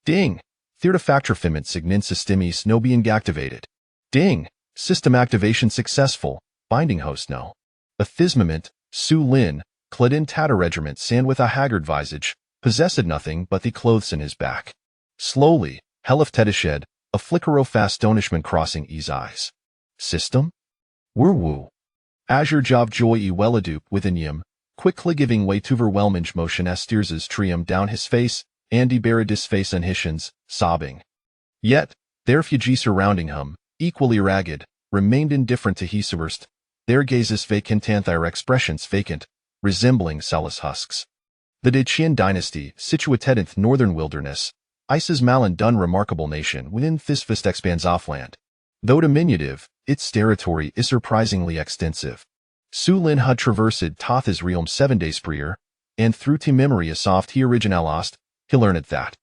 Ding! Theortofactrofiment signin systemis no being activated. Ding! System activation successful. Binding host no. Athismament, Su Lin, clad in tattered regiment sand with a haggard visage, possessed nothing but the clothes in his back. Slowly, Helif Tedished, a flicker of fast astonishment crossing his eyes. System? Woo. Azure Jav joy e welladup within him, quickly giving way to overwhelming motion as steers trium down his face, and he buried his face on his shins, sobbing. Yet, their refugee surrounding him, equally ragged, remained indifferent to his worst, their gazes vacant and their expressions vacant, resembling salus husks. The Dacian dynasty, situated in the northern wilderness, Isis Malin done remarkable nation within this vast expanse offland. Though diminutive, its territory is surprisingly extensive. Su Lin had traversed toth his realm 7 days prior, and through to memory a soft he originalost, he learned that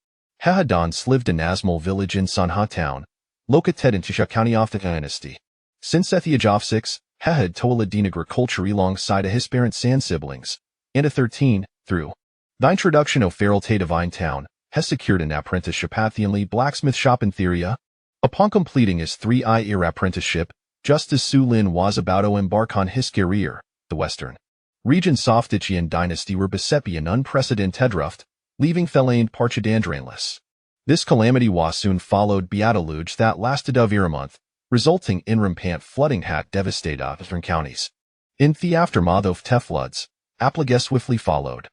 Hahadans lived in Asmal village in Sanha town, located in Tisha County of the dynasty. Since at the age of 6, Hahad toiladin agriculture alongside of his parent San siblings, and at 13, through the introduction of feral to divine town, has secured an apprenticeship at the only blacksmith shop in Theria. Upon completing his 3-year apprenticeship, just as Su Lin was about to embark on his career, the western region Softichian dynasty were beset by an unprecedented drought, leaving Thelaine parchidandranless. This calamity was soon followed by a deluge that lasted over a month, resulting in rampant flooding that devastated different counties. In the aftermath of the floods, Aplagas swiftly followed.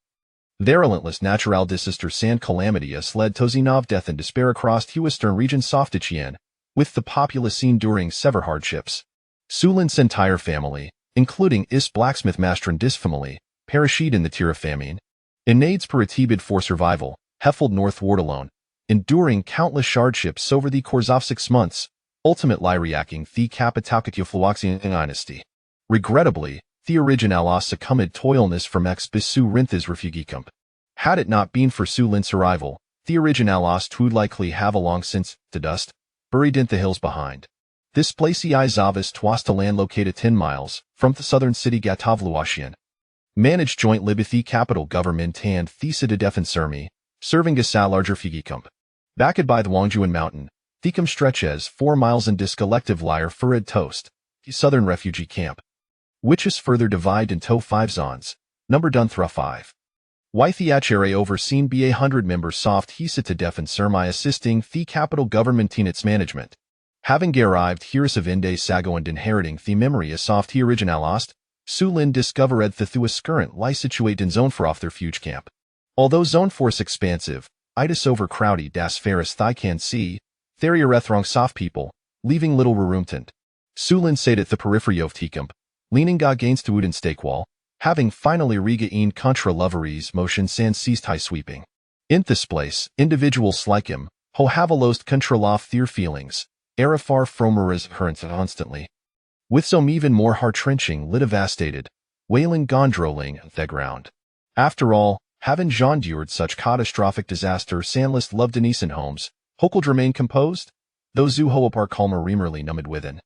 Their relentless natural disasters and calamities led to Zenov death and despair across the western region Softichian, with the populace enduring severe hardships. Su Lin's entire family, including his blacksmith master and his family, perished in the Tira famine. In Nades Paratibid for survival, Heffeld northward alone, enduring countless hardships over the course of 6 months, ultimately reacting the Capitalcatufluoxian dynasty. Regrettably, the original succumbed to illness from ex-Bisu Rintha's refugee camp. Had it not been for Su Lin's arrival, the original would likely have long since, to dust, buried in the hills behind. This place is Zavis was to land located 10 miles from the southern city Gatavluashian. Managed joint Libithi capital government and the defense army, serving as a larger refugee camp. Backed by the Wangjuan mountain, the camp stretches 4 miles in this collective lyre Furid Toast, the southern refugee camp, which is further divided into 5 zones, numbered through 5. Wythiachere overseen by 100 members soft hisa to defense army assisting the capital government in its management. Having arrived here of Inde Sago and inheriting the memory of soft he originalost, Su Lin discovered the Thuas current lie situate in Zone 4 off their fuge camp. Although Zone 4 is expansive, itis overcrowded das Ferris thigh can see, theria rethrong soft people, leaving little room tent. Su Lin sat at the periphery of Ticamp, leaning against the wooden stake wall, having finally regained contra loveries motion sans ceased high sweeping. In this place, individuals like him, ho have a lost control off their feelings, era far from his currents constantly. With some even more heart-wrenching litivastated, wailing gondroling the ground. After all, having endured such catastrophic disaster Sandless loved Denisan homes, Hokel remain composed? Those who hoapar calmer remerly numbed within.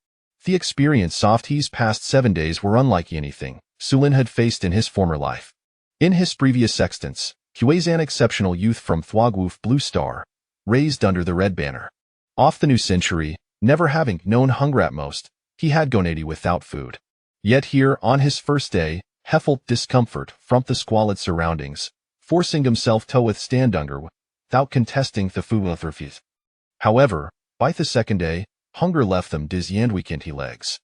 The experience soft his past 7 days were unlike anything Su Lin had faced in his former life. In his previous sextants, he was an exceptional youth from Thwagwoof Blue Star, raised under the red banner. Off the new century, never having known hunger at most, he had gone 80 without food. Yet here, on his first day, he felt discomfort from the squalid surroundings, forcing himself to withstand hunger without contesting the food with refuse. However, by the second day, hunger left them dizzy and weakened his legs.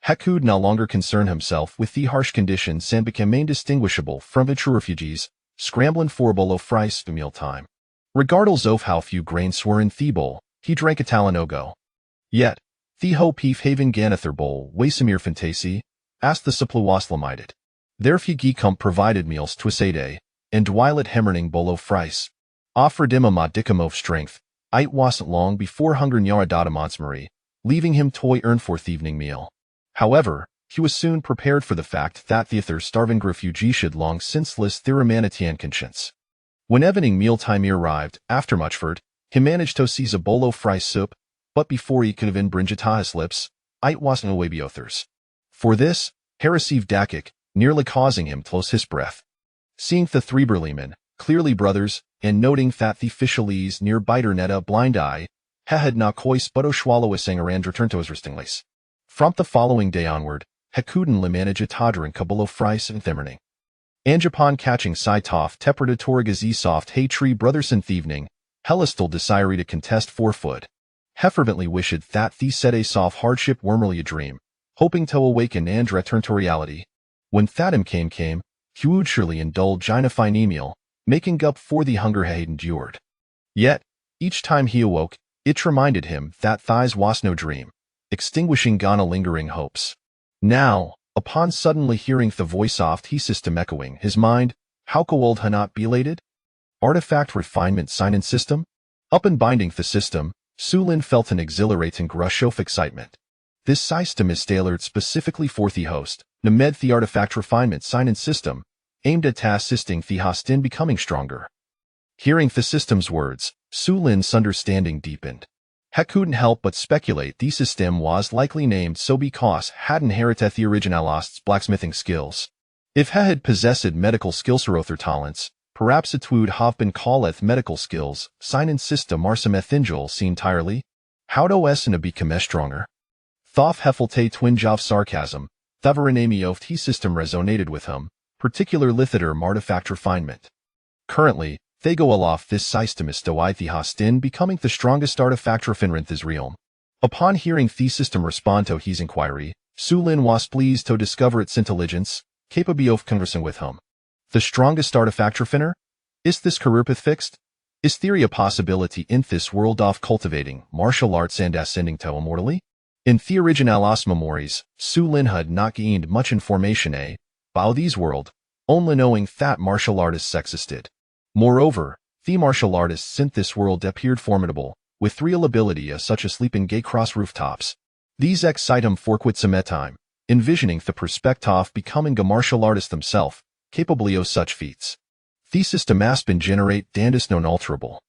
He could no longer concern himself with the harsh conditions and became indistinguishable from the true refugees, scrambling for below fries to mealtime. Regardless of how few grains were in the bowl, he drank a talanogo. Yet, the hope he haven ganather bowl wasamir fantasi, asked the suppluwaslamited. Their refugee camp provided meals twice a day, and while at hemmerning below fries, offered him a modicum of strength, it wasn't long before hunger nyara data Marie, leaving him toy earn forth evening meal. However, he was soon prepared for the fact that the other starving refugee should long since list their humanity and conscience. When evening mealtime arrived, after much effort, he managed to seize a bowl of fry soup, but before he could have imbringed his lips, it wasn't away by others. For this, he received dakic, nearly causing him to lose his breath. Seeing the 3 burlymen, Clearly brothers, and noting that the fischalese near biter netta blind eye, had na koi sputo schwallowisang aran return-to-his restinglis. From the following day onward, Hekuden limanage atadran kabulo fries and thimmerning. Anjapan catching Sai Toff Teprida Toragazi soft hey tree brotherson thievning, Hellistal desire to contest 4-foot. Heffervently wished that the said a soft hardship wormerly a dream, hoping to awaken and return to reality. When Thadim came, he would surely indulge in a fine meal, making up for the hunger he had endured. Yet, each time he awoke, it reminded him that thighs was no dream, extinguishing gone lingering hopes. Now, upon suddenly hearing the voice oft he system echoing his mind, how old ha not belated? Artifact refinement sign and system? Up and binding the system, Sulin felt an exhilarating rush of excitement. This system is tailored specifically for the host, Named the artifact refinement sign and system, aimed at assisting the host in becoming stronger. Hearing the system's words, Sulin's understanding deepened. He couldn't help but speculate the system was likely named so because had inherited the original host's blacksmithing skills. If he had possessed medical skills or other talents, perhaps it would have been called medical skills, sign and system arsamethingel seen entirely. How'd os and become stronger? Thoth heffelte twinjov sarcasm, Thavarinami of the system resonated with him, particular lithater artifact refinement. Currently, they go aloft this system is stoight the hostin becoming the strongest artifact refinement is realm. Upon hearing the system respond to his inquiry, Sulin was pleased to discover its intelligence, capable of conversing with him. The strongest artifact refiner? Is this career path fixed? Is theory a possibility in this world of cultivating martial arts and ascending to immortally? In the originalis memories, Sulin had not gained much information about these world, only knowing that martial artists existed. Moreover, the martial artists in this world appeared formidable, with real ability such as leaping gay cross rooftops. These excite him for quite some time, envisioning the perspective of becoming a martial artist himself, capable of such feats. The system must been generate dandis non alterable.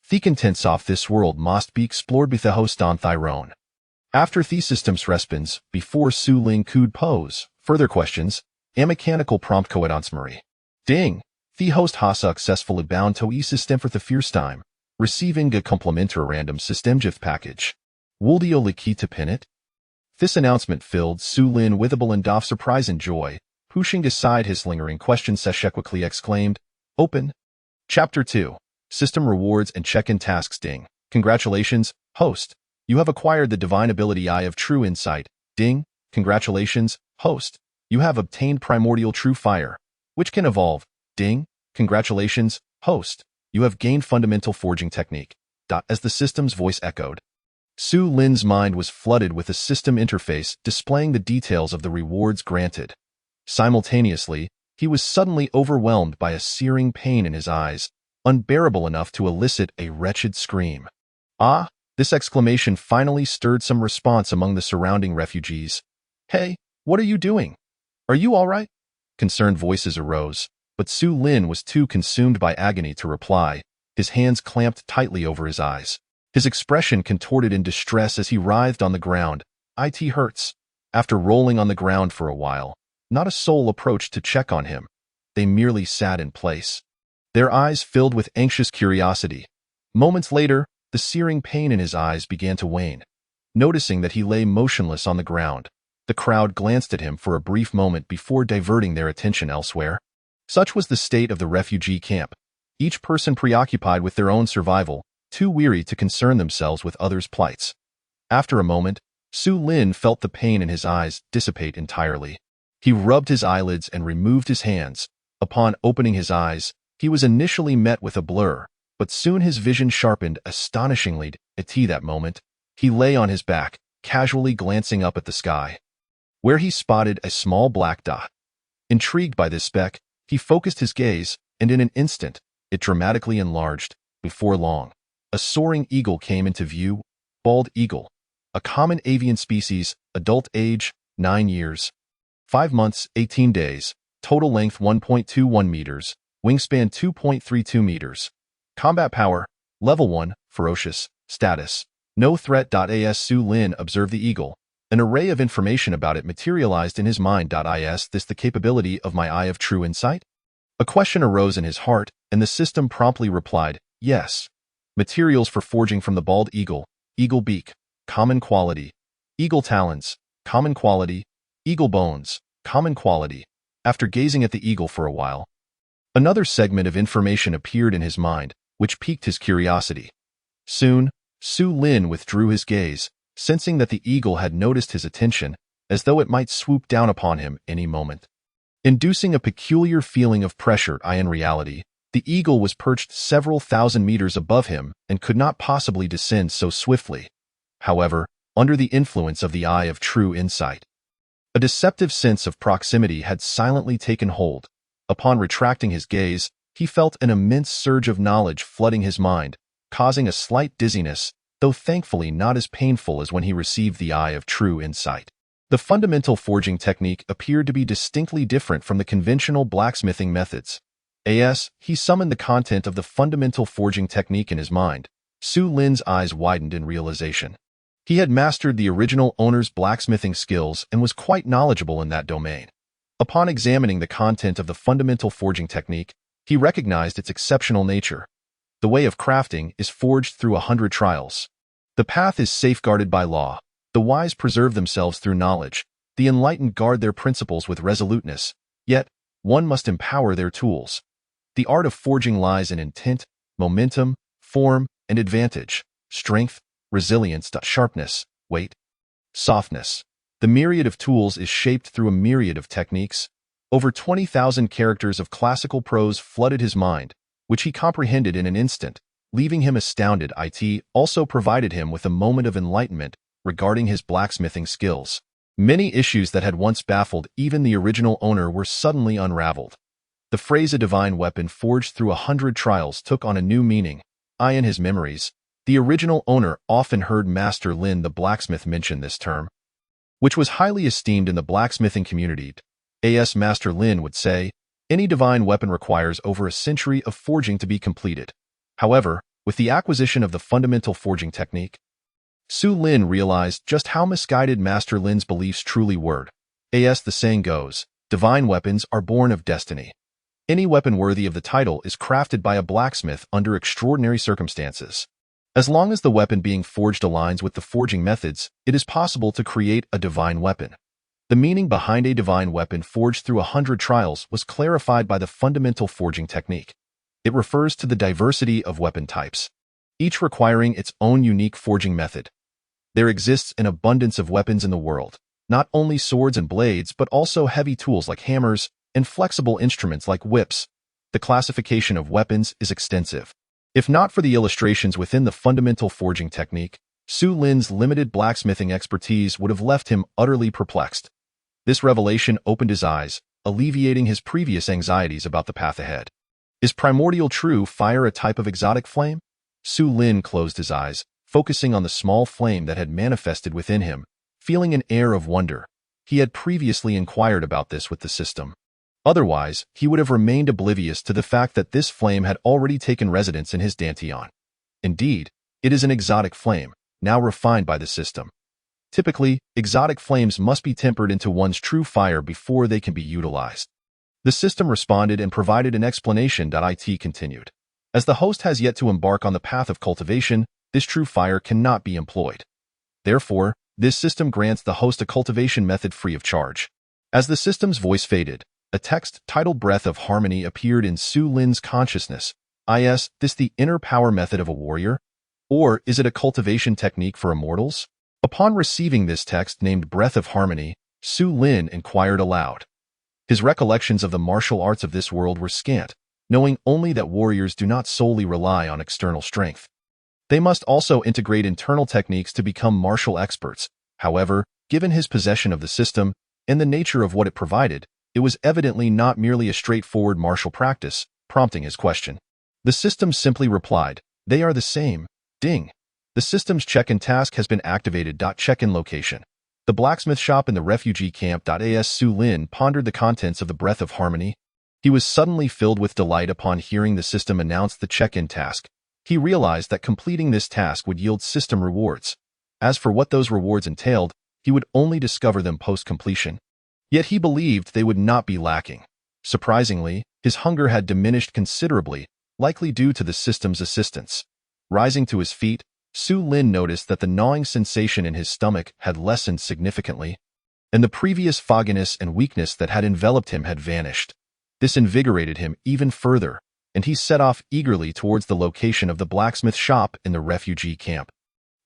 The contents of this world must be explored with the host on Thyrone. After the system's respons, before Su Ling could pose further questions, a mechanical prompt coedonsmary. Ding! The host has successfully bound to e-system for the first time, receiving a complimentary random system GIF package. Wuldio Liki to pin it? This announcement filled Su Lin with a of surprise and joy, pushing aside his lingering questions quickly exclaimed, Open. Chapter 2. System Rewards and Check-in Tasks Ding. Congratulations, host. You have acquired the divine ability Eye of True Insight. Ding. Congratulations, host. You have obtained Primordial True Fire, which can evolve. Ding. Congratulations, host. You have gained Fundamental Forging Technique. As the system's voice echoed. Su Lin's mind was flooded with a system interface displaying the details of the rewards granted. Simultaneously, he was suddenly overwhelmed by a searing pain in his eyes, unbearable enough to elicit a wretched scream. Ah! This exclamation finally stirred some response among the surrounding refugees. Hey, what are you doing? Are you all right? Concerned voices arose, but Su Lin was too consumed by agony to reply, his hands clamped tightly over his eyes. His expression contorted in distress as he writhed on the ground. It hurts. After rolling on the ground for a while, not a soul approached to check on him. They merely sat in place. Their eyes filled with anxious curiosity. Moments later, the searing pain in his eyes began to wane. Noticing that he lay motionless on the ground, the crowd glanced at him for a brief moment before diverting their attention elsewhere. Such was the state of the refugee camp, each person preoccupied with their own survival, too weary to concern themselves with others' plights. After a moment, Su Lin felt the pain in his eyes dissipate entirely. He rubbed his eyelids and removed his hands. Upon opening his eyes, he was initially met with a blur, but soon his vision sharpened astonishingly. At that moment, he lay on his back, casually glancing up at the sky, where he spotted a small black dot. Intrigued by this speck, he focused his gaze, and in an instant, it dramatically enlarged. Before long, a soaring eagle came into view. Bald eagle, a common avian species, adult age, 9 years, 5 months, 18 days, total length 1.21 meters, wingspan 2.32 meters. Combat power, level 1, ferocious, status, no threat. As Su Lin observed the eagle, an array of information about it materialized in his mind. Is this the capability of my Eye of True Insight? A question arose in his heart, and the system promptly replied, yes. Materials for forging from the bald eagle, eagle beak, common quality. Eagle talons, common quality. Eagle bones, common quality. After gazing at the eagle for a while, another segment of information appeared in his mind, which piqued his curiosity. Soon, Su Lin withdrew his gaze, sensing that the eagle had noticed his attention, as though it might swoop down upon him any moment. Inducing a peculiar feeling of pressure, in reality, the eagle was perched several thousand meters above him and could not possibly descend so swiftly. However, under the influence of the eye of true insight, a deceptive sense of proximity had silently taken hold. Upon retracting his gaze, he felt an immense surge of knowledge flooding his mind, causing a slight dizziness, though thankfully not as painful as when he received the eye of true insight. The fundamental forging technique appeared to be distinctly different from the conventional blacksmithing methods. As he summoned the content of the fundamental forging technique in his mind, Su Lin's eyes widened in realization. He had mastered the original owner's blacksmithing skills and was quite knowledgeable in that domain. Upon examining the content of the fundamental forging technique, he recognized its exceptional nature. The way of crafting is forged through 100 trials. The path is safeguarded by law. The wise preserve themselves through knowledge. The enlightened guard their principles with resoluteness. Yet, one must empower their tools. The art of forging lies in intent, momentum, form, and advantage, strength, resilience, sharpness, weight, softness. The myriad of tools is shaped through a myriad of techniques. Over 20,000 characters of classical prose flooded his mind, which he comprehended in an instant, leaving him astounded. It also provided him with a moment of enlightenment regarding his blacksmithing skills. Many issues that had once baffled even the original owner were suddenly unraveled. The phrase "a divine weapon forged through 100 trials" took on a new meaning. In his memories, the original owner often heard Master Lin the blacksmith mention this term, which was highly esteemed in the blacksmithing community. As Master Lin would say, any divine weapon requires over a century of forging to be completed. However, with the acquisition of the fundamental forging technique, Su Lin realized just how misguided Master Lin's beliefs truly were. As the saying goes, divine weapons are born of destiny. Any weapon worthy of the title is crafted by a blacksmith under extraordinary circumstances. As long as the weapon being forged aligns with the forging methods, it is possible to create a divine weapon. The meaning behind a divine weapon forged through 100 trials was clarified by the fundamental forging technique. It refers to the diversity of weapon types, each requiring its own unique forging method. There exists an abundance of weapons in the world, not only swords and blades but also heavy tools like hammers and flexible instruments like whips. The classification of weapons is extensive. If not for the illustrations within the fundamental forging technique, Su Lin's limited blacksmithing expertise would have left him utterly perplexed. This revelation opened his eyes, alleviating his previous anxieties about the path ahead. Is primordial true fire a type of exotic flame? Su Lin closed his eyes, focusing on the small flame that had manifested within him, feeling an air of wonder. He had previously inquired about this with the system. Otherwise, he would have remained oblivious to the fact that this flame had already taken residence in his dantian. Indeed, it is an exotic flame, now refined by the system. Typically, exotic flames must be tempered into one's true fire before they can be utilized. The system responded and provided an explanation. It continued. As the host has yet to embark on the path of cultivation, this true fire cannot be employed. Therefore, this system grants the host a cultivation method free of charge. As the system's voice faded, a text titled "Breath of Harmony" appeared in Su Lin's consciousness. Is this the inner power method of a warrior? Or is it a cultivation technique for immortals? Upon receiving this text named "Breath of Harmony," Su Lin inquired aloud. His recollections of the martial arts of this world were scant, knowing only that warriors do not solely rely on external strength. They must also integrate internal techniques to become martial experts. However, given his possession of the system and the nature of what it provided, it was evidently not merely a straightforward martial practice, prompting his question. The system simply replied, "They are the same. Ding. The system's check-in task has been activated. Check-in location. The blacksmith shop in the refugee camp. As Su Lin pondered the contents of the Breath of Harmony, he was suddenly filled with delight upon hearing the system announce the check-in task. He realized that completing this task would yield system rewards. As for what those rewards entailed, he would only discover them post-completion. Yet he believed they would not be lacking. Surprisingly, his hunger had diminished considerably, likely due to the system's assistance. Rising to his feet, Su Lin noticed that the gnawing sensation in his stomach had lessened significantly, and the previous fogginess and weakness that had enveloped him had vanished. This invigorated him even further, and he set off eagerly towards the location of the blacksmith shop in the refugee camp.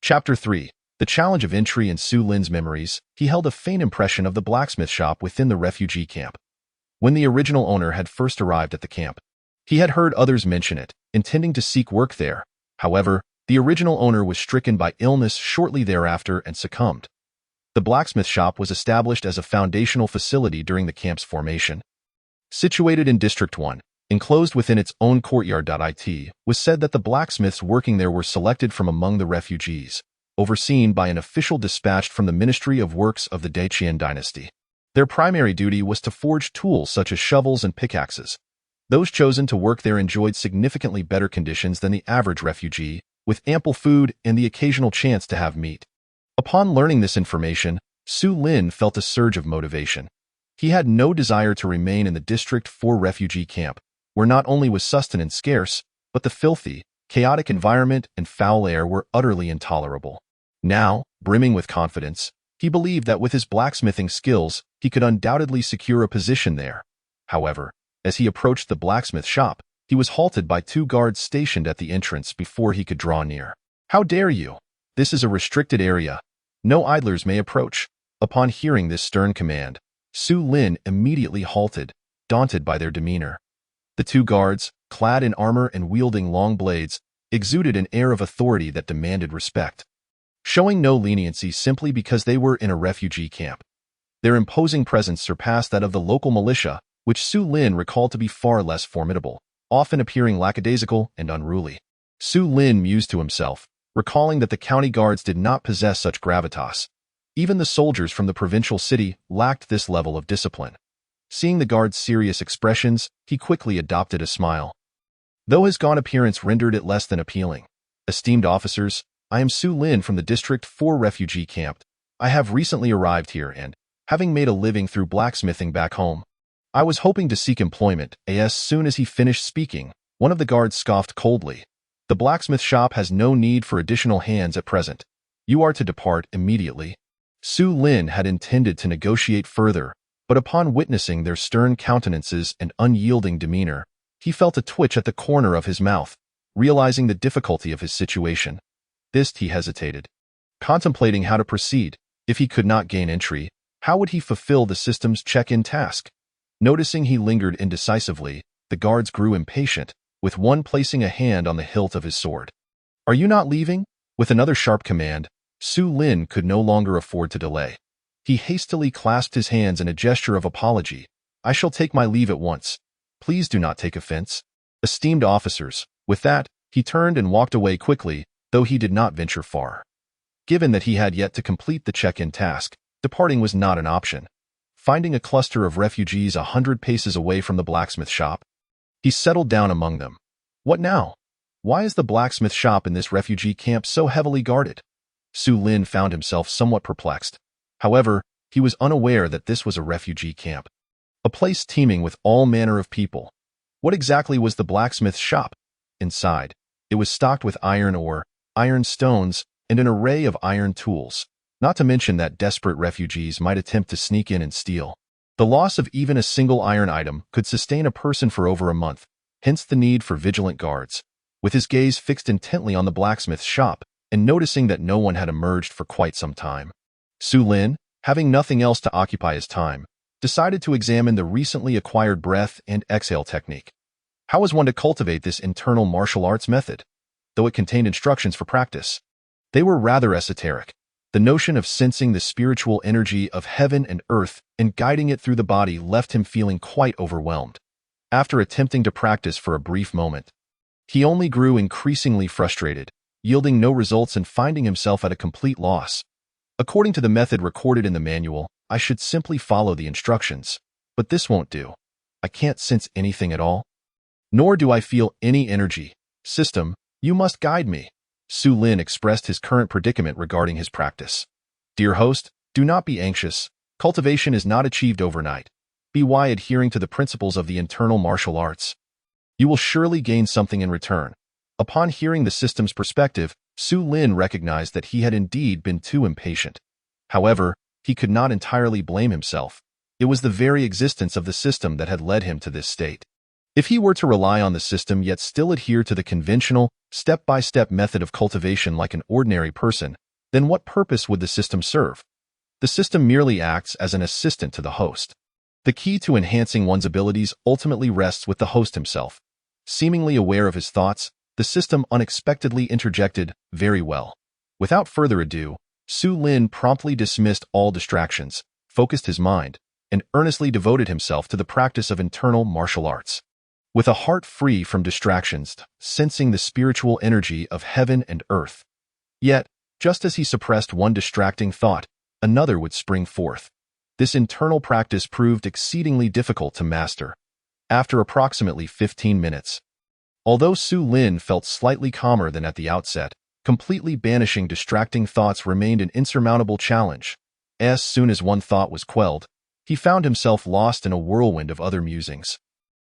Chapter 3. The challenge of entry in Su Lin's memories. He held a faint impression of the blacksmith shop within the refugee camp. When the original owner had first arrived at the camp, he had heard others mention it, intending to seek work there. However, the original owner was stricken by illness shortly thereafter and succumbed. The blacksmith shop was established as a foundational facility during the camp's formation. Situated in District 1, enclosed within its own courtyard. It was said that the blacksmiths working there were selected from among the refugees, overseen by an official dispatched from the Ministry of Works of the Dacian dynasty. Their primary duty was to forge tools such as shovels and pickaxes. Those chosen to work there enjoyed significantly better conditions than the average refugee, with ample food and the occasional chance to have meat. Upon learning this information, Su Lin felt a surge of motivation. He had no desire to remain in the District 4 refugee camp, where not only was sustenance scarce, but the filthy, chaotic environment and foul air were utterly intolerable. Now, brimming with confidence, he believed that with his blacksmithing skills, he could undoubtedly secure a position there. However, as he approached the blacksmith shop, he was halted by 2 guards stationed at the entrance before he could draw near. "How dare you? This is a restricted area. No idlers may approach." Upon hearing this stern command, Su Lin immediately halted, daunted by their demeanor. The 2 guards, clad in armor and wielding long blades, exuded an air of authority that demanded respect, showing no leniency simply because they were in a refugee camp. Their imposing presence surpassed that of the local militia, which Su Lin recalled to be far less formidable, often appearing lackadaisical and unruly. Su Lin mused to himself, recalling that the county guards did not possess such gravitas. Even the soldiers from the provincial city lacked this level of discipline. Seeing the guard's serious expressions, he quickly adopted a smile, though his gaunt appearance rendered it less than appealing. "Esteemed officers, I am Su Lin from the District 4 refugee camp. I have recently arrived here and, having made a living through blacksmithing back home, I was hoping to seek employment." As soon as he finished speaking, one of the guards scoffed coldly. "The blacksmith shop has no need for additional hands at present. You are to depart immediately." Su Lin had intended to negotiate further, but upon witnessing their stern countenances and unyielding demeanor, he felt a twitch at the corner of his mouth, realizing the difficulty of his situation. He hesitated, contemplating how to proceed. If he could not gain entry, how would he fulfill the system's check-in task? Noticing he lingered indecisively, the guards grew impatient, with one placing a hand on the hilt of his sword. "Are you not leaving?" With another sharp command, Su Lin could no longer afford to delay. He hastily clasped his hands in a gesture of apology. "I shall take my leave at once. Please do not take offense." "Esteemed officers." With that, he turned and walked away quickly, though he did not venture far. Given that he had yet to complete the check-in task, departing was not an option. Finding a cluster of refugees 100 paces away from the blacksmith shop, he settled down among them. What now? Why is the blacksmith shop in this refugee camp so heavily guarded? Su Lin found himself somewhat perplexed. However, he was unaware that this was a refugee camp, a place teeming with all manner of people. What exactly was the blacksmith's shop? Inside, it was stocked with iron ore, iron stones, and an array of iron tools, not to mention that desperate refugees might attempt to sneak in and steal. The loss of even a single iron item could sustain a person for over a month, hence the need for vigilant guards. With his gaze fixed intently on the blacksmith's shop, and noticing that no one had emerged for quite some time, Su Lin, having nothing else to occupy his time, decided to examine the recently acquired breath and exhale technique. How was one to cultivate this internal martial arts method? Though it contained instructions for practice, they were rather esoteric. The notion of sensing the spiritual energy of heaven and earth and guiding it through the body left him feeling quite overwhelmed. After attempting to practice for a brief moment, he only grew increasingly frustrated, yielding no results and finding himself at a complete loss. According to the method recorded in the manual, I should simply follow the instructions, but this won't do. I can't sense anything at all, nor do I feel any energy. System, you must guide me. Su Lin expressed his current predicament regarding his practice. Dear host, do not be anxious. Cultivation is not achieved overnight. Be adhering to the principles of the internal martial arts. You will surely gain something in return. Upon hearing the system's perspective, Su Lin recognized that he had indeed been too impatient. However, he could not entirely blame himself. It was the very existence of the system that had led him to this state. If he were to rely on the system yet still adhere to the conventional, step-by-step method of cultivation like an ordinary person, then what purpose would the system serve? The system merely acts as an assistant to the host. The key to enhancing one's abilities ultimately rests with the host himself. Seemingly aware of his thoughts, the system unexpectedly interjected, "Very well." Without further ado, Su Lin promptly dismissed all distractions, focused his mind, and earnestly devoted himself to the practice of internal martial arts. With a heart free from distractions, sensing the spiritual energy of heaven and earth. Yet, just as he suppressed one distracting thought, another would spring forth. This internal practice proved exceedingly difficult to master. After approximately 15 minutes, although Su Lin felt slightly calmer than at the outset, completely banishing distracting thoughts remained an insurmountable challenge. As soon as one thought was quelled, he found himself lost in a whirlwind of other musings,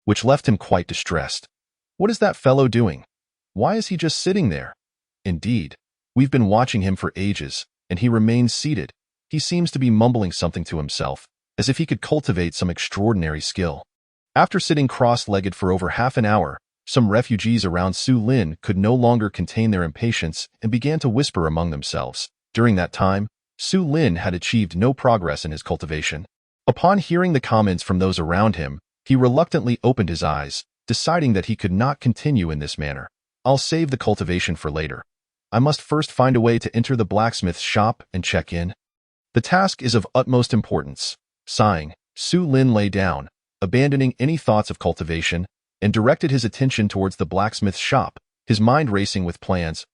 which left him quite distressed. What is that fellow doing? Why is he just sitting there? Indeed, we've been watching him for ages, and he remains seated. He seems to be mumbling something to himself, as if he could cultivate some extraordinary skill. After sitting cross-legged for over half an hour, some refugees around Su Lin could no longer contain their impatience and began to whisper among themselves. During that time, Su Lin had achieved no progress in his cultivation. Upon hearing the comments from those around him, he reluctantly opened his eyes, deciding that he could not continue in this manner. I'll save the cultivation for later. I must first find a way to enter the blacksmith's shop and check in. The task is of utmost importance. Sighing, Su Lin lay down, abandoning any thoughts of cultivation, and directed his attention towards the blacksmith's shop, his mind racing with plans.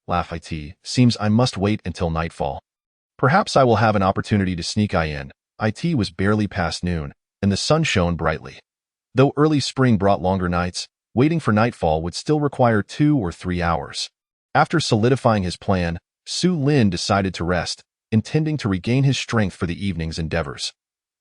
Seems I must wait until nightfall. Perhaps I will have an opportunity to sneak in. It was barely past noon, and the sun shone brightly. Though early spring brought longer nights, waiting for nightfall would still require 2 or 3 hours. After solidifying his plan, Su Lin decided to rest, intending to regain his strength for the evening's endeavors.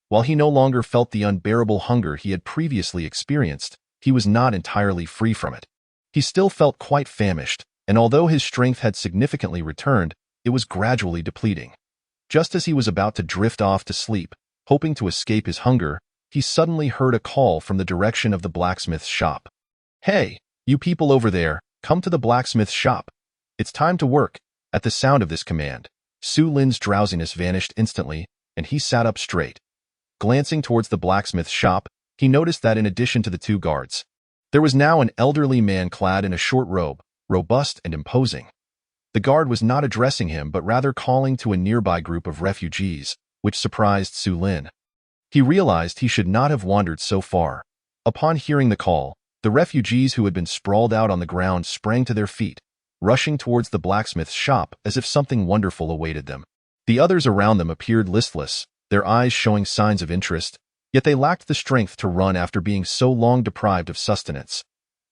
While he no longer felt the unbearable hunger he had previously experienced, he was not entirely free from it. He still felt quite famished, and although his strength had significantly returned, it was gradually depleting. Just as he was about to drift off to sleep, hoping to escape his hunger, he suddenly heard a call from the direction of the blacksmith's shop. "Hey, you people over there, come to the blacksmith's shop. It's time to work." At the sound of this command, Su Lin's drowsiness vanished instantly, and he sat up straight. Glancing towards the blacksmith's shop, he noticed that in addition to the 2 guards, there was now an elderly man clad in a short robe, robust and imposing. The guard was not addressing him but rather calling to a nearby group of refugees, which surprised Su Lin. He realized he should not have wandered so far. Upon hearing the call, the refugees who had been sprawled out on the ground sprang to their feet, rushing towards the blacksmith's shop as if something wonderful awaited them. The others around them appeared listless, their eyes showing signs of interest, yet they lacked the strength to run after being so long deprived of sustenance.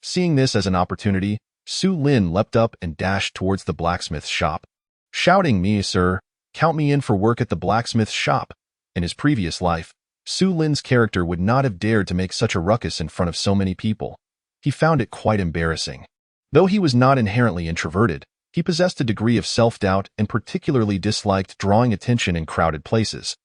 Seeing this as an opportunity, Su Lin leapt up and dashed towards the blacksmith's shop, shouting, "Me, sir, count me in for work at the blacksmith's shop." In his previous life, Su Lin's character would not have dared to make such a ruckus in front of so many people. He found it quite embarrassing. Though he was not inherently introverted, he possessed a degree of self-doubt and particularly disliked drawing attention in crowded places.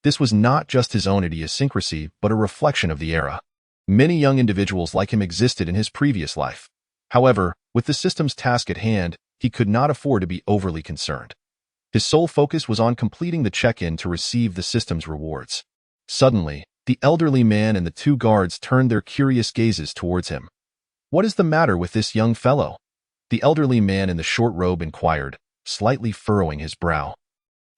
This was not just his own idiosyncrasy, but a reflection of the era. Many young individuals like him existed in his previous life. However, with the system's task at hand, he could not afford to be overly concerned. His sole focus was on completing the check-in to receive the system's rewards. Suddenly, the elderly man and the 2 guards turned their curious gazes towards him. "What is the matter with this young fellow?" the elderly man in the short robe inquired, slightly furrowing his brow.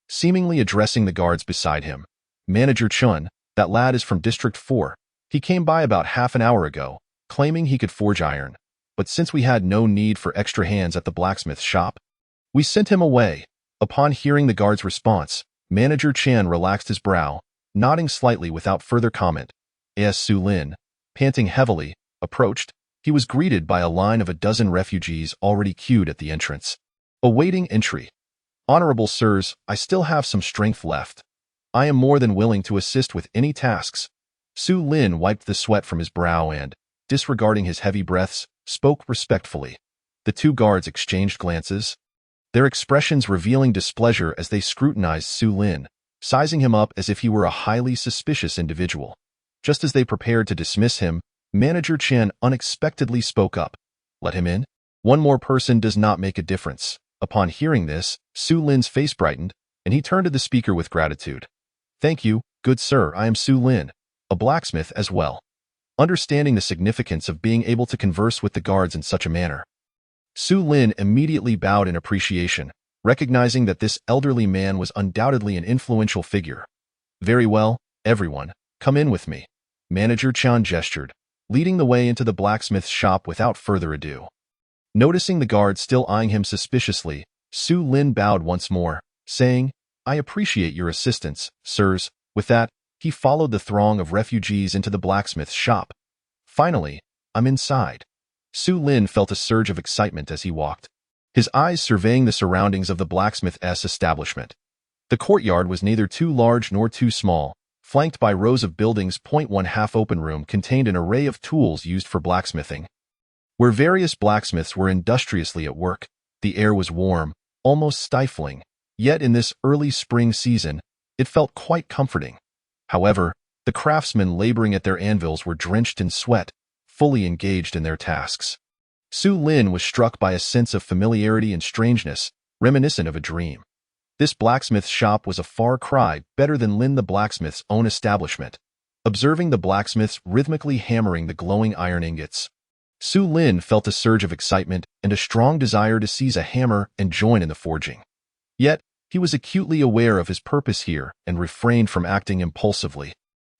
Seemingly addressing the guards beside him, "Manager Chun, that lad is from District 4. He came by about half an hour ago, claiming he could forge iron. But since we had no need for extra hands at the blacksmith's shop, we sent him away." Upon hearing the guard's response, Manager Chan relaxed his brow, nodding slightly without further comment. As Su Lin, panting heavily, approached, he was greeted by a line of a dozen refugees already queued at the entrance, awaiting entry. "Honorable sirs, I still have some strength left. I am more than willing to assist with any tasks." Su Lin wiped the sweat from his brow and, disregarding his heavy breaths, spoke respectfully. The two guards exchanged glances, their expressions revealing displeasure as they scrutinized Su Lin, sizing him up as if he were a highly suspicious individual. Just as they prepared to dismiss him, Manager Chen unexpectedly spoke up. "Let him in? One more person does not make a difference." Upon hearing this, Su Lin's face brightened, and he turned to the speaker with gratitude. "Thank you, good sir. I am Su Lin, a blacksmith as well." Understanding the significance of being able to converse with the guards in such a manner, Su Lin immediately bowed in appreciation, recognizing that this elderly man was undoubtedly an influential figure. "Very well, everyone, come in with me." Manager Chen gestured, leading the way into the blacksmith's shop without further ado. Noticing the guards still eyeing him suspiciously, Su Lin bowed once more, saying, "I appreciate your assistance, sirs." With that, he followed the throng of refugees into the blacksmith's shop. Finally, "I'm inside." Su Lin felt a surge of excitement as he walked, his eyes surveying the surroundings of the blacksmith's establishment. The courtyard was neither too large nor too small, flanked by rows of buildings. One half-open room contained an array of tools used for blacksmithing. Where various blacksmiths were industriously at work, the air was warm, almost stifling, yet in this early spring season, it felt quite comforting. However, the craftsmen laboring at their anvils were drenched in sweat, fully engaged in their tasks. Su Lin was struck by a sense of familiarity and strangeness, reminiscent of a dream. This blacksmith's shop was a far cry better than Lin the blacksmith's own establishment. Observing the blacksmiths rhythmically hammering the glowing iron ingots, Su Lin felt a surge of excitement and a strong desire to seize a hammer and join in the forging. Yet, he was acutely aware of his purpose here and refrained from acting impulsively.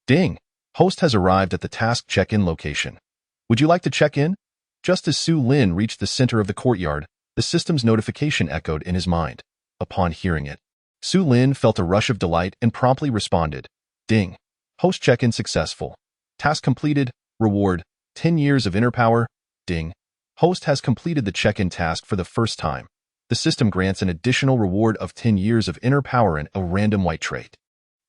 "Ding! Host has arrived at the task check-in location. Would you like to check in?" Just as Su Lin reached the center of the courtyard, the system's notification echoed in his mind. Upon hearing it, Su Lin felt a rush of delight and promptly responded, "Ding! Host check-in successful. Task completed. Reward, 10 years of inner power. Ding! Host has completed the check-in task for the first time. The system grants an additional reward of 10 years of inner power and a random white trait.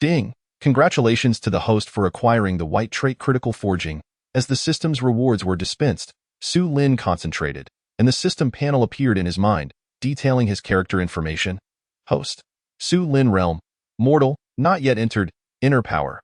Ding! Congratulations to the host for acquiring the white trait critical forging." As the system's rewards were dispensed, Su Lin concentrated, and the system panel appeared in his mind, detailing his character information. Host: Su Lin Realm, mortal, not yet entered, inner power,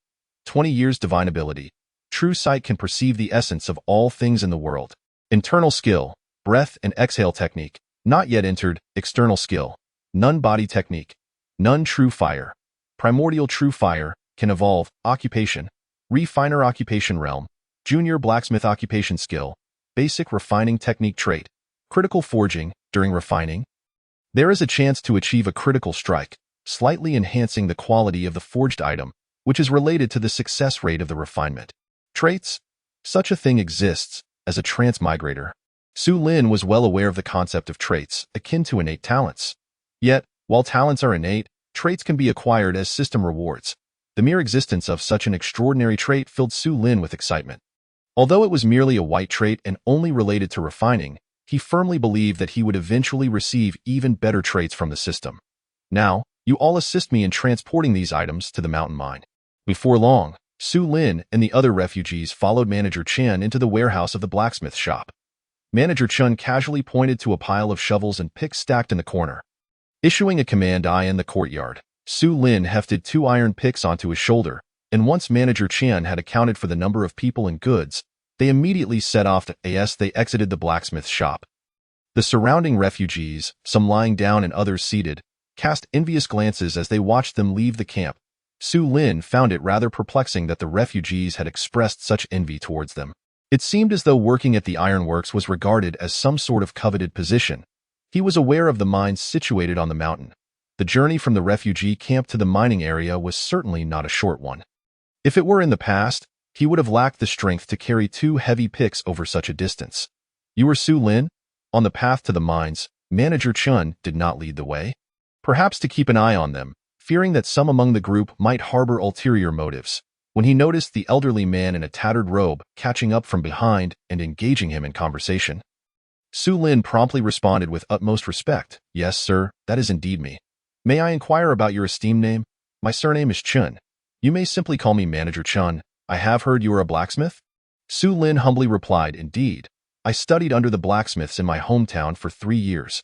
20 years divine ability. True sight can perceive the essence of all things in the world. Internal skill, breath and exhale technique, not yet entered, external skill, none body technique, none true fire. Primordial true fire, can evolve, occupation, refiner occupation realm, junior blacksmith occupation skill, basic refining technique trait, critical forging, during refining, there is a chance to achieve a critical strike, slightly enhancing the quality of the forged item, which is related to the success rate of the refinement. Traits: such a thing exists as a transmigrator. Su Lin was well aware of the concept of traits, akin to innate talents. Yet, while talents are innate, traits can be acquired as system rewards. The mere existence of such an extraordinary trait filled Su Lin with excitement. Although it was merely a white trait and only related to refining, he firmly believed that he would eventually receive even better traits from the system. "Now, you all assist me in transporting these items to the mountain mine." Before long, Su Lin and the other refugees followed Manager Chen into the warehouse of the blacksmith shop. Manager Chen casually pointed to a pile of shovels and picks stacked in the corner. Issuing a command eye in the courtyard, Su Lin hefted 2 iron picks onto his shoulder, and once Manager Chen had accounted for the number of people and goods, they immediately set off as they exited the blacksmith's shop. The surrounding refugees, some lying down and others seated, cast envious glances as they watched them leave the camp. Su Lin found it rather perplexing that the refugees had expressed such envy towards them. It seemed as though working at the ironworks was regarded as some sort of coveted position. He was aware of the mines situated on the mountain. The journey from the refugee camp to the mining area was certainly not a short one. If it were in the past, he would have lacked the strength to carry 2 heavy picks over such a distance. "You are Su Lin?" On the path to the mines, Manager Chen did not lead the way. Perhaps to keep an eye on them, fearing that some among the group might harbor ulterior motives, when he noticed the elderly man in a tattered robe catching up from behind and engaging him in conversation. Su Lin promptly responded with utmost respect, "Yes, sir, that is indeed me. May I inquire about your esteemed name? My surname is Chen. You may simply call me Manager Chen. I have heard you are a blacksmith?" Su Lin humbly replied, "Indeed, I studied under the blacksmiths in my hometown for 3 years.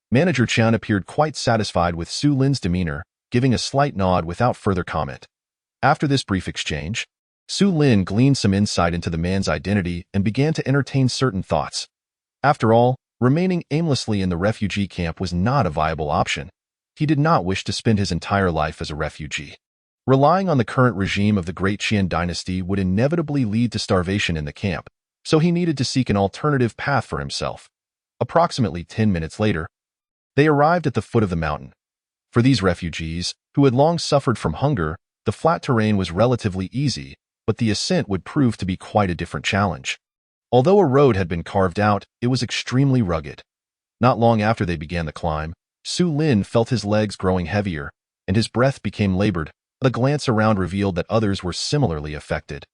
Manager Chen appeared quite satisfied with Su Lin's demeanor, giving a slight nod without further comment. After this brief exchange, Su Lin gleaned some insight into the man's identity and began to entertain certain thoughts. After all, remaining aimlessly in the refugee camp was not a viable option. He did not wish to spend his entire life as a refugee. Relying on the current regime of the Great Qian dynasty would inevitably lead to starvation in the camp, so he needed to seek an alternative path for himself. Approximately 10 minutes later, they arrived at the foot of the mountain. For these refugees, who had long suffered from hunger, the flat terrain was relatively easy, but the ascent would prove to be quite a different challenge. Although a road had been carved out, it was extremely rugged. Not long after they began the climb, Su Lin felt his legs growing heavier, and his breath became labored. A glance around revealed that others were similarly affected,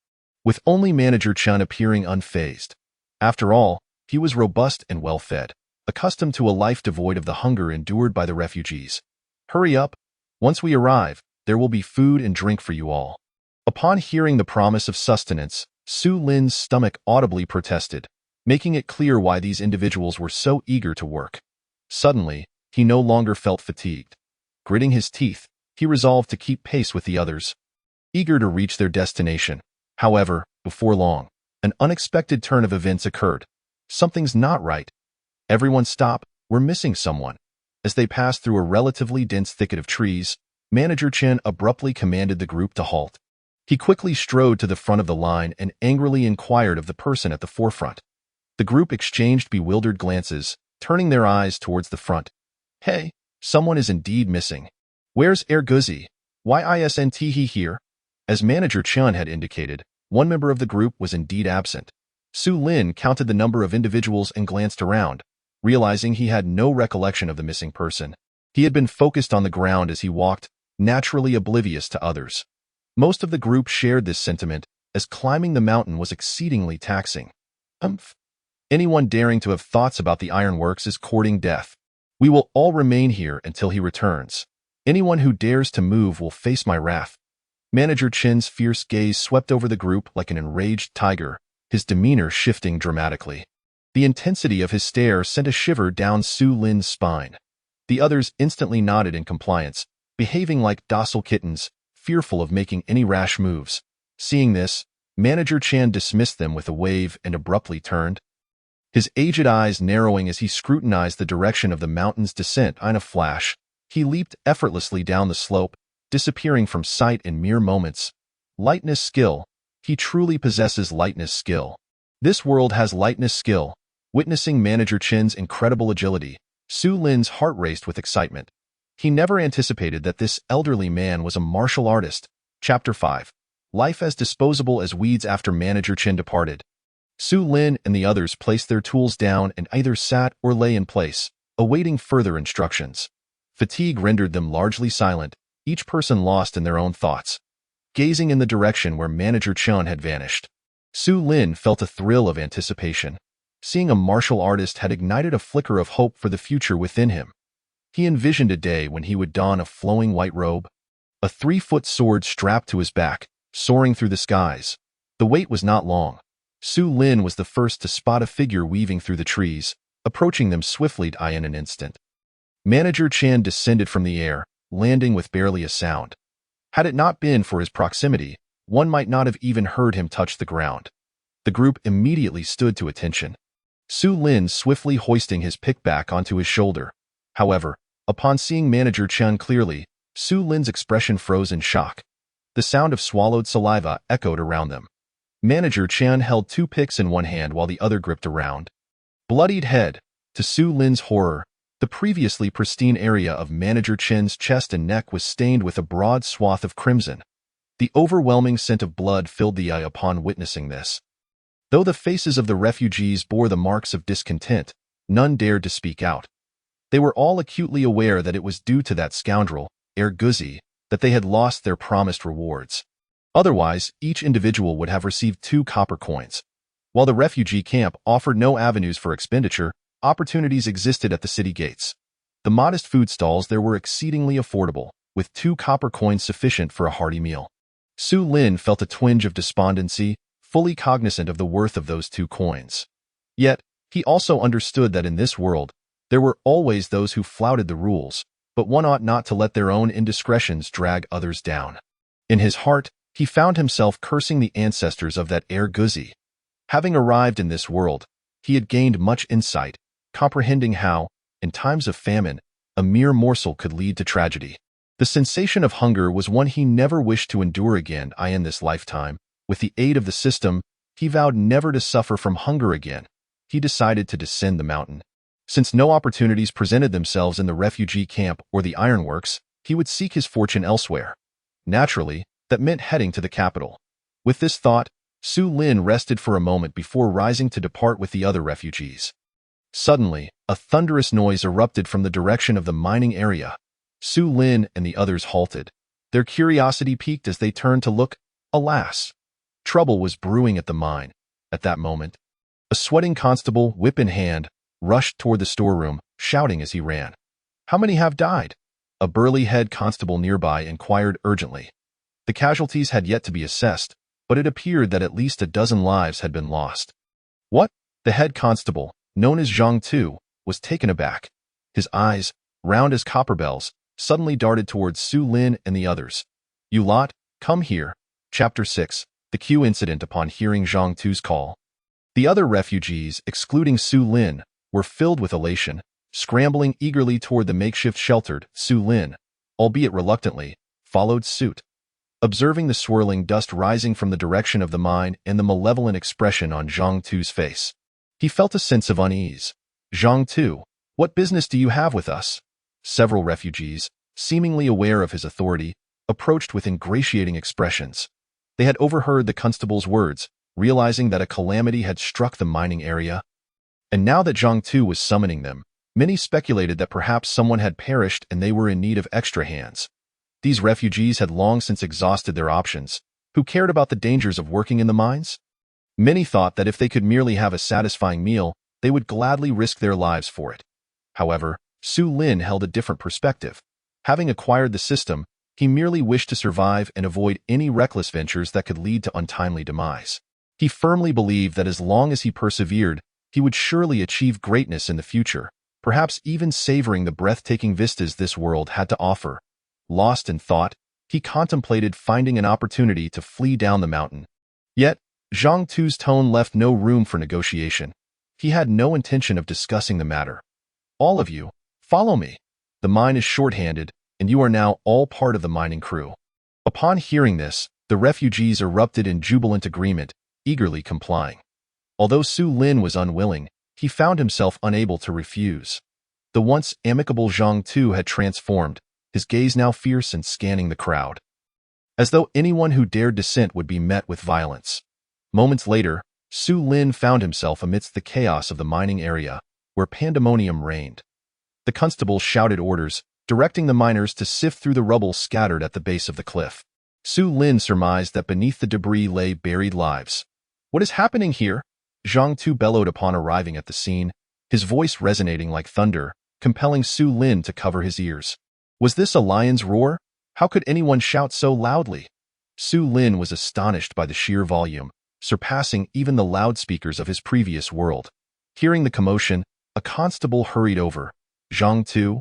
with only Manager Chen appearing unfazed. After all, he was robust and well-fed, accustomed to a life devoid of the hunger endured by the refugees. Hurry up. Once we arrive, there will be food and drink for you all. Upon hearing the promise of sustenance, Su Lin's stomach audibly protested, making it clear why these individuals were so eager to work. Suddenly, he no longer felt fatigued. Gritting his teeth, he resolved to keep pace with the others, eager to reach their destination. However, before long, an unexpected turn of events occurred. Something's not right. Everyone stop, we're missing someone. As they passed through a relatively dense thicket of trees, Manager Chen abruptly commanded the group to halt. He quickly strode to the front of the line and angrily inquired of the person at the forefront. The group exchanged bewildered glances, turning their eyes towards the front. Hey, someone is indeed missing. Where's Guzi? Why isn't he here? As Manager Chen had indicated, one member of the group was indeed absent. Su Lin counted the number of individuals and glanced around, realizing he had no recollection of the missing person. He had been focused on the ground as he walked, naturally oblivious to others. Most of the group shared this sentiment, as climbing the mountain was exceedingly taxing. Anyone daring to have thoughts about the ironworks is courting death. We will all remain here until he returns. Anyone who dares to move will face my wrath. Manager Chen's fierce gaze swept over the group like an enraged tiger, his demeanor shifting dramatically. The intensity of his stare sent a shiver down Su Lin's spine. The others instantly nodded in compliance, behaving like docile kittens, fearful of making any rash moves. Seeing this, Manager Chen dismissed them with a wave and abruptly turned, his aged eyes narrowing as he scrutinized the direction of the mountain's descent. In a flash, he leaped effortlessly down the slope, disappearing from sight in mere moments. Lightness skill. He truly possesses lightness skill. This world has lightness skill. Witnessing Manager Chen's incredible agility, Su Lin's heart raced with excitement. He never anticipated that this elderly man was a martial artist. Chapter 5. Life as disposable as weeds. After Manager Chen departed, Su Lin and the others placed their tools down and either sat or lay in place, awaiting further instructions. Fatigue rendered them largely silent, each person lost in their own thoughts, gazing in the direction where Manager Chen had vanished. Su Lin felt a thrill of anticipation. Seeing a martial artist had ignited a flicker of hope for the future within him. He envisioned a day when he would don a flowing white robe, a 3-foot sword strapped to his back, soaring through the skies. The wait was not long. Su Lin was the first to spot a figure weaving through the trees, approaching them swiftly in an instant. Manager Chen descended from the air, landing with barely a sound. Had it not been for his proximity, one might not have even heard him touch the ground. The group immediately stood to attention, Su Lin swiftly hoisting his pick back onto his shoulder. However, upon seeing Manager Chen clearly, Su Lin's expression froze in shock. The sound of swallowed saliva echoed around them. Manager Chen held 2 picks in one hand while the other gripped a round, bloodied head. To Su Lin's horror, the previously pristine area of Manager Chen's chest and neck was stained with a broad swath of crimson. The overwhelming scent of blood filled the eye upon witnessing this. Though the faces of the refugees bore the marks of discontent, none dared to speak out. They were all acutely aware that it was due to that scoundrel, Guzi, that they had lost their promised rewards. Otherwise, each individual would have received 2 copper coins. While the refugee camp offered no avenues for expenditure, opportunities existed at the city gates. The modest food stalls there were exceedingly affordable, with 2 copper coins sufficient for a hearty meal. Su Lin felt a twinge of despondency, fully cognizant of the worth of those 2 coins. Yet, He also understood that in this world, there were always those who flouted the rules, but one ought not to let their own indiscretions drag others down. In his heart, he found himself cursing the ancestors of that Guzi. Having arrived in this world, he had gained much insight, comprehending how, in times of famine, a mere morsel could lead to tragedy. The sensation of hunger was one he never wished to endure again in this lifetime. With the aid of the system, he vowed never to suffer from hunger again. He decided to descend the mountain. Since no opportunities presented themselves in the refugee camp or the ironworks, he would seek his fortune elsewhere. Naturally, that meant heading to the capital. With this thought, Su Lin rested for a moment before rising to depart with the other refugees. Suddenly, a thunderous noise erupted from the direction of the mining area. Su Lin and the others halted. Their curiosity piqued as they turned to look. Alas! Trouble was brewing at the mine. At that moment, a sweating constable, whip in hand, rushed toward the storeroom, shouting as he ran. "How many have died?" A burly head constable nearby inquired urgently. The casualties had yet to be assessed, but it appeared that at least a dozen lives had been lost. What? The head constable, known as Zhang Tu, was taken aback. His eyes, round as copper bells, suddenly darted towards Su Lin and the others. "You lot, come here." Chapter 6. The Q Incident. Upon hearing Zhang Tu's call, the other refugees, excluding Su Lin, were filled with elation, scrambling eagerly toward the makeshift shelter. Su Lin, albeit reluctantly, followed suit. Observing the swirling dust rising from the direction of the mine and the malevolent expression on Zhang Tu's face, he felt a sense of unease. "Zhang Tu, what business do you have with us?" Several refugees, seemingly aware of his authority, approached with ingratiating expressions. They had overheard the constable's words, realizing that a calamity had struck the mining area. And now that Zhang Tu was summoning them, many speculated that perhaps someone had perished and they were in need of extra hands. These refugees had long since exhausted their options. Who cared about the dangers of working in the mines? Many thought that if they could merely have a satisfying meal, they would gladly risk their lives for it. However, Su Lin held a different perspective. Having acquired the system, he merely wished to survive and avoid any reckless ventures that could lead to untimely demise. He firmly believed that as long as he persevered, he would surely achieve greatness in the future, perhaps even savoring the breathtaking vistas this world had to offer. Lost in thought, he contemplated finding an opportunity to flee down the mountain. Yet, Zhang Tu's tone left no room for negotiation. He had no intention of discussing the matter. "All of you, follow me. The mine is short-handed, and you are now all part of the mining crew." Upon hearing this, the refugees erupted in jubilant agreement, eagerly complying. Although Su Lin was unwilling, he found himself unable to refuse. The once amicable Zhang Tu had transformed, his gaze now fierce and scanning the crowd, as though anyone who dared dissent would be met with violence. Moments later, Su Lin found himself amidst the chaos of the mining area, where pandemonium reigned. The constable shouted orders, directing the miners to sift through the rubble scattered at the base of the cliff. Su Lin surmised that beneath the debris lay buried lives. "What is happening here?" Zhang Tu bellowed upon arriving at the scene, his voice resonating like thunder, compelling Su Lin to cover his ears. Was this a lion's roar? How could anyone shout so loudly? Su Lin was astonished by the sheer volume, surpassing even the loudspeakers of his previous world. Hearing the commotion, a constable hurried over. "Zhang Tu?"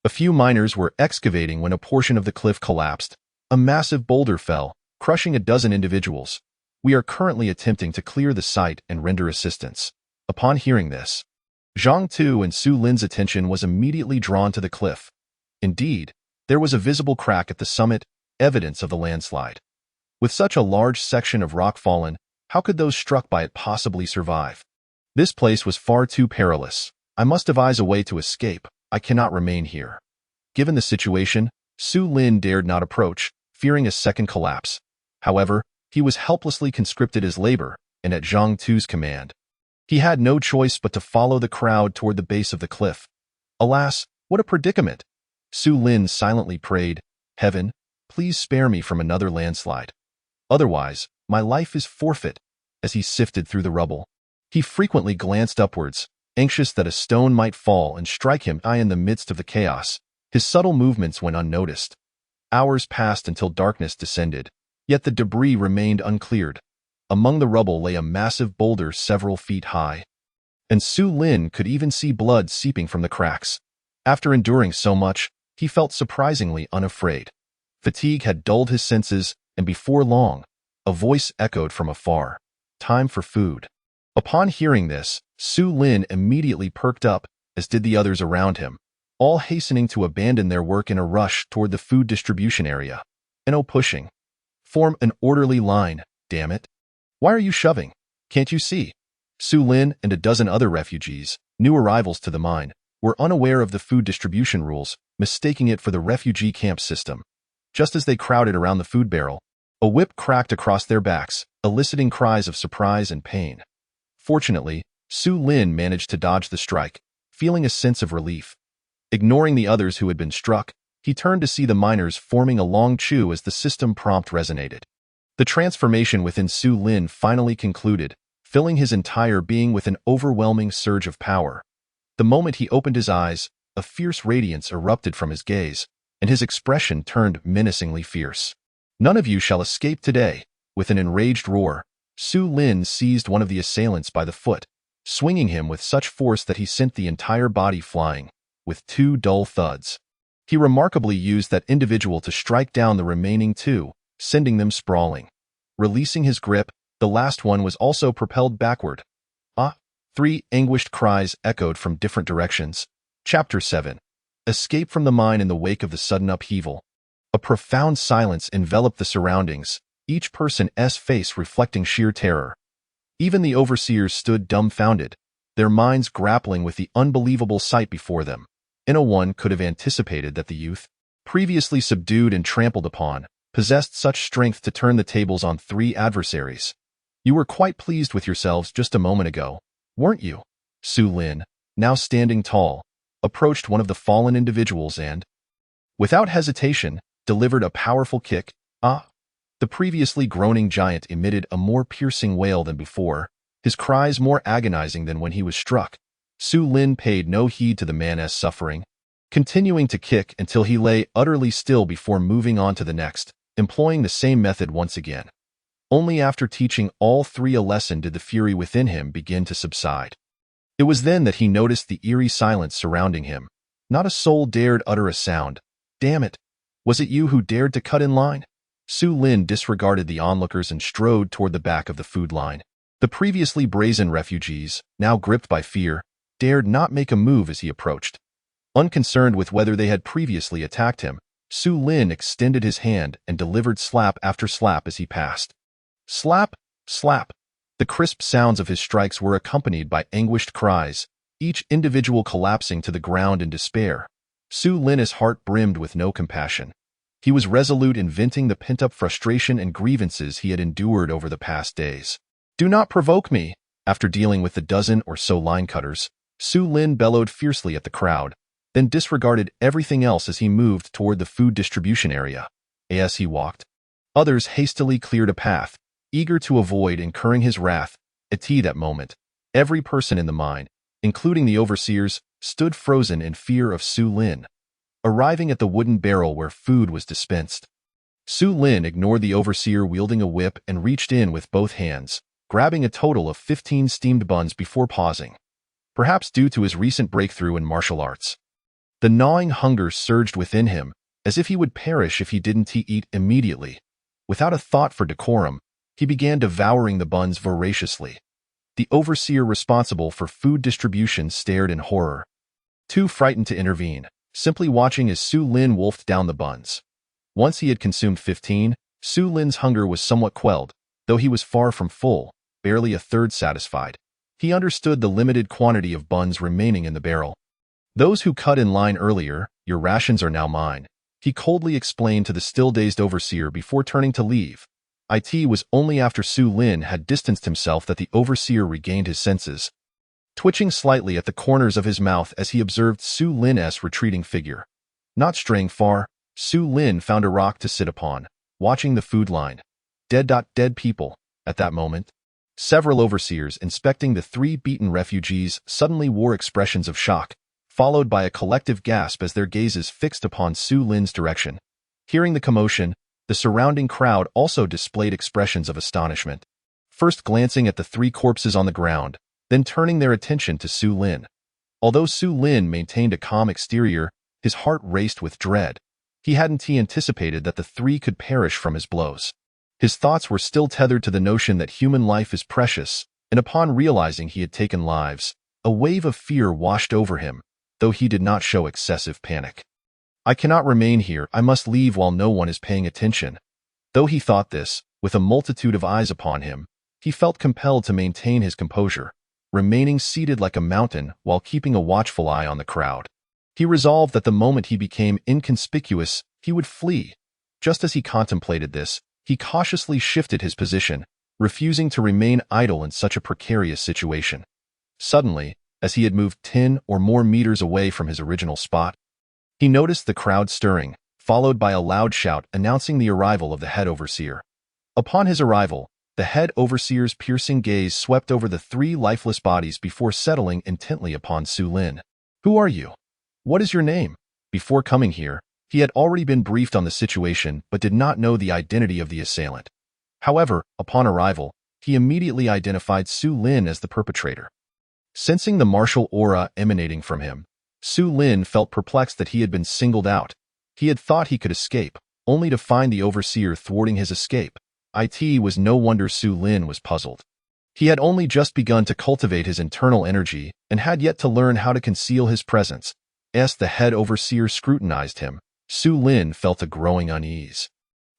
A few miners were excavating when a portion of the cliff collapsed. A massive boulder fell, crushing a dozen individuals. "We are currently attempting to clear the site and render assistance." Upon hearing this, Zhang Tu and Su Lin's attention was immediately drawn to the cliff. Indeed, there was a visible crack at the summit, evidence of the landslide. With such a large section of rock fallen, how could those struck by it possibly survive? "This place was far too perilous. I must devise a way to escape. I cannot remain here." Given the situation, Su Lin dared not approach, fearing a second collapse. However, he was helplessly conscripted as labor, and at Zhang Tu's command. He had no choice but to follow the crowd toward the base of the cliff. Alas, what a predicament! Su Lin silently prayed, "Heaven, please spare me from another landslide. Otherwise, my life is forfeit." As he sifted through the rubble, he frequently glanced upwards, anxious that a stone might fall and strike him in the midst of the chaos. His subtle movements went unnoticed. Hours passed until darkness descended, yet the debris remained uncleared. Among the rubble lay a massive boulder several feet high. and Su Lin could even see blood seeping from the cracks. After enduring so much, he felt surprisingly unafraid. Fatigue had dulled his senses, and before long, a voice echoed from afar. Time for food. Upon hearing this, Su Lin immediately perked up, as did the others around him, all hastening to abandon their work in a rush toward the food distribution area. No pushing. Form an orderly line, damn it. Why are you shoving? Can't you see? Su Lin and a dozen other refugees, new arrivals to the mine, were unaware of the food distribution rules, mistaking it for the refugee camp system. Just as they crowded around the food barrel, a whip cracked across their backs, eliciting cries of surprise and pain. Fortunately, Su Lin managed to dodge the strike, feeling a sense of relief. Ignoring the others who had been struck, he turned to see the miners forming a long queue as the system prompt resonated. The transformation within Su Lin finally concluded, filling his entire being with an overwhelming surge of power. The moment he opened his eyes, a fierce radiance erupted from his gaze, and his expression turned menacingly fierce. None of you shall escape today. With an enraged roar, Su Lin seized one of the assailants by the foot, swinging him with such force that he sent the entire body flying, with two dull thuds. He remarkably used that individual to strike down the remaining two, sending them sprawling. Releasing his grip, the last one was also propelled backward. Ah! 3 anguished cries echoed from different directions. Chapter 7. Escape from the mine in the wake of the sudden upheaval. A profound silence enveloped the surroundings, each person's face reflecting sheer terror. Even the overseers stood dumbfounded, their minds grappling with the unbelievable sight before them. No one could have anticipated that the youth, previously subdued and trampled upon, possessed such strength to turn the tables on 3 adversaries. You were quite pleased with yourselves just a moment ago, weren't you? Su Lin, now standing tall, approached one of the fallen individuals and, without hesitation, delivered a powerful kick. Ah! The previously groaning giant emitted a more piercing wail than before, his cries more agonizing than when he was struck. Su Lin paid no heed to the man's suffering, continuing to kick until he lay utterly still before moving on to the next, employing the same method once again. Only after teaching all 3 a lesson did the fury within him begin to subside. It was then that he noticed the eerie silence surrounding him. Not a soul dared utter a sound. Damn it! Was it you who dared to cut in line? Su Lin disregarded the onlookers and strode toward the back of the food line. The previously brazen refugees, now gripped by fear, dared not make a move as he approached. Unconcerned with whether they had previously attacked him, Su Lin extended his hand and delivered slap after slap as he passed. Slap! Slap! The crisp sounds of his strikes were accompanied by anguished cries, each individual collapsing to the ground in despair. Su Lin's heart brimmed with no compassion. He was resolute in venting the pent-up frustration and grievances he had endured over the past days. Do not provoke me! After dealing with the dozen or so line cutters, Su Lin bellowed fiercely at the crowd, then disregarded everything else as he moved toward the food distribution area. As he walked, others hastily cleared a path, eager to avoid incurring his wrath. At that moment, every person in the mine, including the overseers, stood frozen in fear of Su Lin. Arriving at the wooden barrel where food was dispensed, Su Lin ignored the overseer wielding a whip and reached in with both hands, grabbing a total of 15 steamed buns before pausing. Perhaps due to his recent breakthrough in martial arts, the gnawing hunger surged within him, as if he would perish if he didn't eat immediately. Without a thought for decorum, he began devouring the buns voraciously. The overseer responsible for food distribution stared in horror, too frightened to intervene, simply watching as Su Lin wolfed down the buns. Once he had consumed 15, Su Lin's hunger was somewhat quelled, though he was far from full, barely a third satisfied. He understood the limited quantity of buns remaining in the barrel. Those who cut in line earlier, your rations are now mine, he coldly explained to the still-dazed overseer before turning to leave. It was only after Su Lin had distanced himself that the overseer regained his senses, twitching slightly at the corners of his mouth as he observed Su Lin's retreating figure. Not straying far, Su Lin found a rock to sit upon, watching the food line. Dead people. At that moment, several overseers inspecting the 3 beaten refugees suddenly wore expressions of shock, followed by a collective gasp as their gazes fixed upon Su Lin's direction. Hearing the commotion, the surrounding crowd also displayed expressions of astonishment. First glancing at the 3 corpses on the ground, then turning their attention to Su Lin. Although Su Lin maintained a calm exterior, his heart raced with dread. He hadn't anticipated that the three could perish from his blows. His thoughts were still tethered to the notion that human life is precious, and upon realizing he had taken lives, a wave of fear washed over him, though he did not show excessive panic. I cannot remain here, I must leave while no one is paying attention. Though he thought this, with a multitude of eyes upon him, he felt compelled to maintain his composure, remaining seated like a mountain while keeping a watchful eye on the crowd. He resolved that the moment he became inconspicuous, he would flee. Just as he contemplated this, he cautiously shifted his position, refusing to remain idle in such a precarious situation. Suddenly, as he had moved 10 or more meters away from his original spot, he noticed the crowd stirring, followed by a loud shout announcing the arrival of the head overseer. Upon his arrival, the head overseer's piercing gaze swept over the three lifeless bodies before settling intently upon Su Lin. "Who are you? What is your name?" Before coming here, he had already been briefed on the situation but did not know the identity of the assailant. However, upon arrival, he immediately identified Su Lin as the perpetrator. Sensing the martial aura emanating from him, Su Lin felt perplexed that he had been singled out. He had thought he could escape, only to find the overseer thwarting his escape. It was no wonder Su Lin was puzzled. He had only just begun to cultivate his internal energy and had yet to learn how to conceal his presence. As the head overseer scrutinized him, Su Lin felt a growing unease.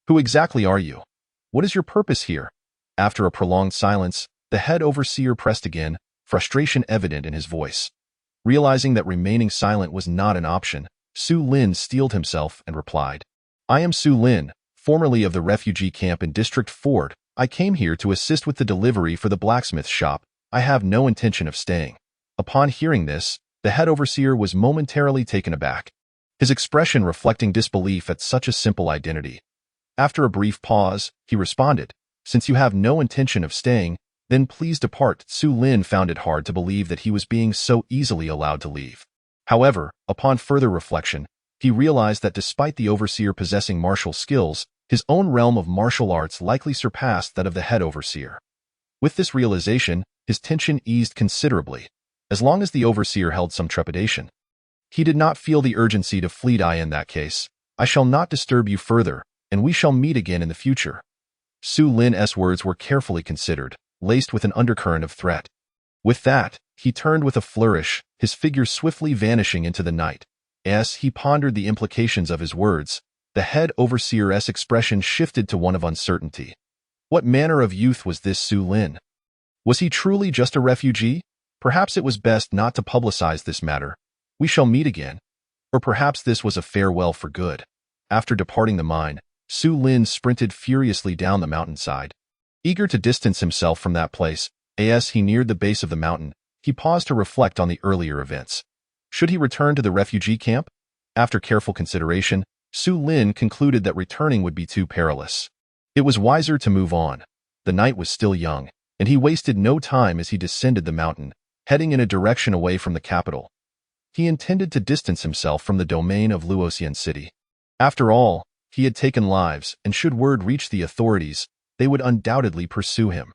"Who exactly are you? What is your purpose here?" After a prolonged silence, the head overseer pressed again, frustration evident in his voice. Realizing that remaining silent was not an option, Su Lin steeled himself and replied, "I am Su Lin, formerly of the refugee camp in District Ford. I came here to assist with the delivery for the blacksmith shop. I have no intention of staying." Upon hearing this, the head overseer was momentarily taken aback, his expression reflecting disbelief at such a simple identity. After a brief pause, he responded, "Since you have no intention of staying, then please depart." Su Lin found it hard to believe that he was being so easily allowed to leave. However, upon further reflection, he realized that despite the overseer possessing martial skills, his own realm of martial arts likely surpassed that of the head overseer. With this realization, his tension eased considerably, as long as the overseer held some trepidation. He did not feel the urgency to flee. "In that case, I shall not disturb you further, and we shall meet again in the future." Su Lin's words were carefully considered, laced with an undercurrent of threat. With that, he turned with a flourish, his figure swiftly vanishing into the night. As he pondered the implications of his words, the head overseer's expression shifted to one of uncertainty. What manner of youth was this Su Lin? Was he truly just a refugee? Perhaps it was best not to publicize this matter. "We shall meet again." Or perhaps this was a farewell for good. After departing the mine, Su Lin sprinted furiously down the mountainside. Eager to distance himself from that place, as he neared the base of the mountain, he paused to reflect on the earlier events. Should he return to the refugee camp? After careful consideration, Su Lin concluded that returning would be too perilous. It was wiser to move on. The night was still young, and he wasted no time as he descended the mountain, heading in a direction away from the capital. He intended to distance himself from the domain of Luoxian City. After all, he had taken lives, and should word reach the authorities, they would undoubtedly pursue him.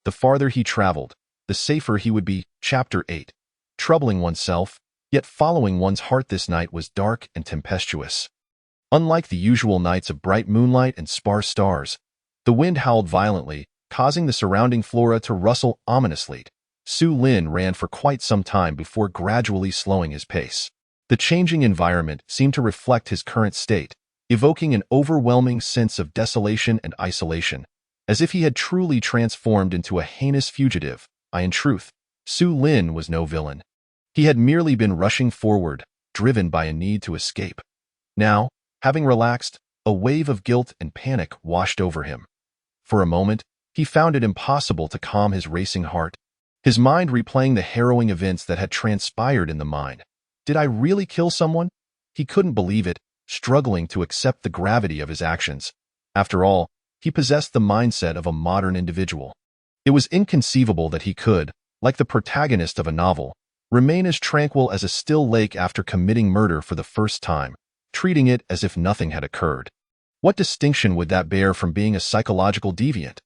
The farther he traveled, the safer he would be. Chapter 8. Troubling oneself, yet following one's heart. This night was dark and tempestuous. Unlike the usual nights of bright moonlight and sparse stars, the wind howled violently, causing the surrounding flora to rustle ominously. Su Lin ran for quite some time before gradually slowing his pace. The changing environment seemed to reflect his current state, evoking an overwhelming sense of desolation and isolation, as if he had truly transformed into a heinous fugitive. In truth, Su Lin was no villain. He had merely been rushing forward, driven by a need to escape. Now, having relaxed, a wave of guilt and panic washed over him. For a moment, he found it impossible to calm his racing heart, his mind replaying the harrowing events that had transpired in the mine. Did I really kill someone? He couldn't believe it, struggling to accept the gravity of his actions. After all, he possessed the mindset of a modern individual. It was inconceivable that he could, like the protagonist of a novel, remain as tranquil as a still lake after committing murder for the first time, treating it as if nothing had occurred. What distinction would that bear from being a psychological deviant?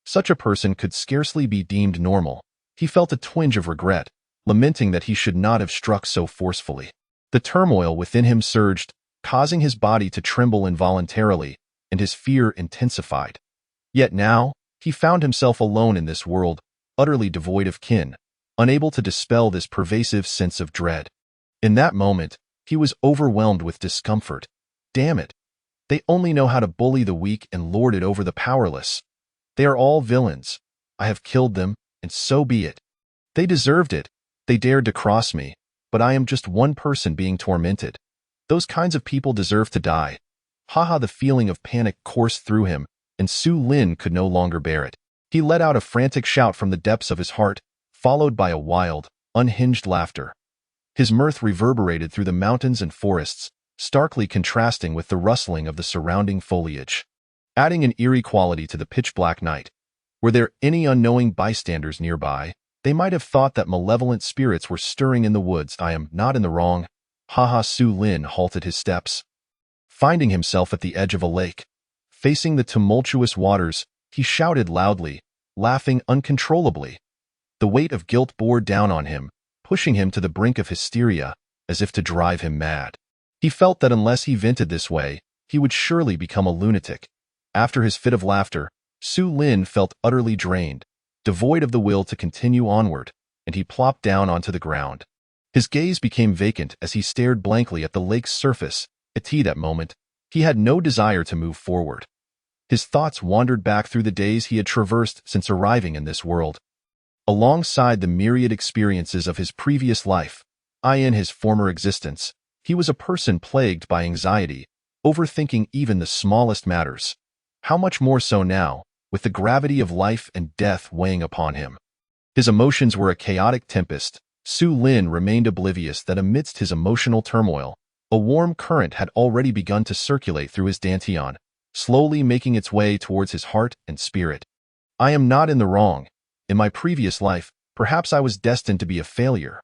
Such a person could scarcely be deemed normal. He felt a twinge of regret, lamenting that he should not have struck so forcefully. The turmoil within him surged, causing his body to tremble involuntarily, and his fear intensified. Yet now, he found himself alone in this world, utterly devoid of kin, unable to dispel this pervasive sense of dread. In that moment, he was overwhelmed with discomfort. Damn it! They only know how to bully the weak and lord it over the powerless. They are all villains. I have killed them, and so be it. They deserved it. They dared to cross me, but I am just one person being tormented. Those kinds of people deserve to die. Haha, the feeling of panic coursed through him, and Su Lin could no longer bear it. He let out a frantic shout from the depths of his heart, followed by a wild, unhinged laughter. His mirth reverberated through the mountains and forests, starkly contrasting with the rustling of the surrounding foliage, adding an eerie quality to the pitch-black night. Were there any unknowing bystanders nearby, they might have thought that malevolent spirits were stirring in the woods. I am not in the wrong. Haha, Su Lin halted his steps. Finding himself at the edge of a lake, facing the tumultuous waters, he shouted loudly, laughing uncontrollably. The weight of guilt bore down on him, pushing him to the brink of hysteria, as if to drive him mad. He felt that unless he vented this way, he would surely become a lunatic. After his fit of laughter, Su Lin felt utterly drained, devoid of the will to continue onward, and he plopped down onto the ground. His gaze became vacant as he stared blankly at the lake's surface. At that moment, he had no desire to move forward. His thoughts wandered back through the days he had traversed since arriving in this world. Alongside the myriad experiences of his previous life, in his former existence, he was a person plagued by anxiety, overthinking even the smallest matters. How much more so now, with the gravity of life and death weighing upon him. His emotions were a chaotic tempest. Su Lin remained oblivious that amidst his emotional turmoil, a warm current had already begun to circulate through his dantian, slowly making its way towards his heart and spirit. I am not in the wrong. In my previous life, perhaps I was destined to be a failure.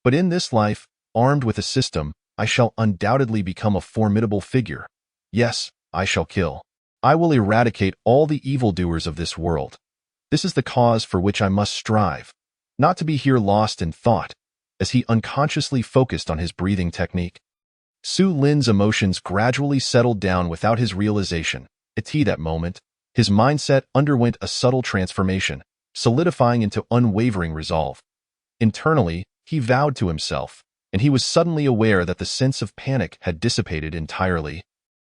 But in this life, armed with a system, I shall undoubtedly become a formidable figure. Yes, I shall kill. I will eradicate all the evildoers of this world. This is the cause for which I must strive, not to be here lost in thought, as he unconsciously focused on his breathing technique. Su Lin's emotions gradually settled down without his realization. At that moment, his mindset underwent a subtle transformation, solidifying into unwavering resolve. Internally, he vowed to himself, and he was suddenly aware that the sense of panic had dissipated entirely.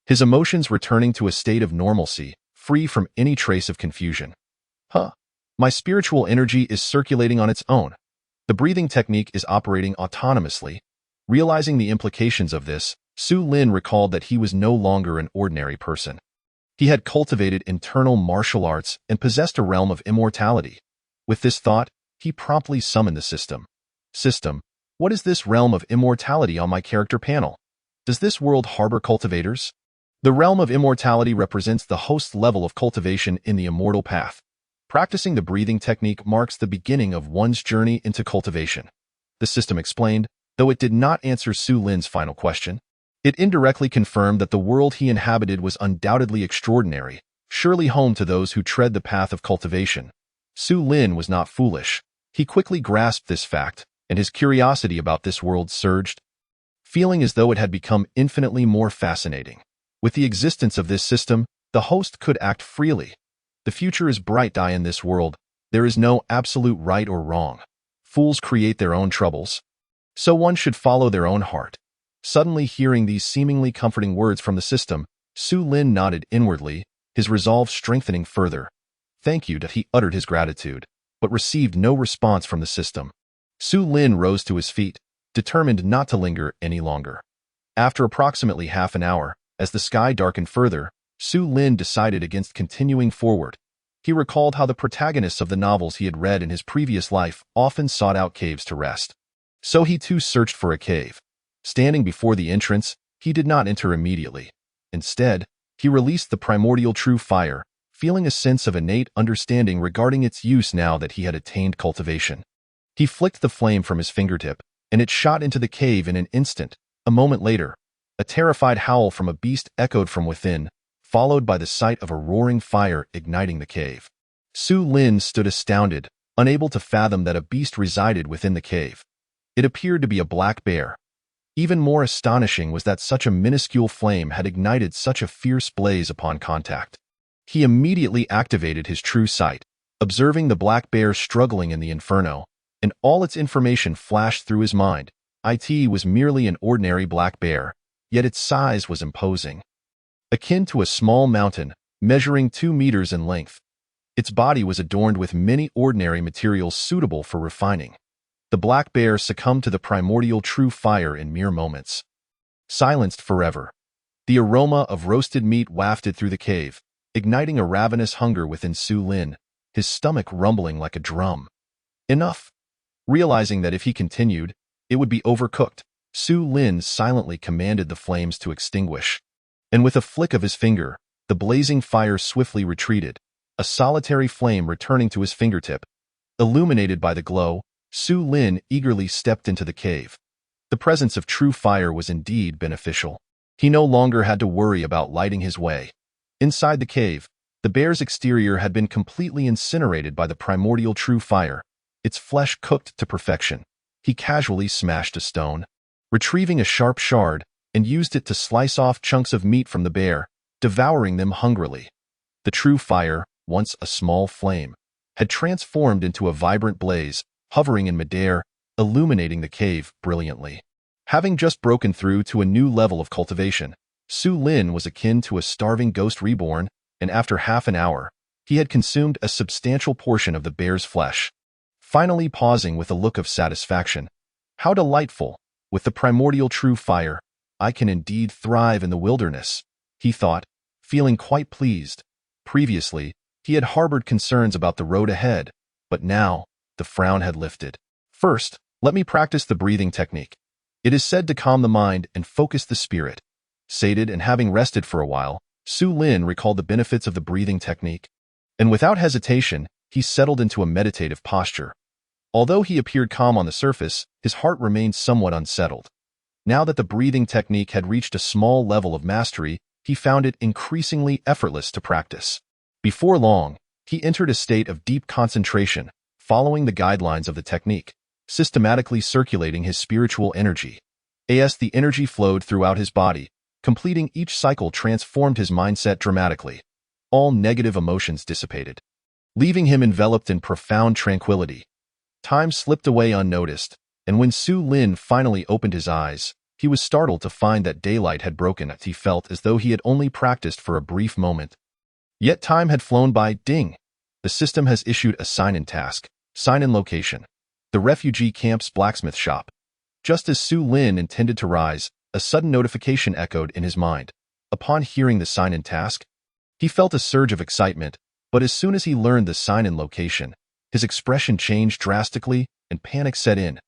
His emotions returning to a state of normalcy, free from any trace of confusion. My spiritual energy is circulating on its own. The breathing technique is operating autonomously. Realizing the implications of this, Su Lin recalled that he was no longer an ordinary person. He had cultivated internal martial arts and possessed a realm of immortality. With this thought, he promptly summoned the system. System, what is this realm of immortality on my character panel? Does this world harbor cultivators? The realm of immortality represents the host's level of cultivation in the immortal path. Practicing the breathing technique marks the beginning of one's journey into cultivation. The system explained, though it did not answer Su Lin's final question. It indirectly confirmed that the world he inhabited was undoubtedly extraordinary, surely home to those who tread the path of cultivation. Su Lin was not foolish. He quickly grasped this fact, and his curiosity about this world surged, feeling as though it had become infinitely more fascinating. With the existence of this system, the host could act freely. The future is bright. In this world, there is no absolute right or wrong. Fools create their own troubles. So one should follow their own heart. Suddenly hearing these seemingly comforting words from the system, Su Lin nodded inwardly, his resolve strengthening further. Thank you. He uttered his gratitude, but received no response from the system. Su Lin rose to his feet, determined not to linger any longer. After approximately half an hour, as the sky darkened further, Su Lin decided against continuing forward. He recalled how the protagonists of the novels he had read in his previous life often sought out caves to rest. So he too searched for a cave. Standing before the entrance, he did not enter immediately. Instead, he released the primordial true fire, feeling a sense of innate understanding regarding its use now that he had attained cultivation. He flicked the flame from his fingertip, and it shot into the cave in an instant. A moment later, a terrified howl from a beast echoed from within, followed by the sight of a roaring fire igniting the cave. Su Lin stood astounded, unable to fathom that a beast resided within the cave. It appeared to be a black bear. Even more astonishing was that such a minuscule flame had ignited such a fierce blaze upon contact. He immediately activated his true sight, observing the black bear struggling in the inferno, and all its information flashed through his mind. It was merely an ordinary black bear, yet its size was imposing. Akin to a small mountain, measuring 2 meters in length. Its body was adorned with many ordinary materials suitable for refining. The black bear succumbed to the primordial true fire in mere moments. Silenced forever. The aroma of roasted meat wafted through the cave, igniting a ravenous hunger within Su Lin, his stomach rumbling like a drum. Enough. Realizing that if he continued, it would be overcooked, Su Lin silently commanded the flames to extinguish. And with a flick of his finger, the blazing fire swiftly retreated, a solitary flame returning to his fingertip. Illuminated by the glow, Su Lin eagerly stepped into the cave. The presence of true fire was indeed beneficial. He no longer had to worry about lighting his way. Inside the cave, the bear's exterior had been completely incinerated by the primordial true fire, its flesh cooked to perfection. He casually smashed a stone, retrieving a sharp shard, and used it to slice off chunks of meat from the bear, devouring them hungrily. The true fire, once a small flame, had transformed into a vibrant blaze, hovering in midair, illuminating the cave brilliantly. Having just broken through to a new level of cultivation, Su Lin was akin to a starving ghost reborn, and after half an hour, he had consumed a substantial portion of the bear's flesh. Finally pausing with a look of satisfaction. How delightful! With the primordial true fire, I can indeed thrive in the wilderness, he thought, feeling quite pleased. Previously, he had harbored concerns about the road ahead, but now, the frown had lifted. First, let me practice the breathing technique. It is said to calm the mind and focus the spirit. Sated and having rested for a while, Su Lin recalled the benefits of the breathing technique, and without hesitation, he settled into a meditative posture. Although he appeared calm on the surface, his heart remained somewhat unsettled. Now that the breathing technique had reached a small level of mastery, he found it increasingly effortless to practice. Before long, he entered a state of deep concentration, following the guidelines of the technique, systematically circulating his spiritual energy. As the energy flowed throughout his body, completing each cycle transformed his mindset dramatically. All negative emotions dissipated, leaving him enveloped in profound tranquility. Time slipped away unnoticed, and when Su Lin finally opened his eyes, he was startled to find that daylight had broken. He felt as though he had only practiced for a brief moment. Yet time had flown by. Ding! The system has issued a sign-in task. Sign-in location: the refugee camp's blacksmith shop. Just as Su Lin intended to rise, a sudden notification echoed in his mind. Upon hearing the sign-in task, he felt a surge of excitement, but as soon as he learned the sign-in location, his expression changed drastically and panic set in.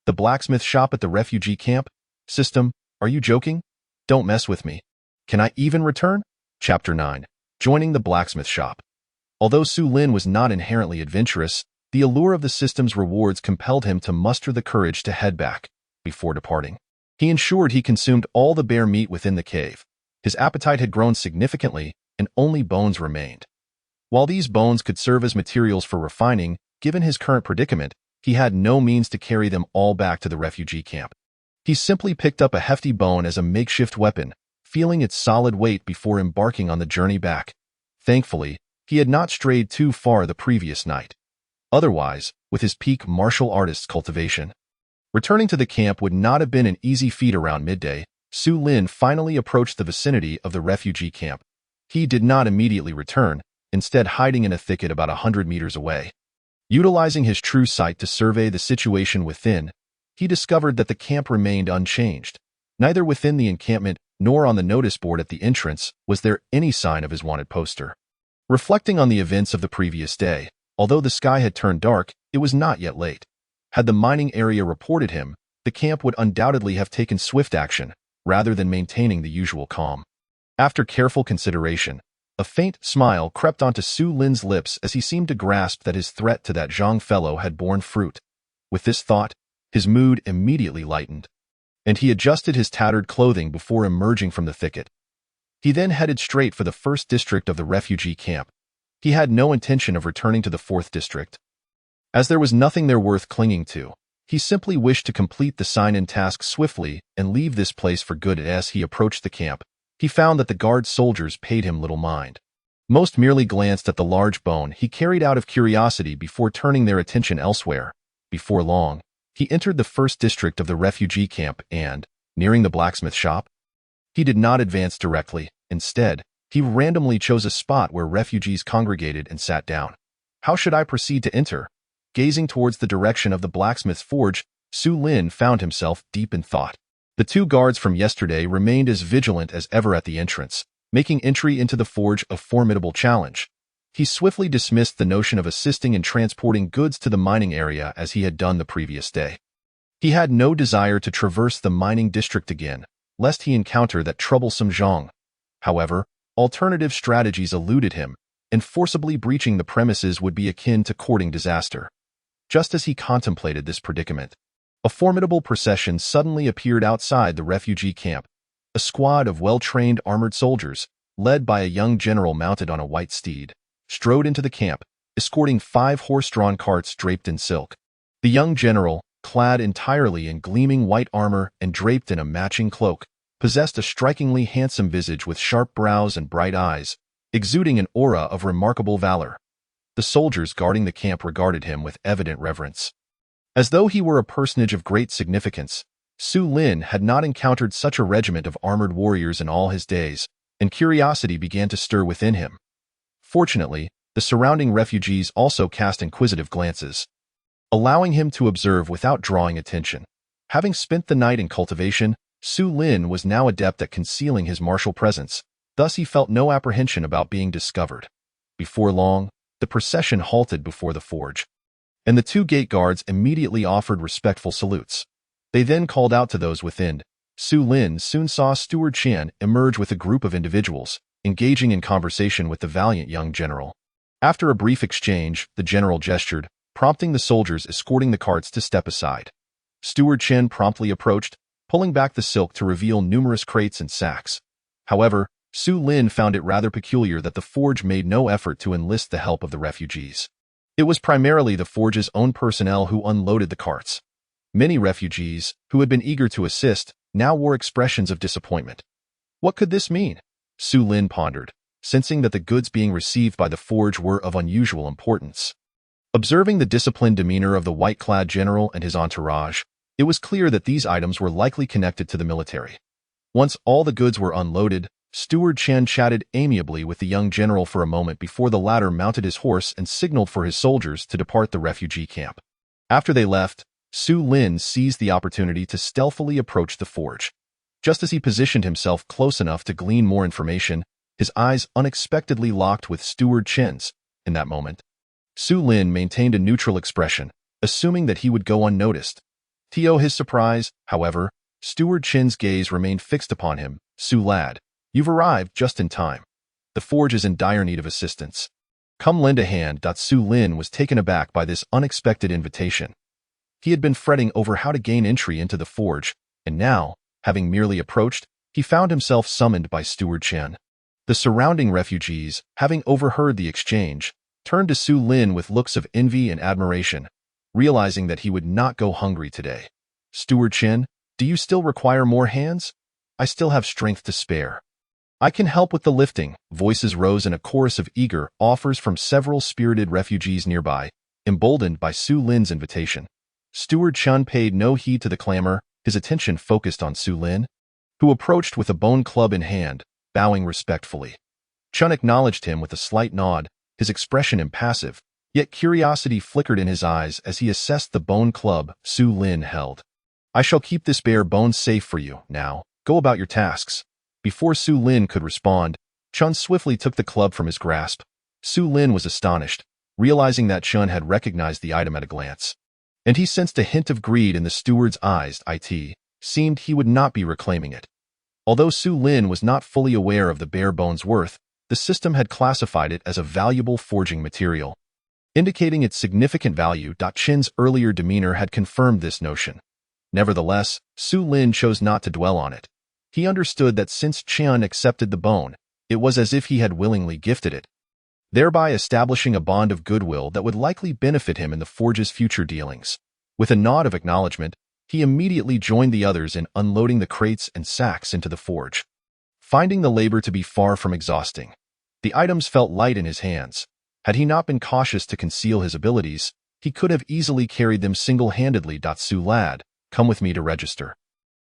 The blacksmith shop at the refugee camp? System, are you joking? Don't mess with me. Can I even return? Chapter 9. Joining the blacksmith shop. Although Su Lin was not inherently adventurous, the allure of the system's rewards compelled him to muster the courage to head back. Before departing, he ensured he consumed all the bear meat within the cave. His appetite had grown significantly, and only bones remained. While these bones could serve as materials for refining, given his current predicament, he had no means to carry them all back to the refugee camp. He simply picked up a hefty bone as a makeshift weapon, feeling its solid weight before embarking on the journey back. Thankfully, he had not strayed too far the previous night. Otherwise, with his peak martial artist's cultivation, returning to the camp would not have been an easy feat. Around midday, Su Lin finally approached the vicinity of the refugee camp. He did not immediately return, instead hiding in a thicket about 100 meters away. Utilizing his true sight to survey the situation within, he discovered that the camp remained unchanged. Neither within the encampment nor on the notice board at the entrance was there any sign of his wanted poster. Reflecting on the events of the previous day, although the sky had turned dark, it was not yet late. Had the mining area reported him, the camp would undoubtedly have taken swift action, rather than maintaining the usual calm. After careful consideration, a faint smile crept onto Su Lin's lips as he seemed to grasp that his threat to that Zhang fellow had borne fruit. With this thought, his mood immediately lightened, and he adjusted his tattered clothing before emerging from the thicket. He then headed straight for the first district of the refugee camp. He had no intention of returning to the fourth district. As there was nothing there worth clinging to, he simply wished to complete the sign-in task swiftly and leave this place for good. As he approached the camp, he found that the guard soldiers paid him little mind. Most merely glanced at the large bone he carried out of curiosity before turning their attention elsewhere. Before long, he entered the first district of the refugee camp and, nearing the blacksmith shop, he did not advance directly. Instead, he randomly chose a spot where refugees congregated and sat down. How should I proceed to enter? Gazing towards the direction of the blacksmith's forge, Su Lin found himself deep in thought. The two guards from yesterday remained as vigilant as ever at the entrance, making entry into the forge a formidable challenge. He swiftly dismissed the notion of assisting in transporting goods to the mining area as he had done the previous day. He had no desire to traverse the mining district again, lest he encounter that troublesome Zhang. However, alternative strategies eluded him, and forcibly breaching the premises would be akin to courting disaster. Just as he contemplated this predicament, a formidable procession suddenly appeared outside the refugee camp. A squad of well-trained armored soldiers, led by a young general mounted on a white steed, strode into the camp, escorting 5 horse-drawn carts draped in silk. The young general, clad entirely in gleaming white armor and draped in a matching cloak, possessed a strikingly handsome visage with sharp brows and bright eyes, exuding an aura of remarkable valor. The soldiers guarding the camp regarded him with evident reverence. As though he were a personage of great significance, Su Lin had not encountered such a regiment of armored warriors in all his days, and curiosity began to stir within him. Fortunately, the surrounding refugees also cast inquisitive glances, allowing him to observe without drawing attention. Having spent the night in cultivation, Su Lin was now adept at concealing his martial presence, thus he felt no apprehension about being discovered. Before long, the procession halted before the forge, and the 2 gate guards immediately offered respectful salutes. They then called out to those within. Su Lin soon saw Steward Chen emerge with a group of individuals, engaging in conversation with the valiant young general. After a brief exchange, the general gestured, prompting the soldiers escorting the carts to step aside. Steward Chen promptly approached, pulling back the silk to reveal numerous crates and sacks. However, Su Lin found it rather peculiar that the forge made no effort to enlist the help of the refugees. It was primarily the forge's own personnel who unloaded the carts. Many refugees, who had been eager to assist, now wore expressions of disappointment. What could this mean? Su Lin pondered, sensing that the goods being received by the forge were of unusual importance. Observing the disciplined demeanor of the white-clad general and his entourage, it was clear that these items were likely connected to the military. Once all the goods were unloaded, Steward Chen chatted amiably with the young general for a moment before the latter mounted his horse and signaled for his soldiers to depart the refugee camp. After they left, Su Lin seized the opportunity to stealthily approach the forge. Just as he positioned himself close enough to glean more information, his eyes unexpectedly locked with Steward Chen's. In that moment, Su Lin maintained a neutral expression, assuming that he would go unnoticed. To his surprise, however, Steward Chen's gaze remained fixed upon him. Su lad, you've arrived just in time. The forge is in dire need of assistance. Come lend a hand. Su Lin was taken aback by this unexpected invitation. He had been fretting over how to gain entry into the forge, and now, having merely approached, he found himself summoned by Steward Chen. The surrounding refugees, having overheard the exchange, turned to Su Lin with looks of envy and admiration, realizing that he would not go hungry today. Steward Chen, do you still require more hands? I still have strength to spare. I can help with the lifting. Voices rose in a chorus of eager offers from several spirited refugees nearby, emboldened by Su Lin's invitation. Steward Chen paid no heed to the clamor, his attention focused on Su Lin, who approached with a bone club in hand, bowing respectfully. Chen acknowledged him with a slight nod, his expression impassive, yet curiosity flickered in his eyes as he assessed the bone club Su Lin held. I shall keep this bare bone safe for you. Now, go about your tasks. Before Su Lin could respond, Chen swiftly took the club from his grasp. Su Lin was astonished, realizing that Chen had recognized the item at a glance. And he sensed a hint of greed in the steward's eyes. It seemed he would not be reclaiming it. Although Su Lin was not fully aware of the bare bone's worth, the system had classified it as a valuable forging material, indicating its significant value. Chen's earlier demeanor had confirmed this notion. Nevertheless, Su Lin chose not to dwell on it. He understood that since Chen accepted the bone, it was as if he had willingly gifted it. thereby establishing a bond of goodwill that would likely benefit him in the forge's future dealings. With a nod of acknowledgement, he immediately joined the others in unloading the crates and sacks into the forge. Finding the labor to be far from exhausting, the items felt light in his hands. Had he not been cautious to conceal his abilities, he could have easily carried them single-handedly. Su lad, come with me to register.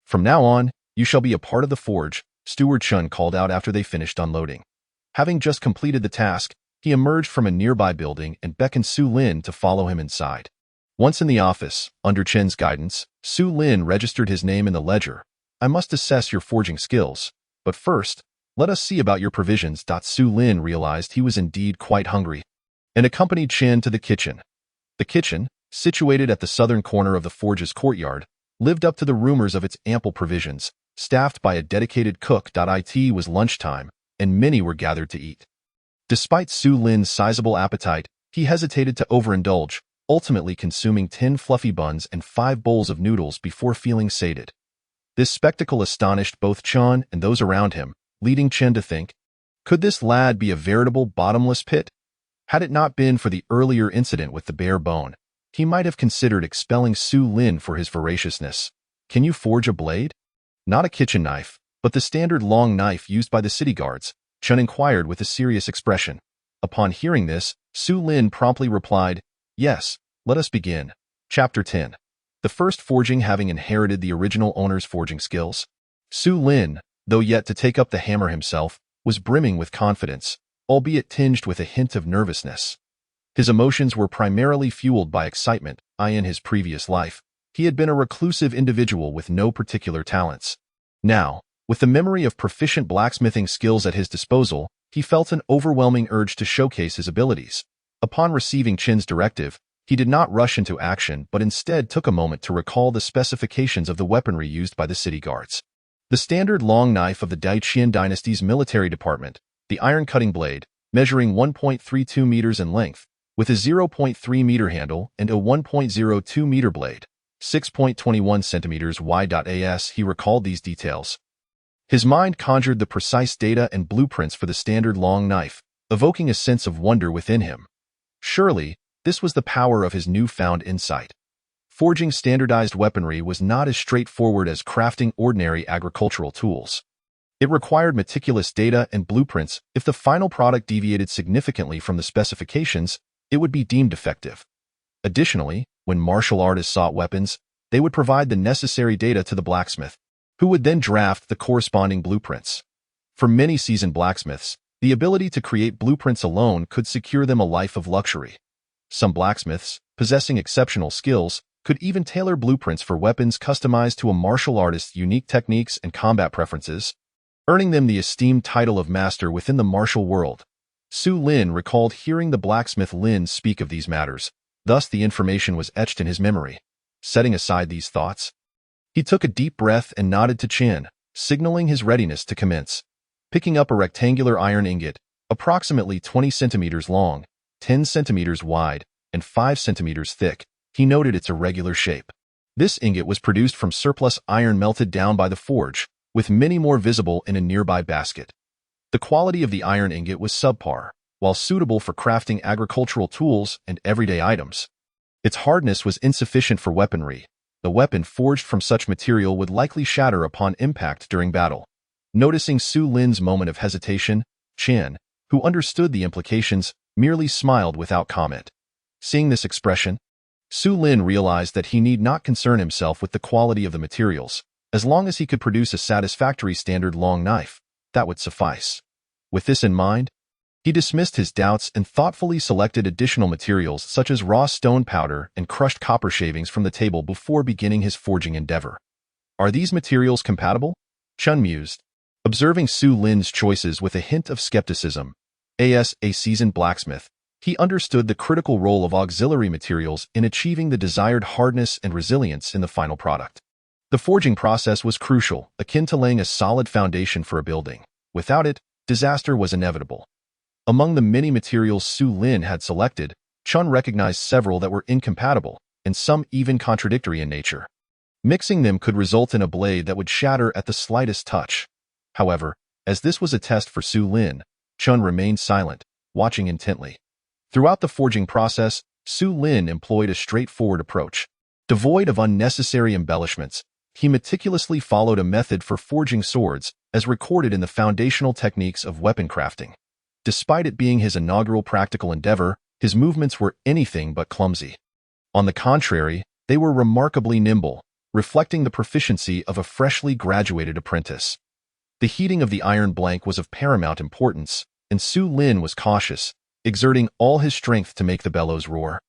From now on, you shall be a part of the forge, Steward Chun called out after they finished unloading. Having just completed the task, he emerged from a nearby building and beckoned Su Lin to follow him inside. Once in the office, under Chen's guidance, Su Lin registered his name in the ledger. I must assess your forging skills, but first, let us see about your provisions. Su Lin realized he was indeed quite hungry, and accompanied Chen to the kitchen. The kitchen, situated at the southern corner of the forge's courtyard, lived up to the rumors of its ample provisions, staffed by a dedicated cook. It was lunchtime, and many were gathered to eat. Despite Su Lin's sizable appetite, he hesitated to overindulge, ultimately consuming 10 fluffy buns and 5 bowls of noodles before feeling sated. This spectacle astonished both Chen and those around him, leading Chen to think, could this lad be a veritable bottomless pit? Had it not been for the earlier incident with the bare bone, he might have considered expelling Su Lin for his voraciousness. Can you forge a blade? Not a kitchen knife, but the standard long knife used by the city guards, Chen inquired with a serious expression. Upon hearing this, Su Lin promptly replied, yes, let us begin. Chapter 10. The first forging. Having inherited the original owner's forging skills, Su Lin, though yet to take up the hammer himself, was brimming with confidence, albeit tinged with a hint of nervousness. His emotions were primarily fueled by excitement. In his previous life, he had been a reclusive individual with no particular talents. Now, with the memory of proficient blacksmithing skills at his disposal, he felt an overwhelming urge to showcase his abilities. Upon receiving Chen's directive, he did not rush into action but instead took a moment to recall the specifications of the weaponry used by the city guards. The standard long knife of the Daiqian dynasty's military department, the iron cutting blade, measuring 1.32 meters in length, with a 0.3 meter handle and a 1.02 meter blade, 6.21 centimeters wide. As he recalled these details, his mind conjured the precise data and blueprints for the standard long knife, evoking a sense of wonder within him. Surely, this was the power of his newfound insight. Forging standardized weaponry was not as straightforward as crafting ordinary agricultural tools. It required meticulous data and blueprints. If the final product deviated significantly from the specifications, it would be deemed defective. Additionally, when martial artists sought weapons, they would provide the necessary data to the blacksmith, who would then draft the corresponding blueprints. For many seasoned blacksmiths, the ability to create blueprints alone could secure them a life of luxury. Some blacksmiths, possessing exceptional skills, could even tailor blueprints for weapons customized to a martial artist's unique techniques and combat preferences, earning them the esteemed title of master within the martial world. Su Lin recalled hearing the blacksmith Lin speak of these matters, thus the information was etched in his memory. Setting aside these thoughts, he took a deep breath and nodded to Chen, signaling his readiness to commence. Picking up a rectangular iron ingot, approximately 20 centimeters long, 10 centimeters wide, and 5 centimeters thick, he noted its irregular shape. This ingot was produced from surplus iron melted down by the forge, with many more visible in a nearby basket. The quality of the iron ingot was subpar, while suitable for crafting agricultural tools and everyday items. Its hardness was insufficient for weaponry. The weapon forged from such material would likely shatter upon impact during battle. Noticing Su Lin's moment of hesitation, Chen, who understood the implications, merely smiled without comment. Seeing this expression, Su Lin realized that he need not concern himself with the quality of the materials. As long as he could produce a satisfactory standard long knife, that would suffice. With this in mind, he dismissed his doubts and thoughtfully selected additional materials such as raw stone powder and crushed copper shavings from the table before beginning his forging endeavor. Are these materials compatible? Chun mused, observing Su Lin's choices with a hint of skepticism. As a seasoned blacksmith, he understood the critical role of auxiliary materials in achieving the desired hardness and resilience in the final product. The forging process was crucial, akin to laying a solid foundation for a building. Without it, disaster was inevitable. Among the many materials Su Lin had selected, Chun recognized several that were incompatible, and some even contradictory in nature. Mixing them could result in a blade that would shatter at the slightest touch. However, as this was a test for Su Lin, Chun remained silent, watching intently. Throughout the forging process, Su Lin employed a straightforward approach. Devoid of unnecessary embellishments, he meticulously followed a method for forging swords as recorded in the foundational techniques of weapon crafting. Despite it being his inaugural practical endeavor, his movements were anything but clumsy. On the contrary, they were remarkably nimble, reflecting the proficiency of a freshly graduated apprentice. The heating of the iron blank was of paramount importance, and Su Lin was cautious, exerting all his strength to make the bellows roar.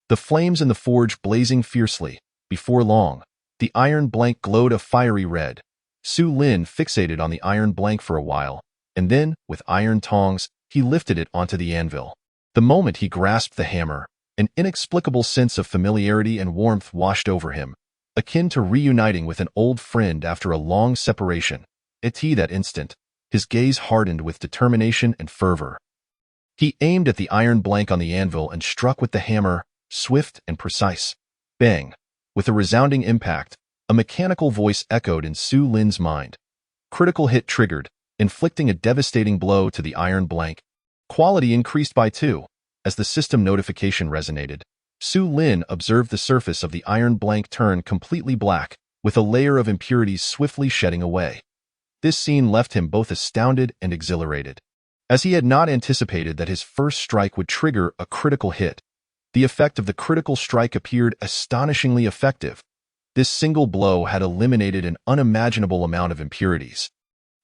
The flames in the forge blazing fiercely. Before long, the iron blank glowed a fiery red. Su Lin fixated on the iron blank for a while, and then, with iron tongs, he lifted it onto the anvil. The moment he grasped the hammer, an inexplicable sense of familiarity and warmth washed over him, akin to reuniting with an old friend after a long separation. At that instant, his gaze hardened with determination and fervor. He aimed at the iron blank on the anvil and struck with the hammer, swift and precise. Bang! With a resounding impact, a mechanical voice echoed in Su Lin's mind. Critical hit triggered, inflicting a devastating blow to the iron blank. Quality increased by 2. As the system notification resonated, Su Lin observed the surface of the iron blank turn completely black, with a layer of impurities swiftly shedding away. This scene left him both astounded and exhilarated. As he had not anticipated that his first strike would trigger a critical hit, the effect of the critical strike appeared astonishingly effective. This single blow had eliminated an unimaginable amount of impurities.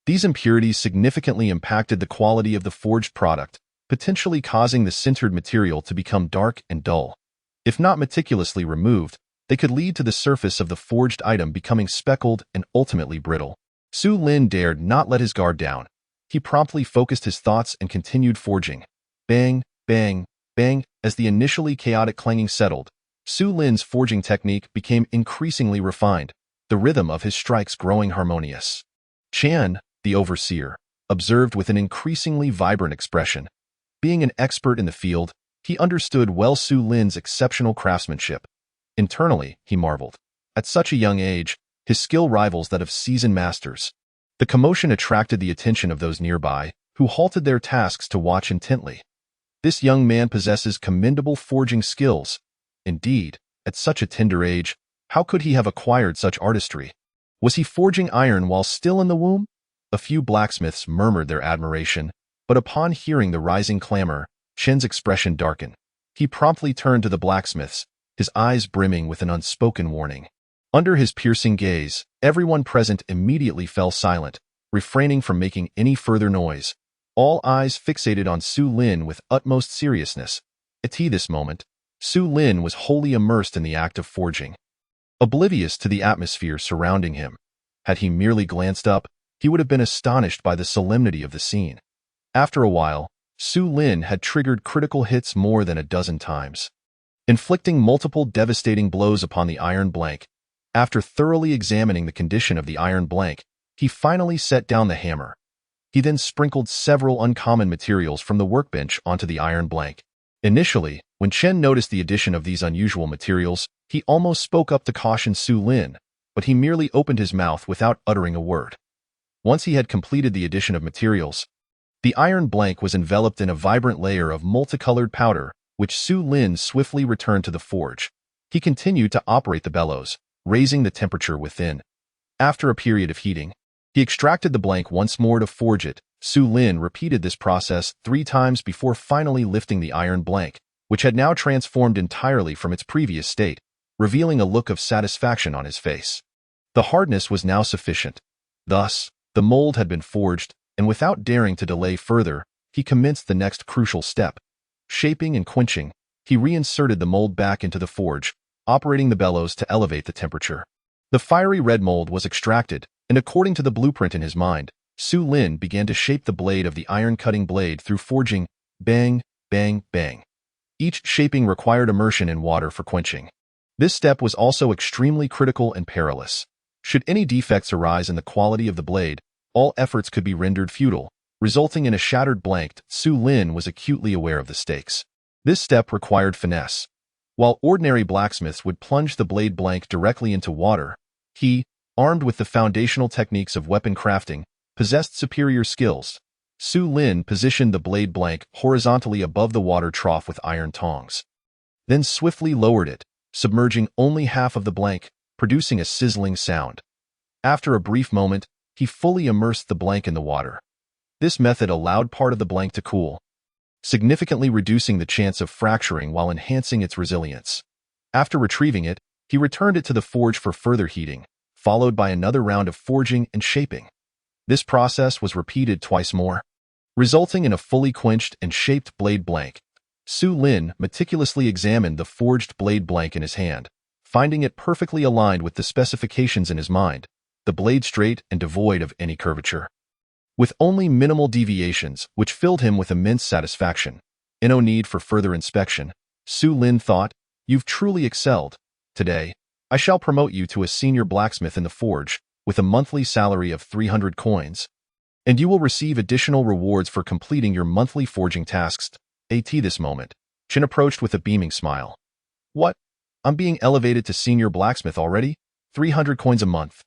These impurities significantly impacted the quality of the forged product, potentially causing the sintered material to become dark and dull. If not meticulously removed, they could lead to the surface of the forged item becoming speckled and ultimately brittle. Su Lin dared not let his guard down. He promptly focused his thoughts and continued forging. Bang, bang, bang. As the initially chaotic clanging settled, Su Lin's forging technique became increasingly refined, the rhythm of his strikes growing harmonious. Chan, the overseer, observed with an increasingly vibrant expression. Being an expert in the field, he understood well Su Lin's exceptional craftsmanship. Internally, he marveled. At such a young age, his skill rivals that of seasoned masters. The commotion attracted the attention of those nearby, who halted their tasks to watch intently. This young man possesses commendable forging skills. Indeed, at such a tender age, how could he have acquired such artistry? Was he forging iron while still in the womb? A few blacksmiths murmured their admiration, but upon hearing the rising clamor, Chen's expression darkened. He promptly turned to the blacksmiths, his eyes brimming with an unspoken warning. Under his piercing gaze, everyone present immediately fell silent, refraining from making any further noise. All eyes fixated on Su Lin with utmost seriousness. At this moment, Su Lin was wholly immersed in the act of forging, oblivious to the atmosphere surrounding him. Had he merely glanced up, he would have been astonished by the solemnity of the scene. After a while, Su Lin had triggered critical hits more than a dozen times, inflicting multiple devastating blows upon the iron blank. After thoroughly examining the condition of the iron blank, he finally set down the hammer. He then sprinkled several uncommon materials from the workbench onto the iron blank. Initially, when Chen noticed the addition of these unusual materials, he almost spoke up to caution Su Lin, but he merely opened his mouth without uttering a word. Once he had completed the addition of materials, the iron blank was enveloped in a vibrant layer of multicolored powder, which Su Lin swiftly returned to the forge. He continued to operate the bellows, raising the temperature within. After a period of heating, he extracted the blank once more to forge it. Su Lin repeated this process 3 times before finally lifting the iron blank, which had now transformed entirely from its previous state, revealing a look of satisfaction on his face. The hardness was now sufficient. Thus, the mold had been forged, and without daring to delay further, he commenced the next crucial step. Shaping and quenching, he reinserted the mold back into the forge, operating the bellows to elevate the temperature. The fiery red mold was extracted, and according to the blueprint in his mind, Su Lin began to shape the blade of the iron-cutting blade through forging. Bang, bang, bang. Each shaping required immersion in water for quenching. This step was also extremely critical and perilous. Should any defects arise in the quality of the blade, all efforts could be rendered futile, resulting in a shattered blank. Su Lin was acutely aware of the stakes. This step required finesse. While ordinary blacksmiths would plunge the blade blank directly into water, he, armed with the foundational techniques of weapon crafting, possessed superior skills. Su Lin positioned the blade blank horizontally above the water trough with iron tongs. Then swiftly lowered it, submerging only half of the blank, producing a sizzling sound. After a brief moment, he fully immersed the blank in the water. This method allowed part of the blank to cool, significantly reducing the chance of fracturing while enhancing its resilience. After retrieving it, he returned it to the forge for further heating, followed by another round of forging and shaping. This process was repeated twice more, resulting in a fully quenched and shaped blade blank. Su Lin meticulously examined the forged blade blank in his hand, finding it perfectly aligned with the specifications in his mind, the blade straight and devoid of any curvature, with only minimal deviations, which filled him with immense satisfaction. No need for further inspection, Su Lin thought. You've truly excelled. Today, I shall promote you to a senior blacksmith in the forge, with a monthly salary of 300 coins. And you will receive additional rewards for completing your monthly forging tasks. At this moment, Chen approached with a beaming smile. What? I'm being elevated to senior blacksmith already? 300 coins a month.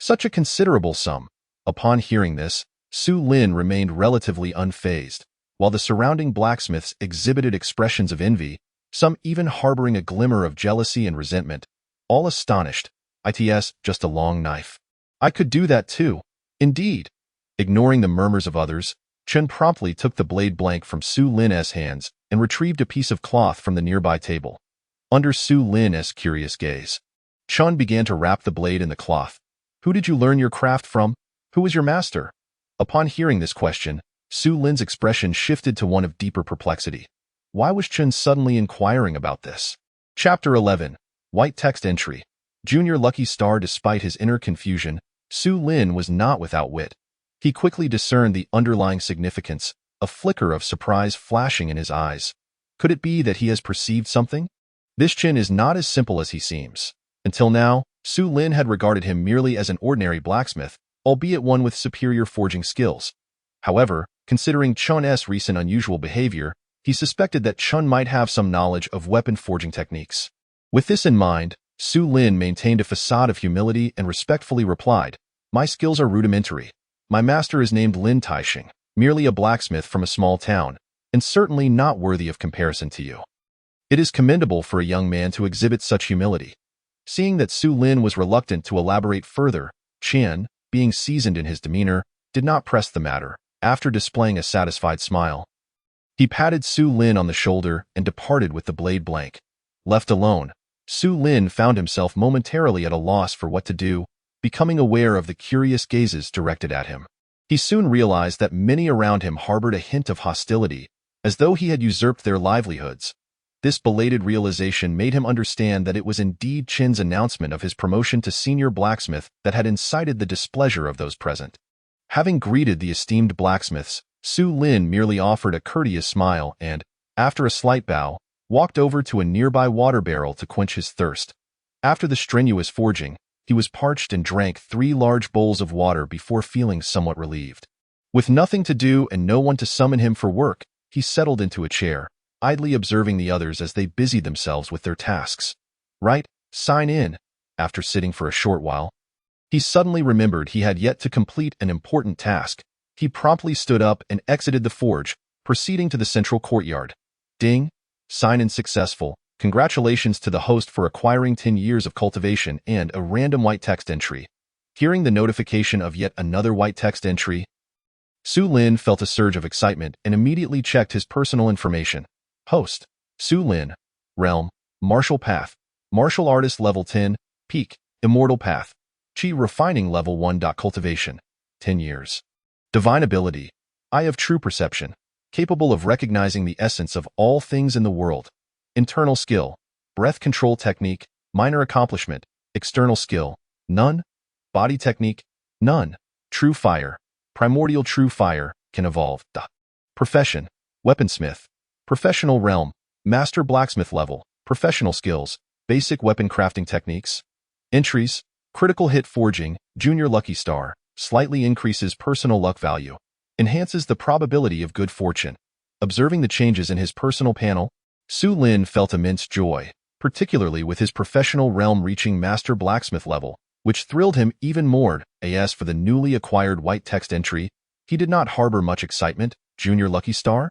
Such a considerable sum. Upon hearing this, Su Lin remained relatively unfazed, while the surrounding blacksmiths exhibited expressions of envy, some even harboring a glimmer of jealousy and resentment. All astonished. It's just a long knife. I could do that too. Indeed. Ignoring the murmurs of others, Chen promptly took the blade blank from Su Lin's hands and retrieved a piece of cloth from the nearby table. Under Su Lin's curious gaze, Chen began to wrap the blade in the cloth. Who did you learn your craft from? Who was your master? Upon hearing this question, Su Lin's expression shifted to one of deeper perplexity. Why was Chen suddenly inquiring about this? Chapter 11. White text entry. Junior Lucky Star. Despite his inner confusion, Su Lin was not without wit. He quickly discerned the underlying significance, a flicker of surprise flashing in his eyes. Could it be that he has perceived something? This Chen is not as simple as he seems. Until now, Su Lin had regarded him merely as an ordinary blacksmith, albeit one with superior forging skills. However, considering Chen's recent unusual behavior, he suspected that Chen might have some knowledge of weapon forging techniques. With this in mind, Su Lin maintained a facade of humility and respectfully replied, My skills are rudimentary. My master is named Lin Taixing, merely a blacksmith from a small town, and certainly not worthy of comparison to you. It is commendable for a young man to exhibit such humility. Seeing that Su Lin was reluctant to elaborate further, Chen, being seasoned in his demeanor, did not press the matter. After displaying a satisfied smile, he patted Su Lin on the shoulder and departed with the blade blank. Left alone, Su Lin found himself momentarily at a loss for what to do, becoming aware of the curious gazes directed at him. He soon realized that many around him harbored a hint of hostility, as though he had usurped their livelihoods. This belated realization made him understand that it was indeed Chen's announcement of his promotion to senior blacksmith that had incited the displeasure of those present. Having greeted the esteemed blacksmiths, Su Lin merely offered a courteous smile and, after a slight bow, walked over to a nearby water barrel to quench his thirst. After the strenuous forging, he was parched and drank 3 large bowls of water before feeling somewhat relieved. With nothing to do and no one to summon him for work, he settled into a chair, idly observing the others as they busied themselves with their tasks. Right, sign in. After sitting for a short while, he suddenly remembered he had yet to complete an important task. He promptly stood up and exited the forge, proceeding to the central courtyard. Ding! Sign-in successful. Congratulations to the host for acquiring 10 years of cultivation and a random white text entry. Hearing the notification of yet another white text entry, Su Lin felt a surge of excitement and immediately checked his personal information. Host: Su Lin. Realm: Martial Path. Martial Artist Level 10. Peak: Immortal Path. Chi Refining Level 1. Cultivation: 10 years. Divine Ability: Eye of True Perception. Capable of recognizing the essence of all things in the world. Internal Skill: Breath Control Technique. Minor Accomplishment: External Skill: None. Body Technique: None. True Fire: Primordial True Fire, can evolve. Profession: Weaponsmith. Professional Realm: Master Blacksmith Level. Professional Skills: Basic Weapon Crafting Techniques. Entries: Critical Hit Forging, Junior Lucky Star. Slightly increases personal luck value. Enhances the probability of good fortune. Observing the changes in his personal panel, Su Lin felt immense joy, particularly with his professional realm reaching Master Blacksmith level, which thrilled him even more. As for the newly acquired white text entry, he did not harbor much excitement. Junior Lucky Star?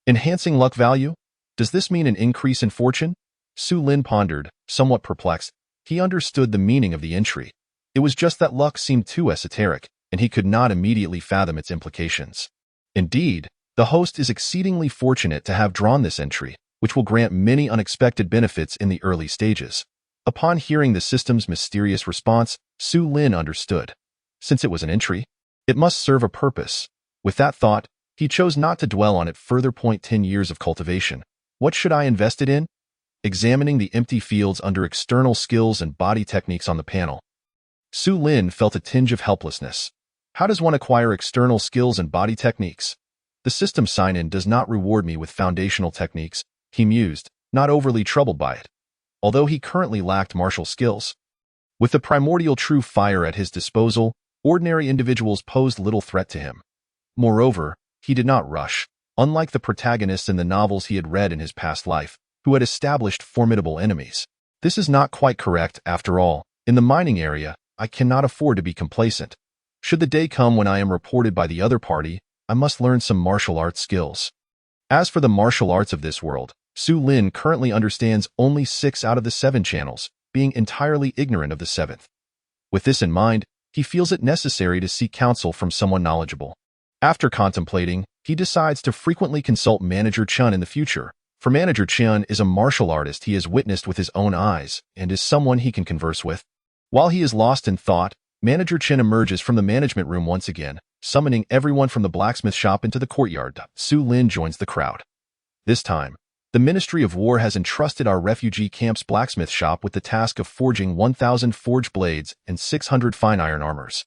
Enhancing luck value? Does this mean an increase in fortune? Su Lin pondered, somewhat perplexed. He understood the meaning of the entry. It was just that luck seemed too esoteric, and he could not immediately fathom its implications. Indeed, the host is exceedingly fortunate to have drawn this entry, which will grant many unexpected benefits in the early stages. Upon hearing the system's mysterious response, Su Lin understood. Since it was an entry, it must serve a purpose. With that thought, he chose not to dwell on it further. 10 years of cultivation. What should I invest it in? Examining the empty fields under external skills and body techniques on the panel, Su Lin felt a tinge of helplessness. How does one acquire external skills and body techniques? The system sign-in does not reward me with foundational techniques, he mused, not overly troubled by it. Although he currently lacked martial skills, with the primordial true fire at his disposal, ordinary individuals posed little threat to him. Moreover, he did not rush, unlike the protagonists in the novels he had read in his past life, who had established formidable enemies. This is not quite correct, after all. In the mining area, I cannot afford to be complacent. Should the day come when I am reported by the other party, I must learn some martial arts skills. As for the martial arts of this world, Su Lin currently understands only 6 out of the 7 channels, being entirely ignorant of the 7th. With this in mind, he feels it necessary to seek counsel from someone knowledgeable. After contemplating, he decides to frequently consult Manager Chun in the future, for Manager Chun is a martial artist he has witnessed with his own eyes and is someone he can converse with. While he is lost in thought, Manager Chen emerges from the management room once again, summoning everyone from the blacksmith shop into the courtyard. Su Lin joins the crowd. This time, the Ministry of War has entrusted our refugee camp's blacksmith shop with the task of forging 1,000 forged blades and 600 fine iron armors.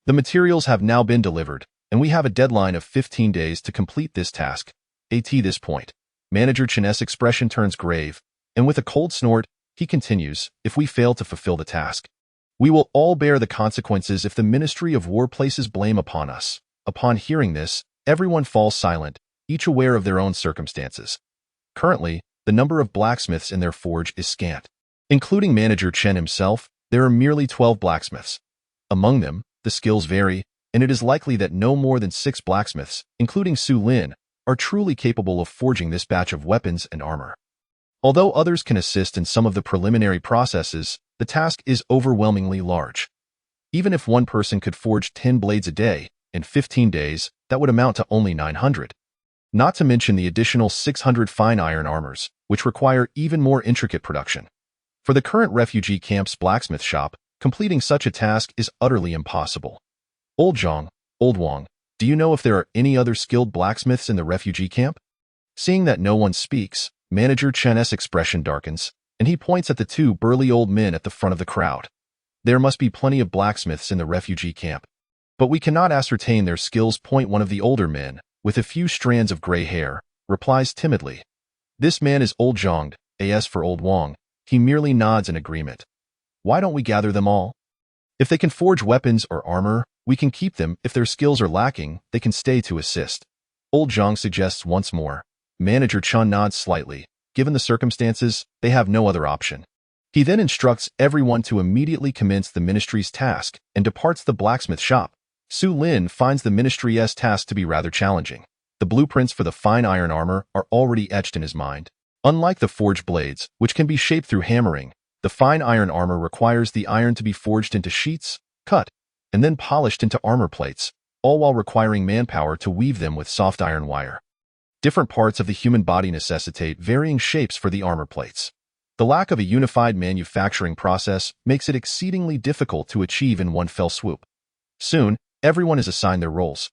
The materials have now been delivered, and we have a deadline of 15 days to complete this task. At this point, Manager Chen's expression turns grave, and with a cold snort, he continues, if we fail to fulfill the task, we will all bear the consequences if the Ministry of War places blame upon us. Upon hearing this, everyone falls silent, each aware of their own circumstances. Currently, the number of blacksmiths in their forge is scant. Including Manager Chen himself, there are merely 12 blacksmiths. Among them, the skills vary, and it is likely that no more than 6 blacksmiths, including Su Lin, are truly capable of forging this batch of weapons and armor. Although others can assist in some of the preliminary processes, the task is overwhelmingly large. Even if one person could forge 10 blades a day, in 15 days, that would amount to only 900. Not to mention the additional 600 fine iron armors, which require even more intricate production. For the current refugee camp's blacksmith shop, completing such a task is utterly impossible. Old Zhang, Old Wang, do you know if there are any other skilled blacksmiths in the refugee camp? Seeing that no one speaks, Manager Chen's expression darkens, and he points at the 2 burly old men at the front of the crowd. There must be plenty of blacksmiths in the refugee camp, but we cannot ascertain their skills. One of the older men, with a few strands of gray hair, replies timidly. This man is Old Zhang, as for Old Wang, he merely nods in agreement. Why don't we gather them all? If they can forge weapons or armor, we can keep them. If their skills are lacking, they can stay to assist. Old Zhang suggests once more. Manager Chun nods slightly. Given the circumstances, they have no other option. He then instructs everyone to immediately commence the ministry's task and departs the blacksmith shop. Su Lin finds the ministry's task to be rather challenging. The blueprints for the fine iron armor are already etched in his mind. Unlike the forged blades, which can be shaped through hammering, the fine iron armor requires the iron to be forged into sheets, cut, and then polished into armor plates, all while requiring manpower to weave them with soft iron wire. Different parts of the human body necessitate varying shapes for the armor plates. The lack of a unified manufacturing process makes it exceedingly difficult to achieve in one fell swoop. Soon, everyone is assigned their roles,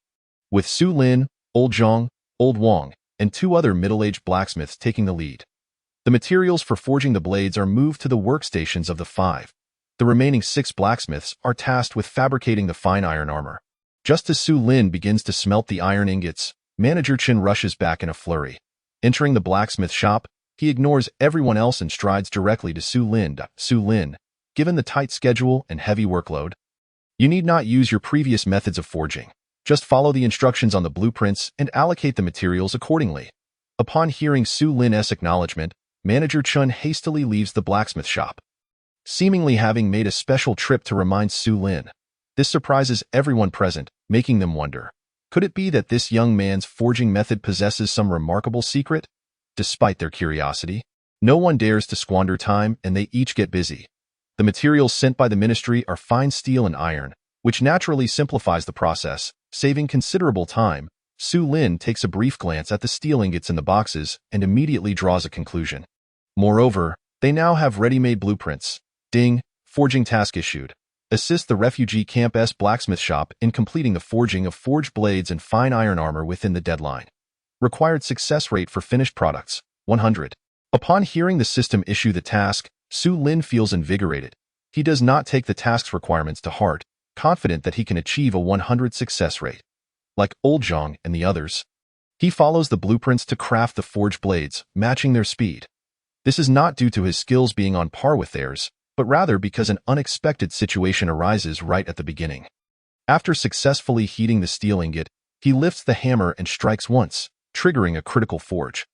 with Su Lin, Old Zhang, Old Wang, and 2 other middle-aged blacksmiths taking the lead. The materials for forging the blades are moved to the workstations of the 5. The remaining 6 blacksmiths are tasked with fabricating the fine iron armor. Just as Su Lin begins to smelt the iron ingots, Manager Chen rushes back in a flurry. Entering the blacksmith shop, he ignores everyone else and strides directly to Su Lin. Su Lin, given the tight schedule and heavy workload, you need not use your previous methods of forging. Just follow the instructions on the blueprints and allocate the materials accordingly. Upon hearing Su Lin's acknowledgement, Manager Chun hastily leaves the blacksmith shop, seemingly having made a special trip to remind Su Lin. This surprises everyone present, making them wonder, Could it be that this young man's forging method possesses some remarkable secret? Despite their curiosity, no one dares to squander time, and they each get busy. The materials sent by the ministry are fine steel and iron, which naturally simplifies the process, saving considerable time. Su Lin takes a brief glance at the steel ingots in the boxes and immediately draws a conclusion. Moreover, they now have ready-made blueprints. Ding, forging task issued. Assist the refugee camp's blacksmith shop in completing the forging of forged blades and fine iron armor within the deadline. Required success rate for finished products, 100. Upon hearing the system issue the task, Su Lin feels invigorated. He does not take the task's requirements to heart, confident that he can achieve a 100 success rate. Like Old Zhang and the others, he follows the blueprints to craft the forged blades, matching their speed. This is not due to his skills being on par with theirs, but rather because an unexpected situation arises right at the beginning. After successfully heating the steel ingot, he lifts the hammer and strikes once, triggering a critical forge.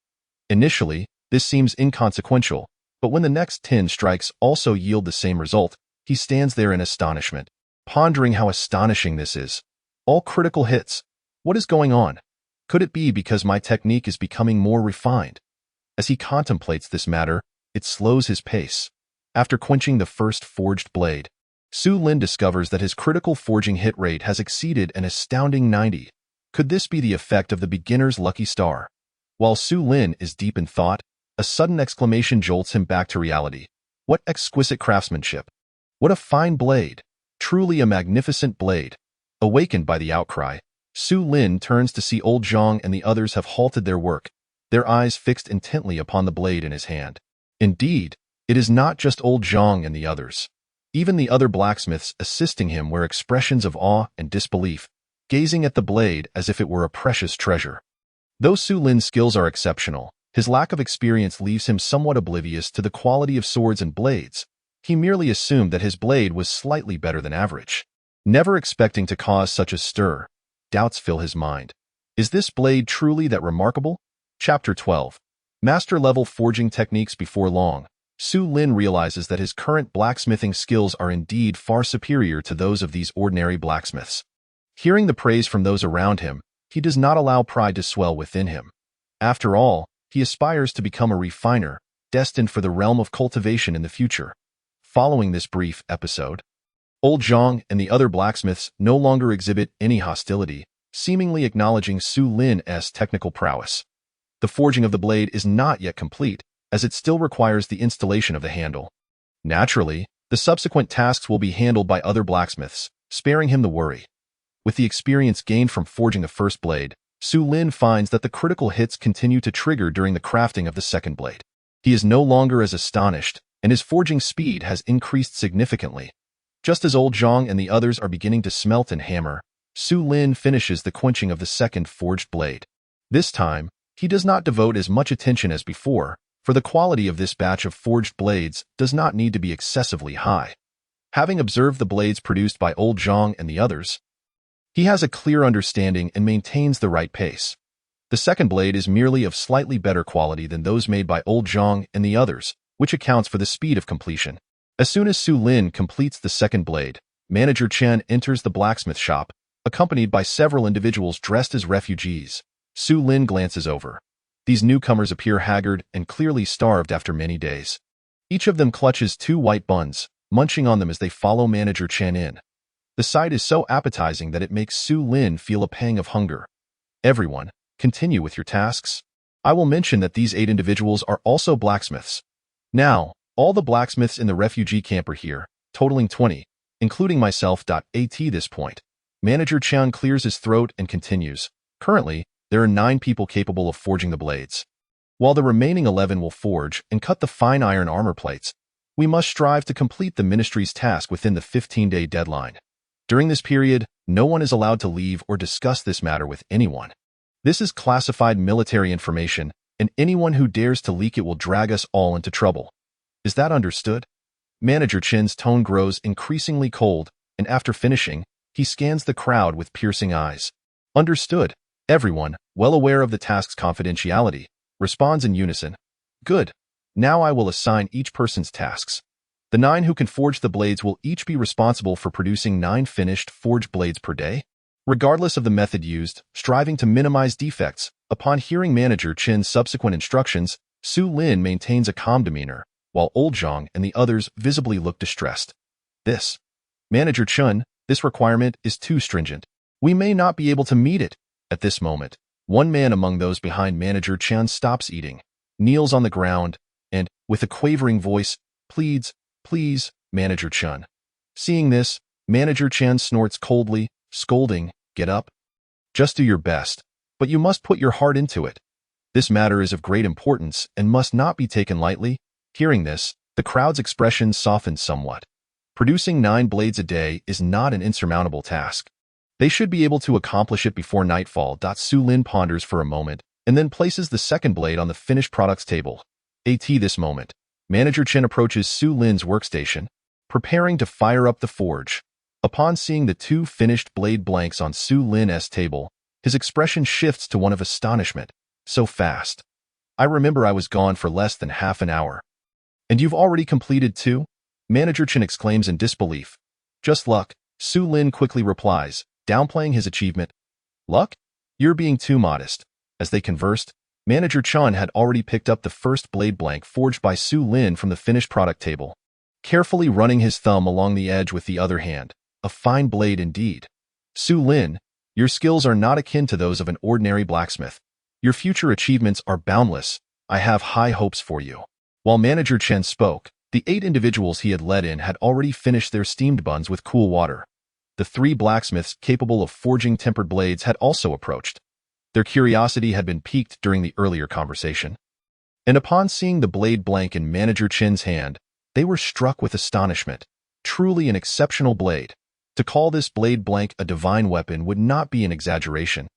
Initially, this seems inconsequential, but when the next 10 strikes also yield the same result, he stands there in astonishment, pondering how astonishing this is. All critical hits. What is going on? Could it be because my technique is becoming more refined? As he contemplates this matter, it slows his pace. After quenching the first forged blade, Su Lin discovers that his critical forging hit rate has exceeded an astounding 90. Could this be the effect of the beginner's lucky star? While Su Lin is deep in thought, a sudden exclamation jolts him back to reality. What exquisite craftsmanship! What a fine blade! Truly a magnificent blade! Awakened by the outcry, Su Lin turns to see Old Zhang and the others have halted their work, their eyes fixed intently upon the blade in his hand. Indeed, it is not just Old Zhang and the others. Even the other blacksmiths assisting him wear expressions of awe and disbelief, gazing at the blade as if it were a precious treasure. Though Su Lin's skills are exceptional, his lack of experience leaves him somewhat oblivious to the quality of swords and blades. He merely assumed that his blade was slightly better than average. Never expecting to cause such a stir, doubts fill his mind. Is this blade truly that remarkable? Chapter 12. Master-level forging techniques. Before long, Su Lin realizes that his current blacksmithing skills are indeed far superior to those of these ordinary blacksmiths. Hearing the praise from those around him, he does not allow pride to swell within him. After all, he aspires to become a refiner, destined for the realm of cultivation in the future. Following this brief episode, Old Zhang and the other blacksmiths no longer exhibit any hostility, seemingly acknowledging Su Lin's technical prowess. The forging of the blade is not yet complete, as it still requires the installation of the handle. Naturally, the subsequent tasks will be handled by other blacksmiths, sparing him the worry. With the experience gained from forging the first blade, Su Lin finds that the critical hits continue to trigger during the crafting of the second blade. He is no longer as astonished, and his forging speed has increased significantly. Just as Old Zhang and the others are beginning to smelt and hammer, Su Lin finishes the quenching of the second forged blade. This time, he does not devote as much attention as before, for the quality of this batch of forged blades does not need to be excessively high. Having observed the blades produced by Old Zhang and the others, he has a clear understanding and maintains the right pace. The second blade is merely of slightly better quality than those made by Old Zhang and the others, which accounts for the speed of completion. As soon as Su Lin completes the second blade, Manager Chen enters the blacksmith shop, accompanied by several individuals dressed as refugees. Su Lin glances over. These newcomers appear haggard and clearly starved after many days. Each of them clutches 2 white buns, munching on them as they follow Manager Chen in. The sight is so appetizing that it makes Su Lin feel a pang of hunger. Everyone, continue with your tasks. I will mention that these 8 individuals are also blacksmiths. Now, all the blacksmiths in the refugee camp are here, totaling 20, including myself. At this point, Manager Chen clears his throat and continues. Currently, there are 9 people capable of forging the blades. While the remaining 11 will forge and cut the fine iron armor plates, we must strive to complete the ministry's task within the 15-day deadline. During this period, no one is allowed to leave or discuss this matter with anyone. This is classified military information, and anyone who dares to leak it will drag us all into trouble. Is that understood? Manager Chen's tone grows increasingly cold, and after finishing, he scans the crowd with piercing eyes. Understood. Everyone, well aware of the task's confidentiality, responds in unison. Good. Now I will assign each person's tasks. The 9 who can forge the blades will each be responsible for producing 9 finished forged blades per day. Regardless of the method used, striving to minimize defects, upon hearing Manager Chin's subsequent instructions, Su Lin maintains a calm demeanor, while Old Zhang and the others visibly look distressed. Manager Chun, this requirement is too stringent. We may not be able to meet it. At this moment, one man among those behind Manager Chan stops eating, kneels on the ground, and, with a quavering voice, pleads, "Please, Manager Chun." Seeing this, Manager Chan snorts coldly, scolding, "Get up. Just do your best, but you must put your heart into it. This matter is of great importance and must not be taken lightly." Hearing this, the crowd's expression softens somewhat. Producing 9 blades a day is not an insurmountable task. They should be able to accomplish it before nightfall. Su Lin ponders for a moment and then places the second blade on the finished products table. This moment, Manager Chen approaches Su Lin's workstation, preparing to fire up the forge. Upon seeing the 2 finished blade blanks on Su Lin's table, his expression shifts to one of astonishment. So fast. I remember I was gone for less than half an hour. And you've already completed 2? Manager Chen exclaims in disbelief. Just luck, Su Lin quickly replies, downplaying his achievement. Luck? You're being too modest. As they conversed, Manager Chan had already picked up the first blade blank forged by Su Lin from the finished product table, carefully running his thumb along the edge with the other hand. A fine blade indeed. Su Lin, your skills are not akin to those of an ordinary blacksmith. Your future achievements are boundless. I have high hopes for you. While Manager Chen spoke, the 8 individuals he had led in had already finished their steamed buns with cool water. The 3 blacksmiths capable of forging tempered blades had also approached. Their curiosity had been piqued during the earlier conversation. And upon seeing the blade blank in Manager Chen's hand, they were struck with astonishment. Truly an exceptional blade. To call this blade blank a divine weapon would not be an exaggeration.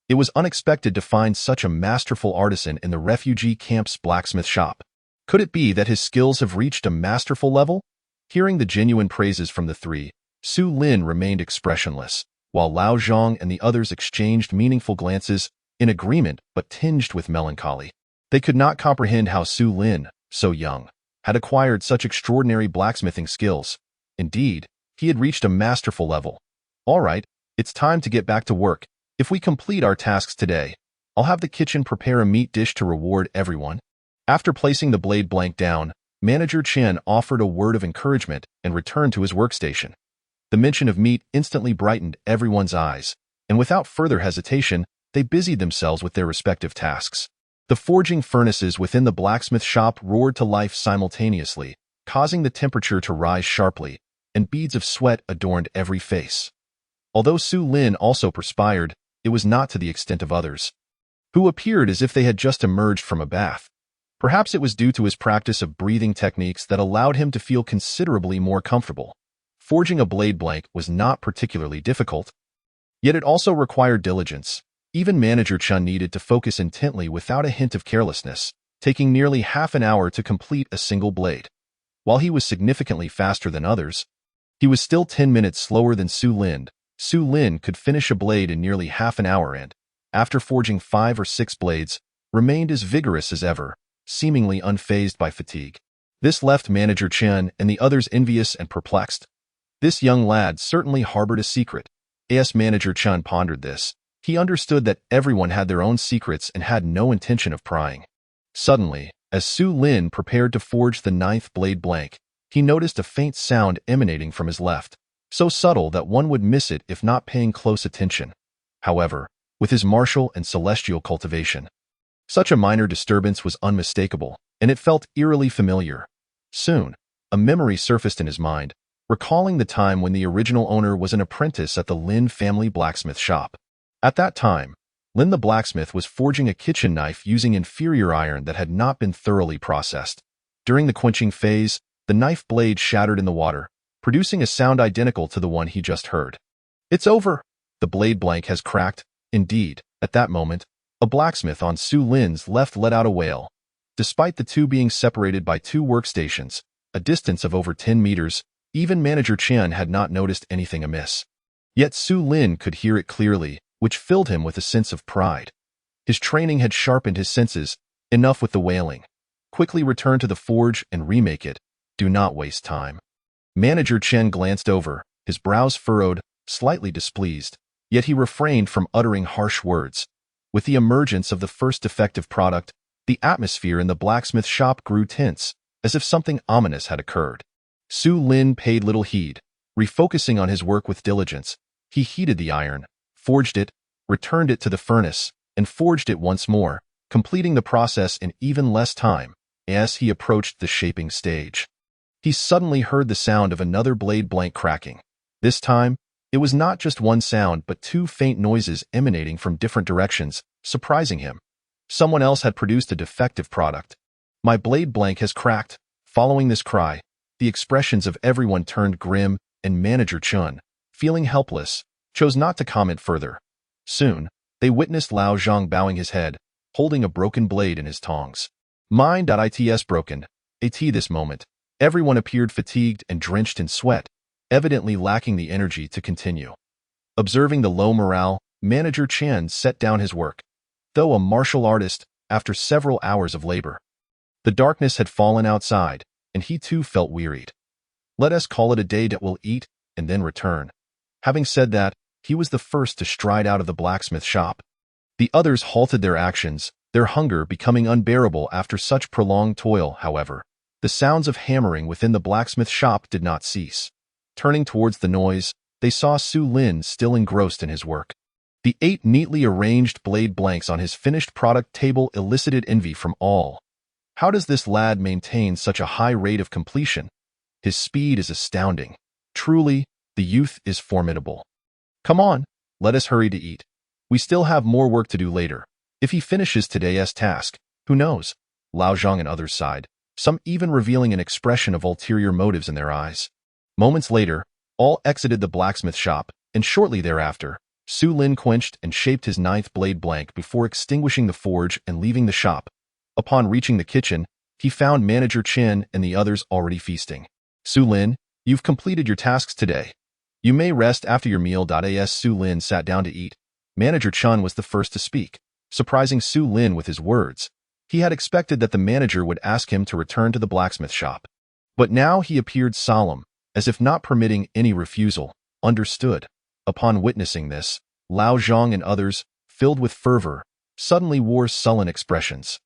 It was unexpected to find such a masterful artisan in the refugee camp's blacksmith shop. Could it be that his skills have reached a masterful level? Hearing the genuine praises from the 3, Su Lin remained expressionless, while Lao Zhang and the others exchanged meaningful glances, in agreement but tinged with melancholy. They could not comprehend how Su Lin, so young, had acquired such extraordinary blacksmithing skills. Indeed, he had reached a masterful level. All right, it's time to get back to work. If we complete our tasks today, I'll have the kitchen prepare a meat dish to reward everyone. After placing the blade blank down, Manager Chen offered a word of encouragement and returned to his workstation. The mention of meat instantly brightened everyone's eyes, and without further hesitation, they busied themselves with their respective tasks. The forging furnaces within the blacksmith shop roared to life simultaneously, causing the temperature to rise sharply, and beads of sweat adorned every face. Although Su Lin also perspired, it was not to the extent of others, who appeared as if they had just emerged from a bath. Perhaps it was due to his practice of breathing techniques that allowed him to feel considerably more comfortable. Forging a blade blank was not particularly difficult, yet it also required diligence. Even Manager Chun needed to focus intently without a hint of carelessness, taking nearly half an hour to complete a single blade. While he was significantly faster than others, he was still 10 minutes slower than Su Lin. Su Lin could finish a blade in nearly half an hour and, after forging 5 or 6 blades, remained as vigorous as ever, seemingly unfazed by fatigue. This left Manager Chen and the others envious and perplexed. This young lad certainly harbored a secret. As Manager Chen pondered this, he understood that everyone had their own secrets and had no intention of prying. Suddenly, as Su Lin prepared to forge the 9th blade blank, he noticed a faint sound emanating from his left, so subtle that one would miss it if not paying close attention. However, with his martial and celestial cultivation, such a minor disturbance was unmistakable, and it felt eerily familiar. Soon, a memory surfaced in his mind, recalling the time when the original owner was an apprentice at the Lin family blacksmith shop. At that time, Lin the blacksmith was forging a kitchen knife using inferior iron that had not been thoroughly processed. During the quenching phase, the knife blade shattered in the water, producing a sound identical to the one he just heard. It's over. The blade blank has cracked. Indeed, at that moment, a blacksmith on Su Lin's left let out a wail. Despite the two being separated by 2 workstations, a distance of over 10 meters, even Manager Chen had not noticed anything amiss. Yet Su Lin could hear it clearly, which filled him with a sense of pride. His training had sharpened his senses. Enough with the wailing. Quickly return to the forge and remake it. Do not waste time. Manager Chen glanced over, his brows furrowed, slightly displeased. Yet he refrained from uttering harsh words. With the emergence of the first defective product, the atmosphere in the blacksmith shop grew tense, as if something ominous had occurred. Su Lin paid little heed. Refocusing on his work with diligence, he heated the iron, forged it, returned it to the furnace, and forged it once more, completing the process in even less time. As he approached the shaping stage, he suddenly heard the sound of another blade blank cracking. This time, it was not just one sound but two faint noises emanating from different directions, surprising him. Someone else had produced a defective product. "My blade blank has cracked." Following this cry, the expressions of everyone turned grim, and Manager Chun, feeling helpless, chose not to comment further. Soon, they witnessed Lao Zhang bowing his head, holding a broken blade in his tongs. Mine.its broken. This moment, everyone appeared fatigued and drenched in sweat, evidently lacking the energy to continue. Observing the low morale, Manager Chen set down his work. Though a martial artist, after several hours of labor, the darkness had fallen outside, and he too felt wearied. "Let us call it a day that we'll eat, and then return." Having said that, he was the first to stride out of the blacksmith shop. The others halted their actions, their hunger becoming unbearable after such prolonged toil. However, the sounds of hammering within the blacksmith shop did not cease. Turning towards the noise, they saw Su Lin still engrossed in his work. The 8 neatly arranged blade blanks on his finished product table elicited envy from all. How does this lad maintain such a high rate of completion? His speed is astounding. Truly, the youth is formidable. "Come on, let us hurry to eat. We still have more work to do later. If he finishes today's task, who knows?" Lao Zhang and others sighed, some even revealing an expression of ulterior motives in their eyes. Moments later, all exited the blacksmith shop, and shortly thereafter, Su Lin quenched and shaped his 9th blade blank before extinguishing the forge and leaving the shop. Upon reaching the kitchen, he found Manager Chen and the others already feasting. "Su Lin, you've completed your tasks today. You may rest after your meal." As Su Lin sat down to eat, Manager Chen was the first to speak, surprising Su Lin with his words. He had expected that the manager would ask him to return to the blacksmith shop. But now he appeared solemn, as if not permitting any refusal. Understood. Upon witnessing this, Lao Zhang and others, filled with fervor, suddenly wore sullen expressions.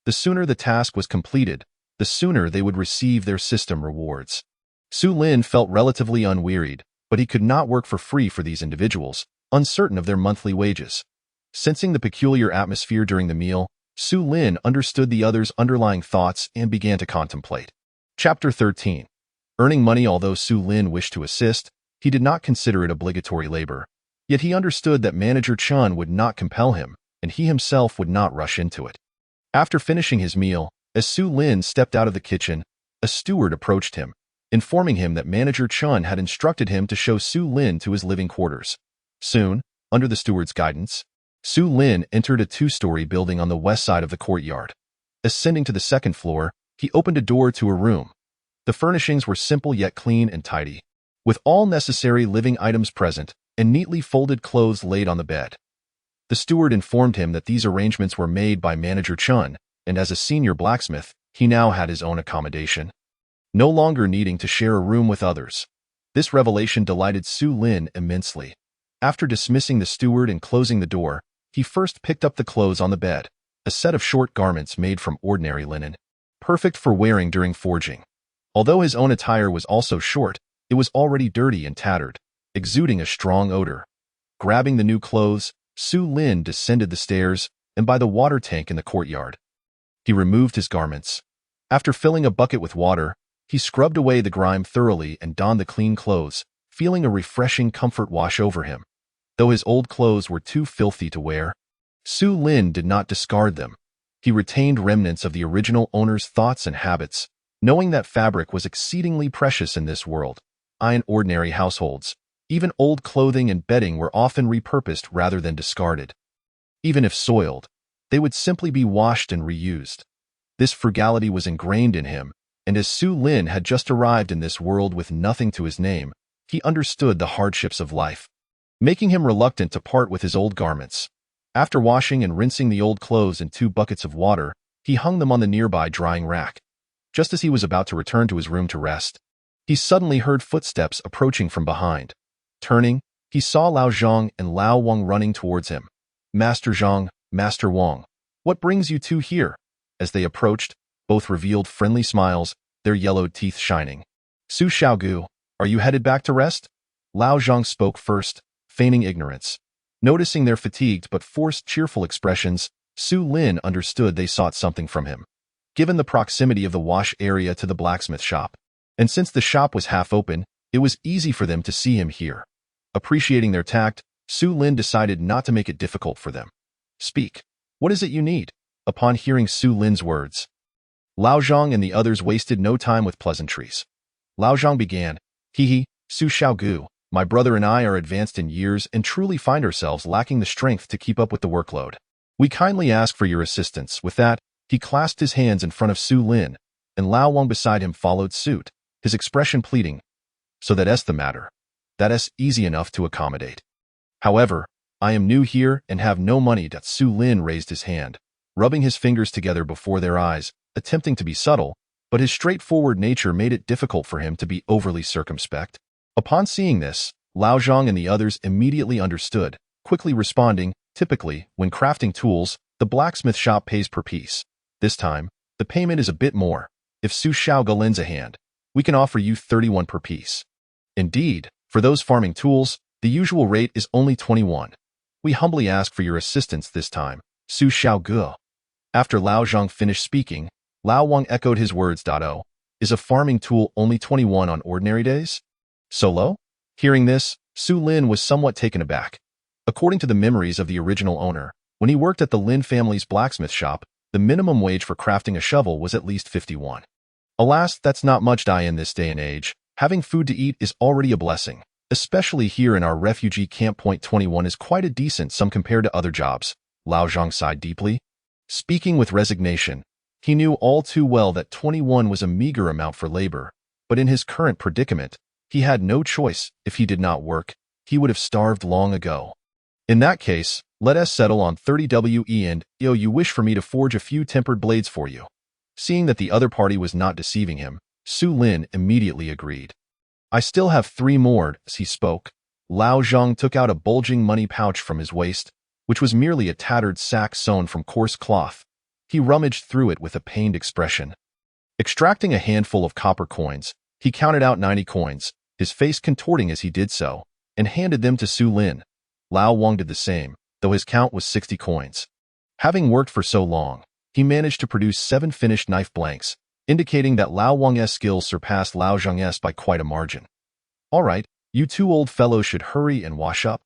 The sooner the task was completed, the sooner they would receive their system rewards. Su Lin felt relatively unwearied, but he could not work for free for these individuals, uncertain of their monthly wages. Sensing the peculiar atmosphere during the meal, Su Lin understood the others' underlying thoughts and began to contemplate. Chapter 13. Earning money. Although Su Lin wished to assist, he did not consider it obligatory labor. Yet he understood that Manager Chun would not compel him, and he himself would not rush into it. After finishing his meal, as Su Lin stepped out of the kitchen, a steward approached him, informing him that Manager Chun had instructed him to show Su Lin to his living quarters. Soon, under the steward's guidance, Su Lin entered a 2-story building on the west side of the courtyard. Ascending to the 2nd floor, he opened a door to a room. The furnishings were simple yet clean and tidy, with all necessary living items present and neatly folded clothes laid on the bed. The steward informed him that these arrangements were made by Manager Chun, and as a senior blacksmith, he now had his own accommodation, no longer needing to share a room with others. This revelation delighted Su Lin immensely. After dismissing the steward and closing the door, he first picked up the clothes on the bed, a set of short garments made from ordinary linen, perfect for wearing during forging. Although his own attire was also short, it was already dirty and tattered, exuding a strong odor. Grabbing the new clothes, Su Lin descended the stairs and by the water tank in the courtyard. He removed his garments. After filling a bucket with water, he scrubbed away the grime thoroughly and donned the clean clothes, feeling a refreshing comfort wash over him. Though his old clothes were too filthy to wear, Su Lin did not discard them. He retained remnants of the original owner's thoughts and habits, knowing that fabric was exceedingly precious in this world. In ordinary households, even old clothing and bedding were often repurposed rather than discarded. Even if soiled, they would simply be washed and reused. This frugality was ingrained in him, and as Su Lin had just arrived in this world with nothing to his name, he understood the hardships of life, making him reluctant to part with his old garments. After washing and rinsing the old clothes in 2 buckets of water, he hung them on the nearby drying rack. Just as he was about to return to his room to rest, he suddenly heard footsteps approaching from behind. Turning, he saw Lao Zhang and Lao Wang running towards him. Master Zhang, Master Wang, what brings you two here? As they approached, both revealed friendly smiles, their yellowed teeth shining. Su Xiaogu, are you headed back to rest? Lao Zhang spoke first, feigning ignorance. Noticing their fatigued but forced cheerful expressions, Su Lin understood they sought something from him. Given the proximity of the wash area to the blacksmith shop, and since the shop was half open, it was easy for them to see him here. Appreciating their tact, Su Lin decided not to make it difficult for them. Speak. What is it you need? Upon hearing Su Lin's words, Lao Zhang and the others wasted no time with pleasantries. Lao Zhang began, Su Xiaogu, my brother and I are advanced in years and truly find ourselves lacking the strength to keep up with the workload. We kindly ask for your assistance. With that, he clasped his hands in front of Su Lin, and Lao Wang beside him followed suit, his expression pleading. So that's the matter. That's easy enough to accommodate. However, I am new here and have no money. Su Lin raised his hand, rubbing his fingers together before their eyes, attempting to be subtle, but his straightforward nature made it difficult for him to be overly circumspect. Upon seeing this, Lao Zhang and the others immediately understood, quickly responding, typically, when crafting tools, the blacksmith shop pays per piece. This time, the payment is a bit more. If Su Xiaogu lends a hand, we can offer you 31 per piece. Indeed, for those farming tools, the usual rate is only 21. We humbly ask for your assistance this time, Su Xiaogu. After Lao Zhang finished speaking, Lao Wang echoed his words. Oh, is a farming tool only 21 on ordinary days? So low? Hearing this, Su Lin was somewhat taken aback. According to the memories of the original owner, when he worked at the Lin family's blacksmith shop, the minimum wage for crafting a shovel was at least 51. Alas, that's not much in this day and age. Having food to eat is already a blessing, especially here in our refugee camp. 21 is quite a decent sum compared to other jobs. Lao Zhang sighed deeply. Speaking with resignation, he knew all too well that 21 was a meager amount for labor, but in his current predicament, he had no choice. If he did not work, he would have starved long ago. In that case, let us settle on 30 WE and, you wish for me to forge a few tempered blades for you. Seeing that the other party was not deceiving him, Su Lin immediately agreed. I still have 3 more. As he spoke, Lao Zhang took out a bulging money pouch from his waist, which was merely a tattered sack sewn from coarse cloth. He rummaged through it with a pained expression. Extracting a handful of copper coins, he counted out 90 coins, his face contorting as he did so, and handed them to Su Lin. Lao Wang did the same, though his count was 60 coins. Having worked for so long, he managed to produce 7 finished knife blanks, indicating that Lao Wang's skills surpassed Lao Zhang's by quite a margin. All right, you 2 old fellows should hurry and wash up.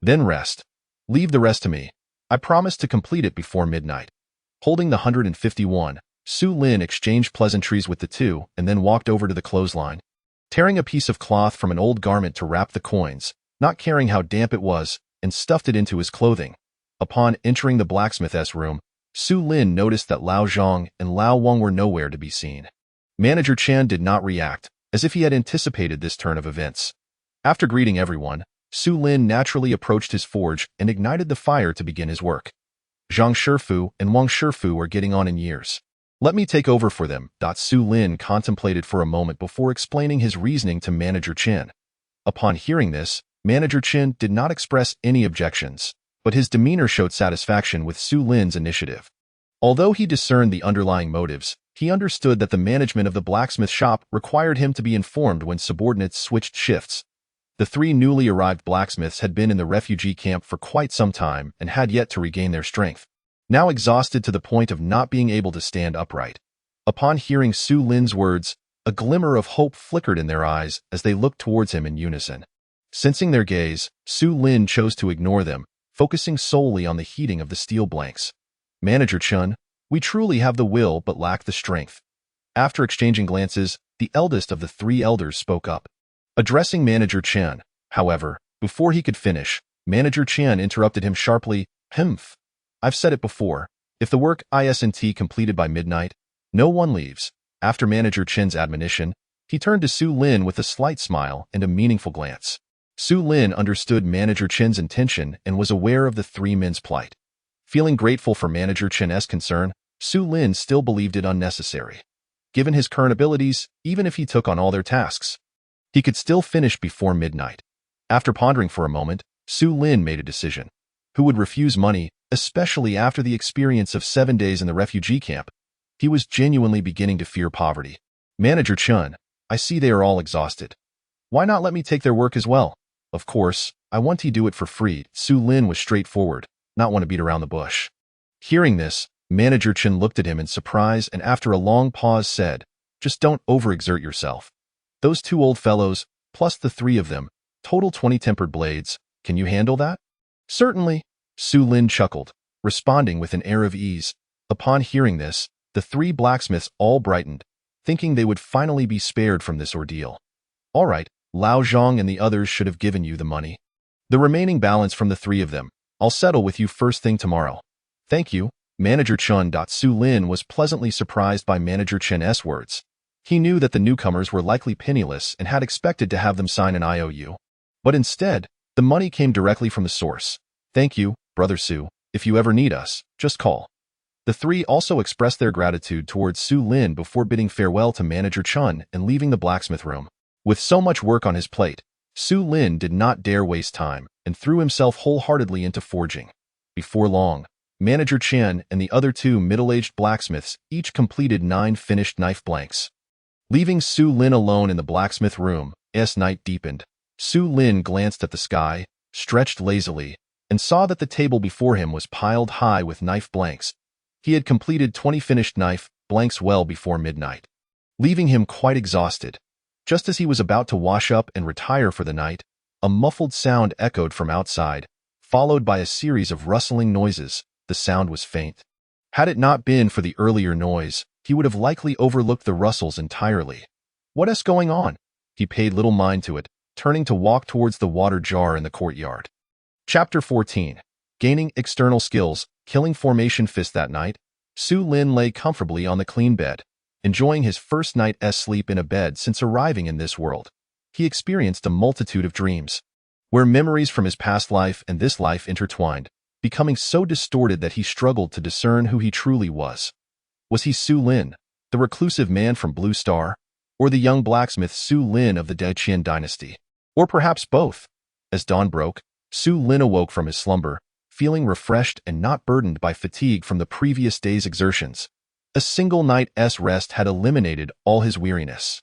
Then rest. Leave the rest to me. I promise to complete it before midnight. Holding the 151, Su Lin exchanged pleasantries with the 2 and then walked over to the clothesline. Tearing a piece of cloth from an old garment to wrap the coins, not caring how damp it was, and stuffed it into his clothing. Upon entering the blacksmith's room, Su Lin noticed that Lao Zhang and Lao Wang were nowhere to be seen. Manager Chen did not react, as if he had anticipated this turn of events. After greeting everyone, Su Lin naturally approached his forge and ignited the fire to begin his work. Zhang Shifu and Wang Shifu are getting on in years. Let me take over for them. Su Lin contemplated for a moment before explaining his reasoning to Manager Chen. Upon hearing this, Manager Chen did not express any objections, but his demeanor showed satisfaction with Su Lin's initiative. Although he discerned the underlying motives, he understood that the management of the blacksmith shop required him to be informed when subordinates switched shifts. The 3 newly arrived blacksmiths had been in the refugee camp for quite some time and had yet to regain their strength, now exhausted to the point of not being able to stand upright. Upon hearing Su Lin's words, a glimmer of hope flickered in their eyes as they looked towards him in unison. Sensing their gaze, Su Lin chose to ignore them, focusing solely on the heating of the steel blanks. Manager Chen, we truly have the will but lack the strength. After exchanging glances, the eldest of the 3 elders spoke up. Addressing Manager Chen, however, before he could finish, Manager Chen interrupted him sharply, Humph. I've said it before, if the work isn't completed by midnight, no one leaves. After Manager Chen's admonition, he turned to Su Lin with a slight smile and a meaningful glance. Su Lin understood Manager Chen's intention and was aware of the 3 men's plight. Feeling grateful for Manager Chen's concern, Su Lin still believed it unnecessary. Given his current abilities, even if he took on all their tasks, he could still finish before midnight. After pondering for a moment, Su Lin made a decision. Who would refuse money, especially after the experience of 7 days in the refugee camp? He was genuinely beginning to fear poverty. Manager Chun, I see they are all exhausted. Why not let me take their work as well? Of course, I want to do it for free. Su Lin was straightforward, not want to beat around the bush. Hearing this, Manager Chun looked at him in surprise and after a long pause said, just don't overexert yourself. Those 2 old fellows, plus the 3 of them, total 20 tempered blades, can you handle that? Certainly, Su Lin chuckled, responding with an air of ease. Upon hearing this, the 3 blacksmiths all brightened, thinking they would finally be spared from this ordeal. All right, Lao Zhang and the others should have given you the money. The remaining balance from the 3 of them, I'll settle with you first thing tomorrow. Thank you, Manager Chun. Su Lin was pleasantly surprised by Manager Chen's words. He knew that the newcomers were likely penniless and had expected to have them sign an IOU. But instead, the money came directly from the source. Thank you, Brother Su. If you ever need us, just call. The 3 also expressed their gratitude towards Su Lin before bidding farewell to Manager Chun and leaving the blacksmith room. With so much work on his plate, Su Lin did not dare waste time and threw himself wholeheartedly into forging. Before long, Manager Chen and the other 2 middle-aged blacksmiths each completed 9 finished knife blanks. Leaving Su Lin alone in the blacksmith room, as night deepened, Su Lin glanced at the sky, stretched lazily, and saw that the table before him was piled high with knife blanks. He had completed 20 finished knife blanks well before midnight, leaving him quite exhausted. Just as he was about to wash up and retire for the night, a muffled sound echoed from outside, followed by a series of rustling noises. The sound was faint. Had it not been for the earlier noise, he would have likely overlooked the rustles entirely. What is going on? He paid little mind to it, turning to walk towards the water jar in the courtyard. Chapter 14. Gaining external skills, killing formation fist. That night, Su Lin lay comfortably on the clean bed, enjoying his first night's sleep in a bed since arriving in this world. He experienced a multitude of dreams, where memories from his past life and this life intertwined, becoming so distorted that he struggled to discern who he truly was. Was he Su Lin, the reclusive man from Blue Star, or the young blacksmith Su Lin of the Deqian dynasty? Or perhaps both? As dawn broke, Su Lin awoke from his slumber, feeling refreshed and not burdened by fatigue from the previous day's exertions. A single night's rest had eliminated all his weariness.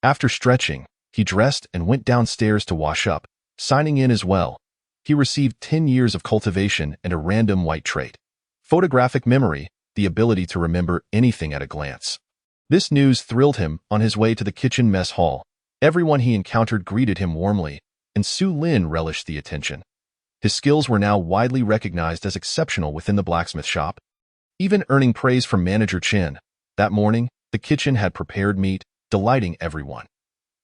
After stretching, he dressed and went downstairs to wash up, signing in as well. He received 10 years of cultivation and a random white trait. Photographic memory, the ability to remember anything at a glance. This news thrilled him. On his way to the kitchen mess hall, everyone he encountered greeted him warmly, and Su Lin relished the attention. His skills were now widely recognized as exceptional within the blacksmith shop, even earning praise from Manager Chen. That morning, the kitchen had prepared meat, delighting everyone.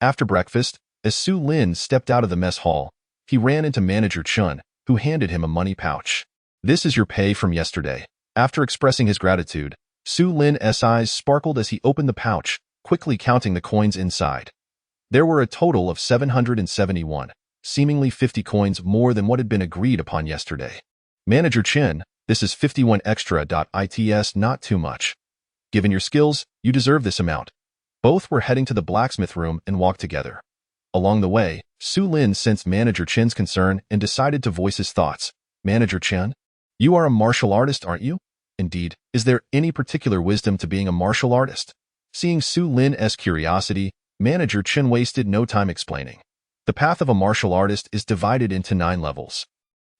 After breakfast, as Su Lin stepped out of the mess hall, he ran into Manager Chun, who handed him a money pouch. This is your pay from yesterday. After expressing his gratitude, Su Lin's eyes sparkled as he opened the pouch, quickly counting the coins inside. There were a total of 771, seemingly 50 coins more than what had been agreed upon yesterday. Manager Chen, this is 51 extra. It's not too much. Given your skills, you deserve this amount. Both were heading to the blacksmith room and walked together. Along the way, Su Lin sensed Manager Chen's concern and decided to voice his thoughts. Manager Chen, you are a martial artist, aren't you? Indeed, is there any particular wisdom to being a martial artist? Seeing Su Lin's curiosity, Manager Chen wasted no time explaining. The path of a martial artist is divided into 9 levels.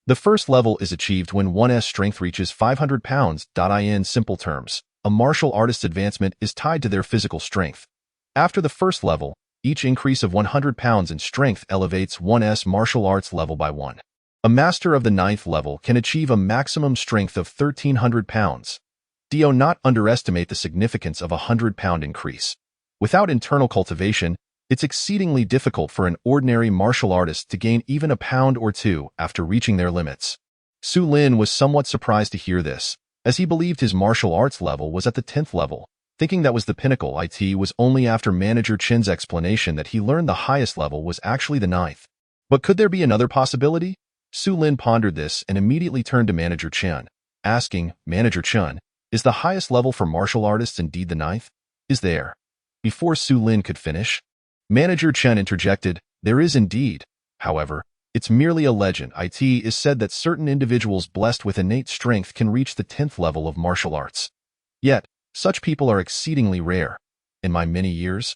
The first level is achieved when one's strength reaches 500 pounds. In simple terms, a martial artist's advancement is tied to their physical strength. After the first level, each increase of 100 pounds in strength elevates one's martial arts level by 1. A master of the 9th level can achieve a maximum strength of 1,300 pounds. Do not underestimate the significance of a 100-pound increase. Without internal cultivation, it's exceedingly difficult for an ordinary martial artist to gain even a pound or 2 after reaching their limits. Su Lin was somewhat surprised to hear this, as he believed his martial arts level was at the 10th level. Thinking that was the pinnacle. It was only after Manager Chen's explanation that he learned the highest level was actually the 9th. But could there be another possibility? Su Lin pondered this and immediately turned to Manager Chen, asking, Manager Chen, is the highest level for martial artists indeed the 9th? Is there? Before Su Lin could finish, Manager Chen interjected, there is indeed. However, It's merely a legend. It is said that certain individuals blessed with innate strength can reach the 10th level of martial arts. Yet, such people are exceedingly rare. In my many years,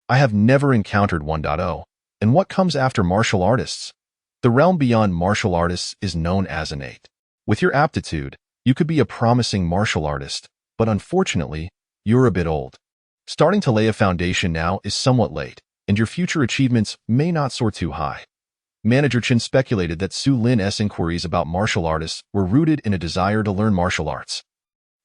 I have never encountered 1.0. And what comes after martial artists? The realm beyond martial artists is known as innate. With your aptitude, you could be a promising martial artist, but unfortunately, you're a bit old. Starting to lay a foundation now is somewhat late, and your future achievements may not soar too high. Manager Chen speculated that Su Lin's inquiries about martial artists were rooted in a desire to learn martial arts.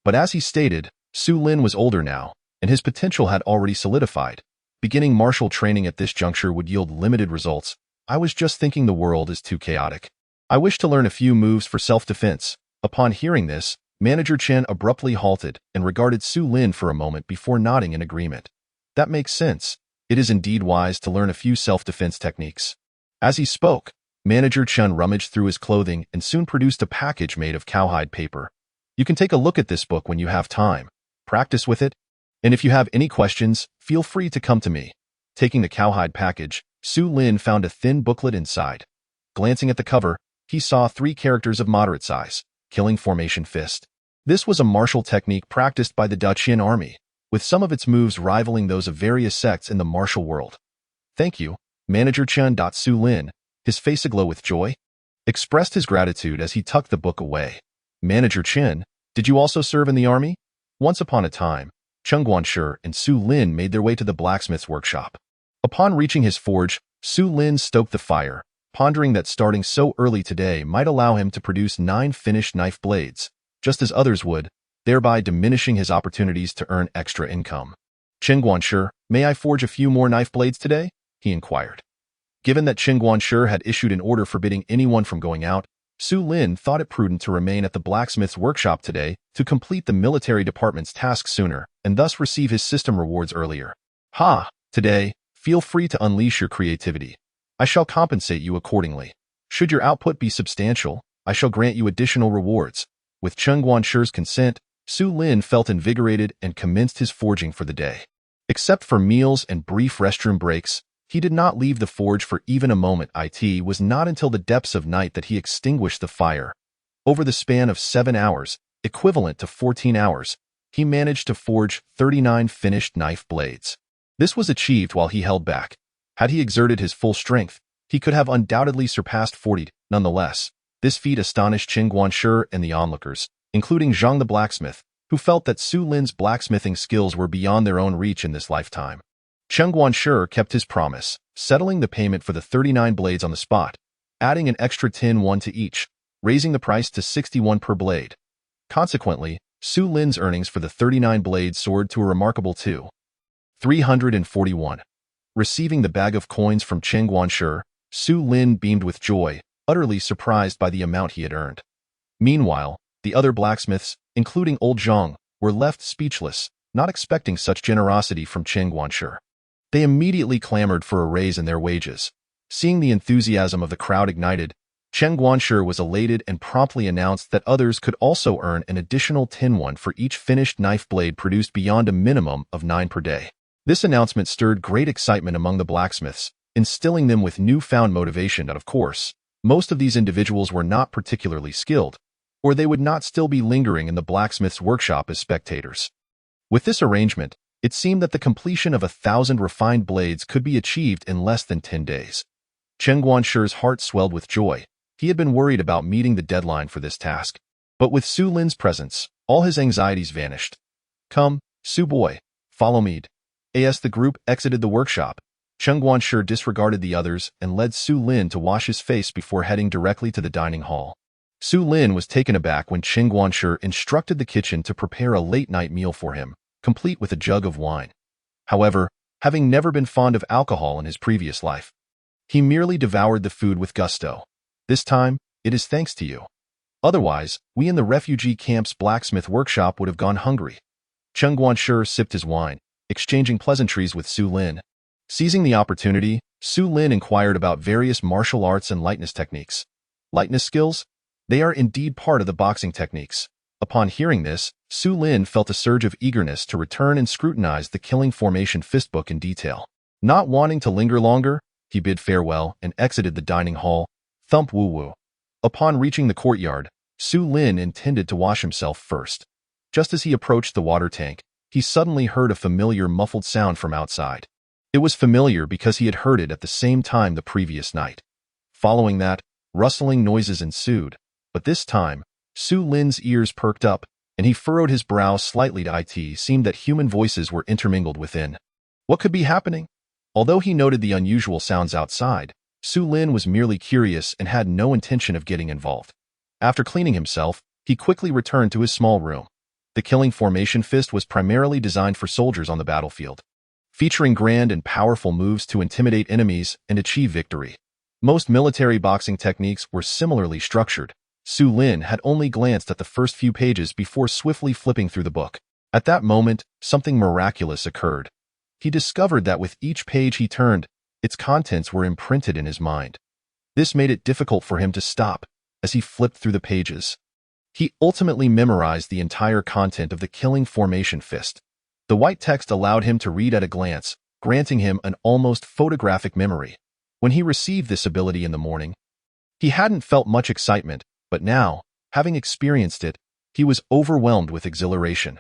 But as he stated, Su Lin was older now, and his potential had already solidified. Beginning martial training at this juncture would yield limited results. I was just thinking the world is too chaotic. I wish to learn a few moves for self-defense. Upon hearing this, Manager Chen abruptly halted and regarded Su Lin for a moment before nodding in agreement. That makes sense. It is indeed wise to learn a few self-defense techniques. As he spoke, Manager Chen rummaged through his clothing and soon produced a package made of cowhide paper. You can take a look at this book when you have time. Practice with it. And if you have any questions, feel free to come to me. Taking the cowhide package, Su Lin found a thin booklet inside. Glancing at the cover, he saw 3 characters of moderate size, killing formation fist. This was a martial technique practiced by the Dacian army, with some of its moves rivaling those of various sects in the martial world. Thank you, Manager Chen. Su Lin, his face aglow with joy, expressed his gratitude as he tucked the book away. Manager Chen, did you also serve in the army? Once upon a time, Cheng Guanshi and Su Lin made their way to the blacksmith's workshop. Upon reaching his forge, Su Lin stoked the fire, pondering that starting so early today might allow him to produce 9 finished knife blades, just as others would, thereby diminishing his opportunities to earn extra income. Cheng Guanshi, may I forge a few more knife blades today? He inquired. Given that Cheng Guanshi had issued an order forbidding anyone from going out, Su Lin thought it prudent to remain at the blacksmith's workshop today to complete the military department's task sooner and thus receive his system rewards earlier. Today, feel free to unleash your creativity. I shall compensate you accordingly. Should your output be substantial, I shall grant you additional rewards. With Cheng Guanshi's consent, Su Lin felt invigorated and commenced his forging for the day. Except for meals and brief restroom breaks, he did not leave the forge for even a moment. It was not until the depths of night that he extinguished the fire. Over the span of 7 hours, equivalent to 14 hours, he managed to forge 39 finished knife blades. This was achieved while he held back. Had he exerted his full strength, he could have undoubtedly surpassed 40. Nonetheless, this feat astonished Cheng Guanshi and the onlookers, including Zhang the blacksmith, who felt that Su Lin's blacksmithing skills were beyond their own reach in this lifetime. Cheng Guanshi kept his promise, settling the payment for the 39 blades on the spot, adding an extra 10 to each, raising the price to 61 per blade. Consequently, Su Lin's earnings for the 39 blades soared to a remarkable 341. Receiving the bag of coins from Cheng Guanshi, Su Lin beamed with joy, utterly surprised by the amount he had earned. Meanwhile, the other blacksmiths, including old Zhang, were left speechless, not expecting such generosity from Cheng Guanshi. They immediately clamored for a raise in their wages. Seeing the enthusiasm of the crowd ignited, Cheng Guanshi was elated and promptly announced that others could also earn an additional 10 for each finished knife blade produced beyond a minimum of 9 per day. This announcement stirred great excitement among the blacksmiths, instilling them with newfound motivation. And of course, most of these individuals were not particularly skilled, or they would not still be lingering in the blacksmith's workshop as spectators. With this arrangement, it seemed that the completion of 1,000 refined blades could be achieved in less than 10 days. Cheng Guanshi's heart swelled with joy. He had been worried about meeting the deadline for this task. But with Su Lin's presence, all his anxieties vanished. Come, Su boy, follow me. As the group exited the workshop, Cheng Guanshi disregarded the others and led Su Lin to wash his face before heading directly to the dining hall. Su Lin was taken aback when Cheng Guanshi instructed the kitchen to prepare a late-night meal for him, complete with a jug of wine. However, having never been fond of alcohol in his previous life, he merely devoured the food with gusto. This time, it is thanks to you. Otherwise, we in the refugee camp's blacksmith workshop would have gone hungry. Cheng Guanshi sipped his wine, exchanging pleasantries with Su Lin. Seizing the opportunity, Su Lin inquired about various martial arts and lightness techniques. Lightness skills? They are indeed part of the boxing techniques. Upon hearing this, Su Lin felt a surge of eagerness to return and scrutinize the killing formation fistbook in detail. Not wanting to linger longer, he bid farewell and exited the dining hall, Thump woo-woo. Upon reaching the courtyard, Su Lin intended to wash himself first. Just as he approached the water tank, he suddenly heard a familiar muffled sound from outside. It was familiar because he had heard it at the same time the previous night. Following that, rustling noises ensued, but this time, Su Lin's ears perked up, and he furrowed his brow slightly. It seemed that human voices were intermingled within. What could be happening? Although he noted the unusual sounds outside, Su Lin was merely curious and had no intention of getting involved. After cleaning himself, he quickly returned to his small room. The killing formation fist was primarily designed for soldiers on the battlefield, featuring grand and powerful moves to intimidate enemies and achieve victory. Most military boxing techniques were similarly structured. Su Lin had only glanced at the first few pages before swiftly flipping through the book. At that moment, something miraculous occurred. He discovered that with each page he turned, its contents were imprinted in his mind. This made it difficult for him to stop as he flipped through the pages. He ultimately memorized the entire content of the killing formation fist. The white text allowed him to read at a glance, granting him an almost photographic memory. When he received this ability in the morning, he hadn't felt much excitement, but now, having experienced it, he was overwhelmed with exhilaration.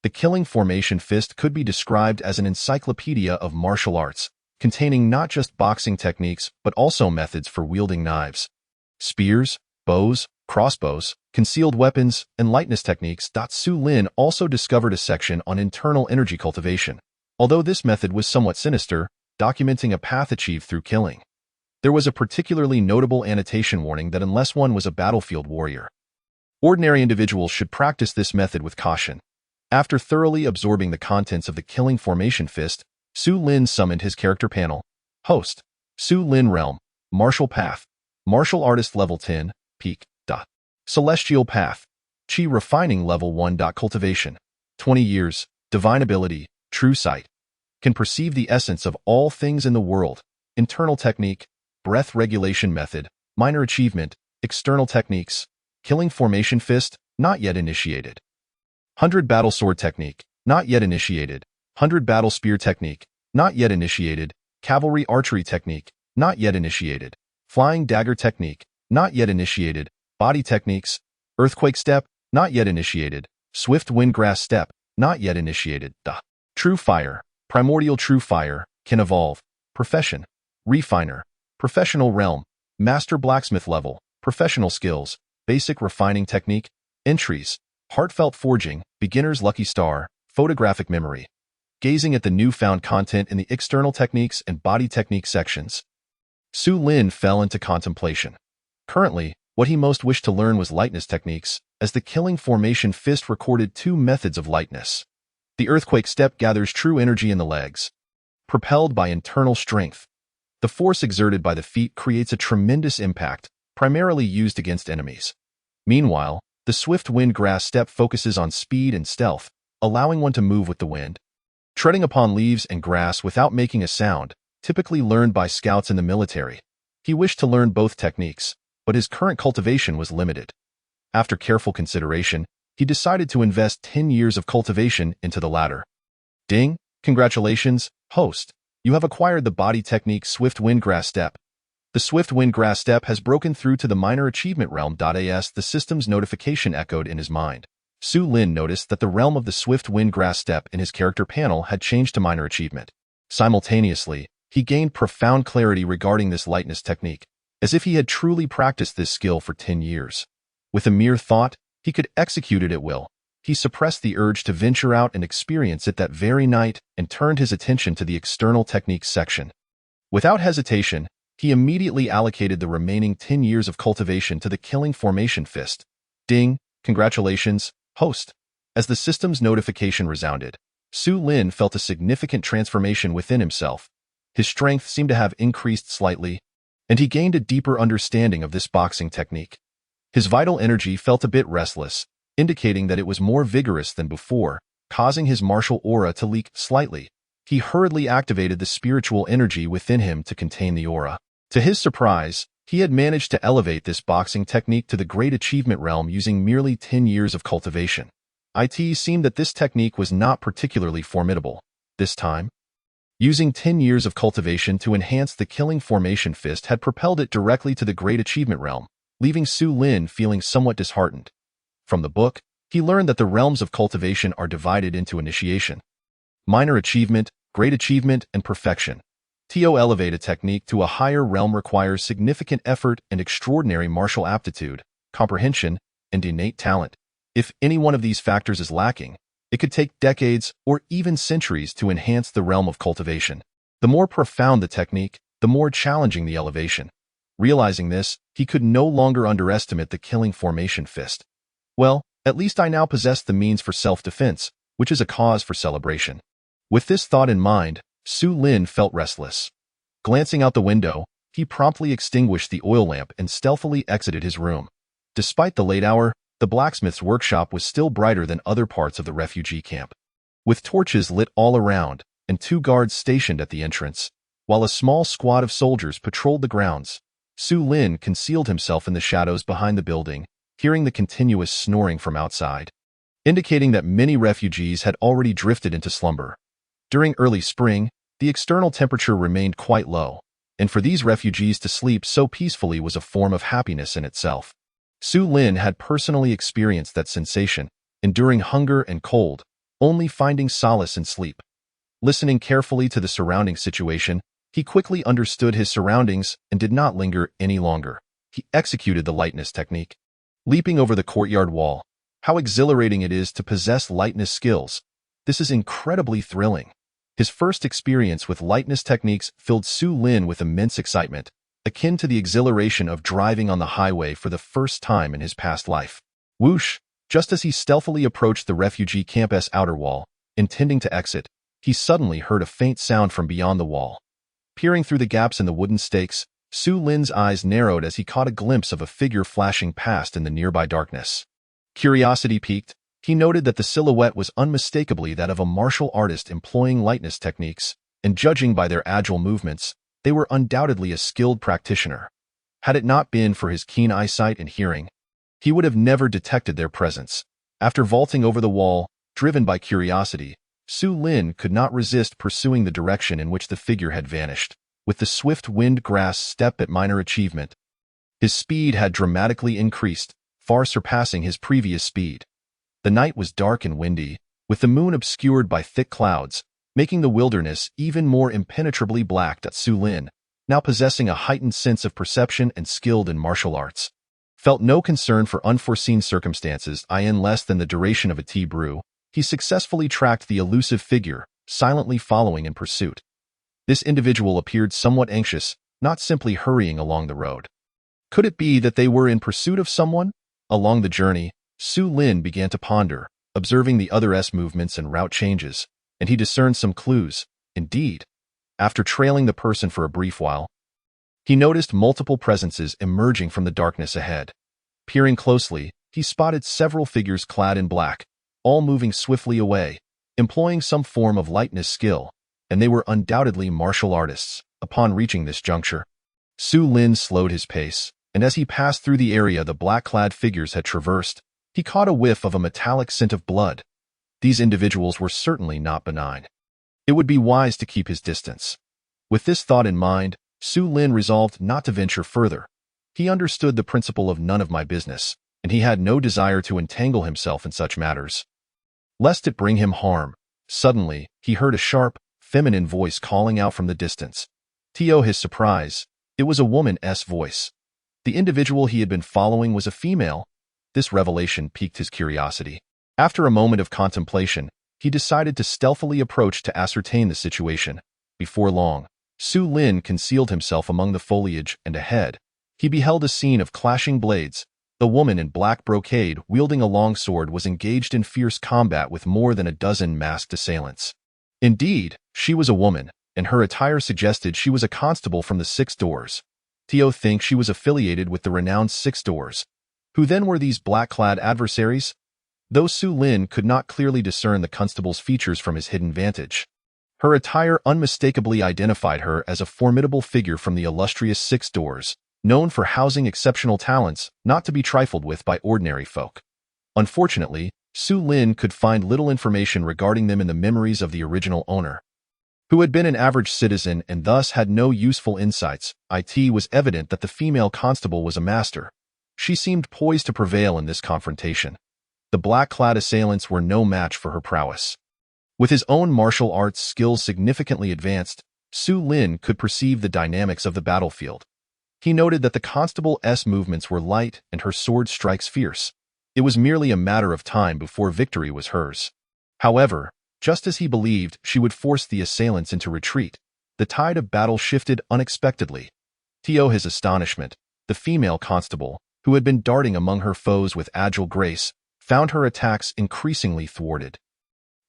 The killing formation fist could be described as an encyclopedia of martial arts, containing not just boxing techniques but also methods for wielding knives, spears, bows, crossbows, concealed weapons, and lightness techniques. Su Lin also discovered a section on internal energy cultivation, although this method was somewhat sinister, documenting a path achieved through killing. There was a particularly notable annotation warning that unless one was a battlefield warrior, ordinary individuals should practice this method with caution. After thoroughly absorbing the contents of the killing formation fist, Su Lin summoned his character panel. Host: Su Lin Realm, Martial Path, Martial Artist Level 10, Peak. Celestial Path, Chi Refining Level 1. Cultivation, 20 years, Divine Ability, True Sight. Can perceive the essence of all things in the world. Internal Technique, Breath Regulation Method, Minor Achievement, External Techniques, Killing Formation Fist, not yet initiated. 100 Battle Sword Technique, not yet initiated. 100 Battle Spear Technique, not yet initiated. Cavalry Archery Technique, not yet initiated. Flying Dagger Technique, not yet initiated. Body Techniques, Earthquake Step, not yet initiated. Swift Wind Grass Step, not yet initiated. True Fire, Primordial True Fire, can evolve. Profession, Refiner, Professional Realm, Master Blacksmith Level, Professional Skills, Basic Refining Technique, Entries, Heartfelt Forging, Beginner's Lucky Star, Photographic Memory. Gazing at the newfound content in the External Techniques and Body Technique sections, Su Lin fell into contemplation. Currently, what he most wished to learn was lightness techniques, as the killing formation fist recorded 2 methods of lightness. The Earthquake Step gathers true energy in the legs, propelled by internal strength. The force exerted by the feet creates a tremendous impact, primarily used against enemies. Meanwhile, the Swift Wind Grass Step focuses on speed and stealth, allowing one to move with the wind, treading upon leaves and grass without making a sound, typically learned by scouts in the military. He wished to learn both techniques, but his current cultivation was limited. After careful consideration, he decided to invest 10 years of cultivation into the latter. Ding! Congratulations, host! You have acquired the body technique Swift Wind Grass Step. The Swift Wind Grass Step has broken through to the minor achievement realm. As the system's notification echoed in his mind, Su Lin noticed that the realm of the Swift Wind Grass Step in his character panel had changed to minor achievement. Simultaneously, he gained profound clarity regarding this lightness technique, as if he had truly practiced this skill for 10 years. With a mere thought, he could execute it at will. He suppressed the urge to venture out and experience it that very night and turned his attention to the external techniques section. Without hesitation, he immediately allocated the remaining 10 years of cultivation to the killing formation fist. Ding! Congratulations, host! As the system's notification resounded, Su Lin felt a significant transformation within himself. His strength seemed to have increased slightly, and he gained a deeper understanding of this boxing technique. His vital energy felt a bit restless, indicating that it was more vigorous than before, causing his martial aura to leak slightly. He hurriedly activated the spiritual energy within him to contain the aura. To his surprise, he had managed to elevate this boxing technique to the great achievement realm using merely 10 years of cultivation. It seemed that this technique was not particularly formidable. This time, Using 10 years of cultivation to enhance the killing formation fist had propelled it directly to the Great Achievement realm, leaving Su Lin feeling somewhat disheartened. From the book, he learned that the realms of cultivation are divided into initiation, minor achievement, great achievement, and perfection. To elevate a technique to a higher realm requires significant effort and extraordinary martial aptitude, comprehension, and innate talent. If any one of these factors is lacking, it could take decades or even centuries to enhance the realm of cultivation. The more profound the technique, the more challenging the elevation. Realizing this, he could no longer underestimate the killing formation fist. Well, at least I now possess the means for self-defense, which is a cause for celebration. With this thought in mind, Su Lin felt restless. Glancing out the window, he promptly extinguished the oil lamp and stealthily exited his room. Despite the late hour, the blacksmith's workshop was still brighter than other parts of the refugee camp. With torches lit all around and 2 guards stationed at the entrance, while a small squad of soldiers patrolled the grounds, Su Lin concealed himself in the shadows behind the building, hearing the continuous snoring from outside, indicating that many refugees had already drifted into slumber. During early spring, the external temperature remained quite low, and for these refugees to sleep so peacefully was a form of happiness in itself. Su Lin had personally experienced that sensation, enduring hunger and cold, only finding solace in sleep. Listening carefully to the surrounding situation, he quickly understood his surroundings and did not linger any longer. He executed the lightness technique. Leaping over the courtyard wall. How exhilarating it is to possess lightness skills. This is incredibly thrilling. His first experience with lightness techniques filled Su Lin with immense excitement, akin to the exhilaration of driving on the highway for the first time in his past life. Whoosh! Just as he stealthily approached the refugee camp's outer wall, intending to exit, he suddenly heard a faint sound from beyond the wall. Peering through the gaps in the wooden stakes, Su Lin's eyes narrowed as he caught a glimpse of a figure flashing past in the nearby darkness. Curiosity piqued, he noted that the silhouette was unmistakably that of a martial artist employing lightness techniques, and judging by their agile movements, they were undoubtedly a skilled practitioner. Had it not been for his keen eyesight and hearing, he would have never detected their presence. After vaulting over the wall, driven by curiosity, Su Lin could not resist pursuing the direction in which the figure had vanished. With the swift wind-grass step at minor achievement, his speed had dramatically increased, far surpassing his previous speed. The night was dark and windy, with the moon obscured by thick clouds, making the wilderness even more impenetrably black. Su Lin, now possessing a heightened sense of perception and skilled in martial arts, felt no concern for unforeseen circumstances. In less than the duration of a tea brew, he successfully tracked the elusive figure, silently following in pursuit. This individual appeared somewhat anxious, not simply hurrying along the road. Could it be that they were in pursuit of someone? Along the journey, Su Lin began to ponder, observing the other's movements and route changes, and he discerned some clues. Indeed, after trailing the person for a brief while, he noticed multiple presences emerging from the darkness ahead. Peering closely, he spotted several figures clad in black, all moving swiftly away, employing some form of lightness skill, and they were undoubtedly martial artists. Upon reaching this juncture, Su Lin slowed his pace, and as he passed through the area the black-clad figures had traversed, he caught a whiff of a metallic scent of blood. These individuals were certainly not benign. It would be wise to keep his distance. With this thought in mind, Su Lin resolved not to venture further. He understood the principle of none of my business, and he had no desire to entangle himself in such matters, lest it bring him harm. Suddenly, he heard a sharp, feminine voice calling out from the distance. To his surprise, it was a woman's voice. The individual he had been following was a female. This revelation piqued his curiosity. After a moment of contemplation, he decided to stealthily approach to ascertain the situation. Before long, Su Lin concealed himself among the foliage, and ahead, he beheld a scene of clashing blades. The woman in black brocade, wielding a long sword, was engaged in fierce combat with more than a dozen masked assailants. Indeed, she was a woman, and her attire suggested she was a constable from the Six Doors. To thinks she was affiliated with the renowned Six Doors. Who then were these black-clad adversaries? Though Su Lin could not clearly discern the constable's features from his hidden vantage, her attire unmistakably identified her as a formidable figure from the illustrious Six Doors, known for housing exceptional talents not to be trifled with by ordinary folk. Unfortunately, Su Lin could find little information regarding them in the memories of the original owner. who had been an average citizen and thus had no useful insights. It was evident that the female constable was a master. She seemed poised to prevail in this confrontation. The black-clad assailants were no match for her prowess. With his own martial arts skills significantly advanced, Su Lin could perceive the dynamics of the battlefield. He noted that the constable's movements were light and her sword strikes fierce. It was merely a matter of time before victory was hers. However, just as he believed she would force the assailants into retreat, the tide of battle shifted unexpectedly. To his astonishment, the female constable, who had been darting among her foes with agile grace, found her attacks increasingly thwarted,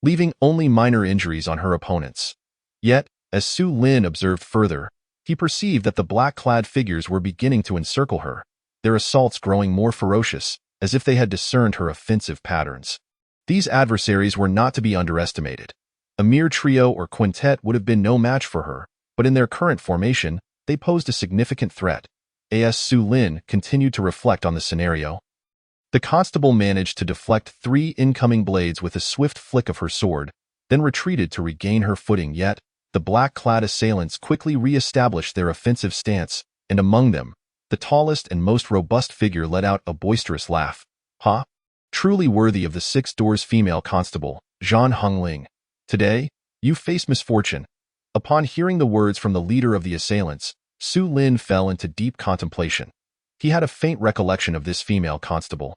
leaving only minor injuries on her opponents. Yet, as Su Lin observed further, he perceived that the black-clad figures were beginning to encircle her, their assaults growing more ferocious, as if they had discerned her offensive patterns. These adversaries were not to be underestimated. A mere trio or quintet would have been no match for her, but in their current formation, they posed a significant threat. As Su Lin continued to reflect on the scenario, the constable managed to deflect 3 incoming blades with a swift flick of her sword, then retreated to regain her footing. Yet, the black-clad assailants quickly re-established their offensive stance, and among them, the tallest and most robust figure let out a boisterous laugh. "Ha! Truly worthy of the 6 Doors female constable, Zhan Hongling. Today, you face misfortune." Upon hearing the words from the leader of the assailants, Su Lin fell into deep contemplation. He had a faint recollection of this female constable,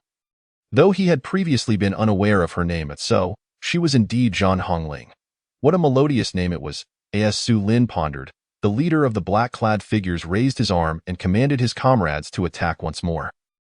though he had previously been unaware of her name. So, she was indeed Zhan Hongling. What a melodious name it was. As Su Lin pondered, the leader of the black-clad figures raised his arm and commanded his comrades to attack once more.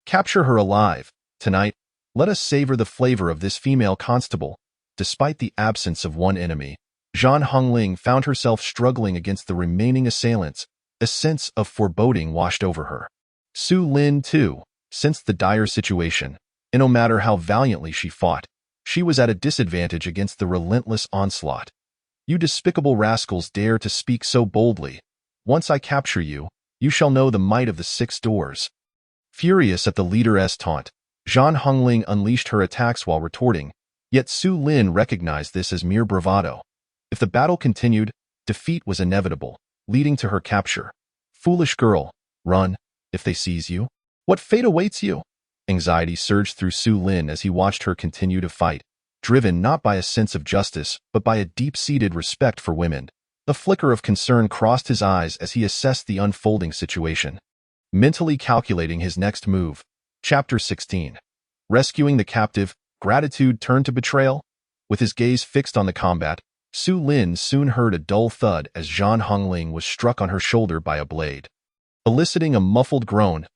"Capture her alive. Tonight, let us savor the flavor of this female constable." Despite the absence of one enemy, Zhan Hongling found herself struggling against the remaining assailants. A sense of foreboding washed over her. Su Lin, too, sensed the dire situation, and no matter how valiantly she fought, she was at a disadvantage against the relentless onslaught. "You despicable rascals dare to speak so boldly. Once I capture you, you shall know the might of the 6 Doors." Furious at the leader's taunt, Zhan Hongling unleashed her attacks while retorting, yet Su Lin recognized this as mere bravado. If the battle continued, defeat was inevitable, leading to her capture. "Foolish girl, run, if they seize you. What fate awaits you?" Anxiety surged through Su Lin as he watched her continue to fight, driven not by a sense of justice but by a deep-seated respect for women. A flicker of concern crossed his eyes as he assessed the unfolding situation, mentally calculating his next move. Chapter 16. Rescuing the captive, gratitude turned to betrayal. With his gaze fixed on the combat, Su Lin soon heard a dull thud as Zhan Hongling was struck on her shoulder by a blade. Eliciting a muffled groan,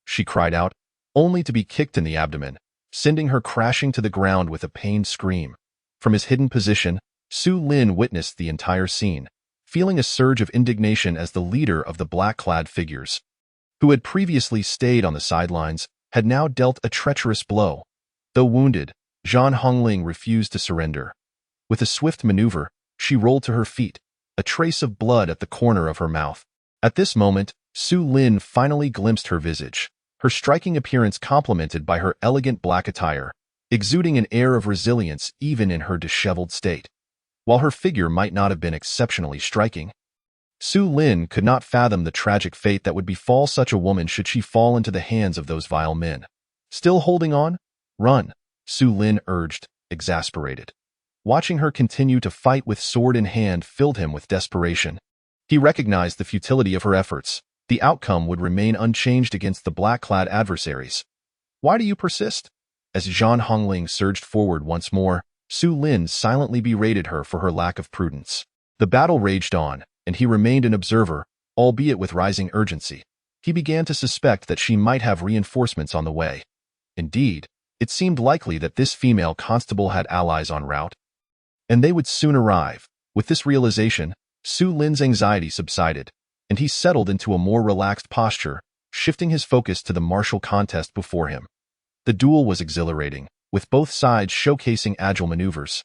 she cried out, only to be kicked in the abdomen, sending her crashing to the ground with a pained scream. From his hidden position, Su Lin witnessed the entire scene, feeling a surge of indignation as the leader of the black-clad figures, who had previously stayed on the sidelines, had now dealt a treacherous blow. Though wounded, Zhan Hongling refused to surrender. With a swift maneuver, she rolled to her feet, a trace of blood at the corner of her mouth. At this moment, Su Lin finally glimpsed her visage, her striking appearance complemented by her elegant black attire, exuding an air of resilience even in her disheveled state. While her figure might not have been exceptionally striking, Su Lin could not fathom the tragic fate that would befall such a woman should she fall into the hands of those vile men. "Still holding on? Run," Su Lin urged, exasperated. Watching her continue to fight with sword in hand filled him with desperation. He recognized the futility of her efforts. The outcome would remain unchanged against the black-clad adversaries. "Why do you persist?" As Zhan Hongling surged forward once more, Su Lin silently berated her for her lack of prudence. The battle raged on, and he remained an observer, albeit with rising urgency. He began to suspect that she might have reinforcements on the way. Indeed, it seemed likely that this female constable had allies en route, and they would soon arrive. With this realization, Su Lin's anxiety subsided, and he settled into a more relaxed posture, shifting his focus to the martial contest before him. The duel was exhilarating, with both sides showcasing agile maneuvers,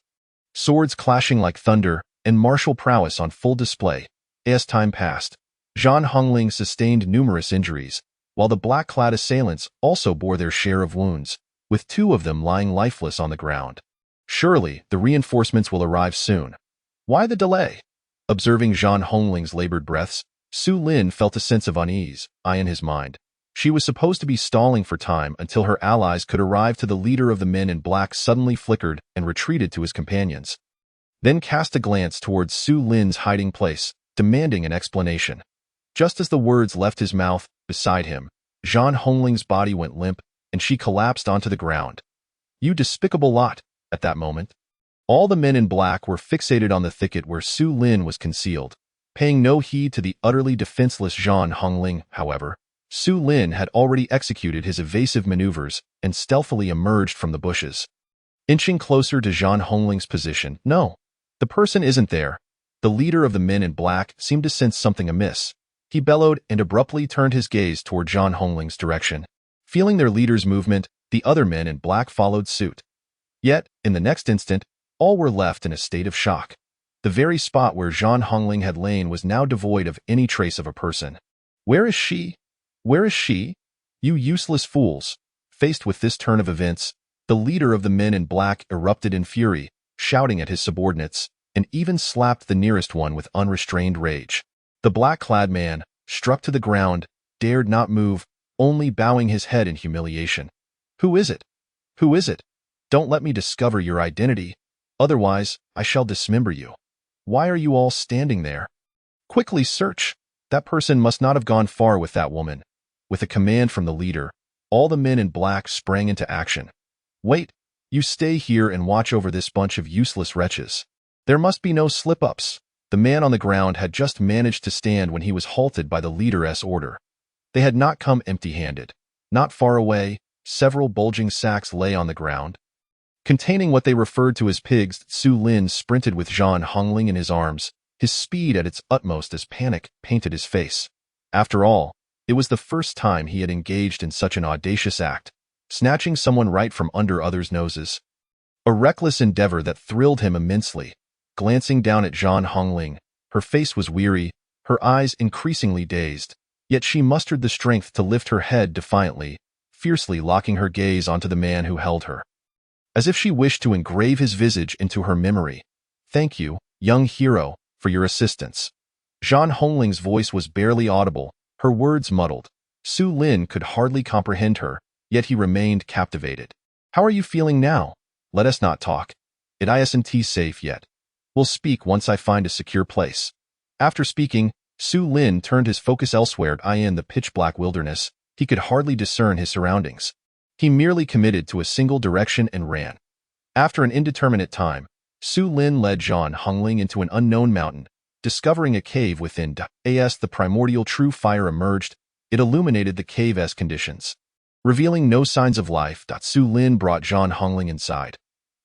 swords clashing like thunder, and martial prowess on full display. As time passed, Zhan Hongling sustained numerous injuries, while the black-clad assailants also bore their share of wounds, with 2 of them lying lifeless on the ground. "Surely, the reinforcements will arrive soon. Why the delay?" Observing Zhang Hongling's labored breaths, Su Lin felt a sense of unease in his mind. She was supposed to be stalling for time until her allies could arrive till the leader of the men in black suddenly flickered and retreated to his companions. Then cast a glance towards Su Lin's hiding place, demanding an explanation. Just as the words left his mouth, beside him, Zhang Hongling's body went limp, and she collapsed onto the ground. You despicable lot! At that moment, all the men in black were fixated on the thicket where Su Lin was concealed. Paying no heed to the utterly defenseless Zhang Hongling, however, Su Lin had already executed his evasive maneuvers and stealthily emerged from the bushes. Inching closer to Zhang Hongling's position, no, the person isn't there. The leader of the men in black seemed to sense something amiss. He bellowed and abruptly turned his gaze toward Zhang Hongling's direction. Feeling their leader's movement, the other men in black followed suit. Yet, in the next instant, all were left in a state of shock. The very spot where Zhang Hongling had lain was now devoid of any trace of a person. Where is she? Where is she? You useless fools! Faced with this turn of events, the leader of the men in black erupted in fury, shouting at his subordinates, and even slapped the nearest one with unrestrained rage. The black-clad man, struck to the ground, dared not move, only bowing his head in humiliation. Who is it? Who is it? Don't let me discover your identity. Otherwise, I shall dismember you. Why are you all standing there? Quickly search. That person must not have gone far with that woman. With a command from the leader, all the men in black sprang into action. Wait, you stay here and watch over this bunch of useless wretches. There must be no slip-ups. The man on the ground had just managed to stand when he was halted by the leader's order. They had not come empty-handed. Not far away, several bulging sacks lay on the ground. Containing what they referred to as pigs, Su Lin sprinted with Zhang Hongling in his arms, his speed at its utmost as panic painted his face. After all, it was the first time he had engaged in such an audacious act, snatching someone right from under others' noses. A reckless endeavor that thrilled him immensely. Glancing down at Zhang Hongling, her face was weary, her eyes increasingly dazed, yet she mustered the strength to lift her head defiantly, fiercely locking her gaze onto the man who held her, as if she wished to engrave his visage into her memory. Thank you, young hero, for your assistance. Zhang Hongling's voice was barely audible, her words muddled. Su Lin could hardly comprehend her, yet he remained captivated. How are you feeling now? Let us not talk. It isn't safe yet. We'll speak once I find a secure place. After speaking, Su Lin turned his focus elsewhere. In the pitch-black wilderness, he could hardly discern his surroundings. He merely committed to a single direction and ran. After an indeterminate time, Su Lin led Zhang Hongling into an unknown mountain, discovering a cave within. As the primordial true fire emerged, it illuminated the cave's conditions. Revealing no signs of life, Su Lin brought Zhang Hongling inside.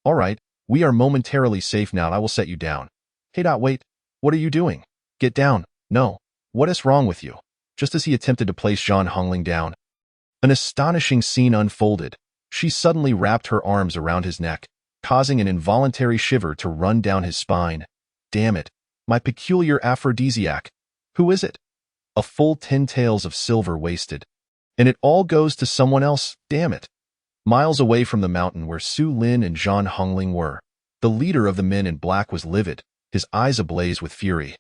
All right, we are momentarily safe now. I will set you down. Hey, wait. What are you doing? Get down. No. What is wrong with you? Just as he attempted to place Zhang Hongling down, an astonishing scene unfolded. She suddenly wrapped her arms around his neck, causing an involuntary shiver to run down his spine. Damn it. My peculiar aphrodisiac. Who is it? A full 10 taels of silver wasted. And it all goes to someone else, damn it. Miles away from the mountain where Su Lin and Zhang Hongling were, the leader of the men in black was livid, his eyes ablaze with fury.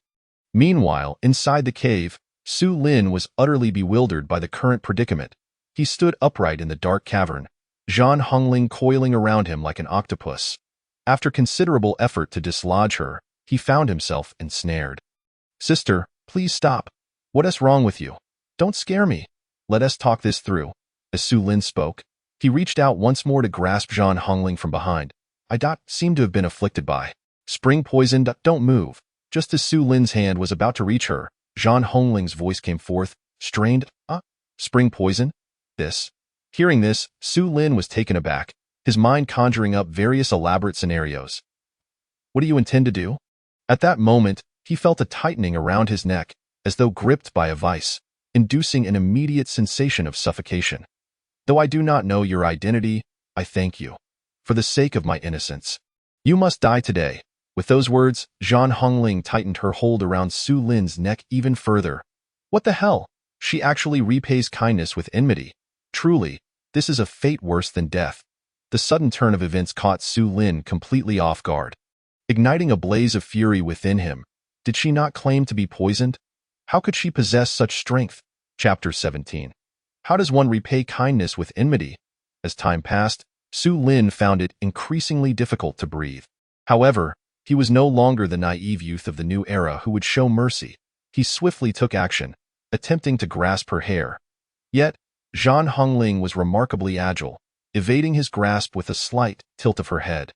Meanwhile, inside the cave, Su Lin was utterly bewildered by the current predicament. He stood upright in the dark cavern, Zhang Hongling coiling around him like an octopus. After considerable effort to dislodge her, he found himself ensnared. Sister, please stop. What is wrong with you? Don't scare me. Let us talk this through. As Su Lin spoke, he reached out once more to grasp Zhang Hongling from behind. I seem to have been afflicted by spring poison. Don't move. Just as Su Lin's hand was about to reach her, Zhang Hongling's voice came forth, strained. Spring poison? Hearing this, Su Lin was taken aback, his mind conjuring up various elaborate scenarios. What do you intend to do? At that moment, he felt a tightening around his neck, as though gripped by a vice, inducing an immediate sensation of suffocation. Though I do not know your identity, I thank you. For the sake of my innocence. You must die today. With those words, Zhang Hongling tightened her hold around Su Lin's neck even further. What the hell? She actually repays kindness with enmity. Truly, this is a fate worse than death. The sudden turn of events caught Su Lin completely off guard. Igniting a blaze of fury within him, Did she not claim to be poisoned? How could she possess such strength? Chapter 17. How does one repay kindness with enmity? As time passed, Su Lin found it increasingly difficult to breathe. However, he was no longer the naive youth of the new era who would show mercy. He swiftly took action, attempting to grasp her hair. Yet, Zhan Hongling was remarkably agile, evading his grasp with a slight tilt of her head.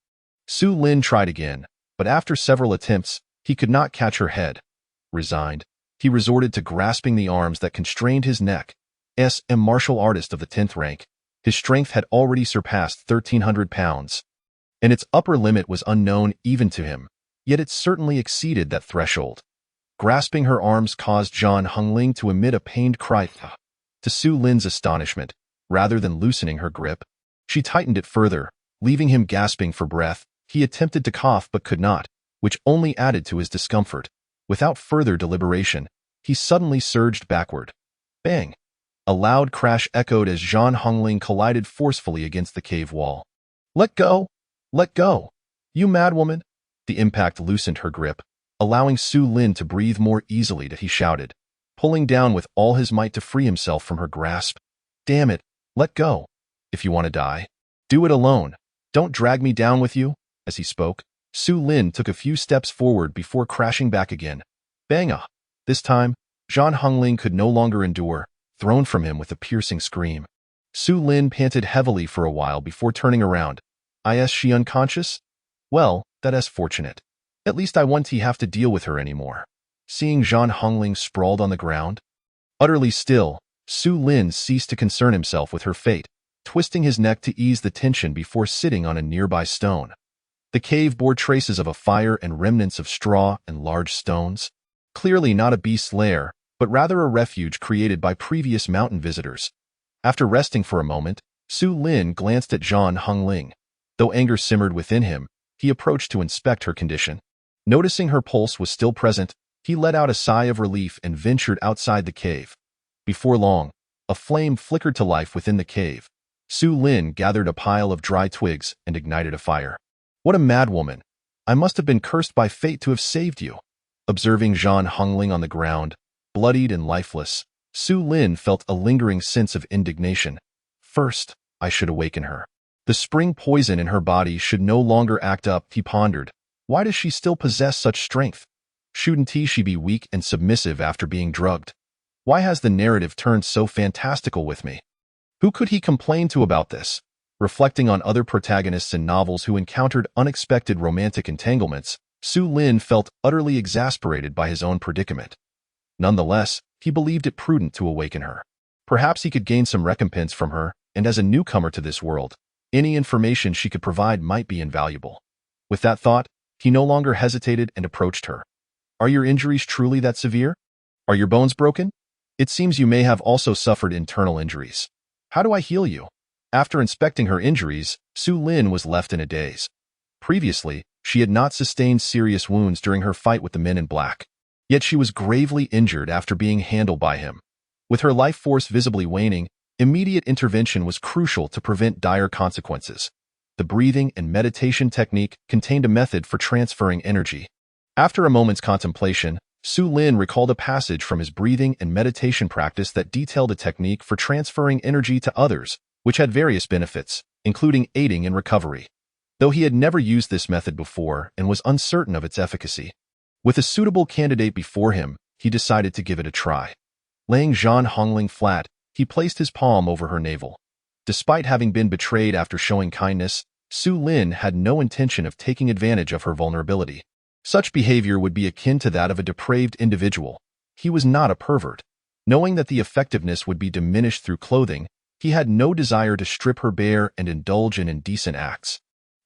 Su Lin tried again, but after several attempts, he could not catch her head. Resigned, he resorted to grasping the arms that constrained his neck. As a martial artist of the 10th rank, his strength had already surpassed 1,300 pounds, and its upper limit was unknown even to him, yet it certainly exceeded that threshold. Grasping her arms caused Zhan Hongling to emit a pained cry. To Su Lin's astonishment, rather than loosening her grip, she tightened it further, leaving him gasping for breath. He attempted to cough but could not, which only added to his discomfort. Without further deliberation, he suddenly surged backward. Bang! A loud crash echoed as Zhan Hongling collided forcefully against the cave wall. Let go! Let go! You madwoman! The impact loosened her grip, allowing Su Lin to breathe more easily. He shouted, pulling down with all his might to free himself from her grasp. Damn it! Let go! If you want to die, do it alone. Don't drag me down with you. As he spoke, Su Lin took a few steps forward before crashing back again. Bang-ah! This time, Zhan Hongling could no longer endure, thrown from him with a piercing scream. Su Lin panted heavily for a while before turning around. Is she unconscious? Well, that's fortunate. At least I won't have to deal with her anymore. Seeing Zhan Hongling sprawled on the ground, utterly still, Su Lin ceased to concern himself with her fate, twisting his neck to ease the tension before sitting on a nearby stone. The cave bore traces of a fire and remnants of straw and large stones. Clearly not a beast's lair, but rather a refuge created by previous mountain visitors. After resting for a moment, Su Lin glanced at Zhan Hongling. Though anger simmered within him, he approached to inspect her condition. Noticing her pulse was still present, he let out a sigh of relief and ventured outside the cave. Before long, a flame flickered to life within the cave. Su Lin gathered a pile of dry twigs and ignited a fire. What a madwoman! I must have been cursed by fate to have saved you. Observing Zhan Hongling on the ground, bloodied and lifeless, Su Lin felt a lingering sense of indignation. First, I should awaken her. The spring poison in her body should no longer act up, he pondered. Why does she still possess such strength? Shouldn't she be weak and submissive after being drugged? Why has the narrative turned so fantastical with me? Who could he complain to about this? Reflecting on other protagonists in novels who encountered unexpected romantic entanglements, Su Lin felt utterly exasperated by his own predicament. Nonetheless, he believed it prudent to awaken her. Perhaps he could gain some recompense from her, and as a newcomer to this world, any information she could provide might be invaluable. With that thought, he no longer hesitated and approached her. Are your injuries truly that severe? Are your bones broken? It seems you may have also suffered internal injuries. How do I heal you? After inspecting her injuries, Su Lin was left in a daze. Previously, she had not sustained serious wounds during her fight with the men in black. Yet she was gravely injured after being handled by him. With her life force visibly waning, immediate intervention was crucial to prevent dire consequences. The breathing and meditation technique contained a method for transferring energy. After a moment's contemplation, Su Lin recalled a passage from his breathing and meditation practice that detailed a technique for transferring energy to others, which had various benefits, including aiding in recovery. Though he had never used this method before and was uncertain of its efficacy, with a suitable candidate before him, he decided to give it a try. Laying Zhan Hongling flat, he placed his palm over her navel. Despite having been betrayed after showing kindness, Su Lin had no intention of taking advantage of her vulnerability. Such behavior would be akin to that of a depraved individual. He was not a pervert. Knowing that the effectiveness would be diminished through clothing, he had no desire to strip her bare and indulge in indecent acts.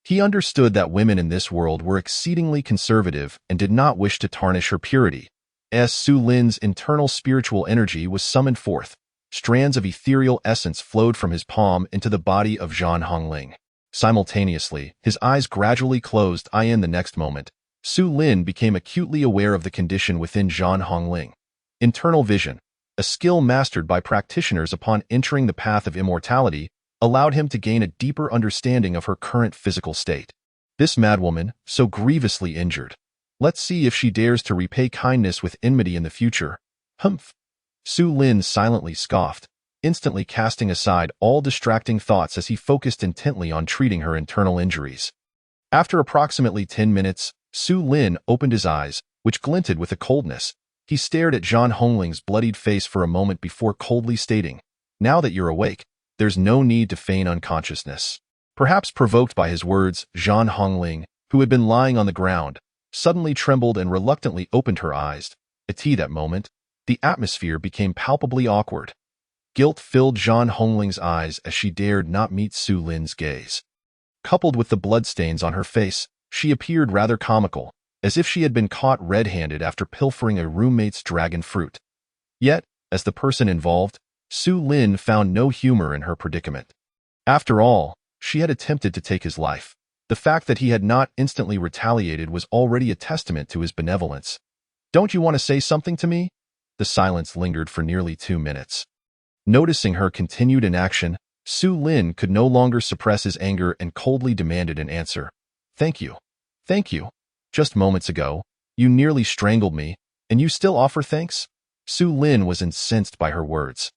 He understood that women in this world were exceedingly conservative and did not wish to tarnish her purity. As Su Lin's internal spiritual energy was summoned forth, strands of ethereal essence flowed from his palm into the body of Zhan Hongling. Simultaneously, his eyes gradually closed. In the next moment, Su Lin became acutely aware of the condition within Zhan Hongling. Internal vision, a skill mastered by practitioners upon entering the path of immortality, allowed him to gain a deeper understanding of her current physical state. This madwoman, so grievously injured, Let's see if she dares to repay kindness with enmity in the future. Humph. Su Lin silently scoffed, instantly casting aside all distracting thoughts as he focused intently on treating her internal injuries. After approximately 10 minutes, Su Lin opened his eyes, which glinted with a coldness. He stared at Zhang Hongling's bloodied face for a moment before coldly stating, "Now that you're awake, there's no need to feign unconsciousness." Perhaps provoked by his words, Zhang Hongling, who had been lying on the ground, suddenly trembled and reluctantly opened her eyes. At that moment, the atmosphere became palpably awkward. Guilt filled Zhang Hongling's eyes as she dared not meet Su Lin's gaze. Coupled with the bloodstains on her face, she appeared rather comical, as if she had been caught red-handed after pilfering a roommate's dragon fruit. Yet, as the person involved, Su Lin found no humor in her predicament. After all, she had attempted to take his life. The fact that he had not instantly retaliated was already a testament to his benevolence. "Don't you want to say something to me?" The silence lingered for nearly 2 minutes. Noticing her continued inaction, Su Lin could no longer suppress his anger and coldly demanded an answer. "Thank you. Thank you. Just moments ago, you nearly strangled me, and you still offer thanks?" Su Lin was incensed by her words.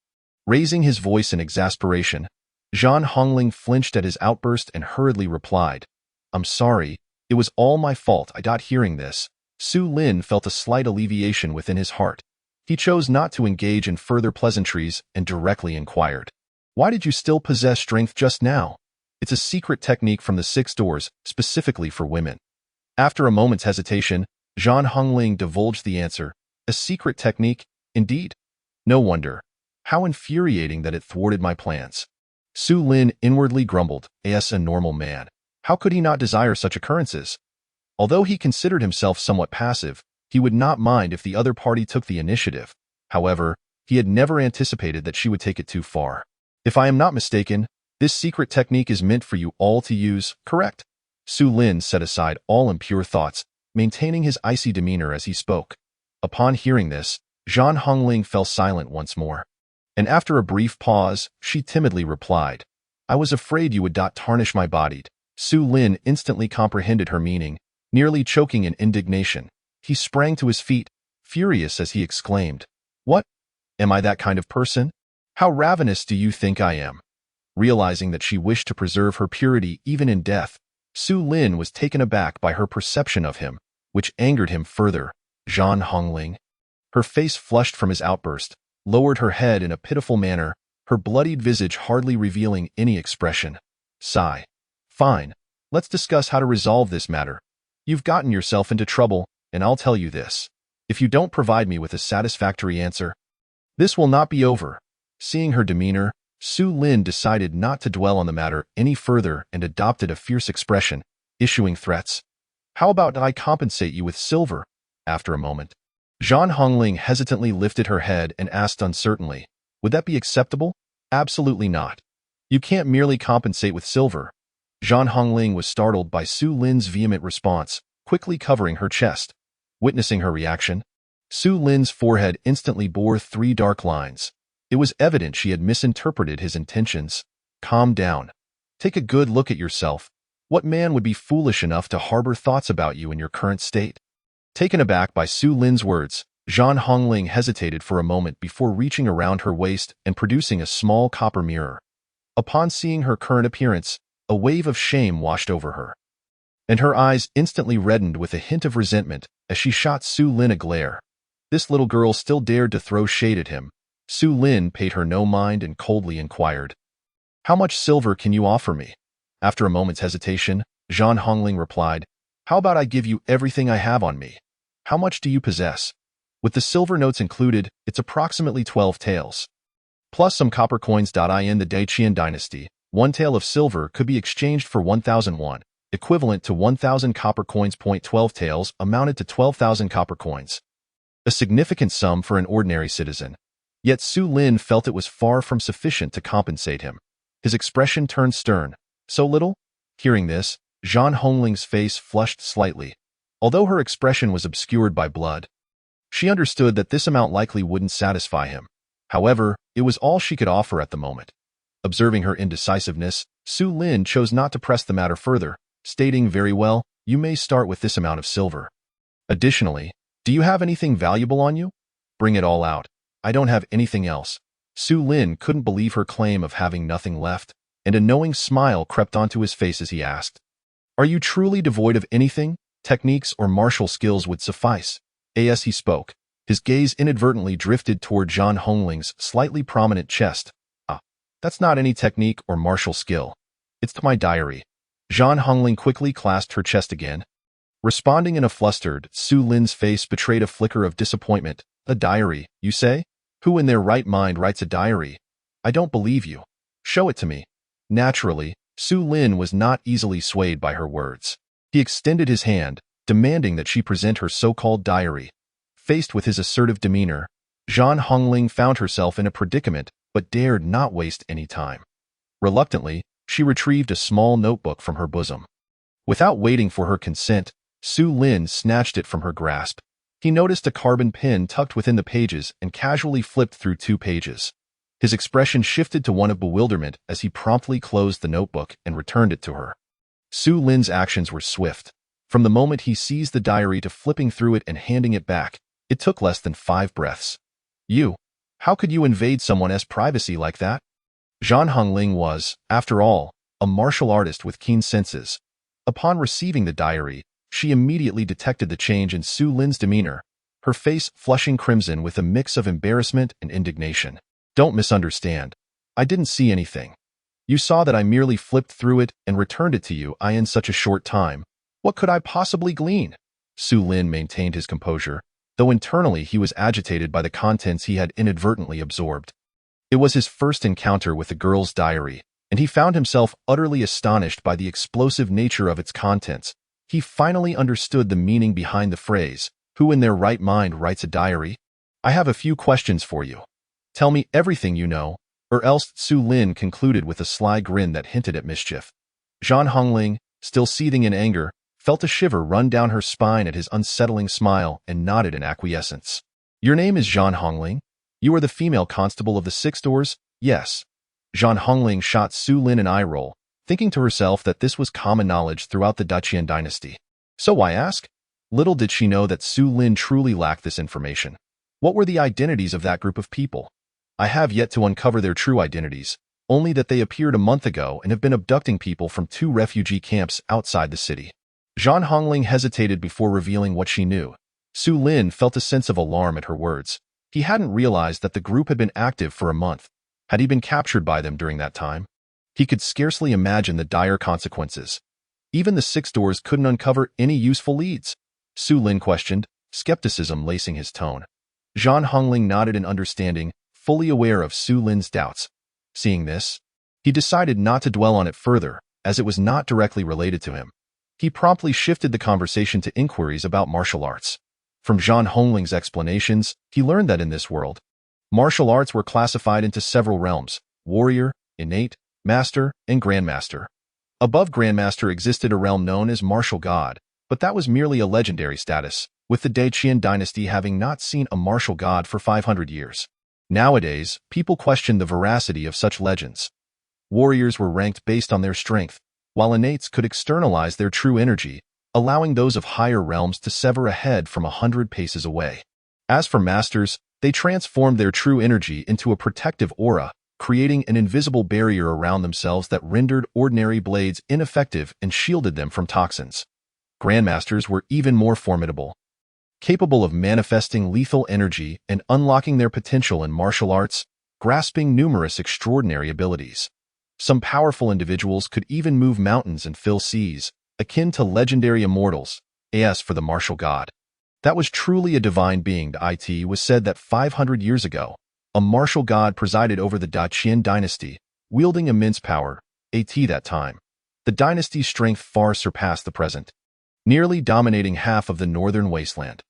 Raising his voice in exasperation, Zhang Hongling flinched at his outburst and hurriedly replied, "I'm sorry, it was all my fault." Hearing this, Su Lin felt a slight alleviation within his heart. He chose not to engage in further pleasantries and directly inquired, "Why did you still possess strength just now?" "It's a secret technique from the 6 doors, specifically for women." After a moment's hesitation, Zhang Hongling divulged the answer. "A secret technique, indeed? No wonder. How infuriating that it thwarted my plans." Su Lin inwardly grumbled, "As a normal man, how could he not desire such occurrences?" Although he considered himself somewhat passive, he would not mind if the other party took the initiative. However, he had never anticipated that she would take it too far. "If I am not mistaken, this secret technique is meant for you all to use, correct?" Su Lin set aside all impure thoughts, maintaining his icy demeanor as he spoke. Upon hearing this, Zhang Hongling fell silent once more. And after a brief pause, she timidly replied, "I was afraid you would not tarnish my body." Su Lin instantly comprehended her meaning, nearly choking in indignation. He sprang to his feet, furious as he exclaimed, "What? Am I that kind of person? How ravenous do you think I am?" Realizing that she wished to preserve her purity even in death, Su Lin was taken aback by her perception of him, which angered him further. Zhang Hongling. Her face flushed from his outburst, lowered her head in a pitiful manner, her bloodied visage hardly revealing any expression. Sigh. "Fine. Let's discuss how to resolve this matter. You've gotten yourself into trouble, and I'll tell you this. If you don't provide me with a satisfactory answer, this will not be over." Seeing her demeanor, Su Lin decided not to dwell on the matter any further and adopted a fierce expression, issuing threats. "How about I compensate you with silver?" After a moment, Zhang Hongling hesitantly lifted her head and asked uncertainly, "Would that be acceptable?" "Absolutely not. You can't merely compensate with silver." Zhang Hongling was startled by Su Lin's vehement response, quickly covering her chest. Witnessing her reaction, Su Lin's forehead instantly bore 3 dark lines. It was evident she had misinterpreted his intentions. "Calm down. Take a good look at yourself. What man would be foolish enough to harbor thoughts about you in your current state?" Taken aback by Su Lin's words, Zhang Hongling hesitated for a moment before reaching around her waist and producing a small copper mirror. Upon seeing her current appearance, a wave of shame washed over her, and her eyes instantly reddened with a hint of resentment as she shot Su Lin a glare. This little girl still dared to throw shade at him. Su Lin paid her no mind and coldly inquired, "How much silver can you offer me?" After a moment's hesitation, Zhang Hongling replied, "How about I give you everything I have on me? How much do you possess?" With the silver notes included, it's approximately 12 taels. Plus some copper coins. In the Daqian dynasty, 1 tael of silver could be exchanged for 1,000 won, equivalent to 1,000 copper coins. 12 taels amounted to 12,000 copper coins. A significant sum for an ordinary citizen. Yet Su Lin felt it was far from sufficient to compensate him. His expression turned stern. "So little?" Hearing this, Zhang Hongling's face flushed slightly. Although her expression was obscured by blood, she understood that this amount likely wouldn't satisfy him. However, it was all she could offer at the moment. Observing her indecisiveness, Su Lin chose not to press the matter further, stating, "Very well, you may start with this amount of silver." Additionally, do you have anything valuable on you? Bring it all out. I don't have anything else. Su Lin couldn't believe her claim of having nothing left, and a knowing smile crept onto his face as he asked, "Are you truly devoid of anything? Techniques or martial skills would suffice." As he spoke, his gaze inadvertently drifted toward Zhang Hongling's slightly prominent chest. "Ah, that's not any technique or martial skill. It's my diary." Zhang Hongling quickly clasped her chest again. Responding in a flustered, Su Lin's face betrayed a flicker of disappointment. "A diary, you say? Who in their right mind writes a diary? I don't believe you. Show it to me." Naturally, Su Lin was not easily swayed by her words. He extended his hand, demanding that she present her so-called diary. Faced with his assertive demeanor, Zhang Hongling found herself in a predicament but dared not waste any time. Reluctantly, she retrieved a small notebook from her bosom. Without waiting for her consent, Su Lin snatched it from her grasp. He noticed a carbon pin tucked within the pages and casually flipped through 2 pages. His expression shifted to one of bewilderment as he promptly closed the notebook and returned it to her. Su Lin's actions were swift. From the moment he seized the diary to flipping through it and handing it back, it took less than 5 breaths. How could you invade someone's privacy like that?" Zhang Hongling was, after all, a martial artist with keen senses. Upon receiving the diary, she immediately detected the change in Su Lin's demeanor, her face flushing crimson with a mix of embarrassment and indignation. "Don't misunderstand. I didn't see anything. You saw that I merely flipped through it and returned it to you in such a short time. What could I possibly glean?" Su Lin maintained his composure, though internally he was agitated by the contents he had inadvertently absorbed. It was his first encounter with the girl's diary, and he found himself utterly astonished by the explosive nature of its contents. He finally understood the meaning behind the phrase, "Who in their right mind writes a diary?" "I have a few questions for you. Tell me everything you know, or else," Su Lin concluded with a sly grin that hinted at mischief. Zhang Hongling, still seething in anger, felt a shiver run down her spine at his unsettling smile and nodded in acquiescence. "Your name is Zhang Hongling? You are the female constable of the 6 doors?" "Yes." Zhang Hongling shot Su Lin an eye roll, thinking to herself that this was common knowledge throughout the Daqian dynasty. So why ask? Little did she know that Su Lin truly lacked this information. What were the identities of that group of people? "I have yet to uncover their true identities, only that they appeared a month ago and have been abducting people from 2 refugee camps outside the city." Zhang Hongling hesitated before revealing what she knew. Su Lin felt a sense of alarm at her words. He hadn't realized that the group had been active for a month. Had he been captured by them during that time? He could scarcely imagine the dire consequences. Even the 6 doors couldn't uncover any useful leads. Su Lin questioned, skepticism lacing his tone. Zhang Hongling nodded in understanding, fully aware of Su Lin's doubts. Seeing this, he decided not to dwell on it further, as it was not directly related to him. He promptly shifted the conversation to inquiries about martial arts. From Zhang Hongling's explanations, he learned that in this world, martial arts were classified into several realms: warrior, innate, master, and grandmaster. Above grandmaster existed a realm known as martial god, but that was merely a legendary status, with the Daqian dynasty having not seen a martial god for 500 years. Nowadays, people questioned the veracity of such legends. Warriors were ranked based on their strength, while innates could externalize their true energy, allowing those of higher realms to sever a head from 100 paces away. As for masters, they transformed their true energy into a protective aura, creating an invisible barrier around themselves that rendered ordinary blades ineffective and shielded them from toxins. Grandmasters were even more formidable, capable of manifesting lethal energy and unlocking their potential in martial arts, grasping numerous extraordinary abilities. Some powerful individuals could even move mountains and fill seas, akin to legendary immortals. As for the martial god, that was truly a divine being. It was said that 500 years ago, a martial god presided over the Daqian dynasty, wielding immense power. At that time, the dynasty's strength far surpassed the present, nearly dominating half of the northern wasteland.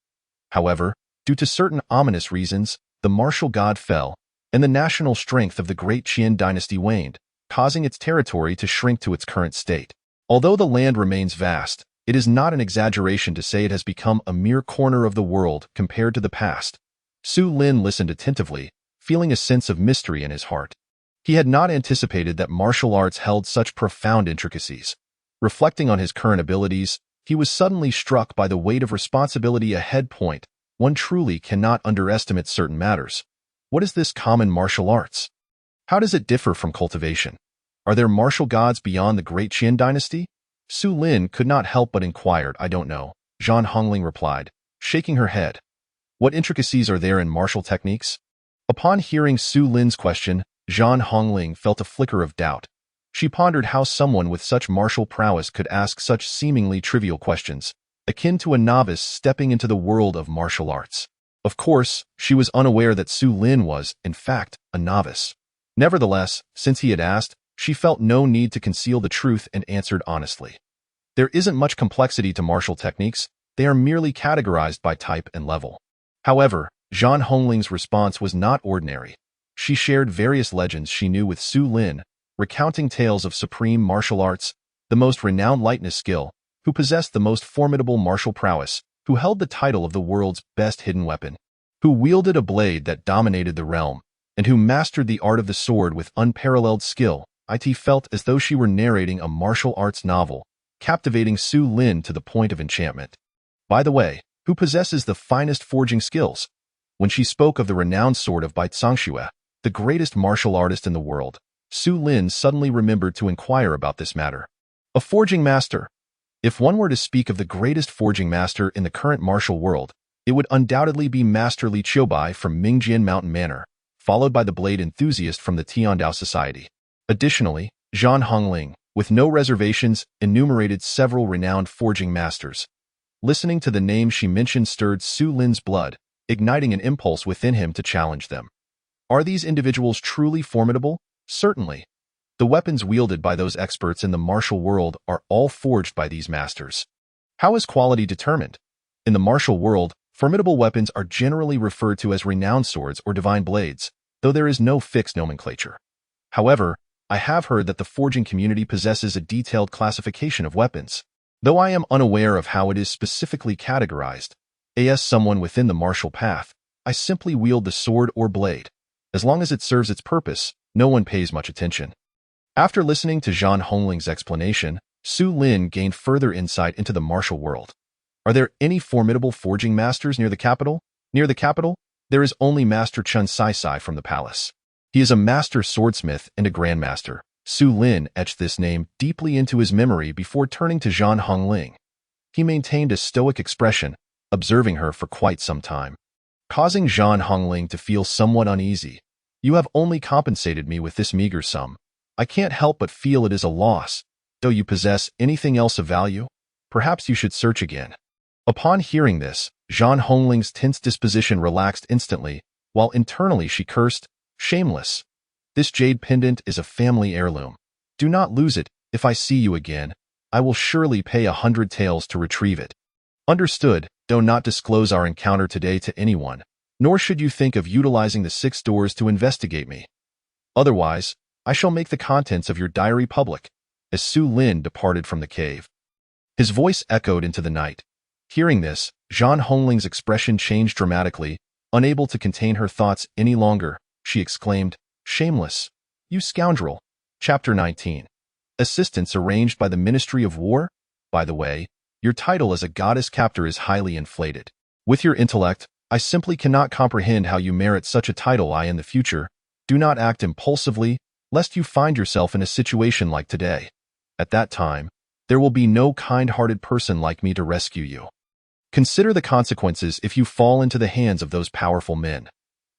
However, due to certain ominous reasons, the martial god fell, and the national strength of the great Qian dynasty waned, causing its territory to shrink to its current state. Although the land remains vast, it is not an exaggeration to say it has become a mere corner of the world compared to the past. Su Lin listened attentively, feeling a sense of mystery in his heart. He had not anticipated that martial arts held such profound intricacies. Reflecting on his current abilities, He was suddenly struck by the weight of responsibility ahead. One truly cannot underestimate certain matters. What is this common martial arts? How does it differ from cultivation? Are there martial gods beyond the great Qian dynasty? Su Lin could not help but inquired. I don't know, Zhan Hongling replied, shaking her head. What intricacies are there in martial techniques? Upon hearing Su Lin's question, Zhan Hongling felt a flicker of doubt. She pondered how someone with such martial prowess could ask such seemingly trivial questions, akin to a novice stepping into the world of martial arts. Of course, she was unaware that Su Lin was, in fact, a novice. Nevertheless, since he had asked, she felt no need to conceal the truth and answered honestly. There isn't much complexity to martial techniques, they are merely categorized by type and level. However, Zhan Hongling's response was not ordinary. She shared various legends she knew with Su Lin, recounting tales of supreme martial arts, the most renowned lightness skill, who possessed the most formidable martial prowess, who held the title of the world's best hidden weapon, who wielded a blade that dominated the realm, and who mastered the art of the sword with unparalleled skill. It felt as though she were narrating a martial arts novel, captivating Su Lin to the point of enchantment. By the way, who possesses the finest forging skills? When she spoke of the renowned sword of Bai Zongxue, the greatest martial artist in the world, Su Lin suddenly remembered to inquire about this matter. A forging master. If one were to speak of the greatest forging master in the current martial world, it would undoubtedly be Master Li Qiubai from Mingjian Mountain Manor, followed by the blade enthusiast from the Tiandao Society. Additionally, Zhan Hongling, with no reservations, enumerated several renowned forging masters. Listening to the names she mentioned stirred Su Lin's blood, igniting an impulse within him to challenge them. Are these individuals truly formidable? Certainly. The weapons wielded by those experts in the martial world are all forged by these masters. How is quality determined? In the martial world, formidable weapons are generally referred to as renowned swords or divine blades, though there is no fixed nomenclature. However, I have heard that the forging community possesses a detailed classification of weapons. Though I am unaware of how it is specifically categorized, as someone within the martial path, I simply wield the sword or blade. As long as it serves its purpose, no one pays much attention. After listening to Zhan Hongling's explanation, Su Lin gained further insight into the martial world. Are there any formidable forging masters near the capital? Near the capital, there is only Master Chen Sai from the palace. He is a master swordsmith and a grandmaster. Su Lin etched this name deeply into his memory before turning to Zhan Hongling. He maintained a stoic expression, observing her for quite some time, causing Zhan Hongling to feel somewhat uneasy. You have only compensated me with this meager sum. I can't help but feel it is a loss. Do you possess anything else of value? Perhaps you should search again. Upon hearing this, Zhan Hongling's tense disposition relaxed instantly, while internally she cursed, shameless. This jade pendant is a family heirloom. Do not lose it. If I see you again, I will surely pay 100 taels to retrieve it. Understood. Do not disclose our encounter today to anyone, nor should you think of utilizing the 6 doors to investigate me. Otherwise, I shall make the contents of your diary public. As Su Lin departed from the cave, his voice echoed into the night. Hearing this, Zhan Hongling's expression changed dramatically. Unable to contain her thoughts any longer, she exclaimed, Shameless! You scoundrel! Chapter 19. Assistance arranged by the Ministry of War? By the way, your title as a goddess captor is highly inflated. With your intellect, I simply cannot comprehend how you merit such a title. In the future, do not act impulsively, lest you find yourself in a situation like today. At that time, there will be no kind-hearted person like me to rescue you. Consider the consequences if you fall into the hands of those powerful men.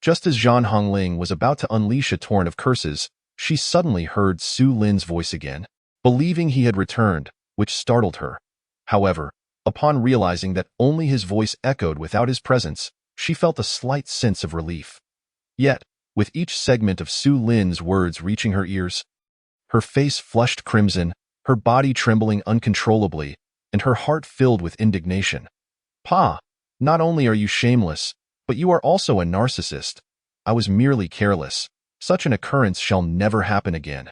Just as Zhan Hongling was about to unleash a torrent of curses, she suddenly heard Su Lin's voice again, believing he had returned, which startled her. However, upon realizing that only his voice echoed without his presence, she felt a slight sense of relief. Yet, with each segment of Su Lin's words reaching her ears, her face flushed crimson, her body trembling uncontrollably, and her heart filled with indignation. Pa, not only are you shameless, but you are also a narcissist. I was merely careless. Such an occurrence shall never happen again.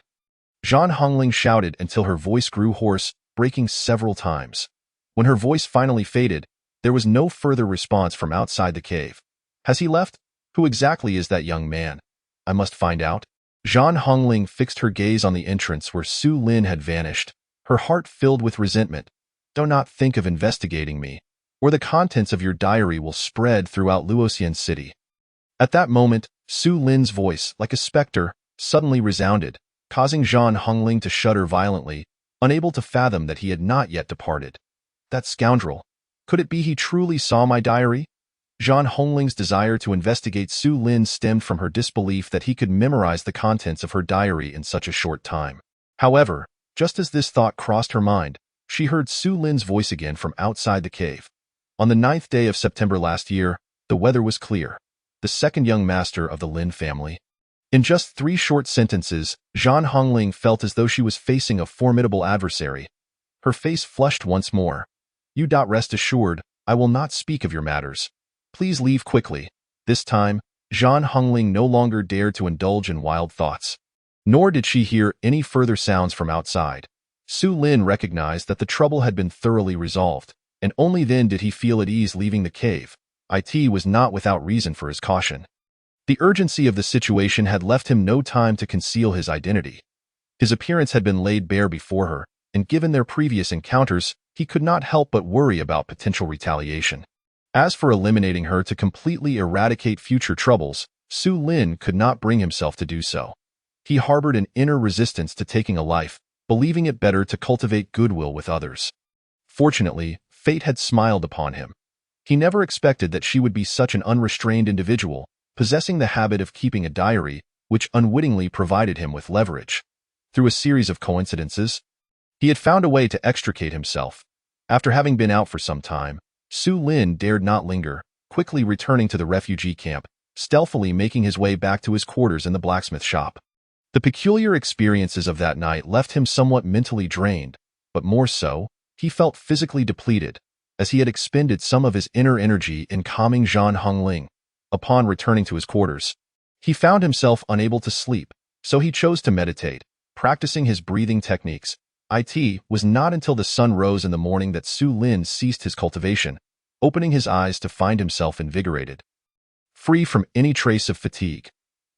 Zhan Hongling shouted until her voice grew hoarse, breaking several times. When her voice finally faded, there was no further response from outside the cave. Has he left? Who exactly is that young man? I must find out. Zhan Hongling fixed her gaze on the entrance where Su Lin had vanished, her heart filled with resentment. Do not think of investigating me, or the contents of your diary will spread throughout Luoxian City." At that moment, Su Lin's voice, like a specter, suddenly resounded, causing Zhang Hongling to shudder violently, unable to fathom that he had not yet departed. That scoundrel! Could it be he truly saw my diary? Zhang Hongling's desire to investigate Su Lin stemmed from her disbelief that he could memorize the contents of her diary in such a short time. However, just as this thought crossed her mind, she heard Su Lin's voice again from outside the cave. On the 9th day of September last year, the weather was clear. The second young master of the Lin family. In just 3 short sentences, Zhang Hongling felt as though she was facing a formidable adversary. Her face flushed once more. "You rest assured, I will not speak of your matters. Please leave quickly." This time, Zhang Hongling no longer dared to indulge in wild thoughts. Nor did she hear any further sounds from outside. Su Lin recognized that the trouble had been thoroughly resolved, and only then did he feel at ease leaving the cave. It was not without reason for his caution. The urgency of the situation had left him no time to conceal his identity. His appearance had been laid bare before her, and given their previous encounters, he could not help but worry about potential retaliation. As for eliminating her to completely eradicate future troubles, Su Lin could not bring himself to do so. He harbored an inner resistance to taking a life, believing it better to cultivate goodwill with others. Fortunately, fate had smiled upon him. He never expected that she would be such an unrestrained individual, possessing the habit of keeping a diary, which unwittingly provided him with leverage. Through a series of coincidences, he had found a way to extricate himself. After having been out for some time, Su Lin dared not linger, quickly returning to the refugee camp, stealthily making his way back to his quarters in the blacksmith shop. The peculiar experiences of that night left him somewhat mentally drained, but more so, he felt physically depleted, as he had expended some of his inner energy in calming Zhang Hongling. Upon returning to his quarters, he found himself unable to sleep, so he chose to meditate, practicing his breathing techniques. It was not until the sun rose in the morning that Su Lin ceased his cultivation, opening his eyes to find himself invigorated, free from any trace of fatigue.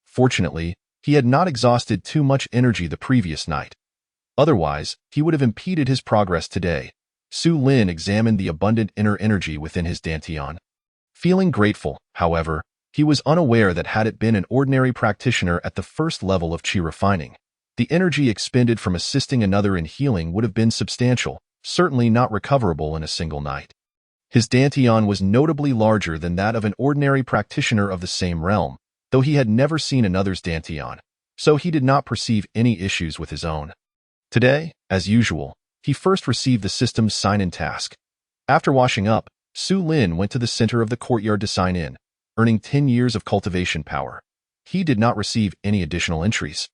Fortunately, he had not exhausted too much energy the previous night. Otherwise, he would have impeded his progress today. Su Lin examined the abundant inner energy within his dantian. Feeling grateful, however, he was unaware that had it been an ordinary practitioner at the first level of qi refining, the energy expended from assisting another in healing would have been substantial, certainly not recoverable in a single night. His dantian was notably larger than that of an ordinary practitioner of the same realm, though he had never seen another's dantian, so he did not perceive any issues with his own. Today, as usual, he first received the system's sign-in task. After washing up, Su Lin went to the center of the courtyard to sign in, earning 10 years of cultivation power. He did not receive any additional entries,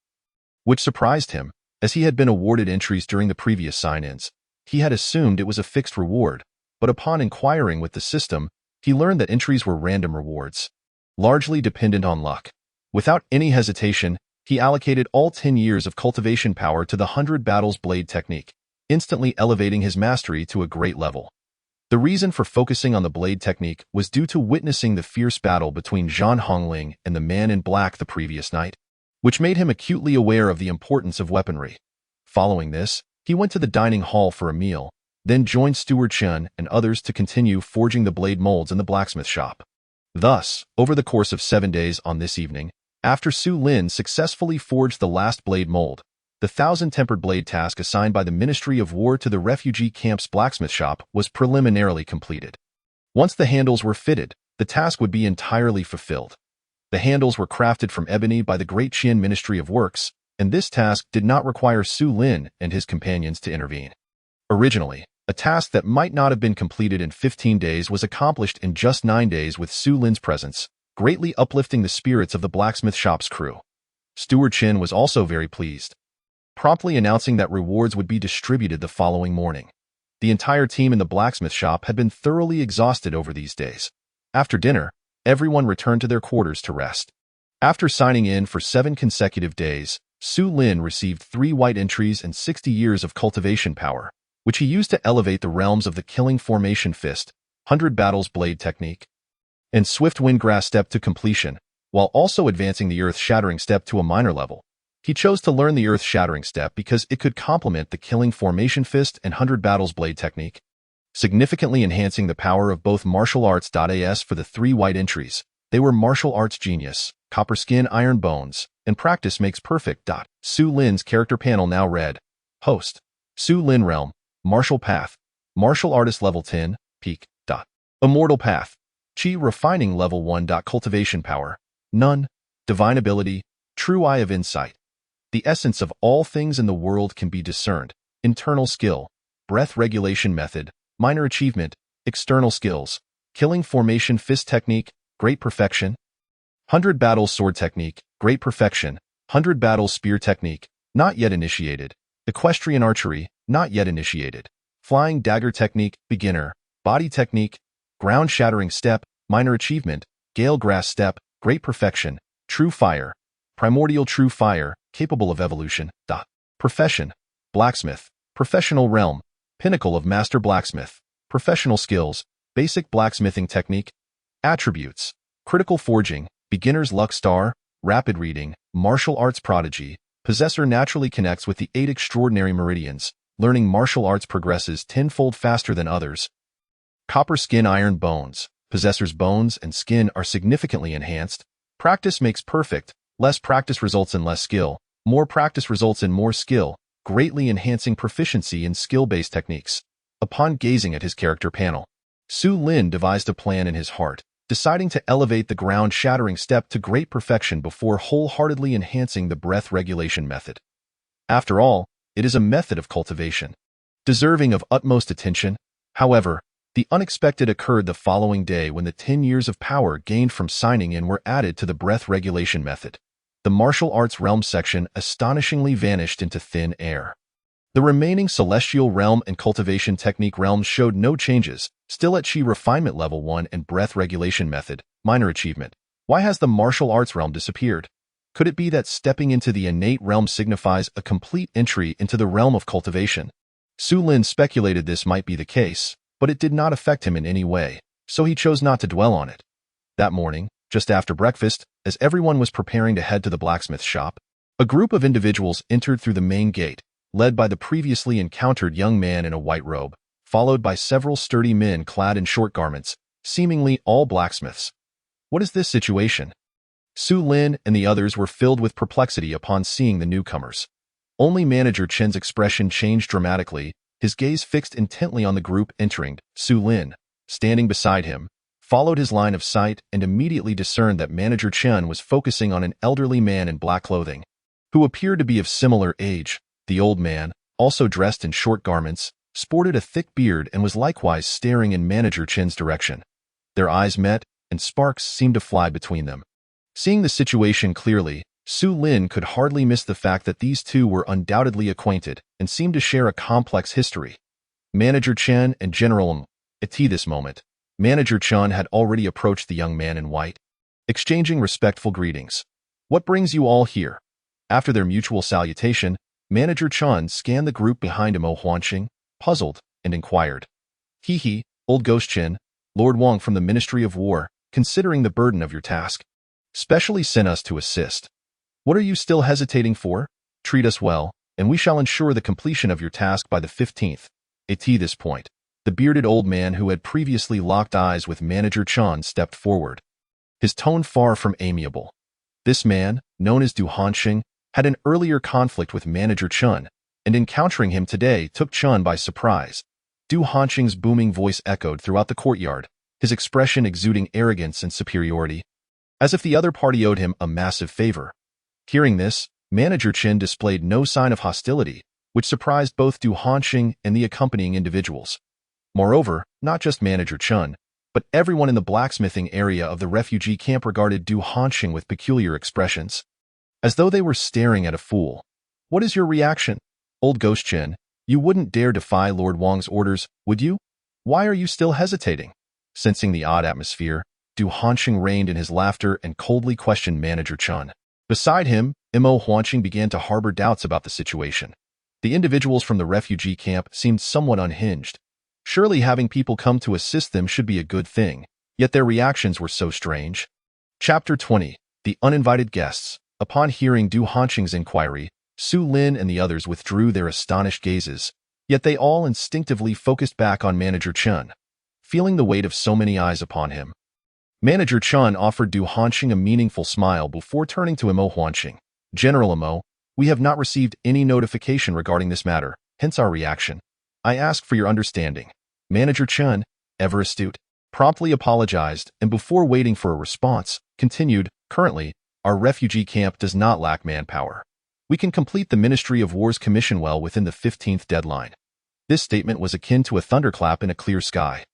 which surprised him, as he had been awarded entries during the previous sign-ins. He had assumed it was a fixed reward, but upon inquiring with the system, he learned that entries were random rewards, largely dependent on luck. Without any hesitation, he allocated all 10 years of cultivation power to the 100 Battles Blade technique, instantly elevating his mastery to a great level. The reason for focusing on the blade technique was due to witnessing the fierce battle between Zhang Hongling and the man in black the previous night, which made him acutely aware of the importance of weaponry. Following this, he went to the dining hall for a meal, then joined Steward Chen and others to continue forging the blade molds in the blacksmith shop. Thus, over the course of 7 days on this evening, after Su Lin successfully forged the last blade mold, the 1,000-tempered blade task assigned by the Ministry of War to the refugee camp's blacksmith shop was preliminarily completed. Once the handles were fitted, the task would be entirely fulfilled. The handles were crafted from ebony by the Great Qian Ministry of Works, and this task did not require Su Lin and his companions to intervene. Originally, a task that might not have been completed in 15 days was accomplished in just 9 days with Su Lin's presence, greatly uplifting the spirits of the blacksmith shop's crew. Steward Chen was also very pleased, promptly announcing that rewards would be distributed the following morning. The entire team in the blacksmith shop had been thoroughly exhausted over these days. After dinner, everyone returned to their quarters to rest. After signing in for 7 consecutive days, Su Lin received 3 white entries and 60 years of cultivation power, which he used to elevate the realms of the Killing Formation Fist, 100 Battles Blade Technique, and Swift Windgrass Step to completion, while also advancing the Earth Shattering Step to a minor level. He chose to learn the Earth Shattering Step because it could complement the Killing Formation Fist and 100 Battles Blade Technique. significantly enhancing the power of both martial arts.as for the 3 white entries. They were martial arts genius, copper skin, iron bones, and practice makes perfect. Su Lin's character panel now read. Host. Su Lin Realm. Martial Path. Martial Artist Level 10. Peak. Immortal Path. Chi Refining Level 1. Cultivation Power. None. Divine Ability. True Eye of Insight. The essence of all things in the world can be discerned. Internal Skill. Breath Regulation Method. Minor Achievement. External Skills. Killing Formation Fist Technique. Great Perfection. 100 Battles Sword Technique. Great Perfection. 100 Battles Spear Technique. Not yet initiated. Equestrian Archery. Not yet initiated. Flying Dagger Technique. Beginner. Body Technique. Ground Shattering Step. Minor Achievement. Gale Grass Step. Great Perfection. True Fire. Primordial True Fire. Capable of Evolution. Profession. Blacksmith. Professional Realm. Pinnacle of Master Blacksmith. Professional Skills. Basic Blacksmithing Technique. Attributes. Critical Forging. Beginner's Luck Star. Rapid Reading. Martial Arts Prodigy. Possessor naturally connects with the 8 extraordinary meridians. Learning martial arts progresses tenfold faster than others. Copper Skin, Iron Bones. Possessor's bones and skin are significantly enhanced. Practice makes perfect. Less practice results in less skill. More practice results in more skill, greatly enhancing proficiency in skill-based techniques. Upon gazing at his character panel, Su Lin devised a plan in his heart, deciding to elevate the ground-shattering step to great perfection before wholeheartedly enhancing the breath regulation method. After all, it is a method of cultivation, deserving of utmost attention. However, the unexpected occurred the following day when the 10 years of power gained from signing in were added to the breath regulation method. The martial arts realm section astonishingly vanished into thin air. The remaining celestial realm and cultivation technique realms showed no changes, still at Chi Refinement Level 1 and breath regulation method, minor achievement. Why has the martial arts realm disappeared? Could it be that stepping into the innate realm signifies a complete entry into the realm of cultivation? Su Lin speculated this might be the case, but it did not affect him in any way, so he chose not to dwell on it. That morning, just after breakfast, as everyone was preparing to head to the blacksmith shop, a group of individuals entered through the main gate, led by the previously encountered young man in a white robe, followed by several sturdy men clad in short garments, seemingly all blacksmiths. What is this situation? Su Lin and the others were filled with perplexity upon seeing the newcomers. Only Manager Chen's expression changed dramatically, his gaze fixed intently on the group entering. Su Lin, standing beside him, followed his line of sight and immediately discerned that Manager Chen was focusing on an elderly man in black clothing, who appeared to be of similar age. The old man, also dressed in short garments, sported a thick beard and was likewise staring in Manager Chen's direction. Their eyes met, and sparks seemed to fly between them. Seeing the situation clearly, Su Lin could hardly miss the fact that these two were undoubtedly acquainted and seemed to share a complex history. Manager Chen and General Ng. At this moment, Manager Chen had already approached the young man in white, exchanging respectful greetings. "What brings you all here?" After their mutual salutation, Manager Chen scanned the group behind him, Huanqing, puzzled, and inquired. "He, Old Ghost Chen, Lord Wang from the Ministry of War, considering the burden of your task, specially sent us to assist. What are you still hesitating for? Treat us well, and we shall ensure the completion of your task by the 15th. At this point, the bearded old man who had previously locked eyes with Manager Chen stepped forward, his tone far from amiable. This man, known as Du Hanxing, had an earlier conflict with Manager Chen, and encountering him today took Chen by surprise. Du Hanxing's booming voice echoed throughout the courtyard, his expression exuding arrogance and superiority, as if the other party owed him a massive favor. Hearing this, Manager Chen displayed no sign of hostility, which surprised both Du Hanxing and the accompanying individuals. Moreover, not just Manager Chen, but everyone in the blacksmithing area of the refugee camp regarded Du Hanxing with peculiar expressions, as though they were staring at a fool. "What is your reaction? Old Ghost Chen, you wouldn't dare defy Lord Wang's orders, would you? Why are you still hesitating?" Sensing the odd atmosphere, Du Hanxing reined in his laughter and coldly questioned Manager Chen. Beside him, Mo Huanqing began to harbor doubts about the situation. The individuals from the refugee camp seemed somewhat unhinged. Surely having people come to assist them should be a good thing, yet their reactions were so strange. Chapter 20. The Uninvited Guests. Upon hearing Du Hanxing's inquiry, Su Lin and the others withdrew their astonished gazes, Yet they all instinctively focused back on Manager Chun, feeling the weight of so many eyes upon him. Manager Chun offered Du Hanqing a meaningful smile before turning to Imo Huanqing. General Imo, we have not received any notification regarding this matter, hence our reaction. I ask for your understanding. Manager Chun, ever astute, promptly apologized and before waiting for a response, continued, currently, our refugee camp does not lack manpower. We can complete the Ministry of War's commission well within the 15th deadline. This statement was akin to a thunderclap in a clear sky.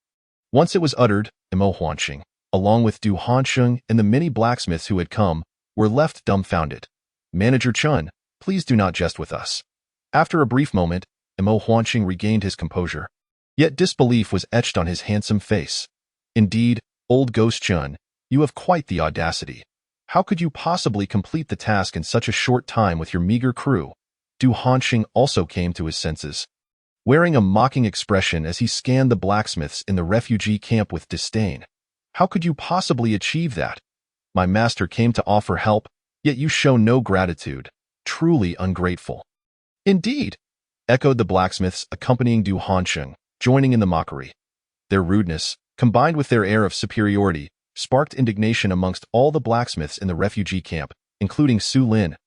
Once it was uttered, Imo Huanqing, along with Du Hanqing and the many blacksmiths who had come, were left dumbfounded. Manager Chun, please do not jest with us. After a brief moment, Imo Huanqing regained his composure. Yet disbelief was etched on his handsome face. Indeed, old Ghost Chun, you have quite the audacity. How could you possibly complete the task in such a short time with your meager crew? Du Hanqing also came to his senses, wearing a mocking expression as he scanned the blacksmiths in the refugee camp with disdain. How could you possibly achieve that? My master came to offer help, yet you show no gratitude. Truly ungrateful. Indeed, echoed the blacksmiths accompanying Du Hanqing, joining in the mockery. Their rudeness, combined with their air of superiority, sparked indignation amongst all the blacksmiths in the refugee camp, including Su Lin.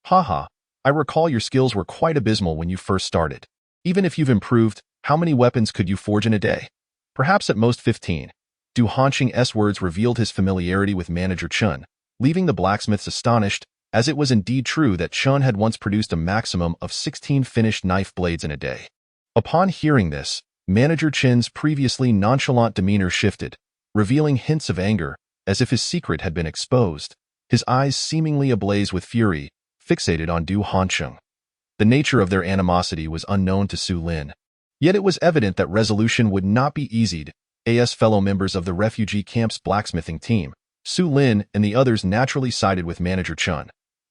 Haha, I recall your skills were quite abysmal when you first started. Even if you've improved, how many weapons could you forge in a day? Perhaps at most 15. Du Hanqing's words revealed his familiarity with Manager Chun, leaving the blacksmiths astonished, as it was indeed true that Chun had once produced a maximum of 16 finished knife blades in a day. Upon hearing this, Manager Chun's previously nonchalant demeanor shifted, revealing hints of anger, as if his secret had been exposed, his eyes seemingly ablaze with fury, fixated on Du Hanqing. The nature of their animosity was unknown to Su Lin. Yet it was evident that resolution would not be easied, as fellow members of the refugee camp's blacksmithing team, Su Lin and the others naturally sided with Manager Chun.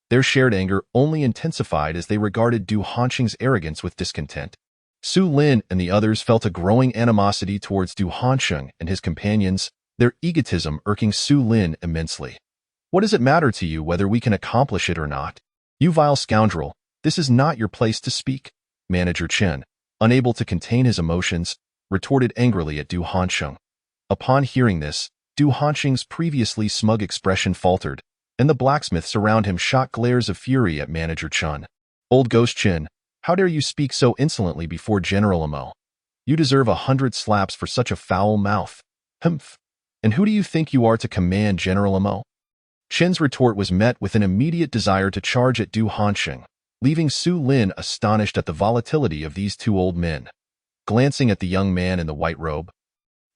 Their shared anger only intensified as they regarded Du Hanqing's arrogance with discontent. Su Lin and the others felt a growing animosity towards Du Hanqing and his companions, their egotism irking Su Lin immensely. What does it matter to you whether we can accomplish it or not? You vile scoundrel, this is not your place to speak. Manager Chun, unable to contain his emotions, retorted angrily at Du Hanqing. Upon hearing this, Du Hanqing's previously smug expression faltered, and the blacksmiths around him shot glares of fury at Manager Chun. Old Ghost Chun, how dare you speak so insolently before General Imo? You deserve 100 slaps for such a foul mouth. Humph. And who do you think you are to command General Imo? Chin's retort was met with an immediate desire to charge at Du Hanqing, leaving Su Lin astonished at the volatility of these two old men. Glancing at the young man in the white robe,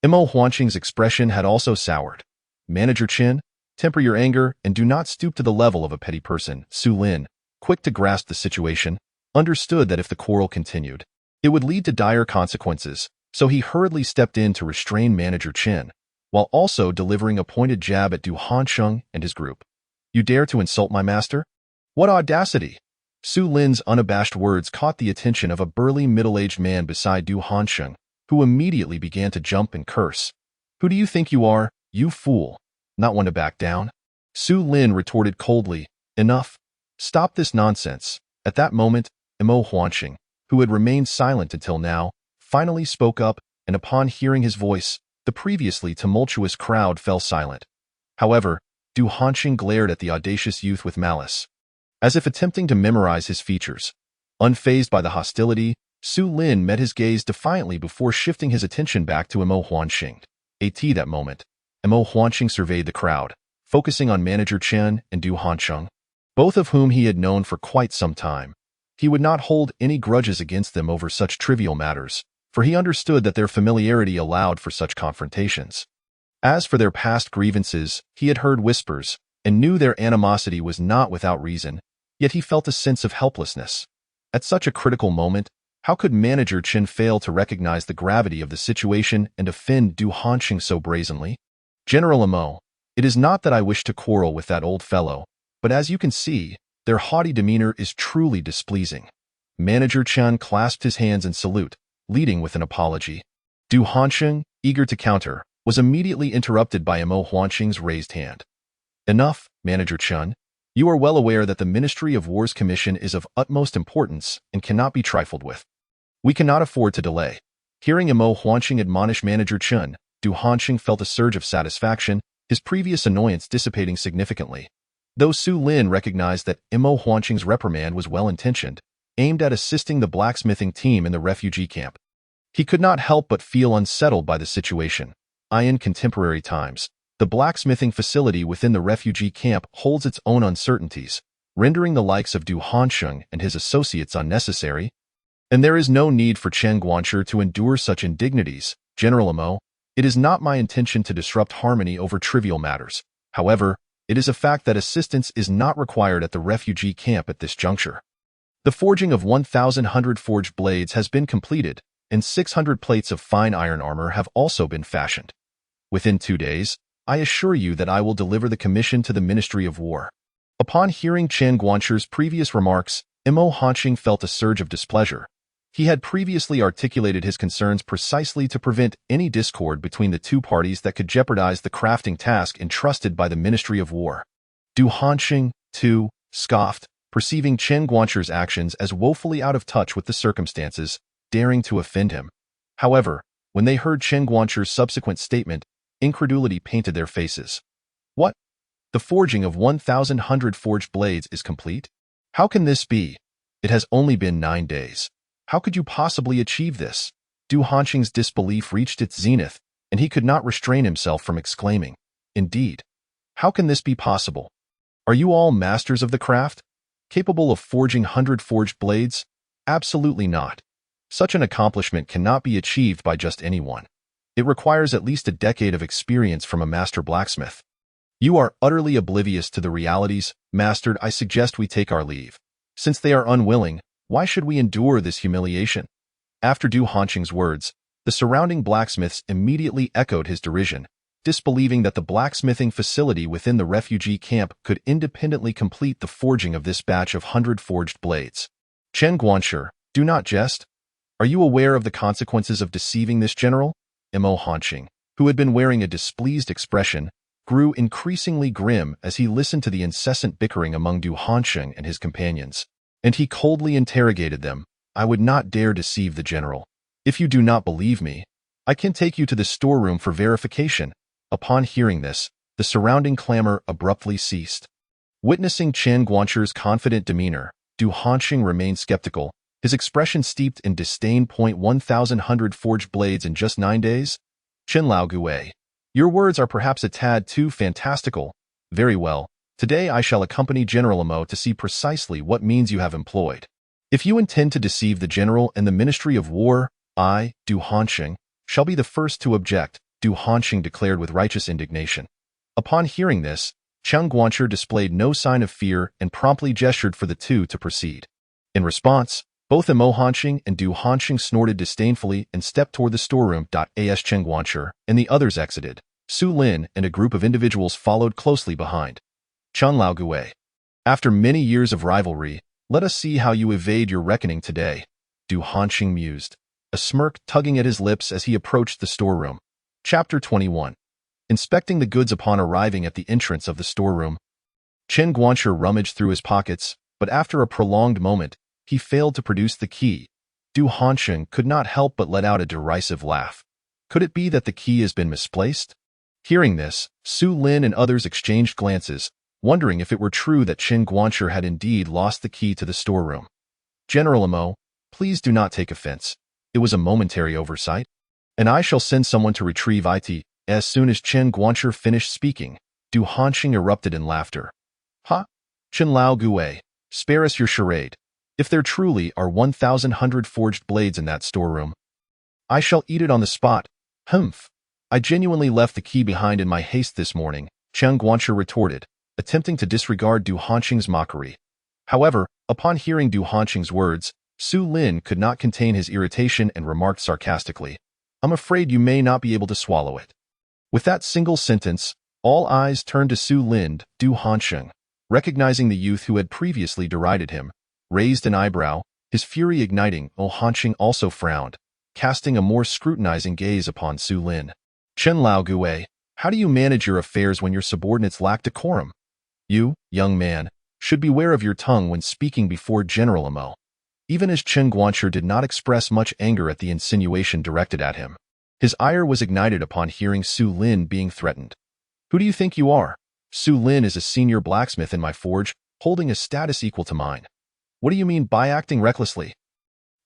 Imo Huanqing's expression had also soured. Manager Chin, temper your anger and do not stoop to the level of a petty person. Su Lin, quick to grasp the situation, understood that if the quarrel continued, it would lead to dire consequences, so he hurriedly stepped in to restrain Manager Chin, while also delivering a pointed jab at Du Hanqing and his group. You dare to insult my master? What audacity! Su Lin's unabashed words caught the attention of a burly middle-aged man beside Du Hanqing, who immediately began to jump and curse. Who do you think you are, you fool? Not one to back down? Su Lin retorted coldly, enough. Stop this nonsense. At that moment, Imo Huanqing, who had remained silent until now, finally spoke up, and upon hearing his voice, the previously tumultuous crowd fell silent. However, Du Hanqing glared at the audacious youth with malice, as if attempting to memorize his features. Unfazed by the hostility, Su Lin met his gaze defiantly before shifting his attention back to Imo Huanqing. At that moment, Imo Huanqing surveyed the crowd, focusing on Manager Chen and Du Hanqing, both of whom he had known for quite some time. He would not hold any grudges against them over such trivial matters, for he understood that their familiarity allowed for such confrontations. As for their past grievances, he had heard whispers, and knew their animosity was not without reason, yet he felt a sense of helplessness. At such a critical moment, how could Manager Chen fail to recognize the gravity of the situation and offend Du Hanqing so brazenly? General Imo, it is not that I wish to quarrel with that old fellow, but as you can see, their haughty demeanor is truly displeasing. Manager Chen clasped his hands in salute, leading with an apology. Du Hanqing, eager to counter, was immediately interrupted by Imo Huanqing's raised hand. Enough, Manager Chen. You are well aware that the Ministry of War's commission is of utmost importance and cannot be trifled with. We cannot afford to delay. Hearing Imo Huanqing admonish manager Chen, Du Hanqing felt a surge of satisfaction, his previous annoyance dissipating significantly. Though Su Lin recognized that Imo Huanqing's reprimand was well-intentioned, aimed at assisting the blacksmithing team in the refugee camp, he could not help but feel unsettled by the situation. In contemporary times, the blacksmithing facility within the refugee camp holds its own uncertainties, rendering the likes of Du Hanqing and his associates unnecessary. And there is no need for Chen Guanchi to endure such indignities. General Imo, it is not my intention to disrupt harmony over trivial matters. However, it is a fact that assistance is not required at the refugee camp at this juncture. The forging of 1,100 forged blades has been completed, and 600 plates of fine iron armor have also been fashioned. Within 2 days, I assure you that I will deliver the commission to the Ministry of War. Upon hearing Chen Guanchi's previous remarks, Imo Huanqing felt a surge of displeasure. He had previously articulated his concerns precisely to prevent any discord between the two parties that could jeopardize the crafting task entrusted by the Ministry of War. Du Hanqing, too, scoffed, perceiving Chen Guanchi's actions as woefully out of touch with the circumstances, daring to offend him. However, when they heard Chen Guanchi's subsequent statement, incredulity painted their faces. What? The forging of 1,100 forged blades is complete? How can this be? It has only been 9 days. How could you possibly achieve this? Du Hanqing's disbelief reached its zenith, and he could not restrain himself from exclaiming, "Indeed, how can this be possible? Are you all masters of the craft? Capable of forging 100 forged blades? Absolutely not. Such an accomplishment cannot be achieved by just anyone. It requires at least a decade of experience from a master blacksmith. You are utterly oblivious to the realities, Master. I suggest we take our leave. Since they are unwilling, why should we endure this humiliation?" After Du Hanqing's words, the surrounding blacksmiths immediately echoed his derision, disbelieving that the blacksmithing facility within the refugee camp could independently complete the forging of this batch of 100 forged blades. Chen Guanchi, do not jest. Are you aware of the consequences of deceiving this general? Imo Huanqing, who had been wearing a displeased expression, grew increasingly grim as he listened to the incessant bickering among Du Hanqing and his companions, and he coldly interrogated them. "I would not dare deceive the general. If you do not believe me, I can take you to the storeroom for verification." Upon hearing this, the surrounding clamor abruptly ceased. Witnessing Chen Guanchi's confident demeanor, Du Hanqing remained skeptical, his expression steeped in disdain. 1,100 forged blades in just 9 days? Chen Laogue, your words are perhaps a tad too fantastical. Very well, today I shall accompany General Imo to see precisely what means you have employed. If you intend to deceive the general and the Ministry of War, I, Du Hanqing, shall be the first to object, Du Hanqing declared with righteous indignation. Upon hearing this, Chen Guanchi displayed no sign of fear and promptly gestured for the two to proceed. In response, both Imo Huanqing and Du Hanqing snorted disdainfully and stepped toward the storeroom. As Chen Guanchi and the others exited, Su Lin and a group of individuals followed closely behind. Chen Laogue, after many years of rivalry, let us see how you evade your reckoning today, Du Hanqing mused, a smirk tugging at his lips as he approached the storeroom. Chapter 21. Inspecting the goods. Upon arriving at the entrance of the storeroom, Chen Guanchi rummaged through his pockets, but after a prolonged moment, he failed to produce the key. Du Hanqing could not help but let out a derisive laugh. Could it be that the key has been misplaced? Hearing this, Su Lin and others exchanged glances, wondering if it were true that Chen Guanchi had indeed lost the key to the storeroom. General Imo, please do not take offense. It was a momentary oversight, and I shall send someone to retrieve it. As soon as Chen Guanchi finished speaking, Du Hanqing erupted in laughter. Ha! Chen Laogue, spare us your charade. If there truly are 1,100 forged blades in that storeroom, I shall eat it on the spot. Humph! I genuinely left the key behind in my haste this morning, Chen Guanchi retorted, attempting to disregard Du Hanqing's mockery. However, upon hearing Du Hanqing's words, Su Lin could not contain his irritation and remarked sarcastically, "I'm afraid you may not be able to swallow it." With that single sentence, all eyes turned to Su Lin. Du Hanqing, recognizing the youth who had previously derided him, raised an eyebrow, his fury igniting. Hanqing also frowned, casting a more scrutinizing gaze upon Su Lin. Chen Laogue, how do you manage your affairs when your subordinates lack decorum? You, young man, should beware of your tongue when speaking before General Imo. even as Chen Guanxi did not express much anger at the insinuation directed at him. His ire was ignited upon hearing Su Lin being threatened. "Who do you think you are? Su Lin is a senior blacksmith in my forge, holding a status equal to mine. What do you mean by acting recklessly?"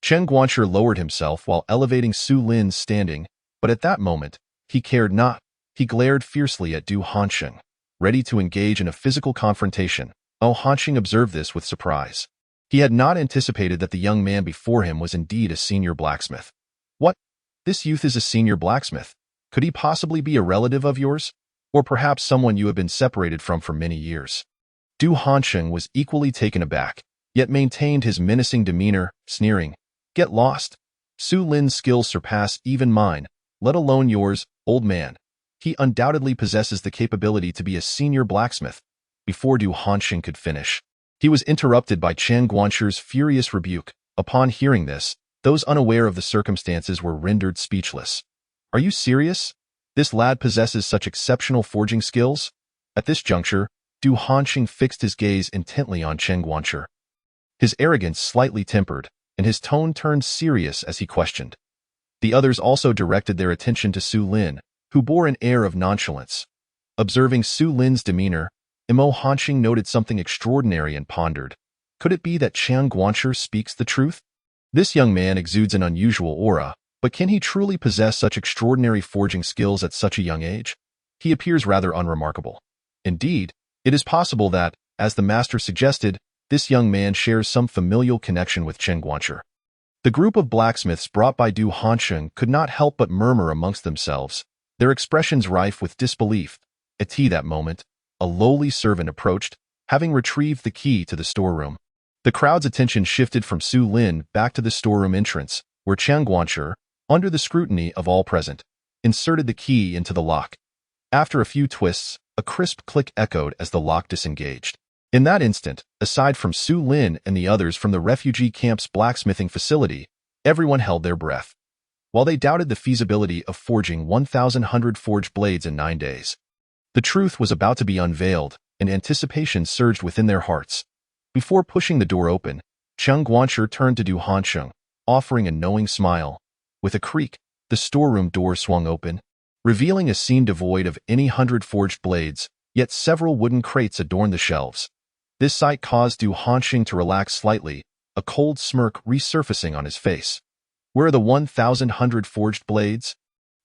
Chen Guanxi lowered himself while elevating Su Lin's standing, but at that moment, he cared not. He glared fiercely at Du Hanxing, ready to engage in a physical confrontation. Hanxing observed this with surprise. He had not anticipated that the young man before him was indeed a senior blacksmith. "What? This youth is a senior blacksmith? Could he possibly be a relative of yours? Or perhaps someone you have been separated from for many years?" Du Hanxing was equally taken aback, yet maintained his menacing demeanor, sneering, "Get lost. Su Lin's skills surpass even mine, let alone yours, old man. He undoubtedly possesses the capability to be a senior blacksmith." Before Du Hanxing could finish, he was interrupted by Chen Guanxi's furious rebuke. Upon hearing this, those unaware of the circumstances were rendered speechless. "Are you serious? This lad possesses such exceptional forging skills?" At this juncture, Du Hanxing fixed his gaze intently on Chen Guanxi. His arrogance slightly tempered, and his tone turned serious as he questioned. The others also directed their attention to Su Lin, who bore an air of nonchalance. Observing Su Lin's demeanor, Hanxing noted something extraordinary and pondered. Could it be that Chen Guanxi speaks the truth? This young man exudes an unusual aura, but can he truly possess such extraordinary forging skills at such a young age? He appears rather unremarkable. Indeed, it is possible that, as the master suggested, this young man shares some familial connection with Chen Guanxi. The group of blacksmiths brought by Du Hanxing could not help but murmur amongst themselves, their expressions rife with disbelief. At that moment, a lowly servant approached, having retrieved the key to the storeroom. The crowd's attention shifted from Su Lin back to the storeroom entrance, where Chen Guanxi, under the scrutiny of all present, inserted the key into the lock. After a few twists, a crisp click echoed as the lock disengaged. In that instant, aside from Su Lin and the others from the refugee camp's blacksmithing facility, everyone held their breath. While they doubted the feasibility of forging 1,100 forged blades in 9 days, the truth was about to be unveiled, and anticipation surged within their hearts. Before pushing the door open, Chen Guanxi turned to Du Hanxing, offering a knowing smile. With a creak, the storeroom door swung open, revealing a scene devoid of any 100 forged blades, yet several wooden crates adorned the shelves. This sight caused Du Hanxing to relax slightly, a cold smirk resurfacing on his face. "Where are the 1,100 forged blades?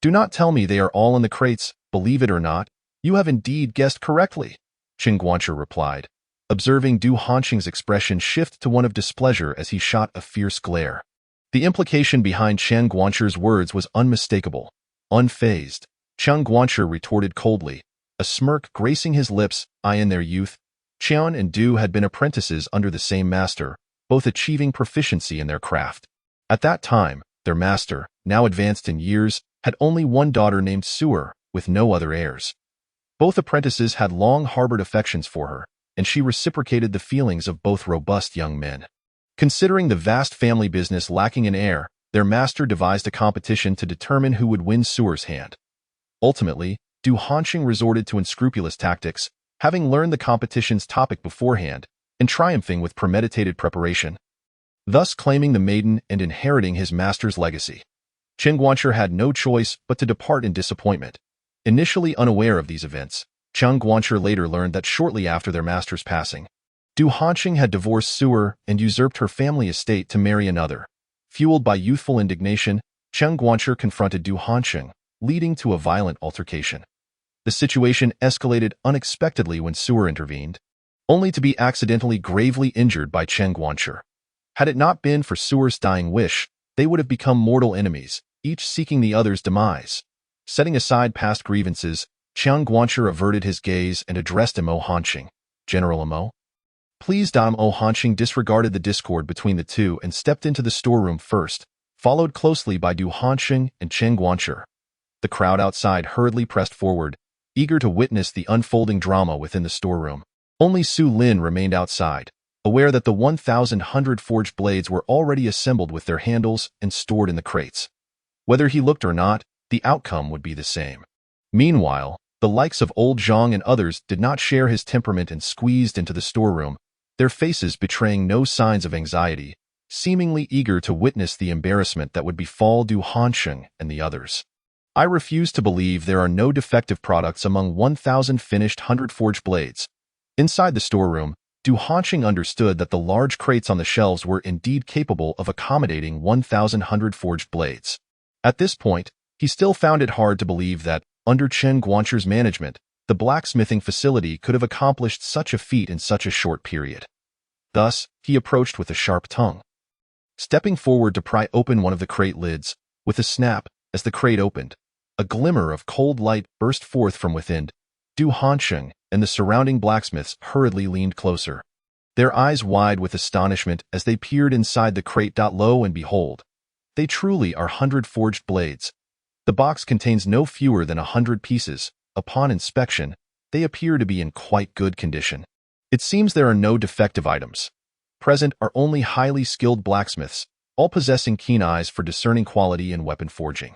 Do not tell me they are all in the crates, believe it or not. You have indeed guessed correctly," Chen Guanxi replied, observing Du Hanxing's expression shift to one of displeasure as he shot a fierce glare. The implication behind Chen Guanxi's words was unmistakable. Unfazed, Chen Guanxi retorted coldly, a smirk gracing his lips. In their youth, Chen and Du had been apprentices under the same master, both achieving proficiency in their craft. At that time, their master, now advanced in years, had only one daughter named Suer, with no other heirs. Both apprentices had long harbored affections for her, and she reciprocated the feelings of both robust young men. Considering the vast family business lacking an heir, their master devised a competition to determine who would win Suer's hand. Ultimately, Du Hanxing resorted to unscrupulous tactics, having learned the competition's topic beforehand, and triumphing with premeditated preparation, thus claiming the maiden and inheriting his master's legacy. Chen Guanxi had no choice but to depart in disappointment. Initially unaware of these events, Chen Guanxi later learned that shortly after their master's passing, Du Hanxing had divorced Suer and usurped her family estate to marry another. Fueled by youthful indignation, Chen Guanxi confronted Du Hanxing, leading to a violent altercation. The situation escalated unexpectedly when Suer intervened, only to be accidentally gravely injured by Chen Guanxi. Had it not been for Suer's dying wish, they would have become mortal enemies, each seeking the other's demise. Setting aside past grievances, Chen Guanxi averted his gaze and addressed Hanxing. "General Mo?" Pleased Hanxing disregarded the discord between the two and stepped into the storeroom first, followed closely by Du Hanxing and Chen Guanxi. The crowd outside hurriedly pressed forward, eager to witness the unfolding drama within the storeroom. Only Su Lin remained outside, aware that the 1,100 forged blades were already assembled with their handles and stored in the crates. Whether he looked or not, the outcome would be the same. Meanwhile, the likes of old Zhang and others did not share his temperament and squeezed into the storeroom, their faces betraying no signs of anxiety, seemingly eager to witness the embarrassment that would befall Du Hansheng and the others. I refuse to believe there are no defective products among 1,000 finished 100-forged blades. Inside the storeroom, Du Hansheng understood that the large crates on the shelves were indeed capable of accommodating 1,000 100-forged blades. At this point, he still found it hard to believe that, under Chen Guancher's management, the blacksmithing facility could have accomplished such a feat in such a short period. Thus, he approached with a sharp tongue. Stepping forward to pry open one of the crate lids, with a snap, as the crate opened, a glimmer of cold light burst forth from within. Du Hansheng and the surrounding blacksmiths hurriedly leaned closer, their eyes wide with astonishment as they peered inside the crate. Lo and behold, they truly are 100-forged blades. The box contains no fewer than 100 pieces. Upon inspection, they appear to be in quite good condition. It seems there are no defective items. Present are only highly skilled blacksmiths, all possessing keen eyes for discerning quality in weapon forging.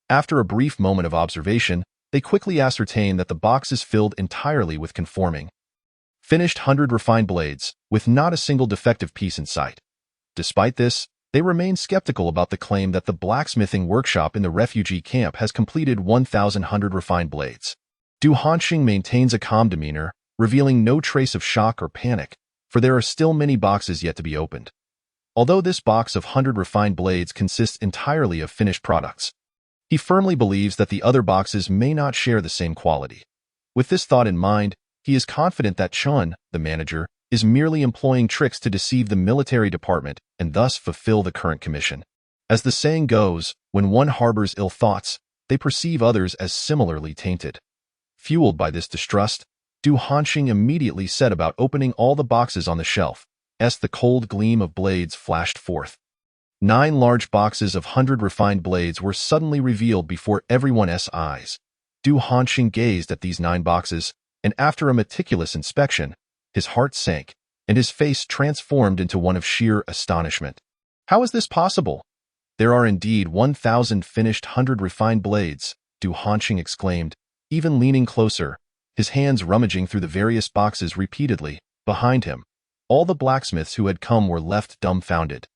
After a brief moment of observation, they quickly ascertain that the box is filled entirely with conforming, finished 100 refined blades, with not a single defective piece in sight. Despite this, they remain skeptical about the claim that the blacksmithing workshop in the refugee camp has completed 1,100 refined blades. Du Hansheng maintains a calm demeanor, revealing no trace of shock or panic, for there are still many boxes yet to be opened. Although this box of 100 refined blades consists entirely of finished products, he firmly believes that the other boxes may not share the same quality. With this thought in mind, he is confident that Chun, the manager, is merely employing tricks to deceive the military department and thus fulfill the current commission. As the saying goes, when one harbors ill thoughts, they perceive others as similarly tainted. Fueled by this distrust, Du Hansheng immediately set about opening all the boxes on the shelf, as the cold gleam of blades flashed forth. 9 large boxes of 100 refined blades were suddenly revealed before everyone's eyes. Du Hansheng gazed at these 9 boxes, and after a meticulous inspection, his heart sank, and his face transformed into one of sheer astonishment. How is this possible? There are indeed 1,000 finished 100 refined blades, Du Hansheng exclaimed, even leaning closer, his hands rummaging through the various boxes repeatedly. Behind him, all the blacksmiths who had come were left dumbfounded,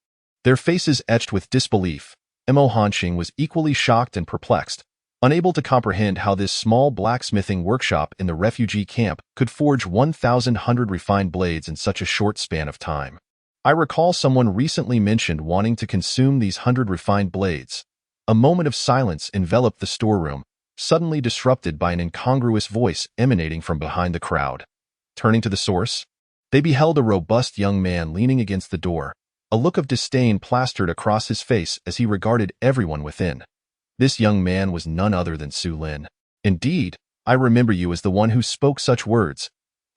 their faces etched with disbelief. Mo Hansheng was equally shocked and perplexed, unable to comprehend how this small blacksmithing workshop in the refugee camp could forge 1,100 refined blades in such a short span of time. I recall someone recently mentioned wanting to consume these 100 refined blades. A moment of silence enveloped the storeroom, suddenly disrupted by an incongruous voice emanating from behind the crowd. Turning to the source, they beheld a robust young man leaning against the door, a look of disdain plastered across his face as he regarded everyone within. This young man was none other than Su Lin. Indeed, I remember you as the one who spoke such words.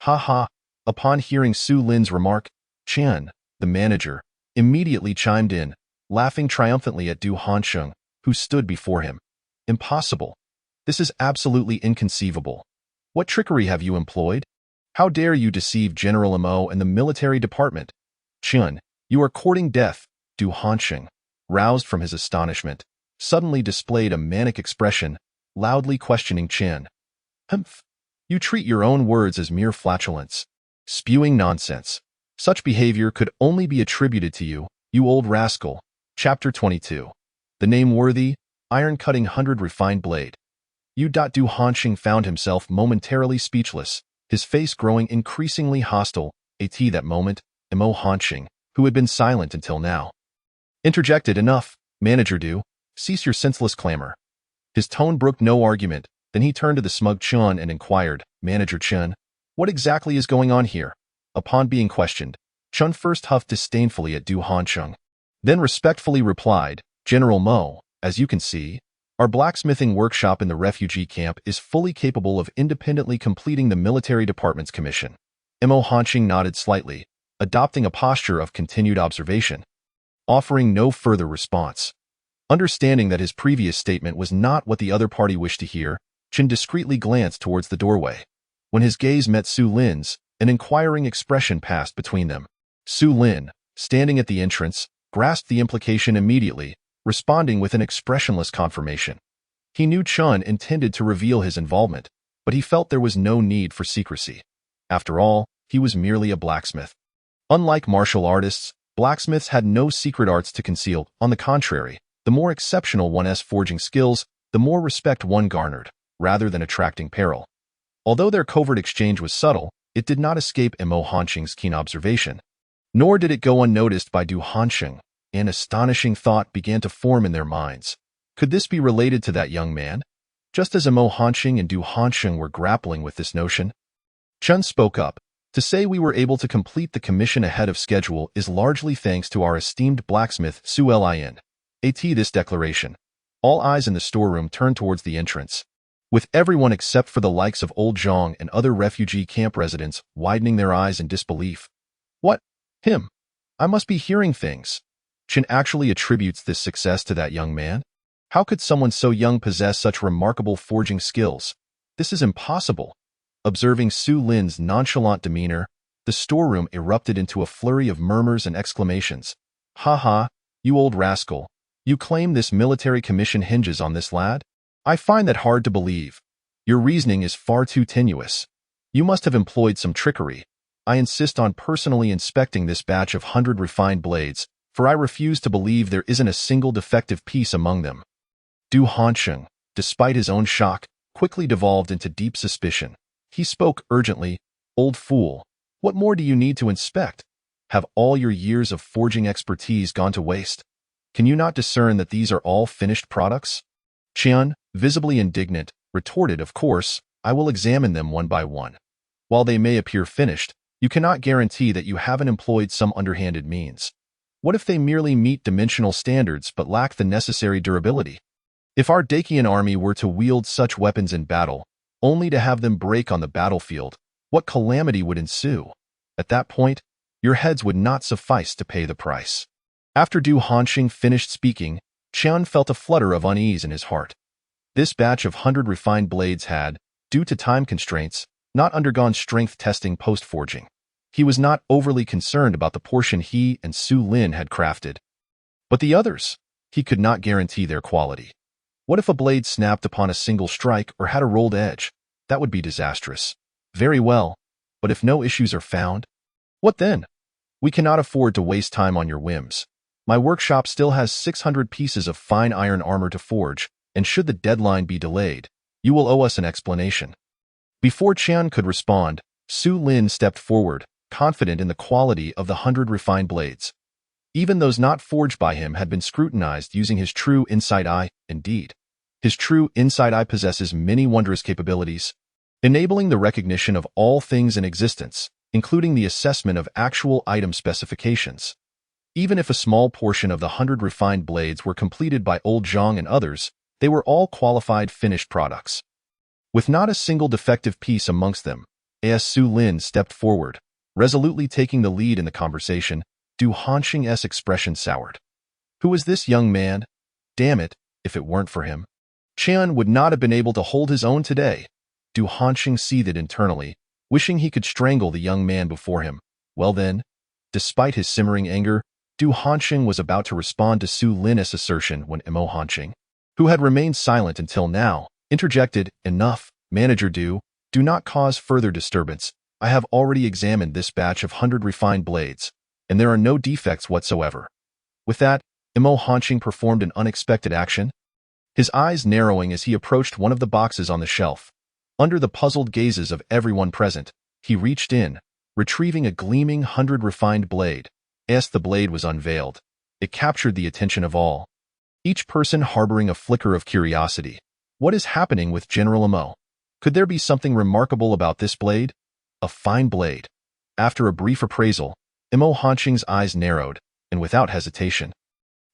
Ha ha. Upon hearing Su Lin's remark, Chen, the manager, immediately chimed in, laughing triumphantly at Du Hansheng, who stood before him. Impossible. This is absolutely inconceivable. What trickery have you employed? How dare you deceive General Mo and the military department? Chen, you are courting death. Du Hansheng, roused from his astonishment, suddenly displayed a manic expression, loudly questioning Chen. Humph. You treat your own words as mere flatulence. Spewing nonsense. Such behavior could only be attributed to you, you old rascal. Chapter 22. The name-worthy, iron-cutting 100 refined blade. Du Hansheng found himself momentarily speechless, his face growing increasingly hostile. At that moment, Mo Hansheng, who had been silent until now, interjected, Enough, Manager Du. Cease your senseless clamor. His tone brooked no argument. Then he turned to the smug Chen and inquired, Manager Chen, what exactly is going on here? Upon being questioned, Chen first huffed disdainfully at Du Hansheng, then respectfully replied, General Mo, as you can see, our blacksmithing workshop in the refugee camp is fully capable of independently completing the military department's commission. Mo Hansheng nodded slightly, adopting a posture of continued observation, offering no further response. Understanding that his previous statement was not what the other party wished to hear, Chen discreetly glanced towards the doorway. When his gaze met Su Lin's, an inquiring expression passed between them. Su Lin, standing at the entrance, grasped the implication immediately, responding with an expressionless confirmation. He knew Chen intended to reveal his involvement, but he felt there was no need for secrecy. After all, he was merely a blacksmith. Unlike martial artists, Blacksmiths had no secret arts to conceal. On the contrary, the more exceptional one's forging skills, the more respect one garnered, rather than attracting peril. Although their covert exchange was subtle, it did not escape Mo Hanqing's keen observation. Nor did it go unnoticed by Du Hanqing. An astonishing thought began to form in their minds. Could this be related to that young man? Just as Mo Hanqing and Du Hanqing were grappling with this notion, Chun spoke up. To say we were able to complete the commission ahead of schedule is largely thanks to our esteemed blacksmith Su Lin. This declaration. All eyes in the storeroom turned towards the entrance, with everyone except for the likes of Old Zhang and other refugee camp residents widening their eyes in disbelief. What? Him? I must be hearing things. Chen actually attributes this success to that young man? How could someone so young possess such remarkable forging skills? This is impossible. Observing Su Lin's nonchalant demeanor, the storeroom erupted into a flurry of murmurs and exclamations. Ha ha, you old rascal. You claim this military commission hinges on this lad? I find that hard to believe. Your reasoning is far too tenuous. You must have employed some trickery. I insist on personally inspecting this batch of 100 refined blades, for I refuse to believe there isn't a single defective piece among them. Du Hanqing, despite his own shock, quickly devolved into deep suspicion. He spoke urgently. Old fool, what more do you need to inspect? Have all your years of forging expertise gone to waste? Can you not discern that these are all finished products? Qian, visibly indignant, retorted, of course, I will examine them one by one. While they may appear finished, you cannot guarantee that you haven't employed some underhanded means. What if they merely meet dimensional standards but lack the necessary durability? If our Dacian army were to wield such weapons in battle, only to have them break on the battlefield, what calamity would ensue? At that point, your heads would not suffice to pay the price. After Du Hanqing finished speaking, Qian felt a flutter of unease in his heart. This batch of 100 refined blades had, due to time constraints, not undergone strength testing post-forging. He was not overly concerned about the portion he and Su Lin had crafted. But the others, he could not guarantee their quality. What if a blade snapped upon a single strike or had a rolled edge? That would be disastrous. Very well, but if no issues are found? What then? We cannot afford to waste time on your whims. My workshop still has 600 pieces of fine iron armor to forge, and should the deadline be delayed, you will owe us an explanation. Before Qian could respond, Su Lin stepped forward, confident in the quality of the 100 refined blades. Even those not forged by him had been scrutinized using his true insight eye. Indeed, his true insight eye possesses many wondrous capabilities, enabling the recognition of all things in existence, including the assessment of actual item specifications. Even if a small portion of the 100 refined blades were completed by Old Zhang and others, they were all qualified finished products. With not a single defective piece amongst them, as Su Lin stepped forward, resolutely taking the lead in the conversation, Du Hanqing's expression soured. Who is this young man? Damn it, if it weren't for him, Qian would not have been able to hold his own today. Du Hanqing seethed internally, wishing he could strangle the young man before him. Well then, despite his simmering anger, Du Hanqing was about to respond to Su Lin's assertion when Mo Hanqing, who had remained silent until now, interjected, Enough, Manager Do not cause further disturbance. I have already examined this batch of 100 refined blades, and there are no defects whatsoever. With that, Mo Hanqing performed an unexpected action, his eyes narrowing as he approached one of the boxes on the shelf. Under the puzzled gazes of everyone present, he reached in, retrieving a gleaming 100 refined blade. As the blade was unveiled, it captured the attention of all, each person harboring a flicker of curiosity. What is happening with General Mo? Could there be something remarkable about this blade? A fine blade. After a brief appraisal, Mo Hanqing's eyes narrowed, and without hesitation,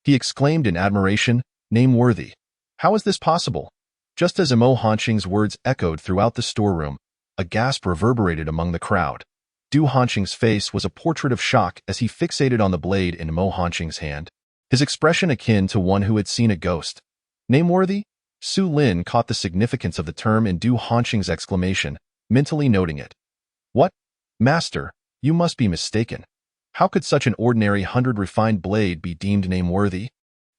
he exclaimed in admiration, Nameworthy. How is this possible? Just as Mo Hanqing's words echoed throughout the storeroom, a gasp reverberated among the crowd. Du Hanqing's face was a portrait of shock as he fixated on the blade in Mo Hanqing's hand, his expression akin to one who had seen a ghost. Nameworthy? Su Lin caught the significance of the term in Du Hanqing's exclamation, mentally noting it. What? Master, you must be mistaken. How could such an ordinary 100 refined blade be deemed nameworthy?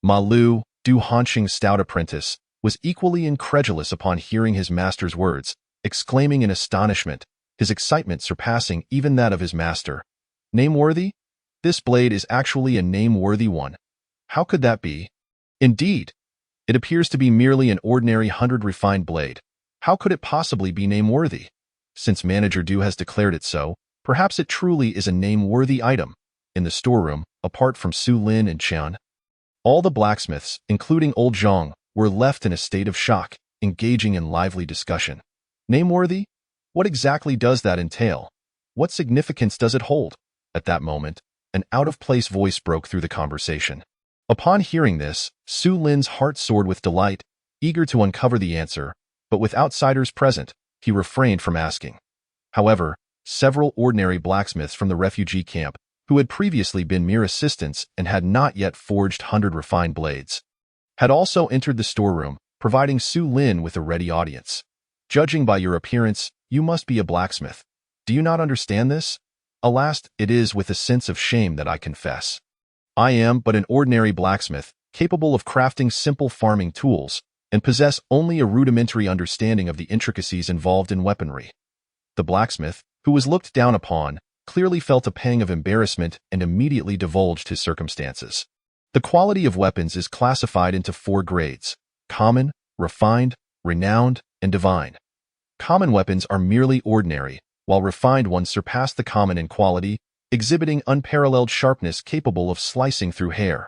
Ma Lu, Du Hanqing's stout apprentice, was equally incredulous upon hearing his master's words, exclaiming in astonishment, his excitement surpassing even that of his master. Nameworthy? This blade is actually a name-worthy one. How could that be? Indeed, it appears to be merely an ordinary 100 refined blade. How could it possibly be name-worthy? Since Manager Du has declared it so, perhaps it truly is a name-worthy item. In the storeroom, apart from Su Lin and Qian, all the blacksmiths, including old Zhang, were left in a state of shock, engaging in lively discussion. Name-worthy? What exactly does that entail? What significance does it hold? At that moment, an out-of-place voice broke through the conversation. Upon hearing this, Su Lin's heart soared with delight, eager to uncover the answer, but with outsiders present, he refrained from asking. However, several ordinary blacksmiths from the refugee camp, who had previously been mere assistants and had not yet forged 100 refined blades, had also entered the storeroom, providing Su Lin with a ready audience. Judging by your appearance, you must be a blacksmith. Do you not understand this? Alas, it is with a sense of shame that I confess. I am but an ordinary blacksmith, capable of crafting simple farming tools, and possess only a rudimentary understanding of the intricacies involved in weaponry. The blacksmith, who was looked down upon, clearly felt a pang of embarrassment and immediately divulged his circumstances. The quality of weapons is classified into 4 grades: common, refined, renowned, and divine. Common weapons are merely ordinary, while refined ones surpass the common in quality, exhibiting unparalleled sharpness capable of slicing through hair.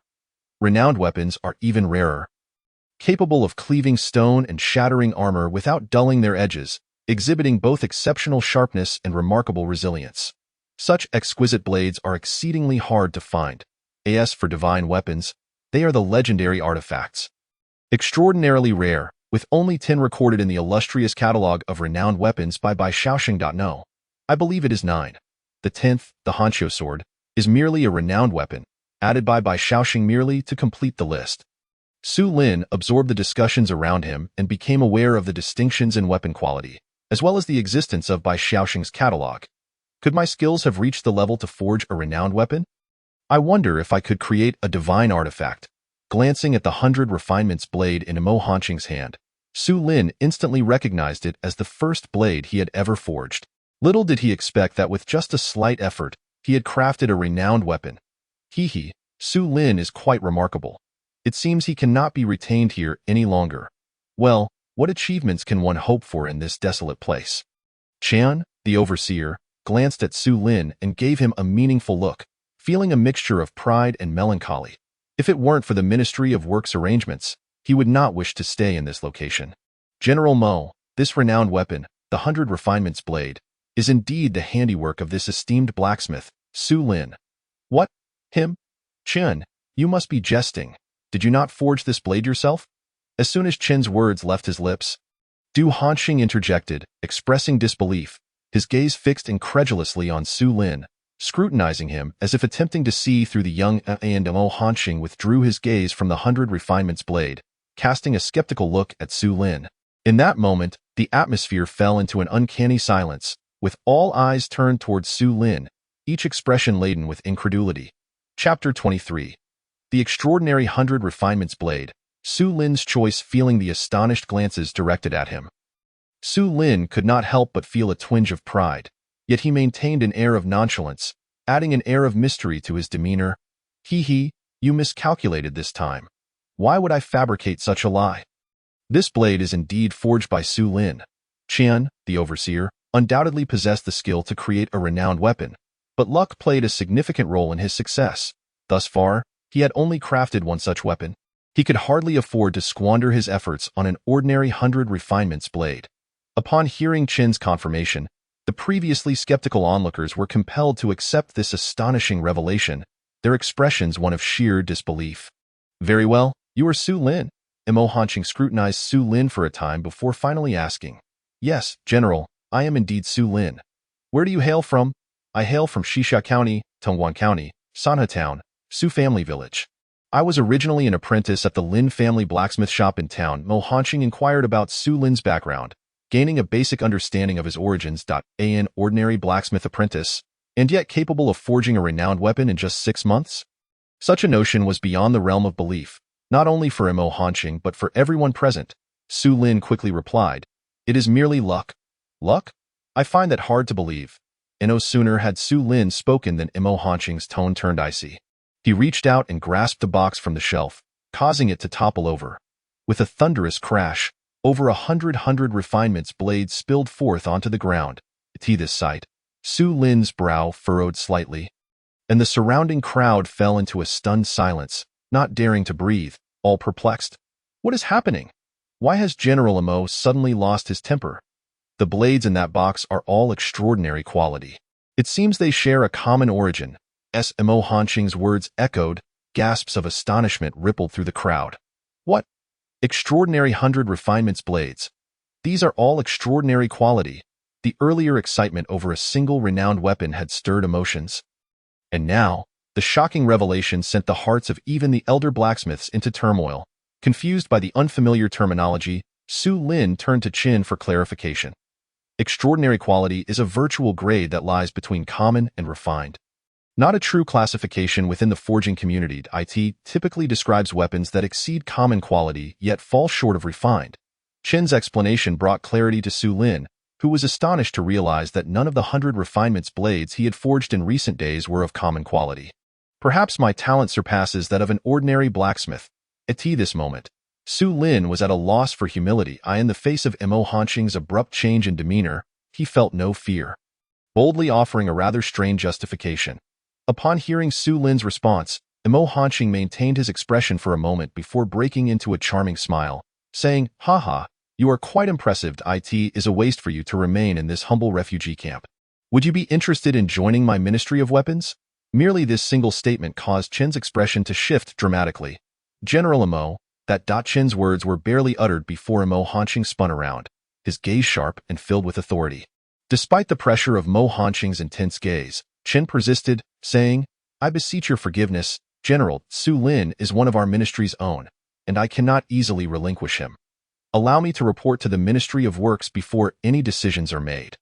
Renowned weapons are even rarer, capable of cleaving stone and shattering armor without dulling their edges, exhibiting both exceptional sharpness and remarkable resilience. Such exquisite blades are exceedingly hard to find. As for divine weapons, they are the legendary artifacts. Extraordinarily rare, with only 10 recorded in the illustrious catalog of renowned weapons by Xiaoxing.no. I believe it is 9. The 10th, the Hanqiu sword, is merely a renowned weapon, added by Xiaoxing merely to complete the list. Su Lin absorbed the discussions around him and became aware of the distinctions in weapon quality, as well as the existence of Xiaoxing's catalog. Could my skills have reached the level to forge a renowned weapon? I wonder if I could create a divine artifact. Glancing at the 100 refinements blade in Mo Hanqing's hand, Su Lin instantly recognized it as the first blade he had ever forged. Little did he expect that with just a slight effort, he had crafted a renowned weapon. Su Lin is quite remarkable. It seems he cannot be retained here any longer. Well, what achievements can one hope for in this desolate place? Qian, the overseer, glanced at Su Lin and gave him a meaningful look, feeling a mixture of pride and melancholy. If it weren't for the Ministry of Works arrangements, he would not wish to stay in this location. General Mo, this renowned weapon, the 100 refinements blade, is indeed the handiwork of this esteemed blacksmith, Su Lin. What? Him? Chen, you must be jesting. Did you not forge this blade yourself? As soon as Chen's words left his lips, Du Hanqing interjected, expressing disbelief, his gaze fixed incredulously on Su Lin, scrutinizing him as if attempting to see through the young and Mo Hanqing withdrew his gaze from the 100 refinements blade, casting a skeptical look at Su Lin. In that moment, the atmosphere fell into an uncanny silence, with all eyes turned towards Su Lin, each expression laden with incredulity. Chapter 23. The extraordinary 100 refinements blade, Su Lin's choice feeling the astonished glances directed at him. Su Lin could not help but feel a twinge of pride, yet he maintained an air of nonchalance, adding an air of mystery to his demeanor. You miscalculated this time. Why would I fabricate such a lie? This blade is indeed forged by Su Lin. Qian, the overseer, undoubtedly possessed the skill to create a renowned weapon, but luck played a significant role in his success. Thus far, he had only crafted one such weapon. He could hardly afford to squander his efforts on an ordinary 100 refinements blade. Upon hearing Qin's confirmation, the previously skeptical onlookers were compelled to accept this astonishing revelation, their expressions one of sheer disbelief. Very well, you are Su Lin. Mo Hanqing scrutinized Su Lin for a time before finally asking. Yes, General, I am indeed Su Lin. Where do you hail from? I hail from Xixia County, Tongguan County, Sanhe Town, Su Family Village. I was originally an apprentice at the Lin family blacksmith shop in town. Mo Hanqing inquired about Su Lin's background, gaining a basic understanding of his origins. An ordinary blacksmith apprentice, and yet capable of forging a renowned weapon in just 6 months? Such a notion was beyond the realm of belief, not only for Mo Hanqing but for everyone present. Su Lin quickly replied, It is merely luck. Luck? I find that hard to believe. No sooner had Su Lin spoken than Mo Hanqing's tone turned icy. He reached out and grasped the box from the shelf, causing it to topple over. With a thunderous crash, over 100 refinements blades spilled forth onto the ground. At this sight, Su Lin's brow furrowed slightly, and the surrounding crowd fell into a stunned silence, not daring to breathe, all perplexed. What is happening? Why has General Mo suddenly lost his temper? The blades in that box are all extraordinary quality. It seems they share a common origin. Mo Hanqing's words echoed, gasps of astonishment rippled through the crowd. What? Extraordinary 100 refinements blades. These are all extraordinary quality. The earlier excitement over a single renowned weapon had stirred emotions. And now, the shocking revelation sent the hearts of even the elder blacksmiths into turmoil. Confused by the unfamiliar terminology, Su Lin turned to Qin for clarification. Extraordinary quality is a virtual grade that lies between common and refined. Not a true classification within the forging community. It typically describes weapons that exceed common quality yet fall short of refined. Qin's explanation brought clarity to Su Lin, who was astonished to realize that none of the 100 refinements blades he had forged in recent days were of common quality. Perhaps my talent surpasses that of an ordinary blacksmith. At this moment, Su Lin was at a loss for humility. In the face of Mo Hanqing's abrupt change in demeanor, he felt no fear, boldly offering a rather strained justification. Upon hearing Su Lin's response, Mo Hanqing maintained his expression for a moment before breaking into a charming smile, saying, "Haha, you are quite impressive. It is a waste for you to remain in this humble refugee camp. Would you be interested in joining my Ministry of Weapons?" Merely this single statement caused Qin's expression to shift dramatically. General Mo, that Qin's words were barely uttered before Mo Hanqing spun around, his gaze sharp and filled with authority. Despite the pressure of Mo Hanqing's intense gaze, Qin persisted, saying, "I beseech your forgiveness, General. Su Lin is one of our ministry's own, and I cannot easily relinquish him. Allow me to report to the Ministry of Works before any decisions are made."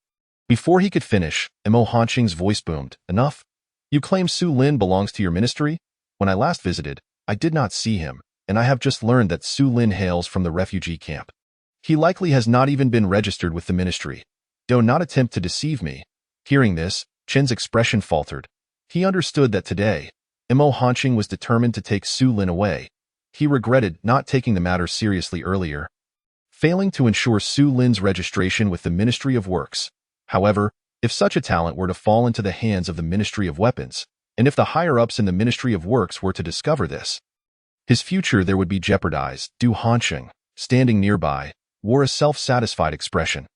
Before he could finish, Mo Hanqing's voice boomed, "Enough? You claim Su Lin belongs to your ministry? When I last visited, I did not see him, and I have just learned that Su Lin hails from the refugee camp. He likely has not even been registered with the ministry. Do not attempt to deceive me." Hearing this, Qin's expression faltered. He understood that today, Mo Hanqing was determined to take Su Lin away. He regretted not taking the matter seriously earlier, failing to ensure Su Lin's registration with the Ministry of Works. However, if such a talent were to fall into the hands of the Ministry of Weapons, and if the higher-ups in the Ministry of Works were to discover this, his future there would be jeopardized. Du Hanqing, standing nearby, wore a self-satisfied expression.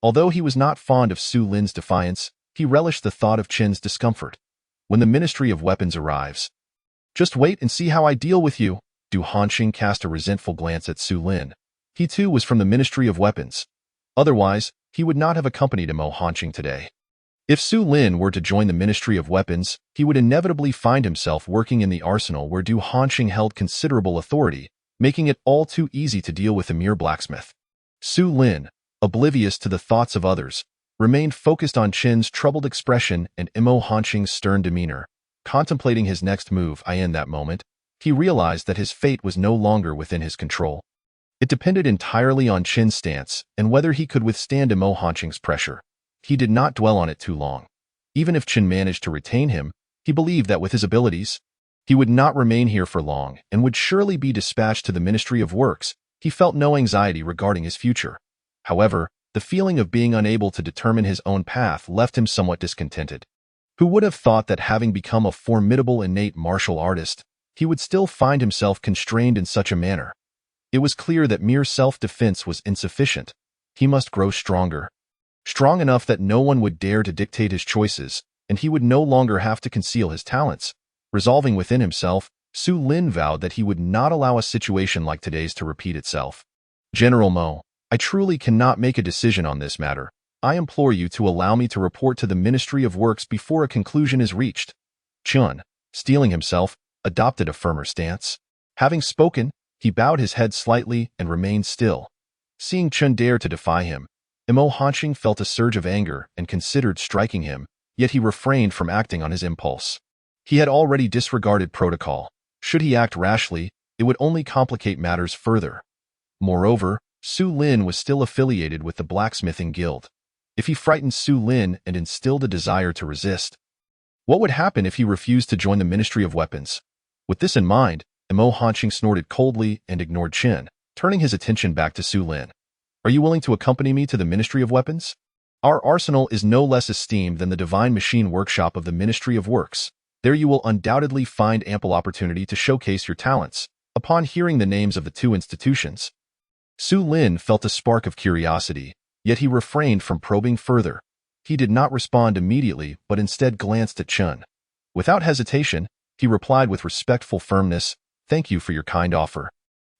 Although he was not fond of Su Lin's defiance, he relished the thought of Qin's discomfort. When the Ministry of Weapons arrives, "Just wait and see how I deal with you." Du Hanqing cast a resentful glance at Su Lin. He too was from the Ministry of Weapons. Otherwise, he would not have accompanied Mo Hanqing today. If Su Lin were to join the Ministry of Weapons, he would inevitably find himself working in the arsenal where Du Hanqing held considerable authority, making it all too easy to deal with a mere blacksmith. Su Lin, oblivious to the thoughts of others, remained focused on Qin's troubled expression and Mo Hanqing's stern demeanor, contemplating his next move. In that moment, he realized that his fate was no longer within his control. It depended entirely on Qin's stance and whether he could withstand Mo Hanqing's pressure. He did not dwell on it too long. Even if Qin managed to retain him, he believed that with his abilities, he would not remain here for long and would surely be dispatched to the Ministry of Works. He felt no anxiety regarding his future. However, the feeling of being unable to determine his own path left him somewhat discontented. Who would have thought that having become a formidable innate martial artist, he would still find himself constrained in such a manner? It was clear that mere self-defense was insufficient. He must grow stronger. Strong enough that no one would dare to dictate his choices, and he would no longer have to conceal his talents. Resolving within himself, Su Lin vowed that he would not allow a situation like today's to repeat itself. "General Mo, I truly cannot make a decision on this matter. I implore you to allow me to report to the Ministry of Works before a conclusion is reached." Qin, steeling himself, adopted a firmer stance. Having spoken, he bowed his head slightly and remained still. Seeing Qin dare to defy him, Mo Hanqing felt a surge of anger and considered striking him, yet he refrained from acting on his impulse. He had already disregarded protocol. Should he act rashly, it would only complicate matters further. Moreover, Su Lin was still affiliated with the blacksmithing guild. If he frightened Su Lin and instilled a desire to resist, what would happen if he refused to join the Ministry of Weapons? With this in mind, Mo Hanqing snorted coldly and ignored Chen, turning his attention back to Su Lin. Are you willing to accompany me to the Ministry of Weapons? Our arsenal is no less esteemed than the divine machine workshop of the Ministry of Works. There you will undoubtedly find ample opportunity to showcase your talents. Upon hearing the names of the two institutions, Su Lin felt a spark of curiosity, yet he refrained from probing further. He did not respond immediately, but instead glanced at Chen. Without hesitation, he replied with respectful firmness, "Thank you for your kind offer,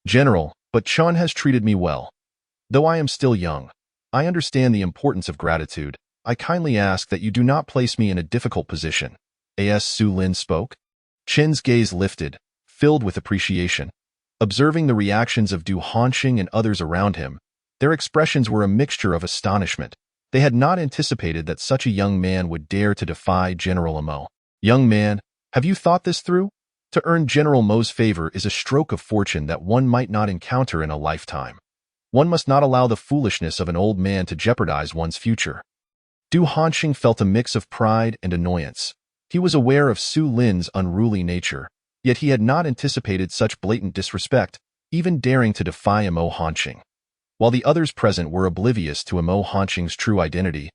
General, but Chen has treated me well. Though I am still young, I understand the importance of gratitude. I kindly ask that you do not place me in a difficult position." As Su Lin spoke, Chen's gaze lifted, filled with appreciation. Observing the reactions of Du Hanqing and others around him, their expressions were a mixture of astonishment. They had not anticipated that such a young man would dare to defy General Mo. "Young man, have you thought this through? To earn General Mo's favor is a stroke of fortune that one might not encounter in a lifetime. One must not allow the foolishness of an old man to jeopardize one's future." Du Hanqing felt a mix of pride and annoyance. He was aware of Su Lin's unruly nature, yet he had not anticipated such blatant disrespect, even daring to defy Mo Hanqing. While the others present were oblivious to Mo Hanqing's true identity,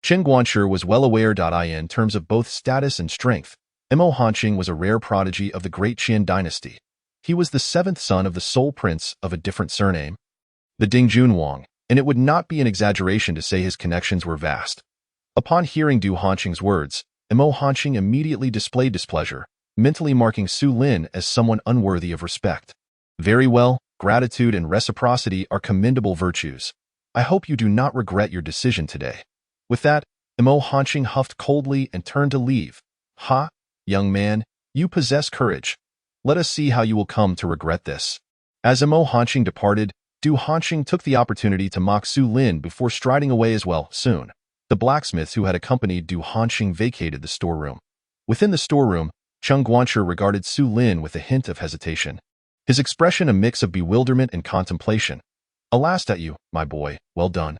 Chen Guanshi was well aware. In terms of both status and strength, Mo Hanqing was a rare prodigy of the Great Qian dynasty. He was the seventh son of the sole prince of a different surname, the Dingjun Wang, and it would not be an exaggeration to say his connections were vast. Upon hearing Du Hanqing's words, Mo Hanqing immediately displayed displeasure, mentally marking Su Lin as someone unworthy of respect. "Very well, gratitude and reciprocity are commendable virtues. I hope you do not regret your decision today." With that, Mo Hanqing huffed coldly and turned to leave. "Ha, young man, you possess courage. Let us see how you will come to regret this." As Mo Hanqing departed, Du Hanqing took the opportunity to mock Su Lin before striding away as well. Soon, the blacksmith who had accompanied Du Hanqing vacated the storeroom. Within the storeroom, Chen Guanshi regarded Su Lin with a hint of hesitation, his expression a mix of bewilderment and contemplation. "Alas at you, my boy, well done.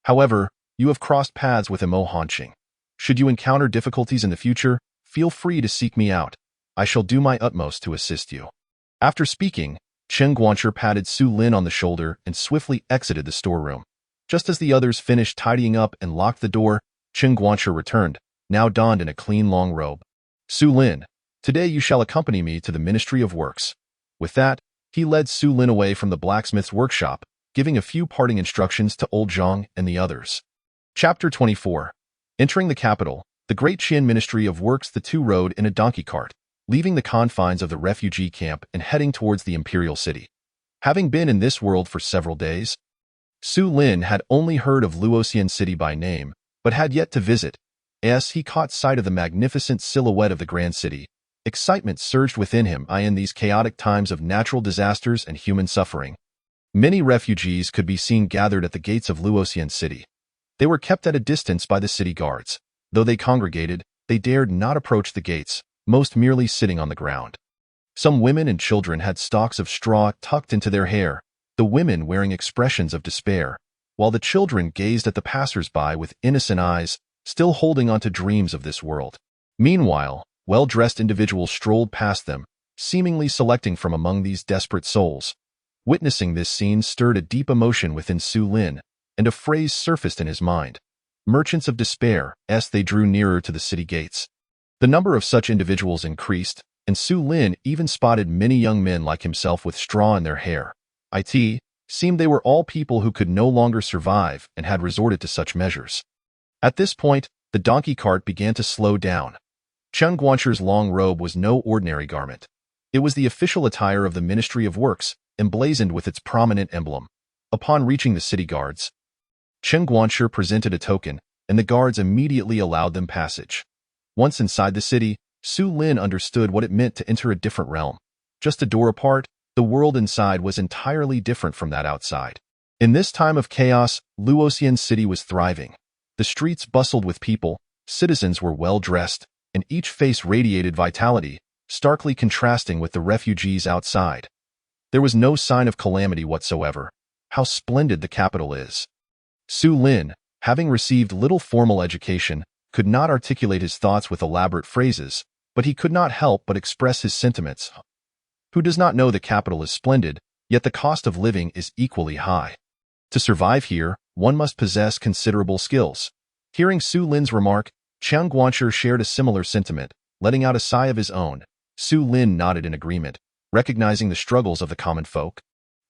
However, you have crossed paths with Mo Hanqing. Should you encounter difficulties in the future, feel free to seek me out. I shall do my utmost to assist you." After speaking, Chen Guanshi patted Su Lin on the shoulder and swiftly exited the storeroom. Just as the others finished tidying up and locked the door, Chen Guanshi returned, now donned in a clean long robe. "Su Lin, today you shall accompany me to the Ministry of Works." With that, he led Su Lin away from the blacksmith's workshop, giving a few parting instructions to Old Zhang and the others. Chapter 24. Entering the capital, the Great Qian Ministry of Works, the two rode in a donkey cart, leaving the confines of the refugee camp and heading towards the imperial city. Having been in this world for several days, Su Lin had only heard of Luoxian City by name, but had yet to visit. As he caught sight of the magnificent silhouette of the grand city, excitement surged within him. In these chaotic times of natural disasters and human suffering, many refugees could be seen gathered at the gates of Luoxian City. They were kept at a distance by the city guards. Though they congregated, they dared not approach the gates, most merely sitting on the ground. Some women and children had stalks of straw tucked into their hair, the women wearing expressions of despair, while the children gazed at the passers-by with innocent eyes, still holding on to dreams of this world. Meanwhile, well-dressed individuals strolled past them, seemingly selecting from among these desperate souls. Witnessing this scene stirred a deep emotion within Su Lin, and a phrase surfaced in his mind: "Merchants of despair," as they drew nearer to the city gates. The number of such individuals increased, and Su Lin even spotted many young men like himself with straw in their hair. It seemed they were all people who could no longer survive and had resorted to such measures. At this point, the donkey cart began to slow down. Chen Guanshi's long robe was no ordinary garment. It was the official attire of the Ministry of Works, emblazoned with its prominent emblem. Upon reaching the city guards, Chen Guanshi presented a token, and the guards immediately allowed them passage. Once inside the city, Su Lin understood what it meant to enter a different realm. Just a door apart, the world inside was entirely different from that outside. In this time of chaos, Luoxian City was thriving. The streets bustled with people, citizens were well-dressed, and each face radiated vitality, starkly contrasting with the refugees outside. There was no sign of calamity whatsoever. How splendid the capital is! Su Lin, Having received little formal education, could not articulate his thoughts with elaborate phrases, but he could not help but express his sentiments. Who does not know the capital is splendid, yet the cost of living is equally high? To survive here, one must possess considerable skills. Hearing Su Lin's remark, Qiang Guanshi shared a similar sentiment, letting out a sigh of his own. Su Lin nodded in agreement, recognizing the struggles of the common folk.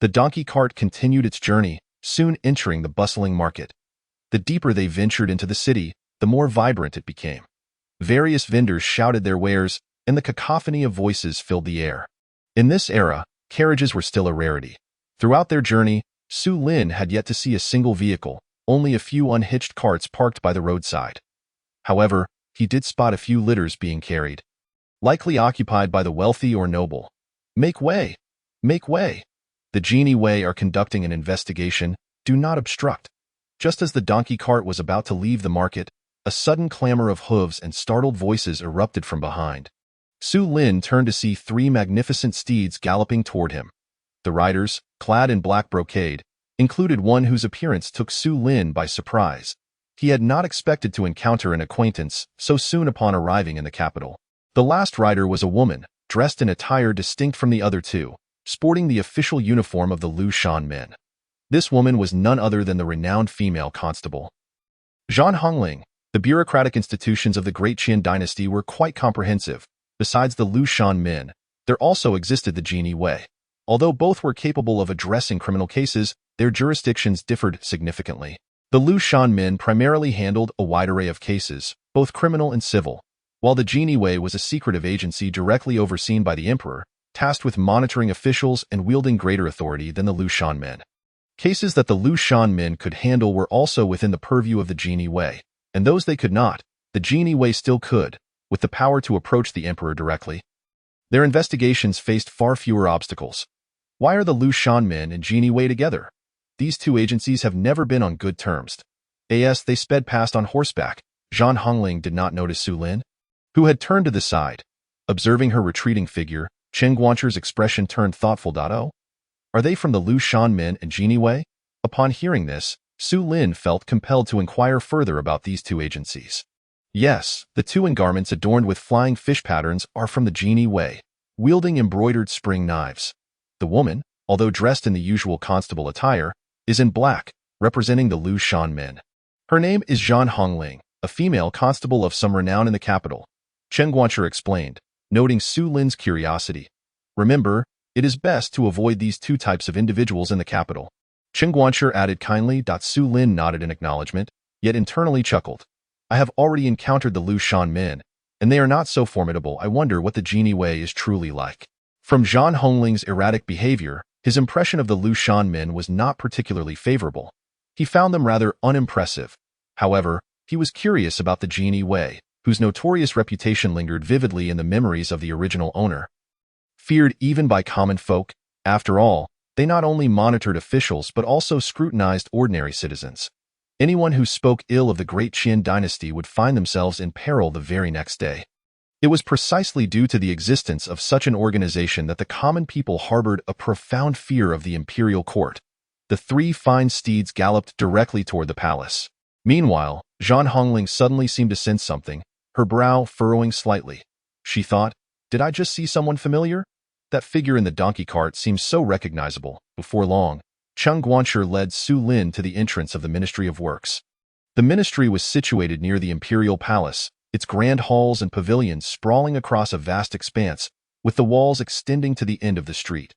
The donkey cart continued its journey, soon entering the bustling market. The deeper they ventured into the city, the more vibrant it became. Various vendors shouted their wares, and the cacophony of voices filled the air. In this era, carriages were still a rarity. Throughout their journey, Su Lin had yet to see a single vehicle, only a few unhitched carts parked by the roadside. However, he did spot a few litters being carried, likely occupied by the wealthy or noble. "Make way! Make way! The Genie Wei are conducting an investigation. Do not obstruct." Just as the donkey cart was about to leave the market, a sudden clamor of hooves and startled voices erupted from behind. Su Lin turned to see 3 magnificent steeds galloping toward him. The riders, clad in black brocade, included one whose appearance took Su Lin by surprise. He had not expected to encounter an acquaintance so soon upon arriving in the capital. The last rider was a woman, dressed in attire distinct from the other two, sporting the official uniform of the Lushan men. This woman was none other than the renowned female constable, Zhan Hongling. The bureaucratic institutions of the Great Qin dynasty were quite comprehensive. Besides the Lushan men, there also existed the Genie Wei. Although both were capable of addressing criminal cases, their jurisdictions differed significantly. The Lushan men primarily handled a wide array of cases, both criminal and civil, while the Genie Wei was a secretive agency directly overseen by the emperor, tasked with monitoring officials and wielding greater authority than the Lushan men. Cases that the Lushan men could handle were also within the purview of the Genie Wei, and those they could not, the Genie Wei still could, with the power to approach the emperor directly. Their investigations faced far fewer obstacles. Why are the Lushan men and Genie Wei together? These two agencies have never been on good terms. As they sped past on horseback, Zhan Hongling did not notice Su Lin, who had turned to the side. Observing her retreating figure, Qiang Guanshi's expression turned thoughtful. "Oh, are they from the Lushan men and Genie Wei?" Upon hearing this, Su Lin felt compelled to inquire further about these two agencies. Yes, the two in garments adorned with flying fish patterns are from the Genie Wei, wielding embroidered spring knives. The woman, although dressed in the usual constable attire, is in black, representing the Lushan men. Her name is Zhan Hongling, a female constable of some renown in the capital. Qiang Guanshi explained, noting Su Lin's curiosity. "Remember, it is best to avoid these two types of individuals in the capital." Qiang Guanshi added kindly. Su Lin nodded in acknowledgement, yet internally chuckled. "I have already encountered the Lushan men, and they are not so formidable. I wonder what the Genie Wei is truly like." From Zhan Hongling's erratic behavior, his impression of the Lushan men was not particularly favorable. He found them rather unimpressive. However, he was curious about the Genie Wei, whose notorious reputation lingered vividly in the memories of the original owner. Feared even by common folk, after all, they not only monitored officials but also scrutinized ordinary citizens. Anyone who spoke ill of the Great Qin dynasty would find themselves in peril the very next day. It was precisely due to the existence of such an organization that the common people harbored a profound fear of the imperial court. The 3 fine steeds galloped directly toward the palace. Meanwhile, Zhan Hongling suddenly seemed to sense something, her brow furrowing slightly. She thought, "Did I just see someone familiar? That figure in the donkey cart seems so recognizable." Before long, Qiang Guanshi led Su Lin to the entrance of the Ministry of Works. The ministry was situated near the imperial palace, its grand halls and pavilions sprawling across a vast expanse, with the walls extending to the end of the street.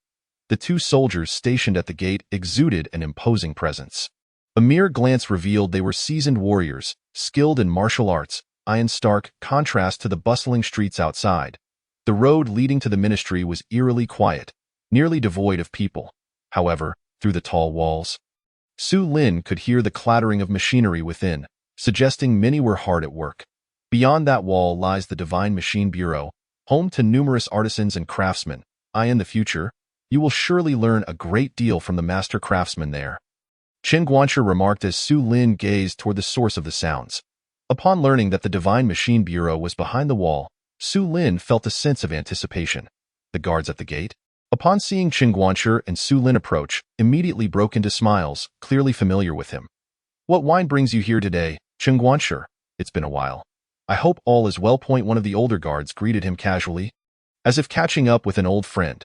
The 2 soldiers stationed at the gate exuded an imposing presence. A mere glance revealed they were seasoned warriors, skilled in martial arts, in stark contrast to the bustling streets outside. The road leading to the ministry was eerily quiet, nearly devoid of people. However, through the tall walls, Su Lin could hear the clattering of machinery within, suggesting many were hard at work. Beyond that wall lies the Divine Machine Bureau, home to numerous artisans and craftsmen. In the future, you will surely learn a great deal from the master craftsmen there." Qiang Guanshi remarked as Su Lin gazed toward the source of the sounds. Upon learning that the Divine Machine Bureau was behind the wall, Su Lin felt a sense of anticipation. The guards at the gate, upon seeing Qiang Guanshi and Su Lin approach, immediately broke into smiles, clearly familiar with him. What wine brings you here today, Chen Guanshi? It's been a while. I hope all is well. One of the older guards greeted him casually, as if catching up with an old friend.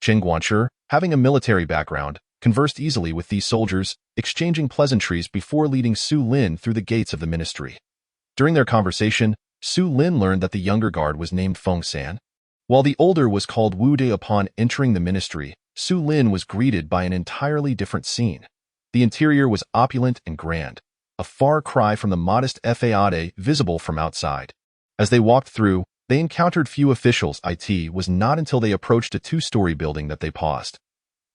Chen Guanshi, having a military background, conversed easily with these soldiers, exchanging pleasantries before leading Su Lin through the gates of the ministry. During their conversation, Su Lin learned that the younger guard was named Feng San, while the older was called Wu De. Upon entering the ministry, Su Lin was greeted by an entirely different scene. The interior was opulent and grand, a far cry from the modest faade visible from outside. As they walked through, they encountered few officials. It was not until they approached a two-story building that they paused.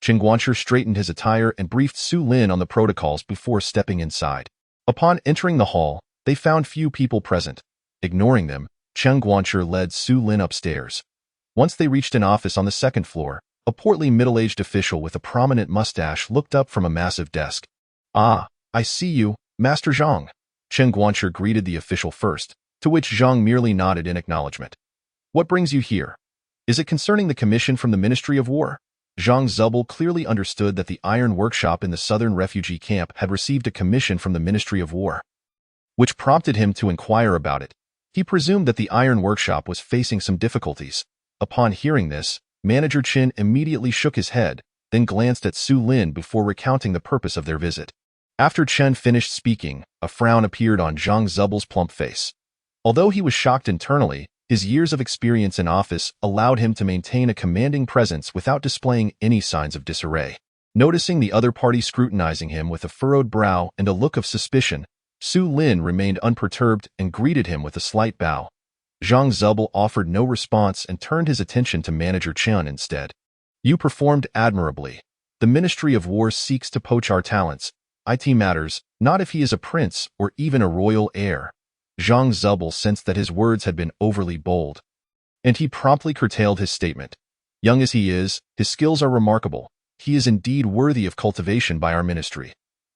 Chen Guanshi straightened his attire and briefed Su Lin on the protocols before stepping inside. Upon entering the hall, they found few people present. Ignoring them, Chen Guanshi led Su Lin upstairs. Once they reached an office on the second floor, a portly middle-aged official with a prominent mustache looked up from a massive desk. "Ah, I see you, Master Zhang." Chen Guanshi greeted the official first, to which Zhang merely nodded in acknowledgement. "What brings you here? Is it concerning the commission from the Ministry of War?" Zhang Zubel clearly understood that the iron workshop in the southern refugee camp had received a commission from the Ministry of War, which prompted him to inquire about it. He presumed that the iron workshop was facing some difficulties. Upon hearing this, Manager Chen immediately shook his head, then glanced at Su Lin before recounting the purpose of their visit. After Chen finished speaking, a frown appeared on Zhang Zubel's plump face. Although he was shocked internally, his years of experience in office allowed him to maintain a commanding presence without displaying any signs of disarray. Noticing the other party scrutinizing him with a furrowed brow and a look of suspicion, Su Lin remained unperturbed and greeted him with a slight bow. Zhang Zubel offered no response and turned his attention to Manager Chen instead. "You performed admirably. The Ministry of War seeks to poach our talents. It matters not if he is a prince or even a royal heir." Zhang Zubel sensed that his words had been overly bold, and he promptly curtailed his statement. "Young as he is, his skills are remarkable. He is indeed worthy of cultivation by our ministry.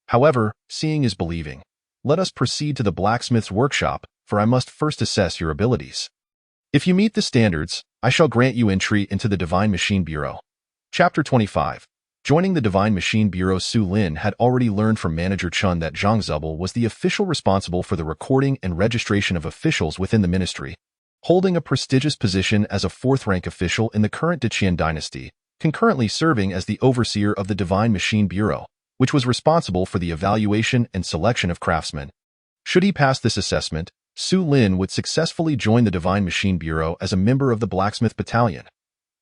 However, seeing is believing. Let us proceed to the blacksmith's workshop, for I must first assess your abilities. If you meet the standards, I shall grant you entry into the Divine Machine Bureau." Chapter 25. Joining the Divine Machine Bureau, Su Lin had already learned from Manager Chen that Zhang Zubel was the official responsible for the recording and registration of officials within the ministry. Holding a prestigious position as a fourth-rank official in the current Deqian dynasty, concurrently serving as the overseer of the Divine Machine Bureau, which was responsible for the evaluation and selection of craftsmen. Should he pass this assessment, Su Lin would successfully join the Divine Machine Bureau as a member of the blacksmith battalion.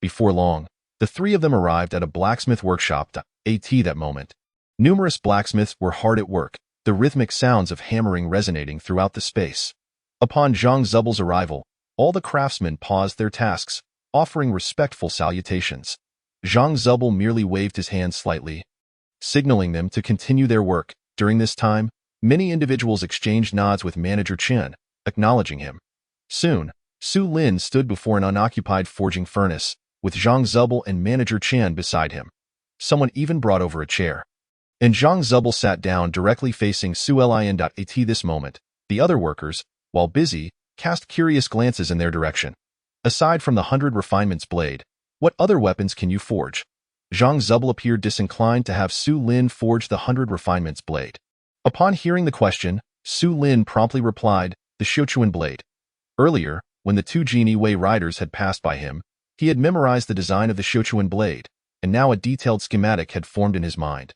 Before long, the three of them arrived at a blacksmith workshop. That moment, numerous blacksmiths were hard at work, the rhythmic sounds of hammering resonating throughout the space. Upon Zhang Zubel's arrival, all the craftsmen paused their tasks, offering respectful salutations. Zhang Zubel merely waved his hand slightly, signaling them to continue their work. During this time, many individuals exchanged nods with Manager Chen, acknowledging him. Soon, Su Lin stood before an unoccupied forging furnace, with Zhang Zubel and Manager Chen beside him. Someone even brought over a chair, and Zhang Zubel sat down directly facing Su Lin. At this moment, the other workers, while busy, cast curious glances in their direction. "Aside from the 100 refinements blade, what other weapons can you forge?" Zhang Zubel appeared disinclined to have Su Lin forge the 100 refinements blade. Upon hearing the question, Su Lin promptly replied, "The Xiuquan blade." Earlier, when the two Genie Wei riders had passed by him, he had memorized the design of the Xiuquan blade, and now a detailed schematic had formed in his mind.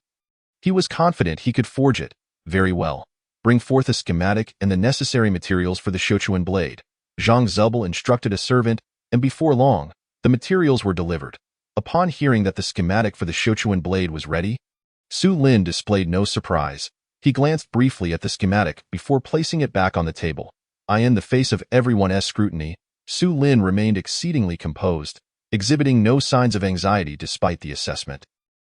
He was confident he could forge it. "Very well. Bring forth a schematic and the necessary materials for the Xiuquan blade." Zhang Zubel instructed a servant, and before long, the materials were delivered. Upon hearing that the schematic for the Xiuquan blade was ready, Su Lin displayed no surprise. He glanced briefly at the schematic before placing it back on the table. In the face of everyone's scrutiny, Su Lin remained exceedingly composed, exhibiting no signs of anxiety despite the assessment.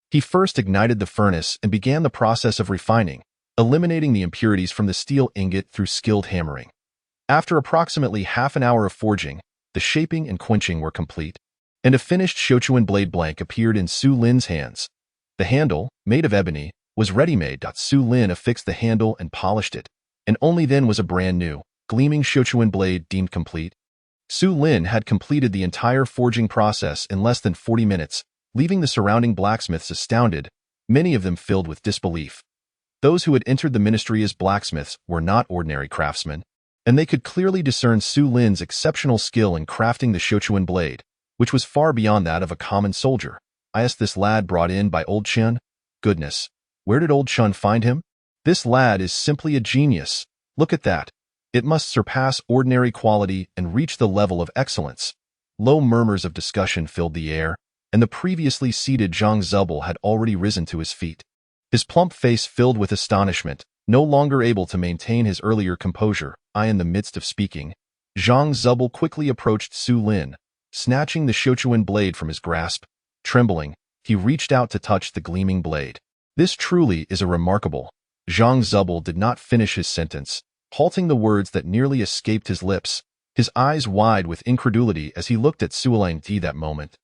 He first ignited the furnace and began the process of refining, eliminating the impurities from the steel ingot through skilled hammering. After approximately half an hour of forging, the shaping and quenching were complete, and a finished Xiuquan blade blank appeared in Su Lin's hands. The handle, made of ebony, was ready-made. Su Lin affixed the handle and polished it, and only then was a brand-new, gleaming Xiuquan blade deemed complete. Su Lin had completed the entire forging process in less than 40 minutes, leaving the surrounding blacksmiths astounded, many of them filled with disbelief. Those who had entered the ministry as blacksmiths were not ordinary craftsmen, and they could clearly discern Su Lin's exceptional skill in crafting the Sichuan blade, which was far beyond that of a common soldier. I asked this lad brought in by Old Chen. Goodness, where did Old Chen find him? This lad is simply a genius. Look at that. It must surpass ordinary quality and reach the level of excellence. Low murmurs of discussion filled the air, and the previously seated Zhang Zubel had already risen to his feet. His plump face filled with astonishment, no longer able to maintain his earlier composure. In the midst of speaking, Zhang Zubel quickly approached Su Lin, snatching the Sichuan blade from his grasp. Trembling, he reached out to touch the gleaming blade. This truly is a remarkable. Zhang Zubel did not finish his sentence, halting the words that nearly escaped his lips, his eyes wide with incredulity as he looked at Su Lin that moment.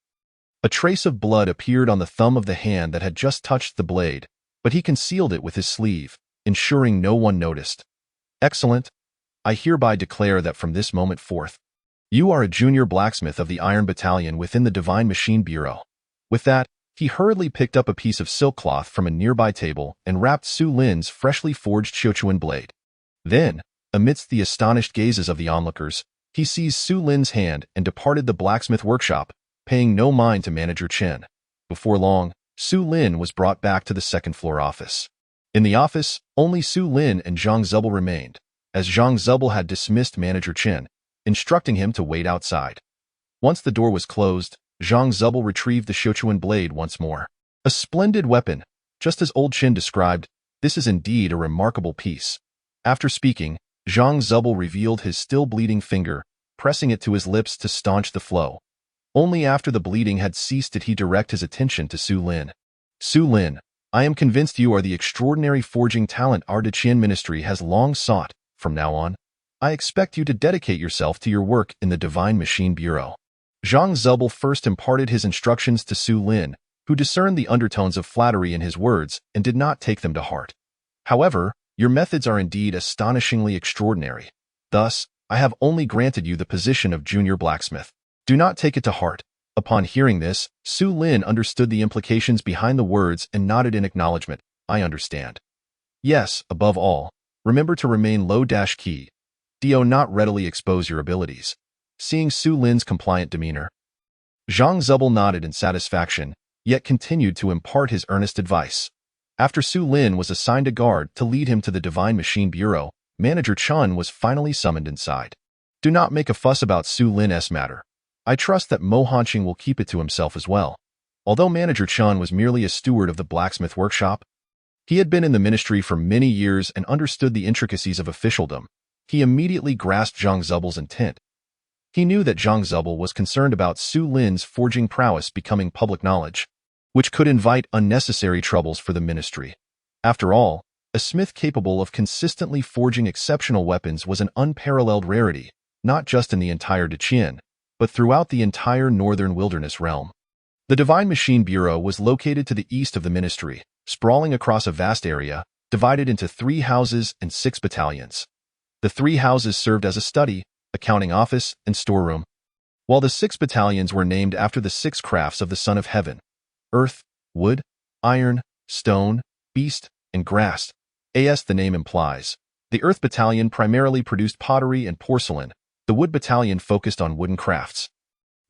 A trace of blood appeared on the thumb of the hand that had just touched the blade, but he concealed it with his sleeve, ensuring no one noticed. Excellent. I hereby declare that from this moment forth, you are a junior blacksmith of the Iron Battalion within the Divine Machine Bureau. With that, he hurriedly picked up a piece of silk cloth from a nearby table and wrapped Su Lin's freshly forged Sichuan blade. Then, amidst the astonished gazes of the onlookers, he seized Su Lin's hand and departed the blacksmith workshop, paying no mind to Manager Chen. Before long, Su Lin was brought back to the second-floor office. In the office, only Su Lin and Zhang Zubel remained, as Zhang Zubel had dismissed Manager Chen, instructing him to wait outside. Once the door was closed, Zhang Zubel retrieved the Sichuan blade once more. A splendid weapon, just as Old Chen described. This is indeed a remarkable piece. After speaking, Zhang Zubel revealed his still bleeding finger, pressing it to his lips to staunch the flow. Only after the bleeding had ceased did he direct his attention to Su Lin. Su Lin, I am convinced you are the extraordinary forging talent our Daqian ministry has long sought. From now on, I expect you to dedicate yourself to your work in the Divine Machine Bureau. Zhang Zubel first imparted his instructions to Su Lin, who discerned the undertones of flattery in his words and did not take them to heart. However, your methods are indeed astonishingly extraordinary. Thus, I have only granted you the position of junior blacksmith. Do not take it to heart. Upon hearing this, Su Lin understood the implications behind the words and nodded in acknowledgement. I understand. Yes, above all, remember to remain low-key. Do not readily expose your abilities. Seeing Su Lin's compliant demeanor, Zhang Zubel nodded in satisfaction, yet continued to impart his earnest advice. After Su Lin was assigned a guard to lead him to the Divine Machine Bureau, Manager Chen was finally summoned inside. Do not make a fuss about Su Lin's matter. I trust that Mo Hanqing will keep it to himself as well. Although Manager Chen was merely a steward of the blacksmith workshop, he had been in the ministry for many years and understood the intricacies of officialdom. He immediately grasped Zhang Zubel's intent. He knew that Zhang Zubel was concerned about Su Lin's forging prowess becoming public knowledge, which could invite unnecessary troubles for the ministry. After all, a smith capable of consistently forging exceptional weapons was an unparalleled rarity, not just in the entire Daqian, but throughout the entire northern wilderness realm. The Divine Machine Bureau was located to the east of the ministry, sprawling across a vast area, divided into 3 houses and 6 battalions. The 3 houses served as a study, accounting office, and storeroom, while the 6 battalions were named after the 6 crafts of the Son of Heaven: earth, wood, iron, stone, beast, and grass. As the name implies, the Earth Battalion primarily produced pottery and porcelain. The Wood Battalion focused on wooden crafts.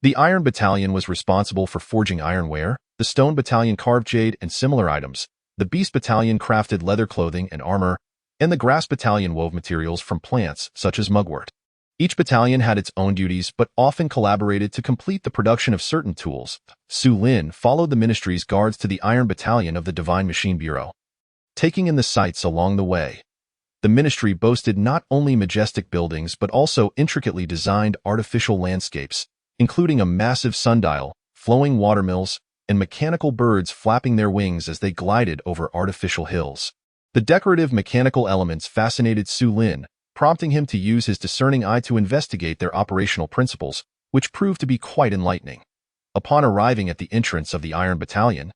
The Iron Battalion was responsible for forging ironware. The Stone Battalion carved jade and similar items. The Beast Battalion crafted leather clothing and armor, and the Grass Battalion wove materials from plants such as mugwort. Each battalion had its own duties but often collaborated to complete the production of certain tools. Su Lin followed the ministry's guards to the Iron Battalion of the Divine Machine Bureau, taking in the sights along the way. The ministry boasted not only majestic buildings but also intricately designed artificial landscapes, including a massive sundial, flowing watermills, and mechanical birds flapping their wings as they glided over artificial hills. The decorative mechanical elements fascinated Su Lin, prompting him to use his discerning eye to investigate their operational principles, which proved to be quite enlightening. Upon arriving at the entrance of the Iron Battalion,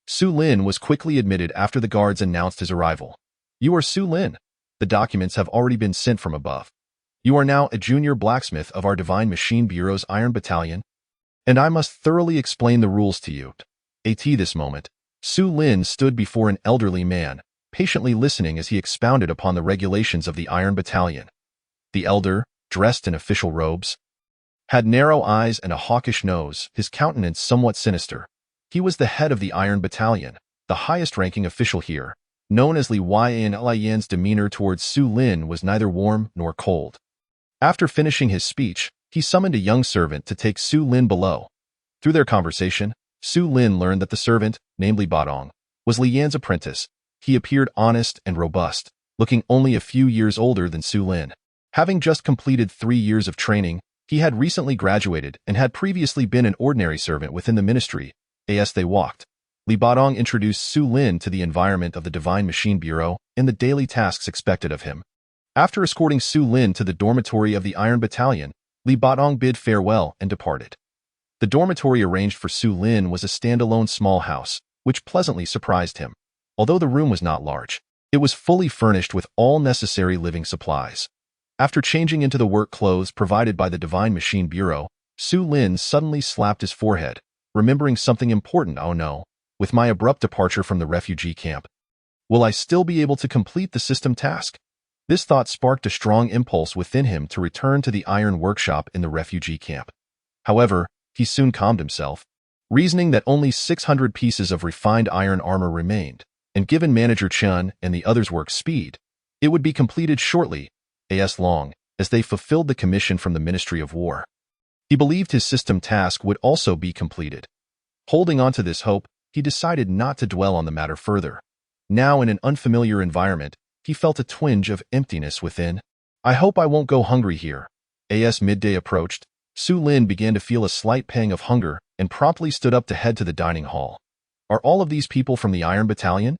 Su Lin was quickly admitted after the guards announced his arrival. You are Su Lin. The documents have already been sent from above. You are now a junior blacksmith of our Divine Machine Bureau's Iron Battalion, and I must thoroughly explain the rules to you. At this moment, Su Lin stood before an elderly man, patiently listening as he expounded upon the regulations of the Iron Battalion. The elder, dressed in official robes, had narrow eyes and a hawkish nose, his countenance somewhat sinister. He was the head of the Iron Battalion, the highest-ranking official here, known as Li Yan. Lian's demeanor towards Su Lin was neither warm nor cold. After finishing his speech, he summoned a young servant to take Su Lin below. Through their conversation, Su Lin learned that the servant, namely Badong, was Li Yan's apprentice. He appeared honest and robust, looking only a few years older than Su Lin. Having just completed 3 years of training, he had recently graduated and had previously been an ordinary servant within the ministry. As they walked, Li Badong introduced Su Lin to the environment of the Divine Machine Bureau and the daily tasks expected of him. After escorting Su Lin to the dormitory of the Iron Battalion, Li Badong bid farewell and departed. The dormitory arranged for Su Lin was a standalone small house, which pleasantly surprised him. Although the room was not large, it was fully furnished with all necessary living supplies. After changing into the work clothes provided by the Divine Machine Bureau, Su Lin suddenly slapped his forehead, remembering something important. Oh no, with my abrupt departure from the refugee camp, will I still be able to complete the system task? This thought sparked a strong impulse within him to return to the iron workshop in the refugee camp. However, he soon calmed himself, reasoning that only 600 pieces of refined iron armor remained, and given Manager Chun and the others' work speed, it would be completed shortly, as long as they fulfilled the commission from the Ministry of War. He believed his system task would also be completed. Holding on to this hope, he decided not to dwell on the matter further. Now in an unfamiliar environment, he felt a twinge of emptiness within. I hope I won't go hungry here. As midday approached, Su Lin began to feel a slight pang of hunger and promptly stood up to head to the dining hall. Are all of these people from the Iron Battalion?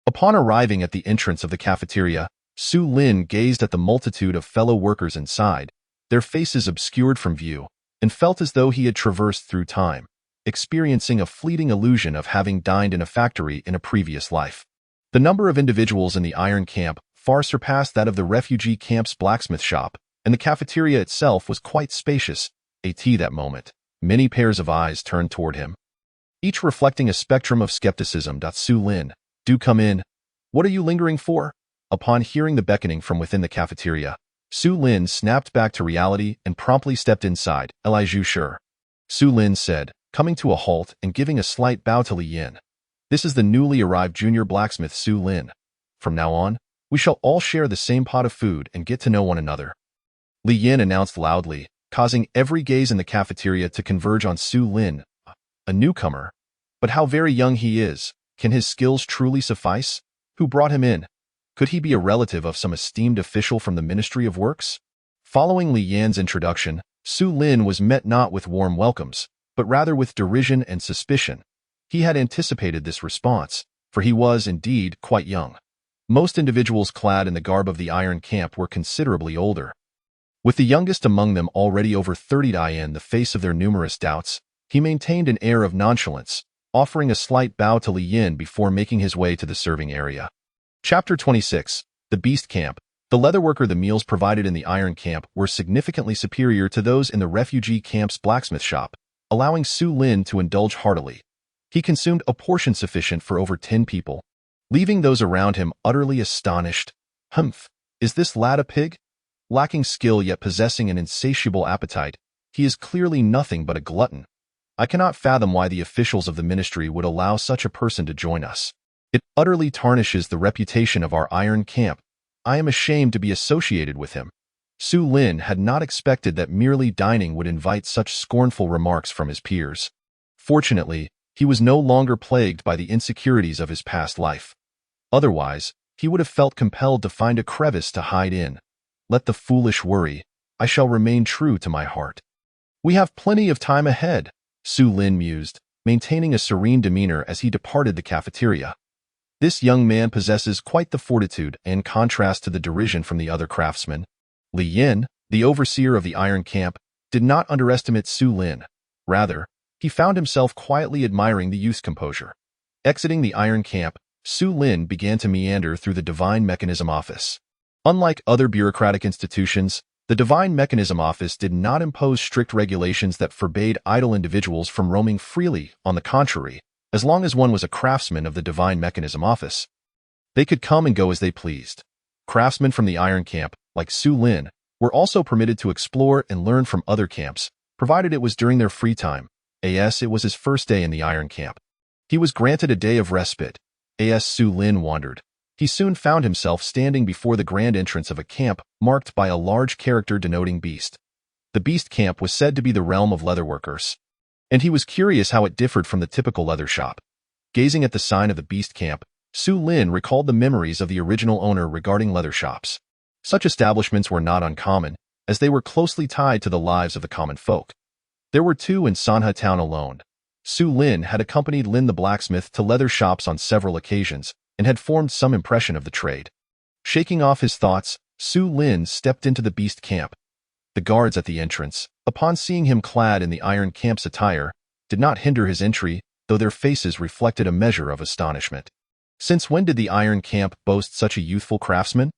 Upon arriving at the entrance of the cafeteria, Su Lin gazed at the multitude of fellow workers inside, their faces obscured from view, and felt as though he had traversed through time, experiencing a fleeting illusion of having dined in a factory in a previous life. The number of individuals in the iron camp far surpassed that of the refugee camp's blacksmith shop, and the cafeteria itself was quite spacious. At that moment, many pairs of eyes turned toward him, each reflecting a spectrum of skepticism. Su Lin, do come in. What are you lingering for? Upon hearing the beckoning from within the cafeteria, Su Lin snapped back to reality and promptly stepped inside. Elijah, sure. Su Lin said, coming to a halt and giving a slight bow to Li Yin. This is the newly arrived junior blacksmith Su Lin. From now on, we shall all share the same pot of food and get to know one another. Li Yin announced loudly, causing every gaze in the cafeteria to converge on Su Lin, a newcomer. But how very young he is. Can his skills truly suffice? Who brought him in? Could he be a relative of some esteemed official from the Ministry of Works? Following Li Yan's introduction, Su Lin was met not with warm welcomes, but rather with derision and suspicion. He had anticipated this response, for he was, indeed, quite young. Most individuals clad in the garb of the iron camp were considerably older. With the youngest among them already over 30 in the face of their numerous doubts, he maintained an air of nonchalance, offering a slight bow to Li Yin before making his way to the serving area. Chapter 26. The Beast Camp. The leatherworker. The meals provided in the iron camp were significantly superior to those in the refugee camp's blacksmith shop, allowing Su Lin to indulge heartily. He consumed a portion sufficient for over 10 people, leaving those around him utterly astonished. Humph, is this lad a pig? Lacking skill yet possessing an insatiable appetite, he is clearly nothing but a glutton. I cannot fathom why the officials of the ministry would allow such a person to join us. It utterly tarnishes the reputation of our iron camp. I am ashamed to be associated with him. Su Lin had not expected that merely dining would invite such scornful remarks from his peers. Fortunately, he was no longer plagued by the insecurities of his past life. Otherwise, he would have felt compelled to find a crevice to hide in. Let the foolish worry. I shall remain true to my heart. We have plenty of time ahead, Su Lin mused, maintaining a serene demeanor as he departed the cafeteria. This young man possesses quite the fortitude in contrast to the derision from the other craftsmen. Li Yin, the overseer of the iron camp, did not underestimate Su Lin. Rather, he found himself quietly admiring the youth's composure. Exiting the iron camp, Su Lin began to meander through the Divine Mechanism Office. Unlike other bureaucratic institutions, the Divine Mechanism Office did not impose strict regulations that forbade idle individuals from roaming freely. On the contrary, as long as one was a craftsman of the Divine Mechanism Office, They could come and go as they pleased. Craftsmen from the iron camp, like Su Lin, were also permitted to explore and learn from other camps, provided it was during their free time. As it was his first day in the iron camp. He was granted a day of respite. As Su Lin wandered, he soon found himself standing before the grand entrance of a camp marked by a large character denoting beast. The beast camp was said to be the realm of leatherworkers, and he was curious how it differed from the typical leather shop. Gazing at the sign of the beast camp, Su Lin recalled the memories of the original owner regarding leather shops. Such establishments were not uncommon, as they were closely tied to the lives of the common folk. There were 2 in Sanha town alone. Su Lin had accompanied Lin the blacksmith to leather shops on several occasions and had formed some impression of the trade. Shaking off his thoughts, Su Lin stepped into the beast camp. The guards at the entrance, upon seeing him clad in the iron camp's attire, did not hinder his entry, though their faces reflected a measure of astonishment. Since when did the iron camp boast such a youthful craftsman?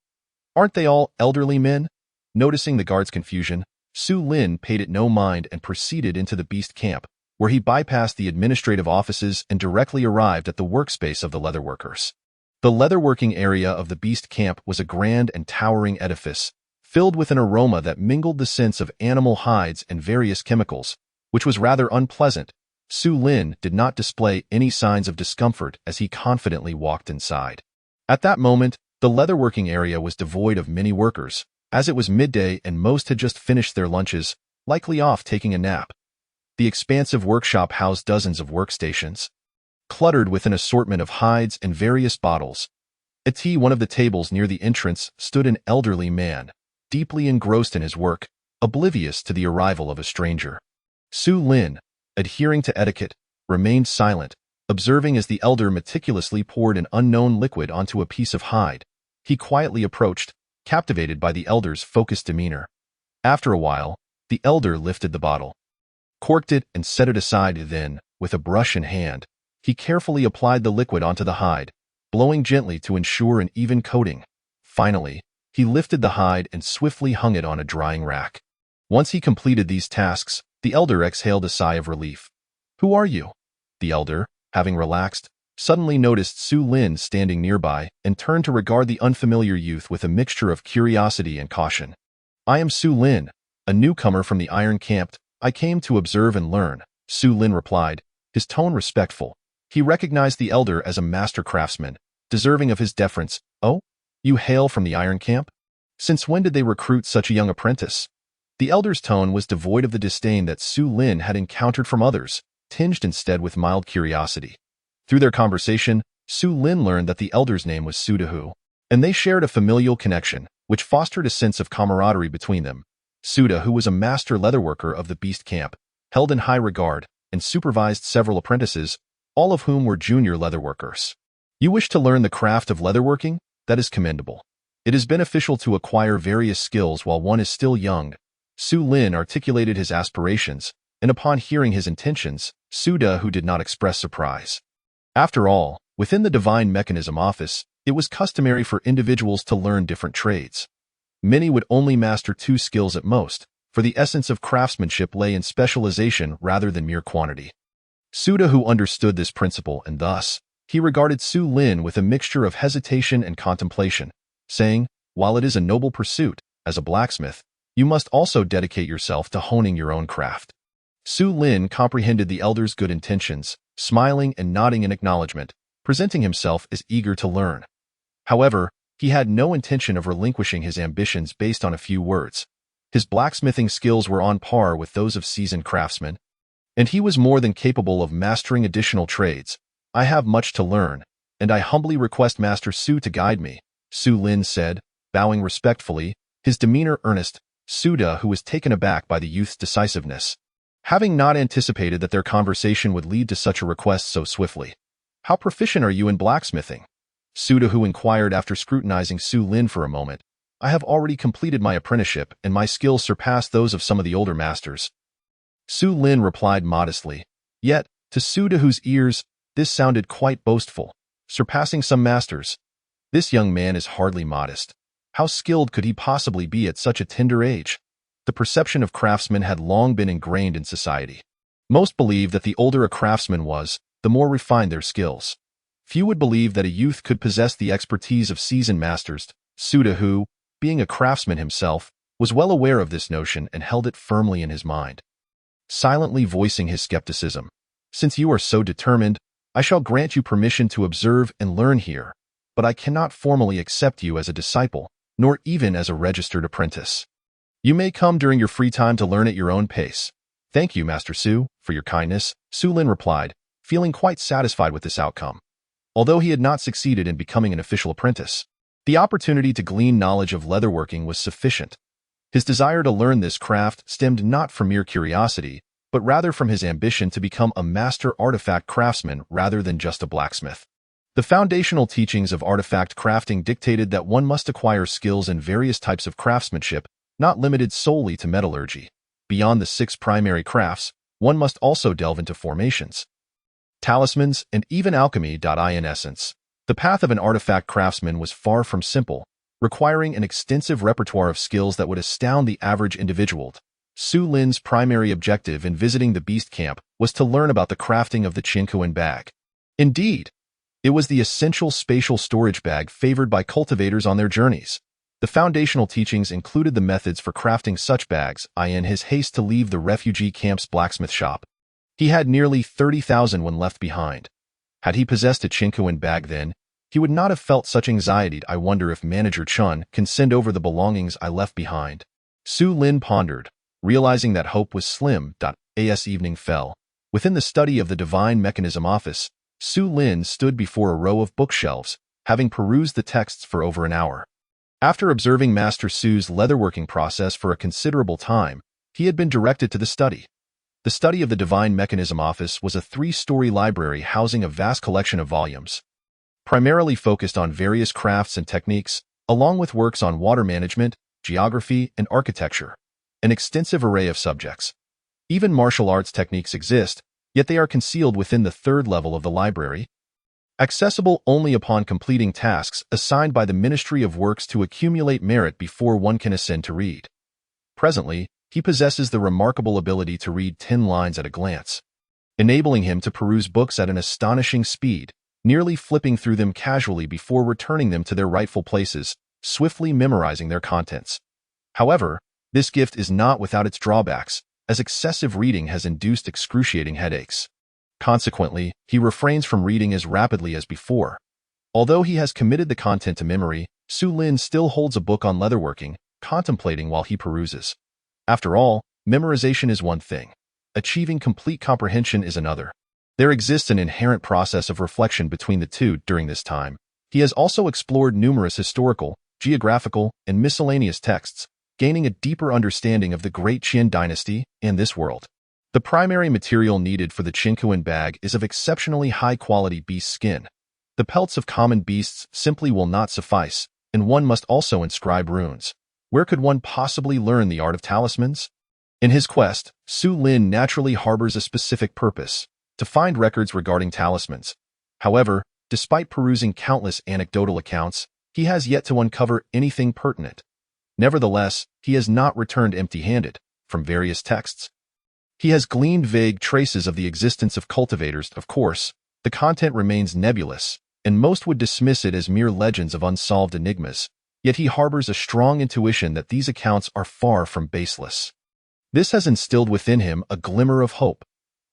Aren't they all elderly men? Noticing the guards' confusion, Su Lin paid it no mind and proceeded into the beast camp, where he bypassed the administrative offices and directly arrived at the workspace of the leatherworkers. The leatherworking area of the beast camp was a grand and towering edifice, filled with an aroma that mingled the scents of animal hides and various chemicals, which was rather unpleasant. Su Lin did not display any signs of discomfort as he confidently walked inside. At that moment, the leatherworking area was devoid of many workers, as it was midday and most had just finished their lunches, likely off taking a nap. The expansive workshop housed dozens of workstations, cluttered with an assortment of hides and various bottles. At one of the tables near the entrance stood an elderly man, deeply engrossed in his work, oblivious to the arrival of a stranger. Su Lin, adhering to etiquette, remained silent, observing as the elder meticulously poured an unknown liquid onto a piece of hide. He quietly approached, captivated by the elder's focused demeanor. After a while, the elder lifted the bottle, corked it, and set it aside. Then, with a brush in hand, he carefully applied the liquid onto the hide, blowing gently to ensure an even coating. Finally, he lifted the hide and swiftly hung it on a drying rack. Once he completed these tasks, the elder exhaled a sigh of relief. "Who are you?" The elder, having relaxed, suddenly noticed Su Lin standing nearby and turned to regard the unfamiliar youth with a mixture of curiosity and caution. "I am Su Lin, a newcomer from the iron camp. I came to observe and learn," Su Lin replied, his tone respectful. He recognized the elder as a master craftsman, deserving of his deference. "Oh, you hail from the iron camp? Since when did they recruit such a young apprentice?" The elder's tone was devoid of the disdain that Su Lin had encountered from others, tinged instead with mild curiosity. Through their conversation, Su Lin learned that the elder's name was Sudahu, and they shared a familial connection, which fostered a sense of camaraderie between them. Suda, who was a master leatherworker of the beast camp, held in high regard, and supervised several apprentices, all of whom were junior leatherworkers. "You wish to learn the craft of leatherworking? That is commendable. It is beneficial to acquire various skills while one is still young." Su Lin articulated his aspirations, and upon hearing his intentions, Suda, who did not express surprise. After all, within the Divine Mechanism office, it was customary for individuals to learn different trades. Many would only master 2 skills at most, for the essence of craftsmanship lay in specialization rather than mere quantity. Suda, who understood this principle, and thus, he regarded Su Lin with a mixture of hesitation and contemplation, saying, "While it is a noble pursuit, as a blacksmith, you must also dedicate yourself to honing your own craft." Su Lin comprehended the elder's good intentions, smiling and nodding in acknowledgement, presenting himself as eager to learn. However, he had no intention of relinquishing his ambitions based on a few words. His blacksmithing skills were on par with those of seasoned craftsmen, and he was more than capable of mastering additional trades. "I have much to learn, and I humbly request Master Su to guide me," Su Lin said, bowing respectfully, his demeanor earnest. Suda, who was taken aback by the youth's decisiveness, having not anticipated that their conversation would lead to such a request so swiftly. "How proficient are you in blacksmithing?" Suda, who inquired after scrutinizing Su Lin for a moment. "I have already completed my apprenticeship, and my skills surpass those of some of the older masters," Su Lin replied modestly. Yet, to Suda, whose ears, this sounded quite boastful. Surpassing some masters. This young man is hardly modest. How skilled could he possibly be at such a tender age? The perception of craftsmen had long been ingrained in society. Most believed that the older a craftsman was, the more refined their skills. Few would believe that a youth could possess the expertise of seasoned masters. Suda, who, being a craftsman himself, was well aware of this notion and held it firmly in his mind, silently voicing his skepticism. Since you are so determined, I shall grant you permission to observe and learn here, but I cannot formally accept you as a disciple, nor even as a registered apprentice. You may come during your free time to learn at your own pace. Thank you, Master Su, for your kindness, Su Lin replied, feeling quite satisfied with this outcome. Although he had not succeeded in becoming an official apprentice, the opportunity to glean knowledge of leatherworking was sufficient. His desire to learn this craft stemmed not from mere curiosity, but rather from his ambition to become a master artifact craftsman rather than just a blacksmith. The foundational teachings of artifact crafting dictated that one must acquire skills in various types of craftsmanship, not limited solely to metallurgy. Beyond the 6 primary crafts, one must also delve into formations, talismans, and even alchemy. In essence, the path of an artifact craftsman was far from simple, requiring an extensive repertoire of skills that would astound the average individual. Su Lin's primary objective in visiting the beast camp was to learn about the crafting of the Chinkuan bag. Indeed, it was the essential spatial storage bag favored by cultivators on their journeys. The foundational teachings included the methods for crafting such bags. In his haste to leave the refugee camp's blacksmith shop, he had nearly 30,000 when left behind. Had he possessed a Chinkuan bag then, he would not have felt such anxiety. I wonder if Manager Chun can send over the belongings I left behind. Su Lin pondered, realizing that hope was slim. As evening fell, within the study of the Divine Mechanism office, Su Lin stood before a row of bookshelves, having perused the texts for over an hour. After observing Master Su's leatherworking process for a considerable time, he had been directed to the study. The study of the Divine Mechanism office was a 3-story library housing a vast collection of volumes, primarily focused on various crafts and techniques, along with works on water management, geography, and architecture. An extensive array of subjects. Even martial arts techniques exist, yet they are concealed within the 3rd level of the library, accessible only upon completing tasks assigned by the Ministry of Works to accumulate merit before one can ascend to read. Presently, he possesses the remarkable ability to read 10 lines at a glance, enabling him to peruse books at an astonishing speed, nearly flipping through them casually before returning them to their rightful places, swiftly memorizing their contents. However, this gift is not without its drawbacks, as excessive reading has induced excruciating headaches. Consequently, he refrains from reading as rapidly as before. Although he has committed the content to memory, Su Lin still holds a book on leatherworking, contemplating while he peruses. After all, memorization is one thing. Achieving complete comprehension is another. There exists an inherent process of reflection between the two. During this time, he has also explored numerous historical, geographical, and miscellaneous texts, gaining a deeper understanding of the Great Qin dynasty and this world. The primary material needed for the Chinkuan bag is of exceptionally high-quality beast skin. The pelts of common beasts simply will not suffice, and one must also inscribe runes. Where could one possibly learn the art of talismans? In his quest, Su Lin naturally harbors a specific purpose: to find records regarding talismans. However, despite perusing countless anecdotal accounts, he has yet to uncover anything pertinent. Nevertheless, he has not returned empty-handed. From various texts, he has gleaned vague traces of the existence of cultivators. Of course, the content remains nebulous, and most would dismiss it as mere legends of unsolved enigmas, yet he harbors a strong intuition that these accounts are far from baseless. This has instilled within him a glimmer of hope.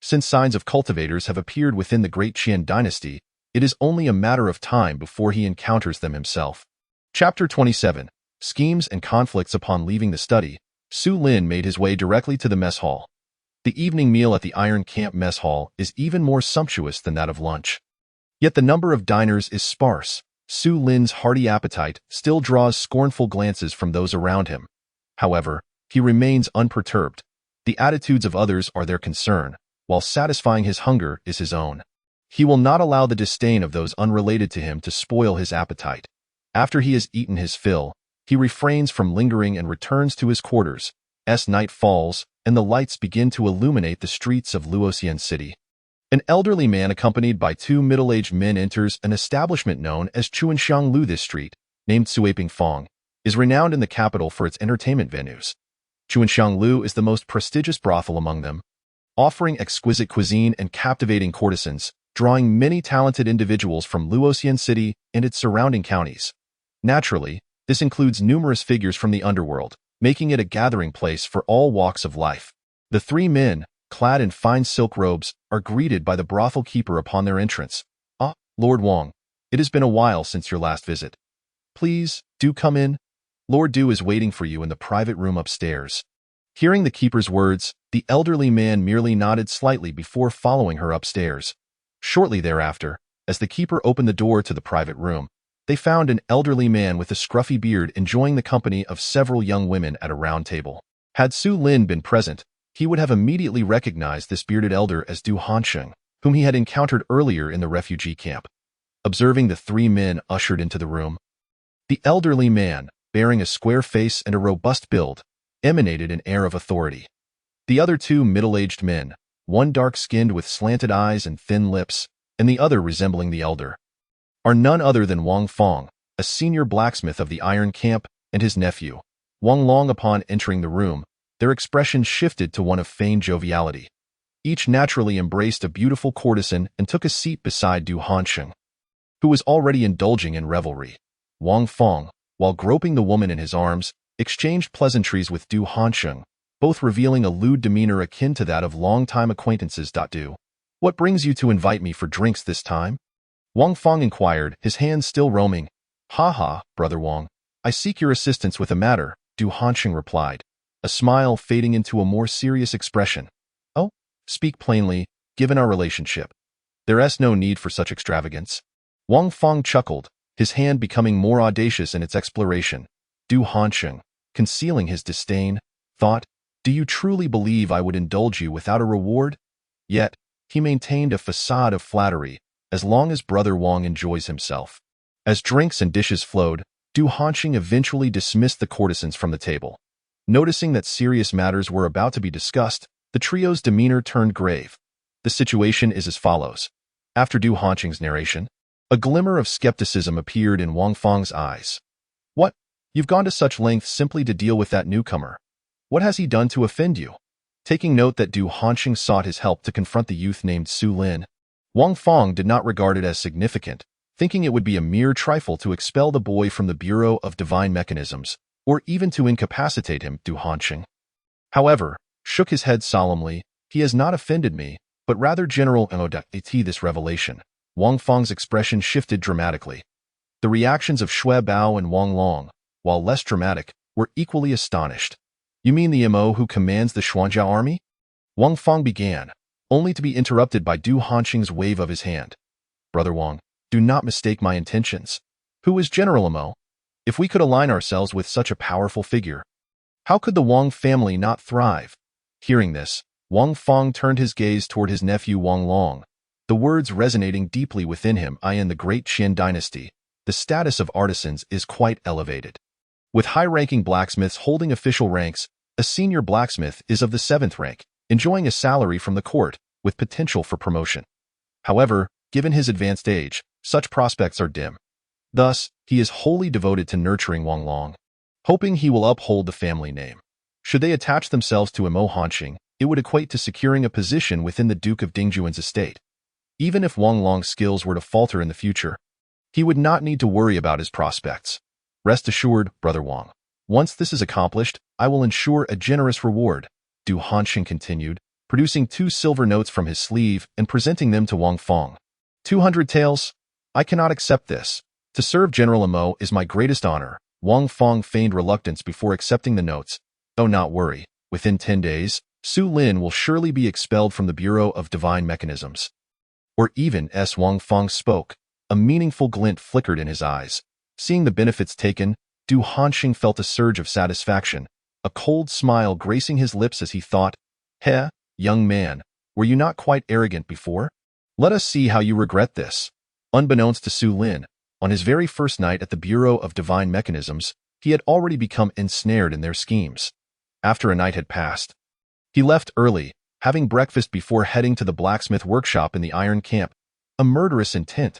Since signs of cultivators have appeared within the Great Qin dynasty, it is only a matter of time before he encounters them himself. Chapter 27. Schemes and Conflicts. Upon leaving the study, Su Lin made his way directly to the mess hall. The evening meal at the Iron Camp mess hall is even more sumptuous than that of lunch. Yet the number of diners is sparse. Su Lin's hearty appetite still draws scornful glances from those around him. However, he remains unperturbed. The attitudes of others are their concern, while satisfying his hunger is his own. He will not allow the disdain of those unrelated to him to spoil his appetite. After he has eaten his fill, he refrains from lingering and returns to his quarters. As night falls, and the lights begin to illuminate the streets of Luoxian City. An elderly man accompanied by 2 middle-aged men enters an establishment known as Chuanxiang Lu. This street, named Suiping Fong, is renowned in the capital for its entertainment venues. Chuanxiang Lu is the most prestigious brothel among them, offering exquisite cuisine and captivating courtesans. drawing many talented individuals from Luoxian City and its surrounding counties. Naturally, this includes numerous figures from the underworld, making it a gathering place for all walks of life. The three men, clad in fine silk robes, are greeted by the brothel keeper upon their entrance. "Ah, Lord Wang, it has been a while since your last visit. Please, do come in. Lord Du is waiting for you in the private room upstairs." Hearing the keeper's words, the elderly man merely nodded slightly before following her upstairs. Shortly thereafter, as the keeper opened the door to the private room, they found an elderly man with a scruffy beard enjoying the company of several young women at a round table. Had Su Lin been present, he would have immediately recognized this bearded elder as Du Hansheng, whom he had encountered earlier in the refugee camp. Observing the three men ushered into the room, the elderly man, bearing a square face and a robust build, emanated an air of authority. The other two middle-aged men, one dark-skinned with slanted eyes and thin lips, and the other resembling the elder, are none other than Wang Fong, a senior blacksmith of the Iron Camp, and his nephew, Wang Long. Upon entering the room, their expressions shifted to one of feigned joviality. Each naturally embraced a beautiful courtesan and took a seat beside Du Hansheng, who was already indulging in revelry. Wang Fong, while groping the woman in his arms, exchanged pleasantries with Du Hansheng, both revealing a lewd demeanor akin to that of long-time acquaintances. Du, what brings you to invite me for drinks this time? Wang Fong inquired, his hands still roaming. "Ha ha, Brother Wang, I seek your assistance with a matter," Du Hansheng replied, a smile fading into a more serious expression. "Oh, speak plainly, given our relationship. There's no need for such extravagance." Wang Fong chuckled, his hand becoming more audacious in its exploration. Du Hansheng, concealing his disdain, thought, "Do you truly believe I would indulge you without a reward?" Yet, he maintained a facade of flattery, as long as Brother Wang enjoys himself. As drinks and dishes flowed, Du Hansheng eventually dismissed the courtesans from the table. Noticing that serious matters were about to be discussed, the trio's demeanor turned grave. The situation is as follows. After Du Hansheng's narration, a glimmer of skepticism appeared in Wang Fong's eyes. "What? You've gone to such lengths simply to deal with that newcomer? What has he done to offend you?" Taking note that Du Hansheng sought his help to confront the youth named Su Lin, Wang Fong did not regard it as significant, thinking it would be a mere trifle to expel the boy from the Bureau of Divine Mechanisms, or even to incapacitate him. Du Hansheng, however, shook his head solemnly. "He has not offended me, but rather General Modality." This revelation, Wang Fong's expression shifted dramatically. The reactions of Xue Bao and Wang Long, while less dramatic, were equally astonished. "You mean the MO who commands the Xuanjia army?" Wang Fong began, only to be interrupted by Du Hansheng's wave of his hand. "Brother Wang, do not mistake my intentions. Who is General Mo? If we could align ourselves with such a powerful figure, how could the Wang family not thrive?" Hearing this, Wang Fong turned his gaze toward his nephew Wang Long, the words resonating deeply within him. "In the great Qin dynasty, the status of artisans is quite elevated. With high-ranking blacksmiths holding official ranks, a senior blacksmith is of the 7th rank, enjoying a salary from the court, with potential for promotion. However, given his advanced age, such prospects are dim. Thus, he is wholly devoted to nurturing Wang Long, hoping he will uphold the family name. Should they attach themselves to Mo Hansheng, it would equate to securing a position within the Duke of Dingjuan's estate. Even if Wang Long's skills were to falter in the future, he would not need to worry about his prospects. Rest assured, Brother Wang, once this is accomplished, I will ensure a generous reward," Du Hansheng continued, producing 2 silver notes from his sleeve and presenting them to Wang Fong. 200 taels? I cannot accept this. To serve General Mo is my greatest honor." Wang Fong feigned reluctance before accepting the notes. "Oh, not worry. Within 10 days, Su Lin will surely be expelled from the Bureau of Divine Mechanisms." Or even as Wang Fong spoke, a meaningful glint flickered in his eyes. Seeing the benefits taken, Du Hansheng felt a surge of satisfaction, a cold smile gracing his lips as he thought, "Heh, young man, were you not quite arrogant before? Let us see how you regret this." Unbeknownst to Su Lin, on his very first night at the Bureau of Divine Mechanisms, he had already become ensnared in their schemes. After a night had passed, he left early, having breakfast before heading to the blacksmith workshop in the Iron Camp, a murderous intent.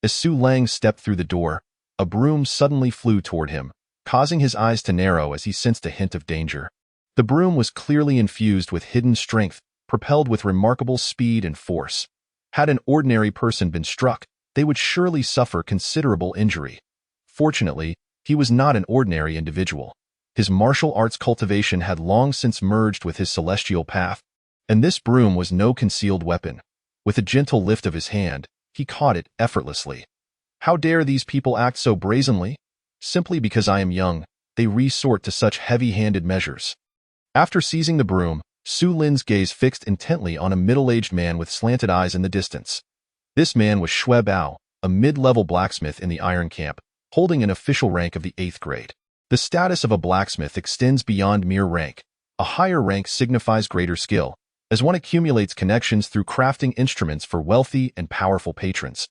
As Su Lang stepped through the door, a broom suddenly flew toward him, causing his eyes to narrow as he sensed a hint of danger. The broom was clearly infused with hidden strength, propelled with remarkable speed and force. Had an ordinary person been struck, they would surely suffer considerable injury. Fortunately, he was not an ordinary individual. His martial arts cultivation had long since merged with his celestial path, and this broom was no concealed weapon. With a gentle lift of his hand, he caught it effortlessly. How dare these people act so brazenly? Simply because I am young, they resort to such heavy-handed measures. After seizing the broom, Su Lin's gaze fixed intently on a middle-aged man with slanted eyes in the distance. This man was Xue Bao, a mid-level blacksmith in the Iron Camp, holding an official rank of the 8th grade. The status of a blacksmith extends beyond mere rank. A higher rank signifies greater skill, as one accumulates connections through crafting instruments for wealthy and powerful patrons.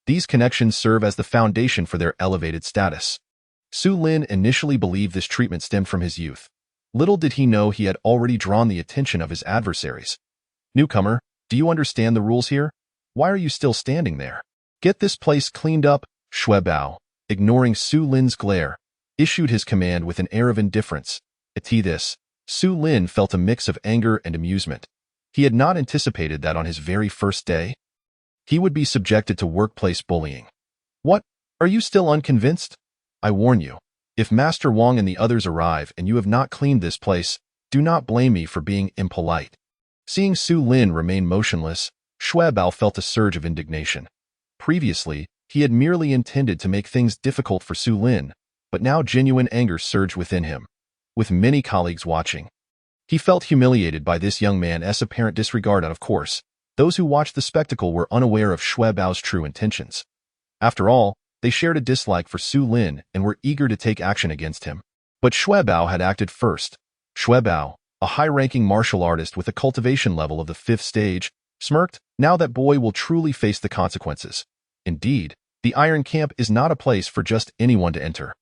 These connections serve as the foundation for their elevated status. Su Lin initially believed this treatment stemmed from his youth. Little did he know he had already drawn the attention of his adversaries. Newcomer, do you understand the rules here? Why are you still standing there? Get this place cleaned up, Xue Bao, ignoring Su Lin's glare, issued his command with an air of indifference. At this, Su Lin felt a mix of anger and amusement. He had not anticipated that on his very first day, he would be subjected to workplace bullying. What? Are you still unconvinced? I warn you, if Master Wang and the others arrive and you have not cleaned this place, do not blame me for being impolite. Seeing Su Lin remain motionless, Xue Bao felt a surge of indignation. Previously, he had merely intended to make things difficult for Su Lin, but now genuine anger surged within him. With many colleagues watching, he felt humiliated by this young man's apparent disregard, and of course, those who watched the spectacle were unaware of Xue Bao's true intentions. After all, they shared a dislike for Su Lin and were eager to take action against him. But Xue Bao had acted first. Xue Bao, a high-ranking martial artist with a cultivation level of the 5th stage, smirked. Now that boy will truly face the consequences. Indeed, the Iron Camp is not a place for just anyone to enter.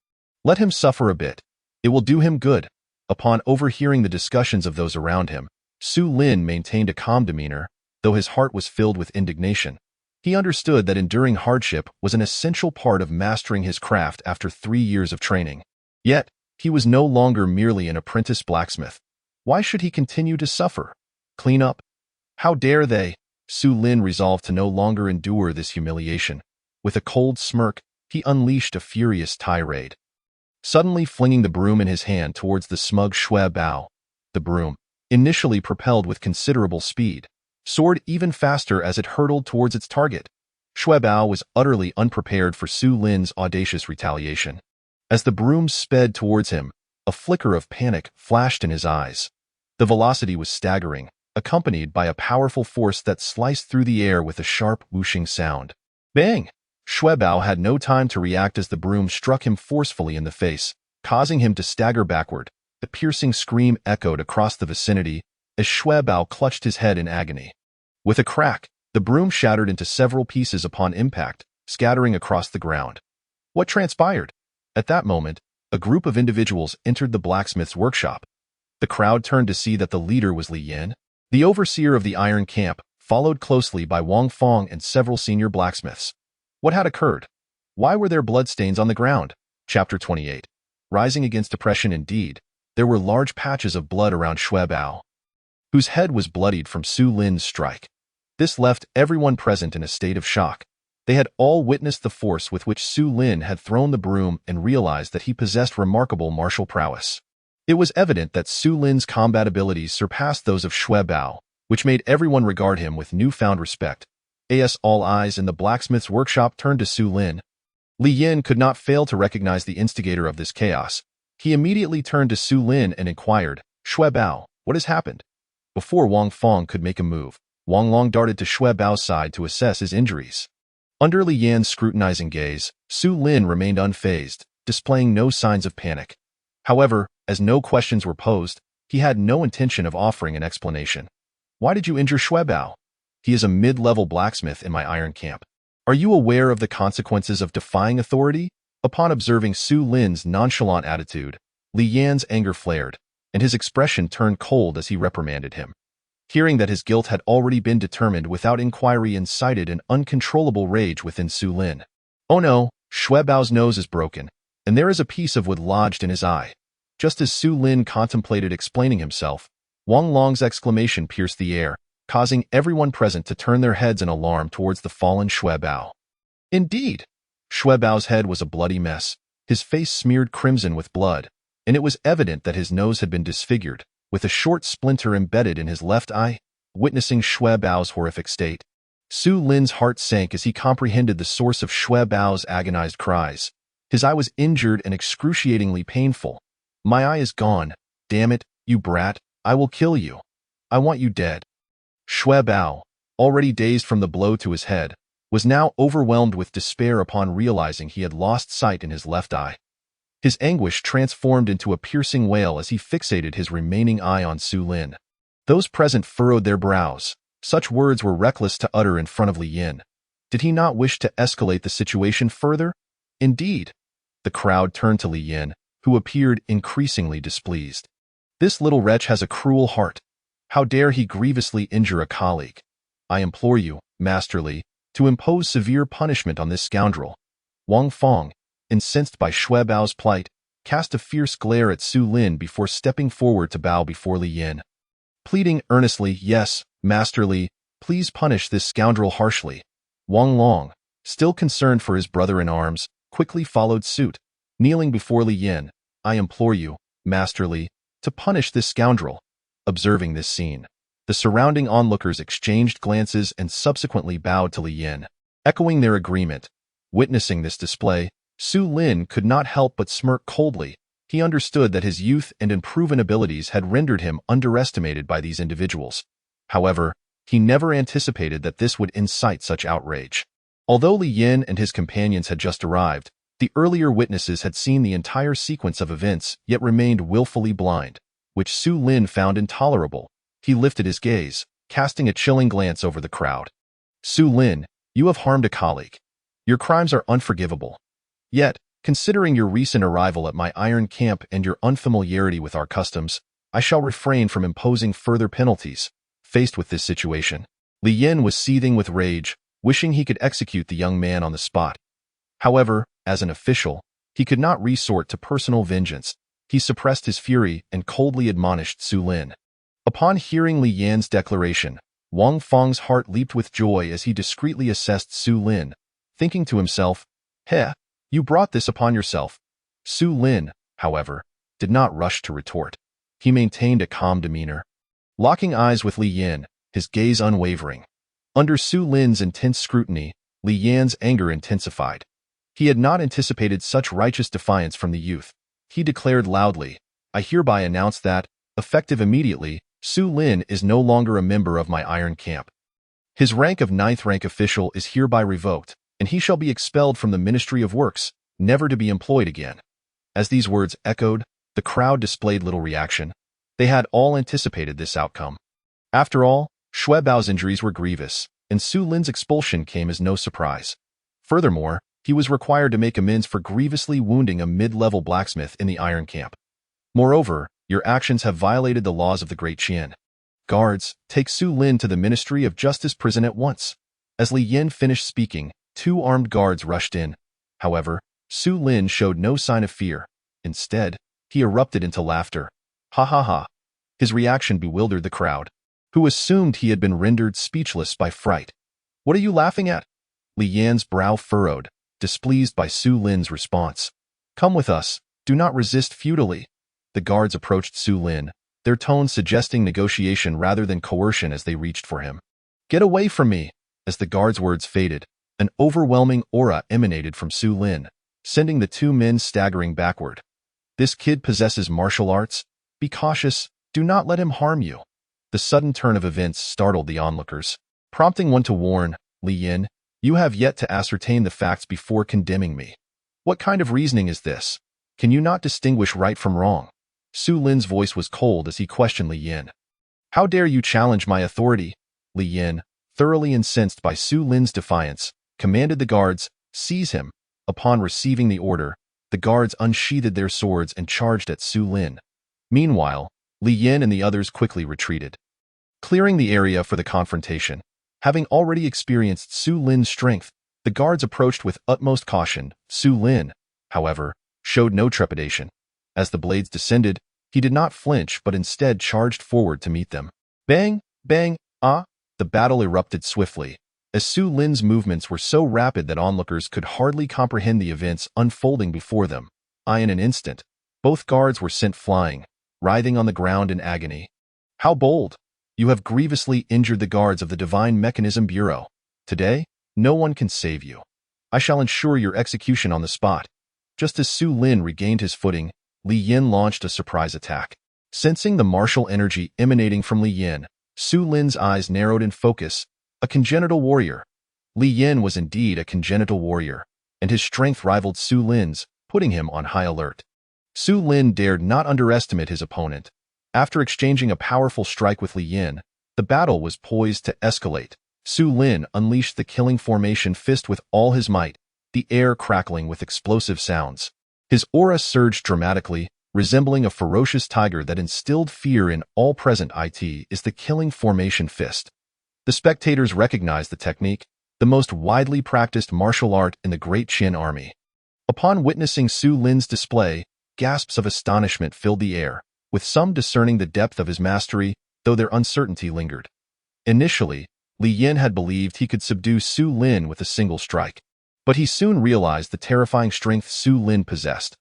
Let him suffer a bit. It will do him good. Upon overhearing the discussions of those around him, Su Lin maintained a calm demeanor, though his heart was filled with indignation. He understood that enduring hardship was an essential part of mastering his craft after 3 years of training. Yet, he was no longer merely an apprentice blacksmith. Why should he continue to suffer? Clean up? How dare they? Su Lin resolved to no longer endure this humiliation. With a cold smirk, he unleashed a furious tirade. Suddenly flinging the broom in his hand towards the smug Xue Bao, the broom, initially propelled with considerable speed, soared even faster as it hurtled towards its target. Xue Bao was utterly unprepared for Su Lin's audacious retaliation. As the broom sped towards him, a flicker of panic flashed in his eyes. The velocity was staggering, accompanied by a powerful force that sliced through the air with a sharp whooshing sound. Bang! Xue Bao had no time to react as the broom struck him forcefully in the face, causing him to stagger backward. The piercing scream echoed across the vicinity as Xue Bao clutched his head in agony. With a crack, the broom shattered into several pieces upon impact, scattering across the ground. What transpired? At that moment, a group of individuals entered the blacksmith's workshop. The crowd turned to see that the leader was Li Yan, the overseer of the Iron Camp, followed closely by Wang Fong and several senior blacksmiths. What had occurred? Why were there bloodstains on the ground? Chapter 28. Rising against oppression indeed, there were large patches of blood around Xue Bao, whose head was bloodied from Su Lin's strike. This left everyone present in a state of shock. They had all witnessed the force with which Su Lin had thrown the broom and realized that he possessed remarkable martial prowess. It was evident that Su Lin's combat abilities surpassed those of Xue Bao, which made everyone regard him with newfound respect. As all eyes in the blacksmith's workshop turned to Su Lin, Li Yan could not fail to recognize the instigator of this chaos. He immediately turned to Su Lin and inquired, Xue Bao, what has happened? Before Wang Fong could make a move, Wang Long darted to Xue Bao's side to assess his injuries. Under Li Yan's scrutinizing gaze, Su Lin remained unfazed, displaying no signs of panic. However, as no questions were posed, he had no intention of offering an explanation. Why did you injure Xue Bao? He is a mid-level blacksmith in my Iron Camp. Are you aware of the consequences of defying authority? Upon observing Su Lin's nonchalant attitude, Li Yan's anger flared, and his expression turned cold as he reprimanded him. Hearing that his guilt had already been determined without inquiry incited an uncontrollable rage within Su Lin. Oh no, Xue Bao's nose is broken, and there is a piece of wood lodged in his eye. Just as Su Lin contemplated explaining himself, Wang Long's exclamation pierced the air. causing everyone present to turn their heads in alarm towards the fallen Xue Bao. Indeed, Xue Bao's head was a bloody mess, his face smeared crimson with blood, and it was evident that his nose had been disfigured, with a short splinter embedded in his left eye. Witnessing Xue Bao's horrific state, Su Lin's heart sank as he comprehended the source of Xue Bao's agonized cries. His eye was injured and excruciatingly painful. "My eye is gone. Damn it, you brat. I will kill you. I want you dead." Xue Bao, already dazed from the blow to his head, was now overwhelmed with despair upon realizing he had lost sight in his left eye. His anguish transformed into a piercing wail as he fixated his remaining eye on Su Lin. Those present furrowed their brows. Such words were reckless to utter in front of Li Yin. Did he not wish to escalate the situation further? Indeed. The crowd turned to Li Yin, who appeared increasingly displeased. "This little wretch has a cruel heart. How dare he grievously injure a colleague? I implore you, Master Li, to impose severe punishment on this scoundrel." Wang Fong, incensed by Xue Bao's plight, cast a fierce glare at Su Lin before stepping forward to bow before Li Yin. Pleading earnestly, "Yes, Master Li, please punish this scoundrel harshly." Wang Long, still concerned for his brother-in-arms, quickly followed suit, kneeling before Li Yin. "I implore you, Master Li, to punish this scoundrel." Observing this scene, the surrounding onlookers exchanged glances and subsequently bowed to Li Yin, echoing their agreement. Witnessing this display, Su Lin could not help but smirk coldly. He understood that his youth and unproven abilities had rendered him underestimated by these individuals. However, he never anticipated that this would incite such outrage. Although Li Yin and his companions had just arrived, the earlier witnesses had seen the entire sequence of events yet remained willfully blind, which Su Lin found intolerable. He lifted his gaze, casting a chilling glance over the crowd. "Su Lin, you have harmed a colleague. Your crimes are unforgivable. Yet, considering your recent arrival at my iron camp and your unfamiliarity with our customs, I shall refrain from imposing further penalties." Faced with this situation, Li Yin was seething with rage, wishing he could execute the young man on the spot. However, as an official, he could not resort to personal vengeance. He suppressed his fury and coldly admonished Su Lin. Upon hearing Li Yin's declaration, Wang Fong's heart leaped with joy as he discreetly assessed Su Lin, thinking to himself, "Heh, you brought this upon yourself." Su Lin, however, did not rush to retort. He maintained a calm demeanor. Locking eyes with Li Yin, his gaze unwavering. Under Su Lin's intense scrutiny, Li Yin's anger intensified. He had not anticipated such righteous defiance from the youth. He declared loudly, "I hereby announce that, effective immediately, Su Lin is no longer a member of my iron camp. His rank of 9th rank official is hereby revoked, and he shall be expelled from the Ministry of Works, never to be employed again." As these words echoed, the crowd displayed little reaction. They had all anticipated this outcome. After all, Xue Bao's injuries were grievous, and Su Lin's expulsion came as no surprise. Furthermore, he was required to make amends for grievously wounding a mid-level blacksmith in the iron camp. Moreover, your actions have violated the laws of the Great Qian. Guards, take Su Lin to the Ministry of Justice prison at once. As Li Yin finished speaking, 2 armed guards rushed in. However, Su Lin showed no sign of fear. Instead, he erupted into laughter. Ha ha ha. His reaction bewildered the crowd, who assumed he had been rendered speechless by fright. "What are you laughing at?" Li Yan's brow furrowed, displeased by Su Lin's response. "Come with us, do not resist futilely." The guards approached Su Lin, their tone suggesting negotiation rather than coercion as they reached for him. "Get away from me!" As the guards' words faded, an overwhelming aura emanated from Su Lin, sending the 2 men staggering backward. "This kid possesses martial arts. Be cautious, do not let him harm you." The sudden turn of events startled the onlookers, prompting one to warn, "Li Yin, you have yet to ascertain the facts before condemning me. What kind of reasoning is this? Can you not distinguish right from wrong?" Su Lin's voice was cold as he questioned Li Yin. "How dare you challenge my authority?" Li Yin, thoroughly incensed by Su Lin's defiance, commanded the guards, "Seize him." Upon receiving the order, the guards unsheathed their swords and charged at Su Lin. Meanwhile, Li Yin and the others quickly retreated, clearing the area for the confrontation. Having already experienced Su Lin's strength, the guards approached with utmost caution. Su Lin, however, showed no trepidation. As the blades descended, he did not flinch but instead charged forward to meet them. Bang, bang, ah! the battle erupted swiftly, as Su Lin's movements were so rapid that onlookers could hardly comprehend the events unfolding before them. In an instant, both guards were sent flying, writhing on the ground in agony. How bold! You have grievously injured the guards of the Divine Mechanism Bureau. Today, no one can save you. I shall ensure your execution on the spot. Just as Su Lin regained his footing, Li Yin launched a surprise attack. Sensing the martial energy emanating from Li Yin, Su Lin's eyes narrowed in focus. A congenital warrior. Li Yin was indeed a congenital warrior, and his strength rivaled Su Lin's, putting him on high alert. Su Lin dared not underestimate his opponent. After exchanging a powerful strike with Li Yin, the battle was poised to escalate. Su Lin unleashed the killing formation fist with all his might, the air crackling with explosive sounds. His aura surged dramatically, resembling a ferocious tiger that instilled fear in all present. It is the killing formation fist. The spectators recognized the technique, the most widely practiced martial art in the Great Qin Army. Upon witnessing Su Lin's display, gasps of astonishment filled the air, with some discerning the depth of his mastery, though their uncertainty lingered. Initially, Li Yin had believed he could subdue Su Lin with a single strike, but he soon realized the terrifying strength Su Lin possessed.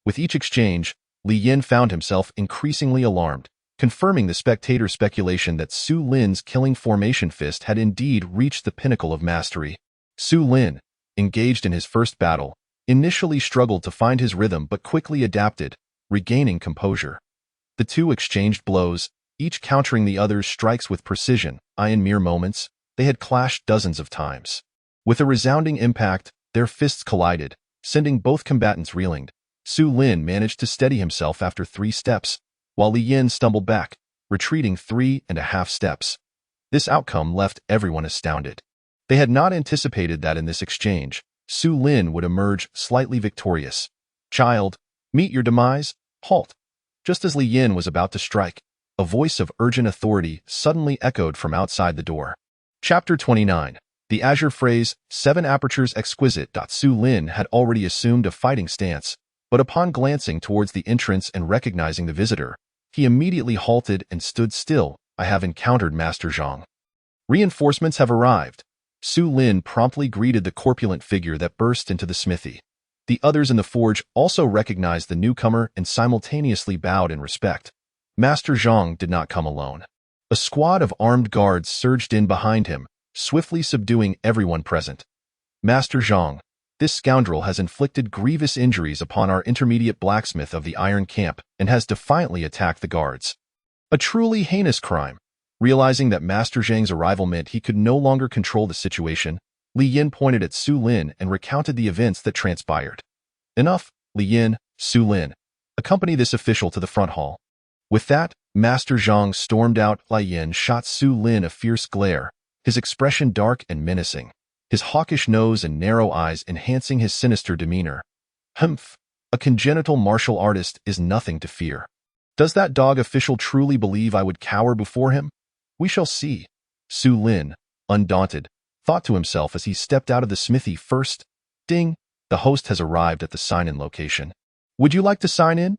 With each exchange, Li Yin found himself increasingly alarmed, confirming the spectator speculation that Su Lin's killing formation fist had indeed reached the pinnacle of mastery. Su Lin, engaged in his first battle, initially struggled to find his rhythm but quickly adapted, regaining composure. The two exchanged blows, each countering the other's strikes with precision. In mere moments, they had clashed dozens of times. With a resounding impact, their fists collided, sending both combatants reeling. Su Lin managed to steady himself after 3 steps, while Li Yin stumbled back, retreating 3.5 steps. This outcome left everyone astounded. They had not anticipated that in this exchange, Su Lin would emerge slightly victorious. Child, meet your demise, halt. Just as Li Yin was about to strike, a voice of urgent authority suddenly echoed from outside the door. Chapter 29. The Azure phrase, 7 apertures exquisite. Su Lin had already assumed a fighting stance, but upon glancing towards the entrance and recognizing the visitor, he immediately halted and stood still. I have encountered Master Zhang. Reinforcements have arrived. Su Lin promptly greeted the corpulent figure that burst into the smithy. The others in the forge also recognized the newcomer and simultaneously bowed in respect. Master Zhang did not come alone. A squad of armed guards surged in behind him, swiftly subduing everyone present. Master Zhang, this scoundrel has inflicted grievous injuries upon our intermediate blacksmith of the Iron Camp and has defiantly attacked the guards. A truly heinous crime. Realizing that Master Zhang's arrival meant he could no longer control the situation, Li Yin pointed at Su Lin and recounted the events that transpired. Enough, Li Yin, Su Lin. Accompany this official to the front hall. With that, Master Zhang stormed out. Li Yin shot Su Lin a fierce glare, his expression dark and menacing, his hawkish nose and narrow eyes enhancing his sinister demeanor. Humph, a congenital martial artist is nothing to fear. Does that dog official truly believe I would cower before him? We shall see. Su Lin, undaunted, thought to himself as he stepped out of the smithy. First, ding, the host has arrived at the sign-in location. Would you like to sign in?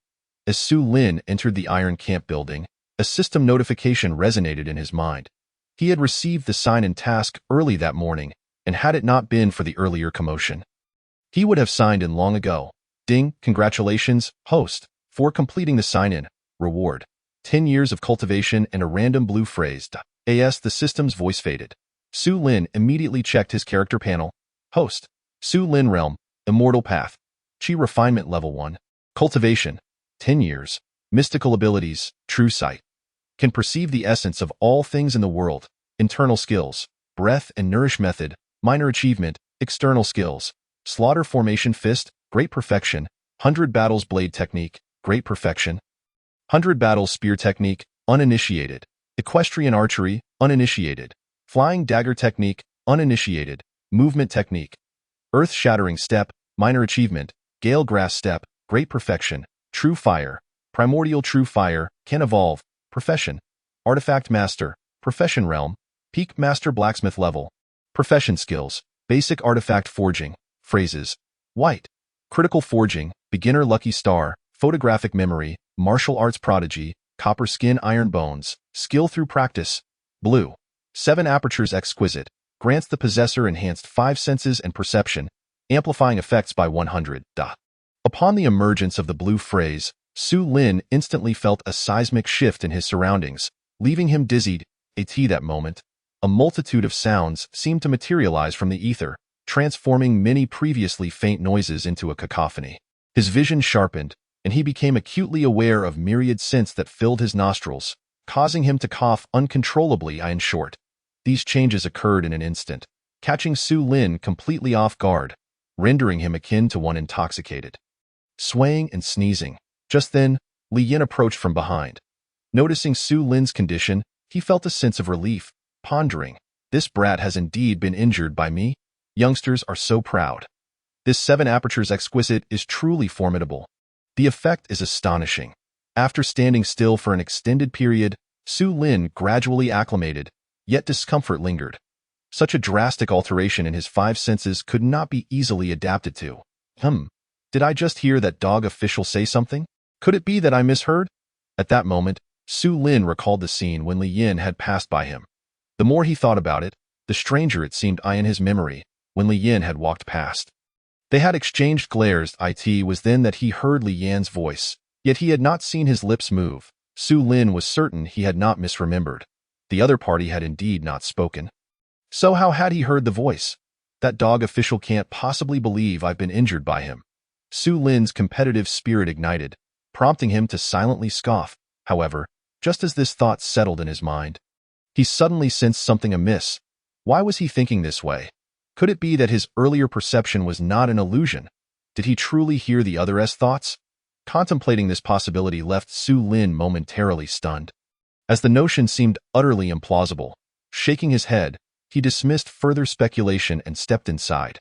As Su Lin entered the Iron Camp building, a system notification resonated in his mind. He had received the sign-in task early that morning, and had it not been for the earlier commotion, he would have signed in long ago. Ding, congratulations, host, for completing the sign-in. Reward: 10 years of cultivation and a random blue phrase. As the system's voice faded, Su Lin immediately checked his character panel. Host: Su Lin Realm, Immortal Path, Chi Refinement Level 1. Cultivation: 10 years. Mystical abilities: True Sight. Can perceive the essence of all things in the world. Internal skills: Breath and Nourish Method. Minor achievement: External skills: Slaughter Formation Fist, Great Perfection. 100 Battles Blade Technique, Great Perfection. 100 Battles Spear Technique, Uninitiated. Equestrian Archery, Uninitiated. Flying Dagger Technique, Uninitiated. Movement Technique. Earth-Shattering Step, Minor Achievement. Gale Grass Step, Great Perfection. True Fire. Primordial True Fire, can evolve. Profession: Artifact Master. Profession Realm: Peak Master Blacksmith Level. Profession Skills: Basic Artifact Forging. Phrases: White. Critical Forging, Beginner Lucky Star, Photographic Memory, Martial Arts Prodigy, Copper Skin Iron Bones, Skill Through Practice. Blue. 7 apertures exquisite, grants the possessor enhanced 5 senses and perception, amplifying effects by 100. Upon the emergence of the blue phrase, Su Lin instantly felt a seismic shift in his surroundings, leaving him dizzied. That moment, a multitude of sounds seemed to materialize from the ether, transforming many previously faint noises into a cacophony. His vision sharpened, and he became acutely aware of myriad scents that filled his nostrils, causing him to cough uncontrollably. In short, these changes occurred in an instant, catching Su Lin completely off guard, rendering him akin to one intoxicated. Swaying and sneezing. Just then, Li Yin approached from behind. Noticing Su Lin's condition, he felt a sense of relief, pondering, "This brat has indeed been injured by me? Youngsters are so proud. This 7 apertures exquisite is truly formidable. The effect is astonishing." After standing still for an extended period, Su Lin gradually acclimated, yet discomfort lingered. Such a drastic alteration in his 5 senses could not be easily adapted to. Did I just hear that dog official say something? Could it be that I misheard? At that moment, Su Lin recalled the scene when Li Yin had passed by him. The more he thought about it, the stranger it seemed in his memory when Li Yin had walked past. They had exchanged glares. It was then that he heard Li Yan's voice, yet he had not seen his lips move. Su Lin was certain he had not misremembered. The other party had indeed not spoken. So how had he heard the voice? That dog official can't possibly believe I've been injured by him. Su Lin's competitive spirit ignited, prompting him to silently scoff. However, just as this thought settled in his mind, he suddenly sensed something amiss. Why was he thinking this way? Could it be that his earlier perception was not an illusion? Did he truly hear the other's thoughts? Contemplating this possibility left Su Lin momentarily stunned. As the notion seemed utterly implausible, shaking his head, he dismissed further speculation and stepped inside.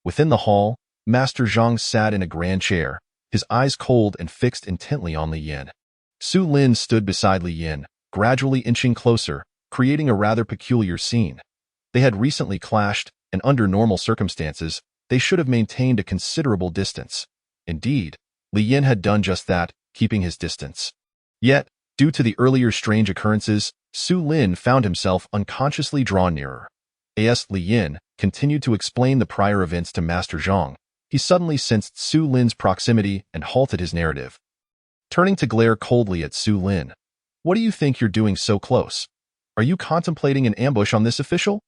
Within the hall, Master Zhang sat in a grand chair, his eyes cold and fixed intently on Li Yin. Su Lin stood beside Li Yin, gradually inching closer, creating a rather peculiar scene. They had recently clashed, and under normal circumstances, they should have maintained a considerable distance. Indeed, Li Yin had done just that, keeping his distance. Yet, due to the earlier strange occurrences, Su Lin found himself unconsciously drawn nearer. As Li Yin continued to explain the prior events to Master Zhang, he suddenly sensed Su Lin's proximity and halted his narrative. Turning to glare coldly at Su Lin, "What do you think you're doing so close? Are you contemplating an ambush on this official?"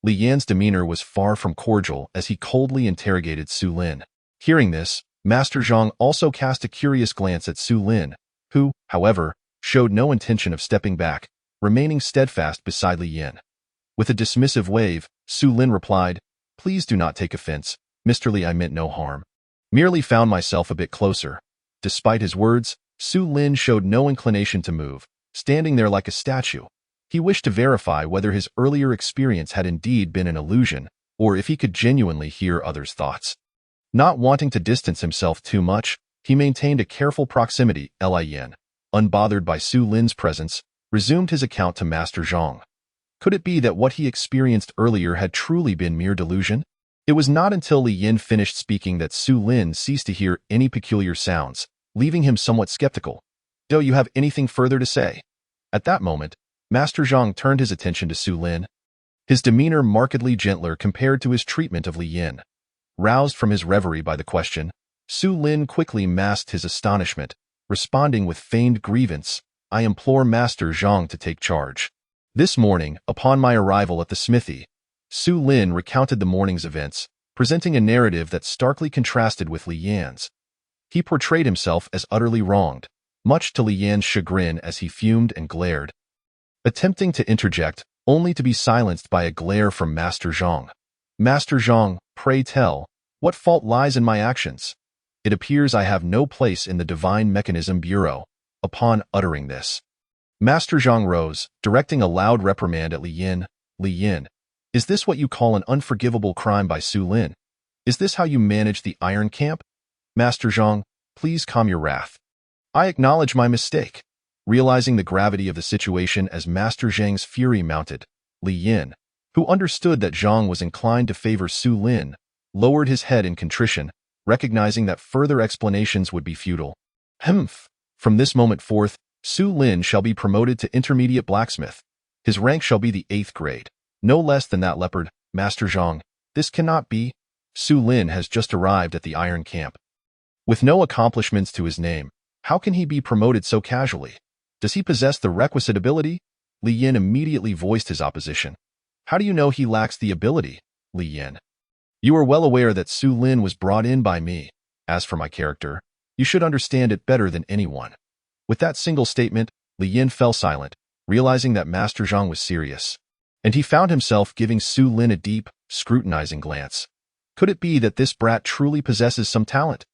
Li Yan's demeanor was far from cordial as he coldly interrogated Su Lin. Hearing this, Master Zhang also cast a curious glance at Su Lin, who, however, showed no intention of stepping back, remaining steadfast beside Li Yin. With a dismissive wave, Su Lin replied, "Please do not take offense, Mr. Li, I meant no harm. Merely found myself a bit closer." Despite his words, Su Lin showed no inclination to move, standing there like a statue. He wished to verify whether his earlier experience had indeed been an illusion, or if he could genuinely hear others' thoughts. Not wanting to distance himself too much, he maintained a careful proximity. Li Yin, unbothered by Su Lin's presence, resumed his account to Master Zhang. Could it be that what he experienced earlier had truly been mere delusion? It was not until Li Yin finished speaking that Su Lin ceased to hear any peculiar sounds, leaving him somewhat skeptical. "Do you have anything further to say?" At that moment, Master Zhang turned his attention to Su Lin, his demeanor markedly gentler compared to his treatment of Li Yin. Roused from his reverie by the question, Su Lin quickly masked his astonishment, responding with feigned grievance, "I implore Master Zhang to take charge." This morning, upon my arrival at the smithy, Su Lin recounted the morning's events, presenting a narrative that starkly contrasted with Li Yan's. He portrayed himself as utterly wronged, much to Li Yan's chagrin as he fumed and glared, attempting to interject, only to be silenced by a glare from Master Zhang. "Master Zhang, pray tell, what fault lies in my actions? It appears I have no place in the Divine Mechanism Bureau." Upon uttering this, Master Zhang rose, directing a loud reprimand at Li Yin. "Li Yin, is this what you call an unforgivable crime by Su Lin? Is this how you manage the Iron Camp? Master Zhang, please calm your wrath. I acknowledge my mistake." Realizing the gravity of the situation as Master Zhang's fury mounted, Li Yin, who understood that Zhang was inclined to favor Su Lin, lowered his head in contrition, recognizing that further explanations would be futile. From this moment forth, Su Lin shall be promoted to intermediate blacksmith. His rank shall be the 8th grade. No less than that, leopard, Master Zhang. This cannot be. Su Lin has just arrived at the Iron Camp. With no accomplishments to his name, how can he be promoted so casually? Does he possess the requisite ability? Li Yin immediately voiced his opposition. How do you know he lacks the ability, Li Yin? You are well aware that Su Lin was brought in by me. As for my character, you should understand it better than anyone. With that single statement, Li Yin fell silent, realizing that Master Zhang was serious. And he found himself giving Su Lin a deep, scrutinizing glance. Could it be that this brat truly possesses some talent?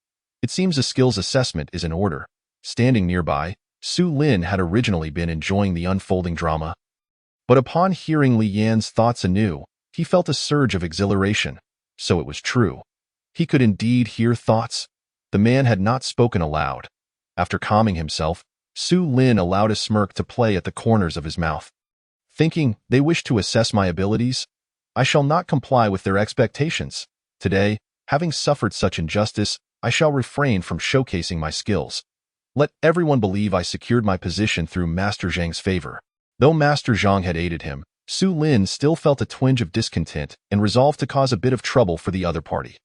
It seems a skills assessment is in order. Standing nearby, Su Lin had originally been enjoying the unfolding drama. But upon hearing Li Yan's thoughts anew, he felt a surge of exhilaration. So it was true. He could indeed hear thoughts. The man had not spoken aloud. After calming himself, Su Lin allowed a smirk to play at the corners of his mouth. Thinking, they wish to assess my abilities? I shall not comply with their expectations. Today, having suffered such injustice, I shall refrain from showcasing my skills. Let everyone believe I secured my position through Master Zhang's favor. Though Master Zhang had aided him, Su Lin still felt a twinge of discontent and resolved to cause a bit of trouble for the other party.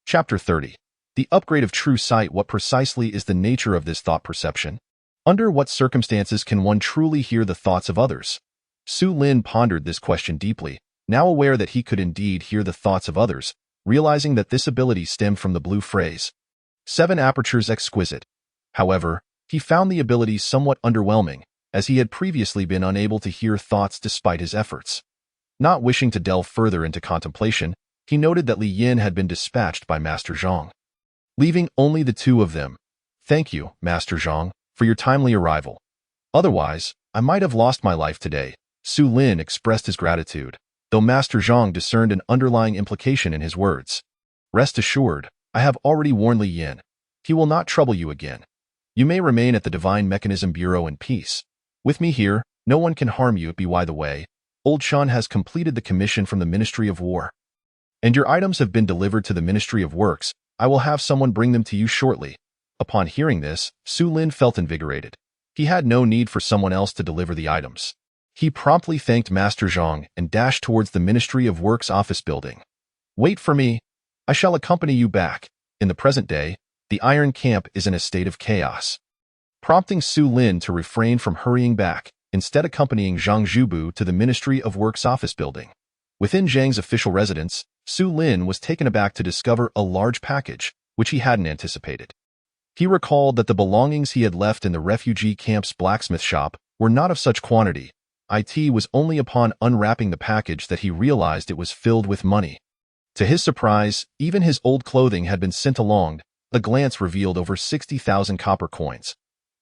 Chapter 30. The upgrade of true sight. What precisely is the nature of this thought perception? Under what circumstances can one truly hear the thoughts of others? Su Lin pondered this question deeply, now aware that he could indeed hear the thoughts of others, realizing that this ability stemmed from the blue phrase. 7 apertures exquisite. However, he found the ability somewhat underwhelming, as he had previously been unable to hear thoughts despite his efforts. Not wishing to delve further into contemplation, he noted that Li Yin had been dispatched by Master Zhang, leaving only the two of them. Thank you, Master Zhang, for your timely arrival. Otherwise, I might have lost my life today. Su Lin expressed his gratitude, though Master Zhang discerned an underlying implication in his words. Rest assured, I have already warned Li Yin. He will not trouble you again. You may remain at the Divine Mechanism Bureau in peace. With me here, no one can harm you. By the way, Old Shan has completed the commission from the Ministry of War, and your items have been delivered to the Ministry of Works. I will have someone bring them to you shortly. Upon hearing this, Su Lin felt invigorated. He had no need for someone else to deliver the items. He promptly thanked Master Zhang and dashed towards the Ministry of Works office building. Wait for me. I shall accompany you back. In the present day, the Iron Camp is in a state of chaos. Prompting Su Lin to refrain from hurrying back, instead accompanying Zhang Zhubu to the Ministry of Works office building. Within Zhang's official residence, Su Lin was taken aback to discover a large package, which he hadn't anticipated. He recalled that the belongings he had left in the refugee camp's blacksmith shop were not of such quantity. It was only upon unwrapping the package that he realized it was filled with money. To his surprise, even his old clothing had been sent along. A glance revealed over 60,000 copper coins.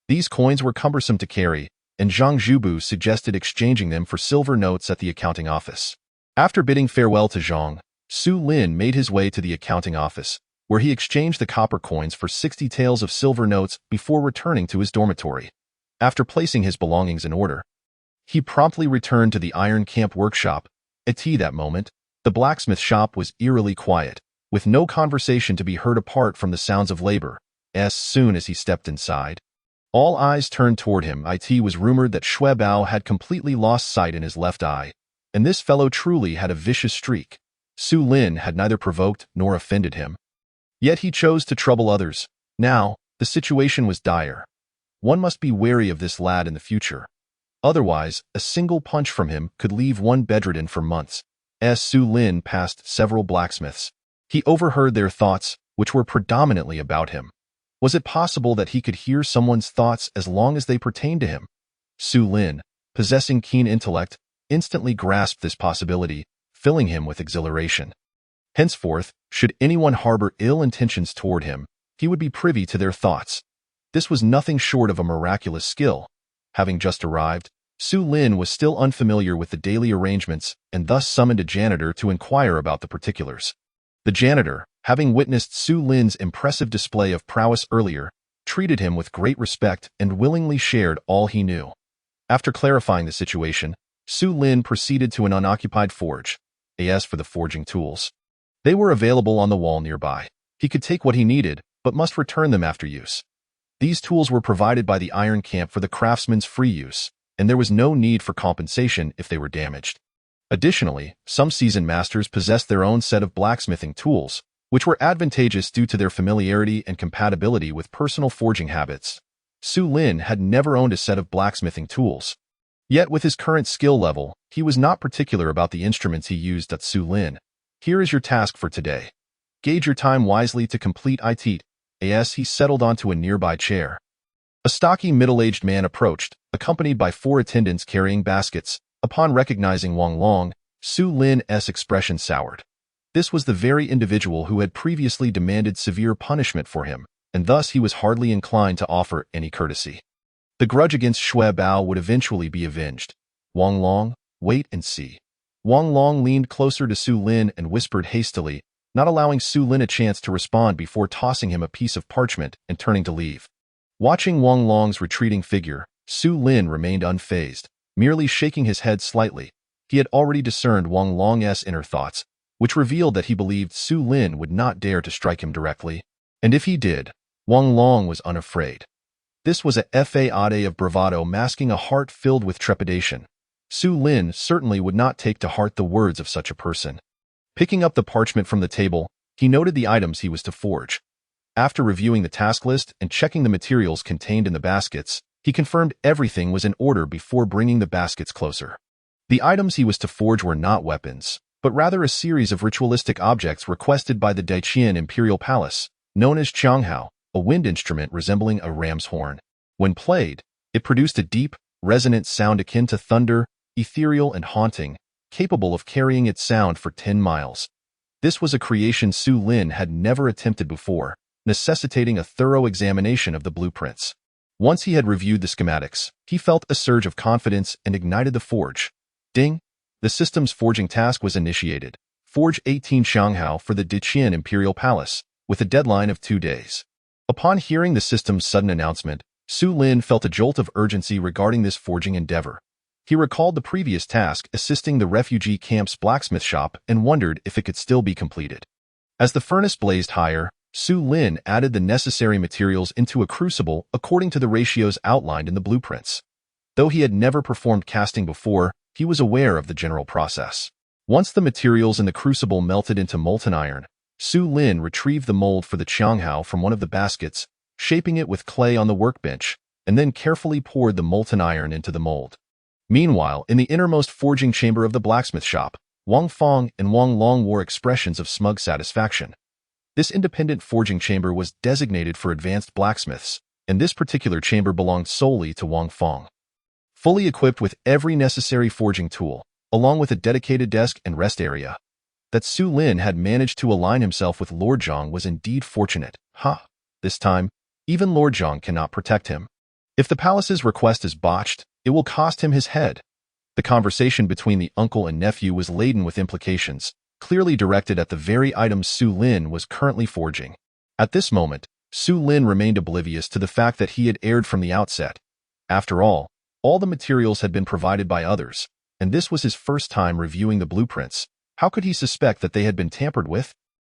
These coins were cumbersome to carry, and Zhang Zhubu suggested exchanging them for silver notes at the accounting office. After bidding farewell to Zhang, Su Lin made his way to the accounting office, where he exchanged the copper coins for 60 taels of silver notes before returning to his dormitory. After placing his belongings in order, he promptly returned to the Iron Camp workshop. At that moment, the blacksmith shop was eerily quiet, with no conversation to be heard apart from the sounds of labor. As soon as he stepped inside, all eyes turned toward him. It was rumored that Xue Bao had completely lost sight in his left eye, and this fellow truly had a vicious streak. Su Lin had neither provoked nor offended him. Yet he chose to trouble others. Now, the situation was dire. One must be wary of this lad in the future. Otherwise, a single punch from him could leave one bedridden for months. As Su Lin passed several blacksmiths, he overheard their thoughts, which were predominantly about him. Was it possible that he could hear someone's thoughts as long as they pertained to him? Su Lin, possessing keen intellect, instantly grasped this possibility, filling him with exhilaration. Henceforth, should anyone harbor ill intentions toward him, he would be privy to their thoughts. This was nothing short of a miraculous skill. Having just arrived, Su Lin was still unfamiliar with the daily arrangements and thus summoned a janitor to inquire about the particulars. The janitor, having witnessed Su Lin's impressive display of prowess earlier, treated him with great respect and willingly shared all he knew. After clarifying the situation, Su Lin proceeded to an unoccupied forge. As for the forging tools, they were available on the wall nearby. He could take what he needed, but must return them after use. These tools were provided by the Iron Camp for the craftsman's free use. and there was no need for compensation if they were damaged. Additionally, some seasoned masters possessed their own set of blacksmithing tools, which were advantageous due to their familiarity and compatibility with personal forging habits. Su Lin had never owned a set of blacksmithing tools. Yet with his current skill level, he was not particular about the instruments he used at Su Lin. Here is your task for today. Gauge your time wisely to complete it. As he settled onto a nearby chair. A stocky middle-aged man approached, accompanied by 4 attendants carrying baskets. Upon recognizing Wang Long, Su Lin's expression soured. This was the very individual who had previously demanded severe punishment for him, and thus he was hardly inclined to offer any courtesy. The grudge against Xue Bao would eventually be avenged. Wang Long, wait and see. Wang Long leaned closer to Su Lin and whispered hastily, not allowing Su Lin a chance to respond before tossing him a piece of parchment and turning to leave. Watching Wang Long's retreating figure, Su Lin remained unfazed, merely shaking his head slightly. He had already discerned Wang Long's inner thoughts, which revealed that he believed Su Lin would not dare to strike him directly. And if he did, Wang Long was unafraid. This was a facade of bravado masking a heart filled with trepidation. Su Lin certainly would not take to heart the words of such a person. Picking up the parchment from the table, he noted the items he was to forge. After reviewing the task list and checking the materials contained in the baskets, he confirmed everything was in order before bringing the baskets closer. The items he was to forge were not weapons, but rather a series of ritualistic objects requested by the Daiqian Imperial Palace, known as Qianghao, a wind instrument resembling a ram's horn. When played, it produced a deep, resonant sound akin to thunder, ethereal and haunting, capable of carrying its sound for 10 miles. This was a creation Su Lin had never attempted before, necessitating a thorough examination of the blueprints. Once he had reviewed the schematics, he felt a surge of confidence and ignited the forge. Ding! The system's forging task was initiated. Forge 18 Qianghao for the Daiqian Imperial Palace, with a deadline of 2 days. Upon hearing the system's sudden announcement, Su Lin felt a jolt of urgency regarding this forging endeavor. He recalled the previous task assisting the refugee camp's blacksmith shop and wondered if it could still be completed. As the furnace blazed higher, Su Lin added the necessary materials into a crucible according to the ratios outlined in the blueprints. Though he had never performed casting before, he was aware of the general process. Once the materials in the crucible melted into molten iron, Su Lin retrieved the mold for the Qianghao from one of the baskets, shaping it with clay on the workbench, and then carefully poured the molten iron into the mold. Meanwhile, in the innermost forging chamber of the blacksmith shop, Wang Fong and Wang Long wore expressions of smug satisfaction. This independent forging chamber was designated for advanced blacksmiths, and this particular chamber belonged solely to Wang Fong. Fully equipped with every necessary forging tool, along with a dedicated desk and rest area, that Su Lin had managed to align himself with Lord Zhang was indeed fortunate. This time, even Lord Zhang cannot protect him. If the palace's request is botched, it will cost him his head. The conversation between the uncle and nephew was laden with implications, clearly directed at the very items Su Lin was currently forging. At this moment, Su Lin remained oblivious to the fact that he had erred from the outset. After all the materials had been provided by others, and this was his first time reviewing the blueprints. How could he suspect that they had been tampered with?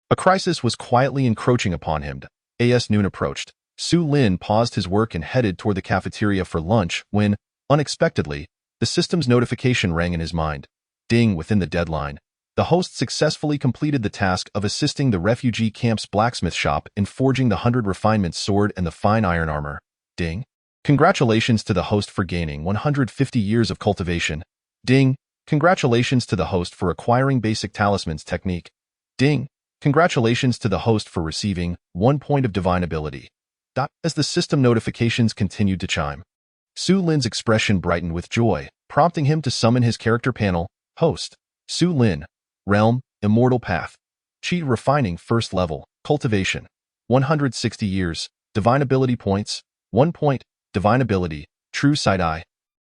A crisis was quietly encroaching upon him. As noon approached, Su Lin paused his work and headed toward the cafeteria for lunch when, unexpectedly, the system's notification rang in his mind. Ding! Within the deadline, the host successfully completed the task of assisting the refugee camp's blacksmith shop in forging the 100 refinement sword and the fine iron armor. Ding! Congratulations to the host for gaining 150 years of cultivation. Ding! Congratulations to the host for acquiring basic talismans technique. Ding! Congratulations to the host for receiving 1 point of divine ability. As the system notifications continued to chime, Su Lin's expression brightened with joy, prompting him to summon his character panel. Host: Su Lin. Realm: Immortal Path. Cheat Refining First Level. Cultivation: 160 years. Divine Ability Points: 1 point. Divine Ability: True Sight Eye.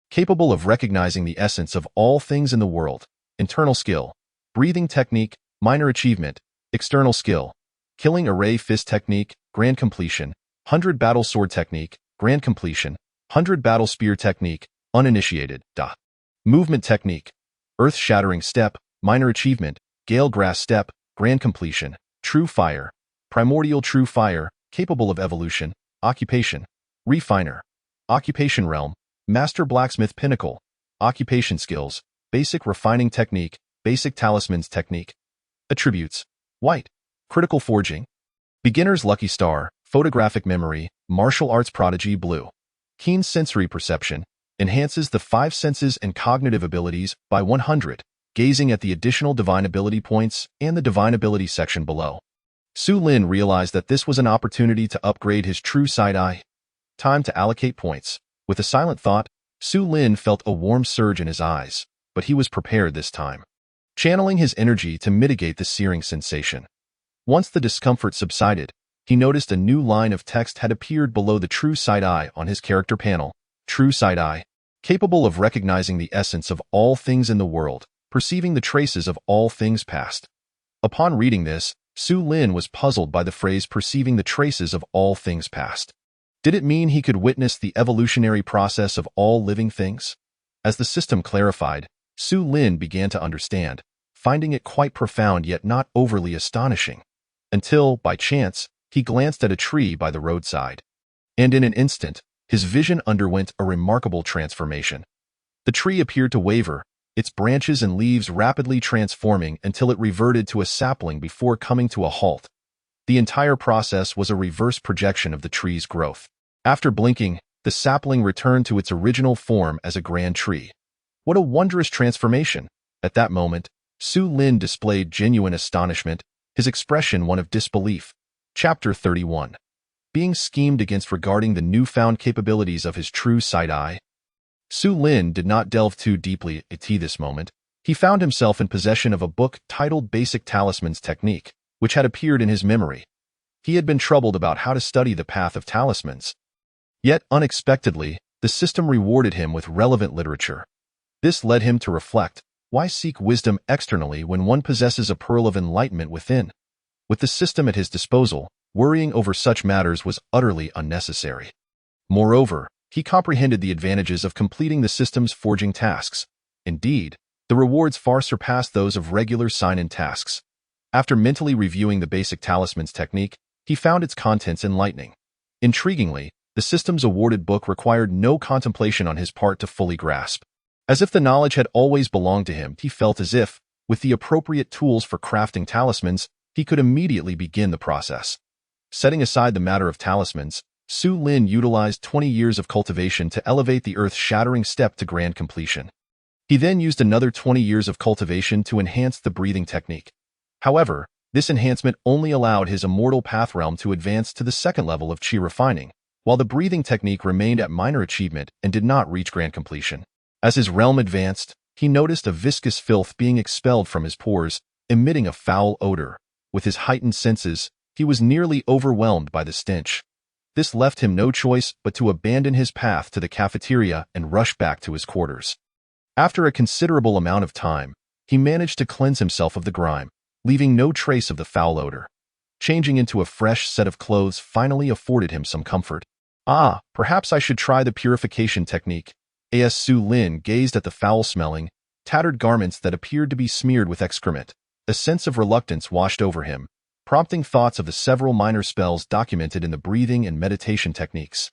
Capable of recognizing the essence of all things in the world. Internal Skill: Breathing Technique. Minor Achievement. External Skill: Killing Array Fist Technique. Grand Completion. 100 Battle Sword Technique. Grand Completion. 100 Battle Spear Technique. Uninitiated. Movement Technique: Earth-Shattering Step. Minor Achievement. Gale Grass Step. Grand Completion. True Fire. Primordial True Fire. Capable of Evolution. Occupation: Refiner. Occupation Realm: Master Blacksmith Pinnacle, Occupation Skills, Basic Refining Technique, Basic Talismans Technique. Attributes: White, Critical Forging. Beginner's Lucky Star, Photographic Memory, Martial Arts Prodigy Blue. Keen Sensory Perception, enhances the 5 senses and cognitive abilities by 100, gazing at the additional divine ability points and the divine ability section below. Su Lin realized that this was an opportunity to upgrade his true sight eye. Time to allocate points. With a silent thought, Su Lin felt a warm surge in his eyes, but he was prepared this time, channeling his energy to mitigate the searing sensation. Once the discomfort subsided, he noticed a new line of text had appeared below the True Sight Eye on his character panel. True Sight Eye, capable of recognizing the essence of all things in the world, perceiving the traces of all things past. Upon reading this, Su Lin was puzzled by the phrase perceiving the traces of all things past. Did it mean he could witness the evolutionary process of all living things? As the system clarified, Su Lin began to understand, finding it quite profound yet not overly astonishing. Until, by chance, he glanced at a tree by the roadside. And in an instant, his vision underwent a remarkable transformation. The tree appeared to waver, its branches and leaves rapidly transforming until it reverted to a sapling before coming to a halt. The entire process was a reverse projection of the tree's growth. After blinking, the sapling returned to its original form as a grand tree. What a wondrous transformation! At that moment, Su Lin displayed genuine astonishment, his expression one of disbelief. Chapter 31. Being schemed against regarding the newfound capabilities of his true sight eye. Su Lin did not delve too deeply into this moment. He found himself in possession of a book titled Basic Talismans Technique, which had appeared in his memory. He had been troubled about how to study the path of talismans. Yet, unexpectedly, the system rewarded him with relevant literature. This led him to reflect, why seek wisdom externally when one possesses a pearl of enlightenment within? With the system at his disposal, worrying over such matters was utterly unnecessary. Moreover, he comprehended the advantages of completing the system's forging tasks. Indeed, the rewards far surpassed those of regular sign-in tasks. After mentally reviewing the Basic Talismans Technique, he found its contents enlightening. Intriguingly, the system's awarded book required no contemplation on his part to fully grasp. As if the knowledge had always belonged to him, he felt as if, with the appropriate tools for crafting talismans, he could immediately begin the process. Setting aside the matter of talismans, Su Lin utilized 20 years of cultivation to elevate the earth-shattering step to grand completion. He then used another 20 years of cultivation to enhance the breathing technique. However, this enhancement only allowed his immortal path realm to advance to the second level of qi refining, while the breathing technique remained at minor achievement and did not reach grand completion. As his realm advanced, he noticed a viscous filth being expelled from his pores, emitting a foul odor. With his heightened senses, he was nearly overwhelmed by the stench. This left him no choice but to abandon his path to the cafeteria and rush back to his quarters. After a considerable amount of time, he managed to cleanse himself of the grime, leaving no trace of the foul odor. Changing into a fresh set of clothes finally afforded him some comfort. Perhaps I should try the purification technique. As Su Lin gazed at the foul-smelling, tattered garments that appeared to be smeared with excrement, a sense of reluctance washed over him, prompting thoughts of the several minor spells documented in the breathing and meditation techniques.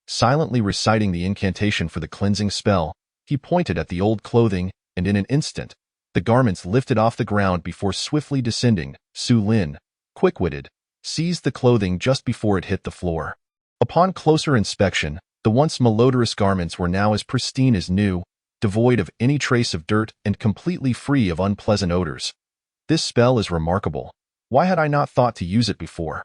Silently reciting the incantation for the cleansing spell, he pointed at the old clothing, and in an instant, the garments lifted off the ground before swiftly descending. Su Lin, quick-witted, seized the clothing just before it hit the floor. Upon closer inspection, the once malodorous garments were now as pristine as new, devoid of any trace of dirt and completely free of unpleasant odors. This spell is remarkable. Why had I not thought to use it before?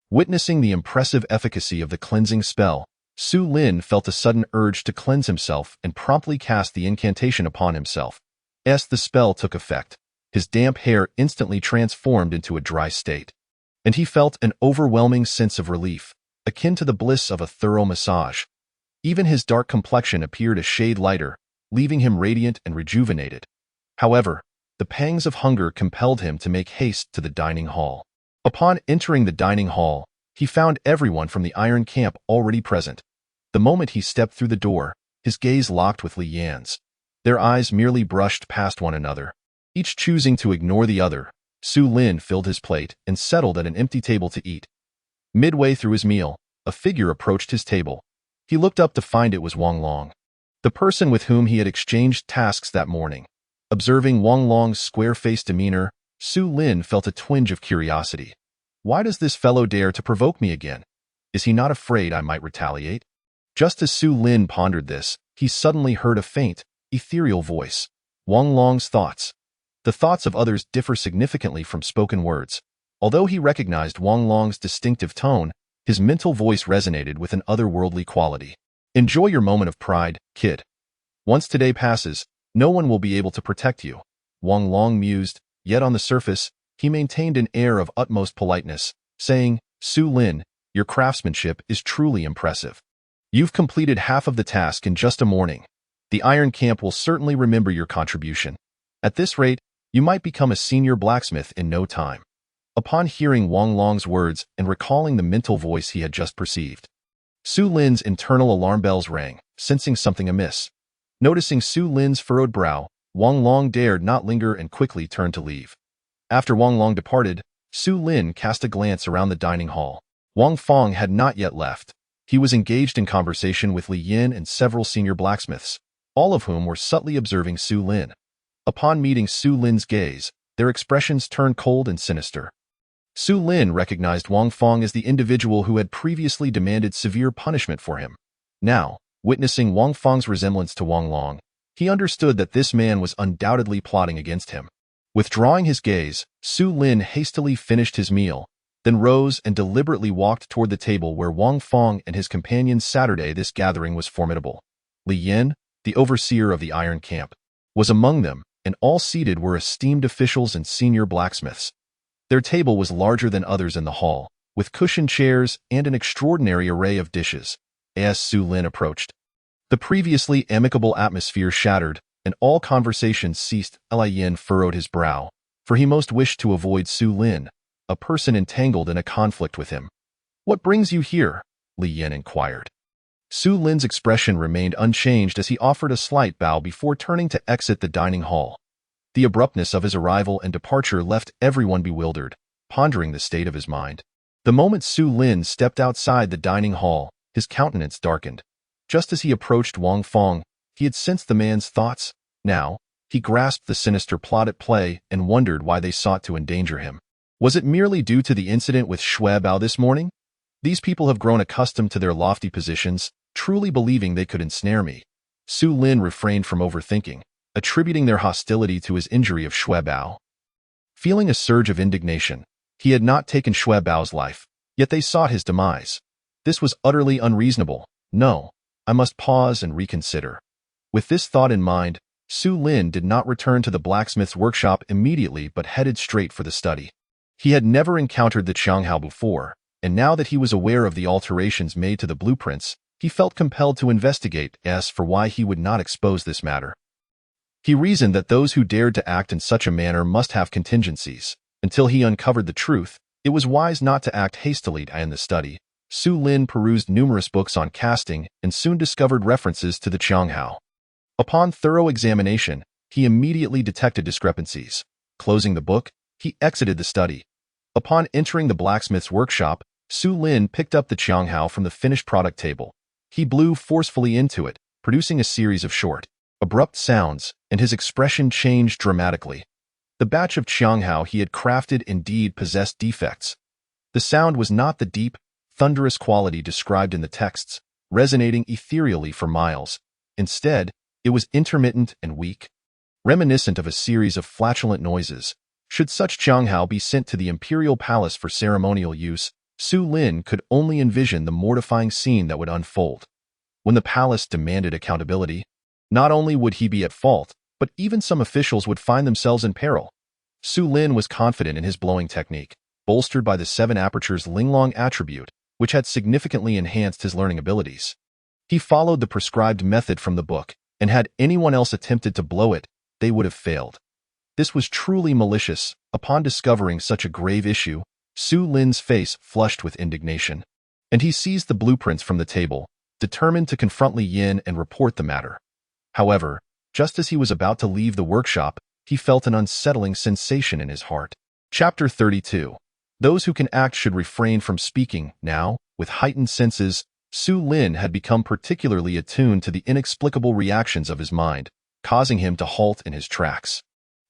Witnessing the impressive efficacy of the cleansing spell, Su Lin felt a sudden urge to cleanse himself and promptly cast the incantation upon himself. As the spell took effect, his damp hair instantly transformed into a dry state, and he felt an overwhelming sense of relief, akin to the bliss of a thorough massage. Even his dark complexion appeared a shade lighter, leaving him radiant and rejuvenated. However, the pangs of hunger compelled him to make haste to the dining hall. Upon entering the dining hall, he found everyone from the Iron Camp already present. The moment he stepped through the door, his gaze locked with Li Yan's. Their eyes merely brushed past one another, each choosing to ignore the other. Su Lin filled his plate and settled at an empty table to eat. Midway through his meal, a figure approached his table. He looked up to find it was Wang Long. the person with whom he had exchanged tasks that morning. Observing Wang Long's square-faced demeanor, Su Lin felt a twinge of curiosity. Why does this fellow dare to provoke me again? Is he not afraid I might retaliate? Just as Su Lin pondered this, he suddenly heard a faint, ethereal voice. Wang Long's thoughts. The thoughts of others differ significantly from spoken words. Although he recognized Wang Long's distinctive tone, his mental voice resonated with an otherworldly quality. Enjoy your moment of pride, kid. Once today passes, no one will be able to protect you. Wang Long mused, yet on the surface, he maintained an air of utmost politeness, saying, Su Lin, your craftsmanship is truly impressive. You've completed half of the task in just a morning. The Iron Camp will certainly remember your contribution. At this rate, you might become a senior blacksmith in no time. Upon hearing Wang Long's words and recalling the mental voice he had just perceived, Su Lin's internal alarm bells rang, sensing something amiss. Noticing Su Lin's furrowed brow, Wang Long dared not linger and quickly turned to leave. After Wang Long departed, Su Lin cast a glance around the dining hall. Wang Fong had not yet left. He was engaged in conversation with Li Yin and several senior blacksmiths, all of whom were subtly observing Su Lin. Upon meeting Su Lin's gaze, their expressions turned cold and sinister. Su Lin recognized Wang Fong as the individual who had previously demanded severe punishment for him. Now, witnessing Wang Fong's resemblance to Wang Long, he understood that this man was undoubtedly plotting against him. Withdrawing his gaze, Su Lin hastily finished his meal, then rose and deliberately walked toward the table where Wang Fong and his companions sat. This gathering was formidable. Li Yin, the overseer of the Iron Camp, was among them, and all seated were esteemed officials and senior blacksmiths. Their table was larger than others in the hall, with cushioned chairs and an extraordinary array of dishes. As Su Lin approached, the previously amicable atmosphere shattered, and all conversation ceased. Li Yin furrowed his brow, for he most wished to avoid Su Lin, a person entangled in a conflict with him. What brings you here? Li Yin inquired. Su Lin's expression remained unchanged as he offered a slight bow before turning to exit the dining hall. The abruptness of his arrival and departure left everyone bewildered, pondering the state of his mind. The moment Su Lin stepped outside the dining hall, his countenance darkened. Just as he approached Wang Fong, he had sensed the man's thoughts. Now, he grasped the sinister plot at play and wondered why they sought to endanger him. Was it merely due to the incident with Xue Bao this morning? These people have grown accustomed to their lofty positions, truly believing they could ensnare me. Su Lin refrained from overthinking, attributing their hostility to his injury of Xue Bao. Feeling a surge of indignation, he had not taken Xue Bao's life, yet they sought his demise. This was utterly unreasonable. No, I must pause and reconsider. With this thought in mind, Su Lin did not return to the blacksmith's workshop immediately but headed straight for the study. He had never encountered the Qianghao before, and now that he was aware of the alterations made to the blueprints, he felt compelled to investigate as for why he would not expose this matter. He reasoned that those who dared to act in such a manner must have contingencies. Until he uncovered the truth, it was wise not to act hastily in the study. Su Lin perused numerous books on casting and soon discovered references to the Qianghao. Upon thorough examination, he immediately detected discrepancies. Closing the book, he exited the study. Upon entering the blacksmith's workshop, Su Lin picked up the Qianghao from the finished product table. He blew forcefully into it, producing a series of short, abrupt sounds, and his expression changed dramatically. The batch of Qianghao he had crafted indeed possessed defects. The sound was not the deep, thunderous quality described in the texts, resonating ethereally for miles. Instead, it was intermittent and weak, reminiscent of a series of flatulent noises. Should such Qianghao be sent to the imperial palace for ceremonial use, Su Lin could only envision the mortifying scene that would unfold. When the palace demanded accountability, not only would he be at fault, but even some officials would find themselves in peril. Su Lin was confident in his blowing technique, bolstered by the 7 apertures Linglong attribute, which had significantly enhanced his learning abilities. He followed the prescribed method from the book, and had anyone else attempted to blow it, they would have failed. This was truly malicious. Upon discovering such a grave issue, Su Lin's face flushed with indignation, and he seized the blueprints from the table, determined to confront Li Yin and report the matter. However, just as he was about to leave the workshop, he felt an unsettling sensation in his heart. Chapter 32. Those who can act should refrain from speaking. Now, with heightened senses, Su Lin had become particularly attuned to the inexplicable reactions of his mind, causing him to halt in his tracks.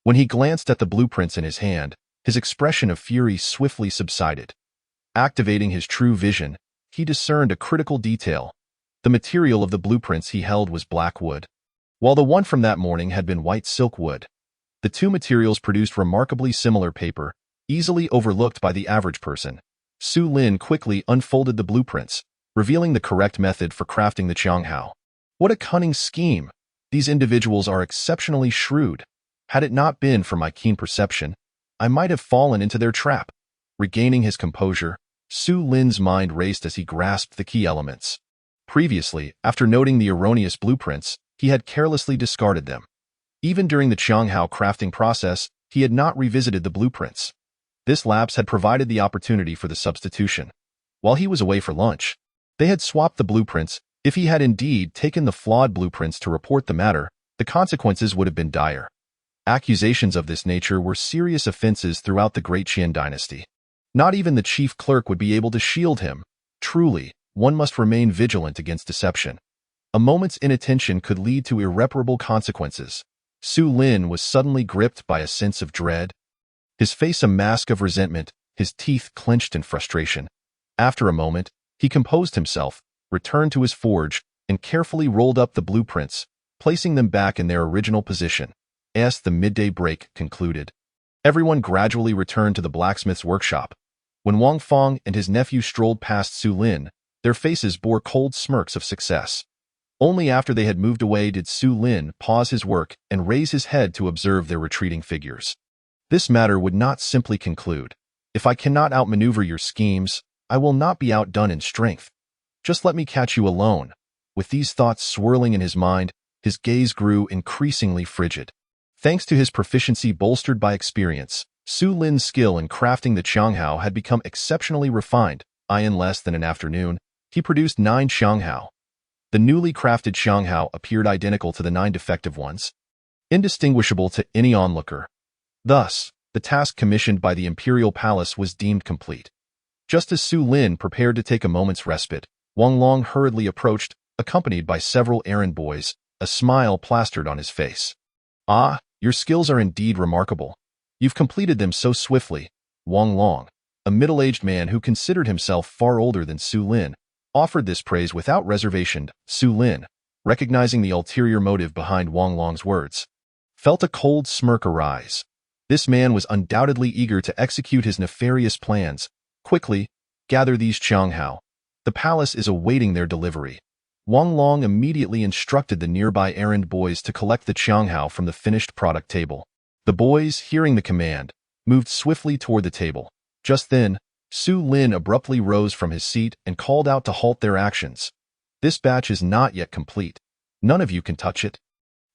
When he glanced at the blueprints in his hand, his expression of fury swiftly subsided. Activating his true vision, he discerned a critical detail. The material of the blueprints he held was black wood, while the one from that morning had been white silk wood. The two materials produced remarkably similar paper, easily overlooked by the average person. Su Lin quickly unfolded the blueprints, revealing the correct method for crafting the Qianghao. What a cunning scheme! These individuals are exceptionally shrewd. Had it not been for my keen perception, I might have fallen into their trap. Regaining his composure, Su Lin's mind raced as he grasped the key elements. Previously, after noting the erroneous blueprints, he had carelessly discarded them. Even during the Qianghao crafting process, he had not revisited the blueprints. This lapse had provided the opportunity for the substitution. While he was away for lunch, they had swapped the blueprints. If he had indeed taken the flawed blueprints to report the matter, the consequences would have been dire. Accusations of this nature were serious offenses throughout the Great Qin dynasty. Not even the chief clerk would be able to shield him. Truly, one must remain vigilant against deception. A moment's inattention could lead to irreparable consequences. Su Lin was suddenly gripped by a sense of dread. His face a mask of resentment, his teeth clenched in frustration. After a moment, he composed himself, returned to his forge, and carefully rolled up the blueprints, placing them back in their original position. As the midday break concluded, everyone gradually returned to the blacksmith's workshop. When Wang Feng and his nephew strolled past Su Lin, their faces bore cold smirks of success. Only after they had moved away did Su Lin pause his work and raise his head to observe their retreating figures. This matter would not simply conclude. If I cannot outmaneuver your schemes, I will not be outdone in strength. Just let me catch you alone. With these thoughts swirling in his mind, his gaze grew increasingly frigid. Thanks to his proficiency bolstered by experience, Su Lin's skill in crafting the Qianghao had become exceptionally refined. In less than an afternoon, he produced 9 Qianghao. The newly crafted Qianghao appeared identical to the 9 defective ones, indistinguishable to any onlooker. Thus, the task commissioned by the imperial palace was deemed complete. Just as Su Lin prepared to take a moment's respite, Wang Long hurriedly approached, accompanied by several errand boys, a smile plastered on his face. Ah, your skills are indeed remarkable. You've completed them so swiftly. Wang Long, a middle-aged man who considered himself far older than Su Lin, offered this praise without reservation. Su Lin, recognizing the ulterior motive behind Wang Long's words, felt a cold smirk arise. This man was undoubtedly eager to execute his nefarious plans. Quickly, gather these Qianghao. The palace is awaiting their delivery. Wang Long immediately instructed the nearby errand boys to collect the Qianghao from the finished product table. The boys, hearing the command, moved swiftly toward the table. Just then, Su Lin abruptly rose from his seat and called out to halt their actions. This batch is not yet complete. None of you can touch it.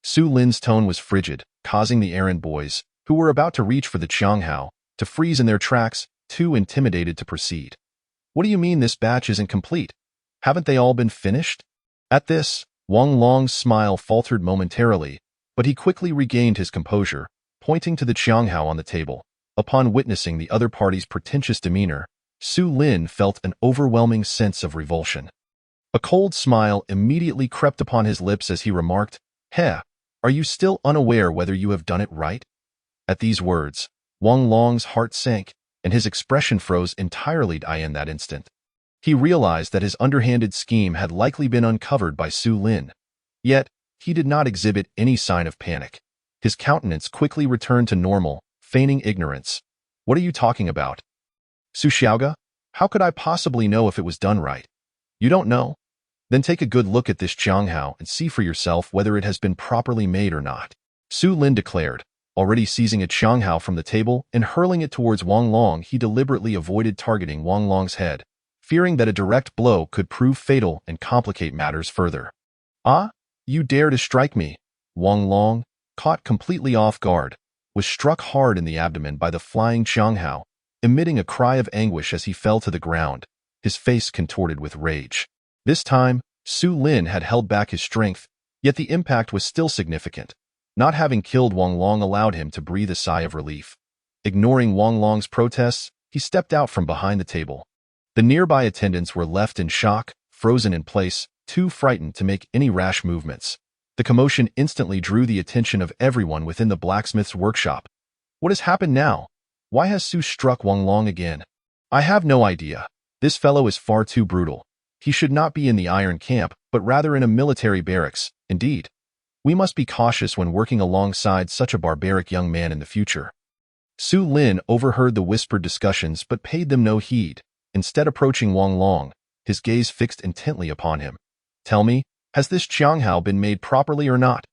Su Lin's tone was frigid, causing the errand boys, who were about to reach for the Qianghao, to freeze in their tracks, too intimidated to proceed. What do you mean this batch isn't complete? Haven't they all been finished? At this, Wang Long's smile faltered momentarily, but he quickly regained his composure, pointing to the Qianghao on the table. Upon witnessing the other party's pretentious demeanor, Su Lin felt an overwhelming sense of revulsion. A cold smile immediately crept upon his lips as he remarked, "Heh, are you still unaware whether you have done it right?" At these words, Wang Long's heart sank, and his expression froze entirely in that instant. He realized that his underhanded scheme had likely been uncovered by Su Lin. Yet, he did not exhibit any sign of panic. His countenance quickly returned to normal, feigning ignorance. "What are you talking about? Su Xiaoga? How could I possibly know if it was done right? You don't know? Then take a good look at this Qianghao and see for yourself whether it has been properly made or not," Su Lin declared. Already seizing a Qianghao from the table and hurling it towards Wang Long, he deliberately avoided targeting Wang Long's head, fearing that a direct blow could prove fatal and complicate matters further. "Ah, you dare to strike me!" Wang Long, caught completely off guard, was struck hard in the abdomen by the flying Qianghao, emitting a cry of anguish as he fell to the ground, his face contorted with rage. This time, Su Lin had held back his strength, yet the impact was still significant. Not having killed Wang Long allowed him to breathe a sigh of relief. Ignoring Wang Long's protests, he stepped out from behind the table. The nearby attendants were left in shock, frozen in place, too frightened to make any rash movements. The commotion instantly drew the attention of everyone within the blacksmith's workshop. What has happened now? Why has Su struck Wang Long again? I have no idea. This fellow is far too brutal. He should not be in the iron camp, but rather in a military barracks. Indeed. We must be cautious when working alongside such a barbaric young man in the future. Su Lin overheard the whispered discussions but paid them no heed, instead approaching Wang Long, his gaze fixed intently upon him. Tell me, has this Qianghao been made properly or not?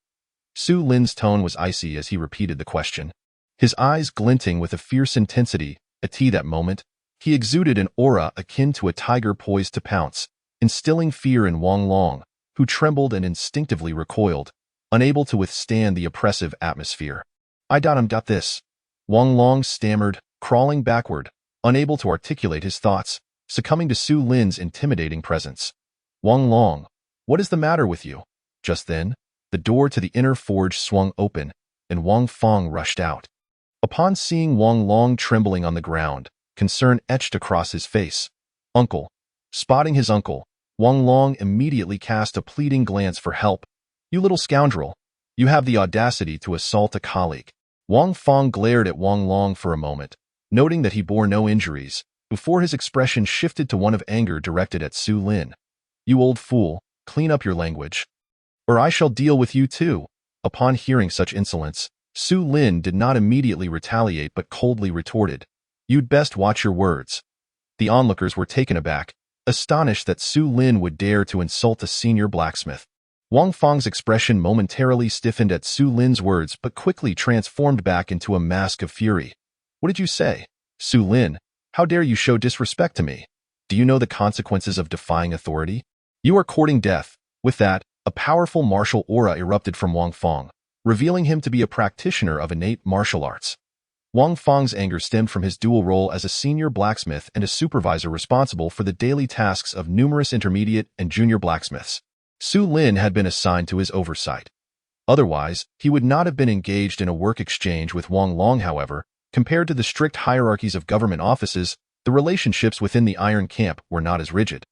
Su Lin's tone was icy as he repeated the question. His eyes glinting with a fierce intensity. At that moment, he exuded an aura akin to a tiger poised to pounce, instilling fear in Wang Long, who trembled and instinctively recoiled, unable to withstand the oppressive atmosphere. I got this. Wang Long stammered, crawling backward, unable to articulate his thoughts, succumbing to Su Lin's intimidating presence. Wang Long, what is the matter with you? Just then, the door to the inner forge swung open, and Wang Fong rushed out. Upon seeing Wang Long trembling on the ground, concern etched across his face. Uncle. Spotting his uncle, Wang Long immediately cast a pleading glance for help. You little scoundrel. You have the audacity to assault a colleague. Wang Fong glared at Wang Long for a moment, noting that he bore no injuries, before his expression shifted to one of anger directed at Su Lin. You old fool, clean up your language, or I shall deal with you too. Upon hearing such insolence, Su Lin did not immediately retaliate but coldly retorted, You'd best watch your words. The onlookers were taken aback, astonished that Su Lin would dare to insult a senior blacksmith. Wang Fong's expression momentarily stiffened at Su Lin's words but quickly transformed back into a mask of fury. What did you say? Su Lin, how dare you show disrespect to me? Do you know the consequences of defying authority? You are courting death. With that, a powerful martial aura erupted from Wang Fong, revealing him to be a practitioner of innate martial arts. Wang Fong's anger stemmed from his dual role as a senior blacksmith and a supervisor responsible for the daily tasks of numerous intermediate and junior blacksmiths. Su Lin had been assigned to his oversight. Otherwise, he would not have been engaged in a work exchange with Wang Long. However, compared to the strict hierarchies of government offices, the relationships within the Iron Camp were not as rigid.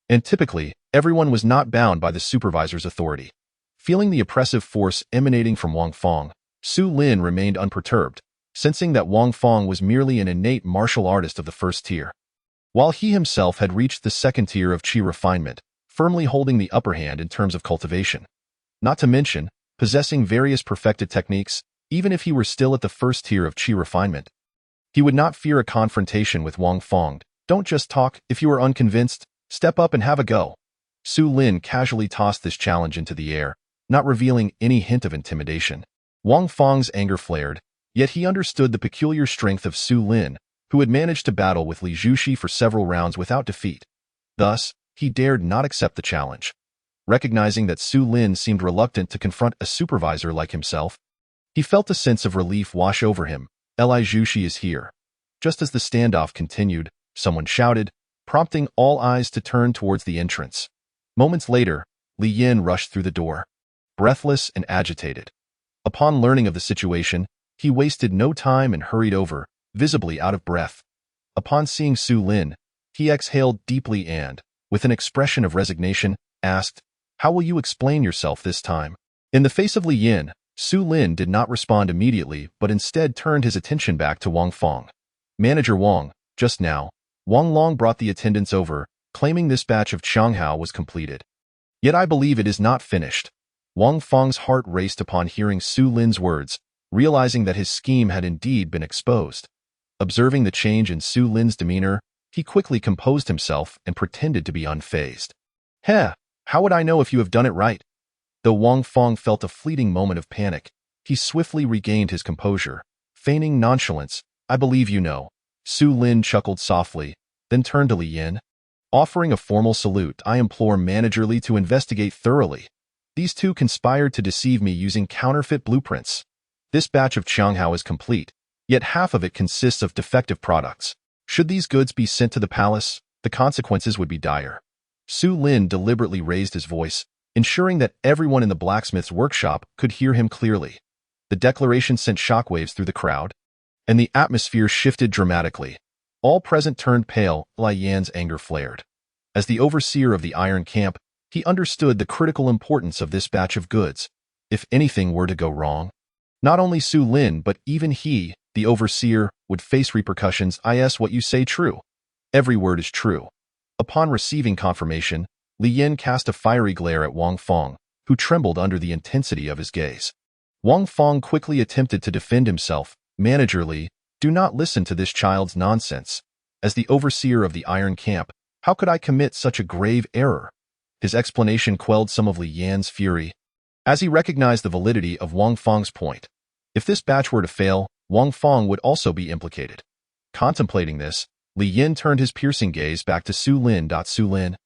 And typically, everyone was not bound by the supervisor's authority. Feeling the oppressive force emanating from Wang Fong, Su Lin remained unperturbed, sensing that Wang Fong was merely an innate martial artist of the first tier, while he himself had reached the second tier of Qi refinement, firmly holding the upper hand in terms of cultivation. Not to mention, possessing various perfected techniques, even if he were still at the first tier of Qi refinement. He would not fear a confrontation with Wang Fong. Don't just talk. If you are unconvinced, step up and have a go. Su Lin casually tossed this challenge into the air, not revealing any hint of intimidation. Wang Fong's anger flared, yet he understood the peculiar strength of Su Lin, who had managed to battle with Li Zhuxi for several rounds without defeat. Thus, he dared not accept the challenge. Recognizing that Su Lin seemed reluctant to confront a supervisor like himself, he felt a sense of relief wash over him. Li Zhuxi is here. Just as the standoff continued, someone shouted, prompting all eyes to turn towards the entrance. Moments later, Li Yin rushed through the door, breathless and agitated. Upon learning of the situation, he wasted no time and hurried over, visibly out of breath. Upon seeing Su Lin, he exhaled deeply and, with an expression of resignation, asked, How will you explain yourself this time? In the face of Li Yin, Su Lin did not respond immediately but instead turned his attention back to Wang Fong. Manager Wang, just now, Wang Long brought the attendance over, claiming this batch of Qianghao was completed. Yet I believe it is not finished. Wang Fong's heart raced upon hearing Su Lin's words, realizing that his scheme had indeed been exposed. Observing the change in Su Lin's demeanor, he quickly composed himself and pretended to be unfazed. Heh, how would I know if you have done it right? Though Wang Fong felt a fleeting moment of panic, he swiftly regained his composure, feigning nonchalance. I believe you know. Su Lin chuckled softly, then turned to Li Yin. Offering a formal salute, I implore Manager Li to investigate thoroughly. These two conspired to deceive me using counterfeit blueprints. This batch of Qianghao is complete, yet half of it consists of defective products. Should these goods be sent to the palace, the consequences would be dire. Su Lin deliberately raised his voice, ensuring that everyone in the blacksmith's workshop could hear him clearly. The declaration sent shockwaves through the crowd, and the atmosphere shifted dramatically. All present turned pale. Li Yan's anger flared. As the overseer of the Iron Camp, he understood the critical importance of this batch of goods. If anything were to go wrong, not only Su Lin but even he, the overseer, would face repercussions. Is what you say true? Every word is true. Upon receiving confirmation, Li Yin cast a fiery glare at Wang Feng, who trembled under the intensity of his gaze. Wang Feng quickly attempted to defend himself. Manager Li, do not listen to this child's nonsense. As the overseer of the Iron Camp, how could I commit such a grave error? His explanation quelled some of Li Yan's fury, as he recognized the validity of Wang Feng's point. If this batch were to fail, Wang Feng would also be implicated. Contemplating this, Li Yin turned his piercing gaze back to Su Lin. Su Lin,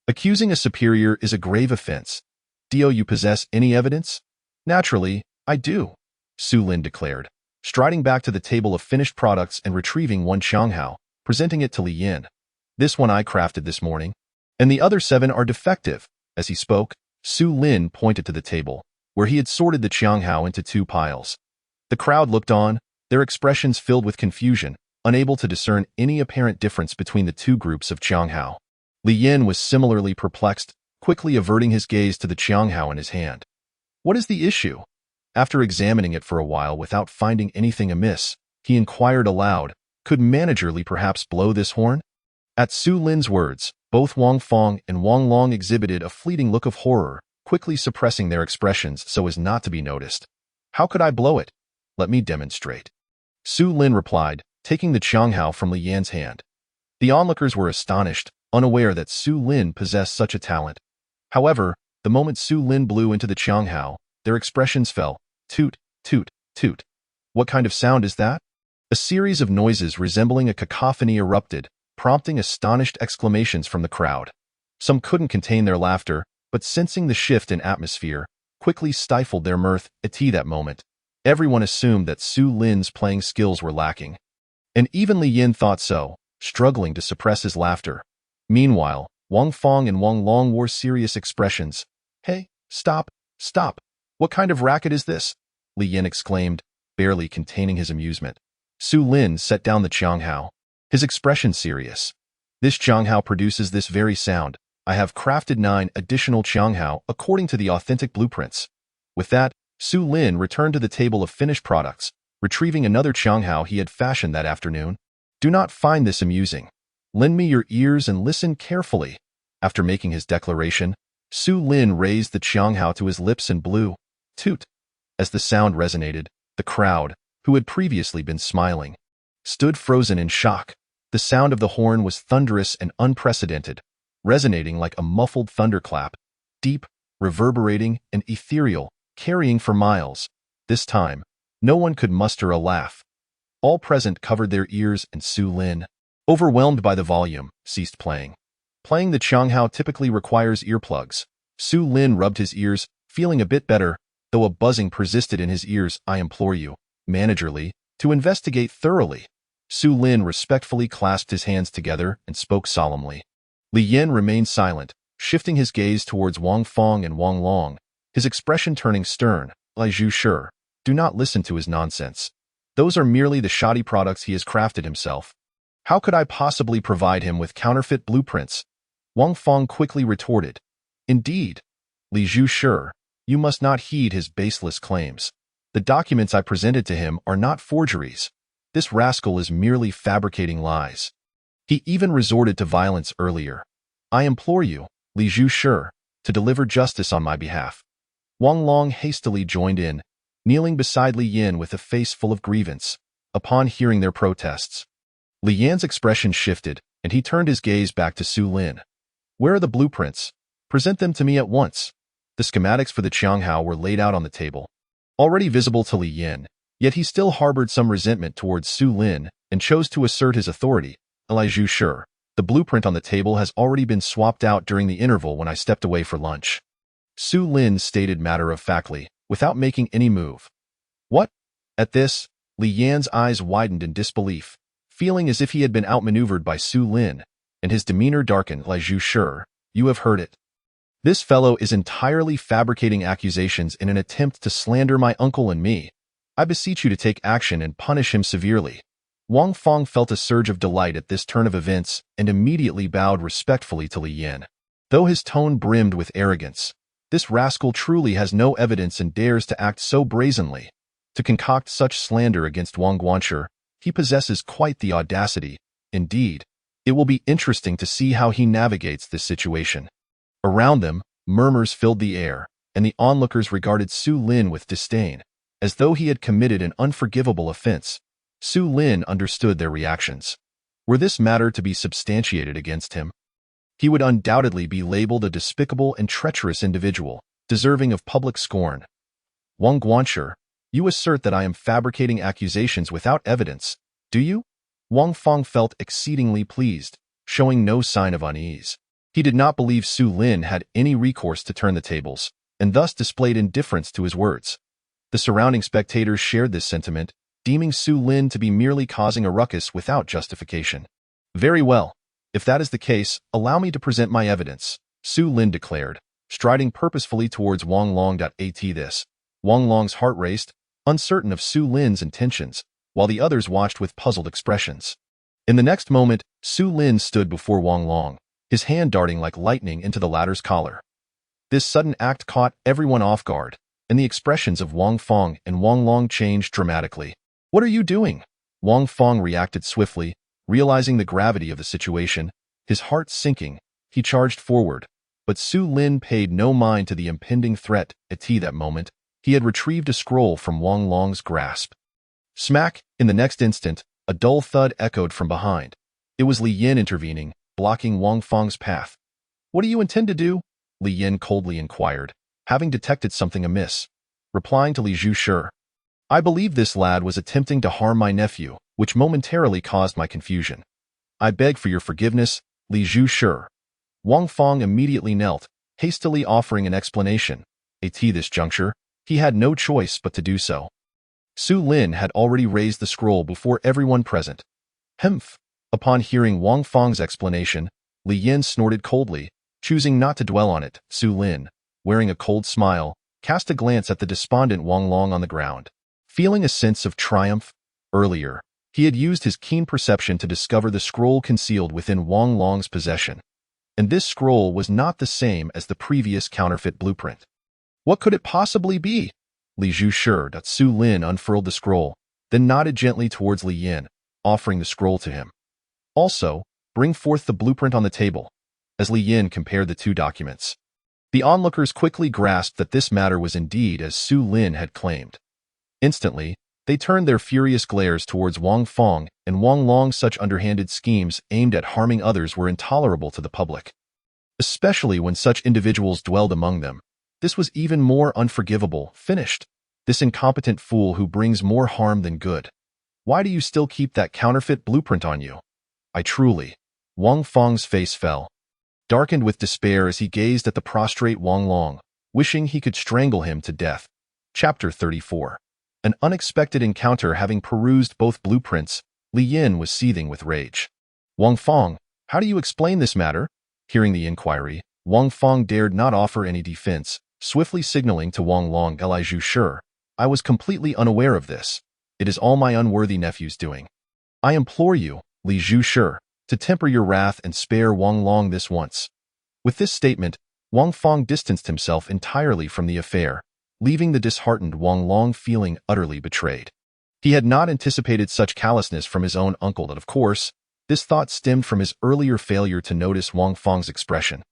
accusing a superior is a grave offense. Do you possess any evidence? Naturally, I do, Su Lin declared, striding back to the table of finished products and retrieving one Qianghao, presenting it to Li Yin. This one I crafted this morning, and the other 7 are defective. As he spoke, Su Lin pointed to the table, where he had sorted the Qianghao into 2 piles. The crowd looked on, their expressions filled with confusion, unable to discern any apparent difference between the 2 groups of Qianghao. Li Yin was similarly perplexed, quickly averting his gaze to the Qianghao in his hand. What is the issue? After examining it for a while without finding anything amiss, he inquired aloud, could Manager Li perhaps blow this horn? At Su Lin's words, both Wang Feng and Wang Long exhibited a fleeting look of horror, quickly suppressing their expressions so as not to be noticed. How could I blow it? Let me demonstrate. Su Lin replied, taking the Qianghao from Li Yan's hand. The onlookers were astonished, unaware that Su Lin possessed such a talent. However, the moment Su Lin blew into the Qianghao, their expressions fell. Toot, toot, toot. What kind of sound is that? A series of noises resembling a cacophony erupted, prompting astonished exclamations from the crowd. Some couldn't contain their laughter, but sensing the shift in atmosphere, quickly stifled their mirth. At that moment, everyone assumed that Su Lin's playing skills were lacking. And even Li Yin thought so, struggling to suppress his laughter. Meanwhile, Wang Feng and Wang Long wore serious expressions. Hey, stop, stop. What kind of racket is this? Li Yin exclaimed, barely containing his amusement. Su Lin set down the Qianghao, his expression serious. This Qianghao produces this very sound. I have crafted 9 additional Qianghao according to the authentic blueprints. With that, Su Lin returned to the table of finished products, retrieving another Qianghao he had fashioned that afternoon. Do not find this amusing. Lend me your ears and listen carefully. After making his declaration, Su Lin raised the Qianghao to his lips and blew. Toot. As the sound resonated, the crowd, who had previously been smiling, stood frozen in shock. The sound of the horn was thunderous and unprecedented, resonating like a muffled thunderclap, deep, reverberating, and ethereal, carrying for miles. This time, no one could muster a laugh. All present covered their ears, and Su Lin, overwhelmed by the volume, ceased playing. Playing the Qianghao typically requires earplugs. Su Lin rubbed his ears, feeling a bit better, though a buzzing persisted in his ears. I implore you, Manager Li, to investigate thoroughly. Su Lin respectfully clasped his hands together and spoke solemnly. Li Yin remained silent, shifting his gaze towards Wang Feng and Wang Long, his expression turning stern. Li Zhu Shi, do not listen to his nonsense. Those are merely the shoddy products he has crafted himself. How could I possibly provide him with counterfeit blueprints? Wang Feng quickly retorted. Indeed, Li Zhu Shi, you must not heed his baseless claims. The documents I presented to him are not forgeries. This rascal is merely fabricating lies. He even resorted to violence earlier. I implore you, Li Zhu Shi, to deliver justice on my behalf. Wang Long hastily joined in, kneeling beside Li Yin with a face full of grievance. Upon hearing their protests, Li Yan's expression shifted, and he turned his gaze back to Su Lin. Where are the blueprints? Present them to me at once. The schematics for the Qianghao were laid out on the table, already visible to Li Yin, yet he still harbored some resentment towards Su Lin and chose to assert his authority. Li Zhu Shi, the blueprint on the table has already been swapped out during the interval when I stepped away for lunch. Su Lin stated matter-of-factly, without making any move. What? At this, Li Yan's eyes widened in disbelief, feeling as if he had been outmaneuvered by Su Lin, and his demeanor darkened. Li Zhu Shi, you have heard it. This fellow is entirely fabricating accusations in an attempt to slander my uncle and me. I beseech you to take action and punish him severely. Wang Fong felt a surge of delight at this turn of events and immediately bowed respectfully to Li Yin. Though his tone brimmed with arrogance, this rascal truly has no evidence and dares to act so brazenly. To concoct such slander against Wang Guanshi, he possesses quite the audacity. Indeed, it will be interesting to see how he navigates this situation. Around them, murmurs filled the air, and the onlookers regarded Su Lin with disdain, as though he had committed an unforgivable offense. Su Lin understood their reactions. Were this matter to be substantiated against him, he would undoubtedly be labeled a despicable and treacherous individual, deserving of public scorn. Wang Guanshi, you assert that I am fabricating accusations without evidence, do you? Wang Fong felt exceedingly pleased, showing no sign of unease. He did not believe Su Lin had any recourse to turn the tables, and thus displayed indifference to his words. The surrounding spectators shared this sentiment, deeming Su Lin to be merely causing a ruckus without justification. Very well. If that is the case, allow me to present my evidence, Su Lin declared, striding purposefully towards Wang Long. At this, Wang Long's heart raced, uncertain of Su Lin's intentions, while the others watched with puzzled expressions. In the next moment, Su Lin stood before Wang Long, his hand darting like lightning into the latter's collar. This sudden act caught everyone off guard, and the expressions of Wang Fong and Wang Long changed dramatically. What are you doing? Wang Fong reacted swiftly, realizing the gravity of the situation. His heart sinking, he charged forward, but Su Lin paid no mind to the impending threat. At that moment, he had retrieved a scroll from Wang Long's grasp. Smack! In the next instant, a dull thud echoed from behind. It was Li Yin intervening, blocking Wang Fong's path. What do you intend to do? Li Yin coldly inquired, having detected something amiss. Replying to Li Zhushi, I believe this lad was attempting to harm my nephew, which momentarily caused my confusion. I beg for your forgiveness, Li Zhushi. Wang Fong immediately knelt, hastily offering an explanation. At this juncture, he had no choice but to do so. Su Lin had already raised the scroll before everyone present. Humph! Upon hearing Wang Fong's explanation, Li Yin snorted coldly, choosing not to dwell on it. Su Lin, wearing a cold smile, cast a glance at the despondent Wang Long on the ground. Feeling a sense of triumph, earlier, he had used his keen perception to discover the scroll concealed within Wang Long's possession. And this scroll was not the same as the previous counterfeit blueprint. What could it possibly be? Li Zhushi. Su Lin unfurled the scroll, then nodded gently towards Li Yin, offering the scroll to him. Also, bring forth the blueprint on the table. As Li Yin compared the two documents, the onlookers quickly grasped that this matter was indeed as Su Lin had claimed. Instantly, they turned their furious glares towards Wang Fong and Wang Long. Such underhanded schemes aimed at harming others were intolerable to the public. Especially when such individuals dwelled among them. This was even more unforgivable. Finished. This incompetent fool who brings more harm than good. Why do you still keep that counterfeit blueprint on you? I truly. Wang Fong's face fell, darkened with despair as he gazed at the prostrate Wang Long, wishing he could strangle him to death. Chapter 34. An unexpected encounter. Having perused both blueprints, Li Yin was seething with rage. Wang Fong, how do you explain this matter? Hearing the inquiry, Wang Fong dared not offer any defense, swiftly signaling to Wang Long. Li Zhushi, I was completely unaware of this. It is all my unworthy nephew's doing. I implore you, Li Zhushi, to temper your wrath and spare Wang Long this once. With this statement, Wang Fong distanced himself entirely from the affair, leaving the disheartened Wang Long feeling utterly betrayed. He had not anticipated such callousness from his own uncle, and of course, this thought stemmed from his earlier failure to notice Wang Fong's expression.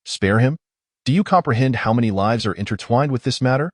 Spare him? Do you comprehend how many lives are intertwined with this matter?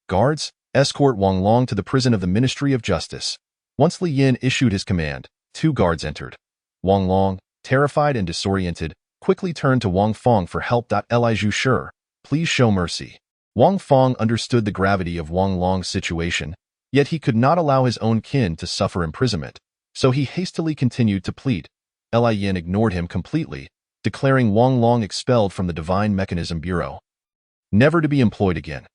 Guards, escort Wang Long to the prison of the Ministry of Justice. Once Li Yin issued his command, 2 guards entered. Wang Long, terrified and disoriented, quickly turned to Wang Fong for help. Li Zhushi, please show mercy. Wang Fong understood the gravity of Wang Long's situation, yet he could not allow his own kin to suffer imprisonment, so he hastily continued to plead. Li Yin ignored him completely, declaring Wang Long expelled from the Divine Mechanism Bureau, never to be employed again.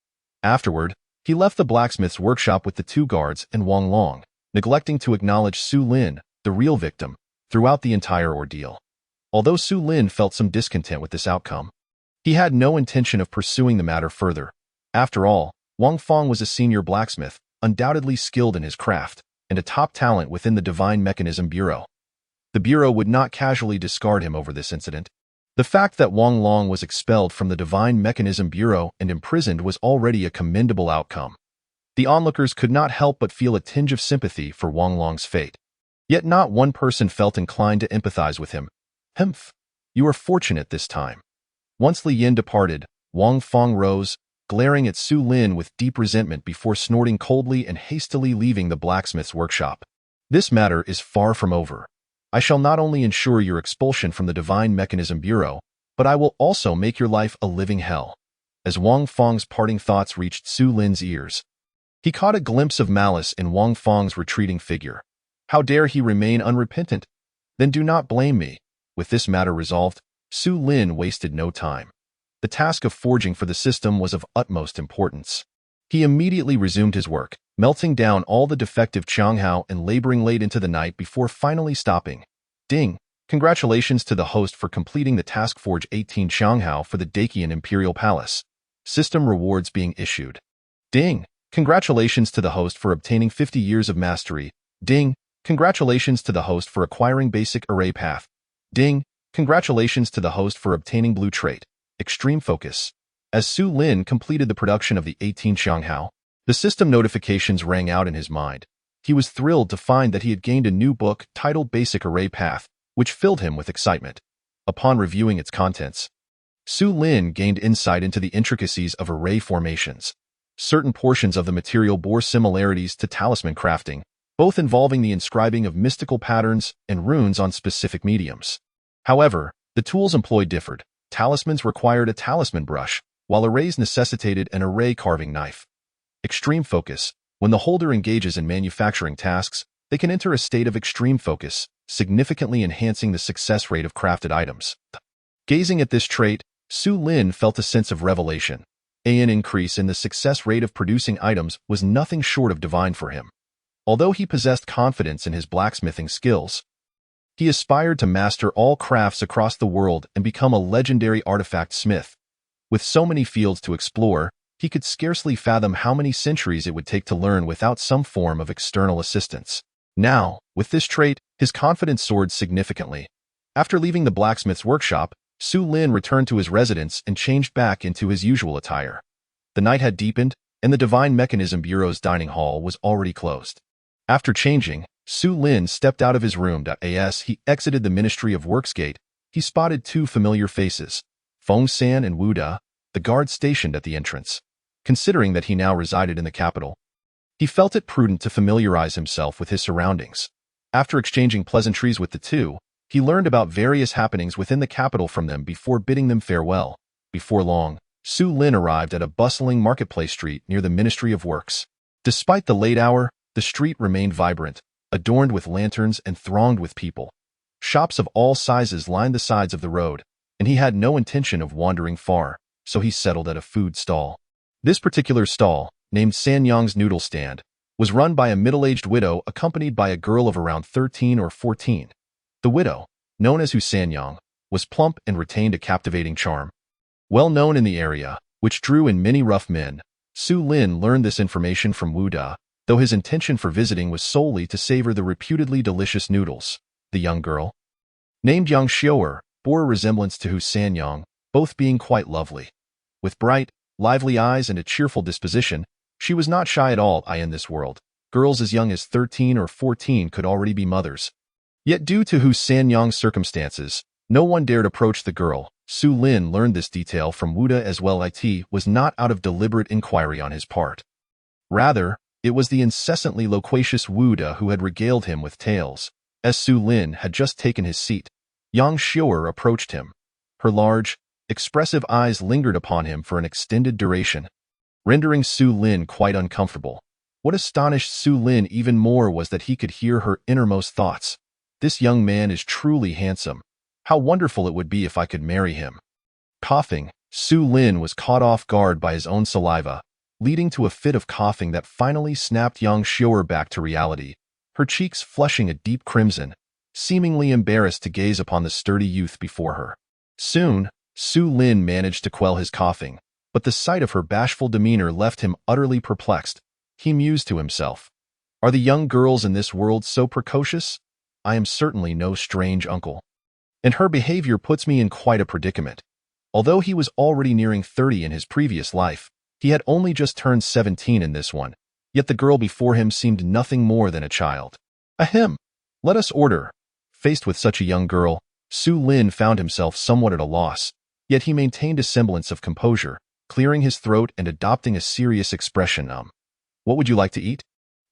Afterward, he left the blacksmith's workshop with the 2 guards and Wang Long, neglecting to acknowledge Su Lin, the real victim, throughout the entire ordeal. Although Su Lin felt some discontent with this outcome, he had no intention of pursuing the matter further. After all, Wang Fong was a senior blacksmith, undoubtedly skilled in his craft, and a top talent within the Divine Mechanism Bureau. The Bureau would not casually discard him over this incident. The fact that Wang Long was expelled from the Divine Mechanism Bureau and imprisoned was already a commendable outcome. The onlookers could not help but feel a tinge of sympathy for Wang Long's fate. Yet not one person felt inclined to empathize with him. Humph, you are fortunate this time. Once Li Yin departed, Wang Fong rose, glaring at Su Lin with deep resentment before snorting coldly and hastily leaving the blacksmith's workshop. This matter is far from over. I shall not only ensure your expulsion from the Divine Mechanism Bureau, but I will also make your life a living hell. As Wang Fong's parting thoughts reached Su Lin's ears, he caught a glimpse of malice in Wang Fong's retreating figure. How dare he remain unrepentant? Then do not blame me. With this matter resolved, Su Lin wasted no time. The task of forging for the system was of utmost importance. He immediately resumed his work, melting down all the defective Qianghao and laboring late into the night before finally stopping. Ding! Congratulations to the host for completing the task Forge 18 Qianghao for the Dakian Imperial Palace. System rewards being issued. Ding! Congratulations to the host for obtaining 50 years of mastery. Ding! Congratulations to the host for acquiring basic array path. Ding! Congratulations to the host for obtaining blue trait, extreme focus. As Su Lin completed the production of the 18 Qianghao, the system notifications rang out in his mind. He was thrilled to find that he had gained a new book titled Basic Array Path, which filled him with excitement. Upon reviewing its contents, Su Lin gained insight into the intricacies of array formations. Certain portions of the material bore similarities to talisman crafting, both involving the inscribing of mystical patterns and runes on specific mediums. However, the tools employed differed. Talismans required a talisman brush, while arrays necessitated an array carving knife. Extreme focus. When the holder engages in manufacturing tasks, they can enter a state of extreme focus, significantly enhancing the success rate of crafted items. Gazing at this trait, Su Lin felt a sense of revelation. An increase in the success rate of producing items was nothing short of divine for him. Although he possessed confidence in his blacksmithing skills, he aspired to master all crafts across the world and become a legendary artifact smith. With so many fields to explore, he could scarcely fathom how many centuries it would take to learn without some form of external assistance. Now, with this trait, his confidence soared significantly. After leaving the blacksmith's workshop, Su Lin returned to his residence and changed back into his usual attire. The night had deepened, and the Divine Mechanism Bureau's dining hall was already closed. After changing, Su Lin stepped out of his room. As he exited the Ministry of Works gate, he spotted two familiar faces, Feng San and Wu Da, the guards stationed at the entrance. Considering that he now resided in the capital, he felt it prudent to familiarize himself with his surroundings. After exchanging pleasantries with the two, he learned about various happenings within the capital from them before bidding them farewell. Before long, Su Lin arrived at a bustling marketplace street near the Ministry of Works. Despite the late hour, the street remained vibrant, adorned with lanterns and thronged with people. Shops of all sizes lined the sides of the road, and he had no intention of wandering far, so he settled at a food stall. This particular stall, named Sanyang's Noodle Stand, was run by a middle-aged widow accompanied by a girl of around 13 or 14. The widow, known as Hu Sanyang, was plump and retained a captivating charm. Well known in the area, which drew in many rough men, Su Lin learned this information from Wu Da, though his intention for visiting was solely to savor the reputedly delicious noodles. The young girl, named Yang Xiu'er, bore a resemblance to Hu Sanyang, both being quite lovely. With bright, lively eyes and a cheerful disposition, she was not shy at all. In this world, girls as young as 13 or 14 could already be mothers. Yet due to Hu Sanyang's circumstances, no one dared approach the girl. Su Lin learned this detail from Wu Da as well. It was not out of deliberate inquiry on his part. Rather, it was the incessantly loquacious Wu Da who had regaled him with tales. As Su Lin had just taken his seat, Yang Xiu'er approached him. Her large, expressive eyes lingered upon him for an extended duration, rendering Su Lin quite uncomfortable. What astonished Su Lin even more was that he could hear her innermost thoughts. This young man is truly handsome. How wonderful it would be if I could marry him. Coughing, Su Lin was caught off guard by his own saliva, leading to a fit of coughing that finally snapped Yang Xiu'er back to reality, her cheeks flushing a deep crimson, seemingly embarrassed to gaze upon the sturdy youth before her. Soon, Su Lin managed to quell his coughing, but the sight of her bashful demeanor left him utterly perplexed. He mused to himself, Are the young girls in this world so precocious? I am certainly no strange uncle. And her behavior puts me in quite a predicament. Although he was already nearing 30 in his previous life, he had only just turned 17 in this one, yet the girl before him seemed nothing more than a child. Ahem. Let us order. Faced with such a young girl, Su Lin found himself somewhat at a loss, yet he maintained a semblance of composure, clearing his throat and adopting a serious expression. What would you like to eat?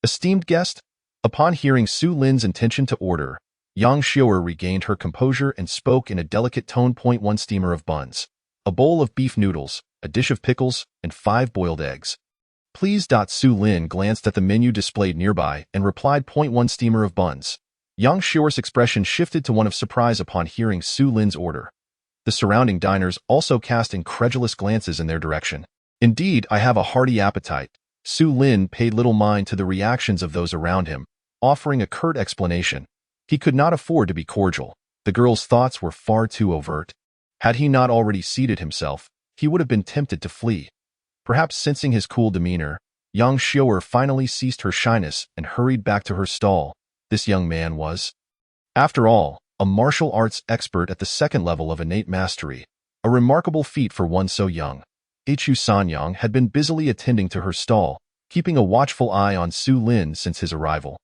Esteemed guest? Upon hearing Su Lin's intention to order, Yang Xiu'er regained her composure and spoke in a delicate tone. 1 steamer of buns, a bowl of beef noodles, a dish of pickles, and 5 boiled eggs. Please. Su Lin glanced at the menu displayed nearby and replied. 1 steamer of buns. Yang Xiu'er's expression shifted to one of surprise upon hearing Su Lin's order. The surrounding diners also cast incredulous glances in their direction. Indeed, I have a hearty appetite. Su Lin paid little mind to the reactions of those around him, offering a curt explanation. He could not afford to be cordial. The girl's thoughts were far too overt. Had he not already seated himself, he would have been tempted to flee. Perhaps sensing his cool demeanor, Yang Xiu'er finally ceased her shyness and hurried back to her stall. This young man was, after all, a martial arts expert at the 2nd level of innate mastery, a remarkable feat for one so young. Hu Sanyang had been busily attending to her stall, keeping a watchful eye on Su Lin since his arrival.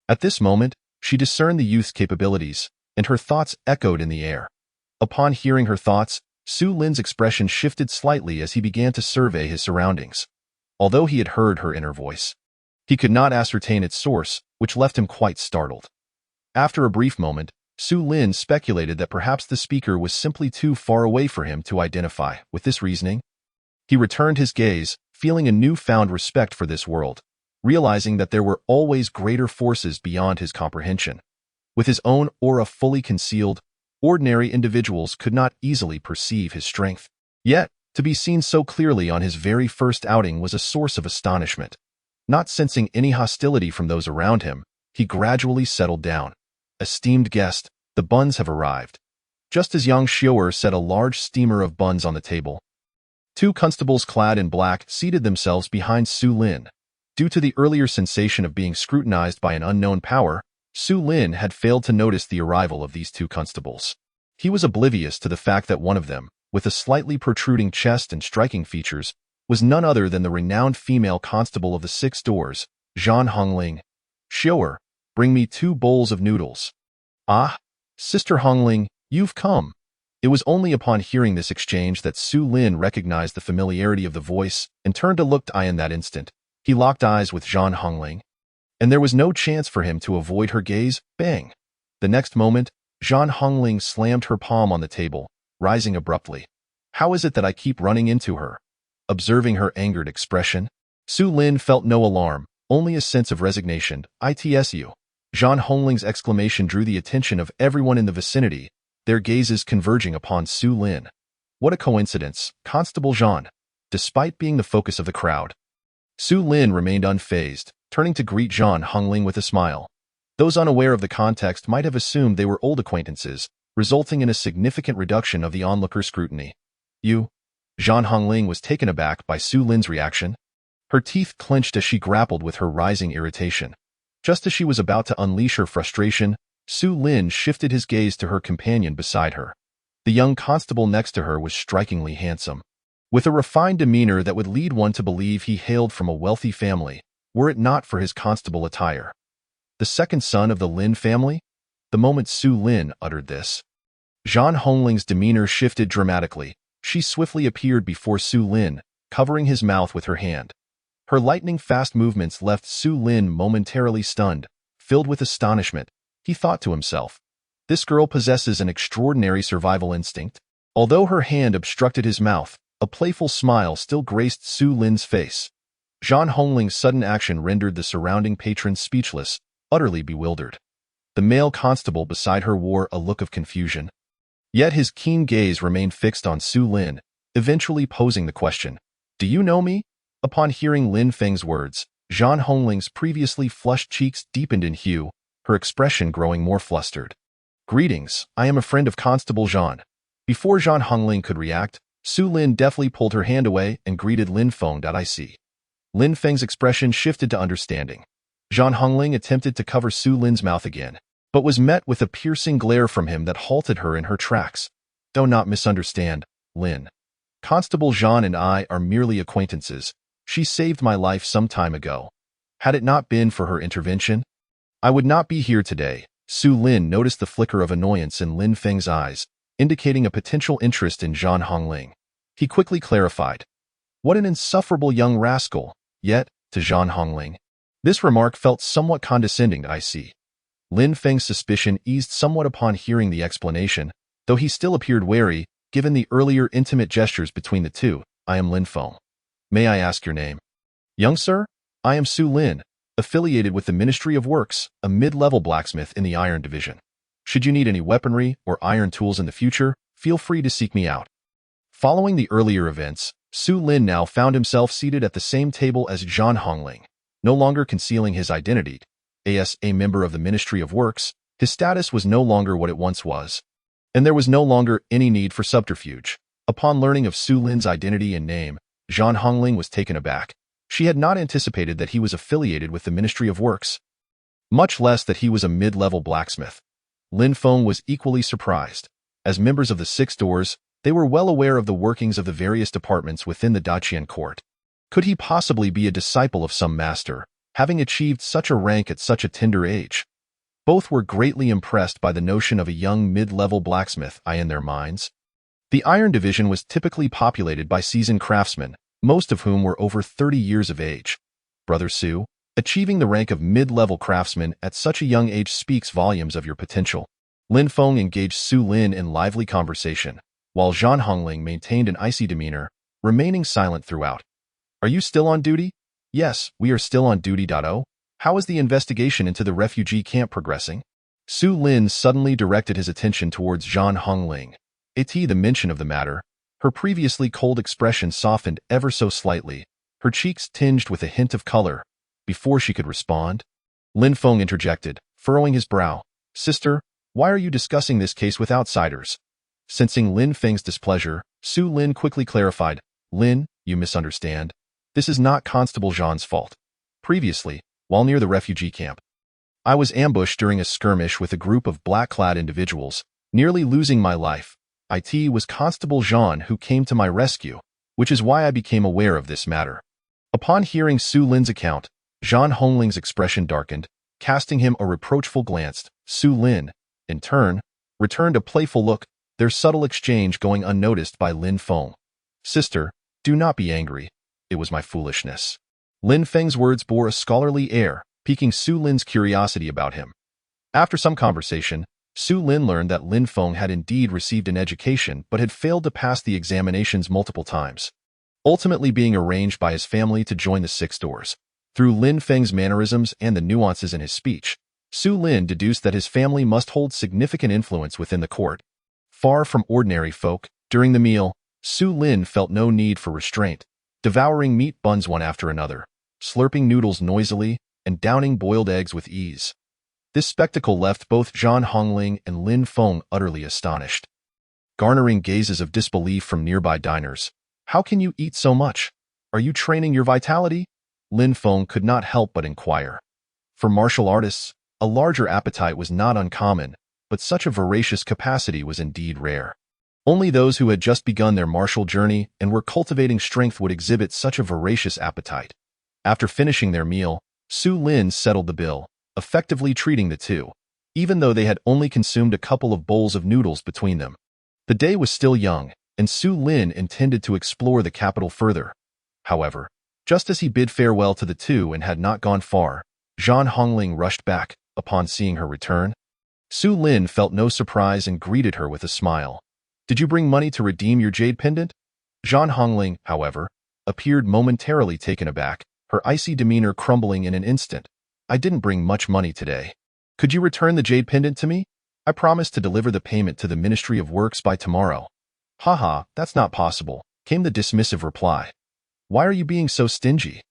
At this moment, she discerned the youth's capabilities, and her thoughts echoed in the air. Upon hearing her thoughts, Su Lin's expression shifted slightly as he began to survey his surroundings. Although he had heard her inner voice, he could not ascertain its source, which left him quite startled. After a brief moment, Su Lin speculated that perhaps the speaker was simply too far away for him to identify. With this reasoning, he returned his gaze, feeling a newfound respect for this world, realizing that there were always greater forces beyond his comprehension. With his own aura fully concealed, ordinary individuals could not easily perceive his strength. Yet, to be seen so clearly on his very first outing was a source of astonishment. Not sensing any hostility from those around him, he gradually settled down. Esteemed guest, the buns have arrived. Just as Yang Xiu'er set a large steamer of buns on the table, 2 constables clad in black seated themselves behind Su Lin. Due to the earlier sensation of being scrutinized by an unknown power, Su Lin had failed to notice the arrival of these 2 constables. He was oblivious to the fact that one of them, with a slightly protruding chest and striking features, was none other than the renowned female constable of the 6 doors, Zhan Hongling. Xiu'er, bring me 2 bowls of noodles. Ah, Sister Hongling, you've come. It was only upon hearing this exchange that Su Lin recognized the familiarity of the voice and turned to look at in that instant. He locked eyes with Zhan Hongling, and there was no chance for him to avoid her gaze. Bang! The next moment, Zhan Hongling slammed her palm on the table, rising abruptly. How is it that I keep running into her? Observing her angered expression, Su Lin felt no alarm, only a sense of resignation. Itsu. Zhan Hongling's exclamation drew the attention of everyone in the vicinity, their gazes converging upon Su Lin. What a coincidence, Constable Zhan. Despite being the focus of the crowd, Su Lin remained unfazed, turning to greet Zhan Hongling with a smile. Those unaware of the context might have assumed they were old acquaintances, resulting in a significant reduction of the onlooker's scrutiny. You? Zhan Hongling was taken aback by Su Lin's reaction. Her teeth clenched as she grappled with her rising irritation. Just as she was about to unleash her frustration, Su Lin shifted his gaze to her companion beside her. The young constable next to her was strikingly handsome, with a refined demeanor that would lead one to believe he hailed from a wealthy family, were it not for his constable attire. The second son of the Lin family? The moment Su Lin uttered this, Zhan Hongling's demeanor shifted dramatically. She swiftly appeared before Su Lin, covering his mouth with her hand. Her lightning-fast movements left Su Lin momentarily stunned. Filled with astonishment, he thought to himself, this girl possesses an extraordinary survival instinct. Although her hand obstructed his mouth, a playful smile still graced Su Lin's face. Zhan Hongling's sudden action rendered the surrounding patrons speechless, utterly bewildered. The male constable beside her wore a look of confusion. Yet his keen gaze remained fixed on Su Lin, eventually posing the question, do you know me? Upon hearing Lin Feng's words, Zhan Hongling's previously flushed cheeks deepened in hue, her expression growing more flustered. Greetings, I am a friend of Constable Zhan. Before Zhan Hongling could react, Su Lin deftly pulled her hand away and greeted Lin Feng. I see. Lin Feng's expression shifted to understanding. Zhang Hongling attempted to cover Su Lin's mouth again, but was met with a piercing glare from him that halted her in her tracks. Do not misunderstand, Lin. Constable Zhang and I are merely acquaintances. She saved my life some time ago. Had it not been for her intervention, I would not be here today. Su Lin noticed the flicker of annoyance in Lin Feng's eyes, indicating a potential interest in Zhang Hongling. He quickly clarified, "What an insufferable young rascal," yet, to Zhang Hongling, this remark felt somewhat condescending. I see. Lin Feng's suspicion eased somewhat upon hearing the explanation, though he still appeared wary, given the earlier intimate gestures between the two. "I am Lin Feng. May I ask your name?" "Young sir, I am Su Lin, affiliated with the Ministry of Works, a mid-level blacksmith in the Iron Division. Should you need any weaponry or iron tools in the future, feel free to seek me out." Following the earlier events, Su Lin now found himself seated at the same table as Zhang Hongling, no longer concealing his identity. As a member of the Ministry of Works, his status was no longer what it once was, and there was no longer any need for subterfuge. Upon learning of Su Lin's identity and name, Zhang Hongling was taken aback. She had not anticipated that he was affiliated with the Ministry of Works, much less that he was a mid-level blacksmith. Lin Feng was equally surprised. As members of the Six Doors, they were well aware of the workings of the various departments within the Daqian court. Could he possibly be a disciple of some master, having achieved such a rank at such a tender age? Both were greatly impressed by the notion of a young mid-level blacksmith in their minds. The Iron Division was typically populated by seasoned craftsmen, most of whom were over 30 years of age. Brother Su, achieving the rank of mid-level craftsman at such a young age speaks volumes of your potential. Lin Feng engaged Su Lin in lively conversation, while Zhang Hongling maintained an icy demeanor, remaining silent throughout. "Are you still on duty?" "Yes, we are still on duty. How is the investigation into the refugee camp progressing?" Su Lin suddenly directed his attention towards Zhang Hongling. At the mention of the matter, her previously cold expression softened ever so slightly, her cheeks tinged with a hint of color. Before she could respond, Lin Feng interjected, furrowing his brow. "Sister, why are you discussing this case with outsiders?" Sensing Lin Feng's displeasure, Su Lin quickly clarified, "Lin, you misunderstand. This is not Constable Zhang's fault. Previously, while near the refugee camp, I was ambushed during a skirmish with a group of black-clad individuals, nearly losing my life. It was Constable Zhang who came to my rescue, which is why I became aware of this matter." Upon hearing Su Lin's account, Zhang Hongling's expression darkened, casting him a reproachful glance. Su Lin, in turn, returned a playful look, their subtle exchange going unnoticed by Lin Feng. "Sister, do not be angry. It was my foolishness." Lin Feng's words bore a scholarly air, piquing Su Lin's curiosity about him. After some conversation, Su Lin learned that Lin Feng had indeed received an education but had failed to pass the examinations multiple times, ultimately being arranged by his family to join the Six Doors. Through Lin Feng's mannerisms and the nuances in his speech, Su Lin deduced that his family must hold significant influence within the court. Far from ordinary folk, during the meal, Su Lin felt no need for restraint, devouring meat buns one after another, slurping noodles noisily, and downing boiled eggs with ease. This spectacle left both Zhang Hongling and Lin Feng utterly astonished, garnering gazes of disbelief from nearby diners. "How can you eat so much? Are you training your vitality?" Lin Feng could not help but inquire. For martial artists, a larger appetite was not uncommon, but such a voracious capacity was indeed rare. Only those who had just begun their martial journey and were cultivating strength would exhibit such a voracious appetite. After finishing their meal, Su Lin settled the bill, effectively treating the two, even though they had only consumed a couple of bowls of noodles between them. The day was still young, and Su Lin intended to explore the capital further. However, just as he bid farewell to the two and had not gone far, Zhang Hongling rushed back. Upon seeing her return, Su Lin felt no surprise and greeted her with a smile. "Did you bring money to redeem your jade pendant?" Zhang Hongling, however, appeared momentarily taken aback, her icy demeanor crumbling in an instant. "I didn't bring much money today. Could you return the jade pendant to me? I promised to deliver the payment to the Ministry of Works by tomorrow." "Haha, that's not possible," came the dismissive reply. "Why are you being so stingy?"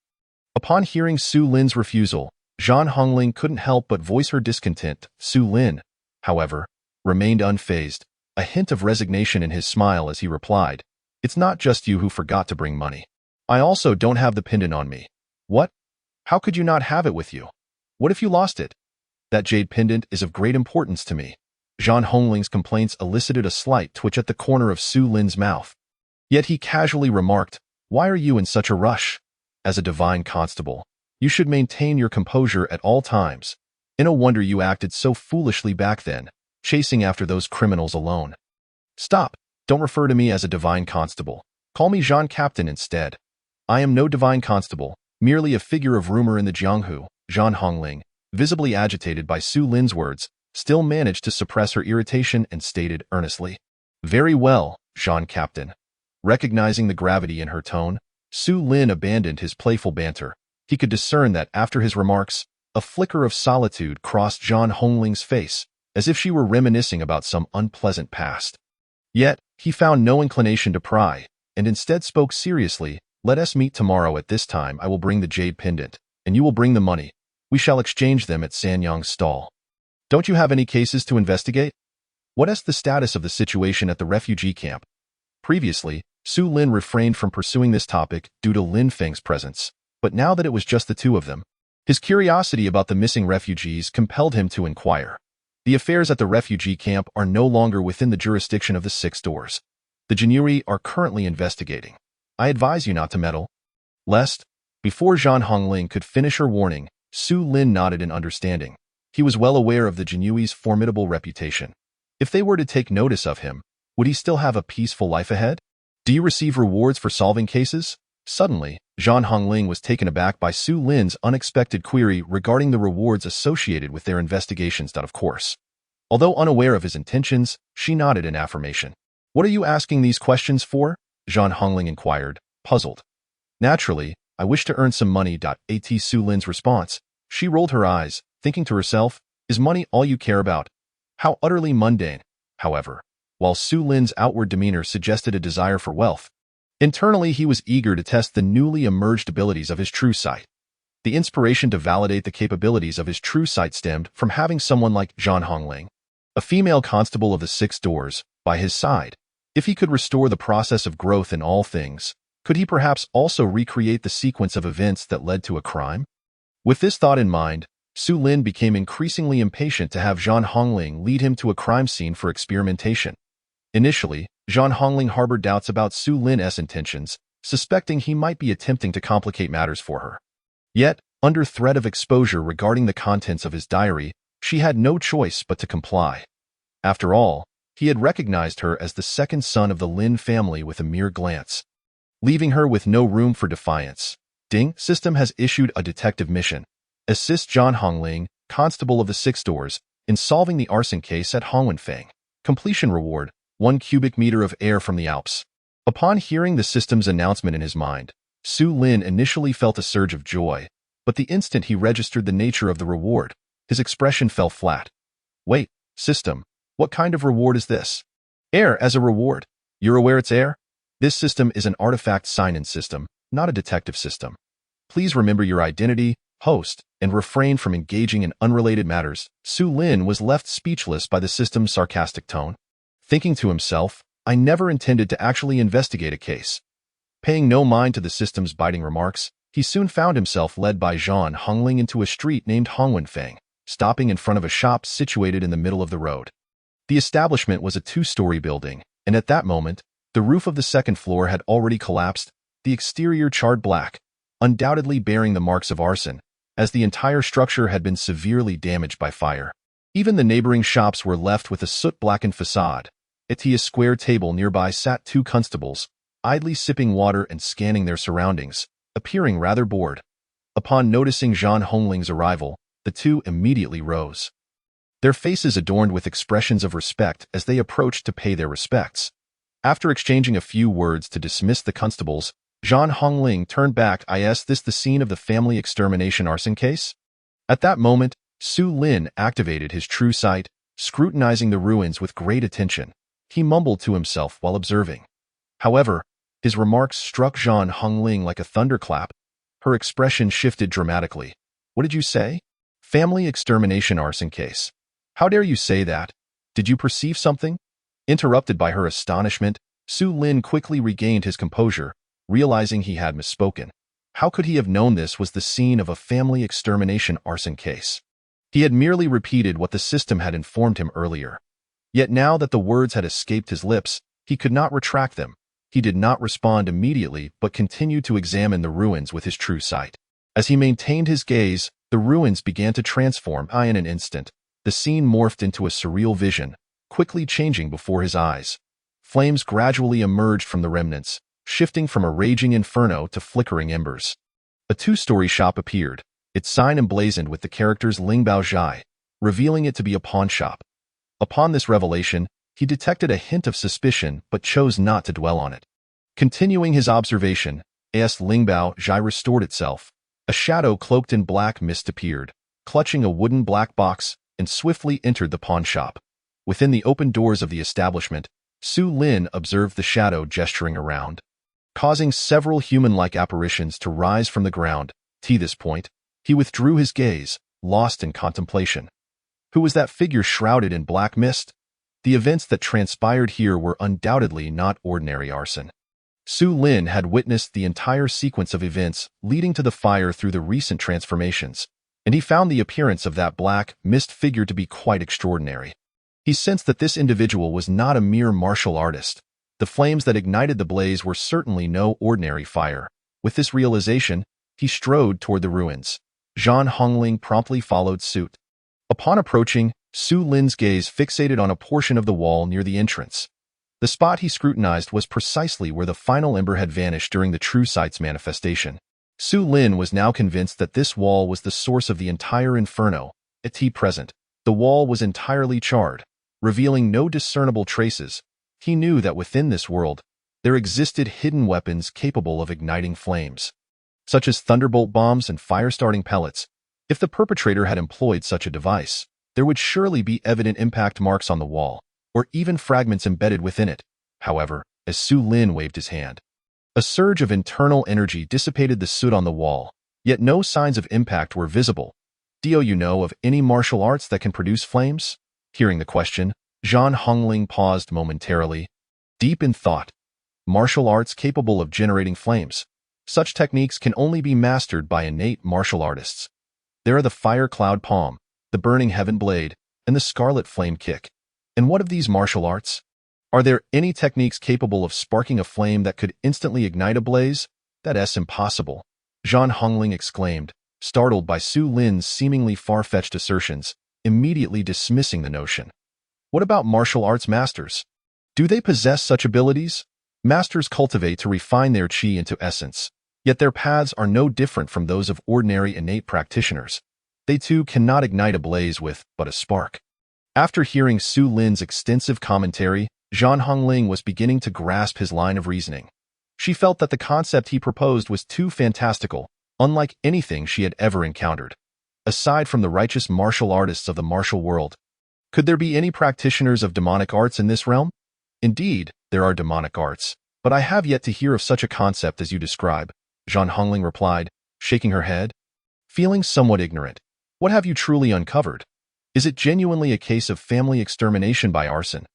Upon hearing Su Lin's refusal, Zhang Hongling couldn't help but voice her discontent. Su Lin, however, remained unfazed, a hint of resignation in his smile as he replied, "It's not just you who forgot to bring money. I also don't have the pendant on me." "What? How could you not have it with you?" What if you lost it? That jade pendant is of great importance to me. Zhan Hongling's complaints elicited a slight twitch at the corner of Su Lin's mouth. Yet he casually remarked, "Why are you in such a rush? As a divine constable, you should maintain your composure at all times. No wonder you acted so foolishly back then, chasing after those criminals alone." "Stop. Don't refer to me as a divine constable. Call me Zhan Captain instead. I am no divine constable, merely a figure of rumor in the Jianghu." Zhan Hongling, visibly agitated by Su Lin's words, still managed to suppress her irritation and stated earnestly, "Very well, Zhan Captain." Recognizing the gravity in her tone, Su Lin abandoned his playful banter. He could discern that after his remarks, a flicker of solitude crossed Zhan Hongling's face, as if she were reminiscing about some unpleasant past. Yet, he found no inclination to pry, and instead spoke seriously, "Let us meet tomorrow at this time. I will bring the jade pendant, and you will bring the money. We shall exchange them at Sanyang's stall. Don't you have any cases to investigate? What is the status of the situation at the refugee camp?" Previously, Su Lin refrained from pursuing this topic due to Lin Feng's presence, but now that it was just the two of them, his curiosity about the missing refugees compelled him to inquire. The affairs at the refugee camp are no longer within the jurisdiction of the Six Doors. The Jinuri are currently investigating. I advise you not to meddle. Lest, before Zhan Hongling could finish her warning, Su Lin nodded in understanding. He was well aware of the Jinui's formidable reputation. If they were to take notice of him, would he still have a peaceful life ahead? "Do you receive rewards for solving cases?" Suddenly, Zhan Hongling was taken aback by Su Lin's unexpected query regarding the rewards associated with their investigations. Of course. Although unaware of his intentions, she nodded in affirmation. "What are you asking these questions for?" Zhan Hongling inquired, puzzled. "Naturally, I wish to earn some money." At Su Lin's response, she rolled her eyes, thinking to herself, "Is money all you care about?" How utterly mundane, however. While Su Lin's outward demeanor suggested a desire for wealth, internally he was eager to test the newly emerged abilities of his true sight. The inspiration to validate the capabilities of his true sight stemmed from having someone like Zhan Hongling, a female constable of the Six Doors, by his side. If he could restore the process of growth in all things, could he perhaps also recreate the sequence of events that led to a crime? With this thought in mind, Su Lin became increasingly impatient to have Zhan Hongling lead him to a crime scene for experimentation. Initially, Zhan Hongling harbored doubts about Su Lin's intentions, suspecting he might be attempting to complicate matters for her. Yet, under threat of exposure regarding the contents of his diary, she had no choice but to comply. After all, he had recognized her as the second son of the Lin family with a mere glance, leaving her with no room for defiance. Ding System has issued a detective mission. Assist Zhan Hongling, constable of the Six Doors, in solving the arson case at Hongwenfeng. Completion reward, 1 cubic meter of air from the Alps. Upon hearing the system's announcement in his mind, Su Lin initially felt a surge of joy, but the instant he registered the nature of the reward, his expression fell flat. "Wait, system, what kind of reward is this?" "Air as a reward. You're aware it's air? This system is an artifact sign-in system, not a detective system. Please remember your identity, host, and refrain from engaging in unrelated matters." Su Lin was left speechless by the system's sarcastic tone. Thinking to himself, "I never intended to actually investigate a case." Paying no mind to the system's biting remarks, he soon found himself led by Zhan Hongling into a street named Hongwenfeng, stopping in front of a shop situated in the middle of the road. The establishment was a 2-story building, and at that moment, the roof of the second floor had already collapsed, the exterior charred black, undoubtedly bearing the marks of arson, as the entire structure had been severely damaged by fire. Even the neighboring shops were left with a soot-blackened facade. At a square table nearby sat 2 constables, idly sipping water and scanning their surroundings, appearing rather bored. Upon noticing Zhan Hongling's arrival, the two immediately rose, their faces adorned with expressions of respect as they approached to pay their respects. After exchanging a few words to dismiss the constables, Zhan Hongling turned back. "Is this the scene of the family extermination arson case?" At that moment, Su Lin activated his true sight, scrutinizing the ruins with great attention. He mumbled to himself while observing. However, his remarks struck Zhan Hongling like a thunderclap. Her expression shifted dramatically. "What did you say? Family extermination arson case. How dare you say that? Did you perceive something?" Interrupted by her astonishment, Su Lin quickly regained his composure, realizing he had misspoken. How could he have known this was the scene of a family extermination arson case? He had merely repeated what the system had informed him earlier. Yet now that the words had escaped his lips, he could not retract them. He did not respond immediately but continued to examine the ruins with his true sight. As he maintained his gaze, the ruins began to transform. In an instant, the scene morphed into a surreal vision, quickly changing before his eyes. Flames gradually emerged from the remnants, shifting from a raging inferno to flickering embers. A two-story shop appeared, its sign emblazoned with the characters Lingbao Zhai, revealing it to be a pawn shop. Upon this revelation, he detected a hint of suspicion but chose not to dwell on it. Continuing his observation, as Lingbao Zhai restored itself, a shadow cloaked in black mist appeared, clutching a wooden black box, and swiftly entered the pawn shop. Within the open doors of the establishment, Su Lin observed the shadow gesturing around, causing several human-like apparitions to rise from the ground. To this point, he withdrew his gaze, lost in contemplation. Who was that figure shrouded in black mist? The events that transpired here were undoubtedly not ordinary arson. Su Lin had witnessed the entire sequence of events leading to the fire through the recent transformations, and he found the appearance of that black mist figure to be quite extraordinary. He sensed that this individual was not a mere martial artist. The flames that ignited the blaze were certainly no ordinary fire. With this realization, he strode toward the ruins. Zhan Hongling promptly followed suit. Upon approaching, Su Lin's gaze fixated on a portion of the wall near the entrance. The spot he scrutinized was precisely where the final ember had vanished during the True Sight's manifestation. Su Lin was now convinced that this wall was the source of the entire inferno. At present, the wall was entirely charred, revealing no discernible traces. He knew that within this world, there existed hidden weapons capable of igniting flames, such as thunderbolt bombs and fire-starting pellets. If the perpetrator had employed such a device, there would surely be evident impact marks on the wall, or even fragments embedded within it. However, as Su Lin waved his hand, a surge of internal energy dissipated the soot on the wall, yet no signs of impact were visible. Do you know of any martial arts that can produce flames? Hearing the question, Zhan Hongling paused momentarily, deep in thought. Martial arts capable of generating flames. Such techniques can only be mastered by innate martial artists. There are the Fire Cloud Palm, the Burning Heaven Blade, and the Scarlet Flame Kick. And what of these martial arts? Are there any techniques capable of sparking a flame that could instantly ignite a blaze? That's impossible, Zhan Hongling exclaimed, startled by Su Lin's seemingly far-fetched assertions, immediately dismissing the notion. What about martial arts masters? Do they possess such abilities? Masters cultivate to refine their qi into essence, yet their paths are no different from those of ordinary innate practitioners. They too cannot ignite a blaze with but a spark. After hearing Su Lin's extensive commentary, Zhan Hongling was beginning to grasp his line of reasoning. She felt that the concept he proposed was too fantastical, unlike anything she had ever encountered. Aside from the righteous martial artists of the martial world, could there be any practitioners of demonic arts in this realm? Indeed, there are demonic arts, but I have yet to hear of such a concept as you describe, Zhan Hongling replied, shaking her head. Feeling somewhat ignorant, what have you truly uncovered? Is it genuinely a case of family extermination by arson?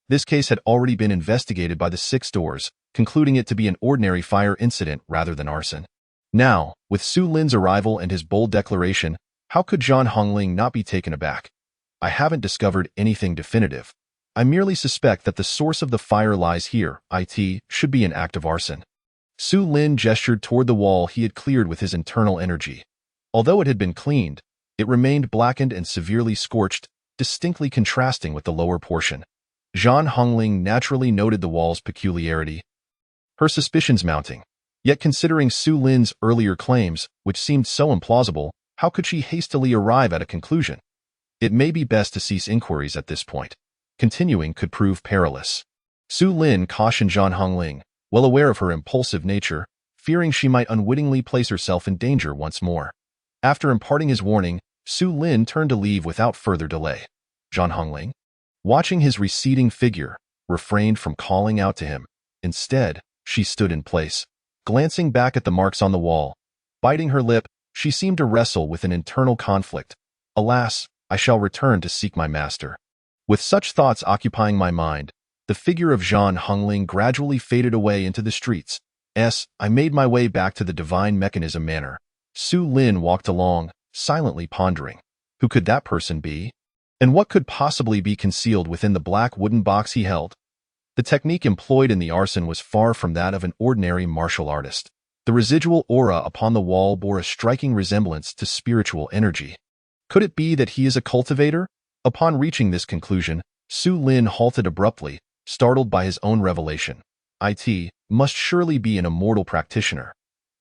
This case had already been investigated by the 6 doors, concluding it to be an ordinary fire incident rather than arson. Now, with Su Lin's arrival and his bold declaration, how could Zhan Hongling not be taken aback? I haven't discovered anything definitive. I merely suspect that the source of the fire lies here. It should be an act of arson. Su Lin gestured toward the wall he had cleared with his internal energy. Although it had been cleaned, it remained blackened and severely scorched, distinctly contrasting with the lower portion. Zhan Hongling naturally noted the wall's peculiarity, her suspicions mounting. Yet considering Su Lin's earlier claims, which seemed so implausible, how could she hastily arrive at a conclusion? It may be best to cease inquiries at this point. Continuing could prove perilous. Su Lin cautioned Zhan Hongling, well aware of her impulsive nature, fearing she might unwittingly place herself in danger once more. After imparting his warning, Su Lin turned to leave without further delay. Zhan Hongling, watching his receding figure, refrained from calling out to him. Instead, she stood in place, glancing back at the marks on the wall. Biting her lip, she seemed to wrestle with an internal conflict. Alas, I shall return to seek my master. With such thoughts occupying my mind, the figure of Zhan Hongling gradually faded away into the streets. I made my way back to the divine mechanism manor. Su Lin walked along, silently pondering. Who could that person be? And what could possibly be concealed within the black wooden box he held? The technique employed in the arson was far from that of an ordinary martial artist. The residual aura upon the wall bore a striking resemblance to spiritual energy. Could it be that he is a cultivator? Upon reaching this conclusion, Su Lin halted abruptly, startled by his own revelation. It must surely be an immortal practitioner.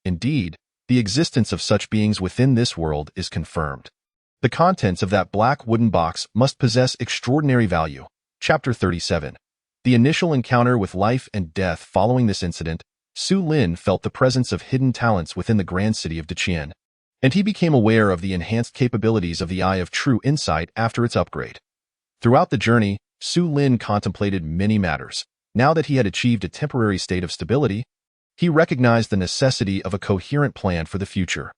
Indeed, the existence of such beings within this world is confirmed. The contents of that black wooden box must possess extraordinary value. Chapter 37. The initial encounter with life and death following this incident, Su Lin felt the presence of hidden talents within the grand city of Daqin, and he became aware of the enhanced capabilities of the Eye of True Insight after its upgrade. Throughout the journey, Su Lin contemplated many matters. Now that he had achieved a temporary state of stability, he recognized the necessity of a coherent plan for the future.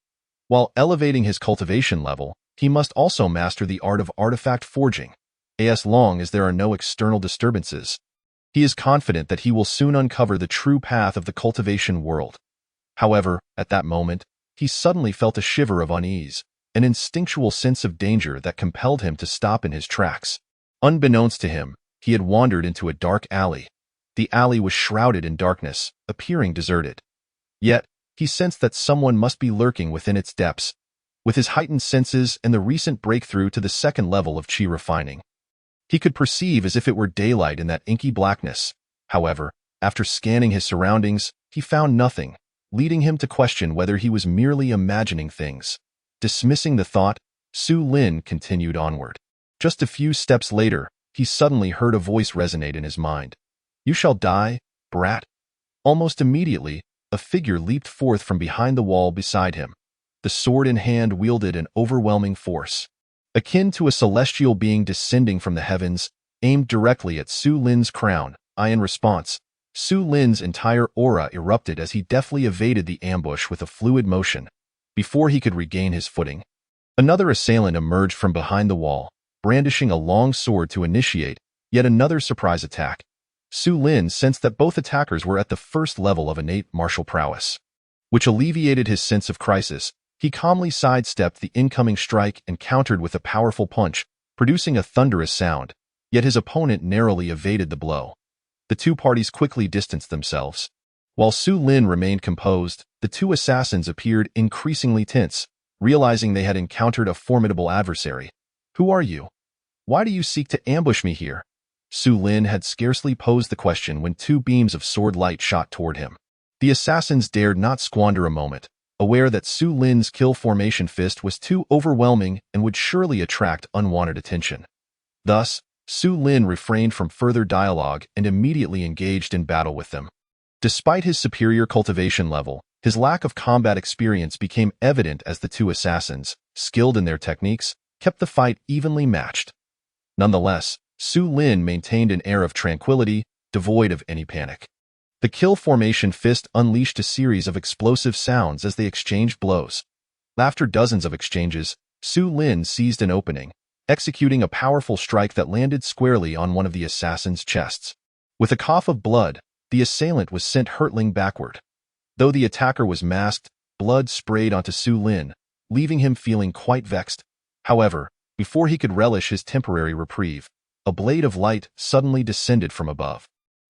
While elevating his cultivation level, he must also master the art of artifact forging. As long as there are no external disturbances, he is confident that he will soon uncover the true path of the cultivation world. However, at that moment, he suddenly felt a shiver of unease, an instinctual sense of danger that compelled him to stop in his tracks. Unbeknownst to him, he had wandered into a dark alley. The alley was shrouded in darkness, appearing deserted. Yet, he sensed that someone must be lurking within its depths. With his heightened senses and the recent breakthrough to the second level of qi refining, he could perceive as if it were daylight in that inky blackness. However, after scanning his surroundings, he found nothing, leading him to question whether he was merely imagining things. Dismissing the thought, Su Lin continued onward. Just a few steps later, he suddenly heard a voice resonate in his mind. "You shall die, brat." Almost immediately, a figure leaped forth from behind the wall beside him. The sword in hand wielded an overwhelming force, akin to a celestial being descending from the heavens, aimed directly at Su Lin's crown. In response, Su Lin's entire aura erupted as he deftly evaded the ambush with a fluid motion. Before he could regain his footing, another assailant emerged from behind the wall, brandishing a long sword to initiate yet another surprise attack. Su Lin sensed that both attackers were at the first level of innate martial prowess, which alleviated his sense of crisis. He calmly sidestepped the incoming strike and countered with a powerful punch, producing a thunderous sound, yet his opponent narrowly evaded the blow. The two parties quickly distanced themselves. While Su Lin remained composed, the two assassins appeared increasingly tense, realizing they had encountered a formidable adversary. "Who are you? Why do you seek to ambush me here?" Su Lin had scarcely posed the question when two beams of sword light shot toward him. The assassins dared not squander a moment, aware that Su Lin's kill formation fist was too overwhelming and would surely attract unwanted attention. Thus, Su Lin refrained from further dialogue and immediately engaged in battle with them. Despite his superior cultivation level, his lack of combat experience became evident as the two assassins, skilled in their techniques, kept the fight evenly matched. Nonetheless, Su Lin maintained an air of tranquility, devoid of any panic. The kill formation fist unleashed a series of explosive sounds as they exchanged blows. After dozens of exchanges, Su Lin seized an opening, executing a powerful strike that landed squarely on one of the assassin's chests. With a cough of blood, the assailant was sent hurtling backward. Though the attacker was masked, blood sprayed onto Su Lin, leaving him feeling quite vexed. However, before he could relish his temporary reprieve, a blade of light suddenly descended from above.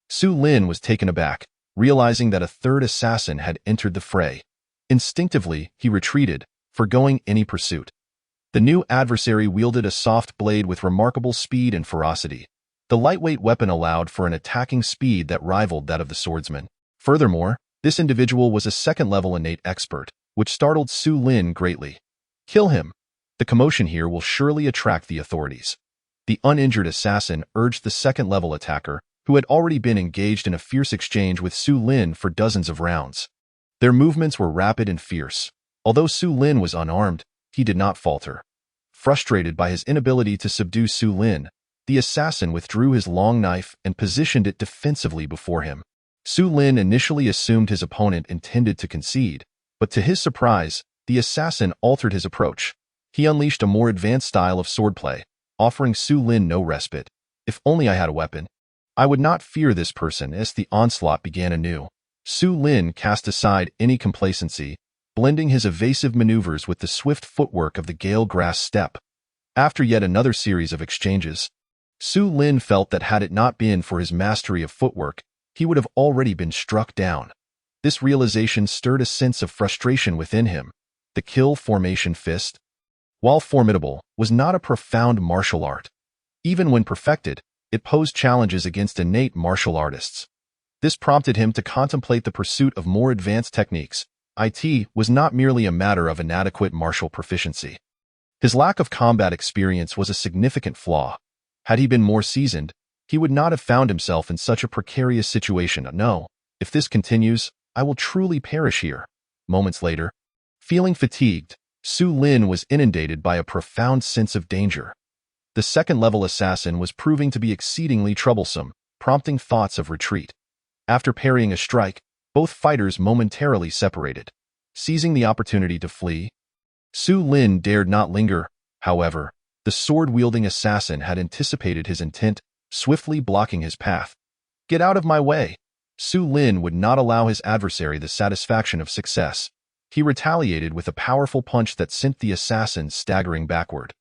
Su Lin was taken aback, realizing that a third assassin had entered the fray. Instinctively, he retreated, forgoing any pursuit. The new adversary wielded a soft blade with remarkable speed and ferocity. The lightweight weapon allowed for an attacking speed that rivaled that of the swordsman. Furthermore, this individual was a second-level innate expert, which startled Su Lin greatly. "Kill him. The commotion here will surely attract the authorities." The uninjured assassin urged the second-level attacker, who had already been engaged in a fierce exchange with Su Lin for dozens of rounds. Their movements were rapid and fierce. Although Su Lin was unarmed, he did not falter. Frustrated by his inability to subdue Su Lin, the assassin withdrew his long knife and positioned it defensively before him. Su Lin initially assumed his opponent intended to concede, but to his surprise, the assassin altered his approach. He unleashed a more advanced style of swordplay, offering Su Lin no respite. "If only I had a weapon, I would not fear this person." As the onslaught began anew, Su Lin cast aside any complacency, blending his evasive maneuvers with the swift footwork of the gale grass step. After yet another series of exchanges, Su Lin felt that had it not been for his mastery of footwork, he would have already been struck down. This realization stirred a sense of frustration within him. The kill formation fist, while formidable, was not a profound martial art. Even when perfected, it posed challenges against innate martial artists. This prompted him to contemplate the pursuit of more advanced techniques. It was not merely a matter of inadequate martial proficiency. His lack of combat experience was a significant flaw. Had he been more seasoned, he would not have found himself in such a precarious situation. No, if this continues, I will truly perish here. Moments later, feeling fatigued, Su Lin was inundated by a profound sense of danger. The second-level assassin was proving to be exceedingly troublesome, prompting thoughts of retreat. After parrying a strike, both fighters momentarily separated. Seizing the opportunity to flee, Su Lin dared not linger. However, the sword-wielding assassin had anticipated his intent, swiftly blocking his path. "Get out of my way!" Su Lin would not allow his adversary the satisfaction of success. He retaliated with a powerful punch that sent the assassin staggering backward.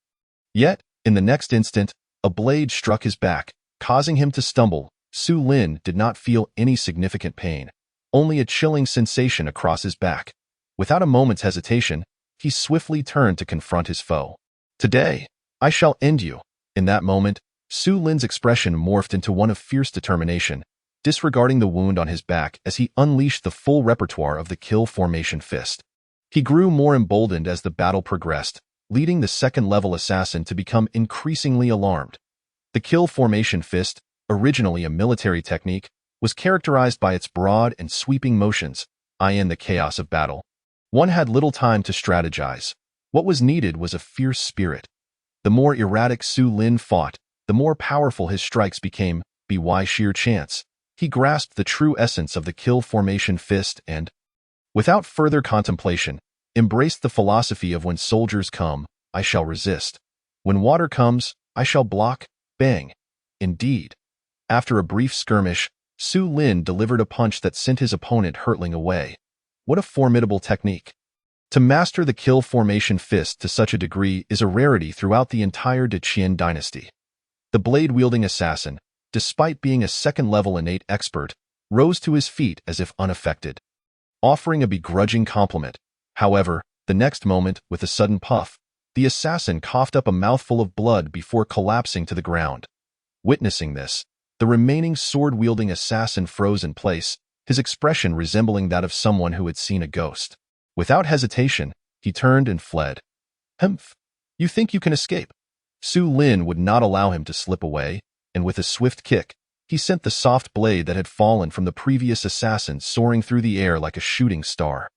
Yet, in the next instant, a blade struck his back, causing him to stumble. Su Lin did not feel any significant pain, only a chilling sensation across his back. Without a moment's hesitation, he swiftly turned to confront his foe. "Today, I shall end you." In that moment, Su Lin's expression morphed into one of fierce determination, disregarding the wound on his back as he unleashed the full repertoire of the kill formation fist. He grew more emboldened as the battle progressed, leading the second-level assassin to become increasingly alarmed. The kill formation fist, originally a military technique, was characterized by its broad and sweeping motions. In the chaos of battle, one had little time to strategize. What was needed was a fierce spirit. The more erratic Su Lin fought, the more powerful his strikes became. By sheer chance, he grasped the true essence of the kill formation fist and, without further contemplation, embraced the philosophy of when soldiers come, I shall resist. When water comes, I shall block. Bang. Indeed. After a brief skirmish, Su Lin delivered a punch that sent his opponent hurtling away. What a formidable technique. To master the kill formation fist to such a degree is a rarity throughout the entire De Qian dynasty. The blade-wielding assassin, despite being a second-level innate expert, rose to his feet as if unaffected, offering a begrudging compliment. However, the next moment, with a sudden puff, the assassin coughed up a mouthful of blood before collapsing to the ground. Witnessing this, the remaining sword-wielding assassin froze in place, his expression resembling that of someone who had seen a ghost. Without hesitation, he turned and fled. "Humph! You think you can escape?" Su Lin would not allow him to slip away, and with a swift kick, he sent the soft blade that had fallen from the previous assassin soaring through the air like a shooting star.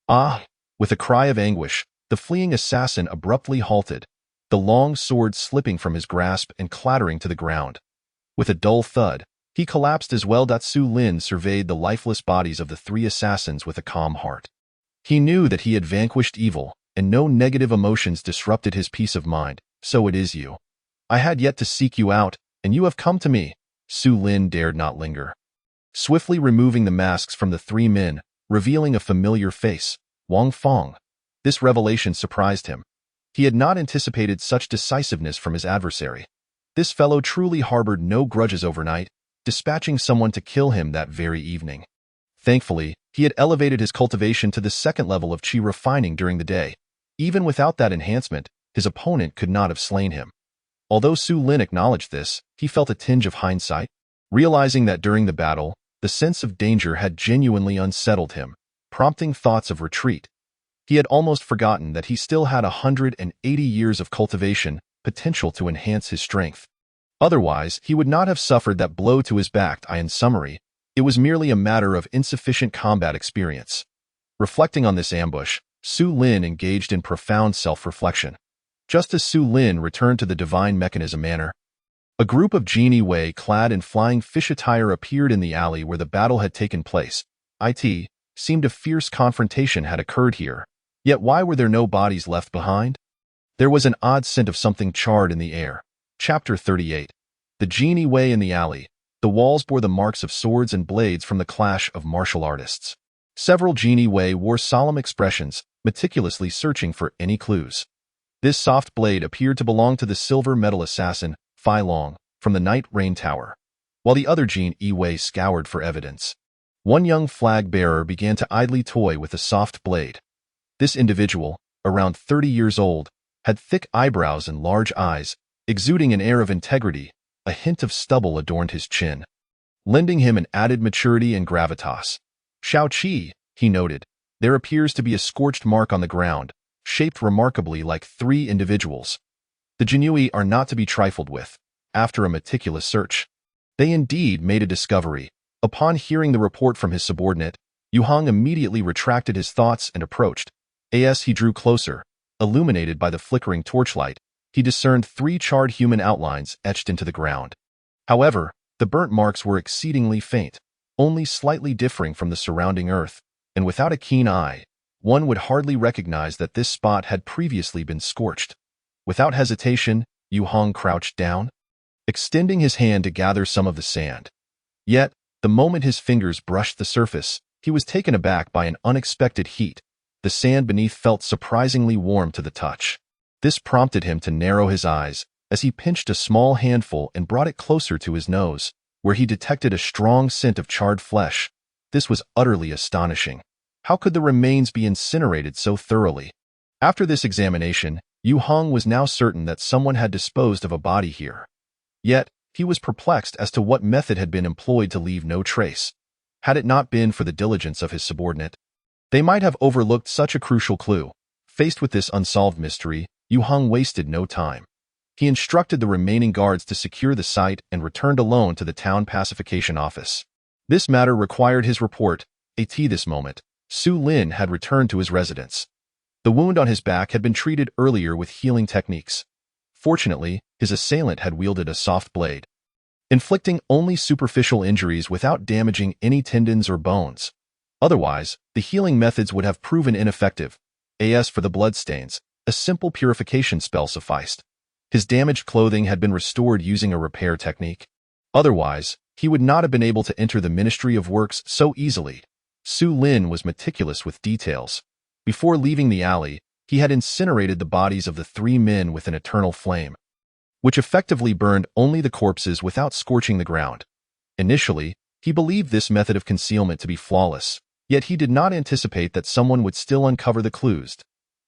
"Ah!" With a cry of anguish, the fleeing assassin abruptly halted, the long sword slipping from his grasp and clattering to the ground. With a dull thud, he collapsed as well. Su Lin surveyed the lifeless bodies of the three assassins with a calm heart. He knew that he had vanquished evil, and no negative emotions disrupted his peace of mind. "So it is you. I had yet to seek you out, and you have come to me." Su Lin dared not linger. Swiftly removing the masks from the three men, revealing a familiar face, Wang Feng. This revelation surprised him. He had not anticipated such decisiveness from his adversary. This fellow truly harbored no grudges overnight, dispatching someone to kill him that very evening. Thankfully, he had elevated his cultivation to the second level of qi refining during the day. Even without that enhancement, his opponent could not have slain him. Although Su Lin acknowledged this, he felt a tinge of hindsight, realizing that during the battle, the sense of danger had genuinely unsettled him, prompting thoughts of retreat. He had almost forgotten that he still had 180 years of cultivation potential to enhance his strength. Otherwise, he would not have suffered that blow to his back. In summary, it was merely a matter of insufficient combat experience. Reflecting on this ambush, Su Lin engaged in profound self-reflection. Just as Su Lin returned to the divine mechanism manor, a group of genie Wei clad in flying fish attire appeared in the alley where the battle had taken place. It seemed a fierce confrontation had occurred here. Yet why were there no bodies left behind? There was an odd scent of something charred in the air. Chapter 38. The genie Wei in the alley. The walls bore the marks of swords and blades from the clash of martial artists. Several Genie Wei wore solemn expressions, meticulously searching for any clues. This soft blade appeared to belong to the silver metal assassin, Fai Long, from the Night Rain Tower, while the other Genie Wei scoured for evidence. One young flag-bearer began to idly toy with the soft blade. This individual, around 30 years old, had thick eyebrows and large eyes, exuding an air of integrity. A hint of stubble adorned his chin, lending him an added maturity and gravitas. "Shao Qi," he noted, "there appears to be a scorched mark on the ground, shaped remarkably like 3 individuals. The Jinui are not to be trifled with." After a meticulous search, they indeed made a discovery. Upon hearing the report from his subordinate, Yu Hong immediately retracted his thoughts and approached. As he drew closer, illuminated by the flickering torchlight, he discerned 3 charred human outlines etched into the ground. However, the burnt marks were exceedingly faint, only slightly differing from the surrounding earth, and without a keen eye, one would hardly recognize that this spot had previously been scorched. Without hesitation, Yu Hong crouched down, extending his hand to gather some of the sand. Yet, the moment his fingers brushed the surface, he was taken aback by an unexpected heat. The sand beneath felt surprisingly warm to the touch. This prompted him to narrow his eyes as he pinched a small handful and brought it closer to his nose, where he detected a strong scent of charred flesh. This was utterly astonishing. How could the remains be incinerated so thoroughly? After this examination, Yu Hong was now certain that someone had disposed of a body here. Yet, he was perplexed as to what method had been employed to leave no trace. Had it not been for the diligence of his subordinate, they might have overlooked such a crucial clue. Faced with this unsolved mystery, Yu Hong wasted no time. He instructed the remaining guards to secure the site and returned alone to the town pacification office. This matter required his report. This moment, Su Lin had returned to his residence. The wound on his back had been treated earlier with healing techniques. Fortunately, his assailant had wielded a soft blade, inflicting only superficial injuries without damaging any tendons or bones. Otherwise, the healing methods would have proven ineffective. As for the bloodstains, a simple purification spell sufficed. His damaged clothing had been restored using a repair technique. Otherwise, he would not have been able to enter the Ministry of Works so easily. Su Lin was meticulous with details. Before leaving the alley, he had incinerated the bodies of the 3 men with an eternal flame, which effectively burned only the corpses without scorching the ground. Initially, he believed this method of concealment to be flawless, yet he did not anticipate that someone would still uncover the clues.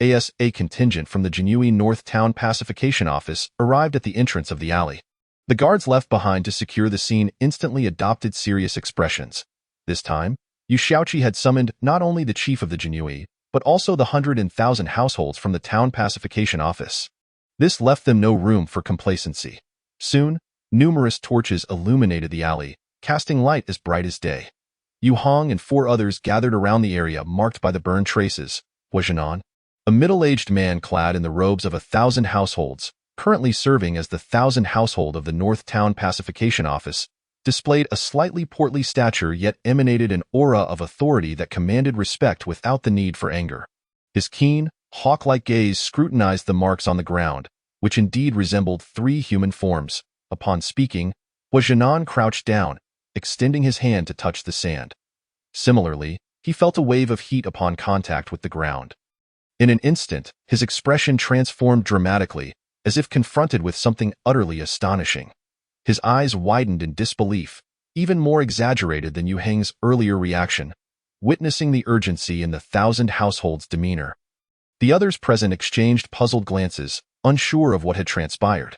A contingent from the Jinui North Town Pacification Office arrived at the entrance of the alley. The guards left behind to secure the scene instantly adopted serious expressions. This time, Yu Shaoqi had summoned not only the chief of the Jinui, but also the 100,000 households from the town pacification office. This left them no room for complacency. Soon, numerous torches illuminated the alley, casting light as bright as day. Yu Hong and 4 others gathered around the area marked by the burn traces. Huazhenan, a middle-aged man clad in the robes of 1,000 households, currently serving as the 1,000 household of the North Town Pacification Office, displayed a slightly portly stature yet emanated an aura of authority that commanded respect without the need for anger. His keen, hawk-like gaze scrutinized the marks on the ground, which indeed resembled 3 human forms. Upon speaking, Huazhenan crouched down, extending his hand to touch the sand. Similarly, he felt a wave of heat upon contact with the ground. In an instant, his expression transformed dramatically, as if confronted with something utterly astonishing. His eyes widened in disbelief, even more exaggerated than Yu Heng's earlier reaction, witnessing the urgency in the 1,000 households' demeanor. The others present exchanged puzzled glances, unsure of what had transpired.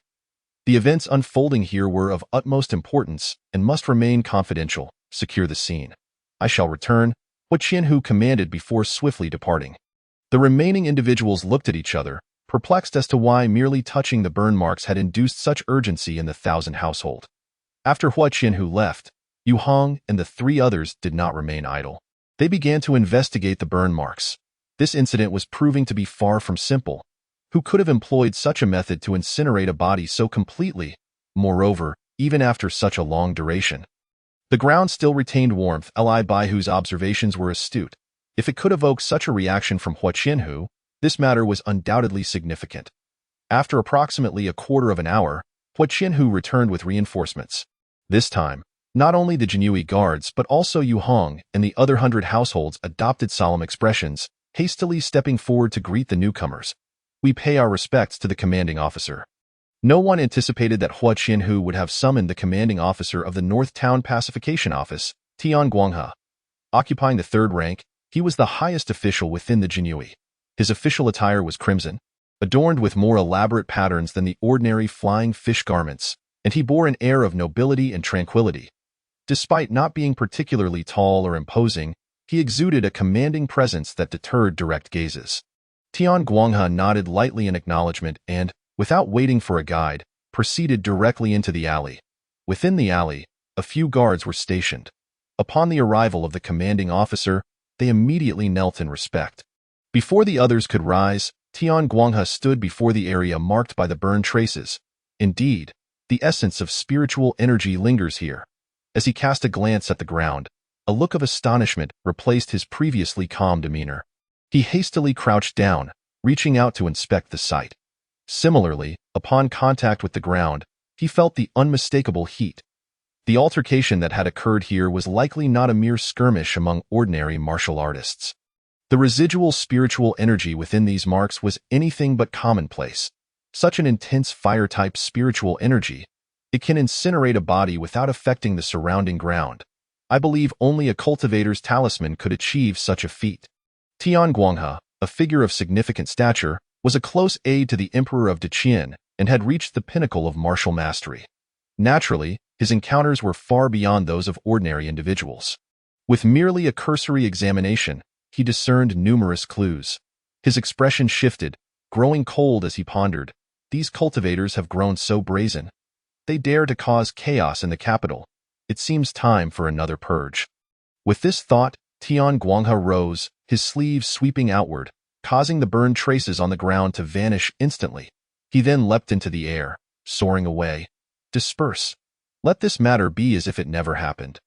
The events unfolding here were of utmost importance and must remain confidential. Secure the scene. I shall return, what Qianhu commanded before swiftly departing. The remaining individuals looked at each other, perplexed as to why merely touching the burn marks had induced such urgency in the 1,000 household. After Hua Qianhu left, Yu Hong and the 3 others did not remain idle. They began to investigate the burn marks. This incident was proving to be far from simple. Who could have employed such a method to incinerate a body so completely? Moreover, even after such a long duration, the ground still retained warmth. Li Baihu's observations were astute. If it could evoke such a reaction from Hua Qianhu, this matter was undoubtedly significant. After approximately a quarter of an hour, Hua Qianhu returned with reinforcements. This time, Not only the Jinui guards, but also Yu Hong and the other 100 households adopted solemn expressions, hastily stepping forward to greet the newcomers. We pay our respects to the commanding officer. No one anticipated that Hua Qianhu would have summoned the commanding officer of the North Town Pacification Office, Tian Guanghe. Occupying the third rank, he was the highest official within the Jinui. His official attire was crimson, adorned with more elaborate patterns than the ordinary flying fish garments, and he bore an air of nobility and tranquility. Despite not being particularly tall or imposing, he exuded a commanding presence that deterred direct gazes. Tian Guanghe nodded lightly in acknowledgement and, without waiting for a guide, proceeded directly into the alley. Within the alley, a few guards were stationed. Upon the arrival of the commanding officer, they immediately knelt in respect. Before the others could rise, Tian Guanghe stood before the area marked by the burned traces. Indeed, the essence of spiritual energy lingers here. As he cast a glance at the ground, a look of astonishment replaced his previously calm demeanor. He hastily crouched down, reaching out to inspect the site. Similarly, upon contact with the ground, he felt the unmistakable heat. The altercation that had occurred here was likely not a mere skirmish among ordinary martial artists. The residual spiritual energy within these marks was anything but commonplace. Such an intense fire-type spiritual energy, it can incinerate a body without affecting the surrounding ground. I believe only a cultivator's talisman could achieve such a feat. Tian Guanghe, a figure of significant stature, was a close aide to the Emperor of Deqian and had reached the pinnacle of martial mastery. Naturally, his encounters were far beyond those of ordinary individuals. With merely a cursory examination, he discerned numerous clues. His expression shifted, growing cold as he pondered. These cultivators have grown so brazen. They dare to cause chaos in the capital. It seems time for another purge. With this thought, Tian Guanghe rose, his sleeves sweeping outward, causing the burned traces on the ground to vanish instantly. He then leapt into the air, soaring away. Disperse. Let this matter be as if it never happened.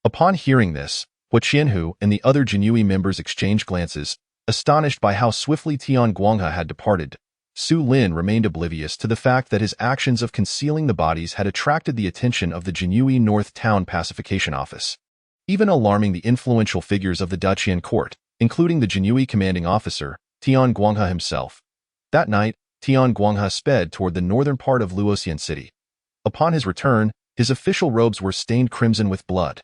Upon hearing this, Hua Qianhu and the other Jinui members exchanged glances, astonished by how swiftly Tian Guanghe had departed. Su Lin remained oblivious to the fact that his actions of concealing the bodies had attracted the attention of the Jinui North Town Pacification Office, even alarming the influential figures of the Daqian court, including the Jinui commanding officer, Tian Guanghe himself. That night, Tian Guanghe sped toward the northern part of Luoxian City. Upon his return, his official robes were stained crimson with blood.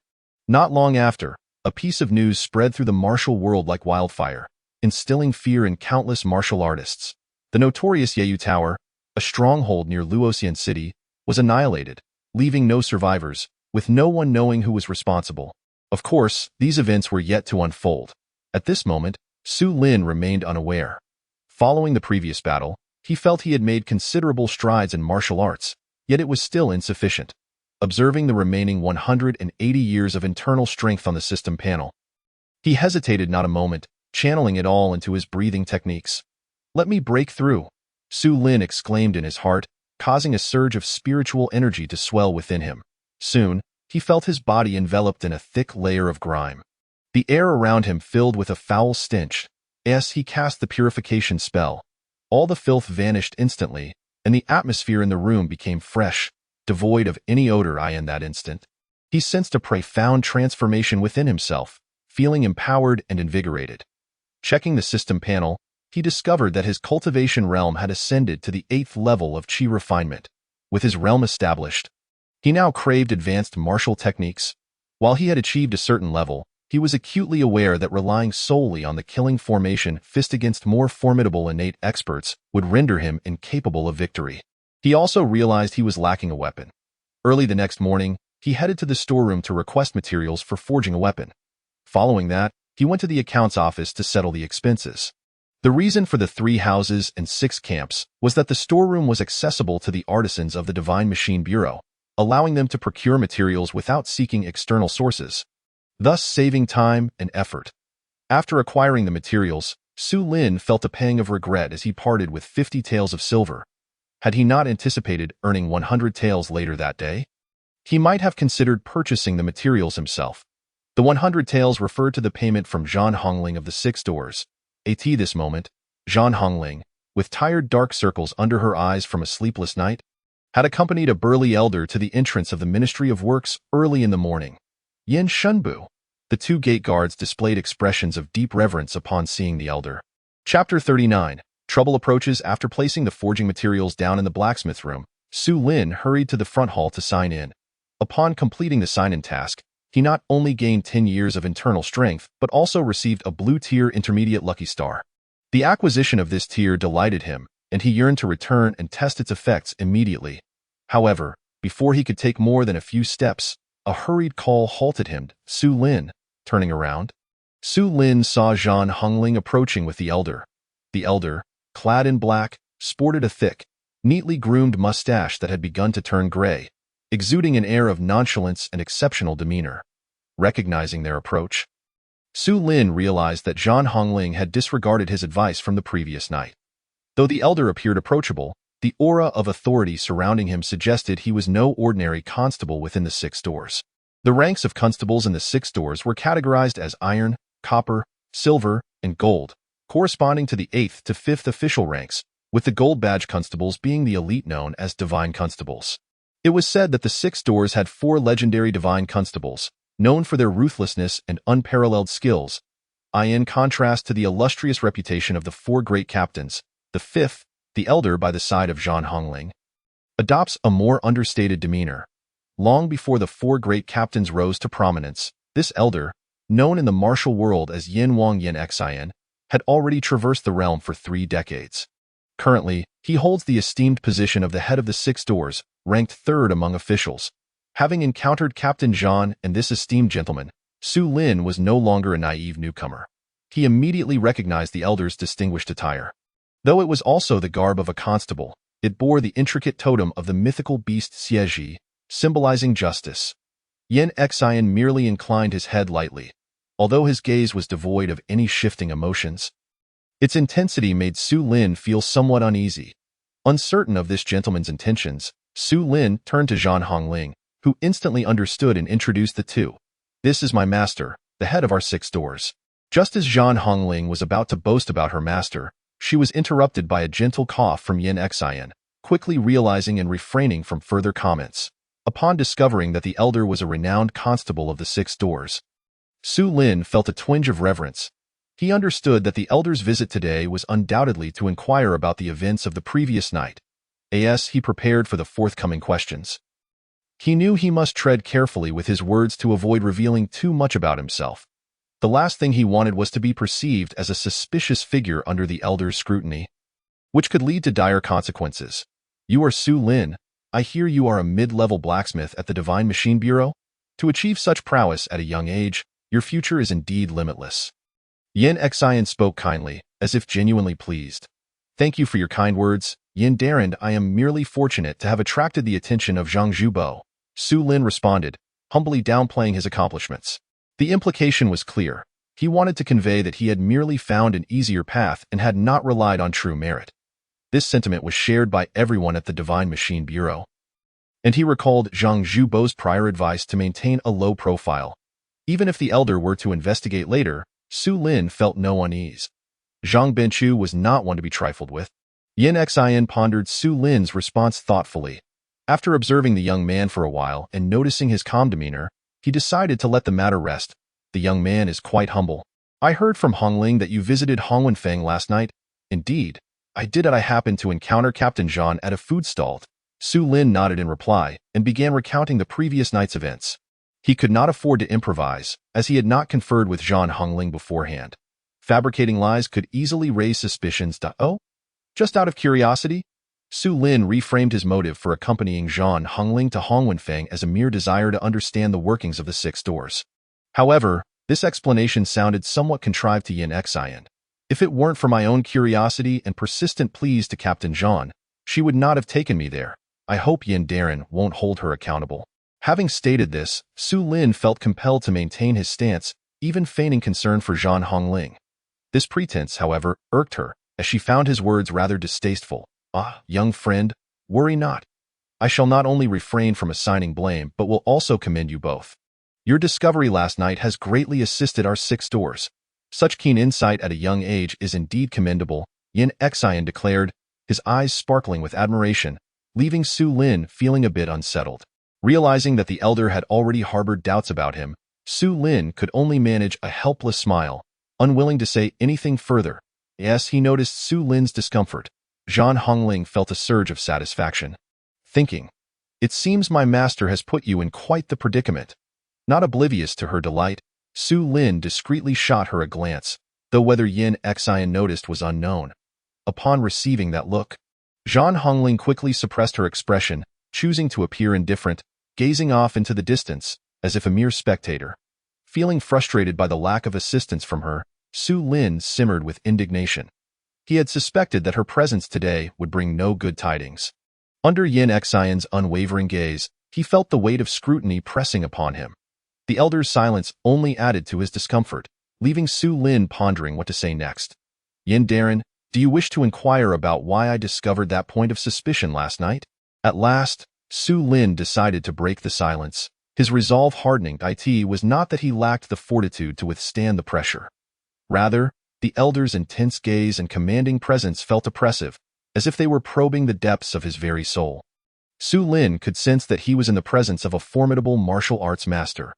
Not long after, a piece of news spread through the martial world like wildfire, instilling fear in countless martial artists. The notorious Yeyu Tower, a stronghold near Luoxian City, was annihilated, leaving no survivors, with no one knowing who was responsible. Of course, these events were yet to unfold. At this moment, Su Lin remained unaware. Following the previous battle, he felt he had made considerable strides in martial arts, yet it was still insufficient. Observing the remaining 180 years of internal strength on the system panel, he hesitated not a moment, channeling it all into his breathing techniques. "Let me break through," Su Lin exclaimed in his heart, causing a surge of spiritual energy to swell within him. Soon, he felt his body enveloped in a thick layer of grime. The air around him filled with a foul stench. As he cast the purification spell, all the filth vanished instantly, and the atmosphere in the room became fresh, devoid of any odor. In that instant, he sensed a profound transformation within himself, feeling empowered and invigorated. Checking the system panel, he discovered that his cultivation realm had ascended to the 8th level of Qi refinement. With his realm established, he now craved advanced martial techniques. While he had achieved a certain level, he was acutely aware that relying solely on the killing formation fist against more formidable innate experts would render him incapable of victory. He also realized he was lacking a weapon. Early the next morning, he headed to the storeroom to request materials for forging a weapon. Following that, he went to the accounts office to settle the expenses. The reason for the 3 houses and 6 camps was that the storeroom was accessible to the artisans of the Divine Machine Bureau, allowing them to procure materials without seeking external sources, thus saving time and effort. After acquiring the materials, Su Lin felt a pang of regret as he parted with 50 taels of silver. Had he not anticipated earning 100 taels later that day, he might have considered purchasing the materials himself. The 100 taels referred to the payment from Zhan Hongling of the 6 doors. At this moment, Zhan Hongling, with tired dark circles under her eyes from a sleepless night, had accompanied a burly elder to the entrance of the Ministry of Works early in the morning. Yin Shunbu. The two gate guards displayed expressions of deep reverence upon seeing the elder. Chapter 39. Trouble approaches. After placing the forging materials down in the blacksmith room, Su Lin hurried to the front hall to sign in. Upon completing the sign-in task, he not only gained 10 years of internal strength, but also received a blue-tier intermediate lucky star. The acquisition of this tier delighted him, and he yearned to return and test its effects immediately. However, before he could take more than a few steps, a hurried call halted him. Su Lin. Turning around, Su Lin saw Zhang Hongling approaching with the elder. The elder, clad in black, sported a thick, neatly groomed mustache that had begun to turn gray, exuding an air of nonchalance and exceptional demeanor. Recognizing their approach, Su Lin realized that Zhang Hongling had disregarded his advice from the previous night. Though the elder appeared approachable, the aura of authority surrounding him suggested he was no ordinary constable within the 6 doors. The ranks of constables in the 6 doors were categorized as iron, copper, silver, and gold, corresponding to the 8th to 5th official ranks, with the gold badge constables being the elite known as divine constables. It was said that the 6 doors had 4 legendary divine constables, known for their ruthlessness and unparalleled skills, in contrast to the illustrious reputation of the 4 great captains. The 5th, the elder by the side of Zhang Hongling, adopts a more understated demeanor. Long before the 4 great captains rose to prominence, this elder, known in the martial world as Yin Wang Yin Xian, had already traversed the realm for 3 decades. Currently, he holds the esteemed position of the head of the 6 doors, ranked 3rd among officials. Having encountered Captain Zhang and this esteemed gentleman, Su Lin was no longer a naive newcomer. He immediately recognized the elder's distinguished attire. Though it was also the garb of a constable, it bore the intricate totem of the mythical beast Xieji, symbolizing justice. Yin Xian merely inclined his head lightly, although his gaze was devoid of any shifting emotions. Its intensity made Su Lin feel somewhat uneasy. Uncertain of this gentleman's intentions, Su Lin turned to Zhang Hongling, who instantly understood and introduced the two. "This is my master, the head of our 6 doors." Just as Zhang Hongling was about to boast about her master, she was interrupted by a gentle cough from Yin Xian, quickly realizing and refraining from further comments. Upon discovering that the elder was a renowned constable of the 6 doors, Su Lin felt a twinge of reverence. He understood that the elder's visit today was undoubtedly to inquire about the events of the previous night. As he prepared for the forthcoming questions, he knew he must tread carefully with his words to avoid revealing too much about himself. The last thing he wanted was to be perceived as a suspicious figure under the elder's scrutiny, which could lead to dire consequences. "You are Su Lin. I hear you are a mid-level blacksmith at the Divine Machine Bureau. To achieve such prowess at a young age, your future is indeed limitless." Yin Xian spoke kindly, as if genuinely pleased. "Thank you for your kind words, Yin Darren. I am merely fortunate to have attracted the attention of Zhang Zhubo," Su Lin responded, humbly downplaying his accomplishments. The implication was clear. He wanted to convey that he had merely found an easier path and had not relied on true merit. This sentiment was shared by everyone at the Divine Machine Bureau. And he recalled Zhang Zhubo's prior advice to maintain a low profile. Even if the elder were to investigate later, Su Lin felt no unease. Zhang Benchu was not one to be trifled with. Yin Xian pondered Su Lin's response thoughtfully. After observing the young man for a while and noticing his calm demeanor, he decided to let the matter rest. "The young man is quite humble. I heard from Hongling that you visited Hongwenfeng last night." "Indeed, I did, and I happened to encounter Captain Zhang at a food stall." Su Lin nodded in reply and began recounting the previous night's events. He could not afford to improvise, as he had not conferred with Zhang Hongling beforehand. Fabricating lies could easily raise suspicions. "Oh? Just out of curiosity?" Su Lin reframed his motive for accompanying Zhang Hongling to Hongwenfeng as a mere desire to understand the workings of the 6 doors. However, this explanation sounded somewhat contrived to Yin Xian. "If it weren't for my own curiosity and persistent pleas to Captain Zhang, she would not have taken me there. I hope Yin Darren won't hold her accountable." Having stated this, Su Lin felt compelled to maintain his stance, even feigning concern for Zhang Hongling. This pretense, however, irked her, as she found his words rather distasteful. "Ah, young friend, worry not. I shall not only refrain from assigning blame, but will also commend you both. Your discovery last night has greatly assisted our 6 doors. Such keen insight at a young age is indeed commendable," Yin Xian declared, his eyes sparkling with admiration. leaving Su Lin feeling a bit unsettled. Realizing that the elder had already harbored doubts about him, Su Lin could only manage a helpless smile, unwilling to say anything further. Yes, he noticed Su Lin's discomfort. Zhan Hongling felt a surge of satisfaction, thinking, "It seems my master has put you in quite the predicament." Not oblivious to her delight, Su Lin discreetly shot her a glance, though whether Yin Xian noticed was unknown. Upon receiving that look, Zhan Hongling quickly suppressed her expression, choosing to appear indifferent, gazing off into the distance, as if a mere spectator. Feeling frustrated by the lack of assistance from her, Su Lin simmered with indignation. He had suspected that her presence today would bring no good tidings. Under Yin Xian's unwavering gaze, he felt the weight of scrutiny pressing upon him. The elder's silence only added to his discomfort, leaving Su Lin pondering what to say next. "Yin Darren, do you wish to inquire about why I discovered that point of suspicion last night?" At last, Su Lin decided to break the silence. His resolve hardening. It was not that he lacked the fortitude to withstand the pressure. Rather, the elder's intense gaze and commanding presence felt oppressive, as if they were probing the depths of his very soul. Su Lin could sense that he was in the presence of a formidable martial arts master.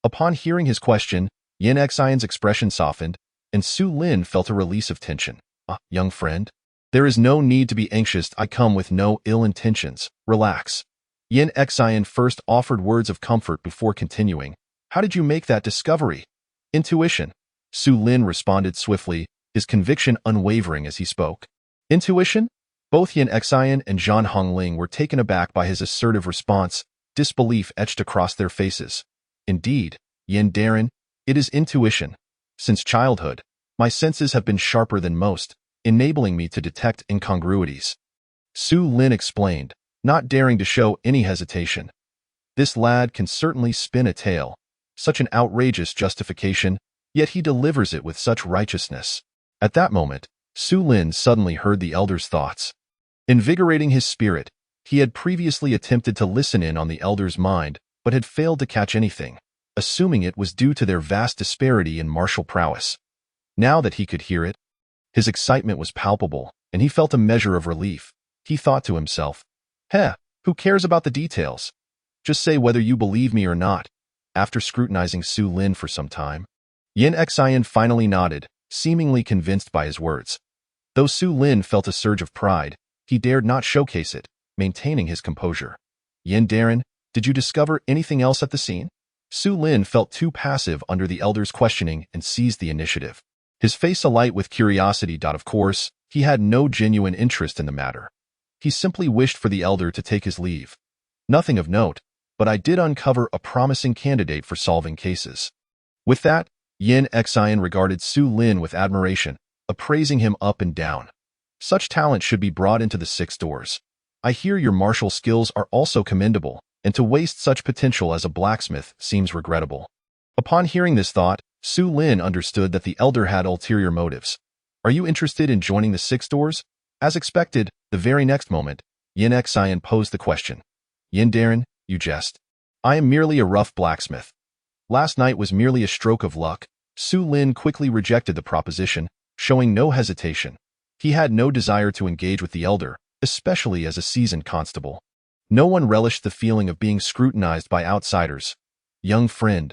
Upon hearing his question, Yin Xian's expression softened, and Su Lin felt a release of tension. Young friend, there is no need to be anxious. I come with no ill intentions. Relax." Yin Xian first offered words of comfort before continuing. "How did you make that discovery?" "Intuition," Su Lin responded swiftly, his conviction unwavering as he spoke. "Intuition?" Both Yin Xian and Zhan Hongling were taken aback by his assertive response, disbelief etched across their faces. "Indeed, Yin Darren, it is intuition. Since childhood, my senses have been sharper than most, enabling me to detect incongruities," Su Lin explained, not daring to show any hesitation. This lad can certainly spin a tale. Such an outrageous justification, yet he delivers it with such righteousness. At that moment, Su Lin suddenly heard the elder's thoughts. Invigorating his spirit, he had previously attempted to listen in on the elder's mind, but had failed to catch anything, assuming it was due to their vast disparity in martial prowess. Now that he could hear it, his excitement was palpable, and he felt a measure of relief. He thought to himself, who cares about the details? Just say whether you believe me or not." After scrutinizing Su Lin for some time, Yin Xian finally nodded, seemingly convinced by his words. Though Su Lin felt a surge of pride, he dared not showcase it, maintaining his composure. "Yin Darren, did you discover anything else at the scene?" Su Lin felt too passive under the elder's questioning and seized the initiative. His face alight with curiosity. Of course, he had no genuine interest in the matter. He simply wished for the elder to take his leave. "Nothing of note, but I did uncover a promising candidate for solving cases." With that, Yin Xian regarded Su Lin with admiration, appraising him up and down. "Such talent should be brought into the Six Doors. I hear your martial skills are also commendable, and to waste such potential as a blacksmith seems regrettable." Upon hearing this thought, Su Lin understood that the elder had ulterior motives. "Are you interested in joining the Six Doors?" As expected, the very next moment, Yin Xian posed the question. "Yin Darren, you jest. I am merely a rough blacksmith. Last night was merely a stroke of luck." Su Lin quickly rejected the proposition, showing no hesitation. He had no desire to engage with the elder, especially as a seasoned constable. No one relished the feeling of being scrutinized by outsiders. "Young friend,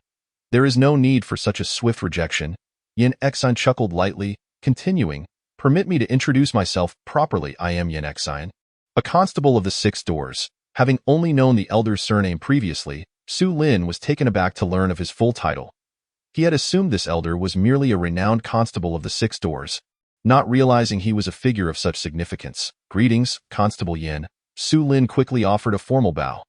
there is no need for such a swift rejection." Yin Xian chuckled lightly, continuing, "Permit me to introduce myself properly. I am Yin Xian, a constable of the Six Doors." Having only known the elder's surname previously, Su Lin was taken aback to learn of his full title. He had assumed this elder was merely a renowned constable of the Six Doors, not realizing he was a figure of such significance. "Greetings, Constable Yin." Su Lin quickly offered a formal bow.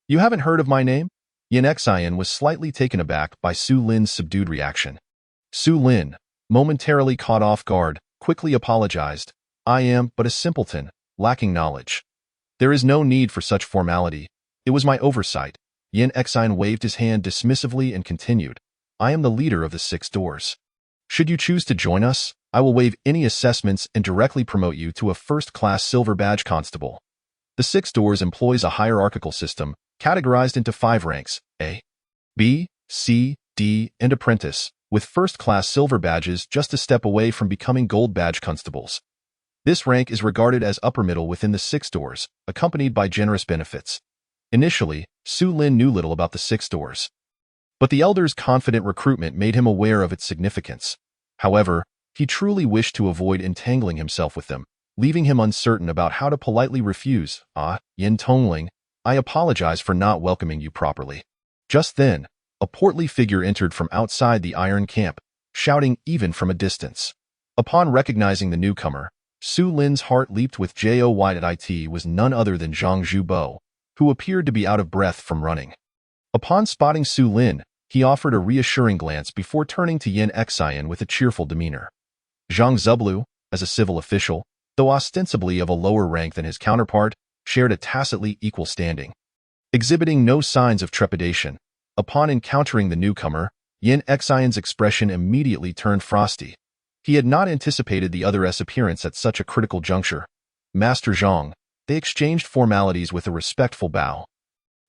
"You haven't heard of my name?" Yin Xian was slightly taken aback by Su Lin's subdued reaction. Su Lin, momentarily caught off guard, quickly apologized. "I am but a simpleton, lacking knowledge." "There is no need for such formality. It was my oversight." Yin Xian waved his hand dismissively and continued, "I am the leader of the Six Doors. Should you choose to join us, I will waive any assessments and directly promote you to a first-class silver badge constable. The Six Doors employs a hierarchical system, categorized into 5 ranks, A, B, C, D, and apprentice, with first-class silver badges just a step away from becoming gold badge constables. This rank is regarded as upper middle within the six doors, accompanied by generous benefits. Initially, Su Lin knew little about the six doors, but the elder's confident recruitment made him aware of its significance. However, he truly wished to avoid entangling himself with them, leaving him uncertain about how to politely refuse. Yin Tongling, I apologize for not welcoming you properly. Just then, a portly figure entered from outside the iron camp, shouting even from a distance. Upon recognizing the newcomer, Su Lin's heart leaped with joy. It was none other than Zhang Zhubo, who appeared to be out of breath from running. Upon spotting Su Lin, he offered a reassuring glance before turning to Yin Xian with a cheerful demeanor. Zhang Zublu, as a civil official, though ostensibly of a lower rank than his counterpart, shared a tacitly equal standing. Exhibiting no signs of trepidation, upon encountering the newcomer, Yin Xian's expression immediately turned frosty. He had not anticipated the other's appearance at such a critical juncture. Master Zhang, they exchanged formalities with a respectful bow.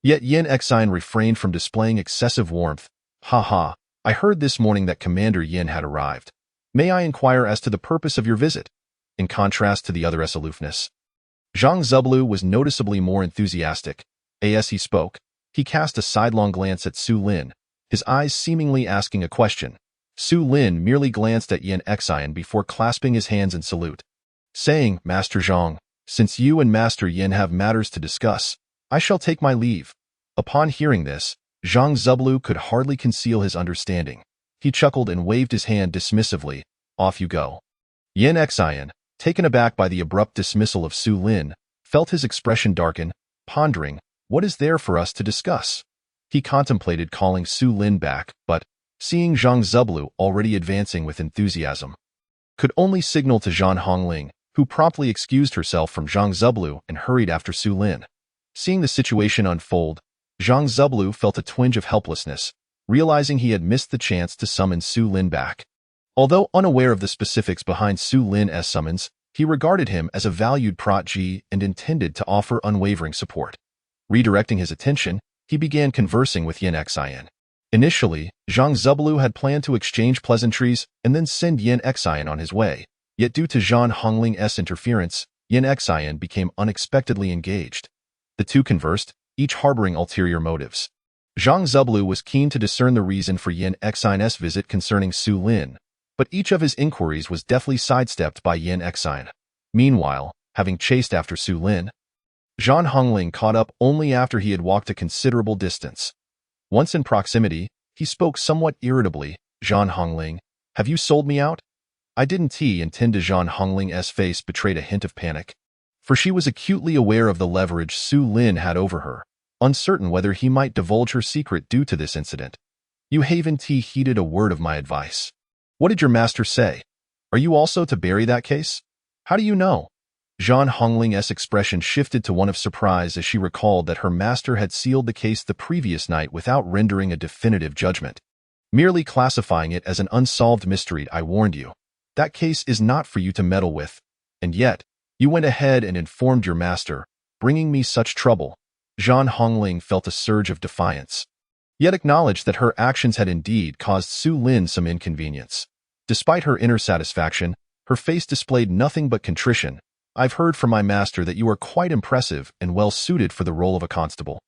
Yet Yin Xian refrained from displaying excessive warmth. Ha, I heard this morning that Commander Yin had arrived. May I inquire as to the purpose of your visit? In contrast to the other's aloofness, Zhang Zublu was noticeably more enthusiastic. As he spoke, he cast a sidelong glance at Su Lin, his eyes seemingly asking a question. Su Lin merely glanced at Yin Xian before clasping his hands in salute, saying, Master Zhang, since you and Master Yin have matters to discuss, I shall take my leave. Upon hearing this, Zhang Zublu could hardly conceal his understanding. He chuckled and waved his hand dismissively. Off you go. Yin Xian, taken aback by the abrupt dismissal of Su Lin, felt his expression darken, pondering, what is there for us to discuss? He contemplated calling Su Lin back, but, seeing Zhang Zublu already advancing with enthusiasm, could only signal to Zhan Hongling, who promptly excused herself from Zhang Zublu and hurried after Su Lin. Seeing the situation unfold, Zhang Zublu felt a twinge of helplessness, realizing he had missed the chance to summon Su Lin back. Although unaware of the specifics behind Su Lin's summons, he regarded him as a valued protege and intended to offer unwavering support. Redirecting his attention, he began conversing with Yin Xian. Initially, Zhang Zublu had planned to exchange pleasantries and then send Yin Xian on his way, yet due to Zhan Hongling's interference, Yin Xian became unexpectedly engaged. The two conversed, each harboring ulterior motives. Zhang Zublu was keen to discern the reason for Yin Xian's visit concerning Su Lin, but each of his inquiries was deftly sidestepped by Yin Xian. Meanwhile, having chased after Su Lin, Zhan Hongling caught up only after he had walked a considerable distance. Once in proximity, he spoke somewhat irritably. Zhan Hongling, have you sold me out? I didn't intend to. Zhan Hongling's face betrayed a hint of panic, for she was acutely aware of the leverage Su Lin had over her, uncertain whether he might divulge her secret due to this incident. You haven't heeded a word of my advice. What did your master say? Are you also to bury that case? How do you know? Zhan Hongling's expression shifted to one of surprise as she recalled that her master had sealed the case the previous night without rendering a definitive judgment, merely classifying it as an unsolved mystery. I warned you. That case is not for you to meddle with, and yet, you went ahead and informed your master, bringing me such trouble. Zhan Hongling felt a surge of defiance, yet acknowledged that her actions had indeed caused Su Lin some inconvenience. Despite her inner satisfaction, her face displayed nothing but contrition. I've heard from my master that you are quite impressive and well suited for the role of a constable.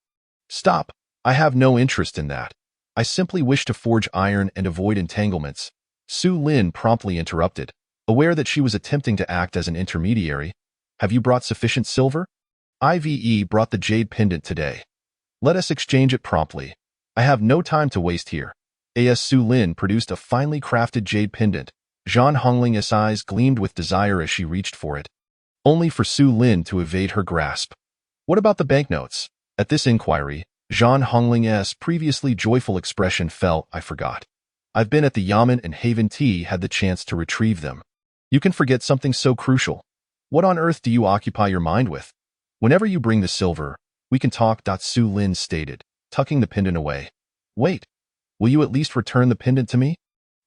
Stop. I have no interest in that. I simply wish to forge iron and avoid entanglements. Su Lin promptly interrupted, aware that she was attempting to act as an intermediary. Have you brought sufficient silver? IVE brought the jade pendant today. Let us exchange it promptly. I have no time to waste here. As Su Lin produced a finely crafted jade pendant, Zhan Hongling's eyes gleamed with desire as she reached for it, only for Su Lin to evade her grasp. What about the banknotes? At this inquiry, Zhan Hongling's previously joyful expression fell. I forgot. I've been at the Yamen and haven't had the chance to retrieve them. You can forget something so crucial. What on earth do you occupy your mind with? Whenever you bring the silver, we can talk. Su Lin stated, tucking the pendant away. Wait. Will you at least return the pendant to me?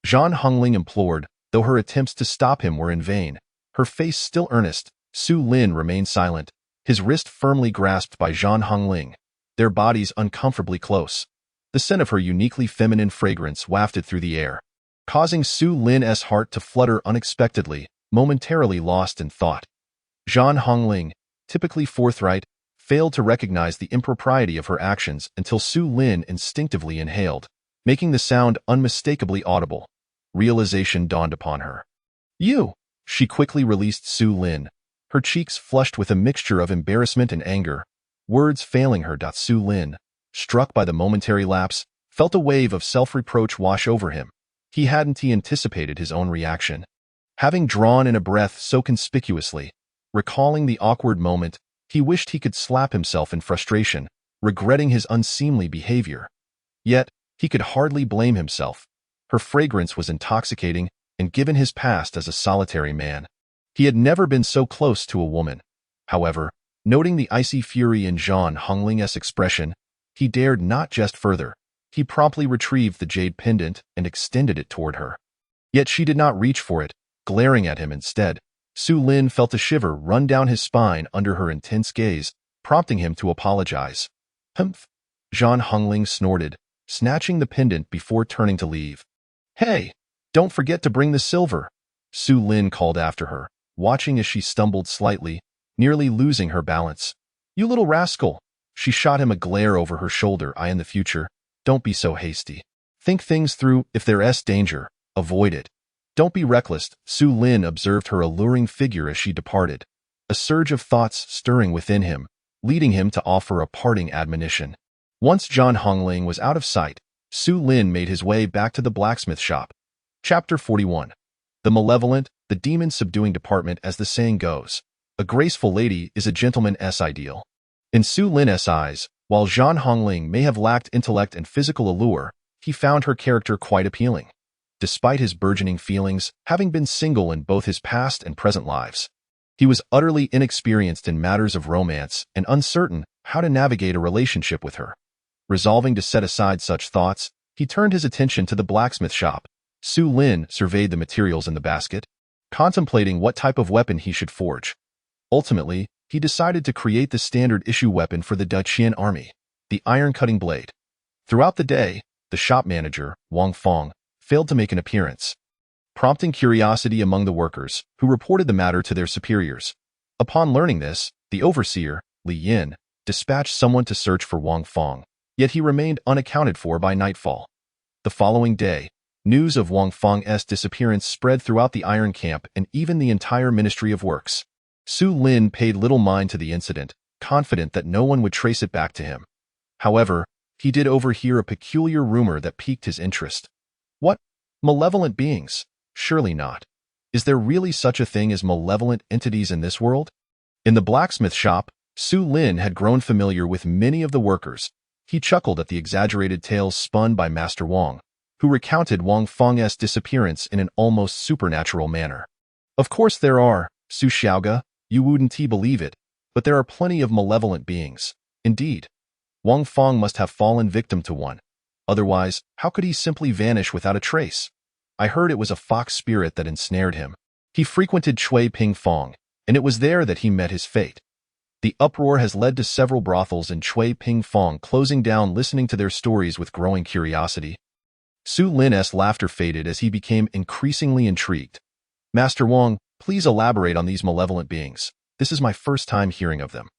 Zhan Hongling implored, though her attempts to stop him were in vain. Her face still earnest, Su Lin remained silent, his wrist firmly grasped by Zhan Hongling, their bodies uncomfortably close. The scent of her uniquely feminine fragrance wafted through the air, causing Su Lin's heart to flutter unexpectedly, momentarily lost in thought. Zhang Hongling, typically forthright, failed to recognize the impropriety of her actions until Su Lin instinctively inhaled, making the sound unmistakably audible. Realization dawned upon her. You! She quickly released Su Lin, her cheeks flushed with a mixture of embarrassment and anger, words failing her. Su Lin, struck by the momentary lapse, felt a wave of self-reproach wash over him. He hadn't anticipated his own reaction. Having drawn in a breath so conspicuously, recalling the awkward moment, he wished he could slap himself in frustration, regretting his unseemly behavior. Yet, he could hardly blame himself. Her fragrance was intoxicating, and given his past as a solitary man, he had never been so close to a woman. However, noting the icy fury in Zhang Hongling's expression, he dared not jest further. He promptly retrieved the jade pendant and extended it toward her. Yet she did not reach for it, glaring at him instead. Su Lin felt a shiver run down his spine under her intense gaze, prompting him to apologize. Humph! Zhang Hongling snorted, snatching the pendant before turning to leave. Hey! Don't forget to bring the silver! Su Lin called after her, watching as she stumbled slightly, nearly losing her balance. You little rascal! She shot him a glare over her shoulder. In the future, don't be so hasty. Think things through. If there's danger, avoid it. Don't be reckless. Su Lin observed her alluring figure as she departed, a surge of thoughts stirring within him, leading him to offer a parting admonition. Once Zhang Hongling was out of sight, Su Lin made his way back to the blacksmith shop. Chapter 41. The Malevolent, the Demon-Subduing Department. As the saying goes, a graceful lady is a gentleman's ideal. In Su Lin's eyes, while Zhang Hongling may have lacked intellect and physical allure, he found her character quite appealing. Despite his burgeoning feelings, having been single in both his past and present lives, he was utterly inexperienced in matters of romance and uncertain how to navigate a relationship with her. Resolving to set aside such thoughts, he turned his attention to the blacksmith shop. Su Lin surveyed the materials in the basket, contemplating what type of weapon he should forge. Ultimately, he decided to create the standard-issue weapon for the Daqian army, the iron-cutting blade. Throughout the day, the shop manager, Wang Fong, failed to make an appearance, prompting curiosity among the workers, who reported the matter to their superiors. Upon learning this, the overseer, Li Yin, dispatched someone to search for Wang Fong, yet he remained unaccounted for by nightfall. The following day, news of Wang Fong's disappearance spread throughout the Iron Camp and even the entire Ministry of Works. Su Lin paid little mind to the incident, confident that no one would trace it back to him. However, he did overhear a peculiar rumor that piqued his interest. What? Malevolent beings? Surely not. Is there really such a thing as malevolent entities in this world? In the blacksmith shop, Su Lin had grown familiar with many of the workers. He chuckled at the exaggerated tales spun by Master Wang, who recounted Wang Fong's disappearance in an almost supernatural manner. Of course there are, Su Xiaoga, you wouldn't believe it, but there are plenty of malevolent beings. Indeed, Wang Fong must have fallen victim to one. Otherwise, how could he simply vanish without a trace? I heard it was a fox spirit that ensnared him. He frequented Shui Ping Fong, and it was there that he met his fate. The uproar has led to several brothels in Shui Ping Fong closing down, listening to their stories with growing curiosity. Su Lin's laughter faded as he became increasingly intrigued. Master Wang, please elaborate on these malevolent beings. This is my first time hearing of them.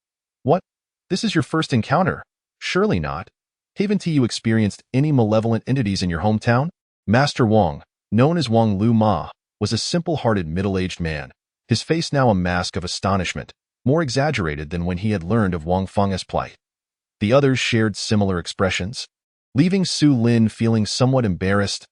What? This is your first encounter? Surely not. Haven't you experienced any malevolent entities in your hometown? Master Wang, known as Wang Lu Ma, was a simple-hearted middle-aged man, his face now a mask of astonishment, more exaggerated than when he had learned of Wang Fong's plight. The others shared similar expressions, leaving Su Lin feeling somewhat embarrassed.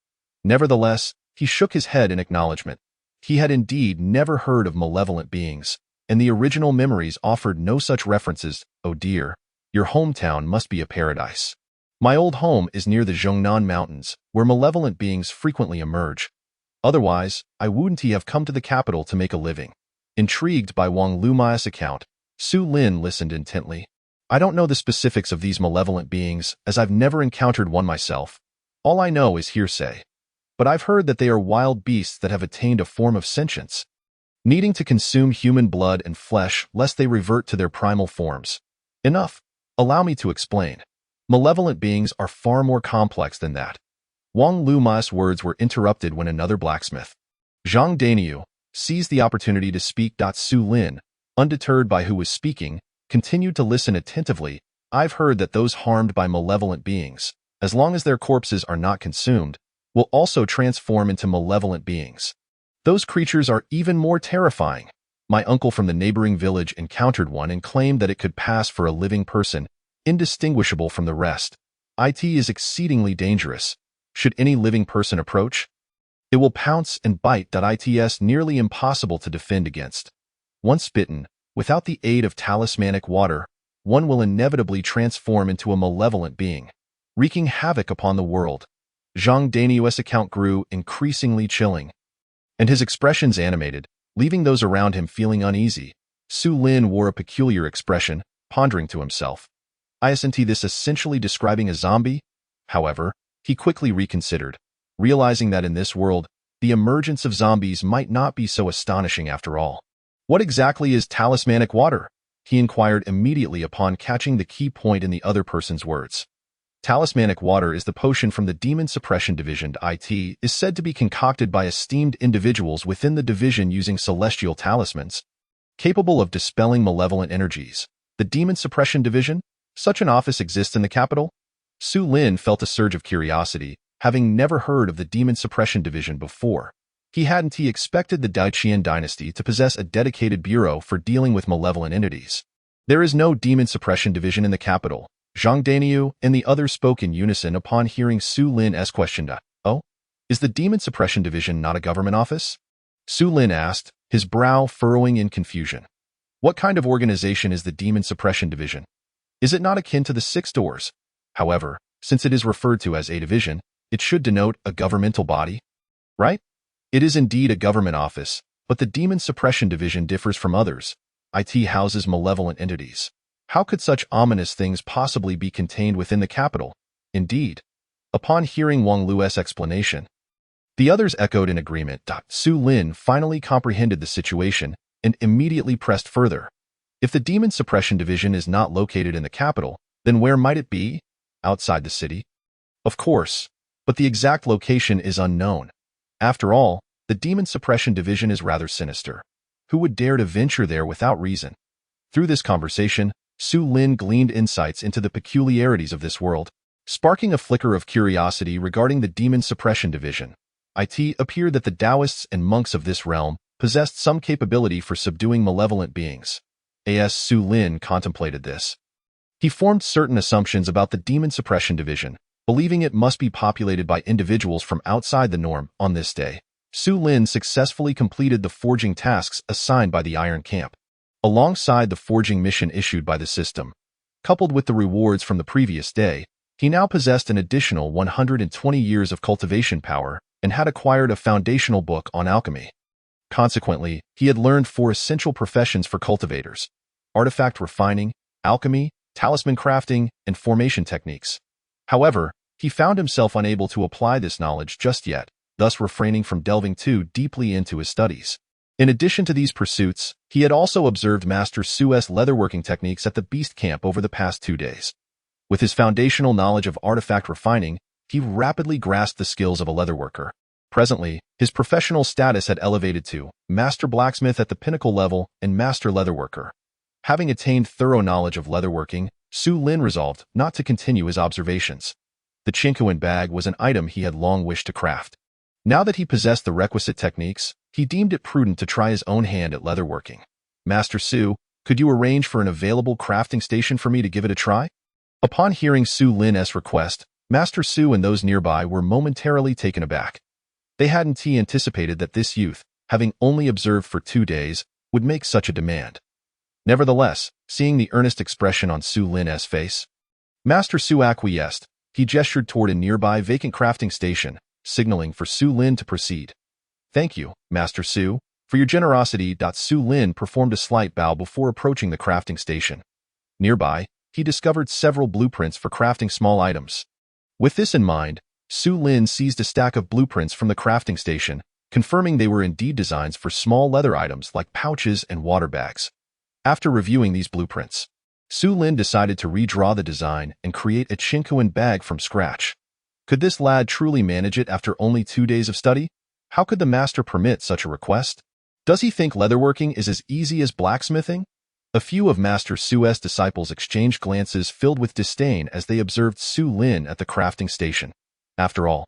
Nevertheless, he shook his head in acknowledgement. He had indeed never heard of malevolent beings, and the original memories offered no such references. Oh dear, your hometown must be a paradise. My old home is near the Zhongnan Mountains, where malevolent beings frequently emerge. Otherwise, I wouldn't have come to the capital to make a living. Intrigued by Wang Luma's account, Su Lin listened intently. I don't know the specifics of these malevolent beings, as I've never encountered one myself. All I know is hearsay. But I've heard that they are wild beasts that have attained a form of sentience, needing to consume human blood and flesh lest they revert to their primal forms. Enough. Allow me to explain. Malevolent beings are far more complex than that. Wang Luma's words were interrupted when another blacksmith, Zhang Daniu, seized the opportunity to speak. Su Lin, undeterred by who was speaking, continued to listen attentively. I've heard that those harmed by malevolent beings, as long as their corpses are not consumed, will also transform into malevolent beings. Those creatures are even more terrifying. My uncle from the neighboring village encountered one and claimed that it could pass for a living person, indistinguishable from the rest. It is exceedingly dangerous. Should any living person approach, it will pounce and bite. It's nearly impossible to defend against. Once bitten, without the aid of talismanic water, one will inevitably transform into a malevolent being, wreaking havoc upon the world. Zhang Daniu's account grew increasingly chilling, and his expressions animated, leaving those around him feeling uneasy. Su Lin wore a peculiar expression, pondering to himself. Isn't this essentially describing a zombie? However, he quickly reconsidered, realizing that in this world, the emergence of zombies might not be so astonishing after all. What exactly is talismanic water? He inquired immediately upon catching the key point in the other person's words. Talismanic water is the potion from the Demon Suppression Division. It is said to be concocted by esteemed individuals within the division using celestial talismans, capable of dispelling malevolent energies. The Demon Suppression Division? Such an office exists in the capital? Su Lin felt a surge of curiosity, having never heard of the Demon Suppression Division before. He hadn't expected the Daiqian dynasty to possess a dedicated bureau for dealing with malevolent entities. There is no Demon Suppression Division in the capital. Zhang Daniu and the others spoke in unison upon hearing Su Lin's question. Oh? Is the Demon Suppression Division not a government office? Su Lin asked, his brow furrowing in confusion. What kind of organization is the Demon Suppression Division? Is it not akin to the Six Doors? However, since it is referred to as a division, it should denote a governmental body, right? It is indeed a government office, but the Demon Suppression Division differs from others. It houses malevolent entities. How could such ominous things possibly be contained within the capital? Indeed. Upon hearing Wang Lu's explanation, the others echoed in agreement. Su Lin finally comprehended the situation and immediately pressed further. If the Demon Suppression Division is not located in the capital, then where might it be? Outside the city? Of course, but the exact location is unknown. After all, the Demon Suppression Division is rather sinister. Who would dare to venture there without reason? Through this conversation, Su Lin gleaned insights into the peculiarities of this world, sparking a flicker of curiosity regarding the Demon Suppression Division. It appeared that the Taoists and monks of this realm possessed some capability for subduing malevolent beings. As Su Lin contemplated this, he formed certain assumptions about the Demon Suppression Division, believing it must be populated by individuals from outside the norm. On this day, Su Lin successfully completed the forging tasks assigned by the Iron Camp. Alongside the forging mission issued by the system, coupled with the rewards from the previous day, he now possessed an additional 120 years of cultivation power and had acquired a foundational book on alchemy. Consequently, he had learned 4 essential professions for cultivators: artifact refining, alchemy, talisman crafting, and formation techniques. However, he found himself unable to apply this knowledge just yet, thus refraining from delving too deeply into his studies. In addition to these pursuits, he had also observed Master Su's leatherworking techniques at the Beast Camp over the past 2 days. With his foundational knowledge of artifact refining, he rapidly grasped the skills of a leatherworker. Presently, his professional status had elevated to Master Blacksmith at the pinnacle level and Master Leatherworker. Having attained thorough knowledge of leatherworking, Su Lin resolved not to continue his observations. The Chinquan bag was an item he had long wished to craft. Now that he possessed the requisite techniques, he deemed it prudent to try his own hand at leatherworking. Master Su, could you arrange for an available crafting station for me to give it a try? Upon hearing Su Lin's request, Master Su and those nearby were momentarily taken aback. They hadn't anticipated that this youth, having only observed for 2 days, would make such a demand. Nevertheless, seeing the earnest expression on Su Lin's face, Master Su acquiesced. He gestured toward a nearby vacant crafting station, signaling for Su Lin to proceed. Thank you, Master Su, for your generosity. Su Lin performed a slight bow before approaching the crafting station. Nearby, he discovered several blueprints for crafting small items. With this in mind, Su Lin seized a stack of blueprints from the crafting station, confirming they were indeed designs for small leather items like pouches and water bags. After reviewing these blueprints, Su Lin decided to redraw the design and create a Chinquan bag from scratch. Could this lad truly manage it after only 2 days of study? How could the master permit such a request? Does he think leatherworking is as easy as blacksmithing? A few of Master Su's disciples exchanged glances filled with disdain as they observed Su Lin at the crafting station. After all,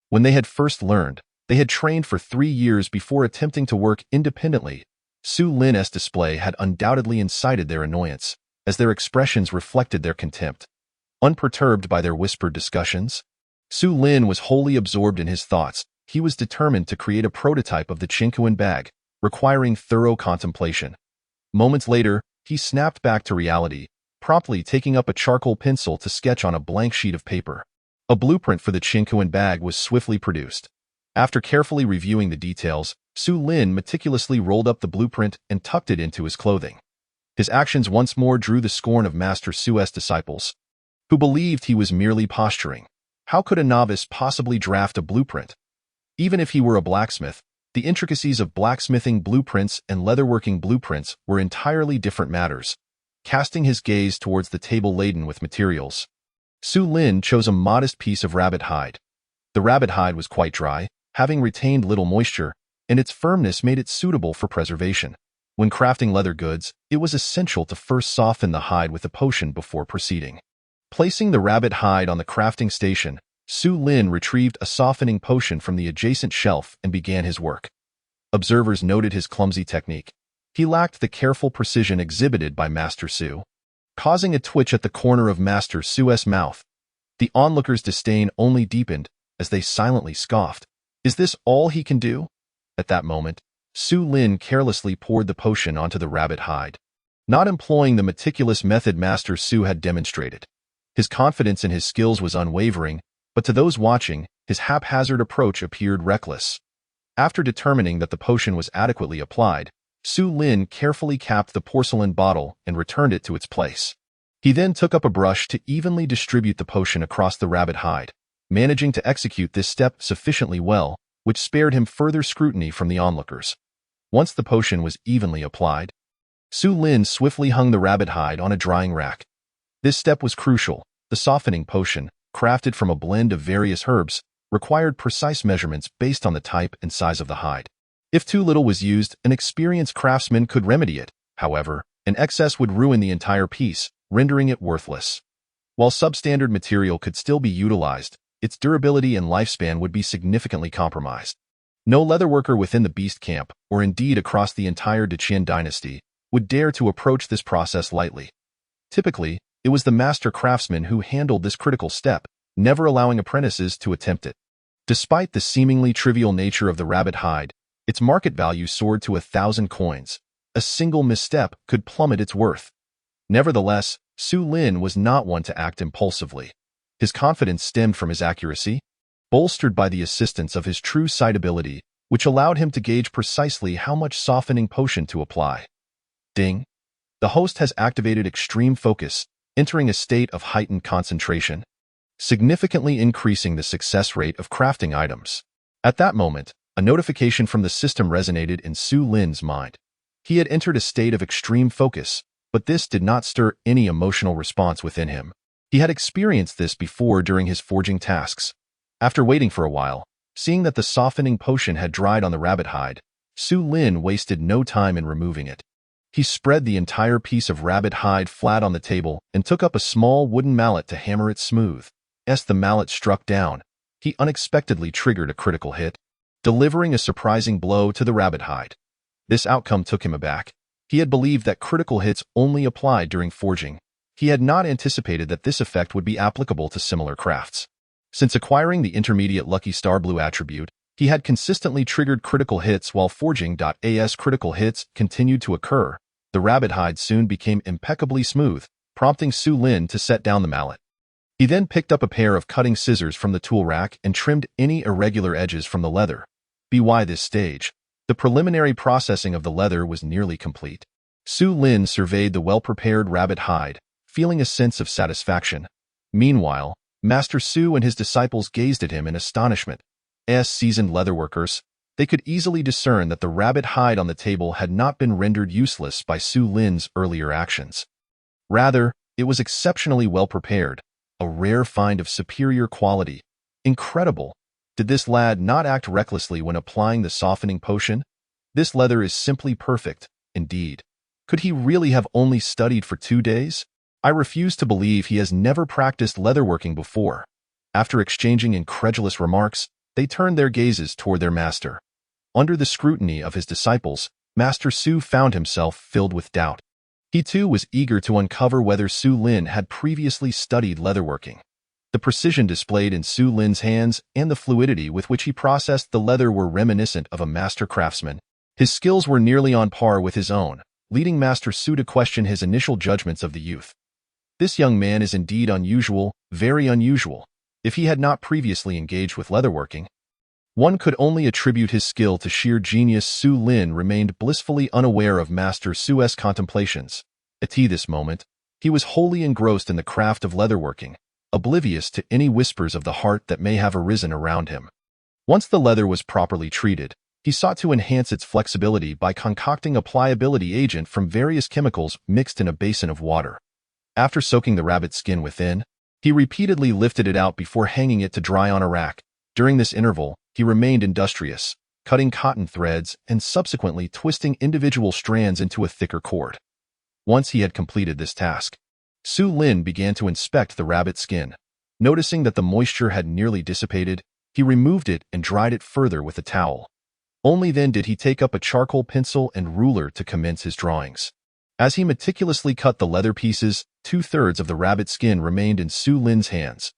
when they had first learned, they had trained for 3 years before attempting to work independently. Su Lin's display had undoubtedly incited their annoyance, as their expressions reflected their contempt. Unperturbed by their whispered discussions, Su Lin was wholly absorbed in his thoughts. He was determined to create a prototype of the Chinquan bag, requiring thorough contemplation. Moments later, he snapped back to reality, promptly taking up a charcoal pencil to sketch on a blank sheet of paper. A blueprint for the Chinquan bag was swiftly produced. After carefully reviewing the details, Su Lin meticulously rolled up the blueprint and tucked it into his clothing. His actions once more drew the scorn of Master Su's disciples, who believed he was merely posturing. How could a novice possibly draft a blueprint? Even if he were a blacksmith, the intricacies of blacksmithing blueprints and leatherworking blueprints were entirely different matters. Casting his gaze towards the table laden with materials, Su Lin chose a modest piece of rabbit hide. The rabbit hide was quite dry, having retained little moisture, and its firmness made it suitable for preservation. When crafting leather goods, it was essential to first soften the hide with a potion before proceeding. Placing the rabbit hide on the crafting station, Su Lin retrieved a softening potion from the adjacent shelf and began his work. Observers noted his clumsy technique. He lacked the careful precision exhibited by Master Su, causing a twitch at the corner of Master Su's mouth. The onlookers' disdain only deepened as they silently scoffed. Is this all he can do? At that moment, Su Lin carelessly poured the potion onto the rabbit hide, not employing the meticulous method Master Su had demonstrated. His confidence in his skills was unwavering, but to those watching, his haphazard approach appeared reckless. After determining that the potion was adequately applied, Su Lin carefully capped the porcelain bottle and returned it to its place. He then took up a brush to evenly distribute the potion across the rabbit hide, managing to execute this step sufficiently well, which spared him further scrutiny from the onlookers. Once the potion was evenly applied, Su Lin swiftly hung the rabbit hide on a drying rack. This step was crucial. The softening potion, crafted from a blend of various herbs, required precise measurements based on the type and size of the hide. If too little was used, an experienced craftsman could remedy it. However, an excess would ruin the entire piece, rendering it worthless. While substandard material could still be utilized, its durability and lifespan would be significantly compromised. No leatherworker within the Beast Camp, or indeed across the entire Deqian dynasty, would dare to approach this process lightly. Typically, it was the master craftsman who handled this critical step, never allowing apprentices to attempt it. Despite the seemingly trivial nature of the rabbit hide, its market value soared to 1,000 coins. A single misstep could plummet its worth. Nevertheless, Su Lin was not one to act impulsively. His confidence stemmed from his accuracy, bolstered by the assistance of his true sight ability, which allowed him to gauge precisely how much softening potion to apply. Ding! The host has activated extreme focus, entering a state of heightened concentration, significantly increasing the success rate of crafting items. At that moment, a notification from the system resonated in Su Lin's mind. He had entered a state of extreme focus, but this did not stir any emotional response within him. He had experienced this before during his forging tasks. After waiting for a while, seeing that the softening potion had dried on the rabbit hide, Su Lin wasted no time in removing it. He spread the entire piece of rabbit hide flat on the table and took up a small wooden mallet to hammer it smooth. As the mallet struck down, he unexpectedly triggered a critical hit, delivering a surprising blow to the rabbit hide. This outcome took him aback. He had believed that critical hits only applied during forging. He had not anticipated that this effect would be applicable to similar crafts. Since acquiring the intermediate Lucky Star Blue attribute, he had consistently triggered critical hits while forging. As critical hits continued to occur, the rabbit hide soon became impeccably smooth, prompting Su Lin to set down the mallet. He then picked up a pair of cutting scissors from the tool rack and trimmed any irregular edges from the leather. By this stage, the preliminary processing of the leather was nearly complete. Su Lin surveyed the well-prepared rabbit hide, feeling a sense of satisfaction. Meanwhile, Master Su and his disciples gazed at him in astonishment. As seasoned leatherworkers, they could easily discern that the rabbit hide on the table had not been rendered useless by Su Lin's earlier actions. Rather, it was exceptionally well prepared, a rare find of superior quality. Incredible! Did this lad not act recklessly when applying the softening potion? This leather is simply perfect, indeed. Could he really have only studied for 2 days? I refuse to believe he has never practiced leatherworking before. After exchanging incredulous remarks, they turned their gazes toward their master. Under the scrutiny of his disciples, Master Su found himself filled with doubt. He too was eager to uncover whether Su Lin had previously studied leatherworking. The precision displayed in Su Lin's hands and the fluidity with which he processed the leather were reminiscent of a master craftsman. His skills were nearly on par with his own, leading Master Su to question his initial judgments of the youth. This young man is indeed unusual, very unusual. If he had not previously engaged with leatherworking, one could only attribute his skill to sheer genius. Su Lin remained blissfully unaware of Master Su's contemplations. At this moment, he was wholly engrossed in the craft of leatherworking, oblivious to any whispers of the heart that may have arisen around him. Once the leather was properly treated, he sought to enhance its flexibility by concocting a pliability agent from various chemicals mixed in a basin of water. After soaking the rabbit skin within, he repeatedly lifted it out before hanging it to dry on a rack. During this interval, he remained industrious, cutting cotton threads and subsequently twisting individual strands into a thicker cord. Once he had completed this task, Su Lin began to inspect the rabbit skin. Noticing that the moisture had nearly dissipated, he removed it and dried it further with a towel. Only then did he take up a charcoal pencil and ruler to commence his drawings. As he meticulously cut the leather pieces, 2/3 of the rabbit skin remained in Su Lin's hands.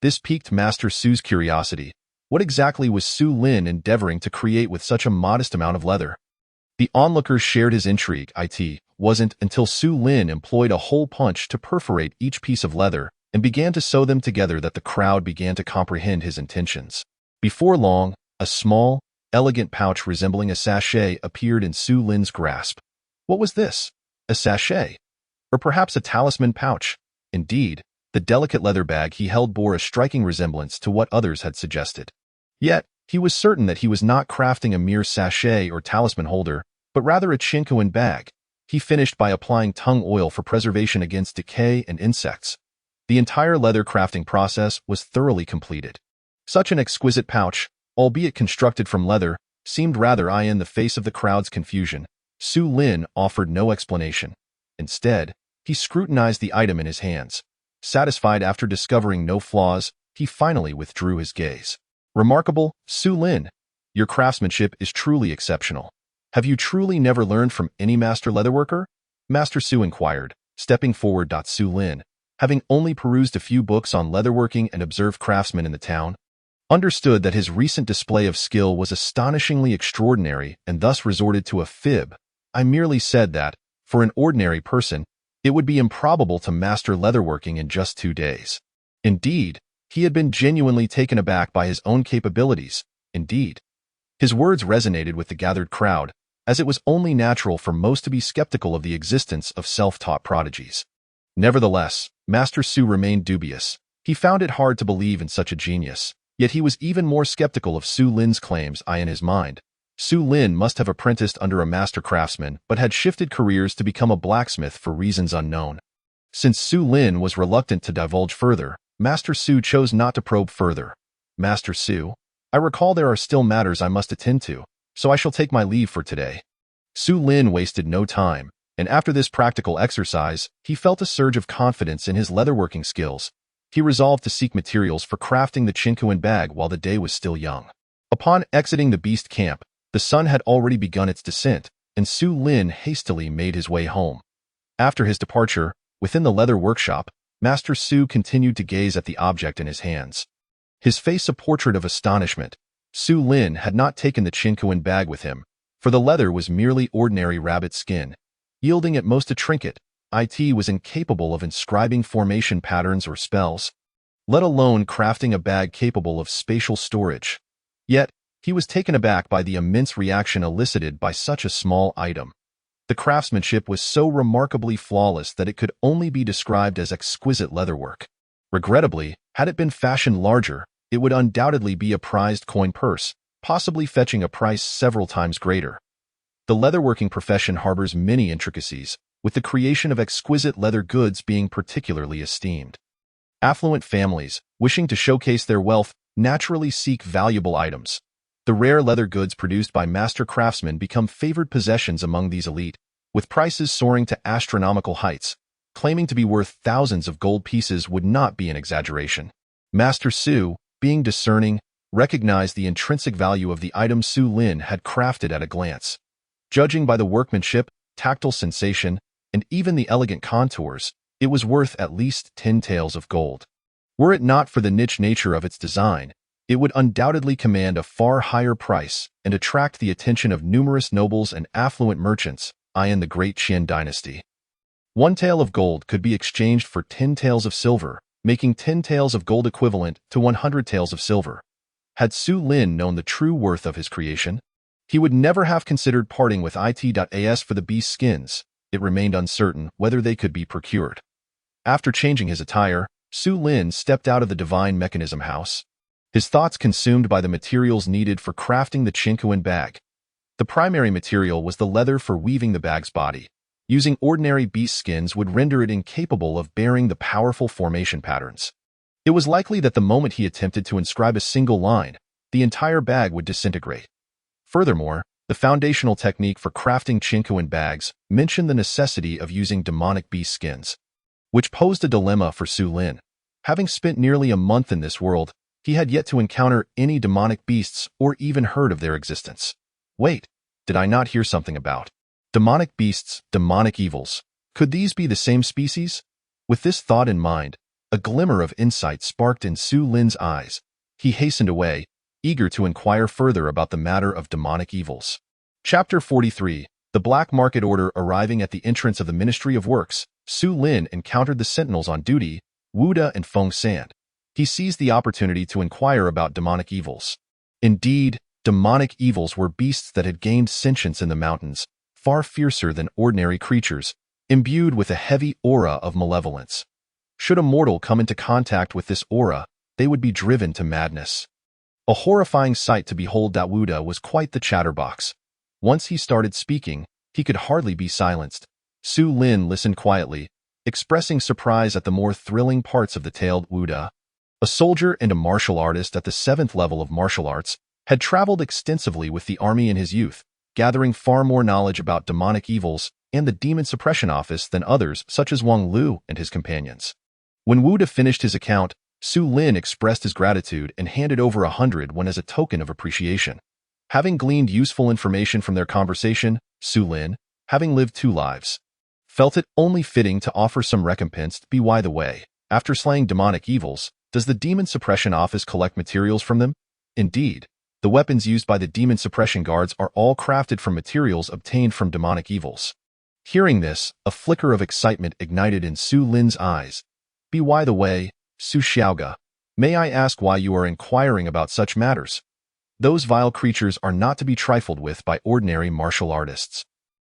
This piqued Master Su's curiosity. What exactly was Su Lin endeavoring to create with such a modest amount of leather? The onlookers shared his intrigue. It wasn't until Su Lin employed a hole punch to perforate each piece of leather and began to sew them together that the crowd began to comprehend his intentions. Before long, a small, elegant pouch resembling a sachet appeared in Su Lin's grasp. What was this? A sachet? Or perhaps a talisman pouch? Indeed, the delicate leather bag he held bore a striking resemblance to what others had suggested. Yet, he was certain that he was not crafting a mere sachet or talisman holder, but rather a chinkoan bag. He finished by applying tung oil for preservation against decay and insects. The entire leather crafting process was thoroughly completed. Such an exquisite pouch, albeit constructed from leather, seemed rather in the face of the crowd's confusion. Su Lin offered no explanation. Instead, he scrutinized the item in his hands. Satisfied after discovering no flaws, he finally withdrew his gaze. Remarkable, Su Lin. Your craftsmanship is truly exceptional. Have you truly never learned from any master leatherworker? Master Su inquired, stepping forward. Su Lin, having only perused a few books on leatherworking and observed craftsmen in the town, understood that his recent display of skill was astonishingly extraordinary and thus resorted to a fib. I merely said that, for an ordinary person, it would be improbable to master leatherworking in just 2 days. Indeed, he had been genuinely taken aback by his own capabilities. Indeed, his words resonated with the gathered crowd, as it was only natural for most to be skeptical of the existence of self-taught prodigies. Nevertheless, Master Su remained dubious. He found it hard to believe in such a genius, yet he was even more skeptical of Su Lin's claims. In his mind, Su Lin must have apprenticed under a master craftsman but had shifted careers to become a blacksmith for reasons unknown. Since Su Lin was reluctant to divulge further, Master Su chose not to probe further. Master Su, I recall there are still matters I must attend to, so I shall take my leave for today. Su Lin wasted no time, and after this practical exercise, he felt a surge of confidence in his leatherworking skills. He resolved to seek materials for crafting the chinkoan bag while the day was still young. Upon exiting the beast camp, the sun had already begun its descent, and Su Lin hastily made his way home. After his departure, within the leather workshop, Master Su continued to gaze at the object in his hands. His face a portrait of astonishment. Su Lin had not taken the chinkoan bag with him, for the leather was merely ordinary rabbit skin, yielding at most a trinket. It was incapable of inscribing formation patterns or spells, let alone crafting a bag capable of spatial storage. Yet, he was taken aback by the immense reaction elicited by such a small item. The craftsmanship was so remarkably flawless that it could only be described as exquisite leatherwork. Regrettably, had it been fashioned larger, it would undoubtedly be a prized coin purse, possibly fetching a price several times greater. The leatherworking profession harbors many intricacies, with the creation of exquisite leather goods being particularly esteemed. Affluent families, wishing to showcase their wealth, naturally seek valuable items. The rare leather goods produced by master craftsmen become favored possessions among these elite, with prices soaring to astronomical heights. Claiming to be worth thousands of gold pieces would not be an exaggeration. Master Su, being discerning, recognized the intrinsic value of the item Su Lin had crafted at a glance. Judging by the workmanship, tactile sensation, and even the elegant contours, it was worth at least 10 taels of gold. Were it not for the niche nature of its design, it would undoubtedly command a far higher price and attract the attention of numerous nobles and affluent merchants in the Great Qin dynasty. 1 tael of gold could be exchanged for 10 taels of silver, making 10 taels of gold equivalent to 100 taels of silver. Had Su Lin known the true worth of his creation, he would never have considered parting with it.as for the beast skins. It remained uncertain whether they could be procured. After changing his attire, Su Lin stepped out of the divine mechanism house. His thoughts consumed by the materials needed for crafting the Qinkuan bag. The primary material was the leather for weaving the bag's body. Using ordinary beast skins would render it incapable of bearing the powerful formation patterns. It was likely that the moment he attempted to inscribe a single line, the entire bag would disintegrate. Furthermore, the foundational technique for crafting Qinkuan bags mentioned the necessity of using demonic beast skins, which posed a dilemma for Su Lin. Having spent nearly a month in this world, he had yet to encounter any demonic beasts or even heard of their existence. Wait, did I not hear something about demonic beasts, demonic evils? Could these be the same species? With this thought in mind, a glimmer of insight sparked in Su Lin's eyes. He hastened away, eager to inquire further about the matter of demonic evils. Chapter 43. The Black Market Order. Arriving at the entrance of the Ministry of Works, Su Lin encountered the sentinels on duty, Wu De and Feng San. He seized the opportunity to inquire about demonic evils. Indeed, demonic evils were beasts that had gained sentience in the mountains, far fiercer than ordinary creatures, imbued with a heavy aura of malevolence. Should a mortal come into contact with this aura, they would be driven to madness. A horrifying sight to behold. Wu De was quite the chatterbox. Once he started speaking, he could hardly be silenced. Su Lin listened quietly, expressing surprise at the more thrilling parts of the tale. Wu De, a soldier and a martial artist at the 7th level of martial arts, had traveled extensively with the army in his youth, gathering far more knowledge about demonic evils and the demon suppression office than others such as Wang Lu and his companions. When Wu De finished his account, Su Lin expressed his gratitude and handed over 100 won as a token of appreciation. Having gleaned useful information from their conversation, Su Lin, having lived 2 lives, felt it only fitting to offer some recompense. By the way, after slaying demonic evils, does the Demon Suppression Office collect materials from them? Indeed, the weapons used by the Demon Suppression Guards are all crafted from materials obtained from demonic evils. Hearing this, a flicker of excitement ignited in Su Lin's eyes. By the way, Su Xiaoge, may I ask why you are inquiring about such matters? Those vile creatures are not to be trifled with by ordinary martial artists.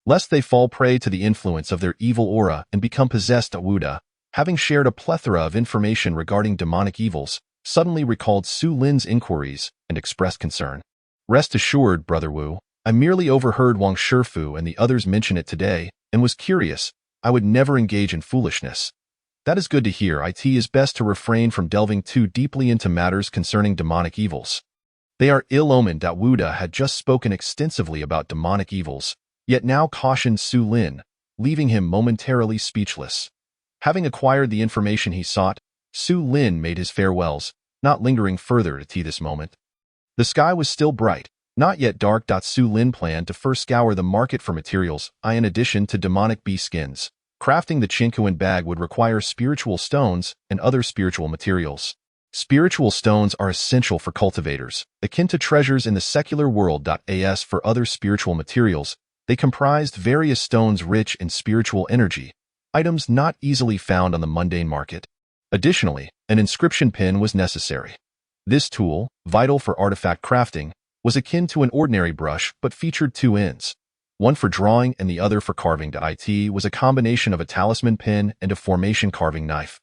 Lest they fall prey to the influence of their evil aura and become possessed. Wu De, having shared a plethora of information regarding demonic evils, suddenly recalled Su Lin's inquiries and expressed concern. Rest assured, Brother Wu, I merely overheard Wang Shifu and the others mention it today and was curious. I would never engage in foolishness. That is good to hear. It is best to refrain from delving too deeply into matters concerning demonic evils. They are ill-omened. Wu De had just spoken extensively about demonic evils, yet now cautioned Su Lin, leaving him momentarily speechless. Having acquired the information he sought, Su Lin made his farewells, not lingering further at this moment. The sky was still bright, not yet dark. Su Lin planned to first scour the market for materials. In addition to demonic beast skins, crafting the Qinkuan bag would require spiritual stones and other spiritual materials. Spiritual stones are essential for cultivators, akin to treasures in the secular world. As for other spiritual materials, they comprised various stones rich in spiritual energy, items not easily found on the mundane market. Additionally, an inscription pin was necessary. This tool, vital for artifact crafting, was akin to an ordinary brush but featured 2 ends, one for drawing and the other for carving. It was a combination of a talisman pin and a formation carving knife.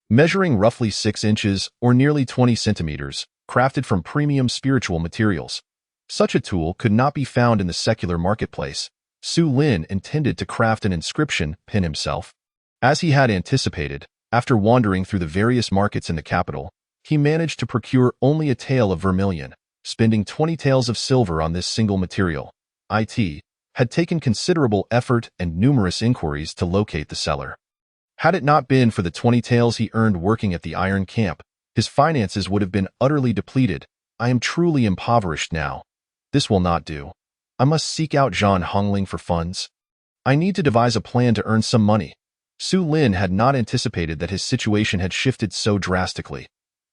Measuring roughly 6 inches or nearly 20 centimeters, crafted from premium spiritual materials. Such a tool could not be found in the secular marketplace. Su Lin intended to craft an inscription pin himself. As he had anticipated, after wandering through the various markets in the capital, he managed to procure only a tael of vermilion, spending 20 taels of silver on this single material. It had taken considerable effort and numerous inquiries to locate the seller. Had it not been for the 20 taels he earned working at the iron camp, his finances would have been utterly depleted. I am truly impoverished now. This will not do. I must seek out Zhang Hongling for funds. I need to devise a plan to earn some money. Su Lin had not anticipated that his situation had shifted so drastically.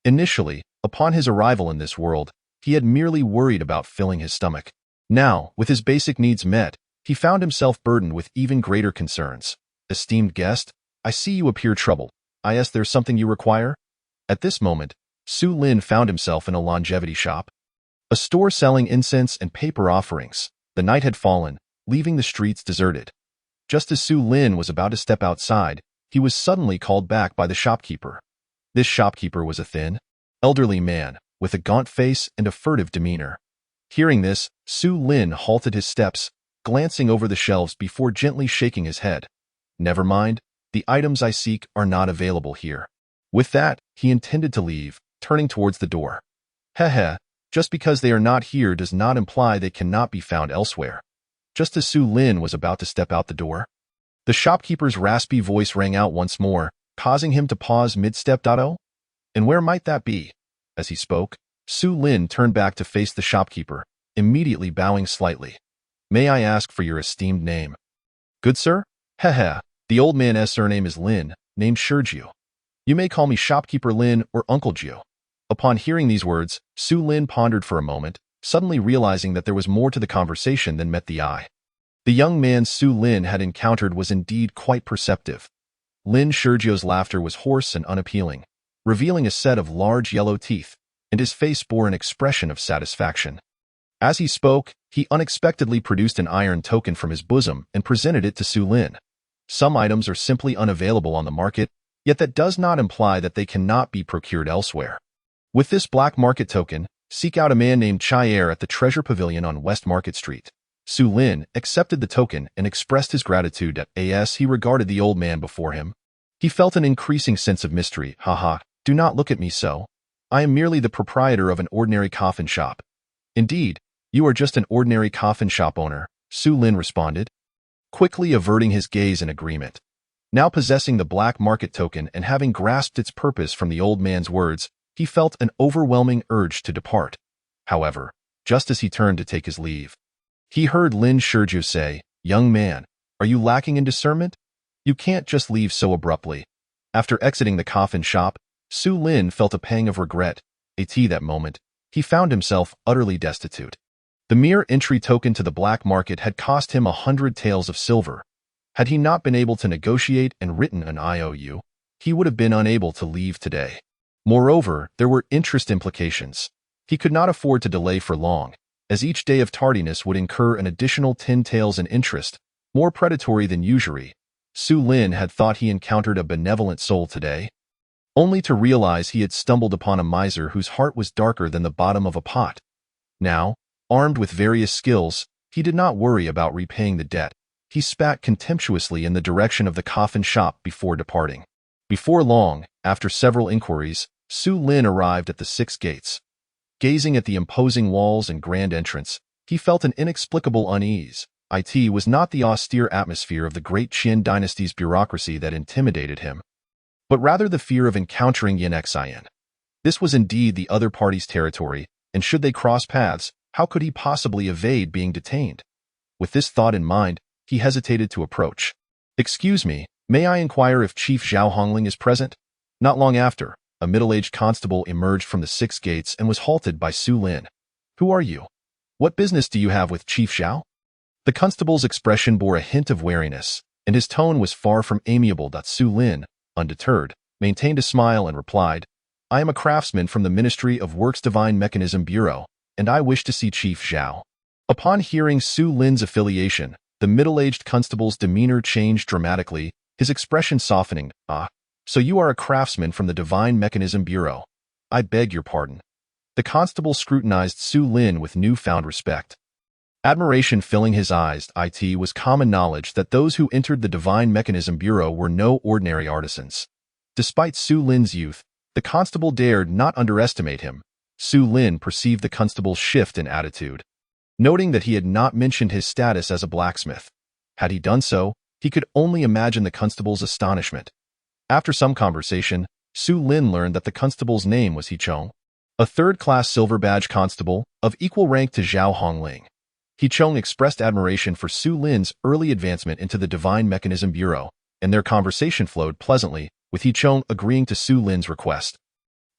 Initially, upon his arrival in this world, he had merely worried about filling his stomach. Now, with his basic needs met, he found himself burdened with even greater concerns. Esteemed guest, I see you appear troubled. Is there something you require? At this moment, Su Lin found himself in a longevity shop, a store selling incense and paper offerings. The night had fallen, leaving the streets deserted. Just as Su Lin was about to step outside, he was suddenly called back by the shopkeeper. This shopkeeper was a thin, elderly man, with a gaunt face and a furtive demeanor. Hearing this, Su Lin halted his steps, glancing over the shelves before gently shaking his head. Never mind, the items I seek are not available here. With that, he intended to leave, turning towards the door. Heh, just because they are not here does not imply they cannot be found elsewhere. Just as Su Lin was about to step out the door, the shopkeeper's raspy voice rang out once more, causing him to pause mid-step. Oh, and where might that be? As he spoke, Su Lin turned back to face the shopkeeper, immediately bowing slightly. May I ask for your esteemed name? Good sir? Heh, the old man's surname is Lin, named Sergio. You may call me Shopkeeper Lin or Uncle Gio. Upon hearing these words, Su Lin pondered for a moment, suddenly realizing that there was more to the conversation than met the eye. The young man Su Lin had encountered was indeed quite perceptive. Lin Sergio's laughter was hoarse and unappealing, revealing a set of large yellow teeth, and his face bore an expression of satisfaction. As he spoke, he unexpectedly produced an iron token from his bosom and presented it to Su Lin. Some items are simply unavailable on the market, yet that does not imply that they cannot be procured elsewhere. With this black market token, seek out a man named Chier at the Treasure Pavilion on West Market Street. Su Lin accepted the token and expressed his gratitude as he regarded the old man before him. He felt an increasing sense of mystery. Haha, do not look at me so. I am merely the proprietor of an ordinary coffin shop. Indeed, you are just an ordinary coffin shop owner, Su Lin responded, quickly averting his gaze in agreement. Now possessing the black market token and having grasped its purpose from the old man's words, he felt an overwhelming urge to depart. However, just as he turned to take his leave, he heard Lin Sergio say, Young man, are you lacking in discernment? You can't just leave so abruptly. After exiting the coffin shop, Su Lin felt a pang of regret. At that moment, he found himself utterly destitute. The mere entry token to the black market had cost him 100 taels of silver. Had he not been able to negotiate and written an IOU, he would have been unable to leave today. Moreover, there were interest implications. He could not afford to delay for long, as each day of tardiness would incur an additional 10 taels in interest, more predatory than usury. Su Lin had thought he encountered a benevolent soul today, only to realize he had stumbled upon a miser whose heart was darker than the bottom of a pot. Now, armed with various skills, he did not worry about repaying the debt. He spat contemptuously in the direction of the coffin shop before departing. Before long, after several inquiries, Su Lin arrived at the 6 gates. Gazing at the imposing walls and grand entrance, he felt an inexplicable unease. It was not the austere atmosphere of the great Qin dynasty's bureaucracy that intimidated him, but rather the fear of encountering Yin Xin. This was indeed the other party's territory, and should they cross paths, how could he possibly evade being detained? With this thought in mind, he hesitated to approach. Excuse me, may I inquire if Chief Zhao Hongling is present? Not long after, a middle-aged constable emerged from the 6 gates and was halted by Su Lin. Who are you? What business do you have with Chief Zhao? The constable's expression bore a hint of wariness, and his tone was far from amiable. Su Lin, undeterred, maintained a smile and replied, I am a craftsman from the Ministry of Works Divine Mechanism Bureau, and I wish to see Chief Zhao. Upon hearing Su Lin's affiliation, the middle-aged constable's demeanor changed dramatically, his expression softening. So you are a craftsman from the Divine Mechanism Bureau. I beg your pardon. The constable scrutinized Su Lin with newfound respect. Admiration filling his eyes. It was common knowledge that those who entered the Divine Mechanism Bureau were no ordinary artisans. Despite Su Lin's youth, the constable dared not underestimate him. Su Lin perceived the constable's shift in attitude, noting that he had not mentioned his status as a blacksmith. Had he done so, he could only imagine the constable's astonishment. After some conversation, Su Lin learned that the constable's name was He Chong, a third-class silver badge constable of equal rank to Zhao Hongling. He Chong expressed admiration for Su Lin's early advancement into the Divine Mechanism Bureau, and their conversation flowed pleasantly, with He Chong agreeing to Su Lin's request.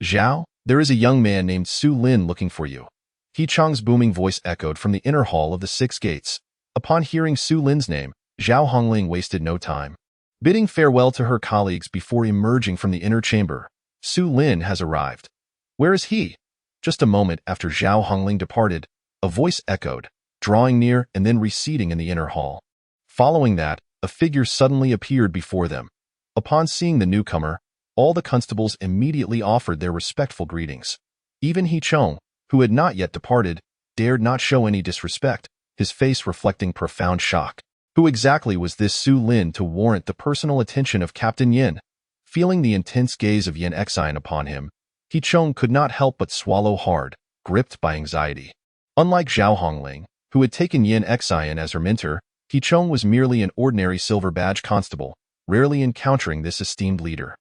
"Zhao, there is a young man named Su Lin looking for you." He Chong's booming voice echoed from the inner hall of the Six Gates. Upon hearing Su Lin's name, Zhao Hongling wasted no time. Bidding farewell to her colleagues before emerging from the inner chamber, "Su Lin has arrived." "Where is he?" Just a moment after Zhao Hongling departed, a voice echoed, drawing near and then receding in the inner hall. Following that, a figure suddenly appeared before them. Upon seeing the newcomer, all the constables immediately offered their respectful greetings. Even He Chong, who had not yet departed, dared not show any disrespect, his face reflecting profound shock. Who exactly was this Su Lin to warrant the personal attention of Captain Yin? Feeling the intense gaze of Yin Xian upon him, He Chong could not help but swallow hard, gripped by anxiety. Unlike Zhao Hongling, who had taken Yin Xian as her mentor, He Chong was merely an ordinary silver badge constable, rarely encountering this esteemed leader.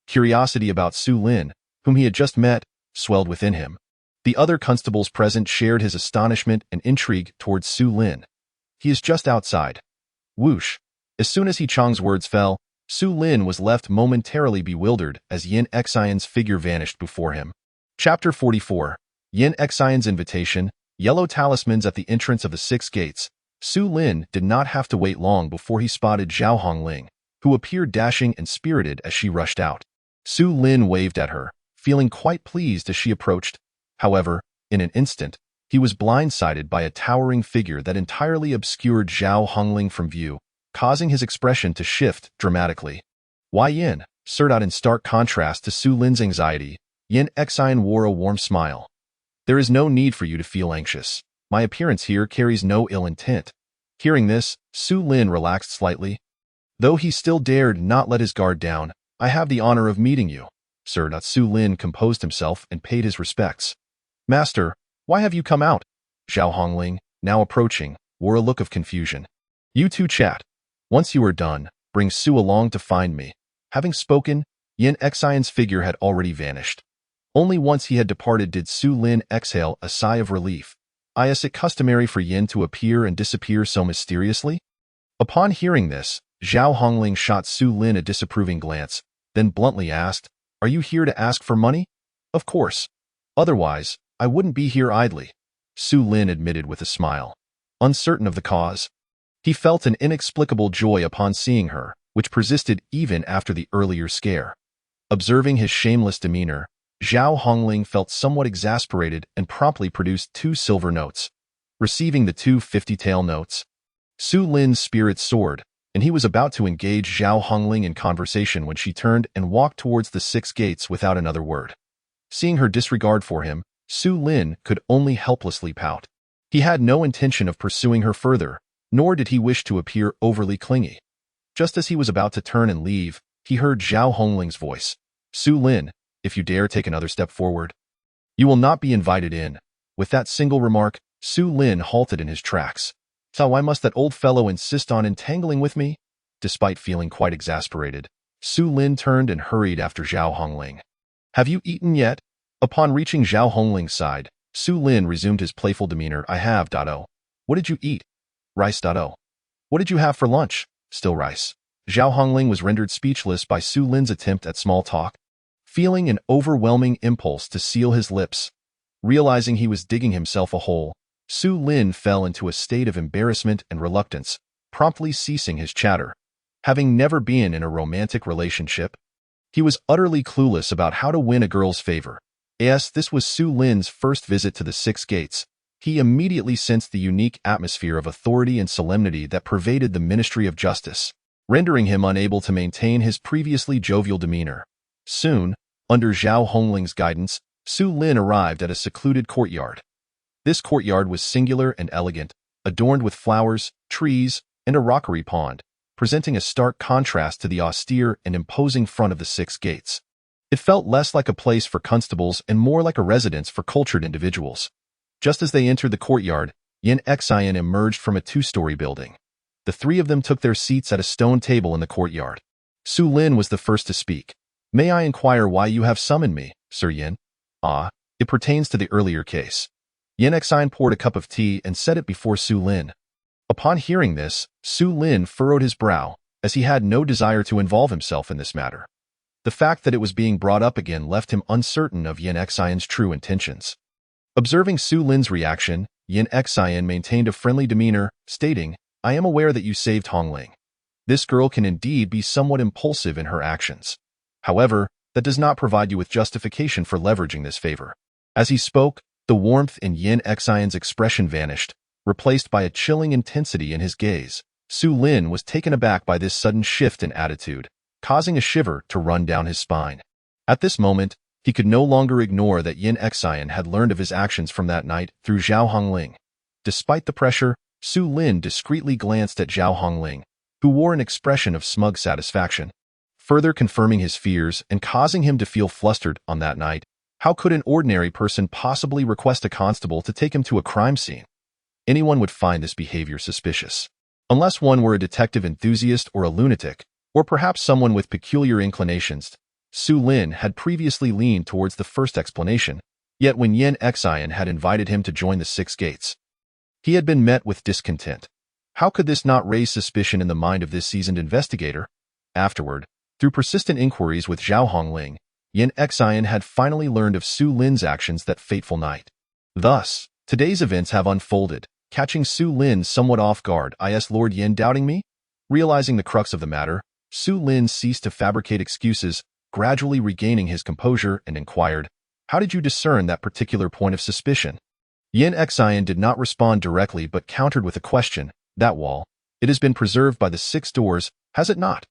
Curiosity about Su Lin, whom he had just met, swelled within him. The other constables present shared his astonishment and intrigue towards Su Lin. "He is just outside." Whoosh! As soon as He Chong's words fell, Su Lin was left momentarily bewildered as Yin Xian's figure vanished before him. Chapter 44. Yin Xian's invitation, yellow talismans at the entrance of the Six Gates. Su Lin did not have to wait long before he spotted Zhao Hongling, who appeared dashing and spirited as she rushed out. Su Lin waved at her, feeling quite pleased as she approached. However, in an instant, he was blindsided by a towering figure that entirely obscured Zhao Hongling from view, causing his expression to shift dramatically. "Why Yin?" Stood out in stark contrast to Su Lin's anxiety. Yin Xian wore a warm smile. "There is no need for you to feel anxious. My appearance here carries no ill intent." Hearing this, Su Lin relaxed slightly. Though he still dared not let his guard down, "I have the honor of meeting you." Sir. Su Lin composed himself and paid his respects. "Master, why have you come out?" Zhao Hongling, now approaching, wore a look of confusion. "You two chat. Once you are done, bring Su along to find me." Having spoken, Yin Xian's figure had already vanished. Only once he had departed did Su Lin exhale a sigh of relief. Is it customary for Yin to appear and disappear so mysteriously? Upon hearing this, Zhao Hongling shot Su Lin a disapproving glance, then bluntly asked, "Are you here to ask for money?" "Of course. Otherwise, I wouldn't be here idly," Su Lin admitted with a smile. Uncertain of the cause, he felt an inexplicable joy upon seeing her, which persisted even after the earlier scare. Observing his shameless demeanor, Zhao Hongling felt somewhat exasperated and promptly produced 2 silver notes. Receiving the 2 50-tael notes, Su Lin's spirits soared, and he was about to engage Zhao Hongling in conversation when she turned and walked towards the Six Gates without another word. Seeing her disregard for him, Su Lin could only helplessly pout. He had no intention of pursuing her further, nor did he wish to appear overly clingy. Just as he was about to turn and leave, he heard Zhao Hongling's voice. "Su Lin, if you dare take another step forward, you will not be invited in." With that single remark, Su Lin halted in his tracks. "So why must that old fellow insist on entangling with me?" Despite feeling quite exasperated, Su Lin turned and hurried after Zhao Hongling. "Have you eaten yet?" Upon reaching Zhao Hongling's side, Su Lin resumed his playful demeanor. "I have, Dado." "What did you eat?" "Rice, Dado." "What did you have for lunch?" "Still rice." Zhao Hongling was rendered speechless by Su Lin's attempt at small talk. Feeling an overwhelming impulse to seal his lips, realizing he was digging himself a hole, Su Lin fell into a state of embarrassment and reluctance, promptly ceasing his chatter. Having never been in a romantic relationship, he was utterly clueless about how to win a girl's favor. As this was Su Lin's first visit to the Six Gates, he immediately sensed the unique atmosphere of authority and solemnity that pervaded the Ministry of Justice, rendering him unable to maintain his previously jovial demeanor. Soon, under Zhao Hongling's guidance, Su Lin arrived at a secluded courtyard. This courtyard was singular and elegant, adorned with flowers, trees, and a rockery pond, presenting a stark contrast to the austere and imposing front of the Six Gates. It felt less like a place for constables and more like a residence for cultured individuals. Just as they entered the courtyard, Yin Xian emerged from a two-story building. The three of them took their seats at a stone table in the courtyard. Su Lin was the first to speak. "May I inquire why you have summoned me, Sir Yin?" "Ah, it pertains to the earlier case." Yin Xian poured a cup of tea and set it before Su Lin. Upon hearing this, Su Lin furrowed his brow, as he had no desire to involve himself in this matter. The fact that it was being brought up again left him uncertain of Yin Xian's true intentions. Observing Su Lin's reaction, Yin Xian maintained a friendly demeanor, stating, "I am aware that you saved Hongling. This girl can indeed be somewhat impulsive in her actions. However, that does not provide you with justification for leveraging this favor." As he spoke, the warmth in Yin Xian's expression vanished, replaced by a chilling intensity in his gaze. Su Lin was taken aback by this sudden shift in attitude, causing a shiver to run down his spine. At this moment, he could no longer ignore that Yin Xian had learned of his actions from that night through Zhao Hongling. Despite the pressure, Su Lin discreetly glanced at Zhao Hongling, who wore an expression of smug satisfaction. Further confirming his fears and causing him to feel flustered on that night, how could an ordinary person possibly request a constable to take him to a crime scene? Anyone would find this behavior suspicious. Unless one were a detective enthusiast or a lunatic, or perhaps someone with peculiar inclinations. Su Lin had previously leaned towards the first explanation, yet when Yin Xian had invited him to join the Six Gates, he had been met with discontent. How could this not raise suspicion in the mind of this seasoned investigator? Afterward, through persistent inquiries with Zhao Hongling, Yin Xian had finally learned of Su Lin's actions that fateful night. Thus, today's events have unfolded, catching Su Lin somewhat off guard. "Is Lord Yin doubting me?" Realizing the crux of the matter, Su Lin ceased to fabricate excuses, gradually regaining his composure, and inquired, "How did you discern that particular point of suspicion?" Yin Xian did not respond directly but countered with a question. "That wall, it has been preserved by the 6 doors, has it not?"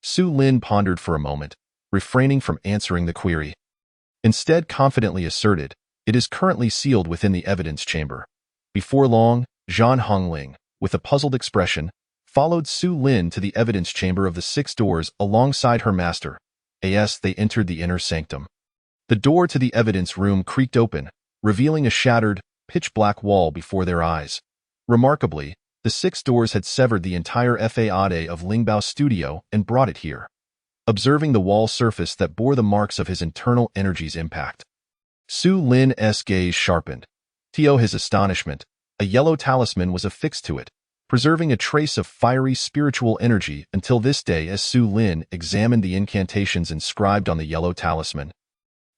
Su Lin pondered for a moment, refraining from answering the query. Instead confidently asserted, "It is currently sealed within the evidence chamber." Before long, Zhao Hongling, with a puzzled expression, followed Su Lin to the evidence chamber of the 6 doors alongside her master. As they entered the inner sanctum, the door to the evidence room creaked open, revealing a shattered, pitch-black wall before their eyes. Remarkably, the 6 doors had severed the entire faade of Lingbao's studio and brought it here. Observing the wall surface that bore the marks of his internal energy's impact, Su Lin's gaze sharpened. To his astonishment, a yellow talisman was affixed to it, preserving a trace of fiery spiritual energy until this day. As Su Lin examined the incantations inscribed on the yellow talisman,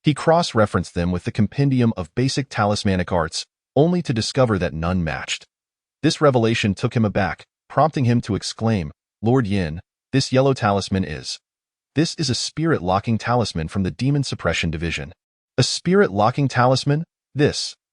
he cross-referenced them with the compendium of basic talismanic arts, only to discover that none matched. This revelation took him aback, prompting him to exclaim, "Lord Yin, this yellow talisman is..." "This is a spirit-locking talisman from the Demon Suppression Division." A spirit-locking talisman?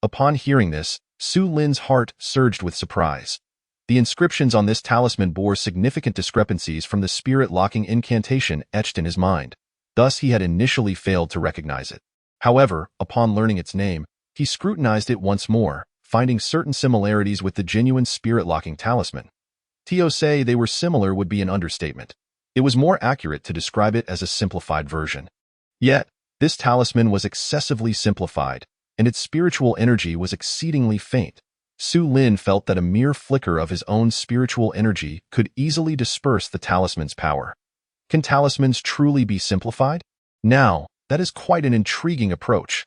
Upon hearing this, Su Lin's heart surged with surprise. The inscriptions on this talisman bore significant discrepancies from the spirit-locking incantation etched in his mind. Thus he had initially failed to recognize it. However, upon learning its name, he scrutinized it once more, finding certain similarities with the genuine spirit-locking talisman. To say they were similar would be an understatement. It was more accurate to describe it as a simplified version. Yet, this talisman was excessively simplified, and its spiritual energy was exceedingly faint. Su Lin felt that a mere flicker of his own spiritual energy could easily disperse the talisman's power. Can talismans truly be simplified? Now, that is quite an intriguing approach.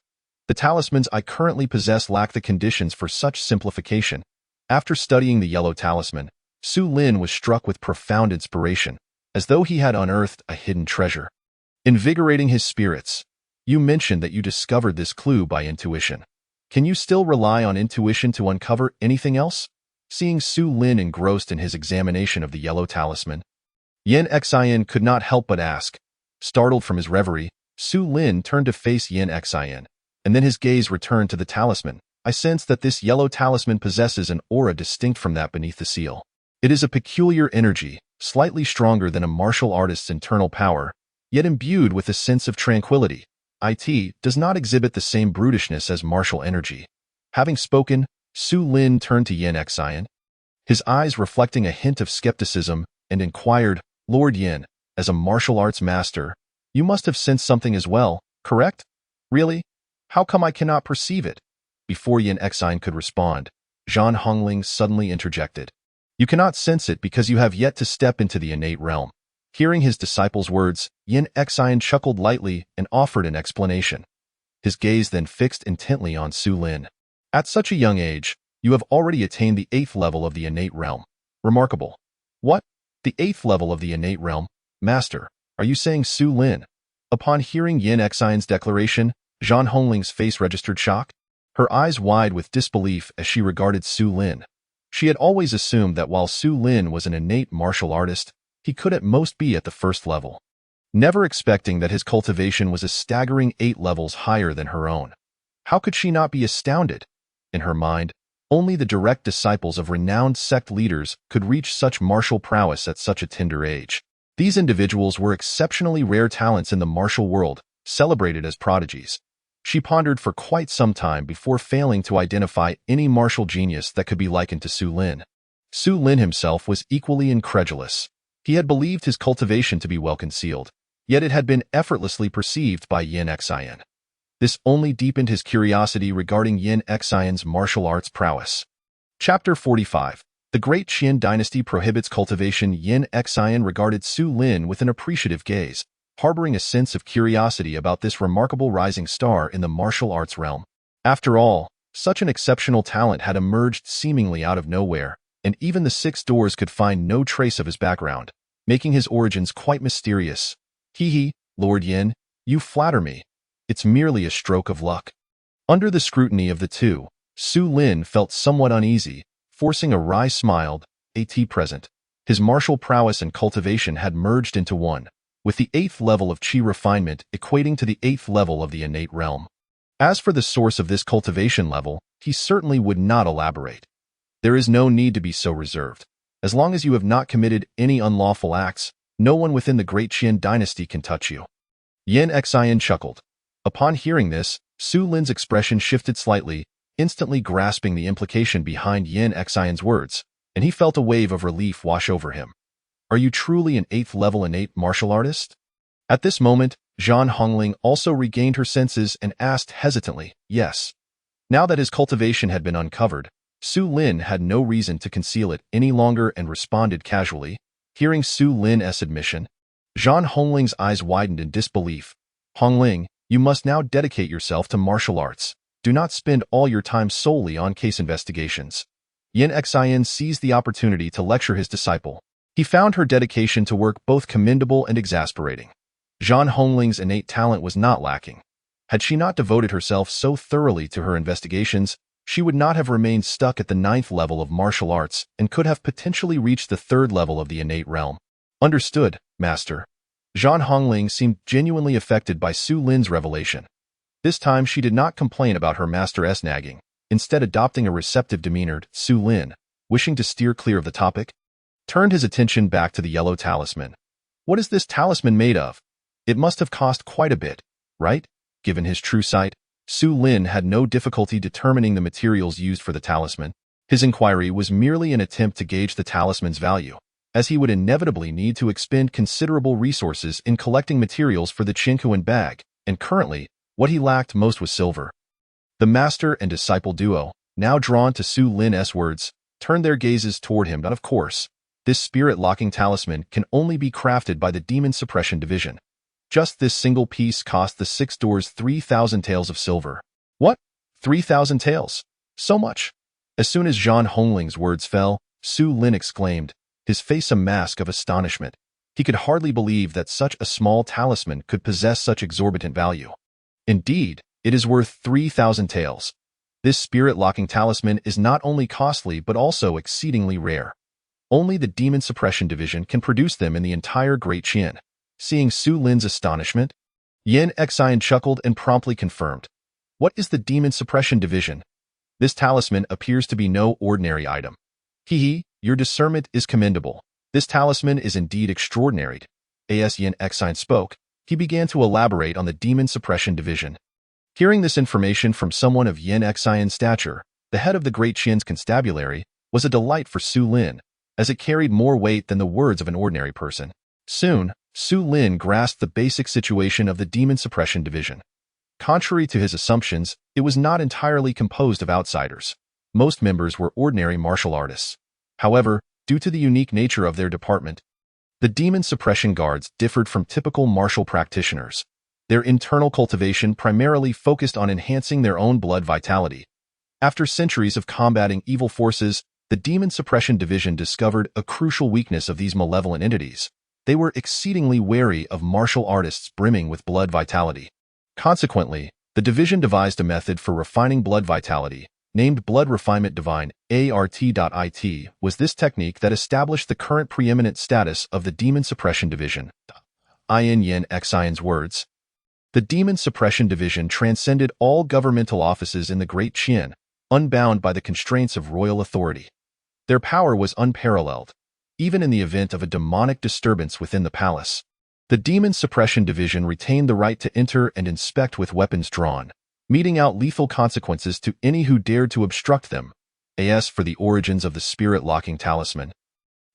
The talismans I currently possess lack the conditions for such simplification. After studying the yellow talisman, Su Lin was struck with profound inspiration, as though he had unearthed a hidden treasure. Invigorating his spirits. "You mentioned that you discovered this clue by intuition. Can you still rely on intuition to uncover anything else?" Seeing Su Lin engrossed in his examination of the yellow talisman, Yin Xian could not help but ask. Startled from his reverie, Su Lin turned to face Yin Xian, and then his gaze returned to the talisman. "I sense that this yellow talisman possesses an aura distinct from that beneath the seal. It is a peculiar energy, slightly stronger than a martial artist's internal power, yet imbued with a sense of tranquility. It does not exhibit the same brutishness as martial energy." Having spoken, Su Lin turned to Yin Xian, his eyes reflecting a hint of skepticism, and inquired, "Lord Yin, as a martial arts master, you must have sensed something as well. correct? Really? How come I cannot perceive it? Before Yin Exine could respond, Zhan Hongling suddenly interjected. You cannot sense it because you have yet to step into the innate realm. Hearing his disciple's words, Yin Exine chuckled lightly and offered an explanation. His gaze then fixed intently on Su Lin. At such a young age, you have already attained the 8th level of the innate realm. Remarkable. What? The 8th level of the innate realm? Master, are you saying Su Lin? Upon hearing Yin Exine's declaration, Zhan Hongling's face registered shock. Her eyes wide with disbelief as she regarded Su Lin. She had always assumed that while Su Lin was an innate martial artist, he could at most be at the 1st level, never expecting that his cultivation was a staggering 8 levels higher than her own. How could she not be astounded? In her mind, only the direct disciples of renowned sect leaders could reach such martial prowess at such a tender age. These individuals were exceptionally rare talents in the martial world, celebrated as prodigies. She pondered for quite some time before failing to identify any martial genius that could be likened to Su Lin. Su Lin himself was equally incredulous. He had believed his cultivation to be well concealed, yet it had been effortlessly perceived by Yin Exine. This only deepened his curiosity regarding Yin Exine's martial arts prowess. Chapter 45. The Great Qin Dynasty Prohibits Cultivation. Yin Exine regarded Su Lin with an appreciative gaze, harboring a sense of curiosity about this remarkable rising star in the martial arts realm. After all, such an exceptional talent had emerged seemingly out of nowhere, and even the 6 doors could find no trace of his background, making his origins quite mysterious. Hee, Lord Yin, you flatter me. It's merely a stroke of luck. Under the scrutiny of the two, Su Lin felt somewhat uneasy, forcing a wry smile. At present, his martial prowess and cultivation had merged into one, with the 8th level of qi refinement equating to the 8th level of the innate realm. As for the source of this cultivation level, he certainly would not elaborate. There is no need to be so reserved. As long as you have not committed any unlawful acts, no one within the Great Qin dynasty can touch you. Yin Exine chuckled. Upon hearing this, Su Lin's expression shifted slightly, instantly grasping the implication behind Yin Exine's words, and he felt a wave of relief wash over him. Are you truly an 8th level innate martial artist? At this moment, Zhan Hongling also regained her senses and asked hesitantly, yes. Now that his cultivation had been uncovered, Su Lin had no reason to conceal it any longer and responded casually. Hearing Su Lin's admission, Zhan Hongling's eyes widened in disbelief. Hongling, you must now dedicate yourself to martial arts. Do not spend all your time solely on case investigations. Yin Exine seized the opportunity to lecture his disciple. He found her dedication to work both commendable and exasperating. Zhan Hongling's innate talent was not lacking. Had she not devoted herself so thoroughly to her investigations, she would not have remained stuck at the 9th level of martial arts and could have potentially reached the 3rd level of the innate realm. Understood, Master. Zhan Hongling seemed genuinely affected by Su Lin's revelation. This time she did not complain about her master's nagging, instead adopting a receptive demeanor. Su Lin, wishing to steer clear of the topic, turned his attention back to the yellow talisman. What is this talisman made of? It must have cost quite a bit, right? Given his true sight, Su Lin had no difficulty determining the materials used for the talisman. His inquiry was merely an attempt to gauge the talisman's value, as he would inevitably need to expend considerable resources in collecting materials for the Qinkuan bag, and currently, what he lacked most was silver. The master and disciple duo, now drawn to Su Lin's words, turned their gazes toward him. But of course, this spirit-locking talisman can only be crafted by the Demon Suppression Division. Just this single piece cost the 6 doors 3,000 taels of silver. What? 3,000 taels? So much? As soon as Zhan Hongling's words fell, Su Lin exclaimed, his face a mask of astonishment. He could hardly believe that such a small talisman could possess such exorbitant value. Indeed, it is worth 3,000 taels. This spirit-locking talisman is not only costly but also exceedingly rare. Only the Demon Suppression Division can produce them in the entire Great Qin. Seeing Su Lin's astonishment, Yin Exine chuckled and promptly confirmed. What is the Demon Suppression Division? This talisman appears to be no ordinary item. Your discernment is commendable. This talisman is indeed extraordinary. As Yin Exine spoke, he began to elaborate on the Demon Suppression Division. Hearing this information from someone of Yin Exine's stature, the head of the Great Qin's constabulary, was a delight for Su Lin, as it carried more weight than the words of an ordinary person. Soon, Su Lin grasped the basic situation of the Demon Suppression Division. Contrary to his assumptions, it was not entirely composed of outsiders. Most members were ordinary martial artists. However, due to the unique nature of their department, the Demon Suppression Guards differed from typical martial practitioners. Their internal cultivation primarily focused on enhancing their own blood vitality. After centuries of combating evil forces, the Demon Suppression Division discovered a crucial weakness of these malevolent entities. They were exceedingly wary of martial artists brimming with blood vitality. Consequently, the division devised a method for refining blood vitality, named Blood Refinement Divine, ART.IT, was this technique that established the current preeminent status of the Demon Suppression Division. In Yin Xion's words, the Demon Suppression Division transcended all governmental offices in the Great Qian, unbound by the constraints of royal authority. Their power was unparalleled, even in the event of a demonic disturbance within the palace. The Demon Suppression Division retained the right to enter and inspect with weapons drawn, meting out lethal consequences to any who dared to obstruct them. As for the origins of the spirit-locking talisman,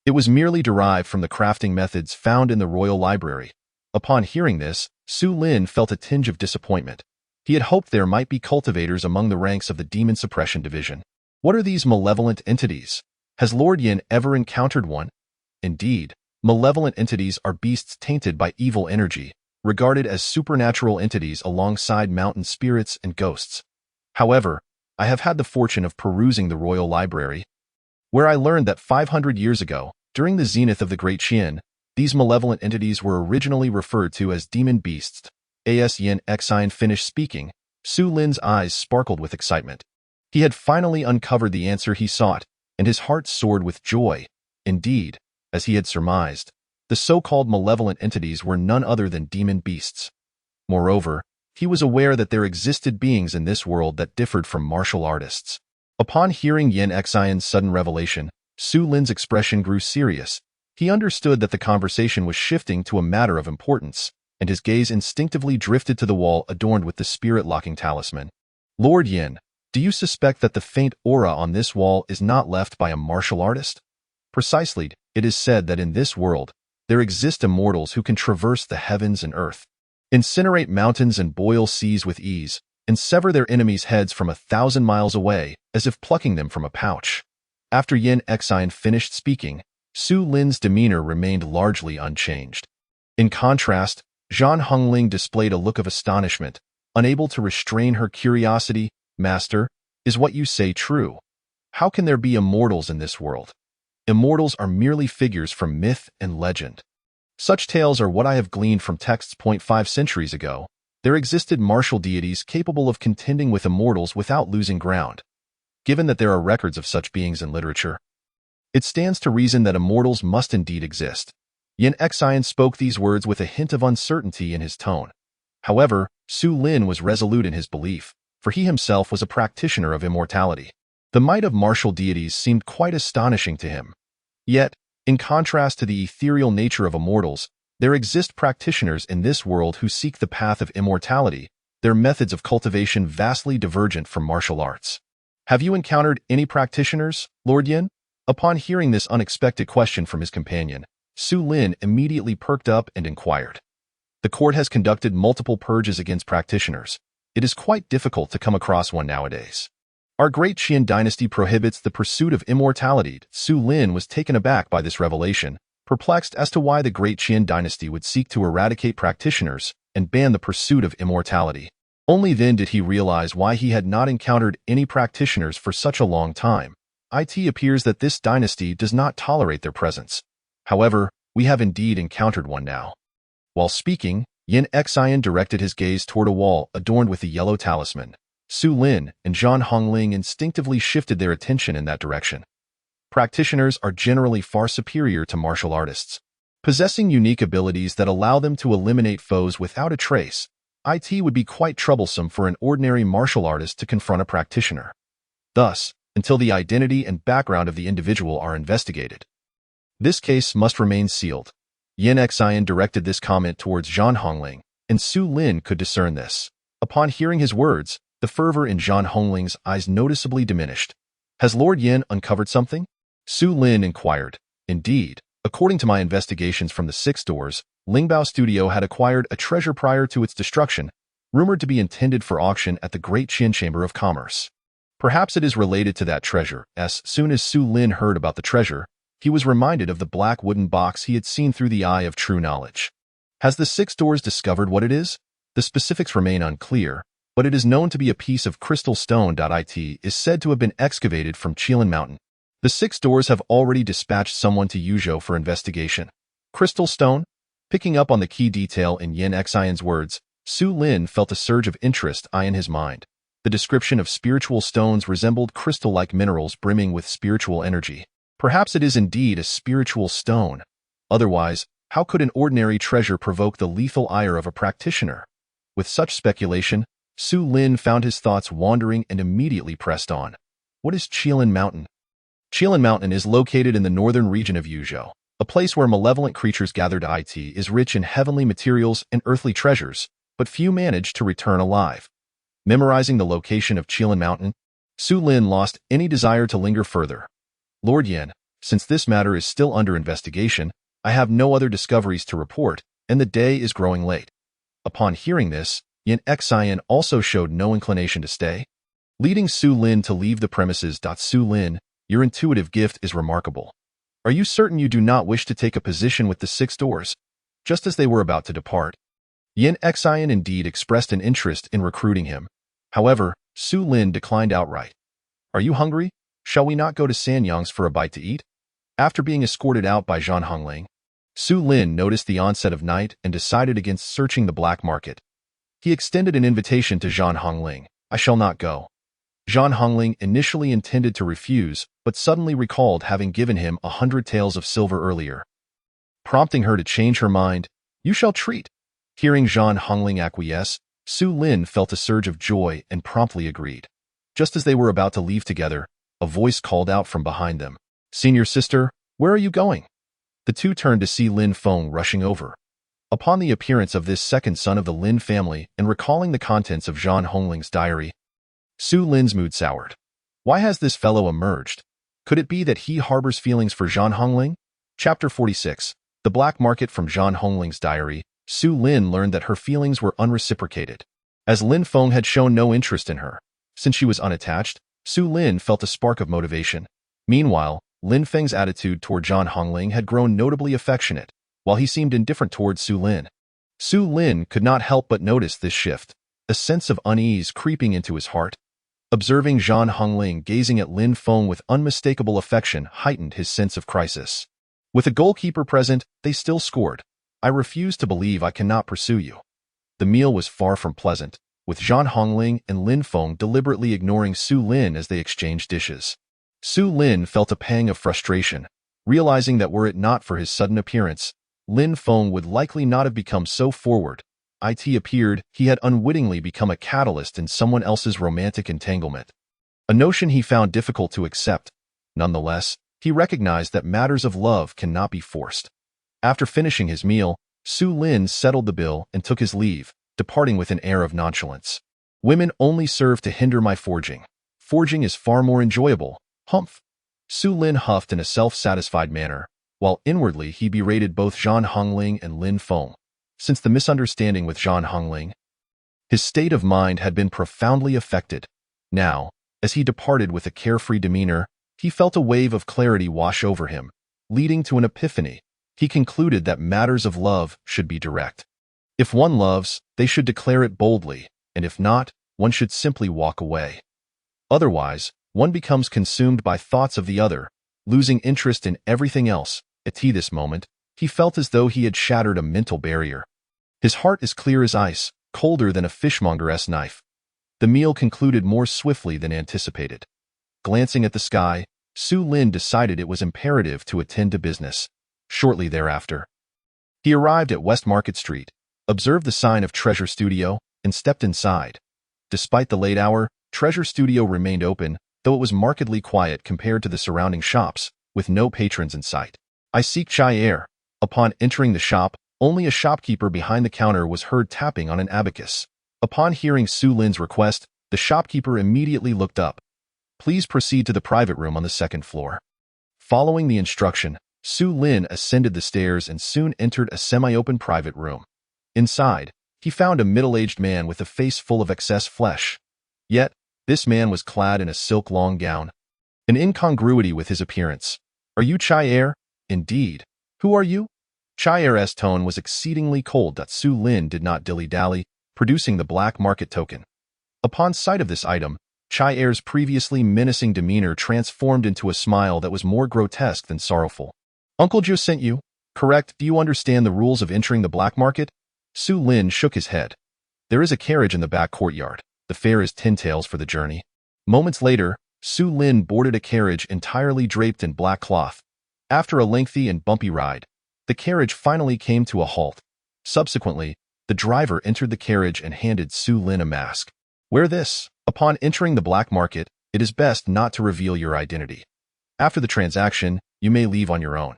it was merely derived from the crafting methods found in the royal library. Upon hearing this, Su Lin felt a tinge of disappointment. He had hoped there might be cultivators among the ranks of the Demon Suppression Division. What are these malevolent entities? Has Lord Yin ever encountered one? Indeed, malevolent entities are beasts tainted by evil energy, regarded as supernatural entities alongside mountain spirits and ghosts. However, I have had the fortune of perusing the royal library, where I learned that 500 years ago, during the zenith of the Great Qian, these malevolent entities were originally referred to as demon beasts. As Yin Xian finished speaking, Su Lin's eyes sparkled with excitement. He had finally uncovered the answer he sought, and his heart soared with joy. Indeed, as he had surmised, the so-called malevolent entities were none other than demon beasts. Moreover, he was aware that there existed beings in this world that differed from martial artists. Upon hearing Yin Xian's sudden revelation, Su Lin's expression grew serious. He understood that the conversation was shifting to a matter of importance, and his gaze instinctively drifted to the wall adorned with the spirit-locking talisman. Lord Yin, do you suspect that the faint aura on this wall is not left by a martial artist? Precisely, it is said that in this world, there exist immortals who can traverse the heavens and earth, incinerate mountains and boil seas with ease, and sever their enemies' heads from 1,000 miles away, as if plucking them from a pouch. After Yin Xian finished speaking, Su Lin's demeanor remained largely unchanged. In contrast, Zhan Hongling displayed a look of astonishment, unable to restrain her curiosity. Master, is what you say true? How can there be immortals in this world? Immortals are merely figures from myth and legend. Such tales are what I have gleaned from texts. 5 centuries ago, there existed martial deities capable of contending with immortals without losing ground. Given that there are records of such beings in literature, it stands to reason that immortals must indeed exist. Yin Xian spoke these words with a hint of uncertainty in his tone. However, Su Lin was resolute in his belief, for he himself was a practitioner of immortality. The might of martial deities seemed quite astonishing to him. Yet, in contrast to the ethereal nature of immortals, there exist practitioners in this world who seek the path of immortality, their methods of cultivation vastly divergent from martial arts. Have you encountered any practitioners, Lord Yin? Upon hearing this unexpected question from his companion, Su Lin immediately perked up and inquired. The court has conducted multiple purges against practitioners. It is quite difficult to come across one nowadays. Our great Qian dynasty prohibits the pursuit of immortality. Su Lin was taken aback by this revelation, perplexed as to why the great Qian dynasty would seek to eradicate practitioners and ban the pursuit of immortality. Only then did he realize why he had not encountered any practitioners for such a long time. It appears that this dynasty does not tolerate their presence. However, we have indeed encountered one now. While speaking, Yin Xian directed his gaze toward a wall adorned with the yellow talisman. Su Lin and Zhan Hongling instinctively shifted their attention in that direction. Practitioners are generally far superior to martial artists, possessing unique abilities that allow them to eliminate foes without a trace. It would be quite troublesome for an ordinary martial artist to confront a practitioner. Thus, until the identity and background of the individual are investigated, this case must remain sealed. Yin Xian directed this comment towards Zhan Hongling, and Su Lin could discern this. Upon hearing his words, the fervor in Zhan Hongling's eyes noticeably diminished. Has Lord Yin uncovered something? Su Lin inquired. Indeed, according to my investigations from the 6 doors, Lingbao Studio had acquired a treasure prior to its destruction, rumored to be intended for auction at the Great Qian Chamber of Commerce. Perhaps it is related to that treasure. As soon as Su Lin heard about the treasure, he was reminded of the black wooden box he had seen through the eye of true knowledge. Has the Six Doors discovered what it is? The specifics remain unclear, but it is known to be a piece of crystal stone. It is said to have been excavated from Qilin Mountain. The Six Doors have already dispatched someone to Yuzhou for investigation. Crystal stone? Picking up on the key detail in Yin Xian's words, Su Lin felt a surge of interest in his mind. The description of spiritual stones resembled crystal-like minerals brimming with spiritual energy. Perhaps it is indeed a spiritual stone. Otherwise, how could an ordinary treasure provoke the lethal ire of a practitioner? With such speculation, Su Lin found his thoughts wandering and immediately pressed on. What is Qilin Mountain? Qilin Mountain is located in the northern region of Yuzhou. A place where malevolent creatures gather. It is rich in heavenly materials and earthly treasures, but few manage to return alive. Memorizing the location of Qilin Mountain, Su Lin lost any desire to linger further. Lord Yan, since this matter is still under investigation, I have no other discoveries to report, and the day is growing late. Upon hearing this, Yin Xian also showed no inclination to stay, leading Su Lin to leave the premises. Su Lin, your intuitive gift is remarkable. Are you certain you do not wish to take a position with the Six Doors? Just as they were about to depart, Yin Xian indeed expressed an interest in recruiting him. However, Su Lin declined outright. Are you hungry? Shall we not go to Sanyang's for a bite to eat? After being escorted out by Zhan Hongling, Su Lin noticed the onset of night and decided against searching the black market. He extended an invitation to Zhan Hongling. I shall not go. Zhan Hongling initially intended to refuse, but suddenly recalled having given him 100 taels of silver earlier. Prompting her to change her mind, you shall treat. Hearing Zhan Hongling acquiesce, Su Lin felt a surge of joy and promptly agreed. Just as they were about to leave together, a voice called out from behind them. Senior sister, where are you going? The two turned to see Lin Feng rushing over. Upon the appearance of this second son of the Lin family and recalling the contents of Zhan Hongling's diary, Su Lin's mood soured. Why has this fellow emerged? Could it be that he harbors feelings for Zhan Hongling? Chapter 46. The Black Market. From Zhan Hongling's diary, Su Lin learned that her feelings were unreciprocated, as Lin Feng had shown no interest in her. Since she was unattached, Su Lin felt a spark of motivation. Meanwhile, Lin Feng's attitude toward Zhan Hongling had grown notably affectionate, while he seemed indifferent towards Su Lin. Su Lin could not help but notice this shift, a sense of unease creeping into his heart. Observing Zhan Hongling gazing at Lin Feng with unmistakable affection heightened his sense of crisis. With a goalkeeper present, they still scored. I refuse to believe I cannot pursue you. The meal was far from pleasant, with Zhan Hongling and Lin Feng deliberately ignoring Su Lin as they exchanged dishes. Su Lin felt a pang of frustration, realizing that were it not for his sudden appearance, Lin Feng would likely not have become so forward. It appeared he had unwittingly become a catalyst in someone else's romantic entanglement, a notion he found difficult to accept. Nonetheless, he recognized that matters of love cannot be forced. After finishing his meal, Su Lin settled the bill and took his leave, departing with an air of nonchalance. Women only serve to hinder my forging. Forging is far more enjoyable. Humph. Su Lin huffed in a self-satisfied manner, while inwardly he berated both Zhan Hongling and Lin Feng. Since the misunderstanding with Zhan Hongling, his state of mind had been profoundly affected. Now, as he departed with a carefree demeanor, he felt a wave of clarity wash over him, leading to an epiphany. He concluded that matters of love should be direct. If one loves, they should declare it boldly, and if not, one should simply walk away. Otherwise, one becomes consumed by thoughts of the other, losing interest in everything else. At this moment, he felt as though he had shattered a mental barrier. His heart is clear as ice, colder than a fishmonger's knife. The meal concluded more swiftly than anticipated. Glancing at the sky, Su Lin decided it was imperative to attend to business. Shortly thereafter, he arrived at West Market Street, observed the sign of Treasure Studio, and stepped inside. Despite the late hour, Treasure Studio remained open, though it was markedly quiet compared to the surrounding shops, with no patrons in sight. I seek Chai Air. Upon entering the shop, only a shopkeeper behind the counter was heard tapping on an abacus. Upon hearing Su Lin's request, the shopkeeper immediately looked up. Please proceed to the private room on the second floor. Following the instruction, Su Lin ascended the stairs and soon entered a semi-open private room. Inside, he found a middle-aged man with a face full of excess flesh. Yet, this man was clad in a silk long gown. An incongruity with his appearance. "Are you Chai Er?" "Indeed. Who are you?" Chai Er's tone was exceedingly cold. Su Lin did not dilly-dally, producing the black market token. Upon sight of this item, Chai Er's previously menacing demeanor transformed into a smile that was more grotesque than sorrowful. "Uncle Joe sent you, correct? Do you understand the rules of entering the black market?" Su Lin shook his head. "There is a carriage in the back courtyard. The fare is 10 taels for the journey." Moments later, Su Lin boarded a carriage entirely draped in black cloth. After a lengthy and bumpy ride, the carriage finally came to a halt. Subsequently, the driver entered the carriage and handed Su Lin a mask. "Wear this. Upon entering the black market, it is best not to reveal your identity. After the transaction, you may leave on your own."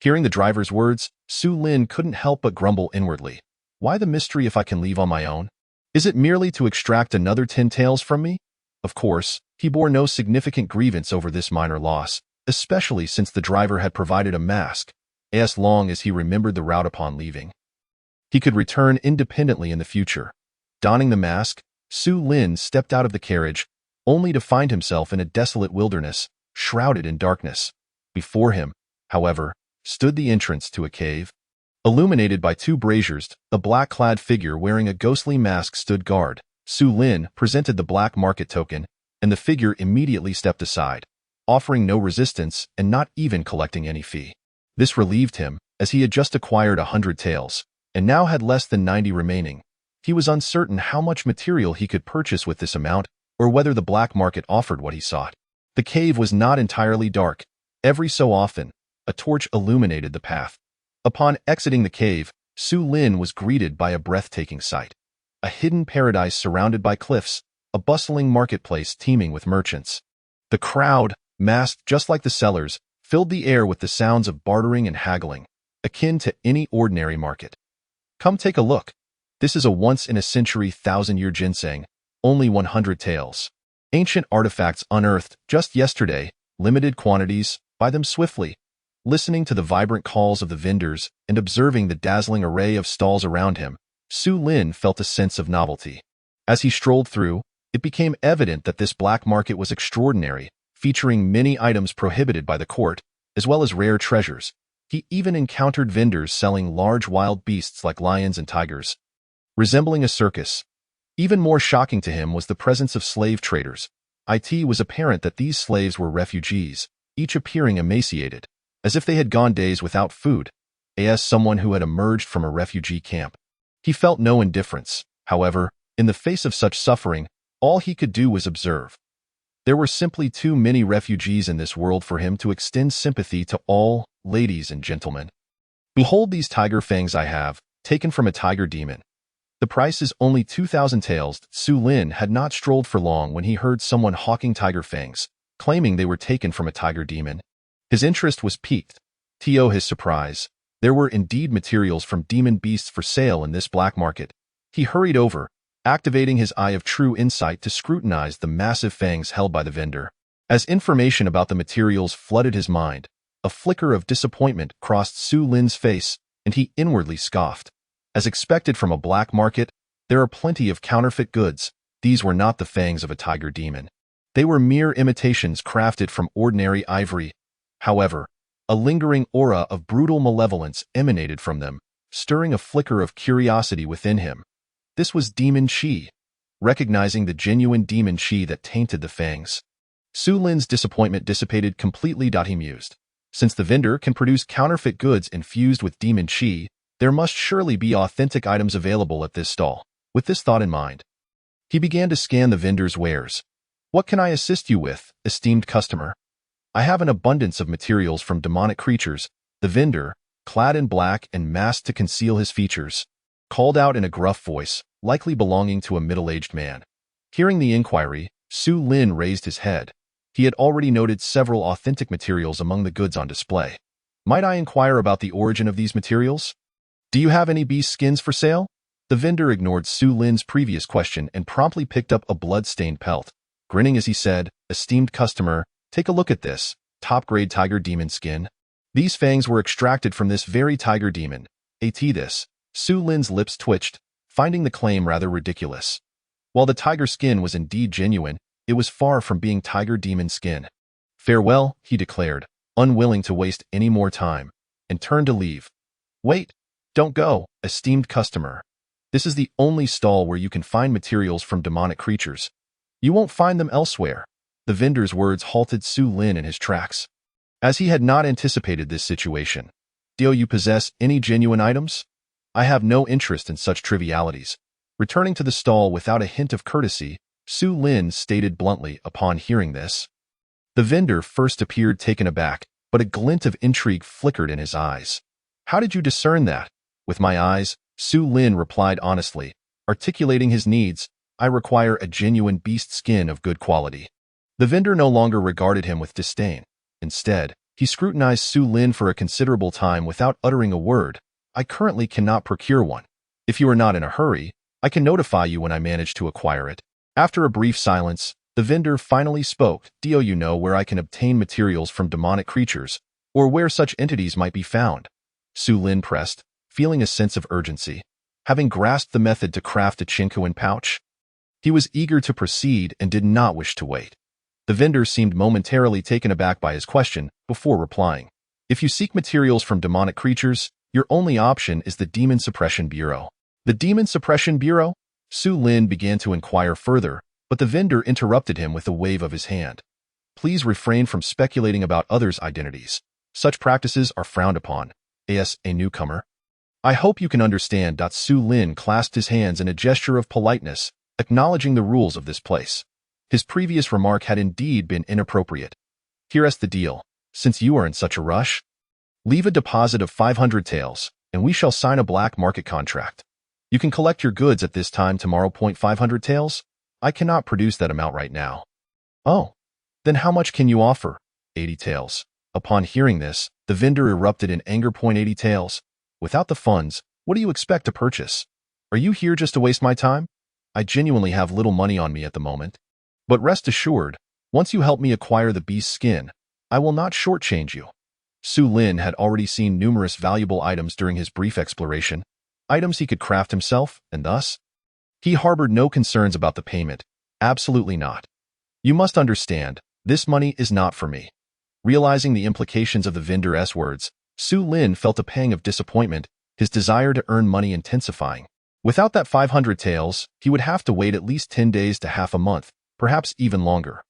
Hearing the driver's words, Su Lin couldn't help but grumble inwardly. Why the mystery if I can leave on my own? Is it merely to extract another 10 taels from me? Of course, he bore no significant grievance over this minor loss, especially since the driver had provided a mask, as long as he remembered the route upon leaving. He could return independently in the future. Donning the mask, Su Lin stepped out of the carriage, only to find himself in a desolate wilderness, shrouded in darkness. Before him, however, stood the entrance to a cave. Illuminated by 2 braziers, a black-clad figure wearing a ghostly mask stood guard. Su Lin presented the black market token, and the figure immediately stepped aside, offering no resistance and not even collecting any fee. This relieved him, as he had just acquired 100 taels, and now had less than 90 remaining. He was uncertain how much material he could purchase with this amount, or whether the black market offered what he sought. The cave was not entirely dark. Every so often, a torch illuminated the path. Upon exiting the cave, Su Lin was greeted by a breathtaking sight. A hidden paradise surrounded by cliffs, a bustling marketplace teeming with merchants. The crowd, masked just like the sellers, filled the air with the sounds of bartering and haggling, akin to any ordinary market. "Come take a look. This is a once-in-a-century 1,000-year ginseng, only 100 taels. Ancient artifacts unearthed just yesterday, limited quantities, buy them swiftly." Listening to the vibrant calls of the vendors and observing the dazzling array of stalls around him, Su Lin felt a sense of novelty. As he strolled through, it became evident that this black market was extraordinary, featuring many items prohibited by the court, as well as rare treasures. He even encountered vendors selling large wild beasts like lions and tigers, resembling a circus. Even more shocking to him was the presence of slave traders. It was apparent that these slaves were refugees, each appearing emaciated, as if they had gone days without food, as someone who had emerged from a refugee camp. He felt no indifference. However, in the face of such suffering, all he could do was observe. There were simply too many refugees in this world for him to extend sympathy to all, ladies and gentlemen. "Behold these tiger fangs I have, taken from a tiger demon. The price is only 2,000 taels." Su Lin had not strolled for long when he heard someone hawking tiger fangs, claiming they were taken from a tiger demon. His interest was piqued. To his surprise, there were indeed materials from demon beasts for sale in this black market. He hurried over, activating his eye of true insight to scrutinize the massive fangs held by the vendor. As information about the materials flooded his mind, a flicker of disappointment crossed Su Lin's face, and he inwardly scoffed. As expected from a black market, there are plenty of counterfeit goods. These were not the fangs of a tiger demon. They were mere imitations crafted from ordinary ivory. However, a lingering aura of brutal malevolence emanated from them, stirring a flicker of curiosity within him. This was demon chi. Recognizing the genuine demon chi that tainted the fangs, Su Lin's disappointment dissipated completely. He mused. Since the vendor can produce counterfeit goods infused with demon chi, there must surely be authentic items available at this stall. With this thought in mind, he began to scan the vendor's wares. "What can I assist you with, esteemed customer?" "I have an abundance of materials from demonic creatures," the vendor, clad in black and masked to conceal his features, called out in a gruff voice, likely belonging to a middle-aged man. Hearing the inquiry, Su Lin raised his head. He had already noted several authentic materials among the goods on display. "Might I inquire about the origin of these materials? Do you have any beast skins for sale?" The vendor ignored Su Lin's previous question and promptly picked up a blood-stained pelt, grinning as he said, "Esteemed customer, take a look at this top-grade tiger demon skin. These fangs were extracted from this very tiger demon. This. Su Lin's lips twitched, finding the claim rather ridiculous. While the tiger skin was indeed genuine, it was far from being tiger demon skin. Farewell, he declared, unwilling to waste any more time, and turned to leave. Wait, don't go, esteemed customer. This is the only stall where you can find materials from demonic creatures. You won't find them elsewhere. The vendor's words halted Su Lin in his tracks. As he had not anticipated this situation. Do you possess any genuine items? I have no interest in such trivialities. Returning to the stall without a hint of courtesy, Su Lin stated bluntly upon hearing this. The vendor first appeared taken aback, but a glint of intrigue flickered in his eyes. How did you discern that? With my eyes, Su Lin replied honestly, articulating his needs. I require a genuine beast skin of good quality. The vendor no longer regarded him with disdain. Instead, he scrutinized Su Lin for a considerable time without uttering a word. I currently cannot procure one. If you are not in a hurry, I can notify you when I manage to acquire it. After a brief silence, the vendor finally spoke. Do you know where I can obtain materials from demonic creatures, or where such entities might be found? Su Lin pressed, feeling a sense of urgency. Having grasped the method to craft a Chinkoan pouch, he was eager to proceed and did not wish to wait. The vendor seemed momentarily taken aback by his question before replying. If you seek materials from demonic creatures, your only option is the Demon Suppression Bureau. The Demon Suppression Bureau? Su Lin began to inquire further, but the vendor interrupted him with a wave of his hand. Please refrain from speculating about others' identities. Such practices are frowned upon. As a newcomer. I hope you can understand. Su Lin clasped his hands in a gesture of politeness, acknowledging the rules of this place. His previous remark had indeed been inappropriate. Here's the deal. Since you are in such a rush, leave a deposit of 500 taels, and we shall sign a black market contract. You can collect your goods at this time tomorrow. 500 taels? I cannot produce that amount right now. Oh, then how much can you offer? 80 taels. Upon hearing this, the vendor erupted in anger. 80 taels. Without the funds, what do you expect to purchase? Are you here just to waste my time? I genuinely have little money on me at the moment. But rest assured, once you help me acquire the beast's skin, I will not shortchange you. Su Lin had already seen numerous valuable items during his brief exploration, items he could craft himself, and thus, he harbored no concerns about the payment. Absolutely not. You must understand, this money is not for me. Realizing the implications of the vendor's words, Su Lin felt a pang of disappointment, his desire to earn money intensifying. Without that 500 taels, he would have to wait at least 10 days to half a month, perhaps even longer.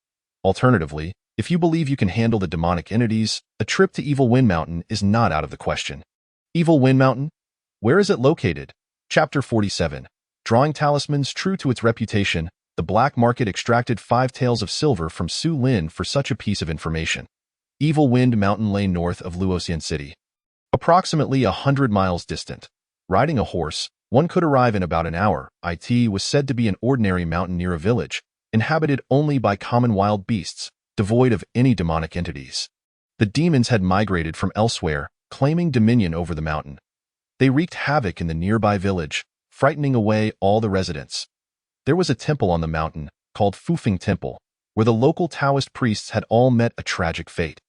Alternatively, if you believe you can handle the demonic entities, a trip to Evil Wind Mountain is not out of the question. Evil Wind Mountain? Where is it located? Chapter 47. Drawing talismans. True to its reputation, the black market extracted 5 taels of silver from Su Lin for such a piece of information. Evil Wind Mountain lay north of Luoxian City, approximately 100 miles distant. Riding a horse, one could arrive in about an hour. It was said to be an ordinary mountain near a village, inhabited only by common wild beasts, devoid of any demonic entities. The demons had migrated from elsewhere, claiming dominion over the mountain. They wreaked havoc in the nearby village, frightening away all the residents. There was a temple on the mountain, called Fufeng Temple, where the local Taoist priests had all met a tragic fate,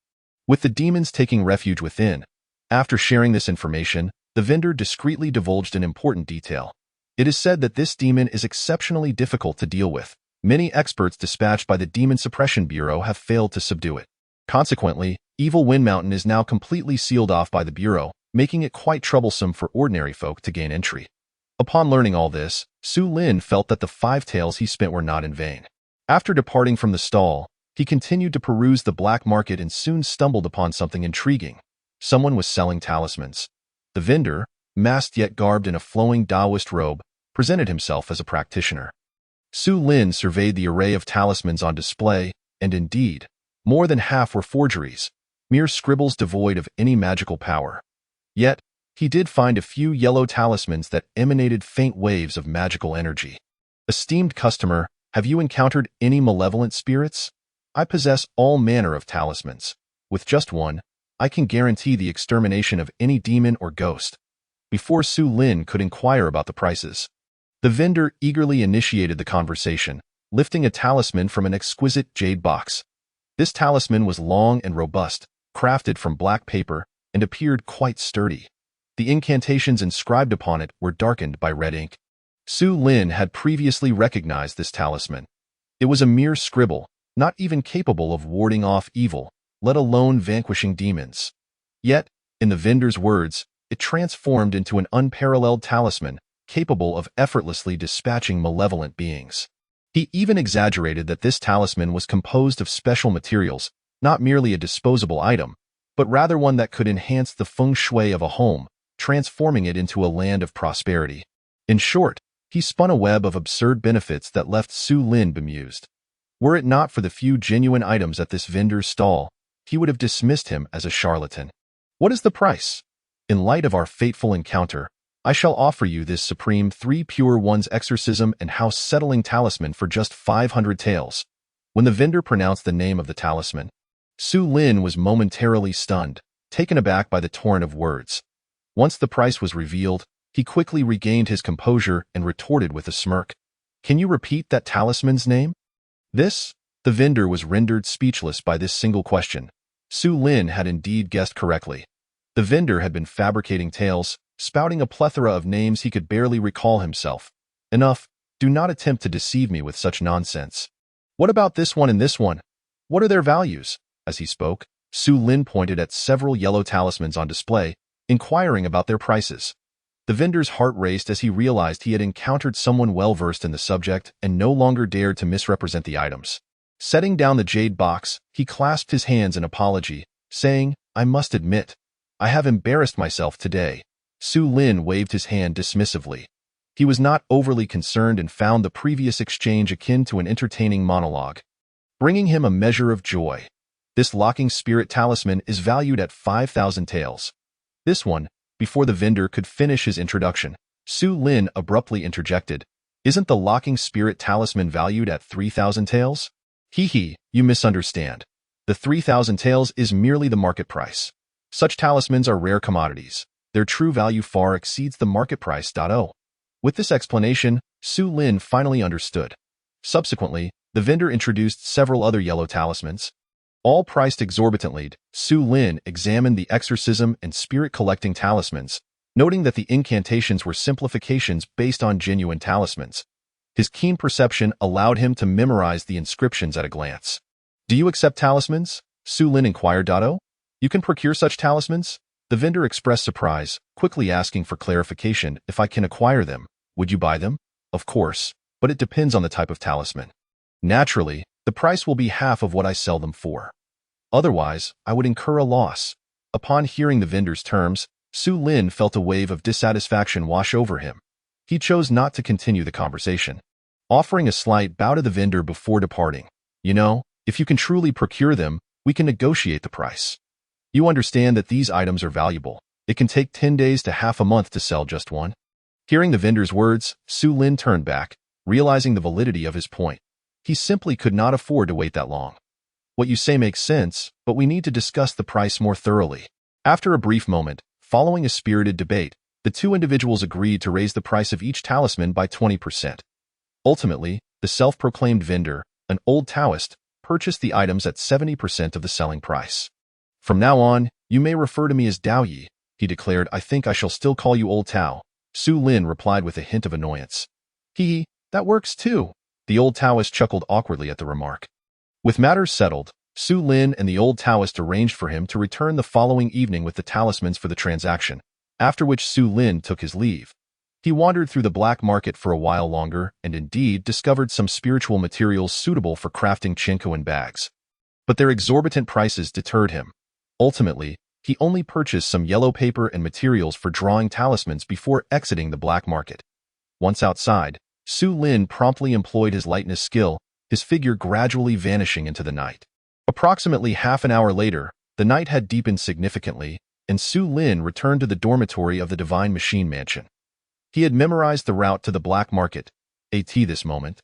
with the demons taking refuge within. After sharing this information, the vendor discreetly divulged an important detail. It is said that this demon is exceptionally difficult to deal with. Many experts dispatched by the Demon Suppression Bureau have failed to subdue it. Consequently, Evil Wind Mountain is now completely sealed off by the Bureau, making it quite troublesome for ordinary folk to gain entry. Upon learning all this, Su Lin felt that the 5 taels he spent were not in vain. After departing from the stall, he continued to peruse the black market and soon stumbled upon something intriguing. Someone was selling talismans. The vendor, masked yet garbed in a flowing Taoist robe, presented himself as a practitioner. Su Lin surveyed the array of talismans on display, and indeed, more than half were forgeries, mere scribbles devoid of any magical power. Yet, he did find a few yellow talismans that emanated faint waves of magical energy. Esteemed customer, have you encountered any malevolent spirits? I possess all manner of talismans. With just one, I can guarantee the extermination of any demon or ghost. Before Su Lin could inquire about the prices, the vendor eagerly initiated the conversation, lifting a talisman from an exquisite jade box. This talisman was long and robust, crafted from black paper, and appeared quite sturdy. The incantations inscribed upon it were darkened by red ink. Su Lin had previously recognized this talisman. It was a mere scribble, not even capable of warding off evil, let alone vanquishing demons. Yet, in the vendor's words, it transformed into an unparalleled talisman, capable of effortlessly dispatching malevolent beings. He even exaggerated that this talisman was composed of special materials, not merely a disposable item, but rather one that could enhance the feng shui of a home, transforming it into a land of prosperity. In short, he spun a web of absurd benefits that left Su Lin bemused. Were it not for the few genuine items at this vendor's stall, he would have dismissed him as a charlatan. What is the price? In light of our fateful encounter, I shall offer you this supreme 3 Pure Ones exorcism and house settling talisman for just 500 taels. When the vendor pronounced the name of the talisman, Su Lin was momentarily stunned, taken aback by the torrent of words. Once the price was revealed, he quickly regained his composure and retorted with a smirk. Can you repeat that talisman's name? The vendor was rendered speechless by this single question. Su Lin had indeed guessed correctly. The vendor had been fabricating tales, spouting a plethora of names he could barely recall himself. Enough, do not attempt to deceive me with such nonsense. What about this one and this one? What are their values? As he spoke, Su Lin pointed at several yellow talismans on display, inquiring about their prices. The vendor's heart raced as he realized he had encountered someone well-versed in the subject and no longer dared to misrepresent the items. Setting down the jade box, he clasped his hands in apology, saying, I must admit, I have embarrassed myself today. Su Lin waved his hand dismissively. He was not overly concerned and found the previous exchange akin to an entertaining monologue, bringing him a measure of joy. This locking spirit talisman is valued at 5,000 taels. This one, before the vendor could finish his introduction, Su Lin abruptly interjected, Isn't the locking spirit talisman valued at 3,000 taels? You misunderstand. The 3,000 taels is merely the market price. Such talismans are rare commodities. Their true value far exceeds the market price. With this explanation, Su Lin finally understood. Subsequently, the vendor introduced several other yellow talismans. All priced exorbitantly, Su Lin examined the exorcism and spirit-collecting talismans, noting that the incantations were simplifications based on genuine talismans. His keen perception allowed him to memorize the inscriptions at a glance. Do you accept talismans? Su Lin inquired. You can procure such talismans? The vendor expressed surprise, quickly asking for clarification. If I can acquire them, would you buy them? Of course, but it depends on the type of talisman. Naturally, the price will be half of what I sell them for. Otherwise, I would incur a loss. Upon hearing the vendor's terms, Su Lin felt a wave of dissatisfaction wash over him. He chose not to continue the conversation, offering a slight bow to the vendor before departing. If you can truly procure them, we can negotiate the price. You understand that these items are valuable. It can take 10 days to half a month to sell just one. Hearing the vendor's words, Su Lin turned back, realizing the validity of his point. He simply could not afford to wait that long. What you say makes sense, but we need to discuss the price more thoroughly. After a brief moment, following a spirited debate, the two individuals agreed to raise the price of each talisman by 20%. Ultimately, the self-proclaimed vendor, an old Taoist, purchased the items at 70% of the selling price. From now on, you may refer to me as Dao Yi, he declared. I think I shall still call you Old Tao. Su Lin replied with a hint of annoyance. That works too. The old Taoist chuckled awkwardly at the remark. With matters settled, Su Lin and the old Taoist arranged for him to return the following evening with the talismans for the transaction, after which Su Lin took his leave. He wandered through the black market for a while longer and indeed discovered some spiritual materials suitable for crafting chinko bags. But their exorbitant prices deterred him. Ultimately, he only purchased some yellow paper and materials for drawing talismans before exiting the black market. Once outside, Su Lin promptly employed his lightness skill, his figure gradually vanishing into the night. Approximately half an hour later, the night had deepened significantly, and Su Lin returned to the dormitory of the Divine Machine Mansion. He had memorized the route to the black market, this moment.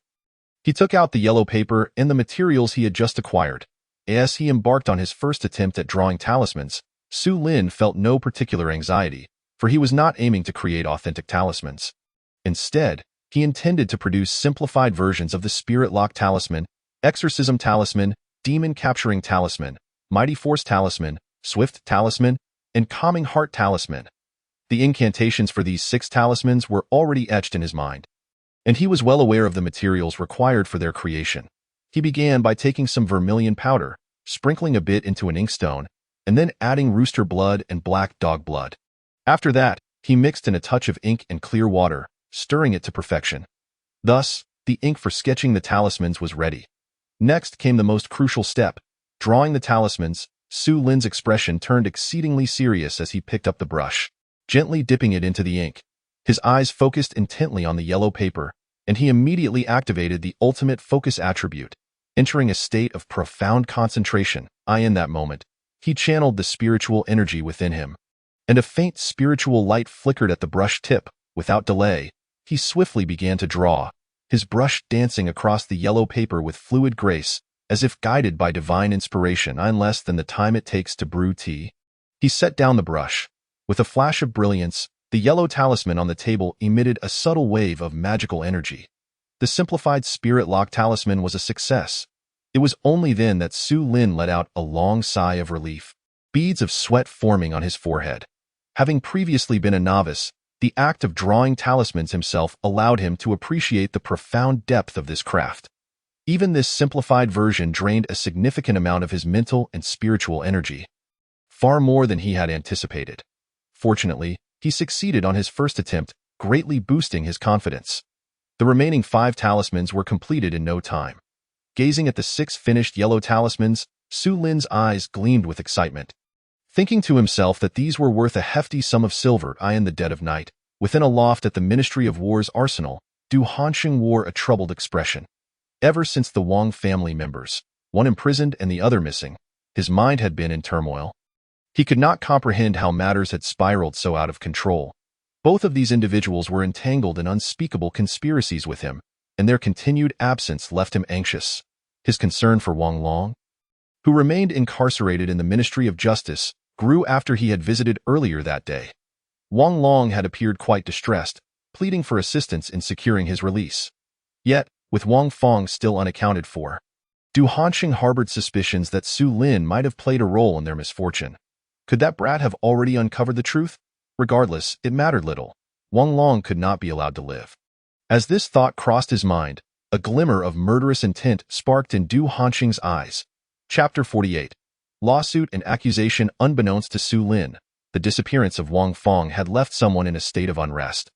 He took out the yellow paper and the materials he had just acquired. As he embarked on his first attempt at drawing talismans, Su Lin felt no particular anxiety, for he was not aiming to create authentic talismans. Instead, he intended to produce simplified versions of the Spirit Lock Talisman, Exorcism Talisman, Demon Capturing Talisman, Mighty Force Talisman, Swift Talisman, and Calming Heart Talisman. The incantations for these 6 talismans were already etched in his mind, and he was well aware of the materials required for their creation. He began by taking some vermilion powder, sprinkling a bit into an inkstone, and then adding rooster blood and black dog blood. After that, he mixed in a touch of ink and clear water, stirring it to perfection. Thus, the ink for sketching the talismans was ready. Next came the most crucial step, drawing the talismans. Su Lin's expression turned exceedingly serious as he picked up the brush, gently dipping it into the ink. His eyes focused intently on the yellow paper, and he immediately activated the ultimate focus attribute, entering a state of profound concentration. In that moment, he channeled the spiritual energy within him, and a faint spiritual light flickered at the brush tip. Without delay, he swiftly began to draw, his brush dancing across the yellow paper with fluid grace, as if guided by divine inspiration. In less than the time it takes to brew tea, he set down the brush. With a flash of brilliance, the yellow talisman on the table emitted a subtle wave of magical energy. The simplified spirit lock talisman was a success. It was only then that Su Lin let out a long sigh of relief, beads of sweat forming on his forehead. Having previously been a novice, the act of drawing talismans himself allowed him to appreciate the profound depth of this craft. Even this simplified version drained a significant amount of his mental and spiritual energy, far more than he had anticipated. Fortunately, he succeeded on his first attempt, greatly boosting his confidence. The remaining 5 talismans were completed in no time. Gazing at the 6 finished yellow talismans, Su Lin's eyes gleamed with excitement. Thinking to himself that these were worth a hefty sum of silver, in the dead of night, within a loft at the Ministry of War's arsenal, Du Hanxing wore a troubled expression. Ever since the Wang family members, one imprisoned and the other missing, his mind had been in turmoil. He could not comprehend how matters had spiraled so out of control. Both of these individuals were entangled in unspeakable conspiracies with him, and their continued absence left him anxious. His concern for Wang Long, who remained incarcerated in the Ministry of Justice, grew after he had visited earlier that day. Wang Long had appeared quite distressed, pleading for assistance in securing his release. Yet, with Wang Fong still unaccounted for, Du Hanxing harbored suspicions that Su Lin might have played a role in their misfortune. Could that brat have already uncovered the truth? Regardless, it mattered little. Wang Long could not be allowed to live. As this thought crossed his mind, a glimmer of murderous intent sparked in Du Hanxing's eyes. Chapter 48. Lawsuit and accusation. Unbeknownst to Su Lin, the disappearance of Wang Fong had left someone in a state of unrest,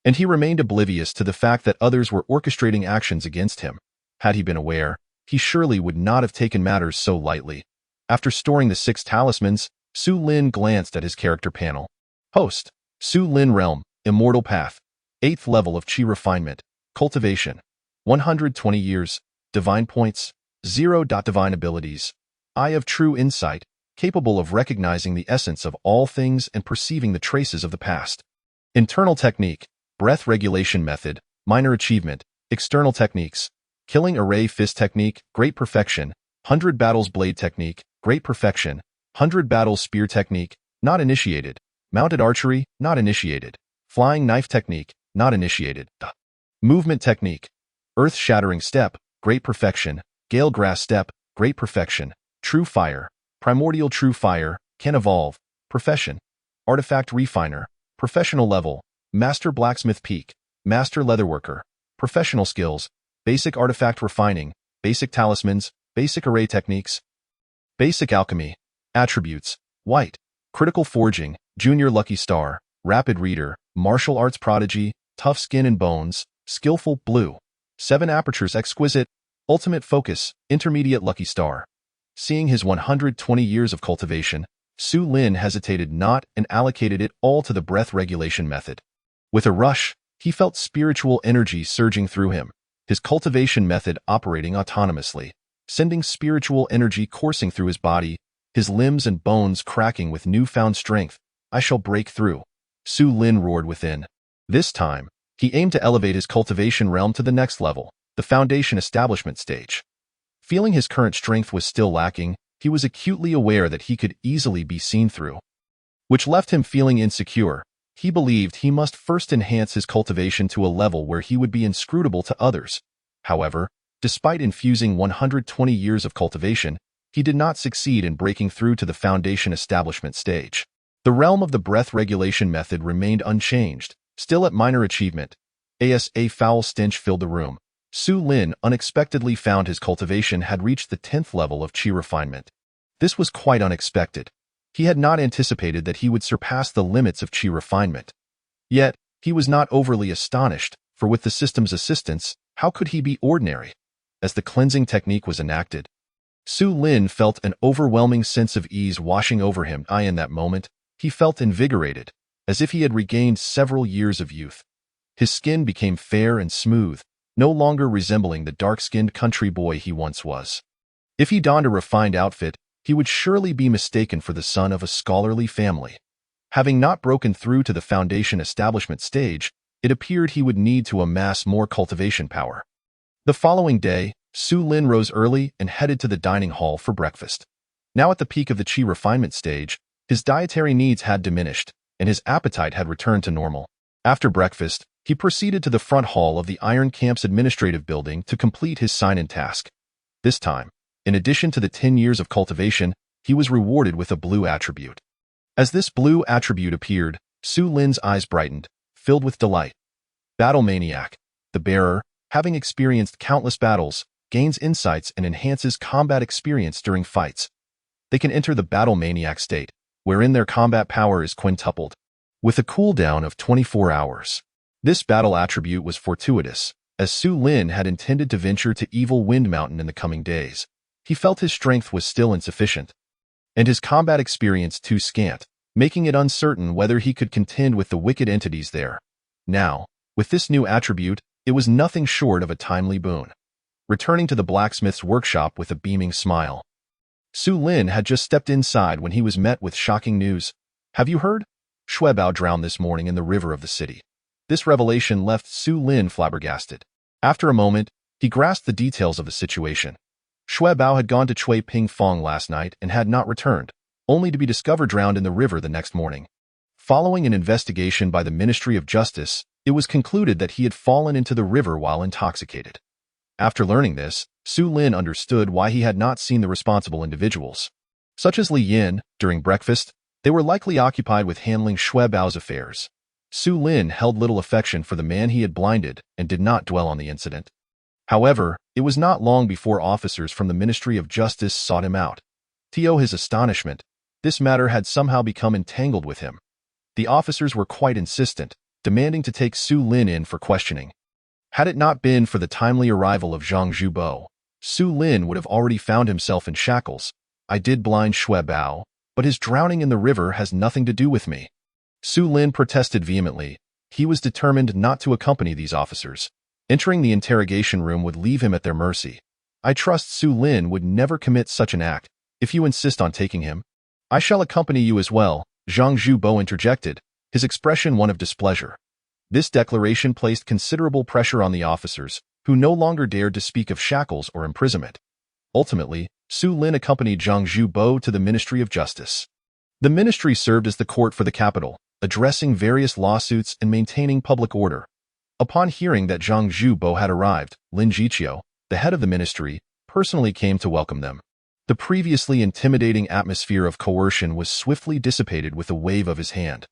and he remained oblivious to the fact that others were orchestrating actions against him. Had he been aware, he surely would not have taken matters so lightly. After storing the 6 talismans, Su Lin glanced at his character panel. Host: Su Lin Realm, Immortal Path, 8th level of Qi Refinement, Cultivation, 120 years, Divine Points, 0. Divine Abilities, Eye of True Insight, capable of recognizing the essence of all things and perceiving the traces of the past. Internal Technique, Breath Regulation Method, Minor Achievement, External Techniques, Killing Array Fist Technique, Great Perfection, 100 Battles Blade Technique, Great Perfection, 100 Battles Spear Technique, Not Initiated, Mounted Archery, Not Initiated, Flying Knife Technique, Not Initiated, Movement Technique, Earth-Shattering Step, Great Perfection, Gale Grass Step, Great Perfection, True Fire, Primordial True Fire, Can Evolve, Profession, Artifact Refiner, Professional Level, Master Blacksmith Peak, Master Leatherworker, Professional Skills, Basic Artifact Refining, Basic Talismans, Basic Array Techniques, Basic Alchemy, Attributes, White, Critical Forging, Junior Lucky Star, Rapid Reader, Martial Arts Prodigy, Tough Skin and Bones, Skillful, Blue, 7 Apertures Exquisite, Ultimate Focus, Intermediate Lucky Star. Seeing his 120 years of cultivation, Su Lin hesitated not and allocated it all to the breath regulation method. With a rush, he felt spiritual energy surging through him, his cultivation method operating autonomously, sending spiritual energy coursing through his body, his limbs and bones cracking with newfound strength. I shall break through, Su Lin roared within. This time, he aimed to elevate his cultivation realm to the next level, the foundation establishment stage. Feeling his current strength was still lacking, he was acutely aware that he could easily be seen through, which left him feeling insecure. He believed he must first enhance his cultivation to a level where he would be inscrutable to others. However, despite infusing 120 years of cultivation, he did not succeed in breaking through to the foundation establishment stage. The realm of the breath regulation method remained unchanged, still at minor achievement. As a foul stench filled the room, Su Lin unexpectedly found his cultivation had reached the 10th level of qi refinement. This was quite unexpected. He had not anticipated that he would surpass the limits of qi refinement. Yet, he was not overly astonished, for with the system's assistance, how could he be ordinary? As the cleansing technique was enacted, Su Lin felt an overwhelming sense of ease washing over him. In that moment, he felt invigorated, as if he had regained several years of youth. His skin became fair and smooth, no longer resembling the dark-skinned country boy he once was. If he donned a refined outfit, he would surely be mistaken for the son of a scholarly family. Having not broken through to the foundation establishment stage, it appeared he would need to amass more cultivation power. The following day, Su Lin rose early and headed to the dining hall for breakfast. Now at the peak of the qi refinement stage, his dietary needs had diminished, and his appetite had returned to normal. After breakfast, he proceeded to the front hall of the Iron Camp's administrative building to complete his sign-in task. This time, in addition to the 10 years of cultivation, he was rewarded with a blue attribute. As this blue attribute appeared, Su Lin's eyes brightened, filled with delight. Battle Maniac. The bearer, having experienced countless battles, gains insights and enhances combat experience during fights. They can enter the Battle Maniac state, wherein their combat power is quintupled, with a cooldown of 24 hours. This battle attribute was fortuitous, as Su Lin had intended to venture to Evil Wind Mountain in the coming days. He felt his strength was still insufficient, and his combat experience too scant, making it uncertain whether he could contend with the wicked entities there. Now, with this new attribute, it was nothing short of a timely boon. Returning to the blacksmith's workshop with a beaming smile, Su Lin had just stepped inside when he was met with shocking news. Have you heard? Xuebao drowned this morning in the river of the city. This revelation left Su Lin flabbergasted. After a moment, he grasped the details of the situation. Xuebao had gone to Chui Ping Fong last night and had not returned, only to be discovered drowned in the river the next morning. Following an investigation by the Ministry of Justice, it was concluded that he had fallen into the river while intoxicated. After learning this, Su Lin understood why he had not seen the responsible individuals. Such as Li Yin, during breakfast, they were likely occupied with handling Xuebao's affairs. Su Lin held little affection for the man he had blinded and did not dwell on the incident. However, it was not long before officers from the Ministry of Justice sought him out. To his astonishment, this matter had somehow become entangled with him. The officers were quite insistent, demanding to take Su Lin in for questioning. Had it not been for the timely arrival of Zhang Zhubo, Su Lin would have already found himself in shackles. I did blind Xuebao, but his drowning in the river has nothing to do with me. Su Lin protested vehemently. He was determined not to accompany these officers. Entering the interrogation room would leave him at their mercy. I trust Su Lin would never commit such an act. If you insist on taking him, I shall accompany you as well, Zhang Zhubo interjected, his expression one of displeasure. This declaration placed considerable pressure on the officers, who no longer dared to speak of shackles or imprisonment. Ultimately, Su Lin accompanied Zhang Zhubo to the Ministry of Justice. The ministry served as the court for the capital, addressing various lawsuits and maintaining public order. Upon hearing that Zhang Zhubo had arrived, Lin Jiqiu, the head of the ministry, personally came to welcome them. The previously intimidating atmosphere of coercion was swiftly dissipated with a wave of his hand.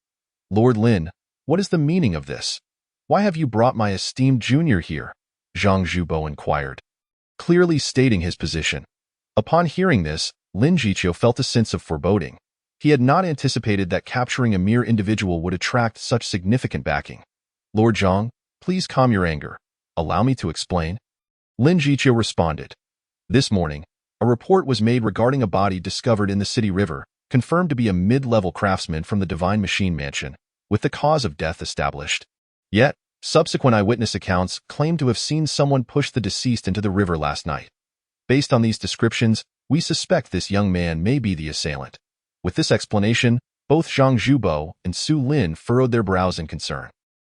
Lord Lin, what is the meaning of this? Why have you brought my esteemed junior here? Zhang Zhubo inquired, clearly stating his position. Upon hearing this, Lin Jiqiu felt a sense of foreboding. He had not anticipated that capturing a mere individual would attract such significant backing. Lord Zhang, please calm your anger. Allow me to explain. Lin Jiqiu responded. This morning, a report was made regarding a body discovered in the city river, confirmed to be a mid-level craftsman from the Divine Machine Mansion, with the cause of death established. Yet, subsequent eyewitness accounts claim to have seen someone push the deceased into the river last night. Based on these descriptions, we suspect this young man may be the assailant. With this explanation, both Zhang Zhubo and Su Lin furrowed their brows in concern.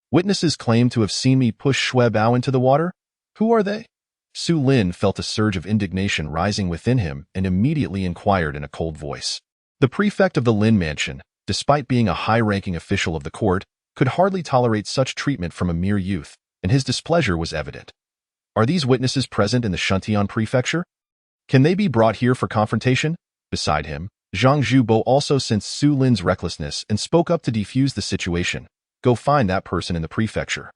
Witnesses claim to have seen me push Xuebao into the water? Who are they? Su Lin felt a surge of indignation rising within him and immediately inquired in a cold voice. The prefect of the Lin Mansion, despite being a high-ranking official of the court, could hardly tolerate such treatment from a mere youth, and his displeasure was evident. Are these witnesses present in the Shuntian prefecture? Can they be brought here for confrontation? Beside him, Zhang Zhubo also sensed Su Lin's recklessness and spoke up to defuse the situation. Go find that person in the prefecture.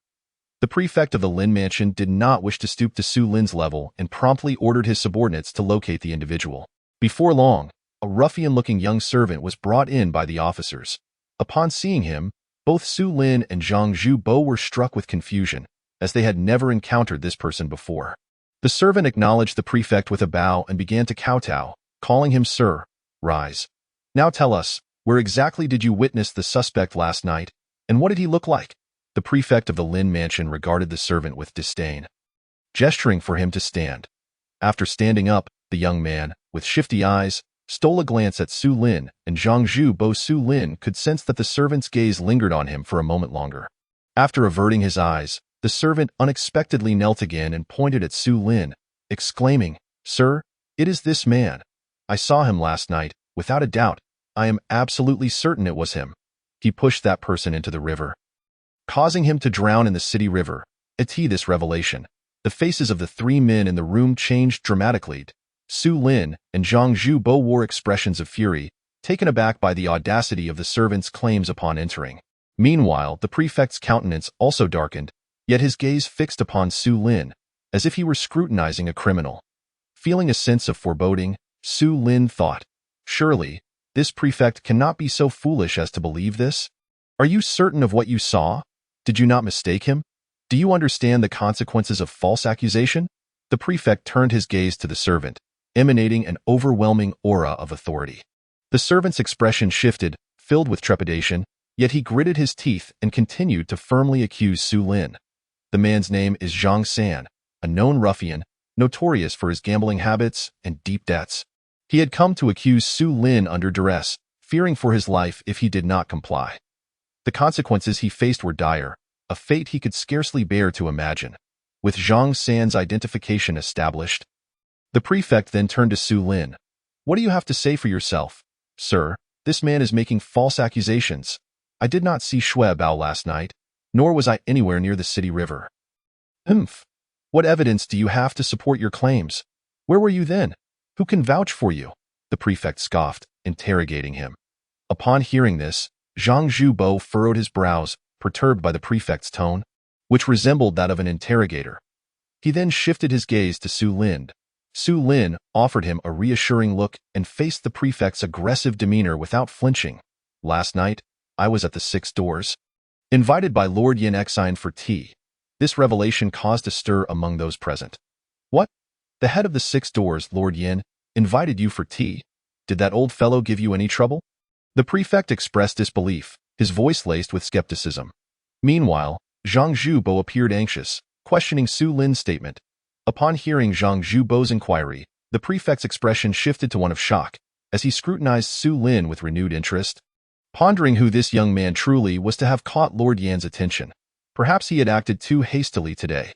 The prefect of the Lin mansion did not wish to stoop to Su Lin's level and promptly ordered his subordinates to locate the individual. Before long, a ruffian-looking young servant was brought in by the officers. Upon seeing him, both Su Lin and Zhang Zhubo were struck with confusion, as they had never encountered this person before. The servant acknowledged the prefect with a bow and began to kowtow, calling him Sir. Rise. Now tell us, where exactly did you witness the suspect last night, and what did he look like? The prefect of the Lin mansion regarded the servant with disdain, gesturing for him to stand. After standing up, the young man, with shifty eyes, stole a glance at Su Lin, and Zhang Zhubo. Su Lin could sense that the servant's gaze lingered on him for a moment longer. After averting his eyes, the servant unexpectedly knelt again and pointed at Su Lin, exclaiming, Sir, it is this man. I saw him last night, without a doubt. I am absolutely certain it was him. He pushed that person into the river, causing him to drown in the city river. At this revelation, the faces of the three men in the room changed dramatically. Su Lin and Zhang Zhubo wore expressions of fury, taken aback by the audacity of the servant's claims upon entering. Meanwhile, the prefect's countenance also darkened, yet his gaze fixed upon Su Lin, as if he were scrutinizing a criminal. Feeling a sense of foreboding, Su Lin thought, surely, this prefect cannot be so foolish as to believe this? Are you certain of what you saw? Did you not mistake him? Do you understand the consequences of false accusation? The prefect turned his gaze to the servant, emanating an overwhelming aura of authority. The servant's expression shifted, filled with trepidation, yet he gritted his teeth and continued to firmly accuse Su Lin. The man's name is Zhang San, a known ruffian, notorious for his gambling habits and deep debts. He had come to accuse Su Lin under duress, fearing for his life if he did not comply. The consequences he faced were dire, a fate he could scarcely bear to imagine. With Zhang San's identification established, the prefect then turned to Su Lin. What do you have to say for yourself? Sir, this man is making false accusations. I did not see Shui Bao last night, nor was I anywhere near the city river. Humph. What evidence do you have to support your claims? Where were you then? Who can vouch for you? The prefect scoffed, interrogating him. Upon hearing this, Zhang Zhubo furrowed his brows, perturbed by the prefect's tone, which resembled that of an interrogator. He then shifted his gaze to Su Lin. Su Lin offered him a reassuring look and faced the prefect's aggressive demeanor without flinching. Last night, I was at the 6 doors, invited by Lord Yin Exine for tea. This revelation caused a stir among those present. What? The head of the 6 doors, Lord Yin, invited you for tea? Did that old fellow give you any trouble? The prefect expressed disbelief, his voice laced with skepticism. Meanwhile, Zhang Zhubo appeared anxious, questioning Su Lin's statement. Upon hearing Zhang Zhubo's inquiry, the prefect's expression shifted to one of shock, as he scrutinized Su Lin with renewed interest. Pondering who this young man truly was to have caught Lord Yan's attention. Perhaps he had acted too hastily today.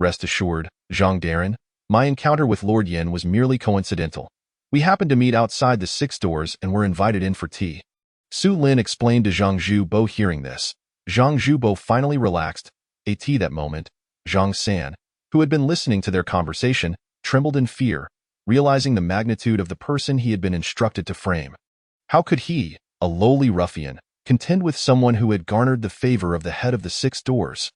Rest assured, Zhang Darren, my encounter with Lord Yan was merely coincidental. We happened to meet outside the 6 doors and were invited in for tea. Su Lin explained to Zhang Zhubo. Hearing this, Zhang Zhubo finally relaxed. That moment, Zhang San, who had been listening to their conversation, trembled in fear, realizing the magnitude of the person he had been instructed to frame. How could he, a lowly ruffian, contend with someone who had garnered the favor of the head of the 6 doors?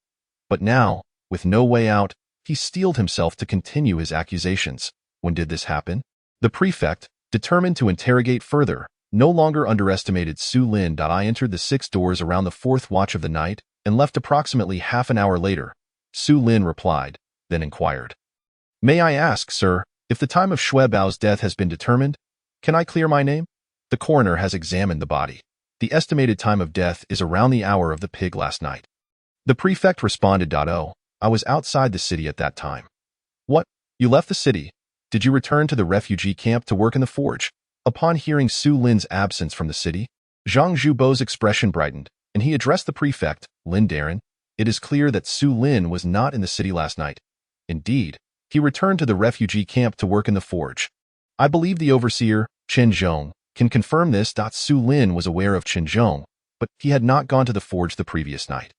But now, with no way out, he steeled himself to continue his accusations. When did this happen? The prefect, determined to interrogate further, no longer underestimated Su Lin. I entered the 6 doors around the 4th watch of the night and left approximately half an hour later. Su Lin replied, then inquired. May I ask, sir, if the time of Shui Bao's death has been determined? Can I clear my name? The coroner has examined the body. The estimated time of death is around the hour of the pig last night. The prefect responded. Oh, I was outside the city at that time. What? You left the city? Did you return to the refugee camp to work in the forge? Upon hearing Su Lin's absence from the city, Zhang Zhubo's expression brightened, and he addressed the prefect, Lin Darren. It is clear that Su Lin was not in the city last night. Indeed, he returned to the refugee camp to work in the forge. I believe the overseer, Chen Zhong, can confirm this. Su Lin was aware of Chen Zhong, but he had not gone to the forge the previous night.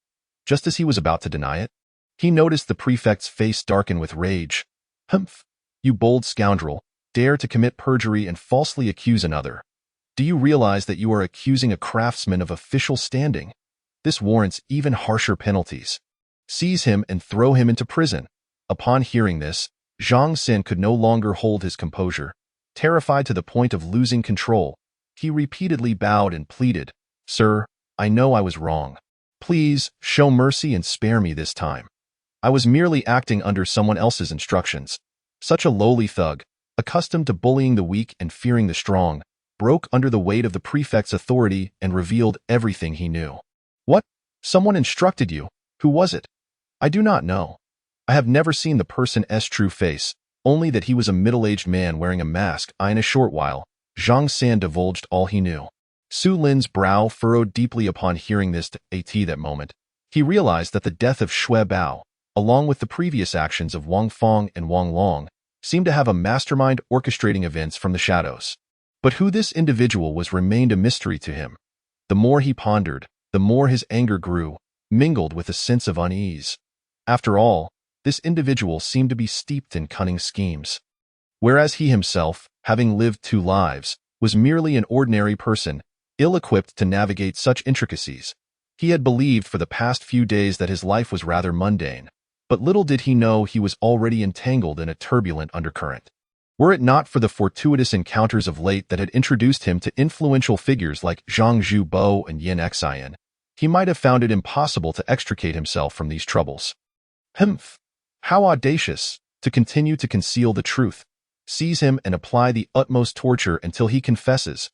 Just as he was about to deny it, he noticed the prefect's face darken with rage. Humph! You bold scoundrel, dare to commit perjury and falsely accuse another. Do you realize that you are accusing a craftsman of official standing? This warrants even harsher penalties. Seize him and throw him into prison. Upon hearing this, Zhang Xin could no longer hold his composure. Terrified to the point of losing control, he repeatedly bowed and pleaded, "Sir, I know I was wrong. Please, show mercy and spare me this time. I was merely acting under someone else's instructions." Such a lowly thug, accustomed to bullying the weak and fearing the strong, broke under the weight of the prefect's authority and revealed everything he knew. "What? Someone instructed you? Who was it?" "I do not know. I have never seen the person's true face, only that he was a middle-aged man wearing a mask. In a short while, Zhang San divulged all he knew. Su Lin's brow furrowed deeply upon hearing this. At that moment, he realized that the death of Xue Bao, along with the previous actions of Wang Feng and Wang Long, seemed to have a mastermind orchestrating events from the shadows. But who this individual was remained a mystery to him. The more he pondered, the more his anger grew, mingled with a sense of unease. After all, this individual seemed to be steeped in cunning schemes. Whereas he himself, having lived 2 lives, was merely an ordinary person, ill-equipped to navigate such intricacies. He had believed for the past few days that his life was rather mundane, but little did he know he was already entangled in a turbulent undercurrent. Were it not for the fortuitous encounters of late that had introduced him to influential figures like Zhang Zhubo and Yin Xian, he might have found it impossible to extricate himself from these troubles. Humph! How audacious, to continue to conceal the truth. Seize him and apply the utmost torture until he confesses.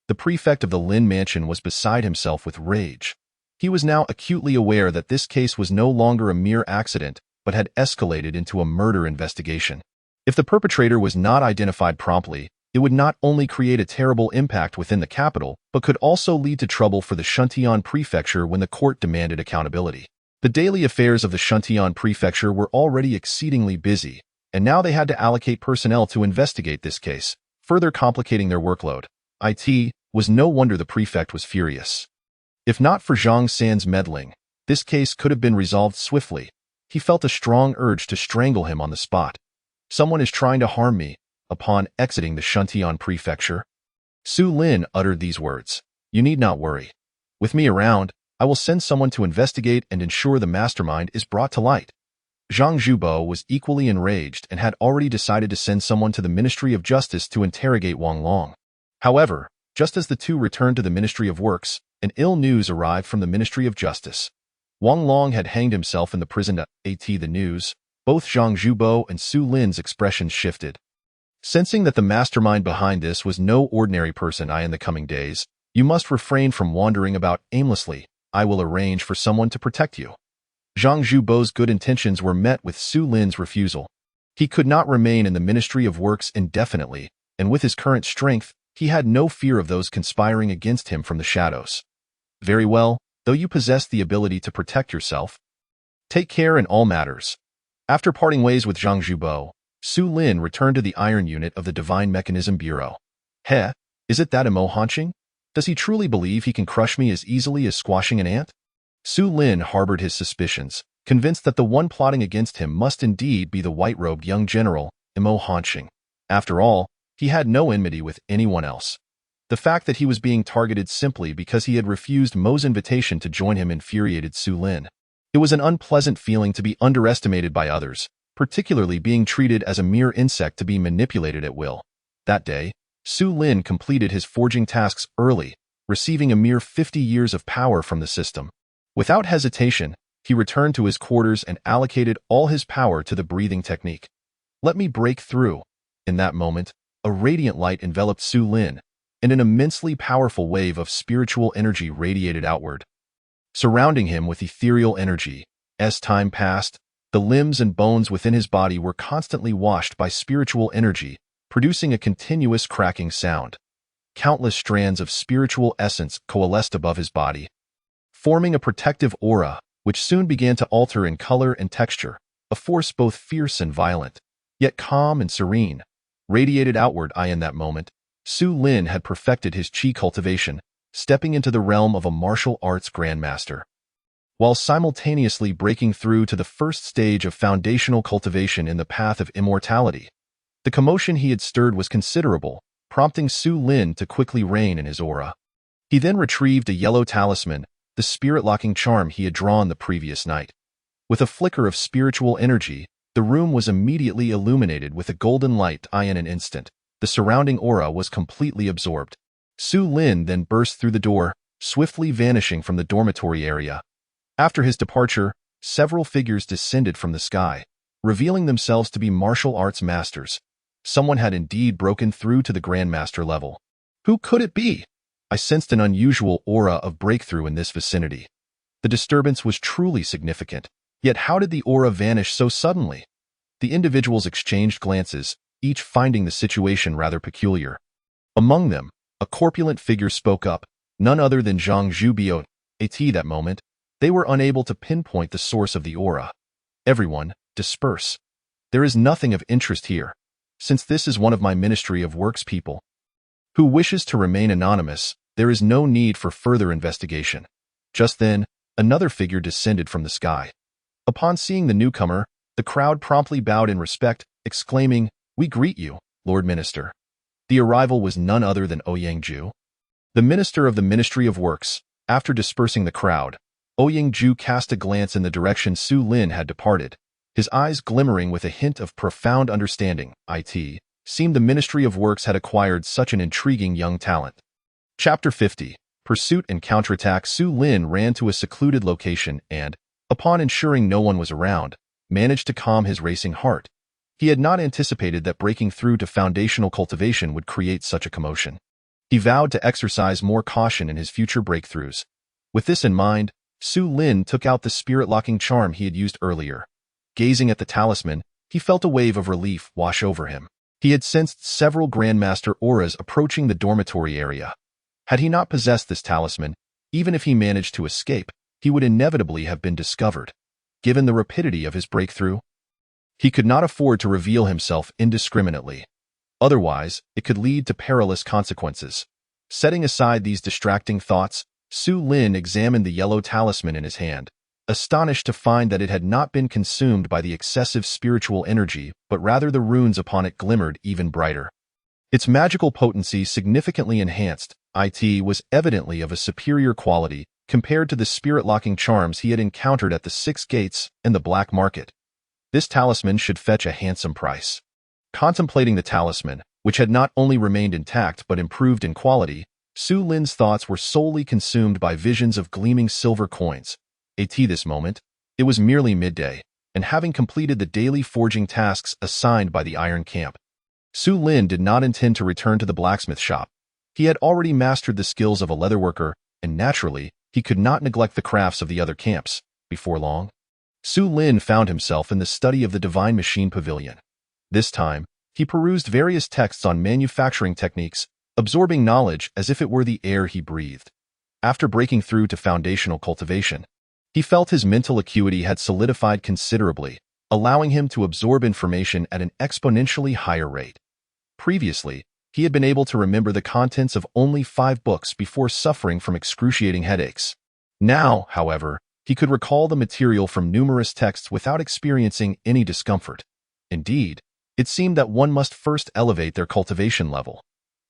The prefect of the Lin mansion was beside himself with rage. He was now acutely aware that this case was no longer a mere accident, but had escalated into a murder investigation. If the perpetrator was not identified promptly, it would not only create a terrible impact within the capital, but could also lead to trouble for the Shuntian prefecture when the court demanded accountability. The daily affairs of the Shuntian prefecture were already exceedingly busy, and now they had to allocate personnel to investigate this case, further complicating their workload. It was no wonder the prefect was furious. If not for Zhang San's meddling, this case could have been resolved swiftly. He felt a strong urge to strangle him on the spot. "Someone is trying to harm me." Upon exiting the Shuntian prefecture, Su Lin uttered these words, "You need not worry. With me around, I will send someone to investigate and ensure the mastermind is brought to light." Zhang Zhubo was equally enraged and had already decided to send someone to the Ministry of Justice to interrogate Wang Long. However, just as the two returned to the Ministry of Works, an ill news arrived from the Ministry of Justice. Wang Long had hanged himself in the prison. At the news, both Zhang Zhubo and Su Lin's expressions shifted. Sensing that the mastermind behind this was no ordinary person, in the coming days, "You must refrain from wandering about aimlessly. I will arrange for someone to protect you." Zhang Zhubo's good intentions were met with Su Lin's refusal. He could not remain in the Ministry of Works indefinitely, and with his current strength, he had no fear of those conspiring against him from the shadows. "Very well, though you possess the ability to protect yourself. Take care in all matters." After parting ways with Zhang Zhubo, Su Lin returned to the iron unit of the Divine Mechanism Bureau. "Heh, is it that Imo Hanqing? Does he truly believe he can crush me as easily as squashing an ant?" Su Lin harbored his suspicions, convinced that the one plotting against him must indeed be the white-robed young general, Imo Hanqing. After all, he had no enmity with anyone else. The fact that he was being targeted simply because he had refused Mo's invitation to join him infuriated Su Lin. It was an unpleasant feeling to be underestimated by others, particularly being treated as a mere insect to be manipulated at will. That day, Su Lin completed his forging tasks early, receiving a mere 50 years of power from the system. Without hesitation, he returned to his quarters and allocated all his power to the breathing technique. "Let me break through." In that moment, a radiant light enveloped Su Lin, and an immensely powerful wave of spiritual energy radiated outward. Surrounding him with ethereal energy, as time passed, the limbs and bones within his body were constantly washed by spiritual energy, producing a continuous cracking sound. Countless strands of spiritual essence coalesced above his body, forming a protective aura, which soon began to alter in color and texture, a force both fierce and violent, yet calm and serene, radiated outward. In that moment, Su Lin had perfected his chi cultivation, stepping into the realm of a martial arts grandmaster. While simultaneously breaking through to the first stage of foundational cultivation in the path of immortality. The commotion he had stirred was considerable, prompting Su Lin to quickly rein in his aura. He then retrieved a yellow talisman, the spirit-locking charm he had drawn the previous night. With a flicker of spiritual energy, the room was immediately illuminated with a golden light. In an instant, the surrounding aura was completely absorbed. Su Lin then burst through the door, swiftly vanishing from the dormitory area. After his departure, several figures descended from the sky, revealing themselves to be martial arts masters. Someone had indeed broken through to the Grandmaster level. Who could it be? I sensed an unusual aura of breakthrough in this vicinity. The disturbance was truly significant. Yet how did the aura vanish so suddenly? The individuals exchanged glances, each finding the situation rather peculiar. Among them, a corpulent figure spoke up, none other than Zhang Zhubiao. At that moment, they were unable to pinpoint the source of the aura. Everyone, disperse. There is nothing of interest here, since this is one of my Ministry of Works people who wishes to remain anonymous. There is no need for further investigation. Just then, another figure descended from the sky. Upon seeing the newcomer, the crowd promptly bowed in respect, exclaiming, "We greet you, Lord Minister." The arrival was none other than Ouyang-ju, the Minister of the Ministry of Works. After dispersing the crowd, Ouyang-ju cast a glance in the direction Su Lin had departed, his eyes glimmering with a hint of profound understanding. It seemed the Ministry of Works had acquired such an intriguing young talent. Chapter 50. Pursuit and Counterattack. Su Lin ran to a secluded location and, upon ensuring no one was around, managed to calm his racing heart. He had not anticipated that breaking through to foundational cultivation would create such a commotion. He vowed to exercise more caution in his future breakthroughs. With this in mind, Su Lin took out the spirit-locking charm he had used earlier. Gazing at the talisman, he felt a wave of relief wash over him. He had sensed several Grandmaster auras approaching the dormitory area. Had he not possessed this talisman, even if he managed to escape, he would inevitably have been discovered. Given the rapidity of his breakthrough, he could not afford to reveal himself indiscriminately. Otherwise, it could lead to perilous consequences. Setting aside these distracting thoughts, Su Lin examined the yellow talisman in his hand, astonished to find that it had not been consumed by the excessive spiritual energy, but rather the runes upon it glimmered even brighter. Its magical potency significantly enhanced. It was evidently of a superior quality compared to the spirit-locking charms he had encountered at the Six Gates and the black market. This talisman should fetch a handsome price. Contemplating the talisman, which had not only remained intact but improved in quality, Su Lin's thoughts were solely consumed by visions of gleaming silver coins. At this moment, it was merely midday, and having completed the daily forging tasks assigned by the Iron Camp, Su Lin did not intend to return to the blacksmith shop. He had already mastered the skills of a leatherworker, and naturally, he could not neglect the crafts of the other camps. Before long, Su Lin found himself in the study of the Divine Machine Pavilion. This time, he perused various texts on manufacturing techniques, absorbing knowledge as if it were the air he breathed. After breaking through to foundational cultivation, he felt his mental acuity had solidified considerably, allowing him to absorb information at an exponentially higher rate. Previously, he had been able to remember the contents of only 5 books before suffering from excruciating headaches. Now, however, he could recall the material from numerous texts without experiencing any discomfort. Indeed, it seemed that one must first elevate their cultivation level.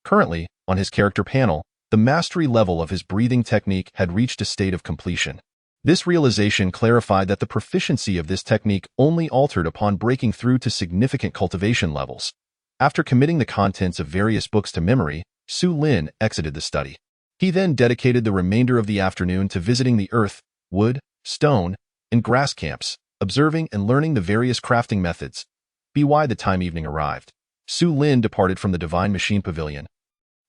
Currently, on his character panel, the mastery level of his breathing technique had reached a state of completion. This realization clarified that the proficiency of this technique only altered upon breaking through to significant cultivation levels. After committing the contents of various books to memory, Su Lin exited the study. He then dedicated the remainder of the afternoon to visiting the earth, wood, stone, and grass camps, observing and learning the various crafting methods. By the time evening arrived, Su Lin departed from the Divine Machine Pavilion.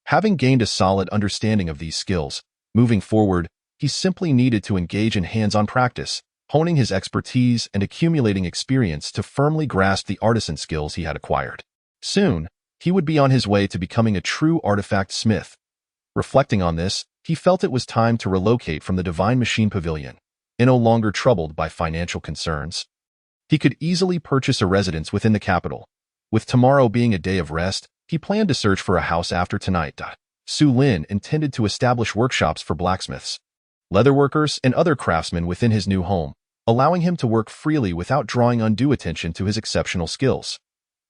Having gained a solid understanding of these skills, moving forward, he simply needed to engage in hands-on practice, honing his expertise and accumulating experience to firmly grasp the artisan skills he had acquired. Soon, he would be on his way to becoming a true artifact smith. Reflecting on this, he felt it was time to relocate from the Divine Machine Pavilion. No longer troubled by financial concerns, he could easily purchase a residence within the capital. With tomorrow being a day of rest, he planned to search for a house after tonight. Su Lin intended to establish workshops for blacksmiths, leatherworkers, and other craftsmen within his new home, allowing him to work freely without drawing undue attention to his exceptional skills.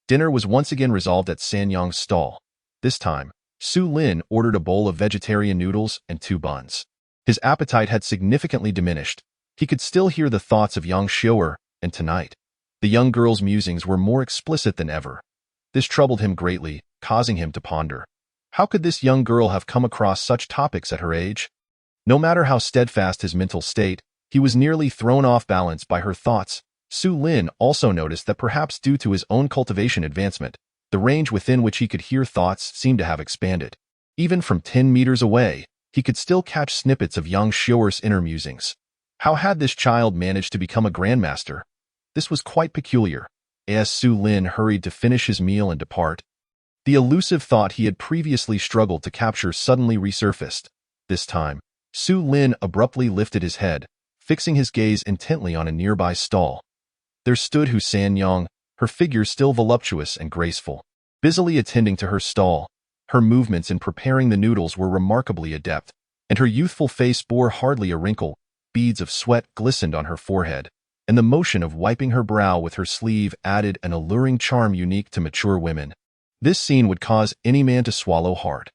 Dinner was once again resolved at Sanyang's stall. This time, Su Lin ordered a bowl of vegetarian noodles and 2 buns. His appetite had significantly diminished. He could still hear the thoughts of Yang Xiu'er, and tonight. The young girl's musings were more explicit than ever. This troubled him greatly, causing him to ponder. How could this young girl have come across such topics at her age? No matter how steadfast his mental state, he was nearly thrown off balance by her thoughts. Su Lin also noticed that perhaps due to his own cultivation advancement, the range within which he could hear thoughts seemed to have expanded. Even from 10 meters away, he could still catch snippets of Yang Xiu'er's inner musings. How had this child managed to become a grandmaster? This was quite peculiar. As Su Lin hurried to finish his meal and depart, the elusive thought he had previously struggled to capture suddenly resurfaced. This time, Su Lin abruptly lifted his head, fixing his gaze intently on a nearby stall. There stood Hu Sanyang, her figure still voluptuous and graceful, busily attending to her stall. Her movements in preparing the noodles were remarkably adept, and her youthful face bore hardly a wrinkle. Beads of sweat glistened on her forehead, and the motion of wiping her brow with her sleeve added an alluring charm unique to mature women. This scene would cause any man to swallow hard.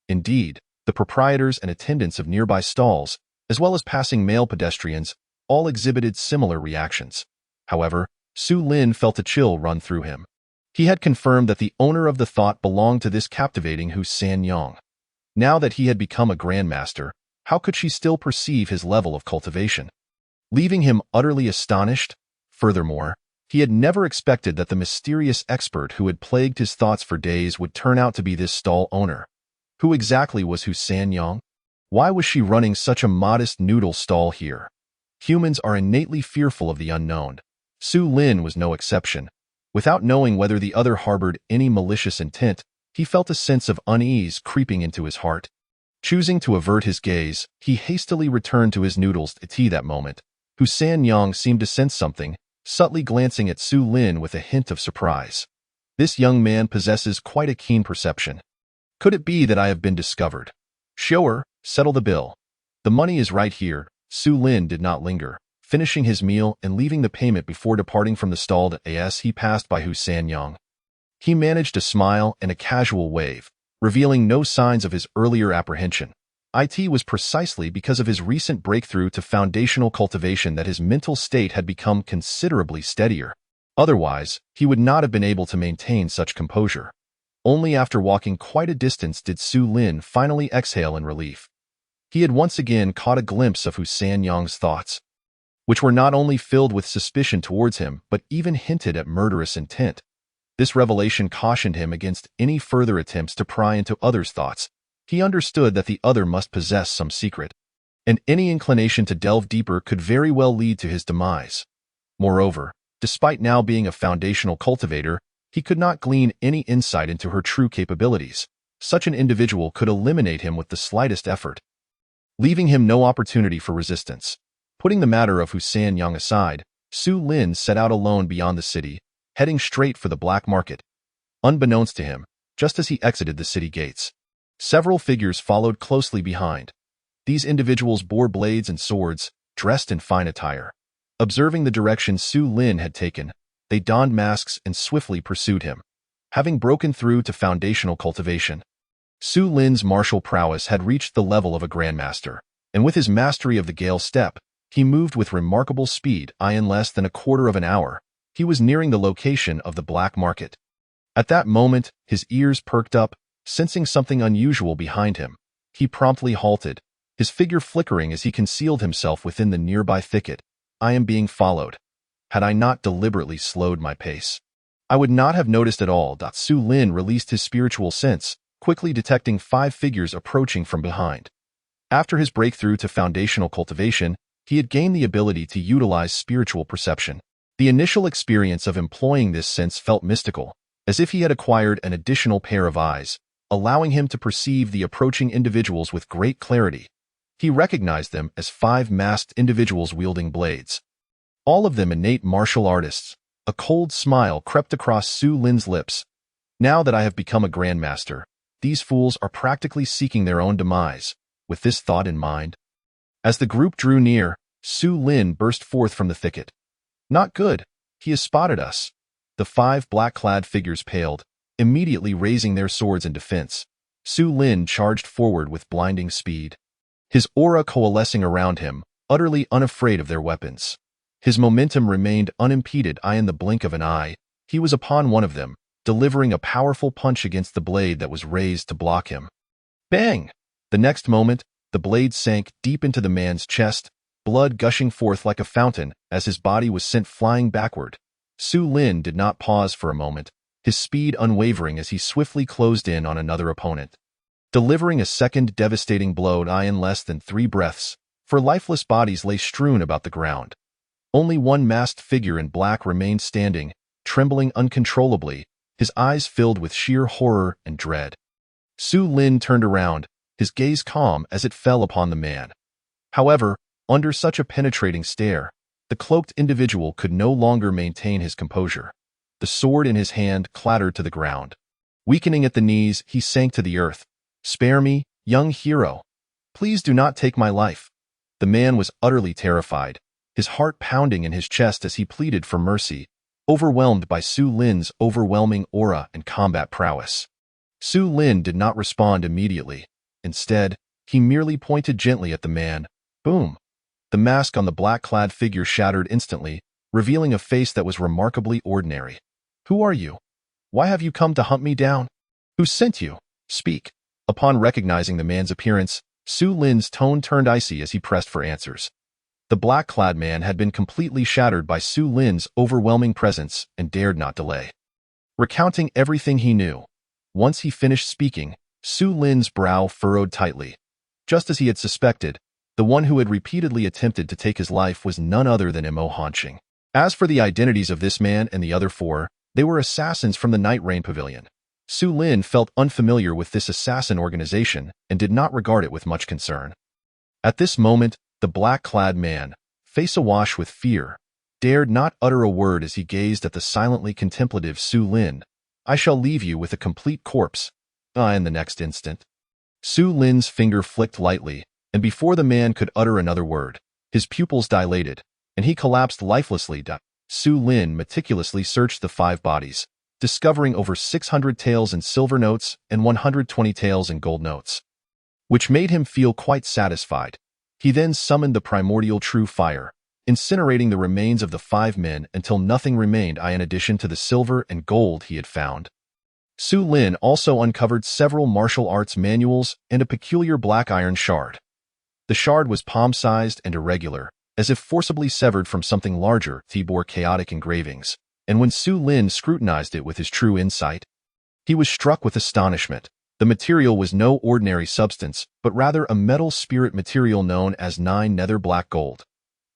Indeed, the proprietors and attendants of nearby stalls, as well as passing male pedestrians, all exhibited similar reactions. However, Su Lin felt a chill run through him. He had confirmed that the owner of the thought belonged to this captivating Hu Sanyang. Now that he had become a grandmaster, how could she still perceive his level of cultivation? Leaving him utterly astonished. Furthermore, he had never expected that the mysterious expert who had plagued his thoughts for days would turn out to be this stall owner. Who exactly was Hu Sanyang? Why was she running such a modest noodle stall here? Humans are innately fearful of the unknown. Su Lin was no exception. Without knowing whether the other harbored any malicious intent, he felt a sense of unease creeping into his heart. Choosing to avert his gaze, he hastily returned to his noodles to tea that moment. Hu Sanyang seemed to sense something, subtly glancing at Su Lin with a hint of surprise. This young man possesses quite a keen perception. Could it be that I have been discovered? Xiu'er, settle the bill. The money is right here. Su Lin did not linger, finishing his meal and leaving the payment before departing from the stall. As he passed by Hu Sanyang, he managed a smile and a casual wave, revealing no signs of his earlier apprehension. It was precisely because of his recent breakthrough to foundational cultivation that his mental state had become considerably steadier. Otherwise, he would not have been able to maintain such composure. Only after walking quite a distance did Su Lin finally exhale in relief. He had once again caught a glimpse of Hu Sanyang's thoughts, which were not only filled with suspicion towards him, but even hinted at murderous intent. This revelation cautioned him against any further attempts to pry into others' thoughts. He understood that the other must possess some secret, and any inclination to delve deeper could very well lead to his demise. Moreover, despite now being a foundational cultivator, he could not glean any insight into her true capabilities. Such an individual could eliminate him with the slightest effort, leaving him no opportunity for resistance. Putting the matter of Hu Sanyang aside, Su Lin set out alone beyond the city, heading straight for the black market. Unbeknownst to him, just as he exited the city gates, several figures followed closely behind. These individuals bore blades and swords, dressed in fine attire. Observing the direction Su Lin had taken, they donned masks and swiftly pursued him. Having broken through to foundational cultivation, Su Lin's martial prowess had reached the level of a grandmaster, and with his mastery of the Gale step, he moved with remarkable speed. In less than a quarter of an hour, he was nearing the location of the black market. At that moment, his ears perked up, sensing something unusual behind him. He promptly halted, his figure flickering as he concealed himself within the nearby thicket. I am being followed. Had I not deliberately slowed my pace, I would not have noticed at all. Su Lin released his spiritual sense, quickly detecting 5 figures approaching from behind. After his breakthrough to foundational cultivation, he had gained the ability to utilize spiritual perception. The initial experience of employing this sense felt mystical, as if he had acquired an additional pair of eyes, allowing him to perceive the approaching individuals with great clarity. He recognized them as 5 masked individuals wielding blades, all of them innate martial artists. A cold smile crept across Su Lin's lips. Now that I have become a grandmaster, these fools are practically seeking their own demise. With this thought in mind, as the group drew near, Su Lin burst forth from the thicket. Not good. He has spotted us. The 5 black-clad figures paled, immediately raising their swords in defense. Su Lin charged forward with blinding speed, his aura coalescing around him, utterly unafraid of their weapons. His momentum remained unimpeded. In the blink of an eye, he was upon one of them, delivering a powerful punch against the blade that was raised to block him. Bang! The next moment, the blade sank deep into the man's chest, blood gushing forth like a fountain as his body was sent flying backward. Su Lin did not pause for a moment, his speed unwavering as he swiftly closed in on another opponent, delivering a second devastating blow in less than 3 breaths, for lifeless bodies lay strewn about the ground. Only one masked figure in black remained standing, trembling uncontrollably, his eyes filled with sheer horror and dread. Su Lin turned around, his gaze calm as it fell upon the man. However, under such a penetrating stare, the cloaked individual could no longer maintain his composure. The sword in his hand clattered to the ground. Weakening at the knees, he sank to the earth. "Spare me, young hero. Please do not take my life." The man was utterly terrified, his heart pounding in his chest as he pleaded for mercy, overwhelmed by Su Lin's overwhelming aura and combat prowess. Su Lin did not respond immediately. Instead, he merely pointed gently at the man. Boom! The mask on the black-clad figure shattered instantly, revealing a face that was remarkably ordinary. "Who are you? Why have you come to hunt me down? Who sent you? Speak." Upon recognizing the man's appearance, Su Lin's tone turned icy as he pressed for answers. The black-clad man had been completely shattered by Su Lin's overwhelming presence and dared not delay, recounting everything he knew. Once he finished speaking, Su Lin's brow furrowed tightly. Just as he had suspected, the one who had repeatedly attempted to take his life was none other than Mo Hanqing. As for the identities of this man and the other 4, they were assassins from the Night Rain Pavilion. Su Lin felt unfamiliar with this assassin organization and did not regard it with much concern. At this moment, the black-clad man, face awash with fear, dared not utter a word as he gazed at the silently contemplative Su Lin. "I shall leave you with a complete corpse." In the next instant, Su Lin's finger flicked lightly, and before the man could utter another word, his pupils dilated, and he collapsed lifelessly. Su Lin meticulously searched the 5 bodies, discovering over 600 taels in silver notes and 120 taels in gold notes, which made him feel quite satisfied. He then summoned the primordial true fire, incinerating the remains of the 5 men until nothing remained in addition to the silver and gold he had found. Su Lin also uncovered several martial arts manuals and a peculiar black iron shard. The shard was palm-sized and irregular, as if forcibly severed from something larger. It bore chaotic engravings, and when Su Lin scrutinized it with his true insight, he was struck with astonishment. The material was no ordinary substance, but rather a metal spirit material known as 9 nether black gold.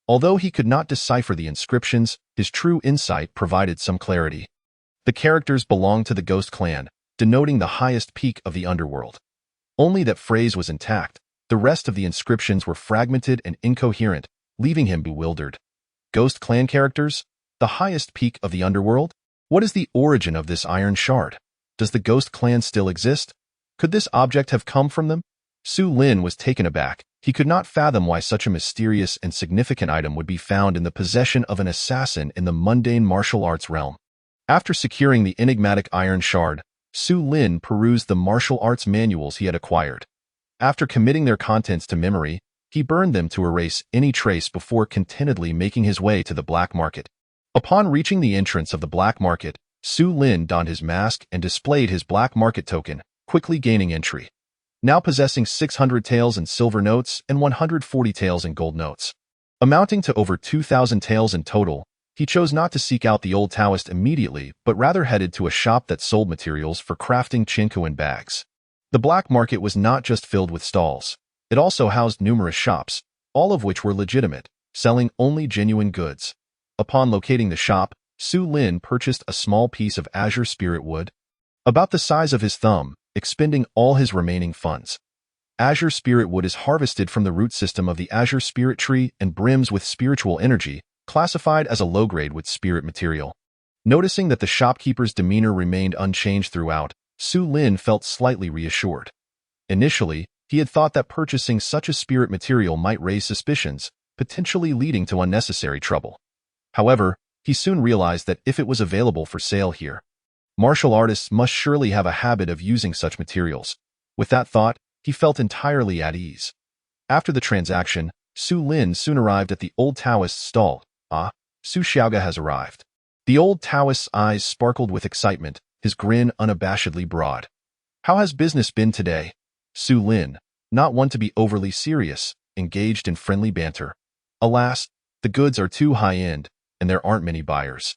Although he could not decipher the inscriptions, his true insight provided some clarity. The characters belonged to the Ghost Clan, denoting the highest peak of the underworld. Only that phrase was intact. The rest of the inscriptions were fragmented and incoherent, leaving him bewildered. Ghost Clan characters? The highest peak of the underworld? What is the origin of this iron shard? Does the Ghost Clan still exist? Could this object have come from them? Su Lin was taken aback. He could not fathom why such a mysterious and significant item would be found in the possession of an assassin in the mundane martial arts realm. After securing the enigmatic iron shard, Su Lin perused the martial arts manuals he had acquired. After committing their contents to memory, he burned them to erase any trace before contentedly making his way to the black market. Upon reaching the entrance of the black market, Su Lin donned his mask and displayed his black market token, quickly gaining entry. Now possessing 600 taels in silver notes and 140 taels in gold notes, amounting to over 2,000 taels in total, he chose not to seek out the old Taoist immediately, but rather headed to a shop that sold materials for crafting chinko and bags. The black market was not just filled with stalls. It also housed numerous shops, all of which were legitimate, selling only genuine goods. Upon locating the shop, Su Lin purchased a small piece of azure spirit wood, about the size of his thumb, expending all his remaining funds. Azure spirit wood is harvested from the root system of the azure spirit tree and brims with spiritual energy, classified as a low-grade with spirit material. Noticing that the shopkeeper's demeanor remained unchanged throughout, Su Lin felt slightly reassured. Initially, he had thought that purchasing such a spirit material might raise suspicions, potentially leading to unnecessary trouble. However, he soon realized that if it was available for sale here, martial artists must surely have a habit of using such materials. With that thought, he felt entirely at ease. After the transaction, Su Lin soon arrived at the old Taoist's stall. Ah, Su Xiaoga has arrived. The old Taoist's eyes sparkled with excitement, his grin unabashedly broad. How has business been today? Su Lin, not one to be overly serious, engaged in friendly banter. Alas, the goods are too high-end, and there aren't many buyers.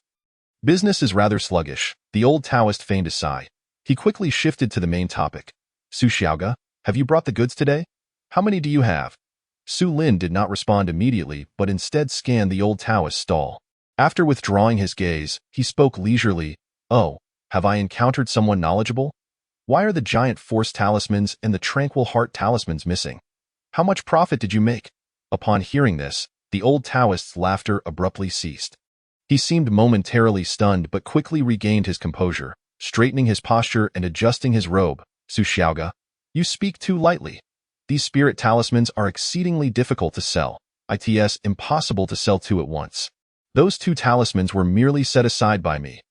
Business is rather sluggish, the old Taoist feigned a sigh. He quickly shifted to the main topic. Su Xiaoga, have you brought the goods today? How many do you have? Su Lin did not respond immediately, but instead scanned the old Taoist stall. After withdrawing his gaze, he spoke leisurely. Oh, have I encountered someone knowledgeable? Why are the giant force talismans and the tranquil heart talismans missing? How much profit did you make? Upon hearing this, the old Taoist's laughter abruptly ceased. He seemed momentarily stunned but quickly regained his composure, straightening his posture and adjusting his robe. Su Xiaoga, you speak too lightly. These spirit talismans are exceedingly difficult to sell. It's impossible to sell two at once. Those two talismans were merely set aside by me.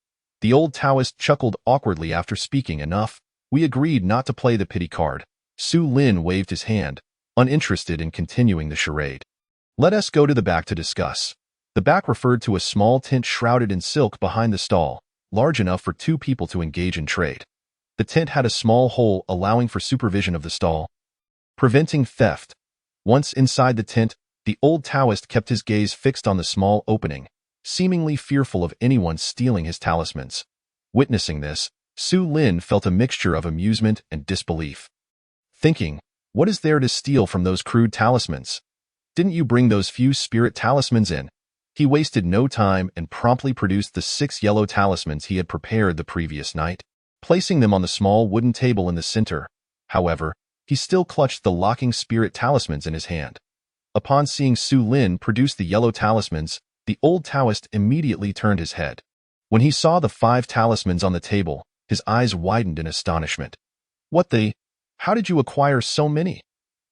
The old Taoist chuckled awkwardly after speaking enough. We agreed not to play the pity card. Su Lin waved his hand, uninterested in continuing the charade. Let us go to the back to discuss. The back referred to a small tent shrouded in silk behind the stall, large enough for two people to engage in trade. The tent had a small hole allowing for supervision of the stall, preventing theft. Once inside the tent, the old Taoist kept his gaze fixed on the small opening, seemingly fearful of anyone stealing his talismans. Witnessing this, Su Lin felt a mixture of amusement and disbelief. Thinking, what is there to steal from those crude talismans? Didn't you bring those few spirit talismans in? He wasted no time and promptly produced the 6 yellow talismans he had prepared the previous night, placing them on the small wooden table in the center. However, he still clutched the locking spirit talismans in his hand. Upon seeing Su Lin produce the yellow talismans, the old Taoist immediately turned his head. When he saw the 5 talismans on the table, his eyes widened in astonishment. How did you acquire so many?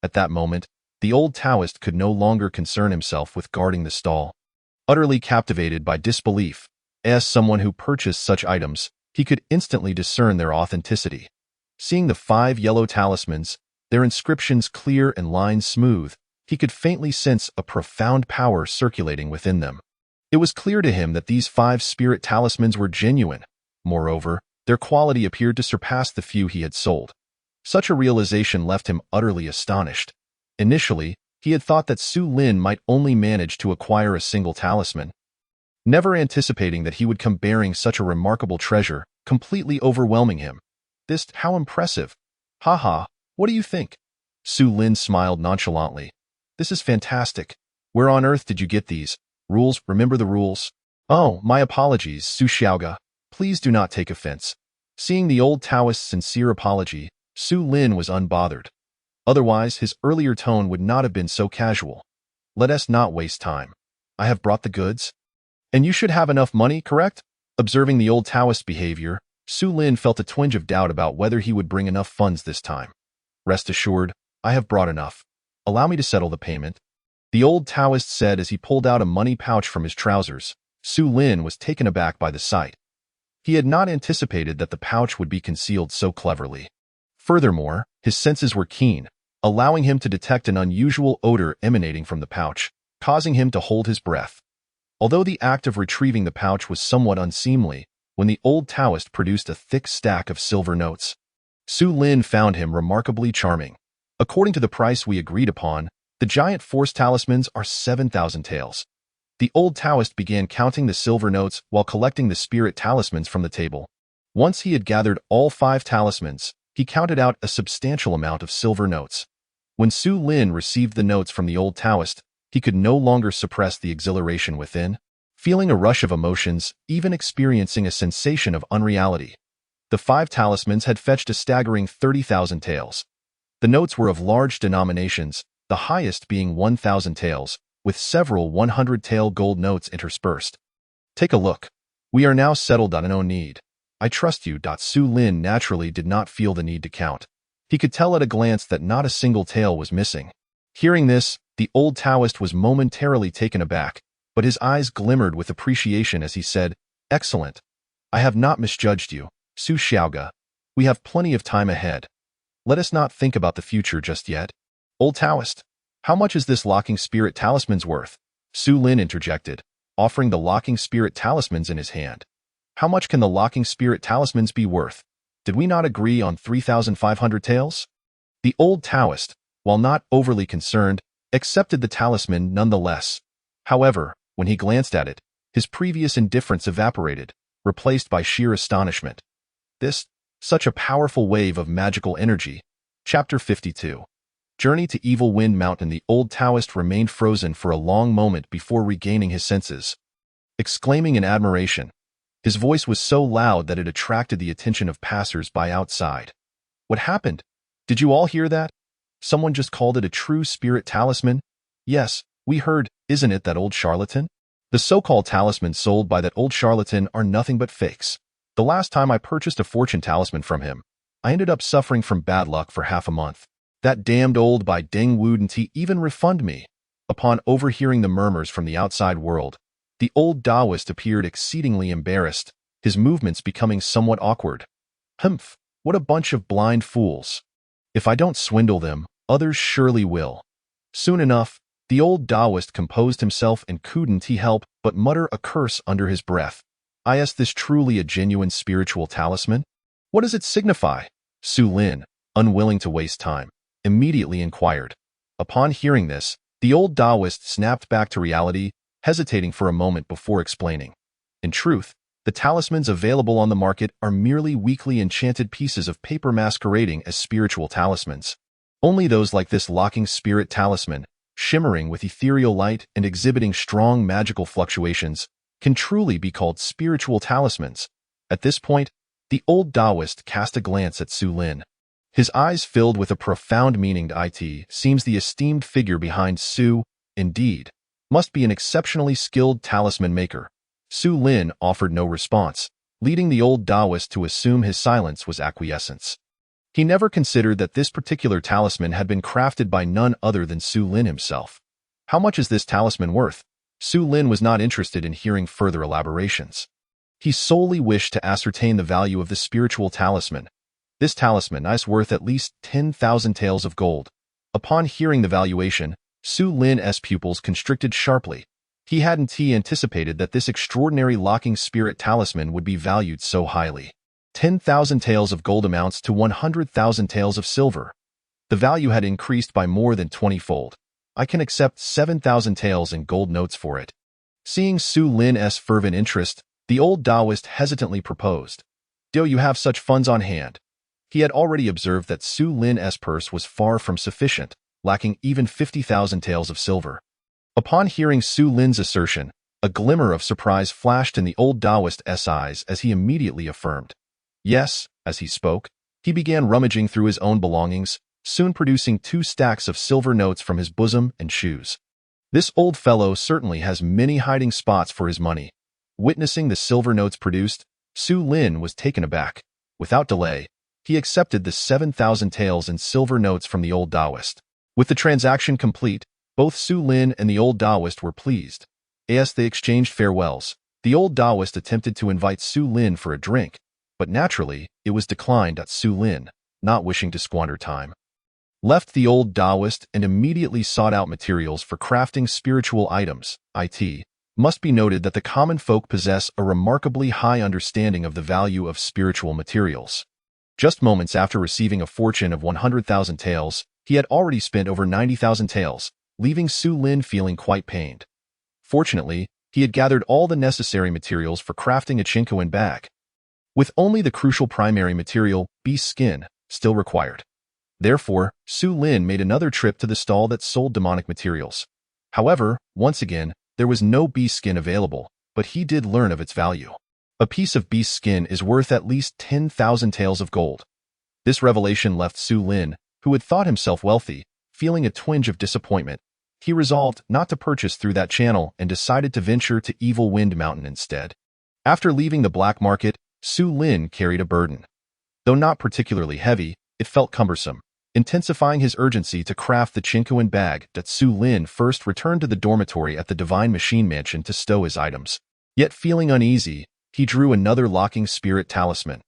At that moment, the old Taoist could no longer concern himself with guarding the stall. Utterly captivated by disbelief, as someone who purchased such items, he could instantly discern their authenticity. Seeing the 5 yellow talismans, their inscriptions clear and lines smooth, he could faintly sense a profound power circulating within them. It was clear to him that these 5 spirit talismans were genuine. Moreover, their quality appeared to surpass the few he had sold. Such a realization left him utterly astonished. Initially, he had thought that Su Lin might only manage to acquire a single talisman, never anticipating that he would come bearing such a remarkable treasure, completely overwhelming him. How impressive. Haha, what do you think? Su Lin smiled nonchalantly. This is fantastic. Where on earth did you get these? Rules, remember the rules. Oh, my apologies, Su Xiaoga. Please do not take offense. Seeing the old Taoist's sincere apology, Su Lin was unbothered. Otherwise, his earlier tone would not have been so casual. Let us not waste time. I have brought the goods. And you should have enough money, correct? Observing the old Taoist's behavior, Su Lin felt a twinge of doubt about whether he would bring enough funds this time. Rest assured, I have brought enough. Allow me to settle the payment. The old Taoist said as he pulled out a money pouch from his trousers. Su Lin was taken aback by the sight. He had not anticipated that the pouch would be concealed so cleverly. Furthermore, his senses were keen, allowing him to detect an unusual odor emanating from the pouch, causing him to hold his breath. Although the act of retrieving the pouch was somewhat unseemly, when the old Taoist produced a thick stack of silver notes, Su Lin found him remarkably charming. According to the price we agreed upon, the giant force talismans are 7,000 taels. The old Taoist began counting the silver notes while collecting the spirit talismans from the table. Once he had gathered all 5 talismans, he counted out a substantial amount of silver notes. When Su Lin received the notes from the old Taoist, he could no longer suppress the exhilaration within, feeling a rush of emotions, even experiencing a sensation of unreality. The 5 talismans had fetched a staggering 30,000 taels. The notes were of large denominations, the highest being 1,000 taels, with several 100-tael gold notes interspersed. Take a look. We are now settled on no need. I trust you. Su Lin naturally did not feel the need to count. He could tell at a glance that not a single tael was missing. Hearing this, the old Taoist was momentarily taken aback, but his eyes glimmered with appreciation as he said, Excellent. I have not misjudged you, Su Xiaoga. We have plenty of time ahead. Let us not think about the future just yet. Old Taoist, how much is this locking spirit talisman's worth? Su Lin interjected, offering the locking spirit talismans in his hand. How much can the locking spirit talismans be worth? Did we not agree on 3,500 taels? The old Taoist, while not overly concerned, accepted the talisman nonetheless. However, when he glanced at it, his previous indifference evaporated, replaced by sheer astonishment. Such a powerful wave of magical energy. Chapter 52. Journey to Evil Wind Mountain. The old Taoist remained frozen for a long moment before regaining his senses, exclaiming in admiration. His voice was so loud that it attracted the attention of passers-by outside. What happened? Did you all hear that? Someone just called it a true spirit talisman? Yes, we heard, isn't it that old charlatan? The so-called talismans sold by that old charlatan are nothing but fakes. The last time I purchased a fortune talisman from him, I ended up suffering from bad luck for half a month. That damned old Bai Ding wouldn't even refund me. Upon overhearing the murmurs from the outside world, the old Taoist appeared exceedingly embarrassed, his movements becoming somewhat awkward. Humph, what a bunch of blind fools. If I don't swindle them, others surely will. Soon enough, the old Taoist composed himself and couldn't help but mutter a curse under his breath. Is this truly a genuine spiritual talisman? What does it signify? Su Lin, unwilling to waste time, immediately inquired. Upon hearing this, the old Taoist snapped back to reality, hesitating for a moment before explaining. In truth, the talismans available on the market are merely weakly enchanted pieces of paper masquerading as spiritual talismans. Only those like this locking spirit talisman, shimmering with ethereal light and exhibiting strong magical fluctuations, can truly be called spiritual talismans. At this point, the old Taoist cast a glance at Su Lin. His eyes filled with a profound meaning. It seems the esteemed figure behind Su, indeed, must be an exceptionally skilled talisman maker. Su Lin offered no response, leading the old Taoist to assume his silence was acquiescence. He never considered that this particular talisman had been crafted by none other than Su Lin himself. How much is this talisman worth? Su Lin was not interested in hearing further elaborations. He solely wished to ascertain the value of the spiritual talisman. This talisman is worth at least 10,000 taels of gold. Upon hearing the valuation, Su Lin's pupils constricted sharply. He hadn't anticipated that this extraordinary locking spirit talisman would be valued so highly. 10,000 taels of gold amounts to 100,000 taels of silver. The value had increased by more than 20-fold. I can accept 7,000 taels in gold notes for it. Seeing Su Lin's fervent interest, the old Taoist hesitantly proposed. Do you have such funds on hand? He had already observed that Su Lin's purse was far from sufficient, lacking even 50,000 taels of silver. Upon hearing Su Lin's assertion, a glimmer of surprise flashed in the old Taoist's eyes as he immediately affirmed. Yes, as he spoke, he began rummaging through his own belongings, soon producing 2 stacks of silver notes from his bosom and shoes. This old fellow certainly has many hiding spots for his money. Witnessing the silver notes produced, Su Lin was taken aback. Without delay, he accepted the 7,000 taels in silver notes from the old Taoist. With the transaction complete, both Su Lin and the old Taoist were pleased. As they exchanged farewells, the old Taoist attempted to invite Su Lin for a drink, but naturally, it was declined. Su Lin, not wishing to squander time, left the old Taoist and immediately sought out materials for crafting spiritual items. It must be noted that the common folk possess a remarkably high understanding of the value of spiritual materials. Just moments after receiving a fortune of 100,000 taels, he had already spent over 90,000 taels, leaving Su Lin feeling quite pained. Fortunately, he had gathered all the necessary materials for crafting a chinkoan bag, with only the crucial primary material, beast skin, still required. Therefore, Su Lin made another trip to the stall that sold demonic materials. However, once again, there was no beast skin available, but he did learn of its value. A piece of beast skin is worth at least 10,000 taels of gold. This revelation left Su Lin, who had thought himself wealthy, feeling a twinge of disappointment. He resolved not to purchase through that channel and decided to venture to Evil Wind Mountain instead. After leaving the black market, Su Lin carried a burden. Though not particularly heavy, it felt cumbersome, intensifying his urgency to craft the chinkoan bag. Su Lin first returned to the dormitory at the Divine Machine Mansion to stow his items. Yet feeling uneasy, he drew another locking spirit talisman.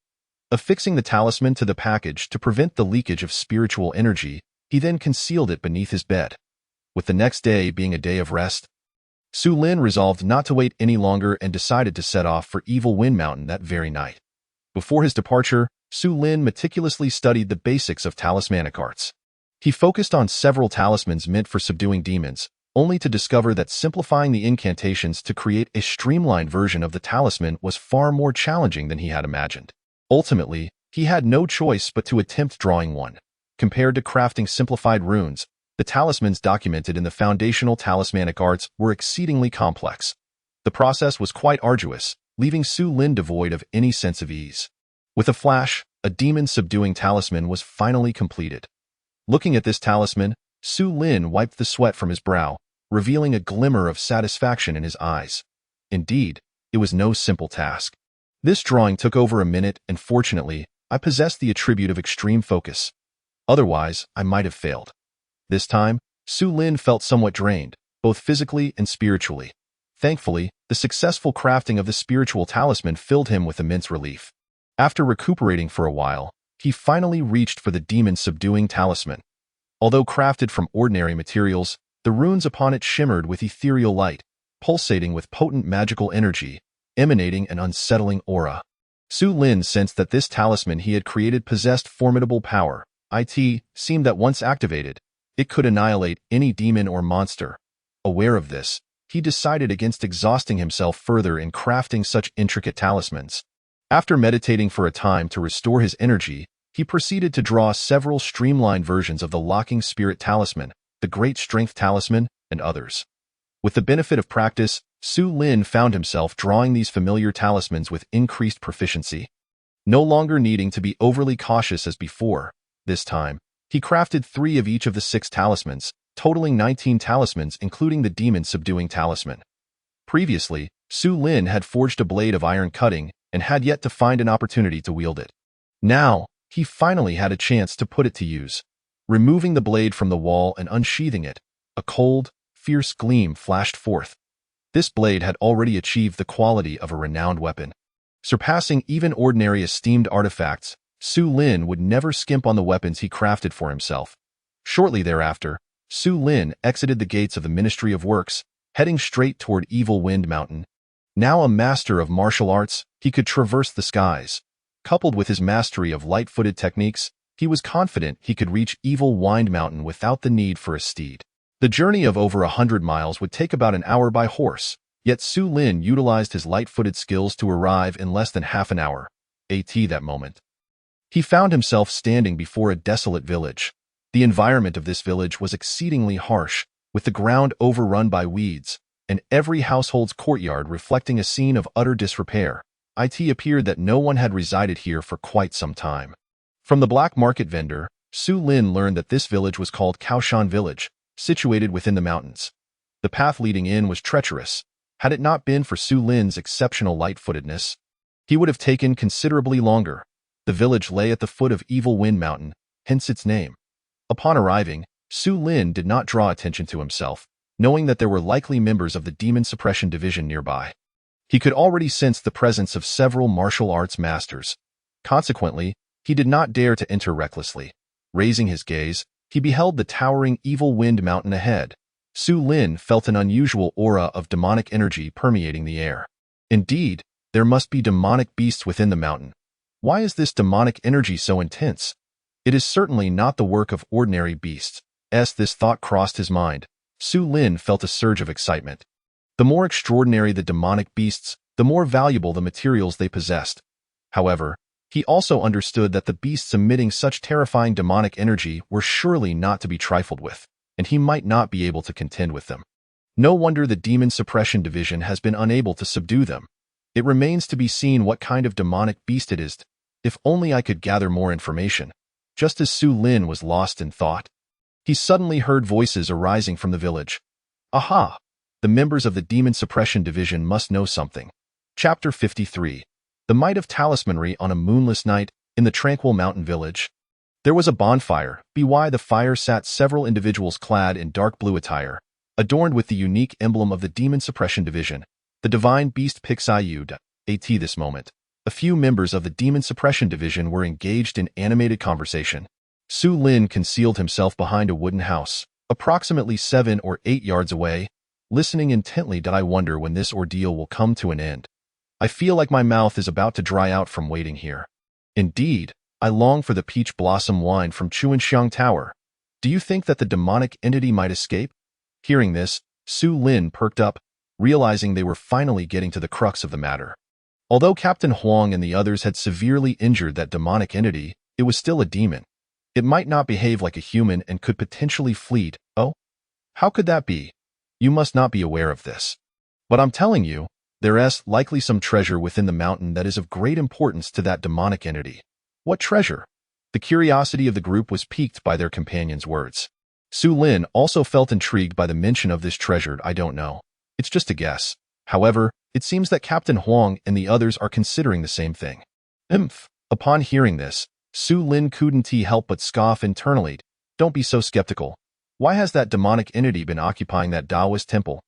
Affixing the talisman to the package to prevent the leakage of spiritual energy, he then concealed it beneath his bed. With the next day being a day of rest, Su Lin resolved not to wait any longer and decided to set off for Evil Wind Mountain that very night. Before his departure, Su Lin meticulously studied the basics of talismanic arts. He focused on several talismans meant for subduing demons, only to discover that simplifying the incantations to create a streamlined version of the talisman was far more challenging than he had imagined. Ultimately, he had no choice but to attempt drawing one. Compared to crafting simplified runes, the talismans documented in the foundational talismanic arts were exceedingly complex. The process was quite arduous, leaving Su Lin devoid of any sense of ease. With a flash, a demon-subduing talisman was finally completed. Looking at this talisman, Su Lin wiped the sweat from his brow, revealing a glimmer of satisfaction in his eyes. Indeed, it was no simple task. This drawing took over a minute, and fortunately, I possessed the attribute of extreme focus. Otherwise, I might have failed. This time, Su Lin felt somewhat drained, both physically and spiritually. Thankfully, the successful crafting of the spiritual talisman filled him with immense relief. After recuperating for a while, he finally reached for the demon-subduing talisman. Although crafted from ordinary materials, the runes upon it shimmered with ethereal light, pulsating with potent magical energy, emanating an unsettling aura. Su Lin sensed that this talisman he had created possessed formidable power. It seemed that once activated, it could annihilate any demon or monster. Aware of this, he decided against exhausting himself further in crafting such intricate talismans. After meditating for a time to restore his energy, he proceeded to draw several streamlined versions of the Locking Spirit Talisman, the Great Strength Talisman, and others. With the benefit of practice, Su Lin found himself drawing these familiar talismans with increased proficiency. No longer needing to be overly cautious as before, this time, he crafted 3 of each of the 6 talismans, totaling 19 talismans including the demon-subduing talisman. Previously, Su Lin had forged a blade of iron cutting and had yet to find an opportunity to wield it. Now, he finally had a chance to put it to use. Removing the blade from the wall and unsheathing it, a cold, fierce gleam flashed forth. This blade had already achieved the quality of a renowned weapon. Surpassing even ordinary esteemed artifacts, Su Lin would never skimp on the weapons he crafted for himself. Shortly thereafter, Su Lin exited the gates of the Ministry of Works, heading straight toward Evil Wind Mountain. Now a master of martial arts, he could traverse the skies. Coupled with his mastery of light-footed techniques, he was confident he could reach Evil Wind Mountain without the need for a steed. The journey of over 100 miles would take about an hour by horse, yet Su Lin utilized his light-footed skills to arrive in less than half an hour. That moment. He found himself standing before a desolate village. The environment of this village was exceedingly harsh, with the ground overrun by weeds, and every household's courtyard reflecting a scene of utter disrepair. It appeared that no one had resided here for quite some time. From the black market vendor, Su Lin learned that this village was called Kaoshan Village, situated within the mountains. The path leading in was treacherous. Had it not been for Su Lin's exceptional light-footedness, he would have taken considerably longer. The village lay at the foot of Evil Wind Mountain, hence its name. Upon arriving, Su Lin did not draw attention to himself, knowing that there were likely members of the Demon Suppression Division nearby. He could already sense the presence of several martial arts masters. Consequently, he did not dare to enter recklessly. Raising his gaze, he beheld the towering Evil Wind Mountain ahead. Su Lin felt an unusual aura of demonic energy permeating the air. Indeed, there must be demonic beasts within the mountain. Why is this demonic energy so intense? It is certainly not the work of ordinary beasts. As this thought crossed his mind, Su Lin felt a surge of excitement. The more extraordinary the demonic beasts, the more valuable the materials they possessed. However, he also understood that the beasts emitting such terrifying demonic energy were surely not to be trifled with, and he might not be able to contend with them. No wonder the Demon Suppression Division has been unable to subdue them. It remains to be seen what kind of demonic beast it is. If only I could gather more information. Just as Su Lin was lost in thought, he suddenly heard voices arising from the village. Aha! The members of the Demon Suppression Division must know something. Chapter 53. The Might of Talismanry on a Moonless Night in the Tranquil Mountain Village. There was a bonfire. By the fire sat several individuals clad in dark blue attire, adorned with the unique emblem of the Demon Suppression Division, the Divine Beast Pixie This moment, A few members of the Demon Suppression Division were engaged in animated conversation. Su Lin concealed himself behind a wooden house, approximately 7 or 8 yards away, listening intently. I wonder when this ordeal will come to an end. I feel like my mouth is about to dry out from waiting here. Indeed, I long for the peach blossom wine from Chuanxiang Tower. Do you think that the demonic entity might escape? Hearing this, Su Lin perked up, realizing they were finally getting to the crux of the matter. Although Captain Huang and the others had severely injured that demonic entity, it was still a demon. It might not behave like a human and could potentially flee. Oh? How could that be? You must not be aware of this. But I'm telling you, there is likely some treasure within the mountain that is of great importance to that demonic entity. What treasure? The curiosity of the group was piqued by their companion's words. Su Lin also felt intrigued by the mention of this treasure. I don't know. It's just a guess. However, it seems that Captain Huang and the others are considering the same thing. Upon hearing this, Su Lin couldn't help but scoff internally. Don't be so skeptical. Why has that demonic entity been occupying that Taoist temple?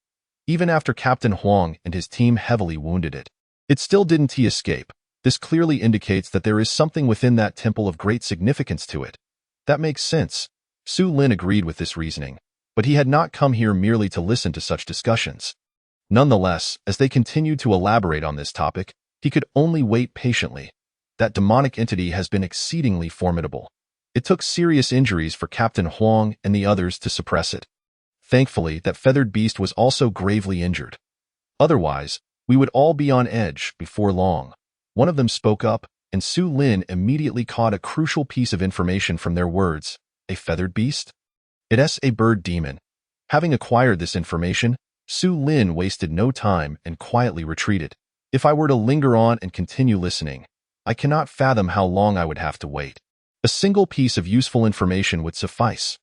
Even after Captain Huang and his team heavily wounded it, it still didn't escape. This clearly indicates that there is something within that temple of great significance to it. That makes sense. Su Lin agreed with this reasoning, but he had not come here merely to listen to such discussions. Nonetheless, as they continued to elaborate on this topic, he could only wait patiently. That demonic entity has been exceedingly formidable. It took serious injuries for Captain Huang and the others to suppress it. Thankfully, that feathered beast was also gravely injured. Otherwise, we would all be on edge before long. One of them spoke up, and Su Lin immediately caught a crucial piece of information from their words. A feathered beast? It's a bird demon. Having acquired this information, Su Lin wasted no time and quietly retreated. If I were to linger on and continue listening, I cannot fathom how long I would have to wait. A single piece of useful information would suffice.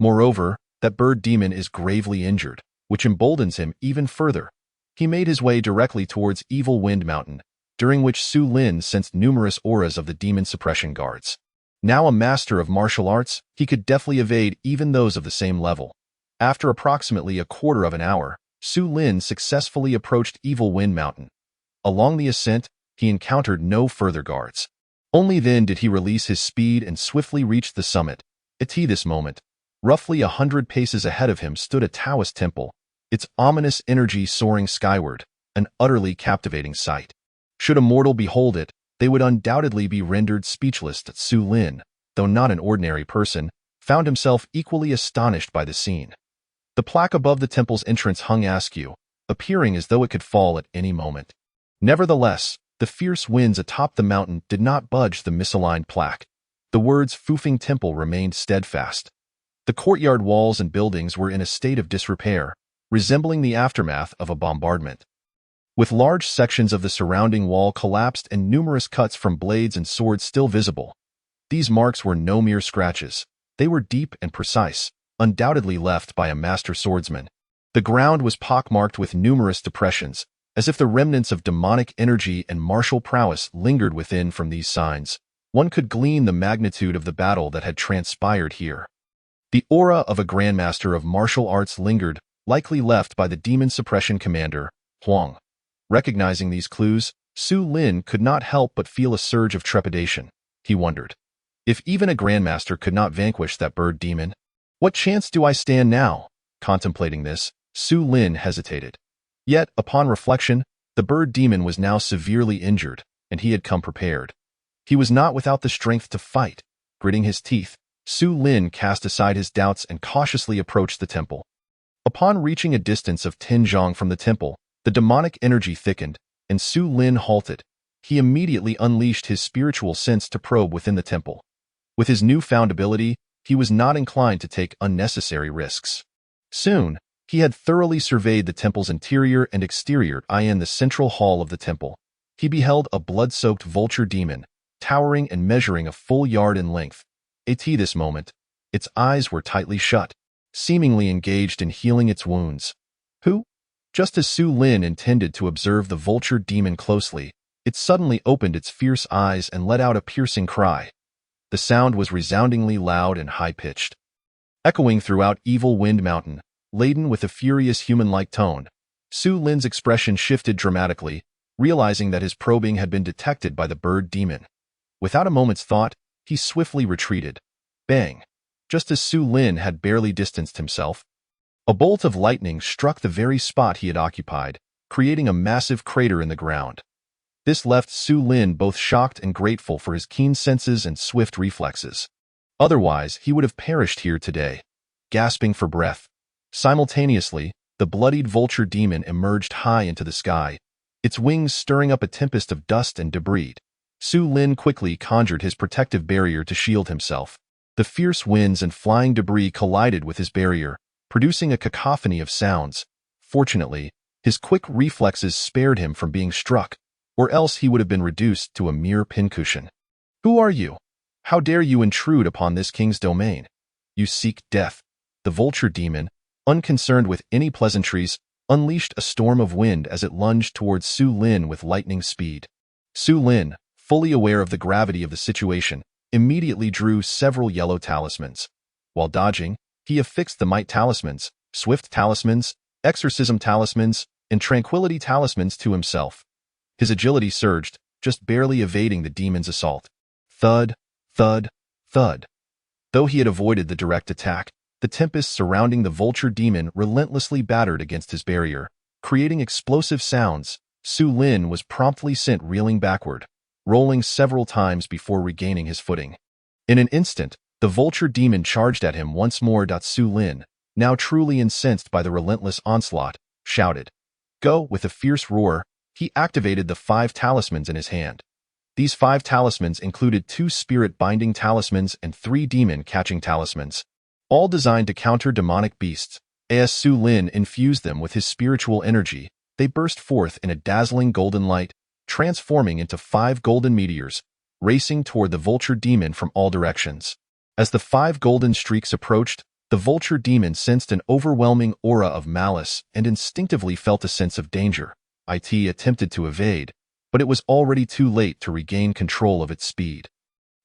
Moreover, that bird demon is gravely injured, which emboldens him even further. He made his way directly towards Evil Wind Mountain, during which Su Lin sensed numerous auras of the demon suppression guards. Now a master of martial arts, he could deftly evade even those of the same level. After approximately a quarter of an hour, Su Lin successfully approached Evil Wind Mountain. Along the ascent, he encountered no further guards. Only then did he release his speed and swiftly reach the summit. At this moment, roughly 100 paces ahead of him stood a Taoist temple, its ominous energy soaring skyward, an utterly captivating sight. Should a mortal behold it, they would undoubtedly be rendered speechless. Su Lin, though not an ordinary person, found himself equally astonished by the scene. The plaque above the temple's entrance hung askew, appearing as though it could fall at any moment. Nevertheless, the fierce winds atop the mountain did not budge the misaligned plaque. The words Fufeng Temple remained steadfast. The courtyard walls and buildings were in a state of disrepair, resembling the aftermath of a bombardment. With large sections of the surrounding wall collapsed and numerous cuts from blades and swords still visible. These marks were no mere scratches. They were deep and precise, undoubtedly left by a master swordsman. The ground was pockmarked with numerous depressions, as if the remnants of demonic energy and martial prowess lingered within. From these signs, one could glean the magnitude of the battle that had transpired here. The aura of a grandmaster of martial arts lingered, likely left by the demon suppression commander, Huang. Recognizing these clues, Su Lin could not help but feel a surge of trepidation. He wondered, if even a grandmaster could not vanquish that bird demon, what chance do I stand now? Contemplating this, Su Lin hesitated. Yet, upon reflection, the bird demon was now severely injured, and he had come prepared. He was not without the strength to fight. Gritting his teeth, Su Lin cast aside his doubts and cautiously approached the temple. Upon reaching a distance of 10 zhang from the temple, the demonic energy thickened, and Su Lin halted. He immediately unleashed his spiritual sense to probe within the temple. With his newfound ability, he was not inclined to take unnecessary risks. Soon, he had thoroughly surveyed the temple's interior and exterior. In the central hall of the temple, he beheld a blood-soaked vulture demon, towering and measuring a full yard in length. At this moment, its eyes were tightly shut, seemingly engaged in healing its wounds. Who? Just as Su Lin intended to observe the vulture demon closely, it suddenly opened its fierce eyes and let out a piercing cry. The sound was resoundingly loud and high-pitched. Echoing throughout Evil Wind Mountain, laden with a furious human-like tone, Su Lin's expression shifted dramatically, realizing that his probing had been detected by the bird demon. Without a moment's thought, he swiftly retreated. Bang! Just as Su Lin had barely distanced himself, a bolt of lightning struck the very spot he had occupied, creating a massive crater in the ground. This left Su Lin both shocked and grateful for his keen senses and swift reflexes. Otherwise, he would have perished here today, gasping for breath. Simultaneously, the bloodied vulture demon emerged high into the sky, its wings stirring up a tempest of dust and debris. Su Lin quickly conjured his protective barrier to shield himself. The fierce winds and flying debris collided with his barrier, producing a cacophony of sounds. Fortunately, his quick reflexes spared him from being struck, or else he would have been reduced to a mere pincushion. "Who are you? How dare you intrude upon this king's domain? You seek death." The vulture demon, unconcerned with any pleasantries, unleashed a storm of wind as it lunged towards Su Lin with lightning speed. Su Lin, fully aware of the gravity of the situation, immediately drew several yellow talismans. While dodging, he affixed the might talismans, swift talismans, exorcism talismans, and tranquility talismans to himself. His agility surged, just barely evading the demon's assault. Thud, thud, thud. Though he had avoided the direct attack, the tempest surrounding the vulture demon relentlessly battered against his barrier, creating explosive sounds. Su Lin was promptly sent reeling backward, rolling several times before regaining his footing. In an instant, the vulture demon charged at him once more. Su Lin, now truly incensed by the relentless onslaught, shouted, "Go!" With a fierce roar, he activated the 5 talismans in his hand. These 5 talismans included 2 spirit-binding talismans and 3 demon-catching talismans, all designed to counter demonic beasts. As Su Lin infused them with his spiritual energy, they burst forth in a dazzling golden light, transforming into 5 golden meteors, racing toward the vulture demon from all directions. As the 5 golden streaks approached, the vulture demon sensed an overwhelming aura of malice and instinctively felt a sense of danger. It attempted to evade, but it was already too late to regain control of its speed.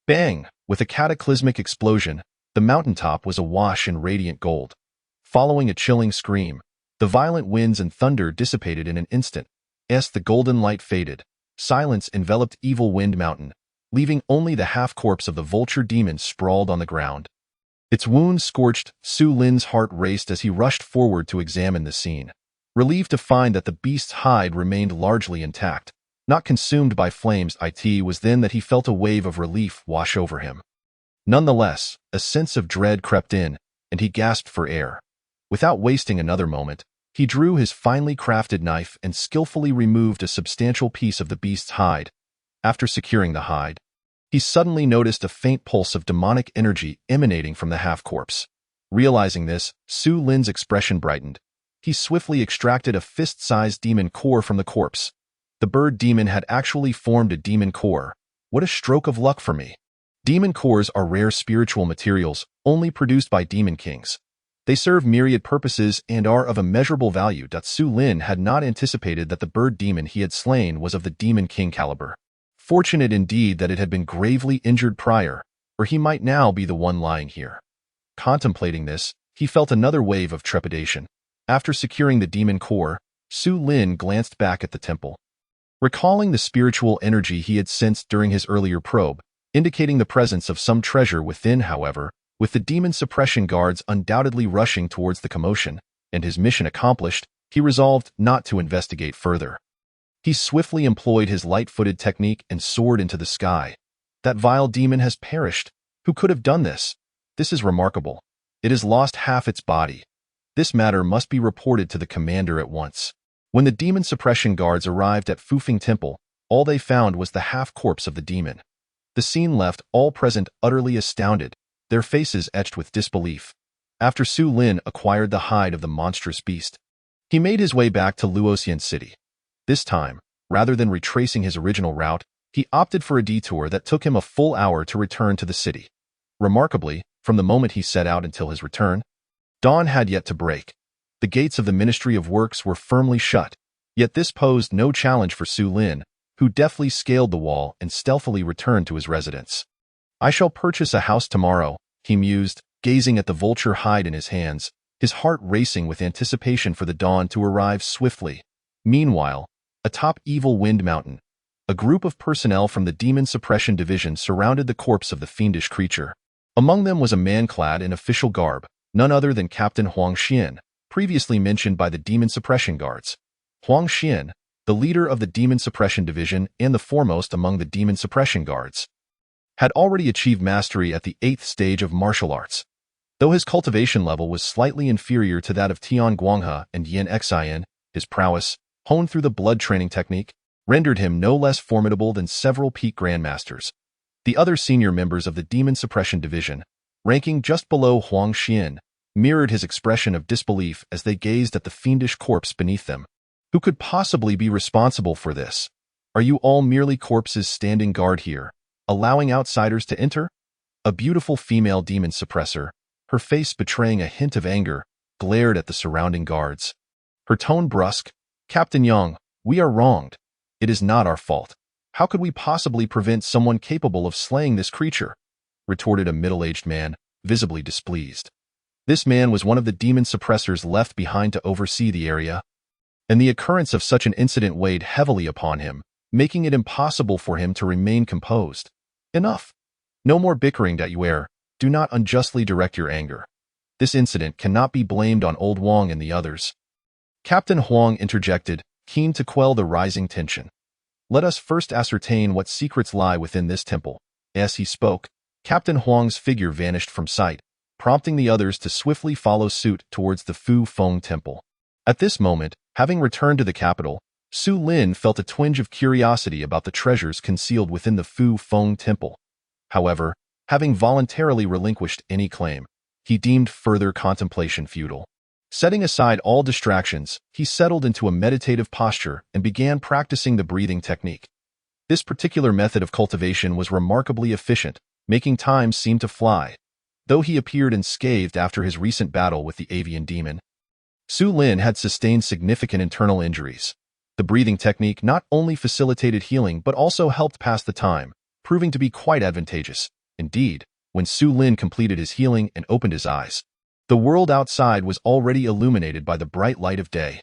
Bang! With a cataclysmic explosion, the mountaintop was awash in radiant gold. Following a chilling scream, the violent winds and thunder dissipated in an instant. As the golden light faded, silence enveloped Evil Wind Mountain, leaving only the half-corpse of the vulture demon sprawled on the ground. Its wounds scorched. Su Lin's heart raced as he rushed forward to examine the scene, relieved to find that the beast's hide remained largely intact, not consumed by flames. It was then that he felt a wave of relief wash over him. Nonetheless, a sense of dread crept in, and he gasped for air. Without wasting another moment, he drew his finely crafted knife and skillfully removed a substantial piece of the beast's hide. After securing the hide, he suddenly noticed a faint pulse of demonic energy emanating from the half-corpse. Realizing this, Su Lin's expression brightened. He swiftly extracted a fist-sized demon core from the corpse. The bird demon had actually formed a demon core. What a stroke of luck for me. Demon cores are rare spiritual materials, only produced by demon kings. They serve myriad purposes and are of immeasurable value. Su Lin had not anticipated that the bird demon he had slain was of the demon king caliber. Fortunate indeed that it had been gravely injured prior, or he might now be the one lying here. Contemplating this, he felt another wave of trepidation. After securing the demon core, Su Lin glanced back at the temple. Recalling the spiritual energy he had sensed during his earlier probe, indicating the presence of some treasure within, however, with the demon suppression guards undoubtedly rushing towards the commotion, and his mission accomplished, he resolved not to investigate further. He swiftly employed his light-footed technique and soared into the sky. That vile demon has perished. Who could have done this? This is remarkable. It has lost half its body. This matter must be reported to the commander at once. When the demon suppression guards arrived at Fufeng Temple, all they found was the half-corpse of the demon. The scene left all present utterly astounded, their faces etched with disbelief. After Su Lin acquired the hide of the monstrous beast, he made his way back to Luoxian City. This time, rather than retracing his original route, he opted for a detour that took him a full hour to return to the city. Remarkably, from the moment he set out until his return, dawn had yet to break. The gates of the Ministry of Works were firmly shut, yet this posed no challenge for Su Lin, who deftly scaled the wall and stealthily returned to his residence. "I shall purchase a house tomorrow," he mused, gazing at the vulture hide in his hands, his heart racing with anticipation for the dawn to arrive swiftly. Meanwhile, Atop Evil Wind Mountain, a group of personnel from the Demon Suppression Division surrounded the corpse of the fiendish creature. Among them was a man clad in official garb, none other than Captain Huang Xian, previously mentioned by the Demon Suppression Guards. Huang Xian, the leader of the Demon Suppression Division and the foremost among the Demon Suppression Guards, had already achieved mastery at the 8th stage of martial arts. Though his cultivation level was slightly inferior to that of Tian Guanghe and Yin Xian, his prowess, honed through the blood training technique, rendered him no less formidable than several peak grandmasters. The other senior members of the Demon Suppression Division, ranking just below Huang Xian, mirrored his expression of disbelief as they gazed at the fiendish corpse beneath them. Who could possibly be responsible for this? Are you all merely corpses standing guard here, allowing outsiders to enter? A beautiful female demon suppressor, her face betraying a hint of anger, glared at the surrounding guards. Her tone brusque. Captain Yang, we are wronged. It is not our fault. How could we possibly prevent someone capable of slaying this creature? Retorted a middle-aged man, visibly displeased. This man was one of the demon suppressors left behind to oversee the area, and the occurrence of such an incident weighed heavily upon him, making it impossible for him to remain composed. Enough. No more bickering, Dayuer. Do not unjustly direct your anger. This incident cannot be blamed on old Wang and the others. Captain Huang interjected, keen to quell the rising tension. Let us first ascertain what secrets lie within this temple. As he spoke, Captain Huang's figure vanished from sight, prompting the others to swiftly follow suit towards the Fu Feng Temple. At this moment, having returned to the capital, Su Lin felt a twinge of curiosity about the treasures concealed within the Fu Feng Temple. However, having voluntarily relinquished any claim, he deemed further contemplation futile. Setting aside all distractions, he settled into a meditative posture and began practicing the breathing technique. This particular method of cultivation was remarkably efficient, making time seem to fly. Though he appeared unscathed after his recent battle with the avian demon, Su Lin had sustained significant internal injuries. The breathing technique not only facilitated healing but also helped pass the time, proving to be quite advantageous. Indeed, when Su Lin completed his healing and opened his eyes, the world outside was already illuminated by the bright light of day.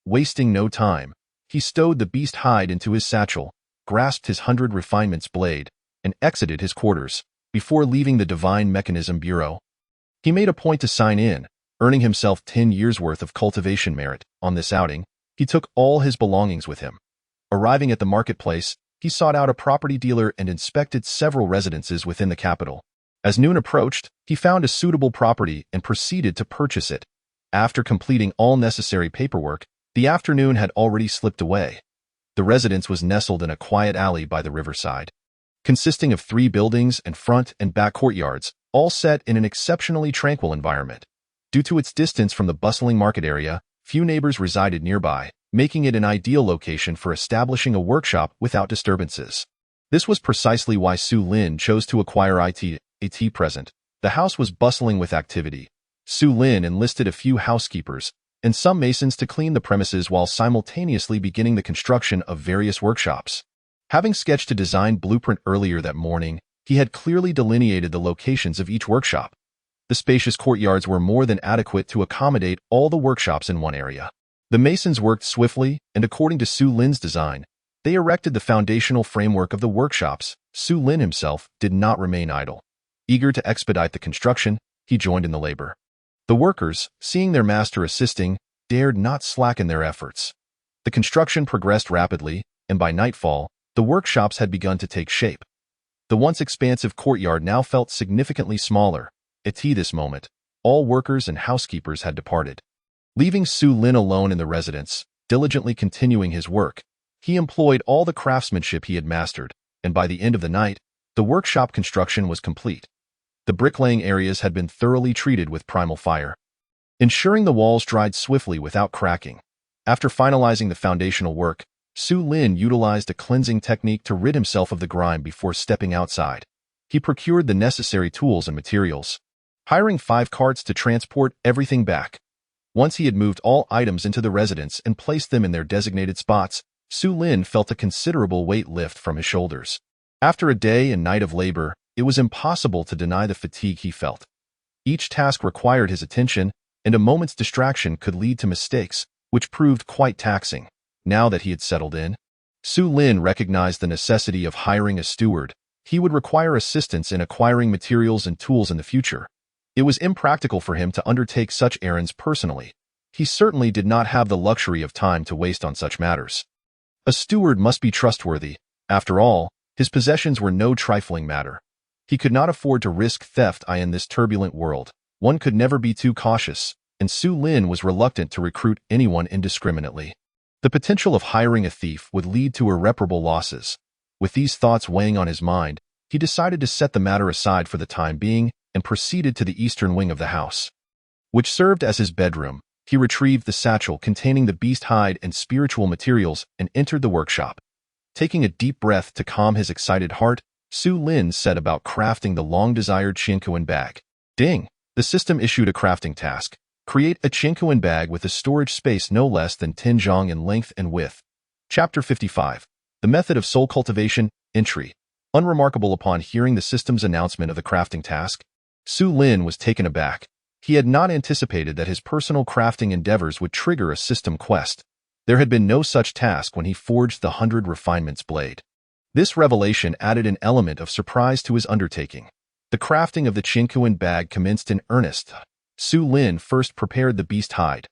Wasting no time, he stowed the beast hide into his satchel, grasped his 100 refinements blade, and exited his quarters. Before leaving the Divine Mechanism Bureau, he made a point to sign in, earning himself 10 years' worth of cultivation merit. On this outing, he took all his belongings with him. Arriving at the marketplace, he sought out a property dealer and inspected several residences within the capital. As noon approached, he found a suitable property and proceeded to purchase it. After completing all necessary paperwork, the afternoon had already slipped away. The residence was nestled in a quiet alley by the riverside, consisting of 3 buildings and front and back courtyards, all set in an exceptionally tranquil environment. Due to its distance from the bustling market area, few neighbors resided nearby, making it an ideal location for establishing a workshop without disturbances. This was precisely why Su Lin chose to acquire it. At present, the house was bustling with activity. Su Lin enlisted a few housekeepers and some masons to clean the premises while simultaneously beginning the construction of various workshops. Having sketched a design blueprint earlier that morning, he had clearly delineated the locations of each workshop. The spacious courtyards were more than adequate to accommodate all the workshops in one area. The masons worked swiftly, and according to Su Lin's design, they erected the foundational framework of the workshops. Su Lin himself did not remain idle. Eager to expedite the construction, he joined in the labor. The workers, seeing their master assisting, dared not slacken their efforts. The construction progressed rapidly, and by nightfall, the workshops had begun to take shape. The once expansive courtyard now felt significantly smaller. At this moment, all workers and housekeepers had departed. Leaving Su Lin alone in the residence, diligently continuing his work, he employed all the craftsmanship he had mastered, and by the end of the night, the workshop construction was complete. The bricklaying areas had been thoroughly treated with primal fire, ensuring the walls dried swiftly without cracking. After finalizing the foundational work, Su Lin utilized a cleansing technique to rid himself of the grime before stepping outside. He procured the necessary tools and materials, hiring 5 carts to transport everything back. Once he had moved all items into the residence and placed them in their designated spots, Su Lin felt a considerable weight lift from his shoulders. After a day and night of labor, it was impossible to deny the fatigue he felt. Each task required his attention, and a moment's distraction could lead to mistakes, which proved quite taxing. Now that he had settled in, Su Lin recognized the necessity of hiring a steward. He would require assistance in acquiring materials and tools in the future. It was impractical for him to undertake such errands personally. He certainly did not have the luxury of time to waste on such matters. A steward must be trustworthy. After all, his possessions were no trifling matter. He could not afford to risk theft in this turbulent world. One could never be too cautious, and Su Lin was reluctant to recruit anyone indiscriminately. The potential of hiring a thief would lead to irreparable losses. With these thoughts weighing on his mind, he decided to set the matter aside for the time being and proceeded to the eastern wing of the house, which served as his bedroom. He retrieved the satchel containing the beast hide and spiritual materials and entered the workshop. Taking a deep breath to calm his excited heart, Su Lin set about crafting the long-desired Chinkuan bag. Ding! The system issued a crafting task. Create a Chinkuan bag with a storage space no less than 10 zhang in length and width. Chapter 55. The Method of Soul Cultivation, Entry. Unremarkable upon hearing the system's announcement of the crafting task, Su Lin was taken aback. He had not anticipated that his personal crafting endeavors would trigger a system quest. There had been no such task when he forged the 100 Refinements blade. This revelation added an element of surprise to his undertaking. The crafting of the Chinkuan bag commenced in earnest. Su Lin first prepared the beast hide.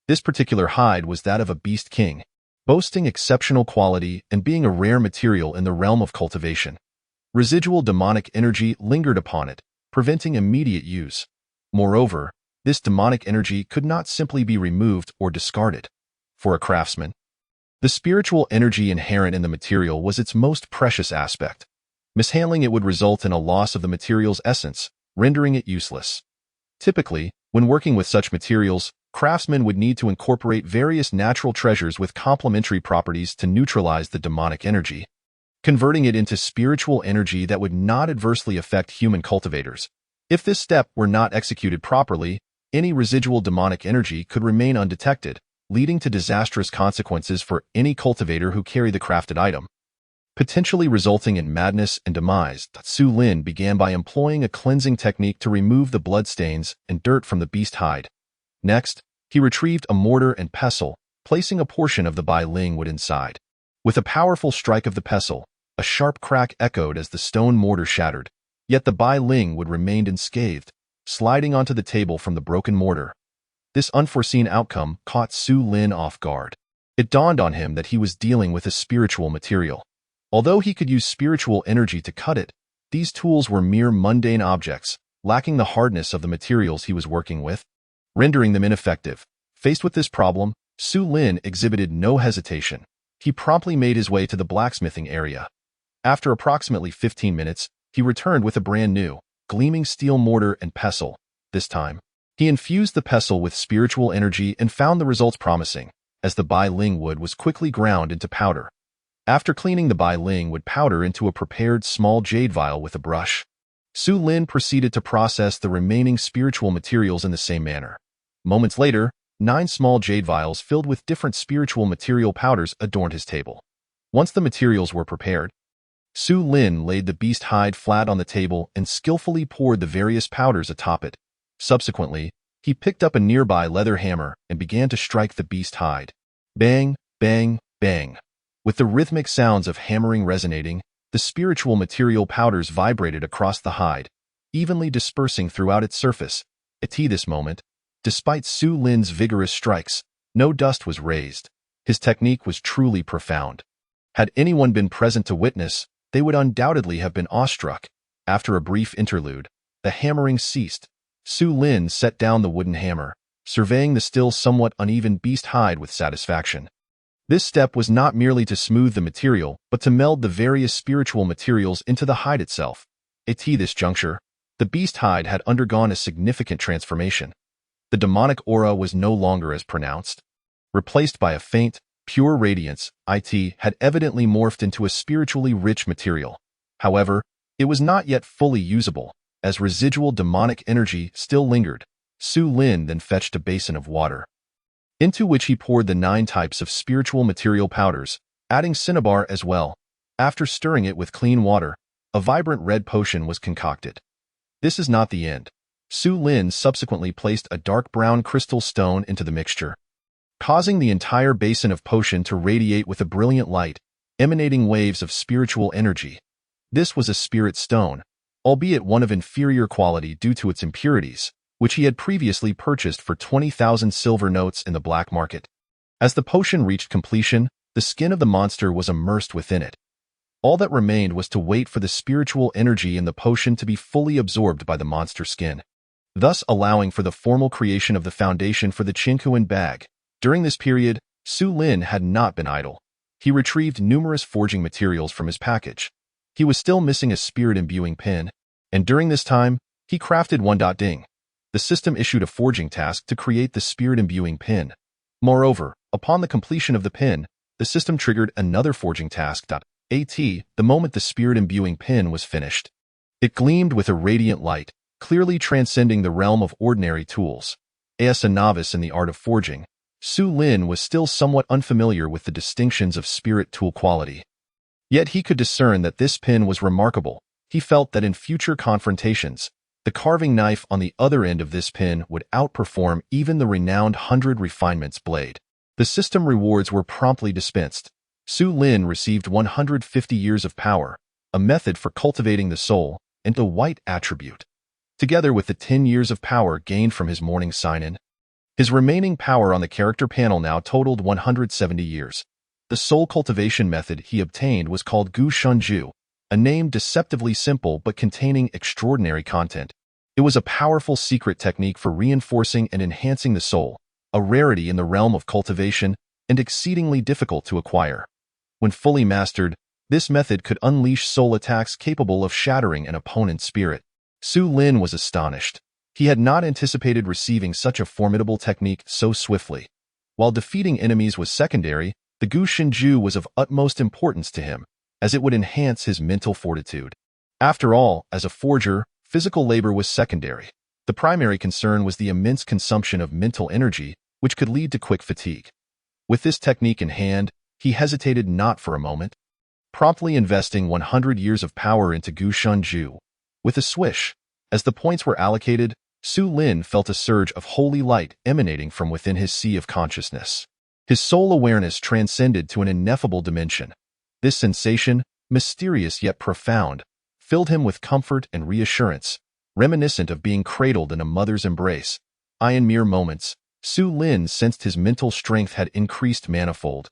This particular hide was that of a beast king, boasting exceptional quality and being a rare material in the realm of cultivation. Residual demonic energy lingered upon it, preventing immediate use. Moreover, this demonic energy could not simply be removed or discarded. For a craftsman, the spiritual energy inherent in the material was its most precious aspect. Mishandling it would result in a loss of the material's essence, rendering it useless. Typically, when working with such materials, craftsmen would need to incorporate various natural treasures with complementary properties to neutralize the demonic energy, converting it into spiritual energy that would not adversely affect human cultivators. If this step were not executed properly, any residual demonic energy could remain undetected, leading to disastrous consequences for any cultivator who carried the crafted item, potentially resulting in madness and demise. Su Lin began by employing a cleansing technique to remove the bloodstains and dirt from the beast hide. Next, he retrieved a mortar and pestle, placing a portion of the Bai Ling wood inside. With a powerful strike of the pestle, a sharp crack echoed as the stone mortar shattered. Yet the Bai Ling wood remained unscathed, sliding onto the table from the broken mortar. This unforeseen outcome caught Su Lin off guard. It dawned on him that he was dealing with a spiritual material. Although he could use spiritual energy to cut it, these tools were mere mundane objects, lacking the hardness of the materials he was working with, rendering them ineffective. Faced with this problem, Su Lin exhibited no hesitation. He promptly made his way to the blacksmithing area. After approximately 15 minutes, he returned with a brand new, gleaming steel mortar and pestle. This time, he infused the pestle with spiritual energy and found the results promising, as the Bai Ling wood was quickly ground into powder. After cleaning the Bai Ling wood powder into a prepared small jade vial with a brush, Su Lin proceeded to process the remaining spiritual materials in the same manner. Moments later, 9 small jade vials filled with different spiritual material powders adorned his table. Once the materials were prepared, Su Lin laid the beast hide flat on the table and skillfully poured the various powders atop it. Subsequently, he picked up a nearby leather hammer and began to strike the beast hide. Bang, bang, bang. With the rhythmic sounds of hammering resonating, the spiritual material powders vibrated across the hide, evenly dispersing throughout its surface. At this moment, despite Su Lin's vigorous strikes, no dust was raised. His technique was truly profound. Had anyone been present to witness, they would undoubtedly have been awestruck. After a brief interlude, the hammering ceased. Su Lin set down the wooden hammer, surveying the still somewhat uneven beast hide with satisfaction. This step was not merely to smooth the material, but to meld the various spiritual materials into the hide itself. At this juncture, the beast hide had undergone a significant transformation. The demonic aura was no longer as pronounced. Replaced by a faint, pure radiance, it had evidently morphed into a spiritually rich material. However, it was not yet fully usable, as residual demonic energy still lingered. Su Lin then fetched a basin of water, into which he poured the 9 types of spiritual material powders, adding cinnabar as well. After stirring it with clean water, a vibrant red potion was concocted. This is not the end. Su Lin subsequently placed a dark brown crystal stone into the mixture. causing the entire basin of potion to radiate with a brilliant light, emanating waves of spiritual energy. This was a spirit stone, albeit one of inferior quality due to its impurities, which he had previously purchased for 20,000 silver notes in the black market. As the potion reached completion, the skin of the monster was immersed within it. All that remained was to wait for the spiritual energy in the potion to be fully absorbed by the monster skin, thus allowing for the formal creation of the foundation for the Qingquan bag. During this period, Su Lin had not been idle. He retrieved numerous forging materials from his package. He was still missing a spirit-imbuing pin, and during this time, he crafted one. Ding. The system issued a forging task to create the spirit-imbuing pin. Moreover, upon the completion of the pin, the system triggered another forging task. The moment the spirit-imbuing pin was finished, it gleamed with a radiant light, clearly transcending the realm of ordinary tools. As a novice in the art of forging, Su Lin was still somewhat unfamiliar with the distinctions of spirit tool quality. Yet he could discern that this pin was remarkable. He felt that in future confrontations, the carving knife on the other end of this pin would outperform even the renowned 100 refinements blade. The system rewards were promptly dispensed. Su Lin received 150 years of power, a method for cultivating the soul, and the white attribute, together with the 10 years of power gained from his morning sign-in. His remaining power on the character panel now totaled 170 years. The soul cultivation method he obtained was called Gu Shunju, a name deceptively simple but containing extraordinary content. It was a powerful secret technique for reinforcing and enhancing the soul, a rarity in the realm of cultivation and exceedingly difficult to acquire. When fully mastered, this method could unleash soul attacks capable of shattering an opponent's spirit. Su Lin was astonished. He had not anticipated receiving such a formidable technique so swiftly. While defeating enemies was secondary, the Gu Shunju was of utmost importance to him, as it would enhance his mental fortitude. After all, as a forger, physical labor was secondary. The primary concern was the immense consumption of mental energy, which could lead to quick fatigue. With this technique in hand, he hesitated not for a moment, promptly investing 100 years of power into Gu Shunju. With a swish, as the points were allocated, Su Lin felt a surge of holy light emanating from within his sea of consciousness. His soul awareness transcended to an ineffable dimension. This sensation, mysterious yet profound, filled him with comfort and reassurance, reminiscent of being cradled in a mother's embrace. In mere moments, Su Lin sensed his mental strength had increased manifold.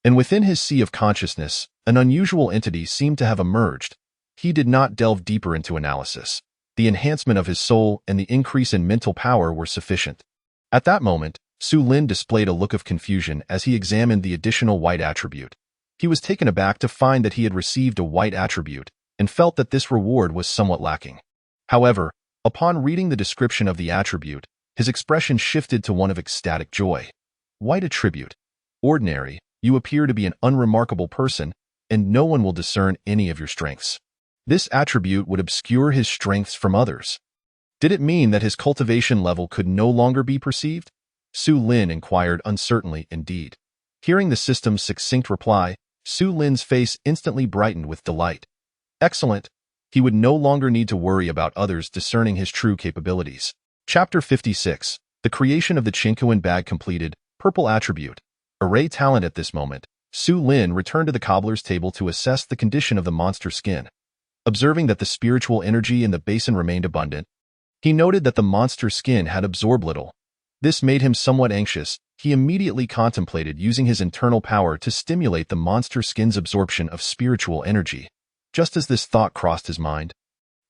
And within his sea of consciousness, an unusual entity seemed to have emerged. He did not delve deeper into analysis. The enhancement of his soul and the increase in mental power were sufficient. At that moment, Su Lin displayed a look of confusion as he examined the additional white attribute. He was taken aback to find that he had received a white attribute and felt that this reward was somewhat lacking. However, upon reading the description of the attribute, his expression shifted to one of ecstatic joy. White attribute. Ordinary, you appear to be an unremarkable person, and no one will discern any of your strengths. This attribute would obscure his strengths from others. Did it mean that his cultivation level could no longer be perceived? Su Lin inquired uncertainly indeed. Hearing the system's succinct reply, Su Lin's face instantly brightened with delight. Excellent. He would no longer need to worry about others discerning his true capabilities. Chapter 56. The creation of the Qingquan bag completed. Purple attribute. Array talent. At this moment, Su Lin returned to the cobbler's table to assess the condition of the monster skin. Observing that the spiritual energy in the basin remained abundant, he noted that the monster skin had absorbed little. This made him somewhat anxious. He immediately contemplated using his internal power to stimulate the monster skin's absorption of spiritual energy. Just as this thought crossed his mind,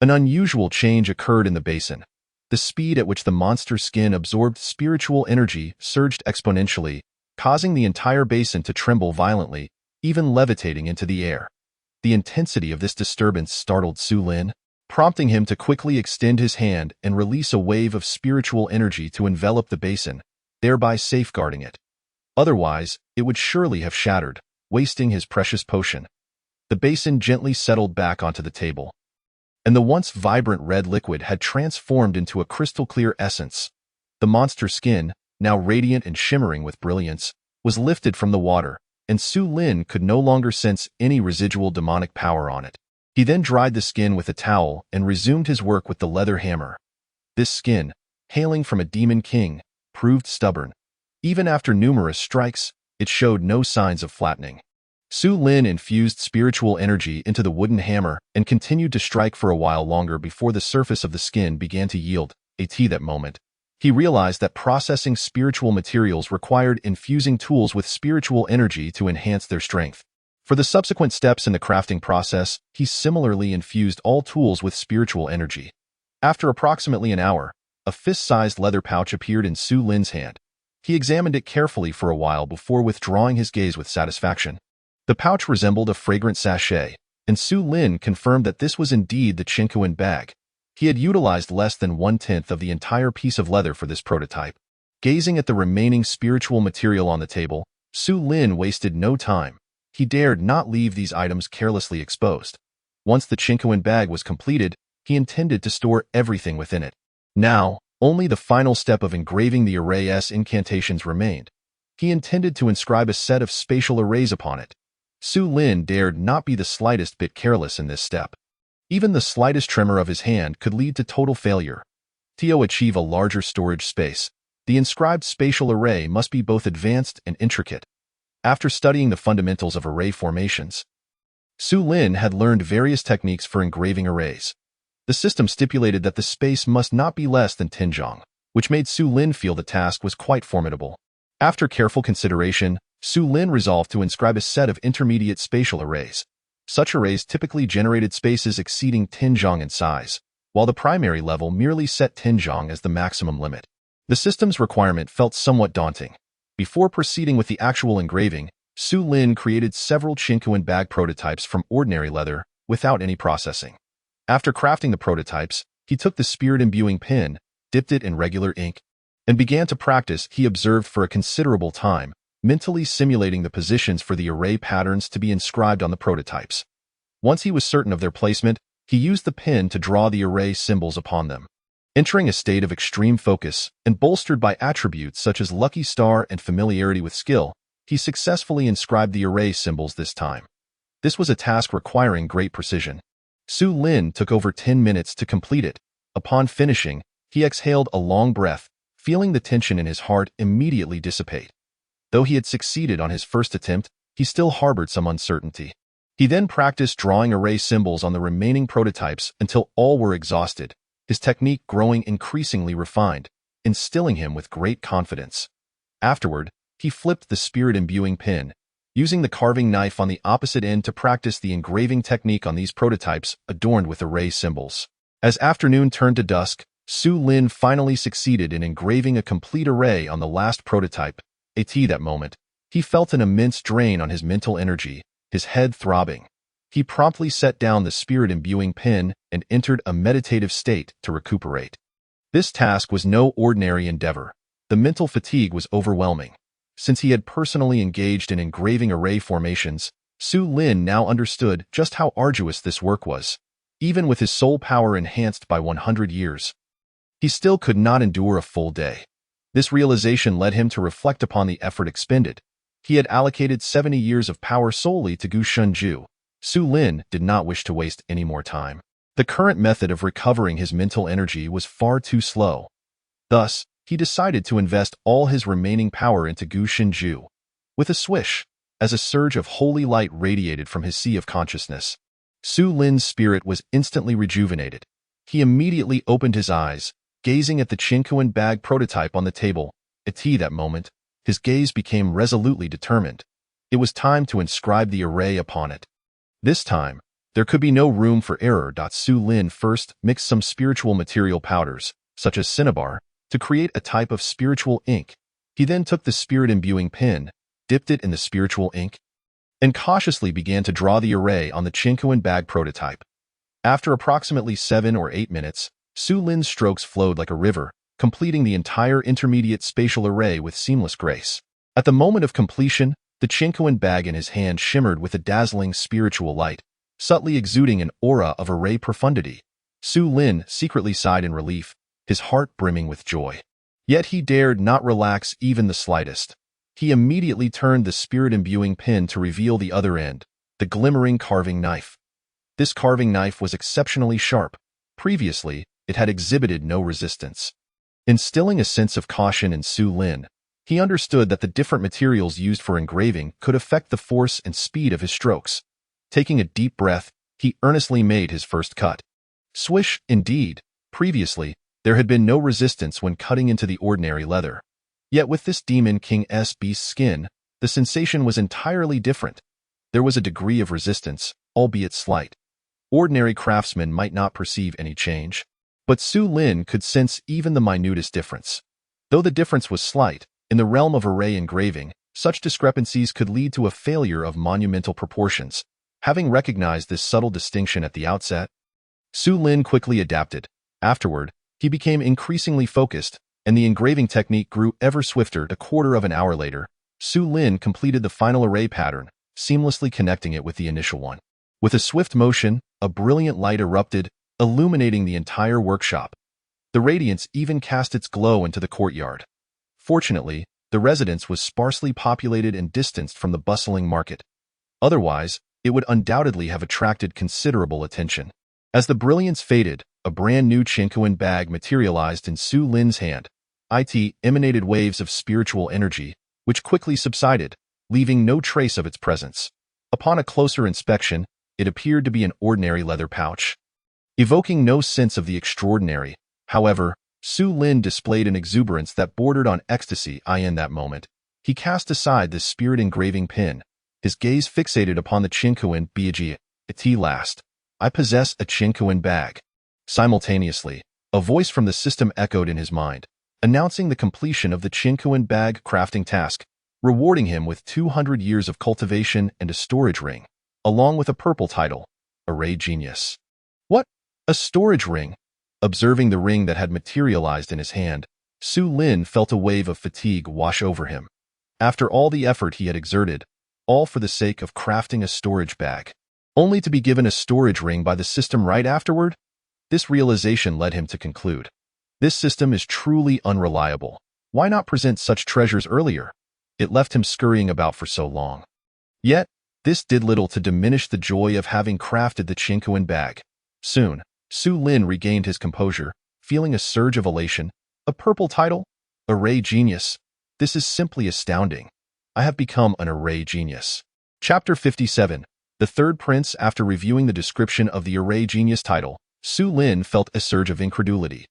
an unusual change occurred in the basin. The speed at which the monster skin absorbed spiritual energy surged exponentially, causing the entire basin to tremble violently, even levitating into the air. The intensity of this disturbance startled Su Lin, prompting him to quickly extend his hand and release a wave of spiritual energy to envelop the basin, thereby safeguarding it. Otherwise, it would surely have shattered, wasting his precious potion. The basin gently settled back onto the table, and the once vibrant red liquid had transformed into a crystal-clear essence. The monster skin, now radiant and shimmering with brilliance, was lifted from the water, and Su Lin could no longer sense any residual demonic power on it. He then dried the skin with a towel and resumed his work with the leather hammer. This skin, hailing from a demon king, proved stubborn. Even after numerous strikes, it showed no signs of flattening. Su Lin infused spiritual energy into the wooden hammer and continued to strike for a while longer before the surface of the skin began to yield. That moment, he realized that processing spiritual materials required infusing tools with spiritual energy to enhance their strength. For the subsequent steps in the crafting process, he similarly infused all tools with spiritual energy. After approximately an hour, a fist-sized leather pouch appeared in Su Lin's hand. He examined it carefully for a while before withdrawing his gaze with satisfaction. The pouch resembled a fragrant sachet, and Su Lin confirmed that this was indeed the Chinquan bag. He had utilized less than 1/10 of the entire piece of leather for this prototype. Gazing at the remaining spiritual material on the table, Su Lin wasted no time. He dared not leave these items carelessly exposed. Once the Chinquan bag was completed, he intended to store everything within it. Now, only the final step of engraving the array's incantations remained. He intended to inscribe a set of spatial arrays upon it. Su Lin dared not be the slightest bit careless in this step. Even the slightest tremor of his hand could lead to total failure. To achieve a larger storage space, the inscribed spatial array must be both advanced and intricate. After studying the fundamentals of array formations, Su Lin had learned various techniques for engraving arrays. The system stipulated that the space must not be less than 10 zhang, which made Su Lin feel the task was quite formidable. After careful consideration, Su Lin resolved to inscribe a set of intermediate spatial arrays. Such arrays typically generated spaces exceeding 10 zhang in size, while the primary level merely set 10 zhang as the maximum limit. The system's requirement felt somewhat daunting. Before proceeding with the actual engraving, Su Lin created several Chinquan bag prototypes from ordinary leather without any processing. After crafting the prototypes, he took the spirit-imbuing pen, dipped it in regular ink, and began to practice. He observed for a considerable time, mentally simulating the positions for the array patterns to be inscribed on the prototypes. Once he was certain of their placement, he used the pen to draw the array symbols upon them. Entering a state of extreme focus and bolstered by attributes such as lucky star and familiarity with skill, he successfully inscribed the array symbols this time. This was a task requiring great precision. Su Lin took over 10 minutes to complete it. Upon finishing, he exhaled a long breath, feeling the tension in his heart immediately dissipate. Though he had succeeded on his first attempt, he still harbored some uncertainty. He then practiced drawing array symbols on the remaining prototypes until all were exhausted, his technique growing increasingly refined, instilling him with great confidence. Afterward, he flipped the spirit-imbuing pen, using the carving knife on the opposite end to practice the engraving technique on these prototypes adorned with array symbols. As afternoon turned to dusk, Su Lin finally succeeded in engraving a complete array on the last prototype. At that moment, he felt an immense drain on his mental energy, his head throbbing. He promptly set down the spirit-imbuing pen and entered a meditative state to recuperate. This task was no ordinary endeavor. The mental fatigue was overwhelming. Since he had personally engaged in engraving array formations, Su Lin now understood just how arduous this work was. Even with his soul power enhanced by 100 years, he still could not endure a full day. This realization led him to reflect upon the effort expended. He had allocated 70 years of power solely to Gu Shunju. Su Lin did not wish to waste any more time. The current method of recovering his mental energy was far too slow. Thus, he decided to invest all his remaining power into Gu Shunju. With a swish, as a surge of holy light radiated from his sea of consciousness, Su Lin's spirit was instantly rejuvenated. He immediately opened his eyes, gazing at the Chinquan bag prototype on the table. At that moment, his gaze became resolutely determined. It was time to inscribe the array upon it. This time, there could be no room for error. Su Lin first mixed some spiritual material powders, such as cinnabar, to create a type of spiritual ink. He then took the spirit-imbuing pen, dipped it in the spiritual ink, and cautiously began to draw the array on the Chinquan bag prototype. After approximately 7 or 8 minutes, Su Lin's strokes flowed like a river, completing the entire intermediate spatial array with seamless grace. At the moment of completion, the Chinquan bag in his hand shimmered with a dazzling spiritual light, subtly exuding an aura of array profundity. Su Lin secretly sighed in relief, his heart brimming with joy. Yet he dared not relax even the slightest. He immediately turned the spirit-imbuing pen to reveal the other end, the glimmering carving knife. This carving knife was exceptionally sharp. Previously, it had exhibited no resistance. Instilling a sense of caution in Su Lin, He understood that the different materials used for engraving could affect the force and speed of his strokes. Taking a deep breath, he earnestly made his first cut. Swish, indeed. Previously, there had been no resistance when cutting into the ordinary leather. Yet with this Demon King's beast's skin, the sensation was entirely different. There was a degree of resistance, albeit slight. Ordinary craftsmen might not perceive any change, but Su Lin could sense even the minutest difference. Though the difference was slight, in the realm of array engraving, such discrepancies could lead to a failure of monumental proportions. Having recognized this subtle distinction at the outset, Su Lin quickly adapted. Afterward, he became increasingly focused, and the engraving technique grew ever swifter. A quarter of an hour later, Su Lin completed the final array pattern, seamlessly connecting it with the initial one. With a swift motion, a brilliant light erupted, illuminating the entire workshop. The radiance even cast its glow into the courtyard. Fortunately, the residence was sparsely populated and distanced from the bustling market. Otherwise, it would undoubtedly have attracted considerable attention. As the brilliance faded, a brand new Chinquan bag materialized in Su Lin's hand. It emanated waves of spiritual energy, which quickly subsided, leaving no trace of its presence. Upon a closer inspection, it appeared to be an ordinary leather pouch. Evoking no sense of the extraordinary, however, Su Lin displayed an exuberance that bordered on ecstasy. In that moment, he cast aside the spirit engraving pin, his gaze fixated upon the Chinquan bag. At last, I possess a Chinquan bag. Simultaneously, a voice from the system echoed in his mind, announcing the completion of the Chinquan bag crafting task, rewarding him with 200 years of cultivation and a storage ring, along with a purple title, Array Genius. What? A storage ring? Observing the ring that had materialized in his hand, Su Lin felt a wave of fatigue wash over him. After all the effort he had exerted, all for the sake of crafting a storage bag, only to be given a storage ring by the system right afterward? This realization led him to conclude, this system is truly unreliable. Why not present such treasures earlier? It left him scurrying about for so long. Yet, this did little to diminish the joy of having crafted the Chinquan bag. Soon, Su Lin regained his composure, feeling a surge of elation. A purple title? Array Genius. This is simply astounding. I have become an Array Genius. Chapter 57. The Third Prince. After reviewing the description of the Array Genius title, Su Lin felt a surge of incredulity.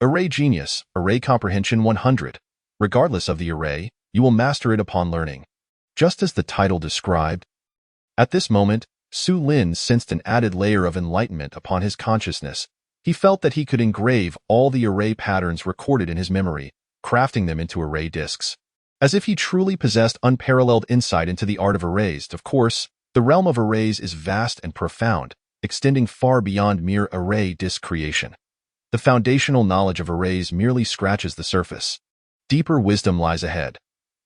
Array Genius, Array Comprehension 100. Regardless of the array, you will master it upon learning. Just as the title described. At this moment, Su Lin sensed an added layer of enlightenment upon his consciousness. He felt that he could engrave all the array patterns recorded in his memory, crafting them into array discs. As if he truly possessed unparalleled insight into the art of arrays. Of course, the realm of arrays is vast and profound, extending far beyond mere array disk creation. The foundational knowledge of arrays merely scratches the surface. Deeper wisdom lies ahead.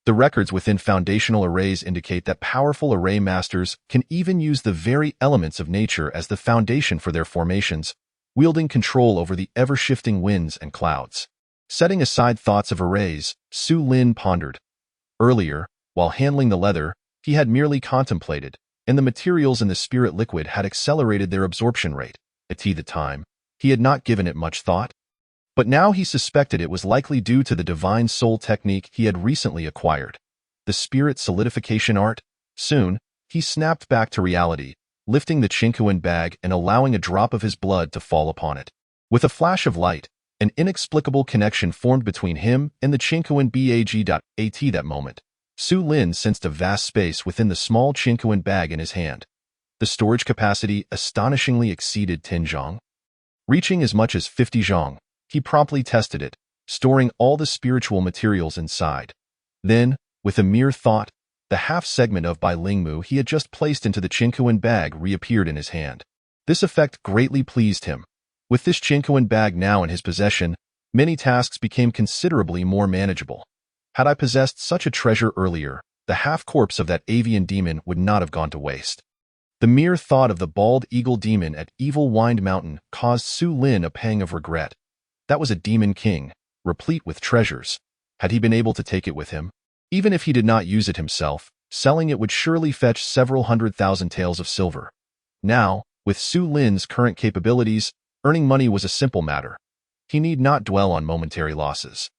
The records within foundational arrays indicate that powerful array masters can even use the very elements of nature as the foundation for their formations, wielding control over the ever-shifting winds and clouds. Setting aside thoughts of arrays, Su Lin pondered. Earlier, while handling the leather, he had merely contemplated, and the materials in the spirit liquid had accelerated their absorption rate. At the time, he had not given it much thought. But now he suspected it was likely due to the divine soul technique he had recently acquired, the spirit solidification art. Soon, he snapped back to reality, lifting the Chinquan bag and allowing a drop of his blood to fall upon it. With a flash of light, an inexplicable connection formed between him and the Chinquan bag. At that moment, Su Lin sensed a vast space within the small Chinquan bag in his hand. The storage capacity astonishingly exceeded 10 zhong. Reaching as much as 50 zhong, he promptly tested it, storing all the spiritual materials inside. Then, with a mere thought, the half-segment of Bai Lingmu he had just placed into the Chinquan bag reappeared in his hand. This effect greatly pleased him. With this Chinquan bag now in his possession, many tasks became considerably more manageable. Had I possessed such a treasure earlier, the half-corpse of that avian demon would not have gone to waste. The mere thought of the bald eagle demon at Evil Wind Mountain caused Su Lin a pang of regret. That was a demon king, replete with treasures. Had he been able to take it with him? Even if he did not use it himself, selling it would surely fetch several 100,000 taels of silver. Now, with Su Lin's current capabilities, earning money was a simple matter. He need not dwell on momentary losses.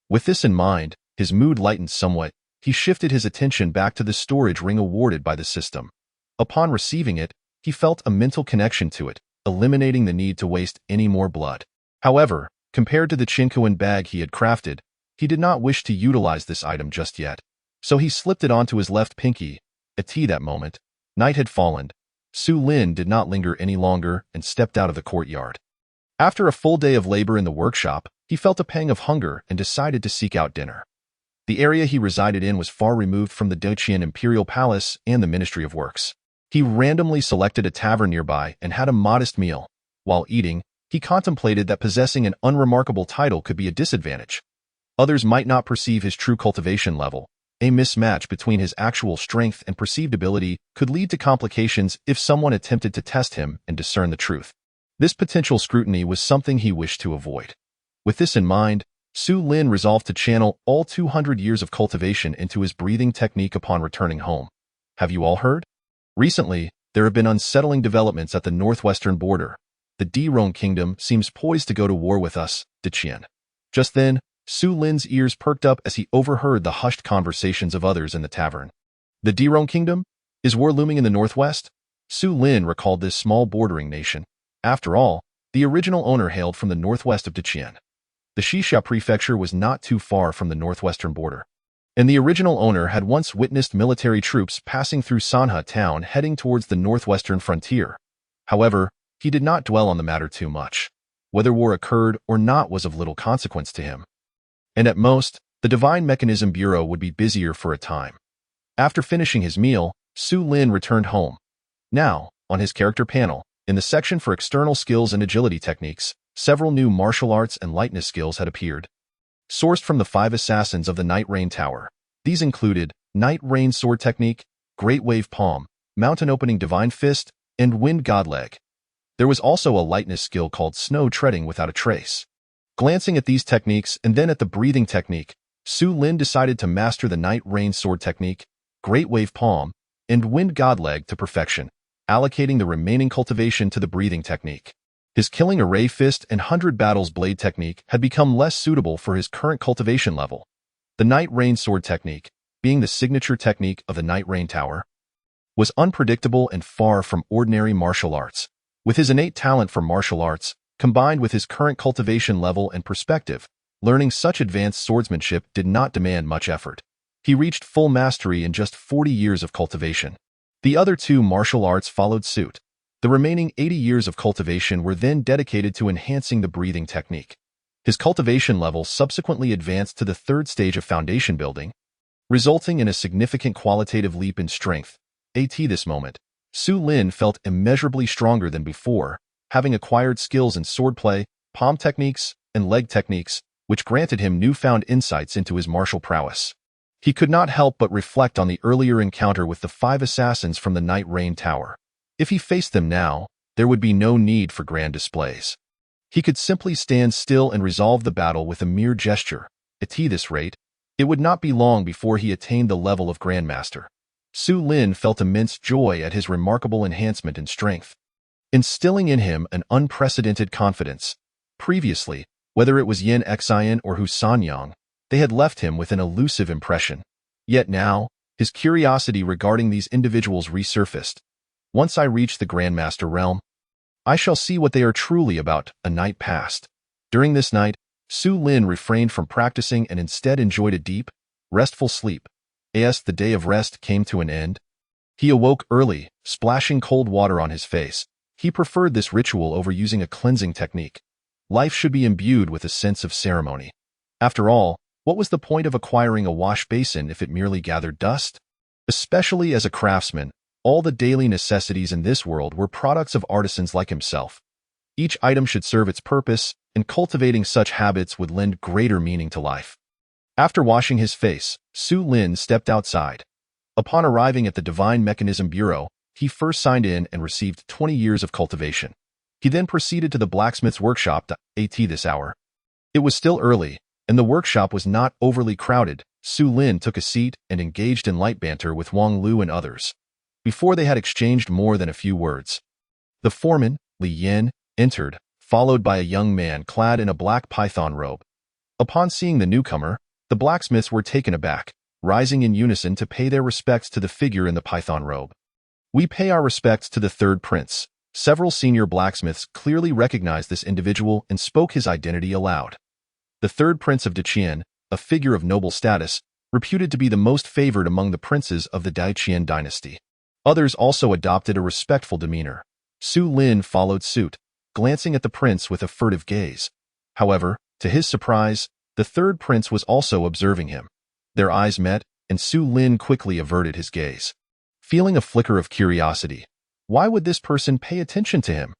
With this in mind, His mood lightened somewhat. He shifted his attention back to the storage ring awarded by the system. Upon receiving it, he felt a mental connection to it, eliminating the need to waste any more blood. However, compared to the Chinkoan bag he had crafted, he did not wish to utilize this item just yet. So he slipped it onto his left pinky. At that moment, night had fallen. Su Lin did not linger any longer and stepped out of the courtyard. After a full day of labor in the workshop, he felt a pang of hunger and decided to seek out dinner. The area he resided in was far removed from the Dacian Imperial Palace and the Ministry of Works. He randomly selected a tavern nearby and had a modest meal. While eating, he contemplated that possessing an unremarkable title could be a disadvantage. Others might not perceive his true cultivation level. A mismatch between his actual strength and perceived ability could lead to complications if someone attempted to test him and discern the truth. This potential scrutiny was something he wished to avoid. With this in mind, Su Lin resolved to channel all 200 years of cultivation into his breathing technique upon returning home. Have you all heard? Recently, there have been unsettling developments at the northwestern border. The Dirong Kingdom seems poised to go to war with us, Dacian. Just then, Su Lin's ears perked up as he overheard the hushed conversations of others in the tavern. The Dirong Kingdom? Is war looming in the northwest? Su Lin recalled this small bordering nation. After all, the original owner hailed from the northwest of Dacian. The Xixia prefecture was not too far from the northwestern border, and the original owner had once witnessed military troops passing through Sanha town heading towards the northwestern frontier. However, he did not dwell on the matter too much. Whether war occurred or not was of little consequence to him. And at most, the Divine Mechanism Bureau would be busier for a time. After finishing his meal, Su Lin returned home. Now, on his character panel, in the section for external skills and agility techniques, several new martial arts and lightness skills had appeared. Sourced from the 5 assassins of the Night Rain Tower, these included Night Rain Sword Technique, Great Wave Palm, Mountain Opening Divine Fist, and Wind God Leg. There was also a lightness skill called Snow Treading Without a Trace. Glancing at these techniques and then at the breathing technique, Su Lin decided to master the Night Rain Sword Technique, Great Wave Palm, and Wind God Leg to perfection, allocating the remaining cultivation to the breathing technique. His Killing Array Fist and 100 Battles Blade technique had become less suitable for his current cultivation level. The Night Rain Sword Technique, being the signature technique of the Night Rain Tower, was unpredictable and far from ordinary martial arts. With his innate talent for martial arts, combined with his current cultivation level and perspective, learning such advanced swordsmanship did not demand much effort. He reached full mastery in just 40 years of cultivation. The other 2 martial arts followed suit. The remaining 80 years of cultivation were then dedicated to enhancing the breathing technique. His cultivation level subsequently advanced to the 3rd stage of foundation building, resulting in a significant qualitative leap in strength. At this moment, Su Lin felt immeasurably stronger than before, having acquired skills in swordplay, palm techniques, and leg techniques, which granted him newfound insights into his martial prowess. He could not help but reflect on the earlier encounter with the 5 assassins from the Night Rain Tower. If he faced them now, there would be no need for grand displays. He could simply stand still and resolve the battle with a mere gesture. At this rate, it would not be long before he attained the level of Grandmaster. Su Lin felt immense joy at his remarkable enhancement in strength, instilling in him an unprecedented confidence. Previously, whether it was Yin Xian or Hu Sanyang, they had left him with an elusive impression. Yet now, his curiosity regarding these individuals resurfaced. Once I reach the Grandmaster realm, I shall see what they are truly about. A night passed. During this night, Su Lin refrained from practicing and instead enjoyed a deep, restful sleep. As the day of rest came to an end, he awoke early, splashing cold water on his face. He preferred this ritual over using a cleansing technique. Life should be imbued with a sense of ceremony. After all, what was the point of acquiring a wash basin if it merely gathered dust? Especially as a craftsman, all the daily necessities in this world were products of artisans like himself. Each item should serve its purpose, and cultivating such habits would lend greater meaning to life. After washing his face, Su Lin stepped outside. Upon arriving at the Divine Mechanism Bureau, he first signed in and received 20 years of cultivation. He then proceeded to the blacksmith's workshop at this hour. It was still early, and the workshop was not overly crowded. Su Lin took a seat and engaged in light banter with Wang Lu and others. Before they had exchanged more than a few words, the foreman, Li Yin, entered, followed by a young man clad in a black python robe. Upon seeing the newcomer, The blacksmiths were taken aback, rising in unison to pay their respects to the figure in the python robe. "We pay our respects to the third prince." Several senior blacksmiths clearly recognized this individual and spoke his identity aloud. The third prince of Daqian, a figure of noble status, reputed to be the most favored among the princes of the Daqian dynasty. Others also adopted a respectful demeanor. Su Lin followed suit, glancing at the prince with a furtive gaze. However, to his surprise, the third prince was also observing him. Their eyes met, and Su Lin quickly averted his gaze. Feeling a flicker of curiosity, why would this person pay attention to him?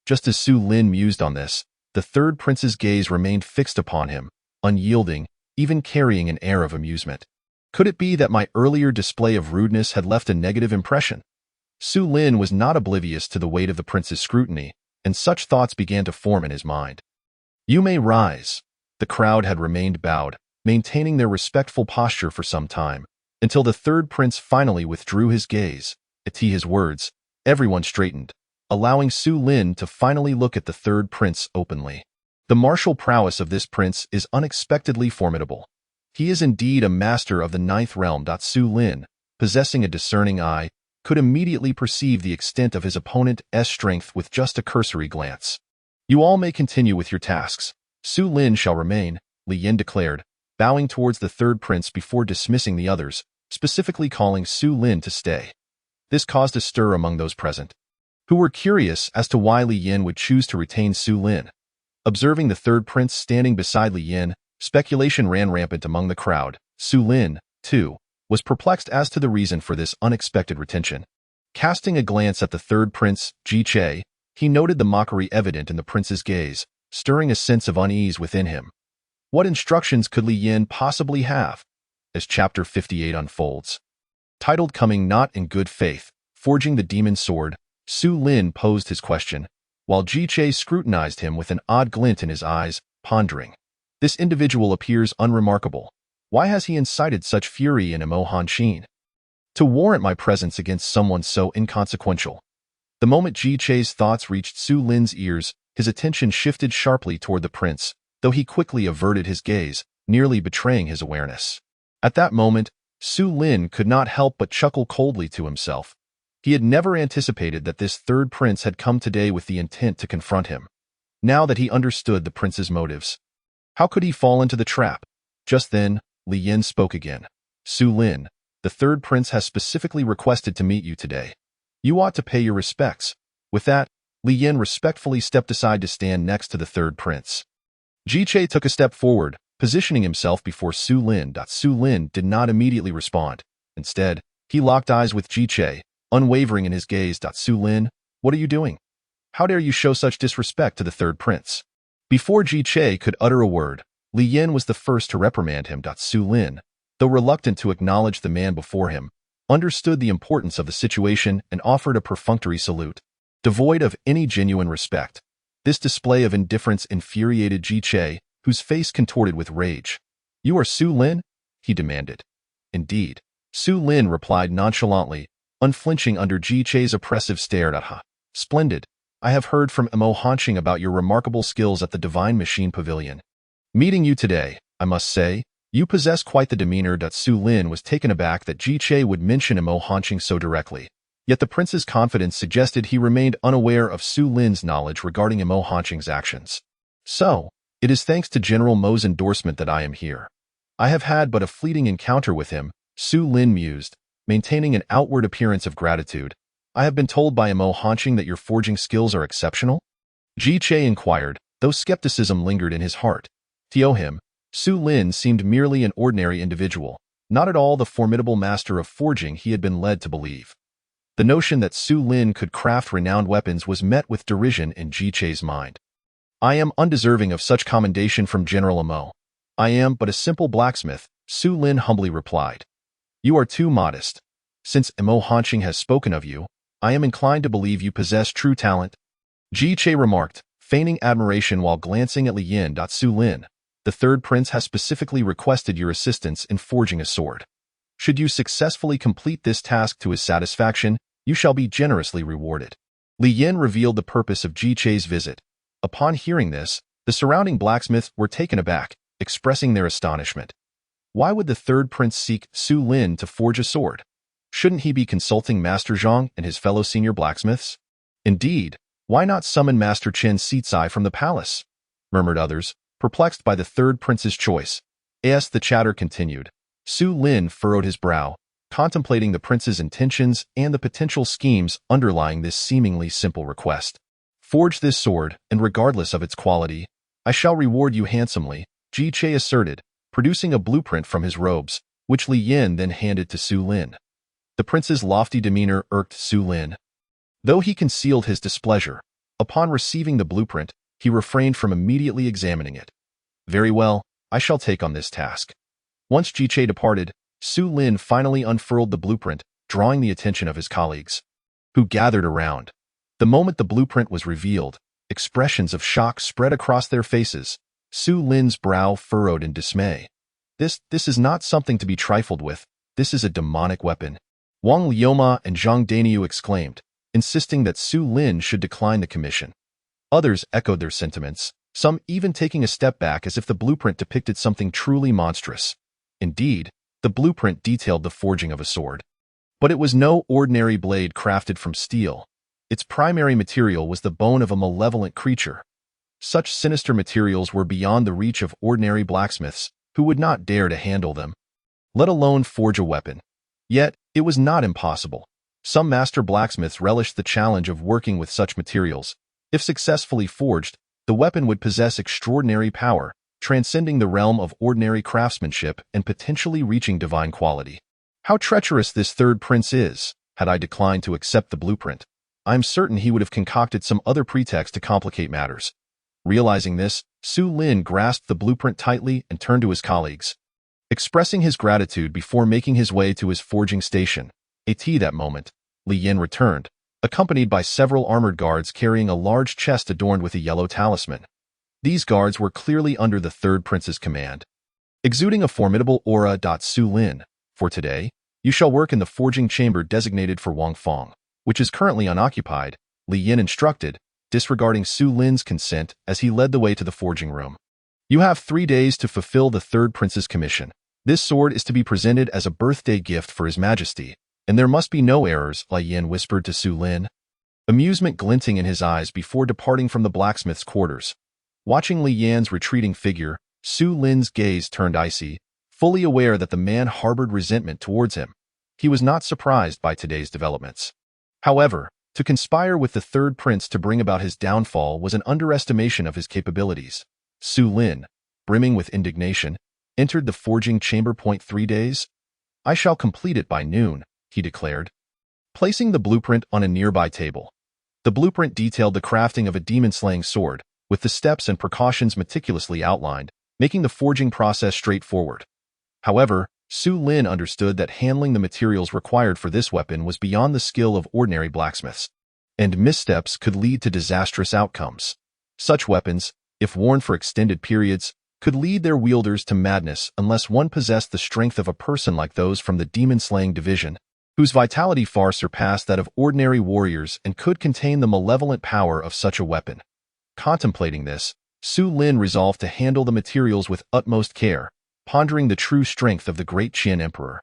Just as Su Lin mused on this, the third prince's gaze remained fixed upon him, unyielding, even carrying an air of amusement. Could it be that my earlier display of rudeness had left a negative impression? Su Lin was not oblivious to the weight of the prince's scrutiny, and such thoughts began to form in his mind. "You may rise." The crowd had remained bowed, maintaining their respectful posture for some time, until the third prince finally withdrew his gaze. At his words, everyone straightened, allowing Su Lin to finally look at the third prince openly. The martial prowess of this prince is unexpectedly formidable. He is indeed a master of the ninth realm. Su Lin, possessing a discerning eye, could immediately perceive the extent of his opponent's strength with just a cursory glance. "You all may continue with your tasks. Su Lin shall remain," Li Yin declared, bowing towards the third prince before dismissing the others, specifically calling Su Lin to stay. This caused a stir among those present, who were curious as to why Li Yin would choose to retain Su Lin. Observing the third prince standing beside Li Yin, speculation ran rampant among the crowd. Su Lin, too, was perplexed as to the reason for this unexpected retention. Casting a glance at the third prince, Ji Che, he noted the mockery evident in the prince's gaze, stirring a sense of unease within him. What instructions could Li Yin possibly have? As Chapter 58 unfolds. Titled Coming Not in Good Faith, Forging the Demon Sword, Su Lin posed his question, while Ji Che scrutinized him with an odd glint in his eyes, pondering. This individual appears unremarkable. Why has he incited such fury in Mo Hanshin? To warrant my presence against someone so inconsequential. The moment Ji Che's thoughts reached Su Lin's ears, his attention shifted sharply toward the prince, though he quickly averted his gaze, nearly betraying his awareness. At that moment, Su Lin could not help but chuckle coldly to himself. He had never anticipated that this third prince had come today with the intent to confront him. Now that he understood the prince's motives, how could he fall into the trap? Just then, Li Yin spoke again. "Su Lin, the third prince has specifically requested to meet you today. You ought to pay your respects." With that, Li Yin respectfully stepped aside to stand next to the third prince. Ji Che took a step forward, positioning himself before Su Lin. Su Lin did not immediately respond. Instead, he locked eyes with Ji Che, unwavering in his gaze. "Su Lin, what are you doing? How dare you show such disrespect to the third prince?" Before Ji Che could utter a word, Li Yin was the first to reprimand him. Su Lin, though reluctant to acknowledge the man before him, understood the importance of the situation and offered a perfunctory salute, devoid of any genuine respect. This display of indifference infuriated Ji Che, whose face contorted with rage. "You are Su Lin?" he demanded. "Indeed." Su Lin replied nonchalantly, unflinching under Ji Che's oppressive stare. "Splendid. I have heard from Mo Hanshin about your remarkable skills at the Divine Machine Pavilion. Meeting you today, I must say, you possess quite the demeanor." Su Lin was taken aback that Ji Che would mention Mo Hanshin so directly. Yet the prince's confidence suggested he remained unaware of Su Lin's knowledge regarding Mo Hanshin's actions. "So, it is thanks to General Mo's endorsement that I am here. I have had but a fleeting encounter with him," Su Lin mused, maintaining an outward appearance of gratitude. "I have been told by Mo Hanshin that your forging skills are exceptional?" Ji Che inquired, though skepticism lingered in his heart. To him, Su Lin seemed merely an ordinary individual, not at all the formidable master of forging he had been led to believe. The notion that Su Lin could craft renowned weapons was met with derision in Ji Che's mind. "I am undeserving of such commendation from General Mo. I am but a simple blacksmith," Su Lin humbly replied. "You are too modest. Since Mo Hanshin has spoken of you, I am inclined to believe you possess true talent," Ji Che remarked, feigning admiration while glancing at Li Yin. "Su Lin, the third prince has specifically requested your assistance in forging a sword. Should you successfully complete this task to his satisfaction, you shall be generously rewarded." Li Yin revealed the purpose of Ji Che's visit. Upon hearing this, the surrounding blacksmiths were taken aback, expressing their astonishment. Why would the third prince seek Su Lin to forge a sword? Shouldn't he be consulting Master Zhang and his fellow senior blacksmiths? Indeed, why not summon Master Chen Sitsai from the palace? Murmured others, perplexed by the third prince's choice. As the chatter continued, Su Lin furrowed his brow, contemplating the prince's intentions and the potential schemes underlying this seemingly simple request. Forge this sword, and regardless of its quality, I shall reward you handsomely, Ji Che asserted, producing a blueprint from his robes, which Li Yin then handed to Su Lin. The prince's lofty demeanor irked Su Lin. Though he concealed his displeasure, upon receiving the blueprint, he refrained from immediately examining it. Very well, I shall take on this task. Once Ji Che departed, Su Lin finally unfurled the blueprint, drawing the attention of his colleagues, who gathered around. The moment the blueprint was revealed, expressions of shock spread across their faces. Su Lin's brow furrowed in dismay. This is not something to be trifled with. This is a demonic weapon. Wang Liuma and Zhang Daniu exclaimed, insisting that Su Lin should decline the commission. Others echoed their sentiments, some even taking a step back as if the blueprint depicted something truly monstrous. Indeed, the blueprint detailed the forging of a sword. But it was no ordinary blade crafted from steel. Its primary material was the bone of a malevolent creature. Such sinister materials were beyond the reach of ordinary blacksmiths, who would not dare to handle them, let alone forge a weapon. Yet, it was not impossible. Some master blacksmiths relished the challenge of working with such materials. If successfully forged, the weapon would possess extraordinary power, transcending the realm of ordinary craftsmanship and potentially reaching divine quality. How treacherous this third prince is! Had I declined to accept the blueprint, I am certain he would have concocted some other pretext to complicate matters. Realizing this, Su Lin grasped the blueprint tightly and turned to his colleagues, expressing his gratitude before making his way to his forging station. At that moment, Li Yin returned, accompanied by several armored guards carrying a large chest adorned with a yellow talisman. These guards were clearly under the third prince's command. Exuding a formidable aura. Su Lin, for today, you shall work in the forging chamber designated for Wang Fong, which is currently unoccupied, Li Yin instructed, disregarding Su Lin's consent as he led the way to the forging room. You have 3 days to fulfill the third prince's commission. This sword is to be presented as a birthday gift for His Majesty, and there must be no errors, Li Yin whispered to Su Lin, amusement glinting in his eyes before departing from the blacksmith's quarters. Watching Li Yan's retreating figure, Su Lin's gaze turned icy, fully aware that the man harbored resentment towards him. He was not surprised by today's developments. However, to conspire with the third prince to bring about his downfall was an underestimation of his capabilities. Su Lin, brimming with indignation, entered the forging chamber. 3 days? I shall complete it by noon, he declared, placing the blueprint on a nearby table. The blueprint detailed the crafting of a demon-slaying sword, with the steps and precautions meticulously outlined, making the forging process straightforward. However, Su Lin understood that handling the materials required for this weapon was beyond the skill of ordinary blacksmiths, and missteps could lead to disastrous outcomes. Such weapons, if worn for extended periods, could lead their wielders to madness unless one possessed the strength of a person like those from the demon-slaying division, whose vitality far surpassed that of ordinary warriors and could contain the malevolent power of such a weapon. Contemplating this, Su Lin resolved to handle the materials with utmost care, pondering the true strength of the great Qian emperor.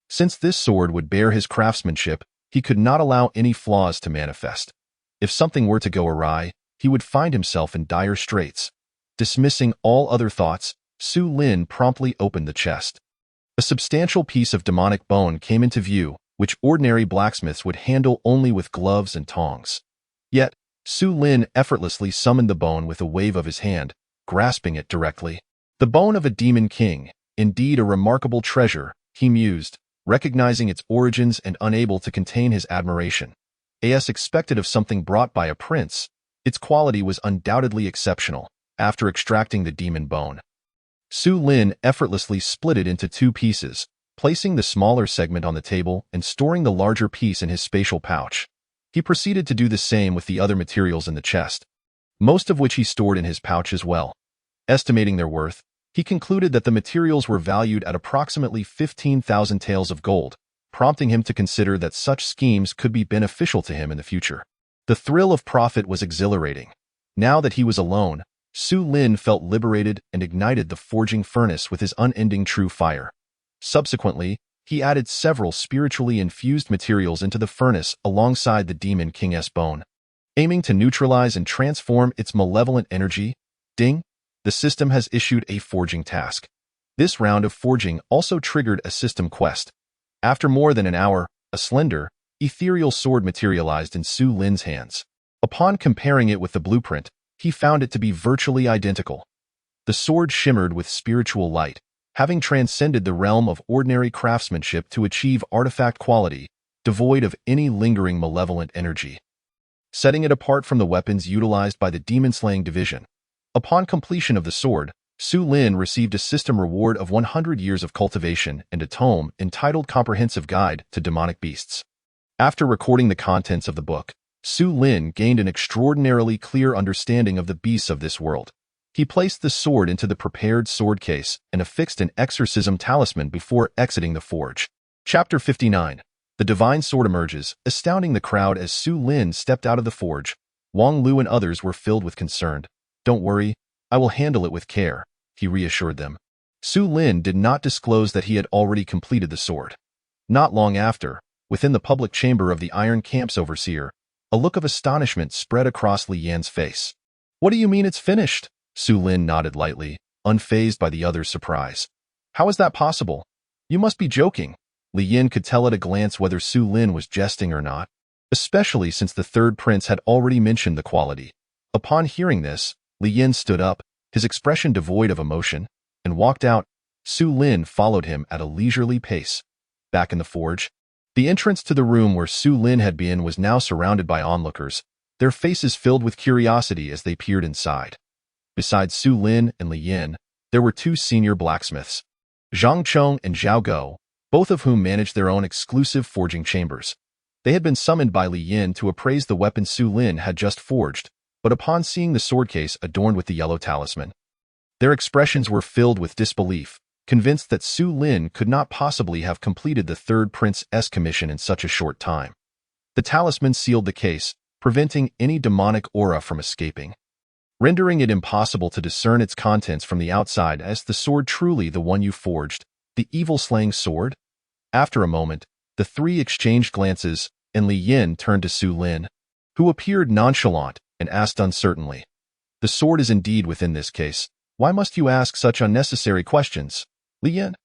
Since this sword would bear his craftsmanship, he could not allow any flaws to manifest. If something were to go awry, he would find himself in dire straits. Dismissing all other thoughts, Su Lin promptly opened the chest. A substantial piece of demonic bone came into view, which ordinary blacksmiths would handle only with gloves and tongs. Yet, Su Lin effortlessly summoned the bone with a wave of his hand, grasping it directly. The bone of a demon king, indeed a remarkable treasure, he mused, recognizing its origins and unable to contain his admiration. As expected of something brought by a prince, its quality was undoubtedly exceptional. After extracting the demon bone, Su Lin effortlessly split it into 2 pieces, placing the smaller segment on the table and storing the larger piece in his spatial pouch. He proceeded to do the same with the other materials in the chest, most of which he stored in his pouch as well. Estimating their worth, he concluded that the materials were valued at approximately 15,000 taels of gold, prompting him to consider that such schemes could be beneficial to him in the future. The thrill of profit was exhilarating. Now that he was alone, Su Lin felt liberated and ignited the forging furnace with his unending true fire. Subsequently, he added several spiritually infused materials into the furnace alongside the Demon King's bone. Aiming to neutralize and transform its malevolent energy, ding, the system has issued a forging task. This round of forging also triggered a system quest. After more than an hour, a slender, ethereal sword materialized in Su Lin's hands. Upon comparing it with the blueprint, he found it to be virtually identical. The sword shimmered with spiritual light, having transcended the realm of ordinary craftsmanship to achieve artifact quality, devoid of any lingering malevolent energy. Setting it apart from the weapons utilized by the demon-slaying division. Upon completion of the sword, Su Lin received a system reward of 100 years of cultivation and a tome entitled Comprehensive Guide to Demonic Beasts. After recording the contents of the book, Su Lin gained an extraordinarily clear understanding of the beasts of this world. He placed the sword into the prepared sword case and affixed an exorcism talisman before exiting the forge. Chapter 59. The divine sword emerges, astounding the crowd as Su Lin stepped out of the forge. Wang Lu and others were filled with concern. "Don't worry, I will handle it with care," he reassured them. Su Lin did not disclose that he had already completed the sword. Not long after, within the public chamber of the Iron Camp's overseer, a look of astonishment spread across Li Yan's face. "What do you mean it's finished?" Su Lin nodded lightly, unfazed by the other's surprise. "How is that possible? You must be joking." Li Yan could tell at a glance whether Su Lin was jesting or not, especially since the third prince had already mentioned the quality. Upon hearing this, Li Yan stood up, his expression devoid of emotion, and walked out. Su Lin followed him at a leisurely pace. Back in the forge, the entrance to the room where Su Lin had been was now surrounded by onlookers, their faces filled with curiosity as they peered inside. Besides Su Lin and Li Yan, there were two senior blacksmiths, Zhang Chong and Zhao Go, both of whom managed their own exclusive forging chambers. They had been summoned by Li Yan to appraise the weapon Su Lin had just forged, but upon seeing the sword case adorned with the yellow talisman, their expressions were filled with disbelief, convinced that Su Lin could not possibly have completed the third prince's commission in such a short time. The talisman sealed the case, preventing any demonic aura from escaping, rendering it impossible to discern its contents from the outside. "Is the sword truly the one you forged, the evil-slaying sword?" After a moment, the three exchanged glances, and Li Yan turned to Su Lin, who appeared nonchalant, and asked uncertainly, "The sword is indeed within this case. Why must you ask such unnecessary questions, Li Yan?"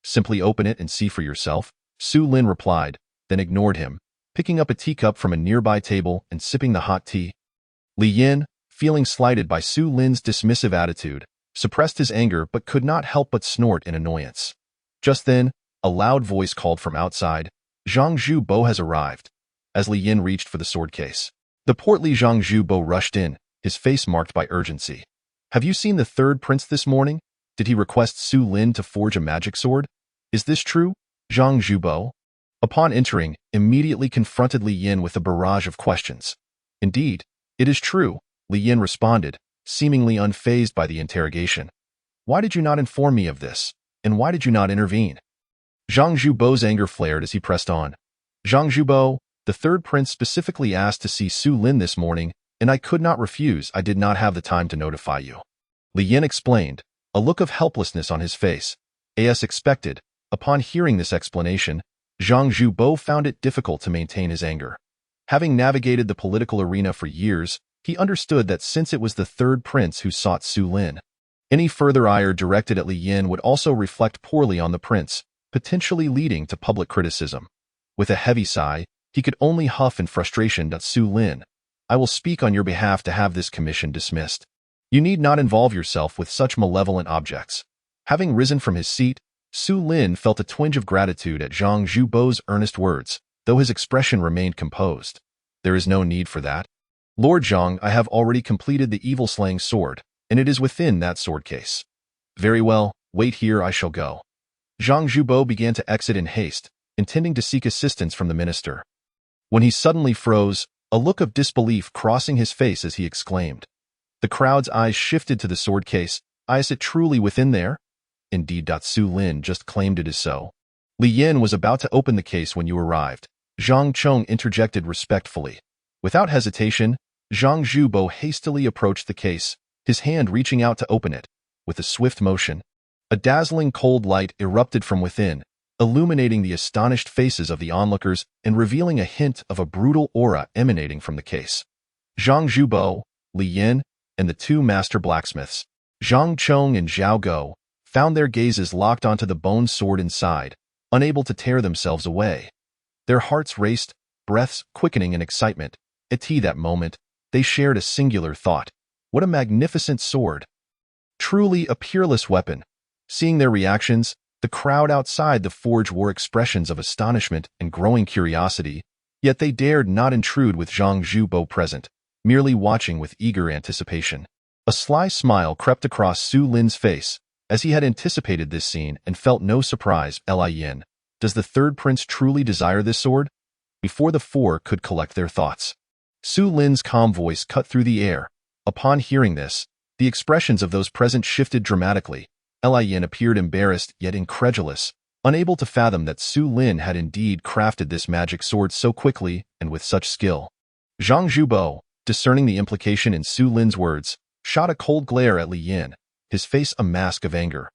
"Simply open it and see for yourself," Su Lin replied, then ignored him, picking up a teacup from a nearby table and sipping the hot tea. Li Yan, feeling slighted by Su Lin's dismissive attitude, suppressed his anger but could not help but snort in annoyance. Just then, a loud voice called from outside, "Zhang Zhubo has arrived." As Li Yan reached for the sword case, the portly Zhang Zhubo rushed in, his face marked by urgency. "Have you seen the third prince this morning? Did he request Su Lin to forge a magic sword? Is this true, Zhang Zhubo?" Upon entering, immediately confronted Li Yan with a barrage of questions. "Indeed, it is true," Li Yan responded, seemingly unfazed by the interrogation. "Why did you not inform me of this, and why did you not intervene?" Zhang Zhubo's anger flared as he pressed on. "Zhang Zhubo, the third prince specifically asked to see Su Lin this morning, and I could not refuse. I did not have the time to notify you," Li Yan explained, a look of helplessness on his face. As expected, upon hearing this explanation, Zhang Zhubo found it difficult to maintain his anger. Having navigated the political arena for years, he understood that since it was the third prince who sought Su Lin, any further ire directed at Li Yan would also reflect poorly on the prince, potentially leading to public criticism. With a heavy sigh, he could only huff in frustration that "Su Lin, I will speak on your behalf to have this commission dismissed. You need not involve yourself with such malevolent objects." Having risen from his seat, Su Lin felt a twinge of gratitude at Zhang Zhubo's earnest words, though his expression remained composed. "There is no need for that. Lord Zhang, I have already completed the evil-slaying sword, and it is within that sword case." "Very well, wait here, I shall go." Zhang Zhubo began to exit in haste, intending to seek assistance from the minister. When he suddenly froze, a look of disbelief crossing his face as he exclaimed. The crowd's eyes shifted to the sword case. "Is it truly within there?" "Indeed, Su Lin just claimed it is so." Li Yan was about to open the case when you arrived. Zhang Chong interjected respectfully. Without hesitation, Zhang Zhubo hastily approached the case, his hand reaching out to open it. With a swift motion, a dazzling cold light erupted from within, illuminating the astonished faces of the onlookers and revealing a hint of a brutal aura emanating from the case. Zhang Zhubo, Li Yin, and the two master blacksmiths, Zhang Chong and Zhao Go, found their gazes locked onto the bone sword inside, unable to tear themselves away. Their hearts raced, breaths quickening in excitement. At that moment, they shared a singular thought. What a magnificent sword! Truly a peerless weapon. Seeing their reactions, the crowd outside the forge wore expressions of astonishment and growing curiosity, yet they dared not intrude with Zhang Zhubo present, merely watching with eager anticipation. A sly smile crept across Su Lin's face, as he had anticipated this scene and felt no surprise. Li Yin, does the third prince truly desire this sword? Before the four could collect their thoughts, Su Lin's calm voice cut through the air. Upon hearing this, the expressions of those present shifted dramatically. Li Yin appeared embarrassed yet incredulous, unable to fathom that Su Lin had indeed crafted this magic sword so quickly and with such skill. Zhang Zhubo, discerning the implication in Su Lin's words, shot a cold glare at Li Yin, his face a mask of anger.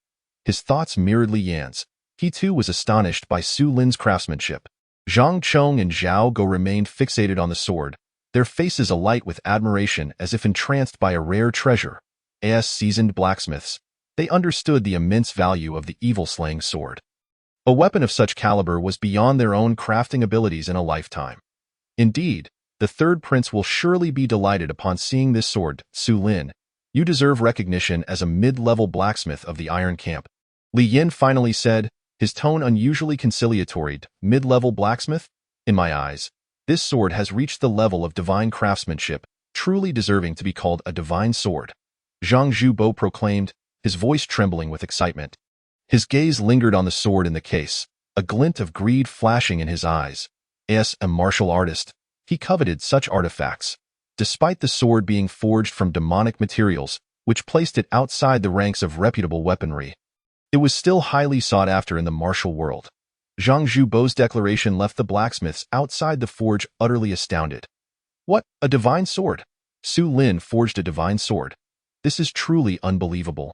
His thoughts mirrored Li Yan's. He too was astonished by Su Lin's craftsmanship. Zhang Chong and Zhao Go remained fixated on the sword, their faces alight with admiration as if entranced by a rare treasure. As seasoned blacksmiths, they understood the immense value of the evil-slaying sword. A weapon of such caliber was beyond their own crafting abilities in a lifetime. Indeed, the third prince will surely be delighted upon seeing this sword. Su Lin, you deserve recognition as a mid-level blacksmith of the Iron Camp. Li Yin finally said, his tone unusually conciliatory. Mid-level blacksmith? In my eyes, this sword has reached the level of divine craftsmanship, truly deserving to be called a divine sword. Zhang Zhubo proclaimed, his voice trembling with excitement. His gaze lingered on the sword in the case, a glint of greed flashing in his eyes. As a martial artist, he coveted such artifacts, despite the sword being forged from demonic materials, which placed it outside the ranks of reputable weaponry. It was still highly sought after in the martial world. Zhang Zhubo's declaration left the blacksmiths outside the forge utterly astounded. What, a divine sword? Su Lin forged a divine sword. This is truly unbelievable.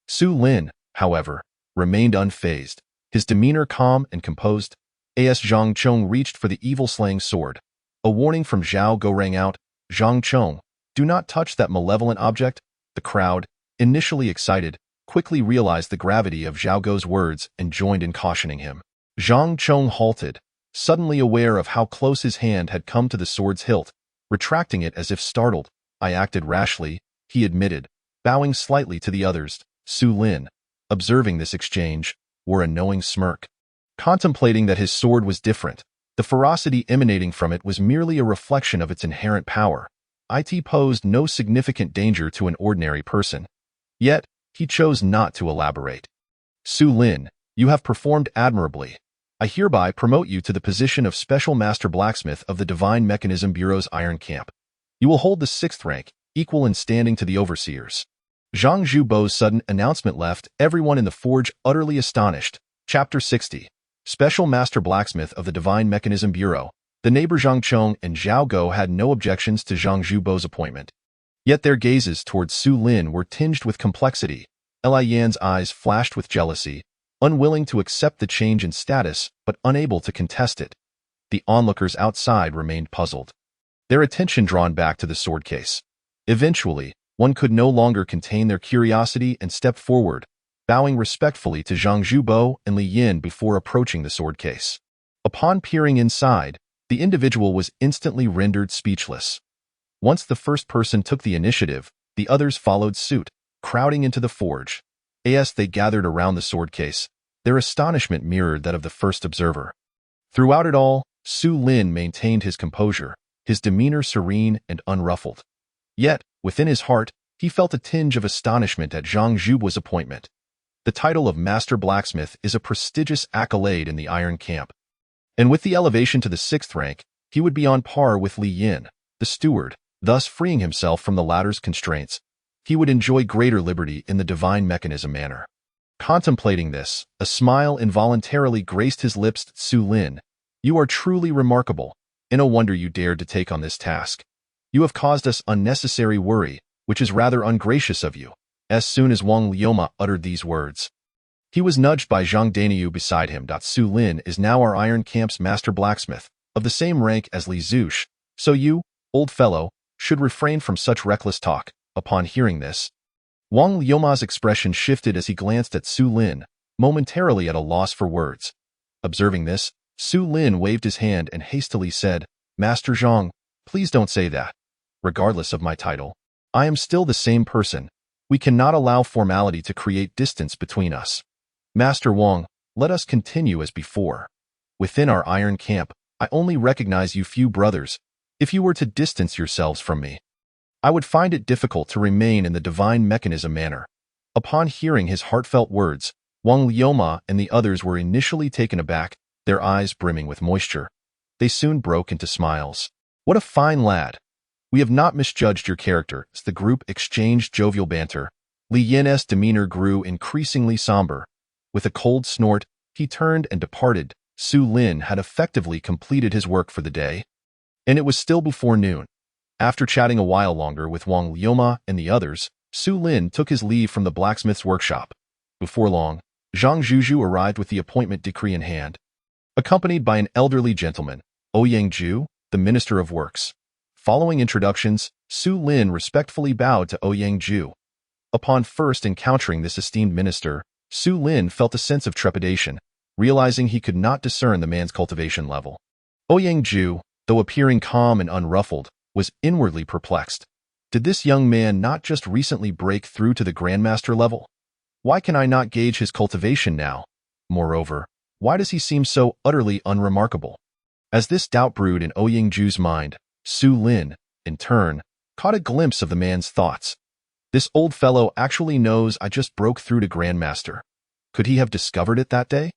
Su Lin, however, remained unfazed, his demeanor calm and composed. As Zhang Chong reached for the evil-slaying sword, a warning from Zhao Go rang out. Zhang Chong, do not touch that malevolent object. The crowd, initially excited, quickly realized the gravity of Zhao Go's words and joined in cautioning him. Zhang Chong halted, suddenly aware of how close his hand had come to the sword's hilt, retracting it as if startled. I acted rashly, he admitted, bowing slightly to the others. Su Lin, observing this exchange, wore a knowing smirk. Contemplating that his sword was different, the ferocity emanating from it was merely a reflection of its inherent power. It posed no significant danger to an ordinary person. Yet, he chose not to elaborate. Su Lin, you have performed admirably. I hereby promote you to the position of Special Master Blacksmith of the Divine Mechanism Bureau's Iron Camp. You will hold the 6th rank, equal in standing to the overseers. Zhang Zhubo's sudden announcement left everyone in the forge utterly astonished. Chapter 60. Special Master Blacksmith of the Divine Mechanism Bureau. The neighbor Zhang Chong and Zhao Go had no objections to Zhang Zhubo's appointment. Yet their gazes towards Su Lin were tinged with complexity. Li Yan's eyes flashed with jealousy, unwilling to accept the change in status but unable to contest it. The onlookers outside remained puzzled, their attention drawn back to the sword case. Eventually, one could no longer contain their curiosity and stepped forward, bowing respectfully to Zhang Zhubo and Li Yin before approaching the sword case. Upon peering inside, the individual was instantly rendered speechless. Once the first person took the initiative, the others followed suit, crowding into the forge. As they gathered around the sword case, their astonishment mirrored that of the first observer. Throughout it all, Su Lin maintained his composure, his demeanor serene and unruffled. Yet, within his heart, he felt a tinge of astonishment at Zhang Zhubo's appointment. The title of Master Blacksmith is a prestigious accolade in the Iron Camp. And with the elevation to the 6th rank, he would be on par with Li Yin, the steward, thus freeing himself from the latter's constraints. He would enjoy greater liberty in the divine mechanism manner. Contemplating this, a smile involuntarily graced his lips. Su Lin, you are truly remarkable, and no wonder you dared to take on this task. You have caused us unnecessary worry, which is rather ungracious of you. As soon as Wang Lioma uttered these words, he was nudged by Zhang Daniu beside him. Su Lin is now our iron camp's master blacksmith, of the same rank as Li Zush, so you, old fellow, should refrain from such reckless talk. Upon hearing this, Wang Lioma's expression shifted as he glanced at Su Lin, momentarily at a loss for words. Observing this, Su Lin waved his hand and hastily said, Master Zhang, please don't say that. Regardless of my title, I am still the same person. We cannot allow formality to create distance between us. Master Wang, let us continue as before. Within our iron camp, I only recognize you few brothers. If you were to distance yourselves from me, I would find it difficult to remain in the divine mechanism manner. Upon hearing his heartfelt words, Wang Lioma and the others were initially taken aback, their eyes brimming with moisture. They soon broke into smiles. What a fine lad! We have not misjudged your character. As the group exchanged jovial banter, Li Yin's demeanor grew increasingly somber. With a cold snort, he turned and departed. Su Lin had effectively completed his work for the day, and it was still before noon. After chatting a while longer with Wang Lioma and the others, Su Lin took his leave from the blacksmith's workshop. Before long, Zhang Zhuzhu arrived with the appointment decree in hand, accompanied by an elderly gentleman, Ouyang Zhu, the Minister of Works. Following introductions, Su Lin respectfully bowed to Ouyang Zhu. Upon first encountering this esteemed minister, Su Lin felt a sense of trepidation, realizing he could not discern the man's cultivation level. Ouyang Zhu, though appearing calm and unruffled, was inwardly perplexed. Did this young man not just recently break through to the Grandmaster level? Why can I not gauge his cultivation now? Moreover, why does he seem so utterly unremarkable? As this doubt brewed in Ouyang Zhu's mind, Su Lin, in turn, caught a glimpse of the man's thoughts. This old fellow actually knows I just broke through to Grandmaster. Could he have discovered it that day?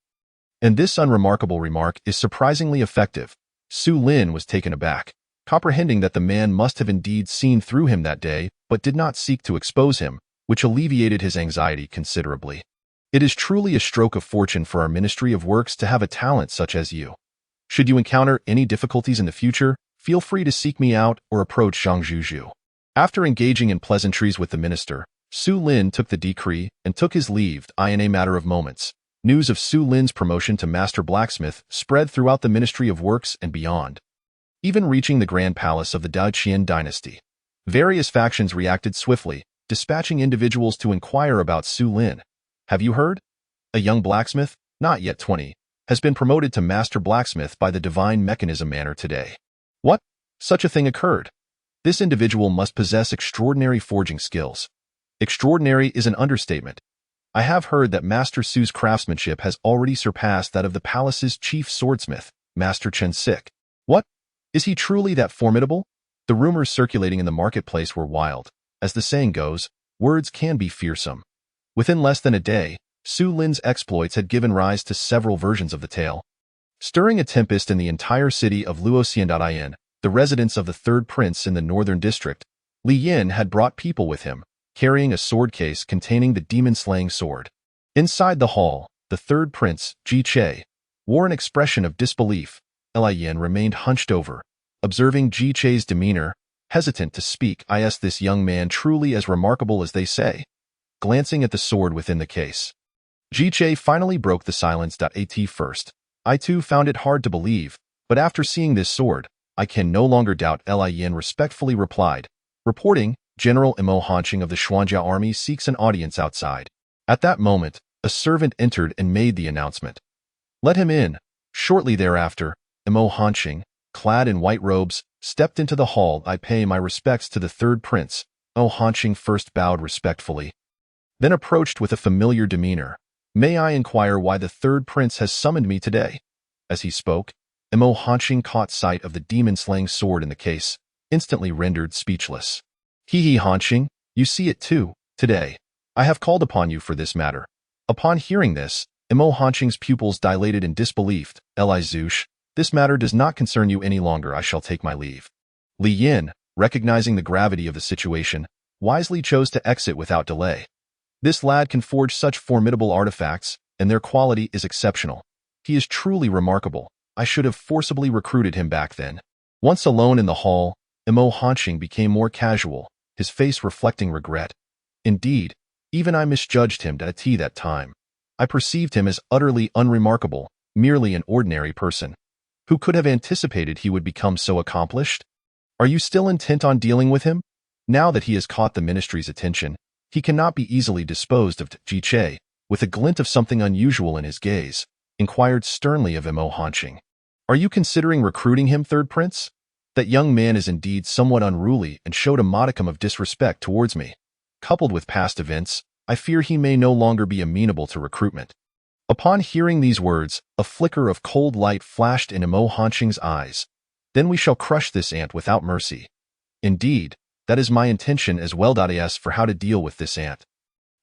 And this unremarkable remark is surprisingly effective. Su Lin was taken aback, comprehending that the man must have indeed seen through him that day, but did not seek to expose him, which alleviated his anxiety considerably. It is truly a stroke of fortune for our Ministry of Works to have a talent such as you. Should you encounter any difficulties in the future, feel free to seek me out or approach Zhang Zhuzhu. After engaging in pleasantries with the minister, Su Lin took the decree and took his leave. In a matter of moments, news of Su Lin's promotion to Master Blacksmith spread throughout the Ministry of Works and beyond, even reaching the Grand Palace of the Daoqian dynasty. Various factions reacted swiftly, dispatching individuals to inquire about Su Lin. Have you heard? A young blacksmith, not yet 20, has been promoted to Master Blacksmith by the divine mechanism manner today. What? Such a thing occurred? This individual must possess extraordinary forging skills. Extraordinary is an understatement. I have heard that Master Su's craftsmanship has already surpassed that of the palace's chief swordsmith, Master Chen Sik. What? Is he truly that formidable? The rumors circulating in the marketplace were wild. As the saying goes, words can be fearsome. Within less than a day, Su Lin's exploits had given rise to several versions of the tale, stirring a tempest in the entire city of Luoxian. The residence of the third prince in the northern district. Li Yin had brought people with him, carrying a sword case containing the demon-slaying sword. Inside the hall, the third prince, Ji Che, wore an expression of disbelief. Li Yin remained hunched over, observing Ji Che's demeanor, hesitant to speak. Is this young man truly as remarkable as they say? Glancing at the sword within the case, Ji Che finally broke the silence. At first, I too found it hard to believe, but after seeing this sword, I can no longer doubt. Li Yin respectfully replied, reporting, General Mo Hanqing of the Xuanjia army seeks an audience outside. At that moment, a servant entered and made the announcement. Let him in. Shortly thereafter, Mo Hanqing, clad in white robes, stepped into the hall. I pay my respects to the third prince. Mo Hanqing first bowed respectfully, then approached with a familiar demeanor. May I inquire why the third prince has summoned me today? As he spoke, Mo Hanqing caught sight of the demon-slaying sword in the case, instantly rendered speechless. He Hanqing, you see it too, today. I have called upon you for this matter. Upon hearing this, Mo Hanqing's pupils dilated in disbelief. Li Zush, this matter does not concern you any longer. I shall take my leave. Li Yin, recognizing the gravity of the situation, wisely chose to exit without delay. This lad can forge such formidable artifacts, and their quality is exceptional. He is truly remarkable. I should have forcibly recruited him back then. Once alone in the hall, Mo Hanqing became more casual, his face reflecting regret. Indeed, even I misjudged him at that time. I perceived him as utterly unremarkable, merely an ordinary person. Who could have anticipated he would become so accomplished? Are you still intent on dealing with him? Now that he has caught the ministry's attention, he cannot be easily disposed of. Ji-che, with a glint of something unusual in his gaze, inquired sternly of Mo Hanqing. Are you considering recruiting him, third prince? That young man is indeed somewhat unruly and showed a modicum of disrespect towards me. Coupled with past events, I fear he may no longer be amenable to recruitment. Upon hearing these words, a flicker of cold light flashed in Mo Hanqing's eyes. Then we shall crush this ant without mercy. Indeed, that is my intention as well. As for how to deal with this ant,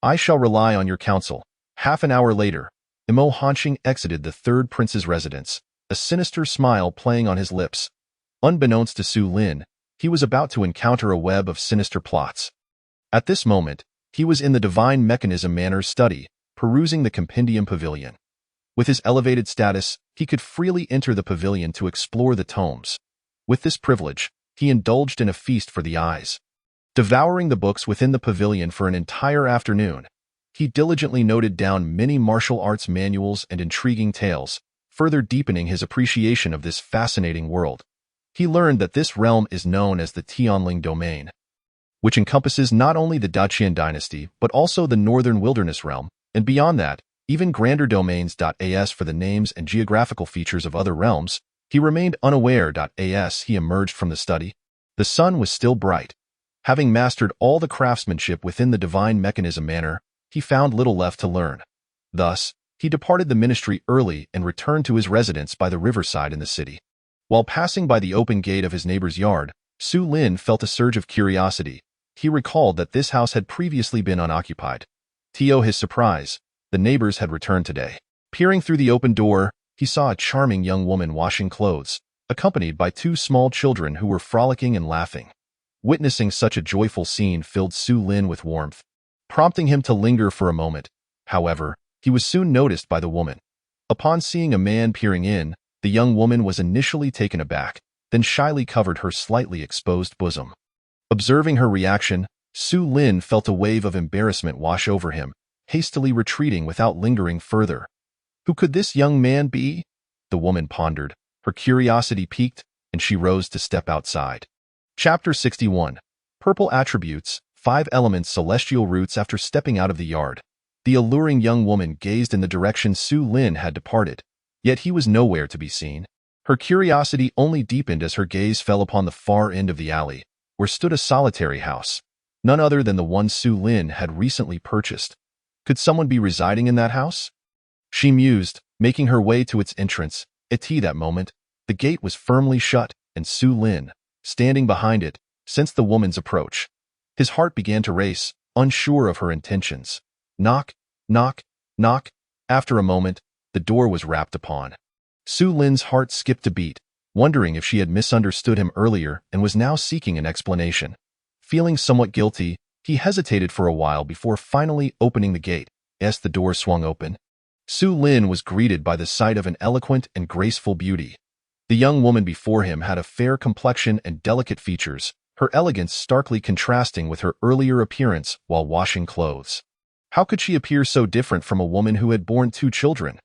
I shall rely on your counsel. Half an hour later, Mo Hanqing exited the third prince's residence, a sinister smile playing on his lips. Unbeknownst to Su Lin, he was about to encounter a web of sinister plots. At this moment, he was in the Divine Mechanism Manor's study, perusing the Compendium Pavilion. With his elevated status, he could freely enter the pavilion to explore the tomes. With this privilege, he indulged in a feast for the eyes. Devouring the books within the pavilion for an entire afternoon, he diligently noted down many martial arts manuals and intriguing tales, further deepening his appreciation of this fascinating world. He learned that this realm is known as the Tianling Domain, which encompasses not only the Daqian dynasty but also the Northern Wilderness realm, and beyond that, even grander domains. As for the names and geographical features of other realms, he remained unaware. As he emerged from the study, the sun was still bright. Having mastered all the craftsmanship within the Divine Mechanism Manor, he found little left to learn. Thus, he departed the ministry early and returned to his residence by the riverside in the city. While passing by the open gate of his neighbor's yard, Su Lin felt a surge of curiosity. He recalled that this house had previously been unoccupied. To his surprise, the neighbors had returned today. Peering through the open door, he saw a charming young woman washing clothes, accompanied by two small children who were frolicking and laughing. Witnessing such a joyful scene filled Su Lin with warmth, prompting him to linger for a moment. However, he was soon noticed by the woman. Upon seeing a man peering in, the young woman was initially taken aback, then shyly covered her slightly exposed bosom. Observing her reaction, Su Lin felt a wave of embarrassment wash over him, hastily retreating without lingering further. Who could this young man be? The woman pondered. Her curiosity piqued, and she rose to step outside. Chapter 61. Purple Attributes, 5 Elements Celestial Roots. After stepping out of the yard, the alluring young woman gazed in the direction Su Lin had departed. Yet he was nowhere to be seen. Her curiosity only deepened as her gaze fell upon the far end of the alley, where stood a solitary house, none other than the one Su Lin had recently purchased. Could someone be residing in that house? She mused, making her way to its entrance. At that moment, the gate was firmly shut, and Su Lin, standing behind it, sensed the woman's approach. His heart began to race, unsure of her intentions. Knock, knock, knock. After a moment, the door was rapped upon. Su Lin's heart skipped a beat, wondering if she had misunderstood him earlier and was now seeking an explanation. Feeling somewhat guilty, he hesitated for a while before finally opening the gate. As the door swung open, Su Lin was greeted by the sight of an eloquent and graceful beauty. The young woman before him had a fair complexion and delicate features, her elegance starkly contrasting with her earlier appearance while washing clothes. How could she appear so different from a woman who had borne 2 children?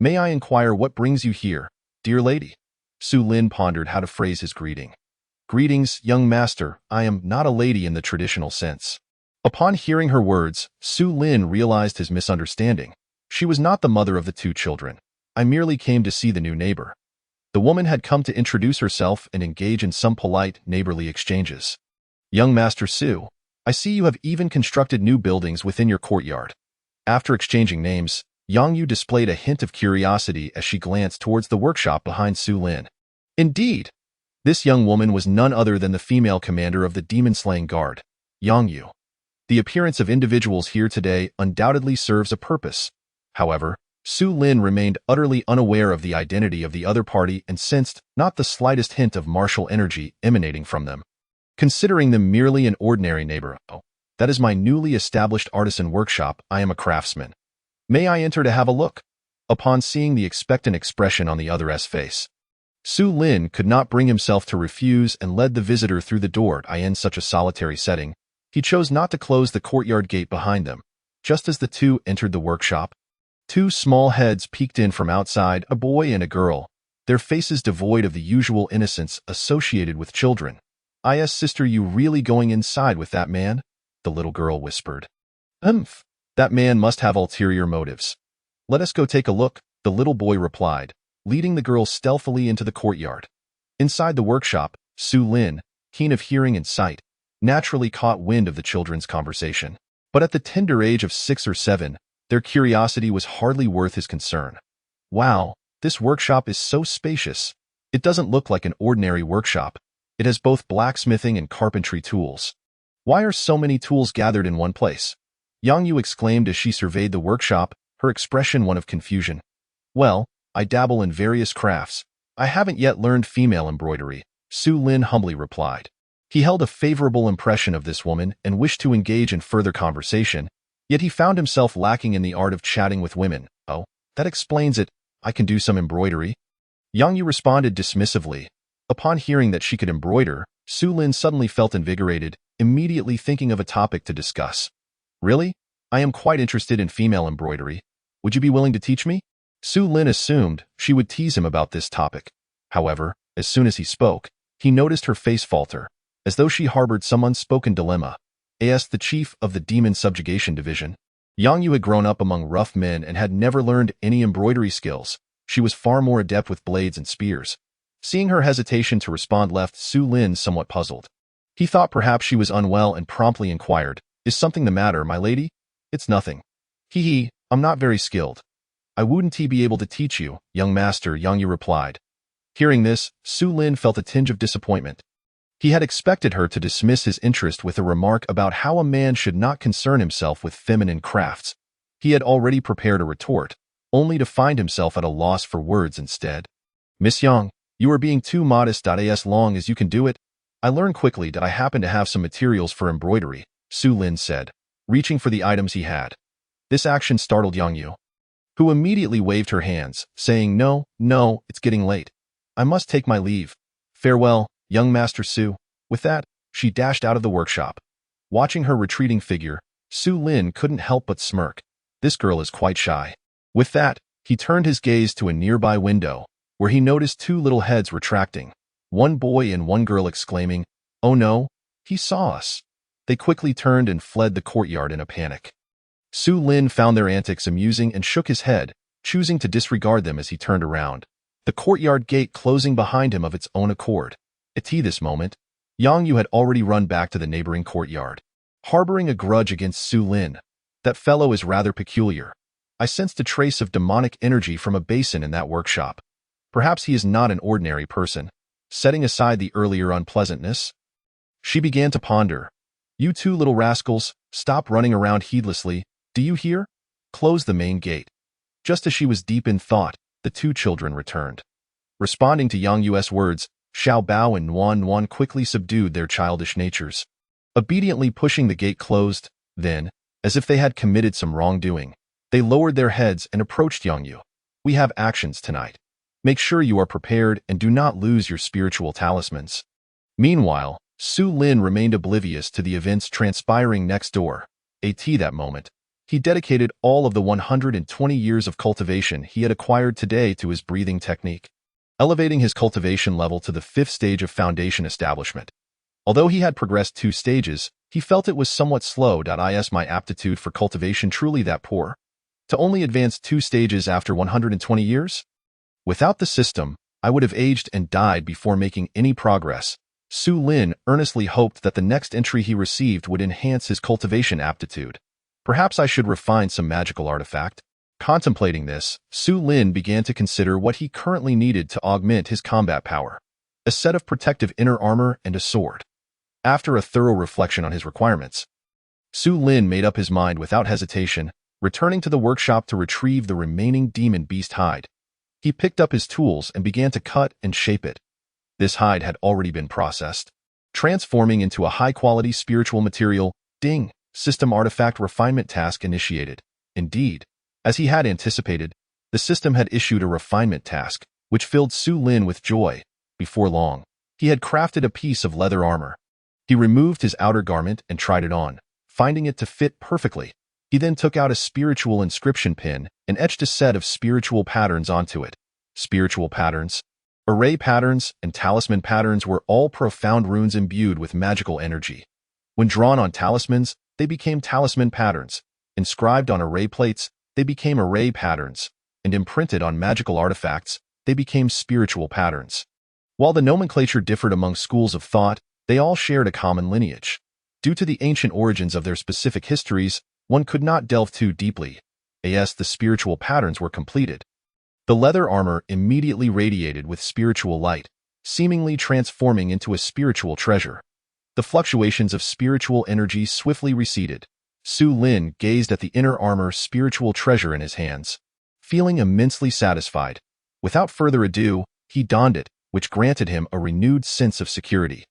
May I inquire what brings you here, dear lady? Su Lin pondered how to phrase his greeting. Greetings, young master. I am not a lady in the traditional sense. Upon hearing her words, Su Lin realized his misunderstanding. She was not the mother of the 2 children. I merely came to see the new neighbor. The woman had come to introduce herself and engage in some polite, neighborly exchanges. Young Master Su, I see you have even constructed new buildings within your courtyard. After exchanging names, Yang Yu displayed a hint of curiosity as she glanced towards the workshop behind Su Lin. Indeed, this young woman was none other than the female commander of the demon-slaying guard, Yang Yu. The appearance of individuals here today undoubtedly serves a purpose. However, Su Lin remained utterly unaware of the identity of the other party and sensed not the slightest hint of martial energy emanating from them. Considering them merely an ordinary neighbor, that is my newly established artisan workshop. I am a craftsman. May I enter to have a look? Upon seeing the expectant expression on the other's face, Su Lin could not bring himself to refuse and led the visitor through the door. In such a solitary setting, He chose not to close the courtyard gate behind them. Just as the two entered the workshop, two small heads peeked in from outside, a boy and a girl, their faces devoid of the usual innocence associated with children. Sister, you really going inside with that man? The little girl whispered. That man must have ulterior motives. Let us go take a look, the little boy replied, leading the girl stealthily into the courtyard. Inside the workshop, Su Lin, keen of hearing and sight, naturally caught wind of the children's conversation. But at the tender age of 6 or 7, their curiosity was hardly worth his concern. Wow, this workshop is so spacious. It doesn't look like an ordinary workshop. It has both blacksmithing and carpentry tools. Why are so many tools gathered in one place? Yang Yu exclaimed as she surveyed the workshop, her expression one of confusion. Well, I dabble in various crafts. I haven't yet learned female embroidery, Su Lin humbly replied. He held a favorable impression of this woman and wished to engage in further conversation, yet he found himself lacking in the art of chatting with women. Oh, that explains it. I can do some embroidery. Yang Yu responded dismissively. Upon hearing that she could embroider, Su Lin suddenly felt invigorated, immediately thinking of a topic to discuss. Really? I am quite interested in female embroidery. Would you be willing to teach me? Su Lin assumed she would tease him about this topic. However, as soon as he spoke, he noticed her face falter, as though she harbored some unspoken dilemma. As the chief of the Demon Subjugation Division, Yang Yu had grown up among rough men and had never learned any embroidery skills. She was far more adept with blades and spears. Seeing her hesitation to respond left Su Lin somewhat puzzled. He thought perhaps she was unwell and promptly inquired, Is something the matter, my lady? It's nothing. Hee, I'm not very skilled. I wouldn't be able to teach you, young master, Yang Yu replied. Hearing this, Su Lin felt a tinge of disappointment. He had expected her to dismiss his interest with a remark about how a man should not concern himself with feminine crafts. He had already prepared a retort, only to find himself at a loss for words instead. Miss Yang, you are being too modest. As long as you can do it. I learned quickly that I happen to have some materials for embroidery, Su Lin said, reaching for the items he had. This action startled Yang Yu, who immediately waved her hands, saying, No, it's getting late. I must take my leave. Farewell, young Master Su. With that, she dashed out of the workshop. Watching her retreating figure, Su Lin couldn't help but smirk. This girl is quite shy. With that, he turned his gaze to a nearby window, where he noticed two little heads retracting, one boy and one girl exclaiming, Oh no, he saw us. They quickly turned and fled the courtyard in a panic. Su Lin found their antics amusing and shook his head, choosing to disregard them as he turned around, the courtyard gate closing behind him of its own accord. At this moment, Yang Yu had already run back to the neighboring courtyard, harboring a grudge against Su Lin. That fellow is rather peculiar. I sensed a trace of demonic energy from a basin in that workshop. Perhaps he is not an ordinary person. Setting aside the earlier unpleasantness, she began to ponder. You two little rascals, stop running around heedlessly. Do you hear? Close the main gate. Just as she was deep in thought, the two children returned. Responding to Yang Yu's words, Xiao Bao and Nuan quickly subdued their childish natures, obediently pushing the gate closed. Then, as if they had committed some wrongdoing, they lowered their heads and approached Yang Yu. We have actions tonight. Make sure you are prepared and do not lose your spiritual talismans. Meanwhile, Su Lin remained oblivious to the events transpiring next door. That moment, he dedicated all of the 120 years of cultivation he had acquired today to his breathing technique, elevating his cultivation level to the 5th stage of foundation establishment. Although he had progressed 2 stages, he felt it was somewhat slow. Is my aptitude for cultivation truly that poor? To only advance 2 stages after 120 years? Without the system, I would have aged and died before making any progress. Su Lin earnestly hoped that the next entry he received would enhance his cultivation aptitude. Perhaps I should refine some magical artifact. Contemplating this, Su Lin began to consider what he currently needed to augment his combat power. A set of protective inner armor and a sword. After a thorough reflection on his requirements, Su Lin made up his mind without hesitation, returning to the workshop to retrieve the remaining demon beast hide. He picked up his tools and began to cut and shape it. This hide had already been processed, transforming into a high-quality spiritual material. Ding! System artifact refinement task initiated. Indeed, as he had anticipated, the system had issued a refinement task, which filled Su Lin with joy. Before long, he had crafted a piece of leather armor. He removed his outer garment and tried it on, finding it to fit perfectly. He then took out a spiritual inscription pin and etched a set of spiritual patterns onto it. Spiritual patterns, array patterns, and talisman patterns were all profound runes imbued with magical energy. When drawn on talismans, they became talisman patterns. Inscribed on array plates, they became array patterns, and imprinted on magical artifacts, they became spiritual patterns. While the nomenclature differed among schools of thought, they all shared a common lineage. Due to the ancient origins of their specific histories, one could not delve too deeply. As the spiritual patterns were completed, the leather armor immediately radiated with spiritual light, seemingly transforming into a spiritual treasure. The fluctuations of spiritual energy swiftly receded. Su Lin gazed at the inner armor spiritual treasure in his hands, feeling immensely satisfied. Without further ado, he donned it, which granted him a renewed sense of security.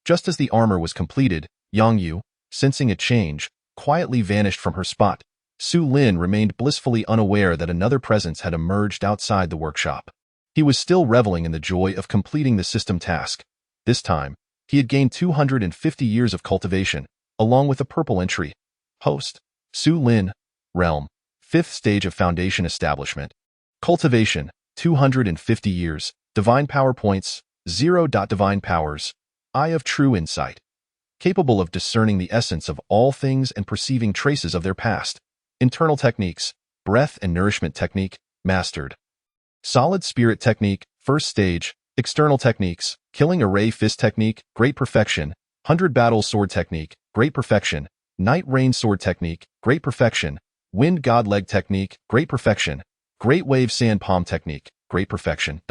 Just as the armor was completed, Yang Yu, sensing a change, quietly vanished from her spot. Su Lin remained blissfully unaware that another presence had emerged outside the workshop. He was still reveling in the joy of completing the system task. This time, he had gained 250 years of cultivation, along with a purple entry. Host, Su Lin, Realm, 5th stage of Foundation Establishment. Cultivation, 250 years. Divine Power Points, 0. Divine Powers, Eye of True Insight. Capable of discerning the essence of all things and perceiving traces of their past. Internal Techniques, Breath and Nourishment Technique, Mastered. Solid Spirit Technique, 1st stage. External Techniques, Killing Array Fist Technique, Great Perfection. 100 Battle Sword Technique, Great Perfection. Night Rain Sword Technique, Great Perfection. Wind God Leg Technique, Great Perfection. Great Wave Sand Palm Technique, Great Perfection.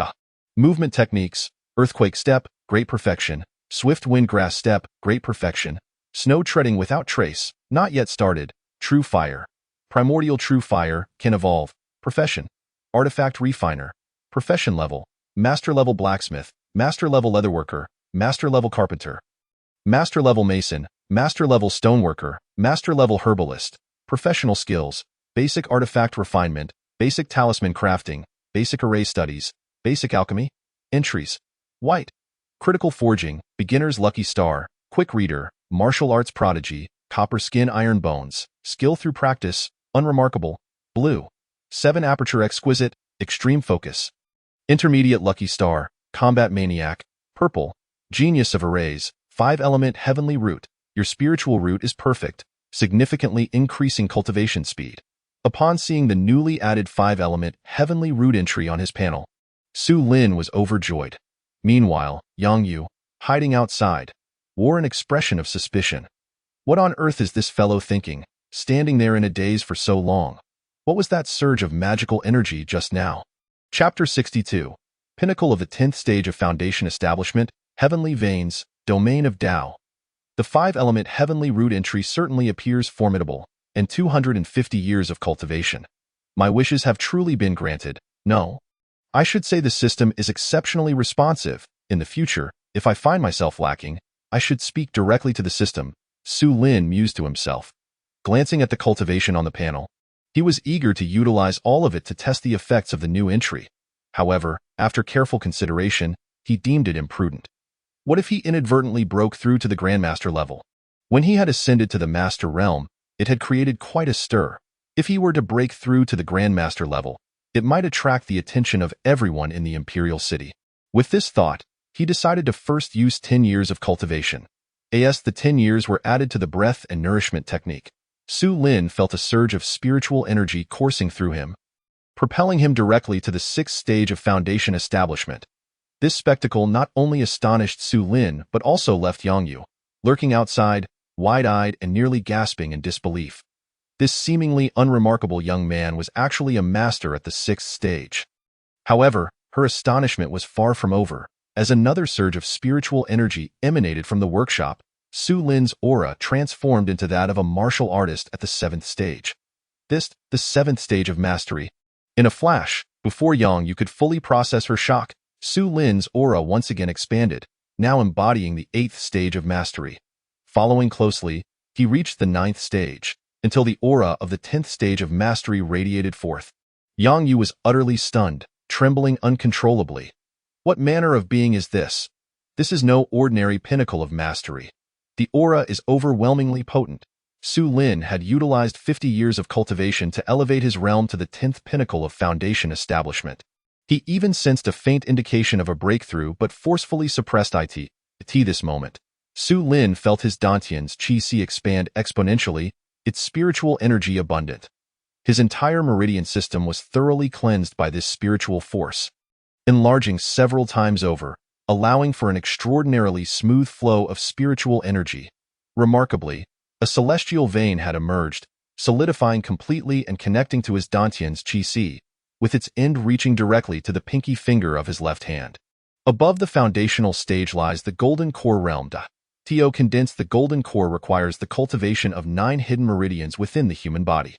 Movement Techniques, Earthquake Step, Great Perfection. Swift Wind Grass Step, Great Perfection. Snow Treading Without Trace, Not Yet Started. True Fire. Primordial True Fire, Can Evolve. Profession. Artifact Refiner. Profession Level. Master Level Blacksmith, Master Level Leatherworker, Master Level Carpenter. Master Level Mason, Master Level Stoneworker, Master Level Herbalist. Professional Skills, Basic Artifact Refinement, Basic Talisman Crafting, Basic Array Studies, Basic Alchemy. Entries. White. Critical Forging, Beginner's Lucky Star, Quick Reader, Martial Arts Prodigy, Copper Skin Iron Bones, Skill Through Practice, Unremarkable. Blue. 7 Aperture Exquisite, Extreme Focus. Intermediate Lucky Star, Combat Maniac. Purple. Genius of Arrays, 5-element Heavenly Root. Your spiritual root is perfect, significantly increasing cultivation speed. Upon seeing the newly added 5-element Heavenly Root entry on his panel, Su Lin was overjoyed. Meanwhile, Yang Yu, hiding outside, wore an expression of suspicion. What on earth is this fellow thinking, standing there in a daze for so long? What was that surge of magical energy just now? Chapter 62. Pinnacle of the 10th Stage of Foundation Establishment, Heavenly Veins, Domain of Tao. The 5-element Heavenly Root entry certainly appears formidable, and 250 years of cultivation. My wishes have truly been granted. No. I should say the system is exceptionally responsive. In the future, if I find myself lacking, I should speak directly to the system, Su Lin mused to himself. Glancing at the cultivation on the panel, he was eager to utilize all of it to test the effects of the new entry. However, after careful consideration, he deemed it imprudent. What if he inadvertently broke through to the Grandmaster level? When he had ascended to the Master Realm, it had created quite a stir. If he were to break through to the Grandmaster level, it might attract the attention of everyone in the Imperial City. With this thought, he decided to first use 10 years of cultivation. As the 10 years were added to the breath and nourishment technique, Su Lin felt a surge of spiritual energy coursing through him, propelling him directly to the 6th stage of Foundation Establishment. This spectacle not only astonished Su Lin but also left Yang Yu, lurking outside, wide-eyed and nearly gasping in disbelief. This seemingly unremarkable young man was actually a master at the 6th stage. However, her astonishment was far from over, as another surge of spiritual energy emanated from the workshop. Su Lin's aura transformed into that of a martial artist at the 7th stage. This, the 7th stage of mastery. In a flash, before Yang Yu could fully process her shock, Su Lin's aura once again expanded, now embodying the 8th stage of mastery. Following closely, he reached the 9th stage, until the aura of the 10th stage of mastery radiated forth. Yang Yu was utterly stunned, trembling uncontrollably. What manner of being is this? This is no ordinary pinnacle of mastery. The aura is overwhelmingly potent. Su Lin had utilized 50 years of cultivation to elevate his realm to the 10th pinnacle of foundation establishment. He even sensed a faint indication of a breakthrough but forcefully suppressed it. This moment, Su Lin felt his Dantian's qi expand exponentially, its spiritual energy abundant. His entire meridian system was thoroughly cleansed by this spiritual force, enlarging several times over, allowing for an extraordinarily smooth flow of spiritual energy. Remarkably, a celestial vein had emerged, solidifying completely and connecting to his Dantian's qi, with its end reaching directly to the pinky finger of his left hand. Above the foundational stage lies the golden core realm. To condense the golden core requires the cultivation of 9 hidden meridians within the human body.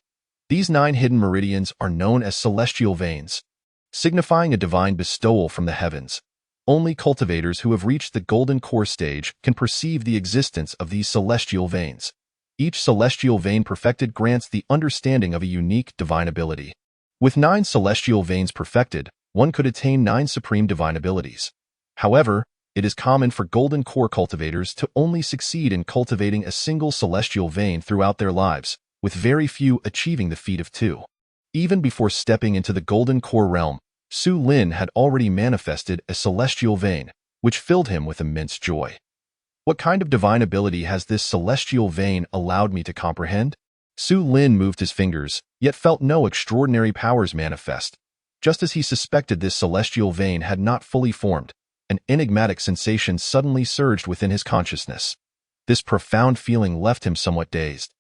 These 9 hidden meridians are known as celestial veins, signifying a divine bestowal from the heavens. Only cultivators who have reached the golden core stage can perceive the existence of these celestial veins. Each celestial vein perfected grants the understanding of a unique divine ability. With 9 celestial veins perfected, one could attain 9 supreme divine abilities. However, it is common for golden core cultivators to only succeed in cultivating a single celestial vein throughout their lives, with very few achieving the feat of 2. Even before stepping into the golden core realm, Su Lin had already manifested a celestial vein, which filled him with immense joy. What kind of divine ability has this celestial vein allowed me to comprehend? Su Lin moved his fingers, yet felt no extraordinary powers manifest. Just as he suspected this celestial vein had not fully formed, an enigmatic sensation suddenly surged within his consciousness. This profound feeling left him somewhat dazed.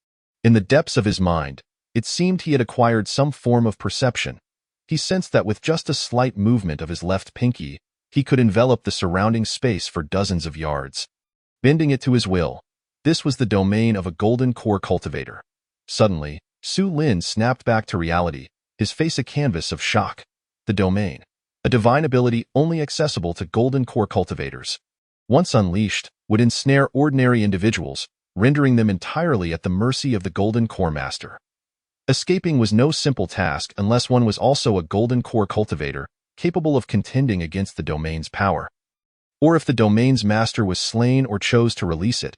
In the depths of his mind, it seemed he had acquired some form of perception. He sensed that with just a slight movement of his left pinky, he could envelop the surrounding space for dozens of yards. Bending it to his will, this was the domain of a golden core cultivator. Suddenly, Su Lin snapped back to reality, his face a canvas of shock. The domain, a divine ability only accessible to golden core cultivators, once unleashed, would ensnare ordinary individuals, rendering them entirely at the mercy of the golden core master. Escaping was no simple task unless one was also a golden core cultivator, capable of contending against the domain's power. Or if the domain's master was slain or chose to release it.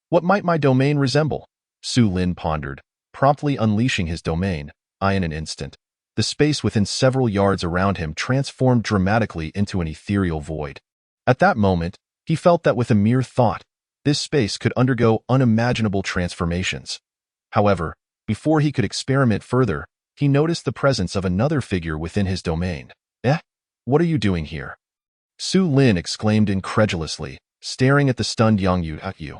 What might my domain resemble? Su Lin pondered, promptly unleashing his domain. In an instant, the space within several yards around him transformed dramatically into an ethereal void. At that moment, he felt that with a mere thought, this space could undergo unimaginable transformations. However, before he could experiment further, he noticed the presence of another figure within his domain. What are you doing here? Su Lin exclaimed incredulously, staring at the stunned Yang Yu.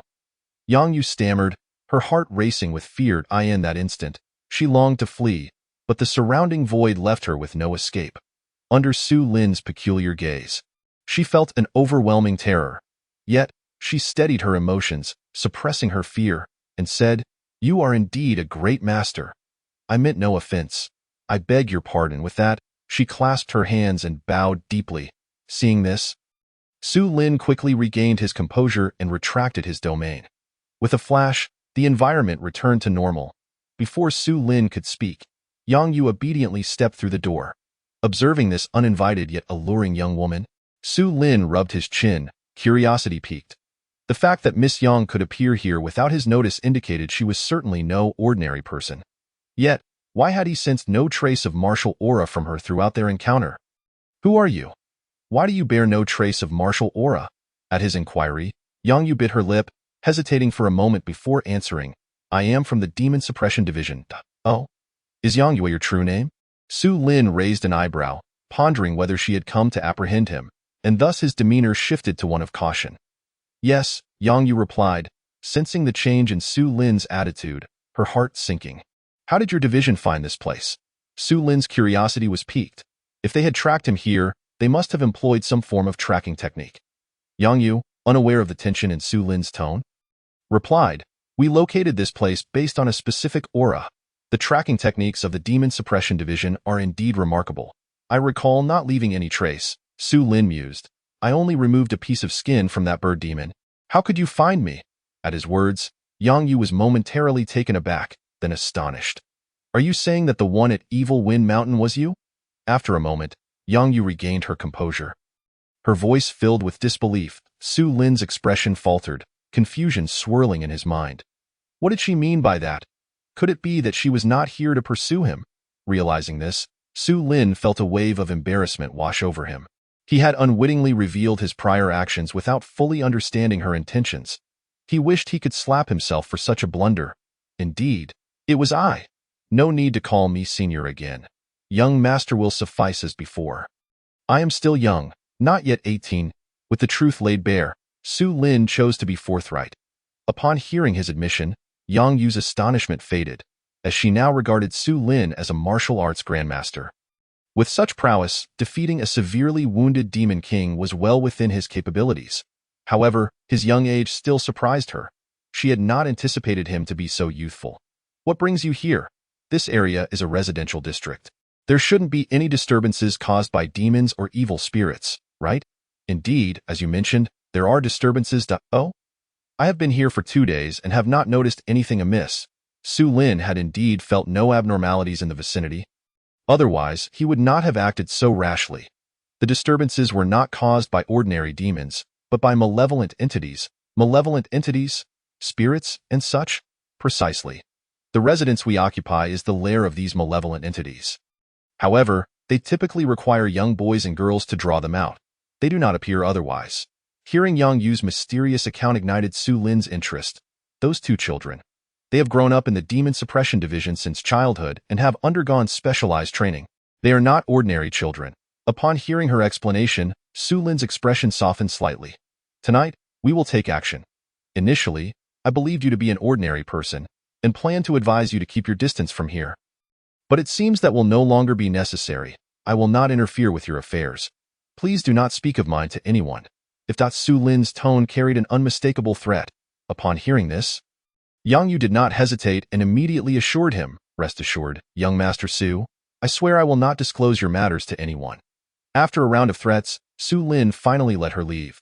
Yang Yu stammered, her heart racing with fear. In that instant, she longed to flee, but the surrounding void left her with no escape. Under Su Lin's peculiar gaze, she felt an overwhelming terror. Yet, she steadied her emotions, suppressing her fear, and said, "You are indeed a great master. I meant no offense. I beg your pardon." With that, she clasped her hands and bowed deeply. Seeing this, Su Lin quickly regained his composure and retracted his domain. With a flash, the environment returned to normal. Before Su Lin could speak, Yang Yu obediently stepped through the door. Observing this uninvited yet alluring young woman, Su Lin rubbed his chin, curiosity piqued. The fact that Miss Yang could appear here without his notice indicated she was certainly no ordinary person. Yet, why had he sensed no trace of martial aura from her throughout their encounter? "Who are you? Why do you bear no trace of martial aura?" At his inquiry, Yang Yu bit her lip, hesitating for a moment before answering. "I am from the Demon Suppression Division." "Oh? Is Yang Yu your true name?" Su Lin raised an eyebrow, pondering whether she had come to apprehend him, and thus his demeanor shifted to one of caution. "Yes," Yang Yu replied, sensing the change in Su Lin's attitude, her heart sinking. "How did your division find this place?" Su Lin's curiosity was piqued. If they had tracked him here, they must have employed some form of tracking technique. Yang Yu, unaware of the tension in Su Lin's tone, replied, "We located this place based on a specific aura. The tracking techniques of the Demon Suppression Division are indeed remarkable. I recall not leaving any trace." Su Lin mused. "I only removed a piece of skin from that bird demon. How could you find me?" At his words, Yang Yu was momentarily taken aback, then astonished. "Are you saying that the one at Evil Wind Mountain was you?" After a moment, Yang Yu regained her composure. Her voice filled with disbelief. Su Lin's expression faltered. confusion swirling in his mind. What did she mean by that? Could it be that she was not here to pursue him? Realizing this, Su Lin felt a wave of embarrassment wash over him. He had unwittingly revealed his prior actions without fully understanding her intentions. He wished he could slap himself for such a blunder. Indeed, it was I. No need to call me senior again. Young master will suffice as before. I am still young, not yet 18. With the truth laid bare, Su Lin chose to be forthright. Upon hearing his admission, Yang Yu's astonishment faded, as she now regarded Su Lin as a martial arts grandmaster. With such prowess, defeating a severely wounded demon king was well within his capabilities. However, his young age still surprised her. She had not anticipated him to be so youthful. What brings you here? This area is a residential district. There shouldn't be any disturbances caused by demons or evil spirits, right? Indeed, as you mentioned, there are disturbances. Oh? I have been here for 2 days and have not noticed anything amiss. Su Lin had indeed felt no abnormalities in the vicinity. Otherwise, he would not have acted so rashly. The disturbances were not caused by ordinary demons, but by malevolent entities. Malevolent entities? Spirits and such? Precisely. The residence we occupy is the lair of these malevolent entities. However, they typically require young boys and girls to draw them out. They do not appear otherwise. Hearing Yang Yu's mysterious account ignited Su Lin's interest. Those 2 children. They have grown up in the Demon Suppression Division since childhood and have undergone specialized training. They are not ordinary children. Upon hearing her explanation, Su Lin's expression softened slightly. Tonight, we will take action. Initially, I believed you to be an ordinary person and planned to advise you to keep your distance from here. But it seems that will no longer be necessary. I will not interfere with your affairs. Please do not speak of mine to anyone. If Su Lin's tone carried an unmistakable threat. Upon hearing this, Yang Yu did not hesitate and immediately assured him, "Rest assured, young Master Su, I swear I will not disclose your matters to anyone." After a round of threats, Su Lin finally let her leave.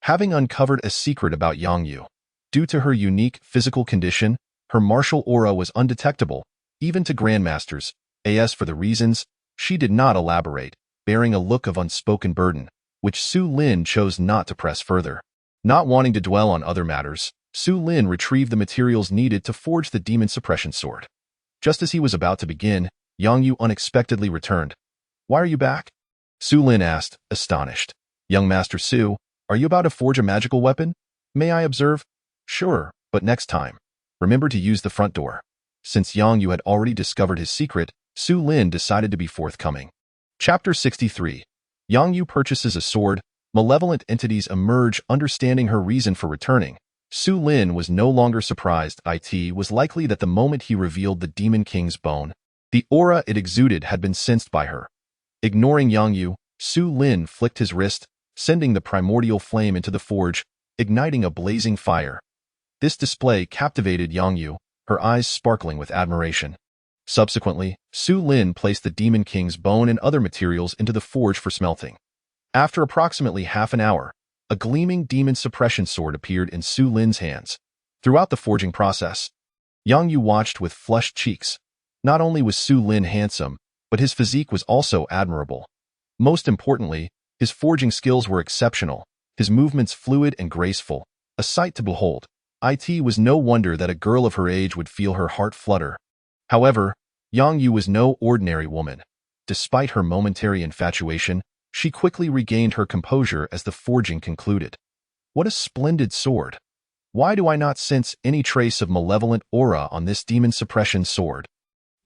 Having uncovered a secret about Yang Yu, due to her unique physical condition, her martial aura was undetectable, even to grandmasters. As for the reasons, she did not elaborate, bearing a look of unspoken burden, which Su Lin chose not to press further. Not wanting to dwell on other matters, Su Lin retrieved the materials needed to forge the demon suppression sword. Just as he was about to begin, Yang Yu unexpectedly returned. "Why are you back?" Su Lin asked, astonished. "Young Master Su, are you about to forge a magical weapon? May I observe?" "Sure, but next time. Remember to use the front door." Since Yang Yu had already discovered his secret, Su Lin decided to be forthcoming. Chapter 63. Yang Yu purchases a sword. Malevolent entities emerge, understanding her reason for returning. Su Lin was no longer surprised. It was likely that the moment he revealed the Demon King's bone, the aura it exuded had been sensed by her. Ignoring Yang Yu, Su Lin flicked his wrist, sending the primordial flame into the forge, igniting a blazing fire. This display captivated Yang Yu, her eyes sparkling with admiration. Subsequently, Su Lin placed the Demon King's bone and other materials into the forge for smelting. After approximately half an hour, a gleaming demon suppression sword appeared in Su Lin's hands. Throughout the forging process, Yang Yu watched with flushed cheeks. Not only was Su Lin handsome, but his physique was also admirable. Most importantly, his forging skills were exceptional, his movements fluid and graceful, a sight to behold. It was no wonder that a girl of her age would feel her heart flutter. However, Yang Yu was no ordinary woman. Despite her momentary infatuation, she quickly regained her composure as the forging concluded. What a splendid sword! Why do I not sense any trace of malevolent aura on this demon suppression sword?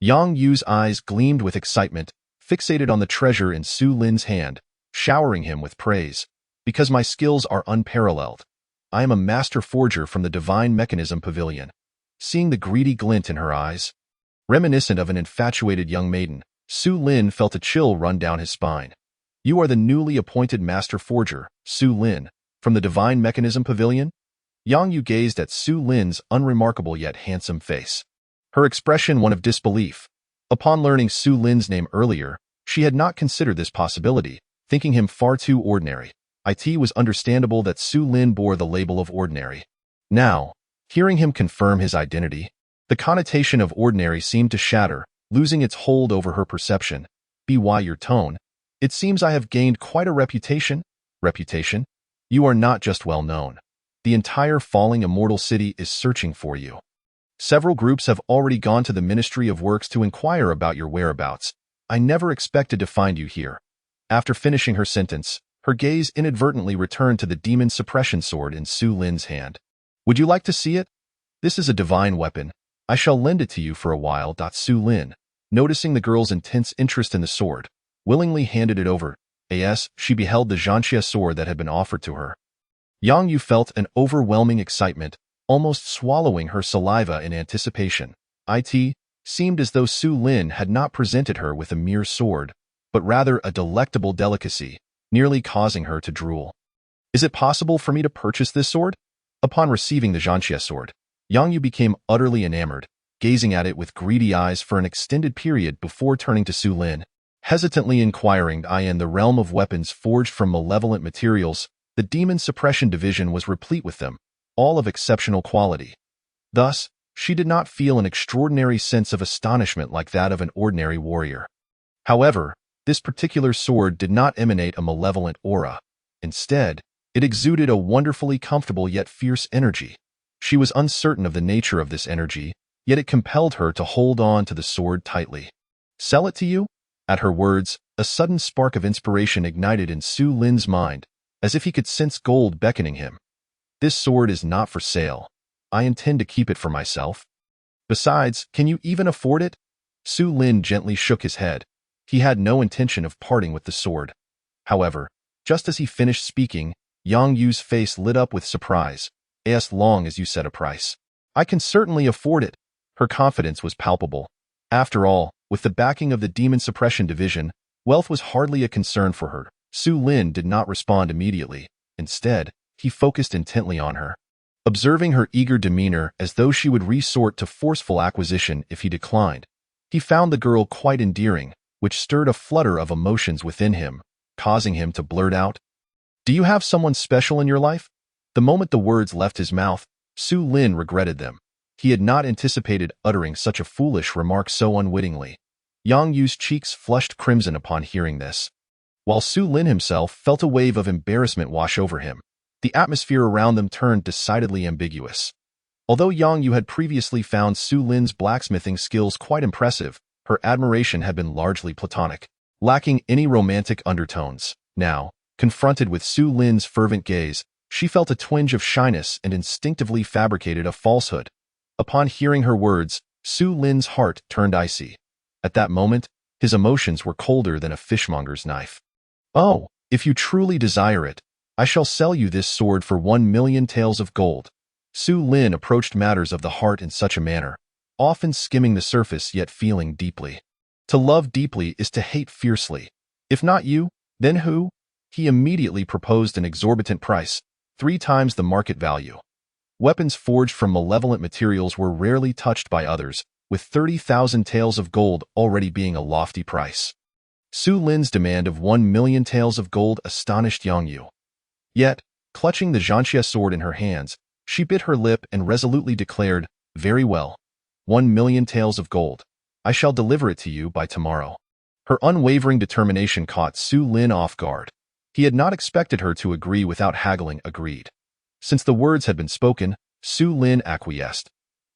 Yang Yu's eyes gleamed with excitement, fixated on the treasure in Su Lin's hand, showering him with praise. "Because my skills are unparalleled. I am a master forger from the Divine Mechanism Pavilion." Seeing the greedy glint in her eyes, reminiscent of an infatuated young maiden, Su Lin felt a chill run down his spine. "You are the newly appointed master forger, Su Lin, from the Divine Mechanism Pavilion?" Yang Yu gazed at Su Lin's unremarkable yet handsome face, her expression one of disbelief. Upon learning Su Lin's name earlier, she had not considered this possibility, thinking him far too ordinary. It was understandable that Su Lin bore the label of ordinary. Now, hearing him confirm his identity, the connotation of ordinary seemed to shatter, losing its hold over her perception. "By your tone, it seems I have gained quite a reputation." "Reputation? You are not just well known. The entire falling immortal city is searching for you. Several groups have already gone to the Ministry of Works to inquire about your whereabouts. I never expected to find you here. After finishing her sentence, her gaze inadvertently returned to the demon suppression sword in Su Lin's hand. Would you like to see it? This is a divine weapon. I shall lend it to you for a while. Su Lin, noticing the girl's intense interest in the sword, willingly handed it over. As she beheld the Zhanxia sword that had been offered to her. Yang Yu felt an overwhelming excitement, almost swallowing her saliva in anticipation. It seemed as though Su Lin had not presented her with a mere sword, but rather a delectable delicacy, nearly causing her to drool. Is it possible for me to purchase this sword? Upon receiving the Zhanxia sword, Yang Yu became utterly enamored, gazing at it with greedy eyes for an extended period before turning to Su Lin, hesitantly inquiring, in the realm of weapons forged from malevolent materials, the Demon Suppression Division was replete with them, all of exceptional quality. Thus, she did not feel an extraordinary sense of astonishment like that of an ordinary warrior. However, this particular sword did not emanate a malevolent aura. Instead, it exuded a wonderfully comfortable yet fierce energy. She was uncertain of the nature of this energy, yet it compelled her to hold on to the sword tightly. Sell it to you? At her words, a sudden spark of inspiration ignited in Su Lin's mind, as if he could sense gold beckoning him. This sword is not for sale. I intend to keep it for myself. Besides, can you even afford it? Su Lin gently shook his head. He had no intention of parting with the sword. However, just as he finished speaking, Yang Yu's face lit up with surprise. As long as you set a price. I can certainly afford it. Her confidence was palpable. After all, with the backing of the Demon Suppression Division, wealth was hardly a concern for her. Su Lin did not respond immediately. Instead, he focused intently on her. Observing her eager demeanor as though she would resort to forceful acquisition if he declined, he found the girl quite endearing, which stirred a flutter of emotions within him, causing him to blurt out, "Do you have someone special in your life?" The moment the words left his mouth, Su Lin regretted them. He had not anticipated uttering such a foolish remark so unwittingly. Yang Yu's cheeks flushed crimson upon hearing this, while Su Lin himself felt a wave of embarrassment wash over him. The atmosphere around them turned decidedly ambiguous. Although Yang Yu had previously found Su Lin's blacksmithing skills quite impressive, her admiration had been largely platonic, lacking any romantic undertones. Now, confronted with Su Lin's fervent gaze, she felt a twinge of shyness and instinctively fabricated a falsehood. Upon hearing her words, Su Lin's heart turned icy. At that moment, his emotions were colder than a fishmonger's knife. "Oh, if you truly desire it, I shall sell you this sword for 1,000,000 taels of gold." Su Lin approached matters of the heart in such a manner, often skimming the surface yet feeling deeply. To love deeply is to hate fiercely. If not you, then who? He immediately proposed an exorbitant price, 3 times the market value. Weapons forged from malevolent materials were rarely touched by others, with 30,000 taels of gold already being a lofty price. Su Lin's demand of 1,000,000 taels of gold astonished Yang Yu. Yet, clutching the Zhanxia sword in her hands, she bit her lip and resolutely declared, "Very well. 1,000,000 taels of gold. I shall deliver it to you by tomorrow." Her unwavering determination caught Su Lin off guard. He had not expected her to agree without haggling. Agreed. Since the words had been spoken, Su Lin acquiesced.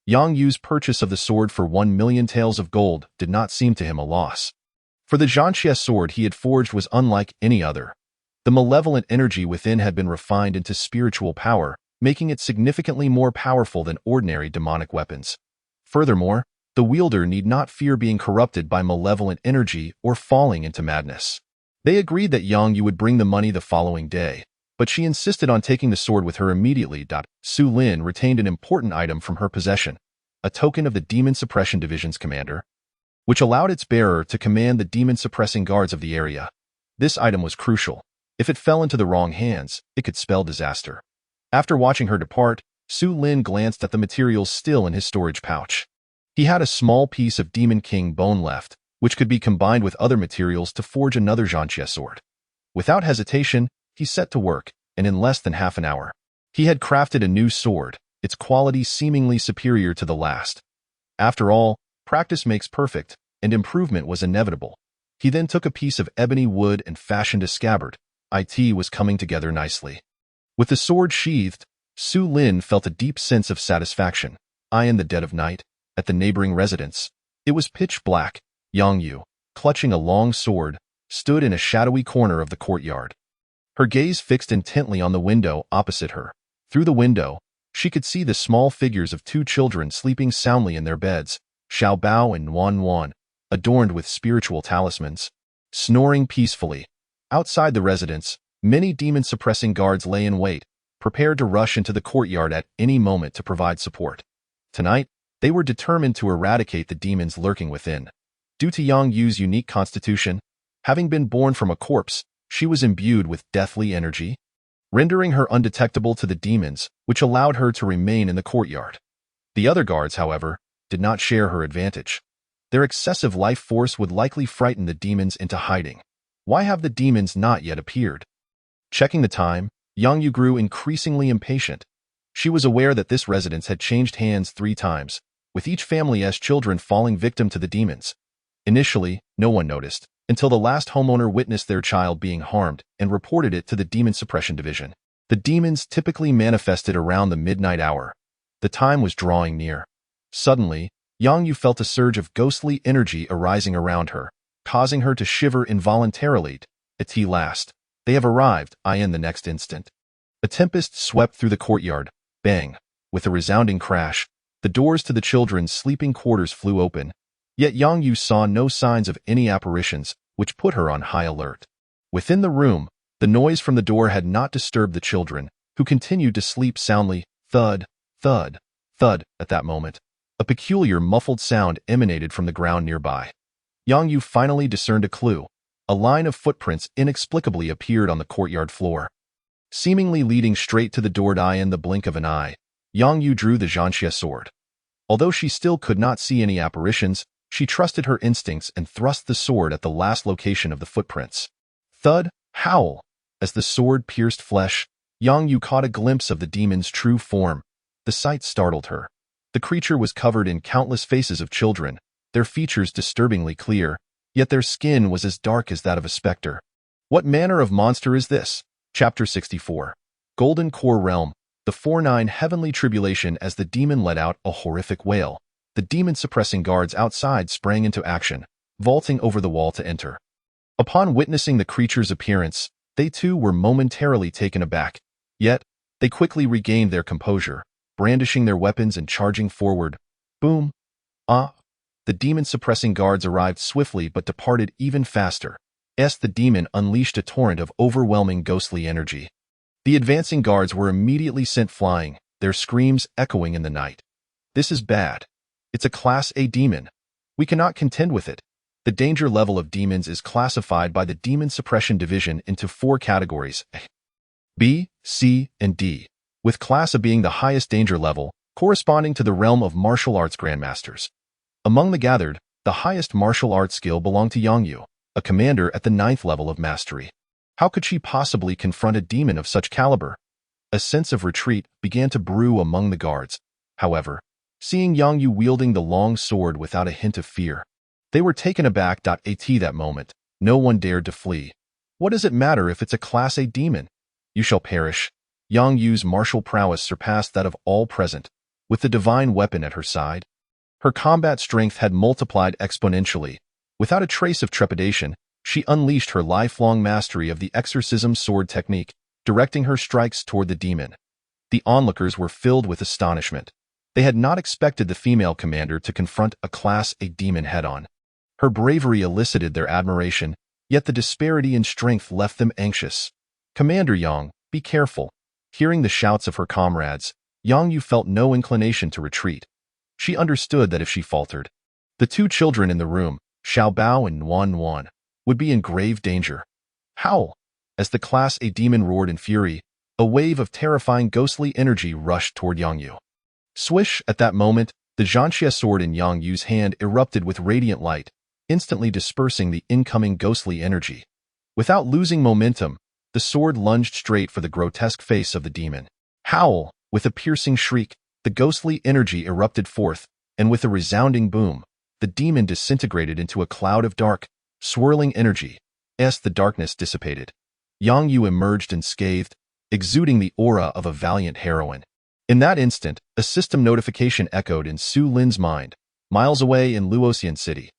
Yang Yu's purchase of the sword for 1,000,000 taels of gold did not seem to him a loss. For the Zhanxia sword he had forged was unlike any other. The malevolent energy within had been refined into spiritual power, making it significantly more powerful than ordinary demonic weapons. Furthermore, the wielder need not fear being corrupted by malevolent energy or falling into madness. They agreed that Yang Yu would bring the money the following day, but she insisted on taking the sword with her immediately. Su Lin retained an important item from her possession, a token of the Demon Suppression Division's commander, which allowed its bearer to command the demon-suppressing guards of the area. This item was crucial. If it fell into the wrong hands, it could spell disaster. After watching her depart, Su Lin glanced at the materials still in his storage pouch. He had a small piece of Demon King bone left, which could be combined with other materials to forge another Zhanxia sword. Without hesitation, he set to work, and in less than half an hour, he had crafted a new sword, its quality seemingly superior to the last. After all, practice makes perfect, and improvement was inevitable. He then took a piece of ebony wood and fashioned a scabbard. It was coming together nicely. With the sword sheathed, Su Lin felt a deep sense of satisfaction. In the dead of night, at the neighboring residence, it was pitch black. Yang Yu, clutching a long sword, stood in a shadowy corner of the courtyard. Her gaze fixed intently on the window opposite her. Through the window, she could see the small figures of two children sleeping soundly in their beds, Xiao Bao and Wan Wan, adorned with spiritual talismans, snoring peacefully. Outside the residence, many demon-suppressing guards lay in wait, prepared to rush into the courtyard at any moment to provide support. Tonight, they were determined to eradicate the demons lurking within. Due to Yang Yu's unique constitution, having been born from a corpse, she was imbued with deathly energy, rendering her undetectable to the demons, which allowed her to remain in the courtyard. The other guards, however, did not share her advantage. Their excessive life force would likely frighten the demons into hiding. Why have the demons not yet appeared? Checking the time, Yang Yu grew increasingly impatient. She was aware that this residence had changed hands 3 times, with each family as children falling victim to the demons. Initially, no one noticed, until the last homeowner witnessed their child being harmed and reported it to the Demon Suppression Division. The demons typically manifested around the midnight hour. The time was drawing near. Suddenly, Yang Yu felt a surge of ghostly energy arising around her, causing her to shiver involuntarily. At last, they have arrived. In the next instant, a tempest swept through the courtyard. Bang! With a resounding crash, the doors to the children's sleeping quarters flew open. Yet Yang Yu saw no signs of any apparitions, which put her on high alert. Within the room, the noise from the door had not disturbed the children, who continued to sleep soundly. Thud, thud, thud. At that moment, a peculiar muffled sound emanated from the ground nearby. Yang Yu finally discerned a clue. A line of footprints inexplicably appeared on the courtyard floor, seemingly leading straight to the door. In the blink of an eye, Yang Yu drew the Zhanxia sword. Although she still could not see any apparitions, she trusted her instincts and thrust the sword at the last location of the footprints. Thud, howl. As the sword pierced flesh, Yang Yu caught a glimpse of the demon's true form. The sight startled her. The creature was covered in countless faces of children, their features disturbingly clear, yet their skin was as dark as that of a specter. What manner of monster is this? Chapter 64. Golden Core Realm. The 4-9 Heavenly Tribulation. As the demon let out a horrific wail, the demon-suppressing guards outside sprang into action, vaulting over the wall to enter. Upon witnessing the creature's appearance, they too were momentarily taken aback. Yet, they quickly regained their composure, brandishing their weapons and charging forward. Boom! Ah! The demon-suppressing guards arrived swiftly but departed even faster. The demon unleashed a torrent of overwhelming ghostly energy. The advancing guards were immediately sent flying, their screams echoing in the night. This is bad. It's a Class A demon. We cannot contend with it. The danger level of demons is classified by the Demon Suppression Division into 4 categories: A, B, C, and D, with Class A being the highest danger level, corresponding to the realm of martial arts grandmasters. Among the gathered, the highest martial arts skill belonged to Yang Yu, a commander at the 9th level of mastery. How could she possibly confront a demon of such caliber? A sense of retreat began to brew among the guards. However, seeing Yang Yu wielding the long sword without a hint of fear, they were taken aback. At that moment, no one dared to flee. What does it matter if it's a Class A demon? You shall perish. Yang Yu's martial prowess surpassed that of all present, with the divine weapon at her side. Her combat strength had multiplied exponentially. Without a trace of trepidation, she unleashed her lifelong mastery of the exorcism sword technique, directing her strikes toward the demon. The onlookers were filled with astonishment. They had not expected the female commander to confront a Class A demon head-on. Her bravery elicited their admiration, yet the disparity in strength left them anxious. Commander Yang, be careful. Hearing the shouts of her comrades, Yang Yu felt no inclination to retreat. She understood that if she faltered, the 2 children in the room, Xiao Bao and Wan Wan, would be in grave danger. Howl! As the Class A demon roared in fury, a wave of terrifying ghostly energy rushed toward Yang Yu. Swish! At that moment, the Zhanxia sword in Yang Yu's hand erupted with radiant light, instantly dispersing the incoming ghostly energy. Without losing momentum, the sword lunged straight for the grotesque face of the demon. Howl! With a piercing shriek, the ghostly energy erupted forth, and with a resounding boom, the demon disintegrated into a cloud of dark, swirling energy. The darkness dissipated. Yang Yu emerged unscathed. exuding the aura of a valiant heroine. In that instant, a system notification echoed in Su Lin's mind. Miles away in Luoxian City,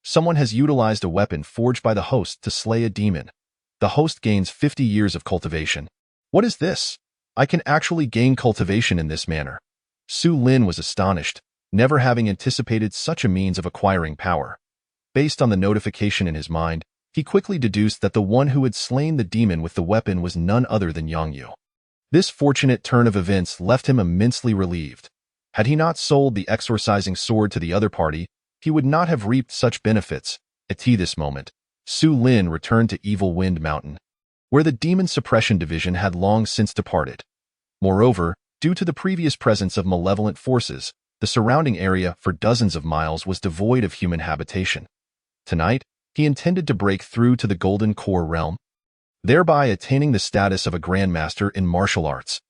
someone has utilized a weapon forged by the host to slay a demon. The host gains 50 years of cultivation. What is this? I can actually gain cultivation in this manner. Su Lin was astonished, never having anticipated such a means of acquiring power. Based on the notification in his mind, he quickly deduced that the one who had slain the demon with the weapon was none other than Yang Yu. This fortunate turn of events left him immensely relieved. Had he not sold the exorcising sword to the other party, he would not have reaped such benefits. At this moment, Su Lin returned to Evil Wind Mountain, where the Demon Suppression Division had long since departed. Moreover, due to the previous presence of malevolent forces, the surrounding area for dozens of miles was devoid of human habitation. Tonight, he intended to break through to the Golden Core realm, thereby attaining the status of a Grandmaster in martial arts.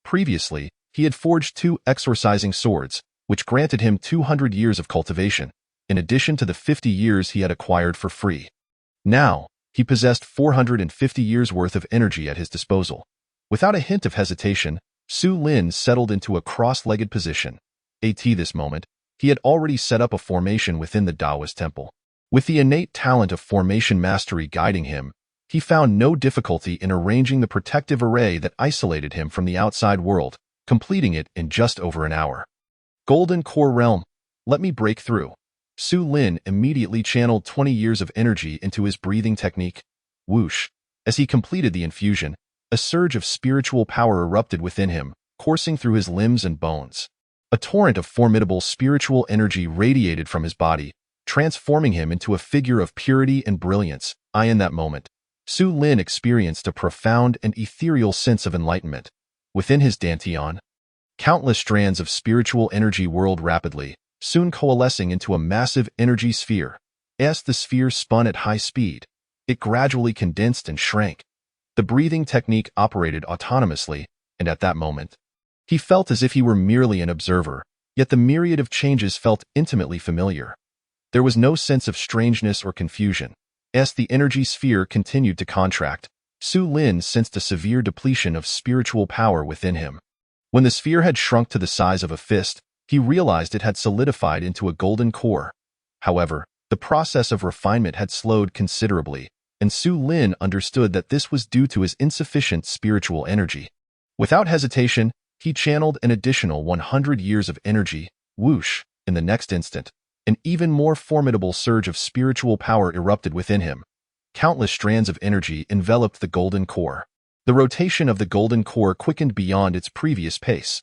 Previously, he had forged 2 exorcising swords, which granted him 200 years of cultivation, in addition to the 50 years he had acquired for free. Now, he possessed 450 years' worth of energy at his disposal. Without a hint of hesitation, Su Lin settled into a cross-legged position. At this moment, he had already set up a formation within the Taoist temple. With the innate talent of formation mastery guiding him, he found no difficulty in arranging the protective array that isolated him from the outside world, completing it in just over an hour. Golden Core Realm, let me break through. Su Lin immediately channeled 20 years of energy into his breathing technique. Whoosh! As he completed the infusion, a surge of spiritual power erupted within him, coursing through his limbs and bones. A torrent of formidable spiritual energy radiated from his body, transforming him into a figure of purity and brilliance. In that moment, Su Lin experienced a profound and ethereal sense of enlightenment. Within his dantian, countless strands of spiritual energy whirled rapidly, soon coalescing into a massive energy sphere. As the sphere spun at high speed, it gradually condensed and shrank. The breathing technique operated autonomously, and at that moment, he felt as if he were merely an observer, yet the myriad of changes felt intimately familiar. There was no sense of strangeness or confusion. As the energy sphere continued to contract, Su Lin sensed a severe depletion of spiritual power within him. When the sphere had shrunk to the size of a fist, he realized it had solidified into a golden core. However, the process of refinement had slowed considerably, and Su Lin understood that this was due to his insufficient spiritual energy. Without hesitation, he channeled an additional 100 years of energy. Whoosh! In the next instant, an even more formidable surge of spiritual power erupted within him. Countless strands of energy enveloped the golden core. The rotation of the golden core quickened beyond its previous pace.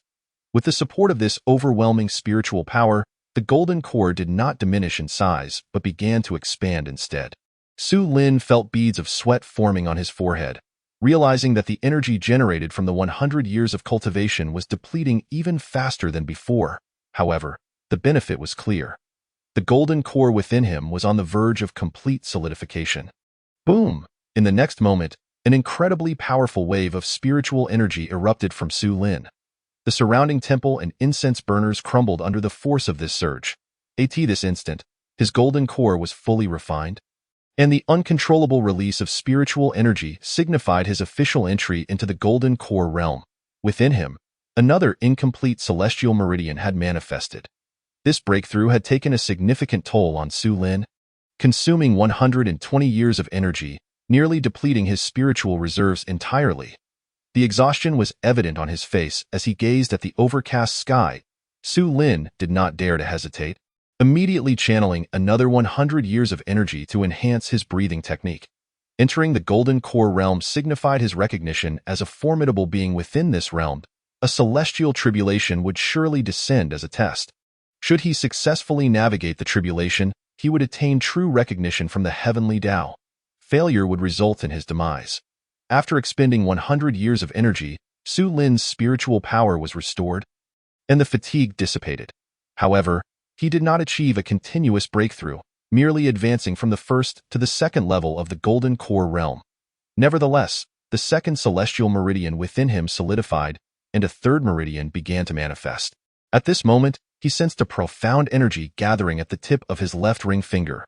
With the support of this overwhelming spiritual power, the golden core did not diminish in size, but began to expand instead. Su Lin felt beads of sweat forming on his forehead, realizing that the energy generated from the 100 years of cultivation was depleting even faster than before. However, the benefit was clear. The golden core within him was on the verge of complete solidification. Boom! In the next moment, an incredibly powerful wave of spiritual energy erupted from Su Lin. The surrounding temple and incense burners crumbled under the force of this surge. At this instant, his golden core was fully refined, and the uncontrollable release of spiritual energy signified his official entry into the golden core realm. Within him, another incomplete celestial meridian had manifested. This breakthrough had taken a significant toll on Su Lin, consuming 120 years of energy, nearly depleting his spiritual reserves entirely. The exhaustion was evident on his face as he gazed at the overcast sky. Su Lin did not dare to hesitate, immediately channeling another 100 years of energy to enhance his breathing technique. Entering the golden core realm signified his recognition as a formidable being within this realm. A celestial tribulation would surely descend as a test. Should he successfully navigate the tribulation, he would attain true recognition from the heavenly Tao. Failure would result in his demise. After expending 100 years of energy, Su Lin's spiritual power was restored, and the fatigue dissipated. However, he did not achieve a continuous breakthrough, merely advancing from the first to the second level of the golden core realm. Nevertheless, the second celestial meridian within him solidified, and a third meridian began to manifest. At this moment, he sensed a profound energy gathering at the tip of his left ring finger.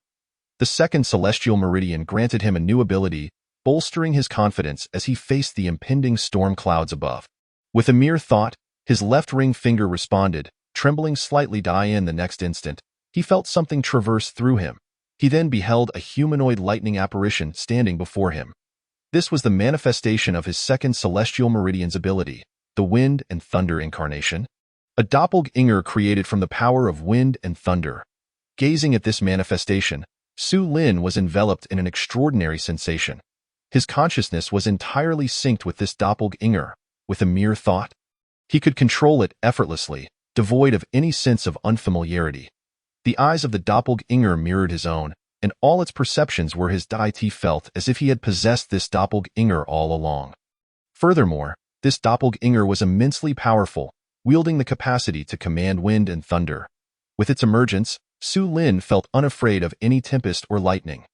The second celestial meridian granted him a new ability, bolstering his confidence as he faced the impending storm clouds above. With a mere thought, his left ring finger responded, trembling slightly. In the next instant, he felt something traverse through him. He then beheld a humanoid lightning apparition standing before him. This was the manifestation of his second celestial meridian's ability, the wind and thunder incarnation. A doppelganger created from the power of wind and thunder. Gazing at this manifestation, Su Lin was enveloped in an extraordinary sensation. His consciousness was entirely synced with this doppelganger. With a mere thought, he could control it effortlessly, devoid of any sense of unfamiliarity. The eyes of the doppelganger mirrored his own, and all its perceptions were his. He felt as if he had possessed this doppelganger all along. Furthermore, this doppelganger was immensely powerful, wielding the capacity to command wind and thunder. With its emergence, Su Lin felt unafraid of any tempest or lightning.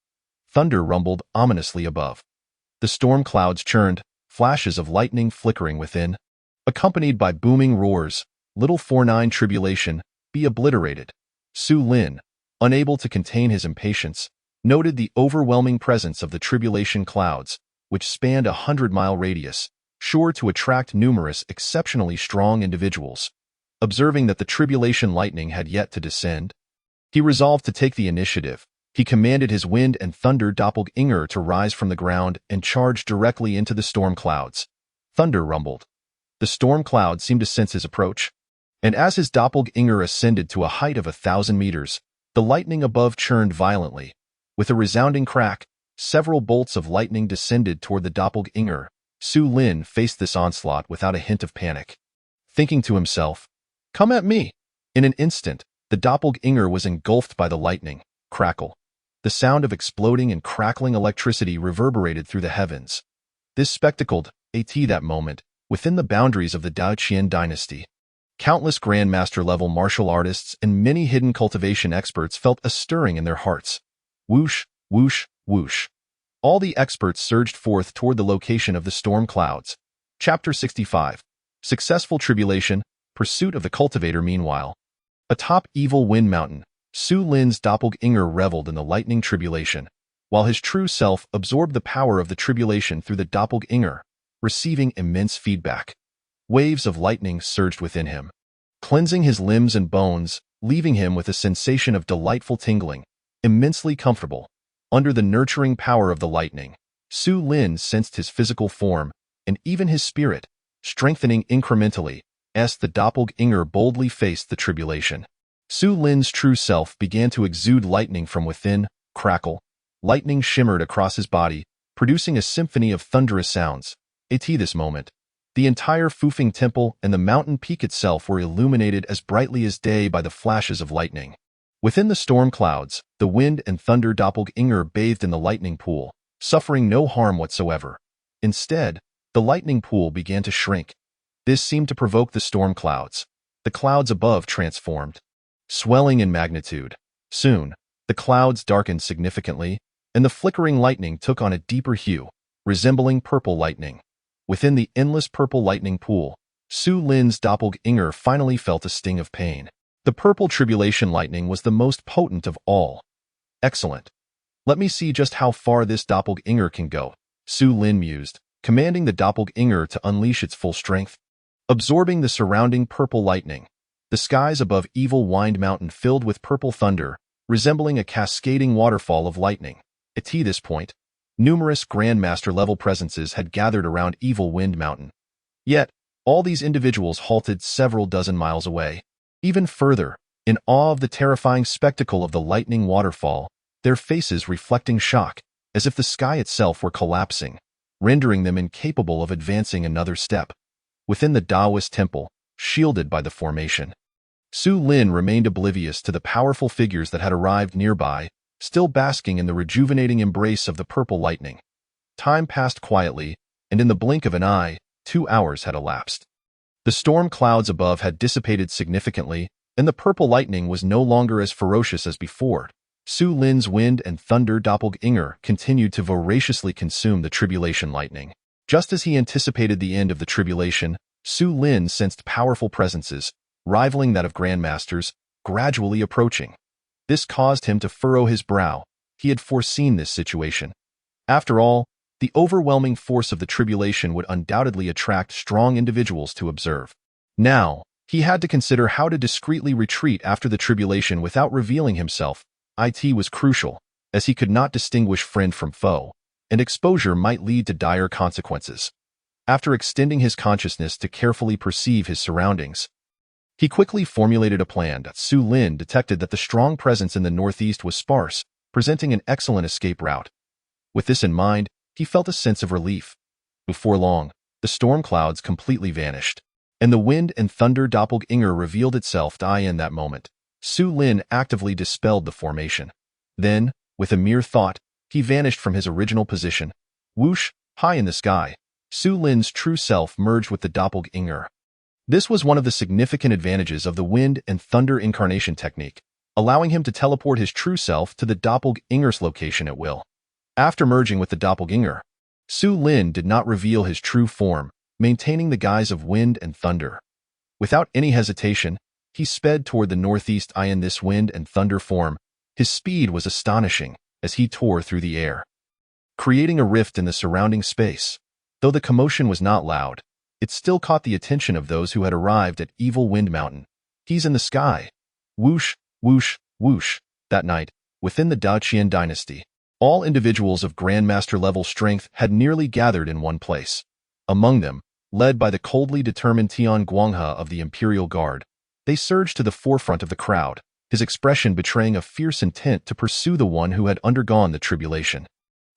Thunder rumbled ominously above. The storm clouds churned, flashes of lightning flickering within. Accompanied by booming roars, little 49 tribulation, be obliterated. Su Lin, unable to contain his impatience, noted the overwhelming presence of the tribulation clouds, which spanned a 100-mile radius, sure to attract numerous exceptionally strong individuals. Observing that the tribulation lightning had yet to descend, he resolved to take the initiative. He commanded his wind and thunder doppelganger to rise from the ground and charge directly into the storm clouds. Thunder rumbled. The storm cloud seemed to sense his approach, and as his doppelganger ascended to a height of 1,000 meters, the lightning above churned violently. With a resounding crack, several bolts of lightning descended toward the doppelganger. Su Lin faced this onslaught without a hint of panic. Thinking to himself, "Come at me!" In an instant, the doppelganger was engulfed by the lightning. Crackle. The sound of exploding and crackling electricity reverberated through the heavens. This spectacled, that moment, within the boundaries of the Daoqian dynasty. Countless grandmaster-level martial artists and many hidden cultivation experts felt a stirring in their hearts. Whoosh, whoosh, whoosh. All the experts surged forth toward the location of the storm clouds. Chapter 65. Successful Tribulation, Pursuit of the Cultivator. Meanwhile, atop Evil Wind Mountain, Su Lin's doppelganger reveled in the lightning tribulation, while his true self absorbed the power of the tribulation through the doppelganger, receiving immense feedback. Waves of lightning surged within him, cleansing his limbs and bones, leaving him with a sensation of delightful tingling, immensely comfortable. Under the nurturing power of the lightning, Su Lin sensed his physical form, and even his spirit, strengthening incrementally, as the doppelganger boldly faced the tribulation. Su Lin's true self began to exude lightning from within. Crackle. Lightning shimmered across his body, producing a symphony of thunderous sounds. At this moment, the entire Fufeng Temple and the mountain peak itself were illuminated as brightly as day by the flashes of lightning. Within the storm clouds, the wind and thunder doppelganger bathed in the lightning pool, suffering no harm whatsoever. Instead, the lightning pool began to shrink. This seemed to provoke the storm clouds. The clouds above transformed, swelling in magnitude. Soon, the clouds darkened significantly, and the flickering lightning took on a deeper hue, resembling purple lightning. Within the endless purple lightning pool, Su Lin's doppelganger finally felt a sting of pain. The purple tribulation lightning was the most potent of all. Excellent. Let me see just how far this doppelganger can go, Su Lin mused, commanding the doppelganger to unleash its full strength. Absorbing the surrounding purple lightning, the skies above Evil Wind Mountain filled with purple thunder, resembling a cascading waterfall of lightning. At this point, numerous Grandmaster-level presences had gathered around Evil Wind Mountain. Yet, all these individuals halted several dozen miles away. Even further, in awe of the terrifying spectacle of the lightning waterfall, their faces reflecting shock, as if the sky itself were collapsing, rendering them incapable of advancing another step. Within the Taoist temple, shielded by the formation, Su Lin remained oblivious to the powerful figures that had arrived nearby, still basking in the rejuvenating embrace of the purple lightning. Time passed quietly, and in the blink of an eye, 2 hours had elapsed. The storm clouds above had dissipated significantly, and the purple lightning was no longer as ferocious as before. Su Lin's wind and thunder doppelganger continued to voraciously consume the tribulation lightning. Just as he anticipated the end of the tribulation, Su Lin sensed powerful presences, rivaling that of grandmasters, gradually approaching. This caused him to furrow his brow. He had foreseen this situation. After all, The overwhelming force of the tribulation would undoubtedly attract strong individuals to observe. Now, he had to consider how to discreetly retreat after the tribulation without revealing himself. It was crucial, as he could not distinguish friend from foe, and exposure might lead to dire consequences. After extending his consciousness to carefully perceive his surroundings, he quickly formulated a plan. Su Lin detected that the strong presence in the northeast was sparse, presenting an excellent escape route. With this in mind, he felt a sense of relief. Before long, the storm clouds completely vanished, and the wind and thunder doppelganger revealed itself. In that moment, Su Lin actively dispelled the formation. Then, with a mere thought, he vanished from his original position. Whoosh, high in the sky, Su Lin's true self merged with the doppelganger. This was one of the significant advantages of the wind and thunder incarnation technique, allowing him to teleport his true self to the doppelganger's location at will. After merging with the doppelganger, Su Lin did not reveal his true form, maintaining the guise of wind and thunder. Without any hesitation, he sped toward the northeast. In this wind and thunder form, his speed was astonishing as he tore through the air, creating a rift in the surrounding space. Though the commotion was not loud, it still caught the attention of those who had arrived at Evil Wind Mountain. He's in the sky. Whoosh, whoosh, whoosh. That night, within the Dacian dynasty, all individuals of Grandmaster-level strength had nearly gathered in one place. Among them, led by the coldly determined Tian Guanghe of the Imperial Guard, they surged to the forefront of the crowd, his expression betraying a fierce intent to pursue the one who had undergone the tribulation.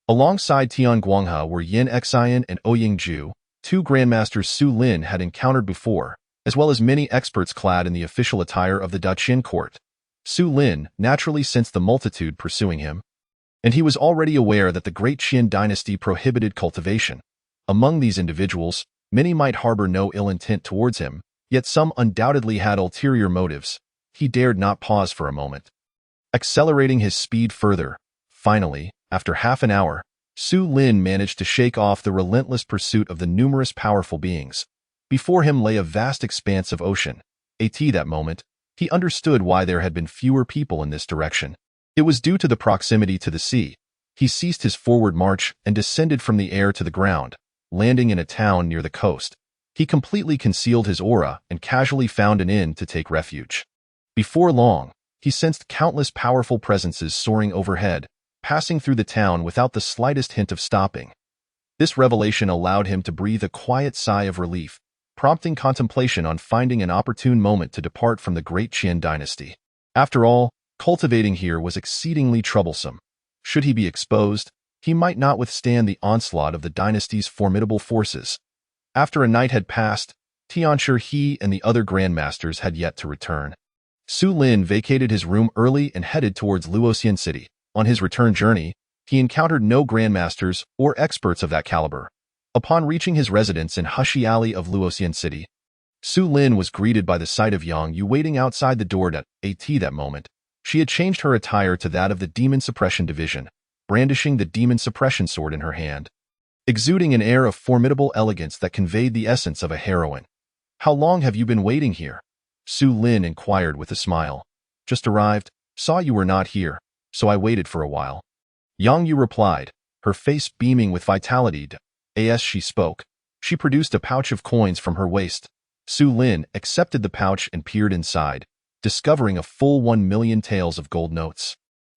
Alongside Tian Guanghe were Yin Xian and Ouying Ju, two grandmasters Su Lin had encountered before, as well as many experts clad in the official attire of the Dacian court. Su Lin naturally sensed the multitude pursuing him, and he was already aware that the Great Qin dynasty prohibited cultivation. Among these individuals, many might harbor no ill intent towards him, yet some undoubtedly had ulterior motives. He dared not pause for a moment. Accelerating his speed further, finally, after half an hour, Su Lin managed to shake off the relentless pursuit of the numerous powerful beings. Before him lay a vast expanse of ocean. At that moment, he understood why there had been fewer people in this direction. It was due to the proximity to the sea. He ceased his forward march and descended from the air to the ground, landing in a town near the coast. He completely concealed his aura and casually found an inn to take refuge. Before long, he sensed countless powerful presences soaring overhead, passing through the town without the slightest hint of stopping. This revelation allowed him to breathe a quiet sigh of relief, prompting contemplation on finding an opportune moment to depart from the Great Qin dynasty. After all, cultivating here was exceedingly troublesome. Should he be exposed, he might not withstand the onslaught of the dynasty's formidable forces. After a night had passed, Tianshi he and the other grandmasters had yet to return. Su Lin vacated his room early and headed towards Luoxian City. On his return journey, he encountered no grandmasters or experts of that caliber. Upon reaching his residence in Hushi Alley of Luoxian City, Su Lin was greeted by the sight of Yang Yu waiting outside the door at that moment. She had changed her attire to that of the Demon Suppression Division, brandishing the Demon Suppression Sword in her hand, exuding an air of formidable elegance that conveyed the essence of a heroine. "How long have you been waiting here?" Su Lin inquired with a smile. "Just arrived, saw you were not here, so I waited for a while." Yang Yu replied, her face beaming with vitality. As she spoke, she produced a pouch of coins from her waist. Su Lin accepted the pouch and peered inside, discovering a full 1,000,000 taels of gold notes.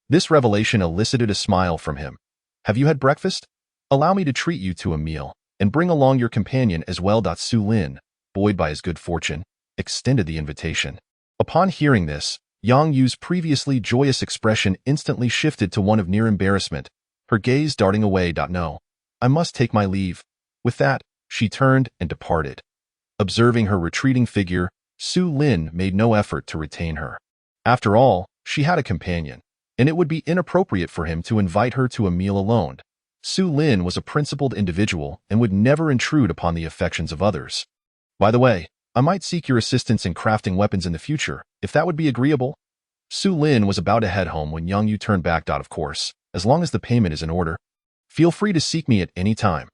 This revelation elicited a smile from him. "Have you had breakfast? Allow me to treat you to a meal, and bring along your companion as well." Su Lin, buoyed by his good fortune, extended the invitation. Upon hearing this, Yang Yu's previously joyous expression instantly shifted to one of near embarrassment, her gaze darting away. "No, I must take my leave." With that, she turned and departed. Observing her retreating figure, Su Lin made no effort to retain her. After all, she had a companion, and it would be inappropriate for him to invite her to a meal alone. Su Lin was a principled individual and would never intrude upon the affections of others. "By the way, I might seek your assistance in crafting weapons in the future, if that would be agreeable." Su Lin was about to head home when Yang Yu turned back. "Of course, as long as the payment is in order. Feel free to seek me at any time."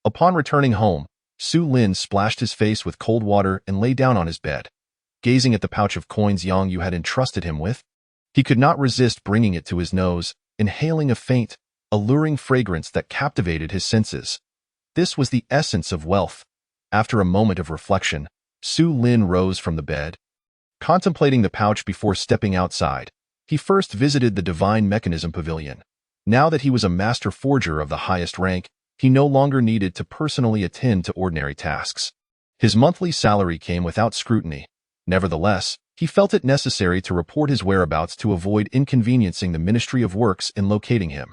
Upon returning home, Su Lin splashed his face with cold water and lay down on his bed. Gazing at the pouch of coins Yang Yu had entrusted him with, he could not resist bringing it to his nose, inhaling a faint, alluring fragrance that captivated his senses. This was the essence of wealth. After a moment of reflection, Su Lin rose from the bed. Contemplating the pouch before stepping outside, he first visited the Divine Mechanism Pavilion. Now that he was a master forger of the highest rank, he no longer needed to personally attend to ordinary tasks. His monthly salary came without scrutiny. Nevertheless, he felt it necessary to report his whereabouts to avoid inconveniencing the Ministry of Works in locating him.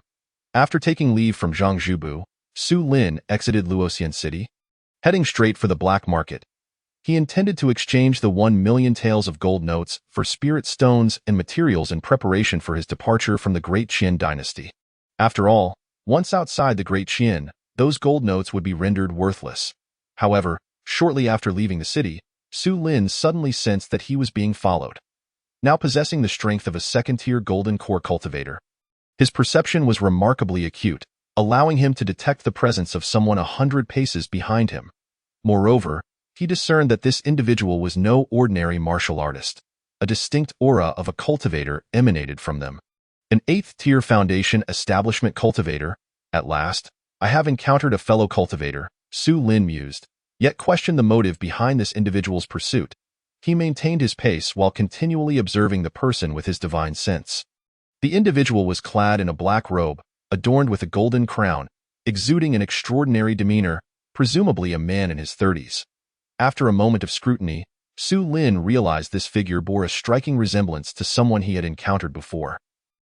After taking leave from Zhangzhubu, Su Lin exited Luoxian City. Heading straight for the black market, he intended to exchange the 1,000,000 taels of gold notes for spirit stones and materials in preparation for his departure from the Great Qin dynasty. After all, once outside the Great Qin, those gold notes would be rendered worthless. However, shortly after leaving the city, Su Lin suddenly sensed that he was being followed. Now possessing the strength of a second-tier golden core cultivator, his perception was remarkably acute, allowing him to detect the presence of someone 100 paces behind him. Moreover, he discerned that this individual was no ordinary martial artist. A distinct aura of a cultivator emanated from them. An 8th-tier Foundation establishment cultivator. At last, I have encountered a fellow cultivator, Su Lin mused, yet questioned the motive behind this individual's pursuit. He maintained his pace while continually observing the person with his divine sense. The individual was clad in a black robe, adorned with a golden crown, exuding an extraordinary demeanor, presumably a man in his 30s. After a moment of scrutiny, Su Lin realized this figure bore a striking resemblance to someone he had encountered before.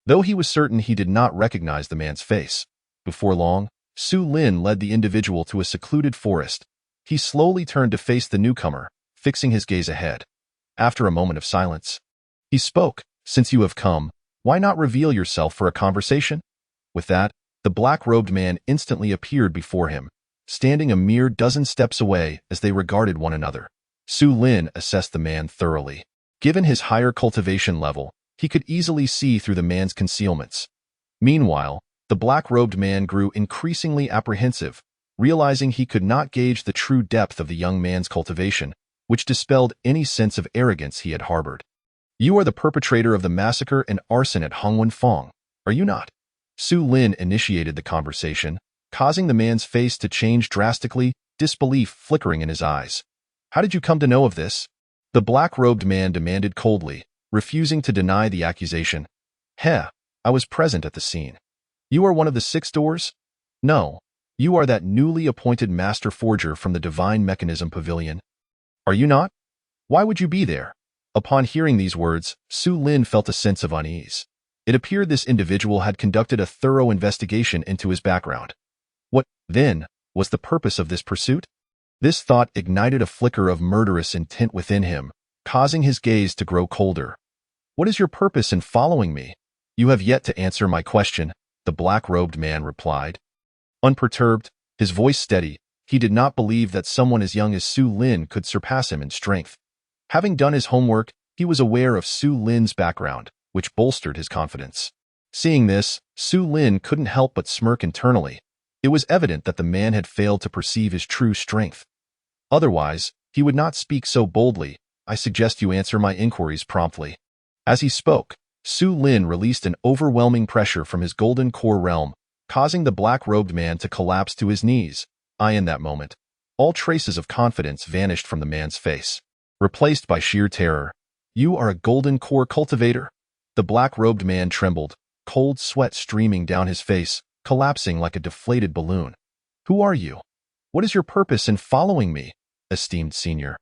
Though he was certain he did not recognize the man's face. Before long, Su Lin led the individual to a secluded forest. He slowly turned to face the newcomer, fixing his gaze ahead. After a moment of silence, he spoke, "Since you have come, why not reveal yourself for a conversation?" With that, the black-robed man instantly appeared before him, standing a mere dozen steps away as they regarded one another. Su Lin assessed the man thoroughly. Given his higher cultivation level, he could easily see through the man's concealments. Meanwhile, the black-robed man grew increasingly apprehensive, realizing he could not gauge the true depth of the young man's cultivation, which dispelled any sense of arrogance he had harbored. "You are the perpetrator of the massacre and arson at Hongwenfang, are you not?" Su Lin initiated the conversation, causing the man's face to change drastically, disbelief flickering in his eyes. "How did you come to know of this?" The black-robed man demanded coldly, refusing to deny the accusation. "Heh, I was present at the scene." "You are one of the 6 doors?" "No, you are that newly appointed master forger from the Divine Mechanism Pavilion." "Are you not? Why would you be there?" Upon hearing these words, Su Lin felt a sense of unease. It appeared this individual had conducted a thorough investigation into his background. What, then, was the purpose of this pursuit? This thought ignited a flicker of murderous intent within him, causing his gaze to grow colder. "What is your purpose in following me?" "You have yet to answer my question," the black-robed man replied. Unperturbed, his voice steady, he did not believe that someone as young as Su Lin could surpass him in strength. Having done his homework, he was aware of Su Lin's background, which bolstered his confidence. Seeing this, Su Lin couldn't help but smirk internally. It was evident that the man had failed to perceive his true strength. Otherwise, he would not speak so boldly. "I suggest you answer my inquiries promptly." As he spoke, Su Lin released an overwhelming pressure from his golden core realm, causing the black-robed man to collapse to his knees. In that moment, all traces of confidence vanished from the man's face, replaced by sheer terror. "You are a golden core cultivator?" The black-robed man trembled, cold sweat streaming down his face, collapsing like a deflated balloon. "Who are you? What is your purpose in following me, esteemed senior?"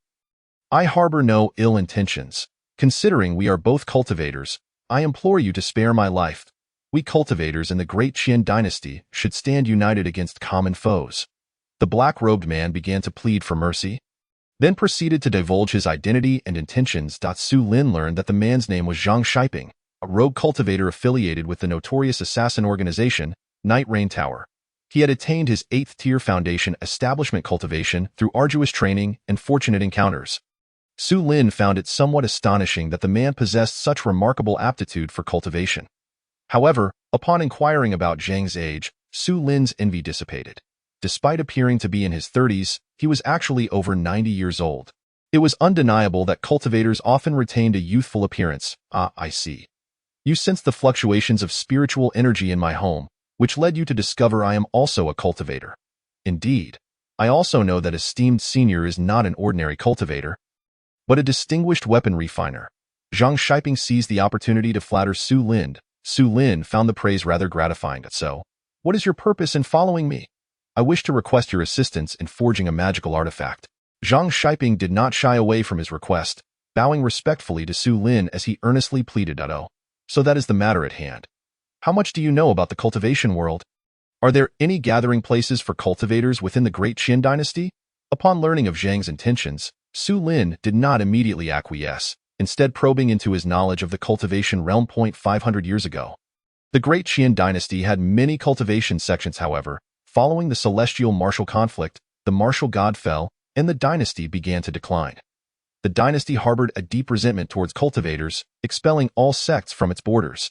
"I harbor no ill intentions. Considering we are both cultivators, I implore you to spare my life. We cultivators in the Great Qin dynasty should stand united against common foes." The black-robed man began to plead for mercy, then proceeded to divulge his identity and intentions. Su Lin learned that the man's name was Zhang Shiping, a rogue cultivator affiliated with the notorious assassin organization, Night Rain Tower. He had attained his 8th-tier Foundation establishment cultivation through arduous training and fortunate encounters. Su Lin found it somewhat astonishing that the man possessed such remarkable aptitude for cultivation. However, upon inquiring about Zhang's age, Su Lin's envy dissipated. Despite appearing to be in his 30s, he was actually over 90 years old. It was undeniable that cultivators often retained a youthful appearance. "I see. You sense the fluctuations of spiritual energy in my home. which led you to discover I am also a cultivator. Indeed, I also know that esteemed senior is not an ordinary cultivator, but a distinguished weapon refiner. Zhang Shiping seized the opportunity to flatter Su Lin. Su Lin found the praise rather gratifying. So, what is your purpose in following me? I wish to request your assistance in forging a magical artifact. Zhang Shiping did not shy away from his request, bowing respectfully to Su Lin as he earnestly pleaded, "Oh, so that is the matter at hand. How much do you know about the cultivation world? Are there any gathering places for cultivators within the Great Qin dynasty?" Upon learning of Zhang's intentions, Su Lin did not immediately acquiesce, instead probing into his knowledge of the cultivation realm. 500 years ago. The Great Qin dynasty had many cultivation sections. However, following the celestial martial conflict, the martial god fell, and the dynasty began to decline. The dynasty harbored a deep resentment towards cultivators, expelling all sects from its borders.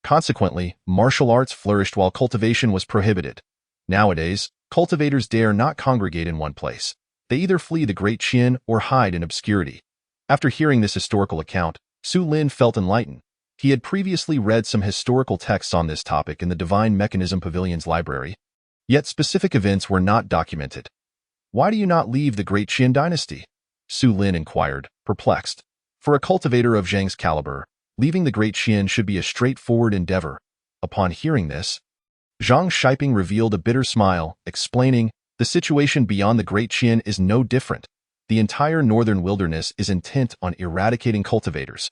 Consequently, martial arts flourished while cultivation was prohibited. Nowadays, cultivators dare not congregate in one place. They either flee the Great Qin or hide in obscurity. After hearing this historical account, Su Lin felt enlightened. He had previously read some historical texts on this topic in the Divine Mechanism Pavilion's library, yet specific events were not documented. "Why do you not leave the Great Qin dynasty?" Su Lin inquired, perplexed. For a cultivator of Zhang's caliber, leaving the Great Qin should be a straightforward endeavor. Upon hearing this, Zhang Shiping revealed a bitter smile, explaining, "The situation beyond the Great Qin is no different. The entire northern wilderness is intent on eradicating cultivators."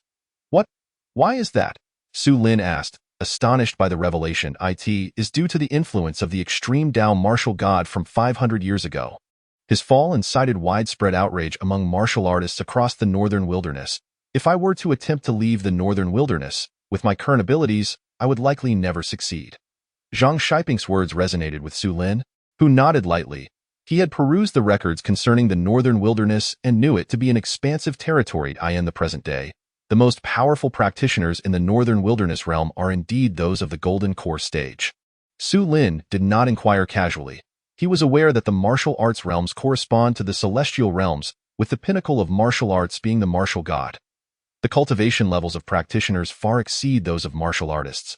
"What? Why is that?" Su Lin asked, astonished by the revelation. "It is due to the influence of the extreme Dao martial god from 500 years ago. His fall incited widespread outrage among martial artists across the northern wilderness. If I were to attempt to leave the northern wilderness, with my current abilities, I would likely never succeed." Zhang Shiping's words resonated with Su Lin, who nodded lightly. He had perused the records concerning the northern wilderness and knew it to be an expansive territory. In the present day, the most powerful practitioners in the northern wilderness realm are indeed those of the Golden Core stage. Su Lin did not inquire casually. He was aware that the martial arts realms correspond to the celestial realms, with the pinnacle of martial arts being the martial god. The cultivation levels of practitioners far exceed those of martial artists.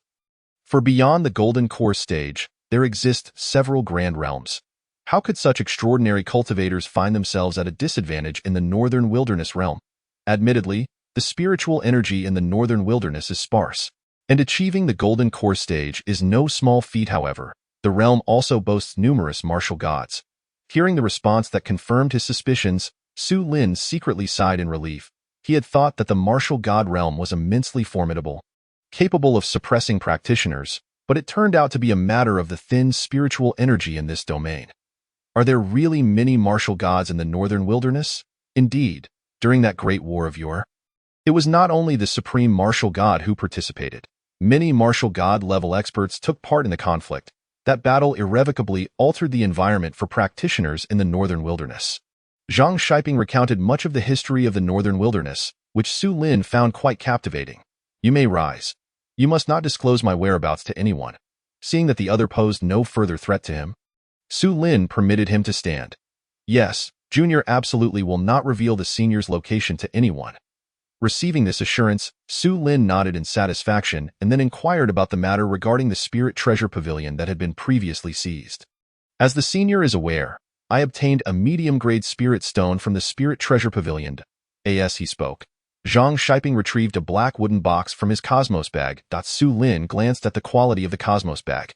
For beyond the Golden Core stage, there exist several grand realms. How could such extraordinary cultivators find themselves at a disadvantage in the northern wilderness realm? Admittedly, the spiritual energy in the northern wilderness is sparse, and achieving the Golden Core stage is no small feat. However, the realm also boasts numerous martial gods. Hearing the response that confirmed his suspicions, Su Lin secretly sighed in relief. He had thought that the martial god realm was immensely formidable, capable of suppressing practitioners, but it turned out to be a matter of the thin spiritual energy in this domain. Are there really many martial gods in the northern wilderness? Indeed, during that great war of yore, it was not only the supreme martial god who participated. Many martial god-level experts took part in the conflict. That battle irrevocably altered the environment for practitioners in the northern wilderness. Zhang Shiping recounted much of the history of the northern wilderness, which Su Lin found quite captivating. "You may rise. You must not disclose my whereabouts to anyone." Seeing that the other posed no further threat to him, Su Lin permitted him to stand. "Yes, Junior absolutely will not reveal the senior's location to anyone." Receiving this assurance, Su Lin nodded in satisfaction and then inquired about the matter regarding the Spirit Treasure Pavilion that had been previously seized. "As the senior is aware, I obtained a medium-grade spirit stone from the Spirit Treasure Pavilion." As he spoke, Zhang Shiping retrieved a black wooden box from his cosmos bag. Su Lin glanced at the quality of the cosmos bag,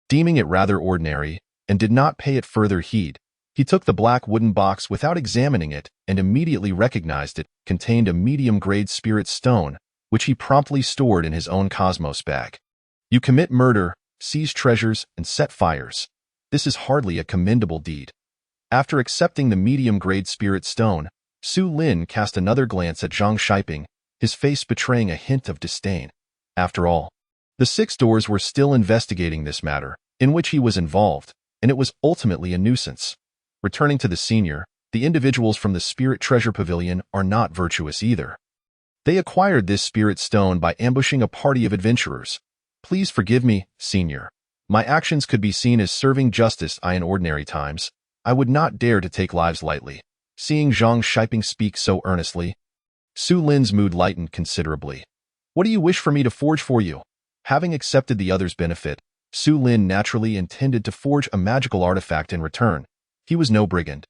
deeming it rather ordinary, and did not pay it further heed. He took the black wooden box without examining it and immediately recognized it contained a medium-grade spirit stone, which he promptly stored in his own cosmos bag. "You commit murder, seize treasures, and set fires. This is hardly a commendable deed." After accepting the medium-grade spirit stone, Su Lin cast another glance at Zhang Shiping, his face betraying a hint of disdain. After all, the six doors were still investigating this matter, in which he was involved, and it was ultimately a nuisance. Returning to the senior, the individuals from the Spirit Treasure Pavilion are not virtuous either. They acquired this spirit stone by ambushing a party of adventurers. "Please forgive me, senior. My actions could be seen as serving justice. In ordinary times, I would not dare to take lives lightly." Seeing Zhang Shiping speak so earnestly, Su Lin's mood lightened considerably. "What do you wish for me to forge for you?" Having accepted the other's benefit, Su Lin naturally intended to forge a magical artifact in return. He was no brigand.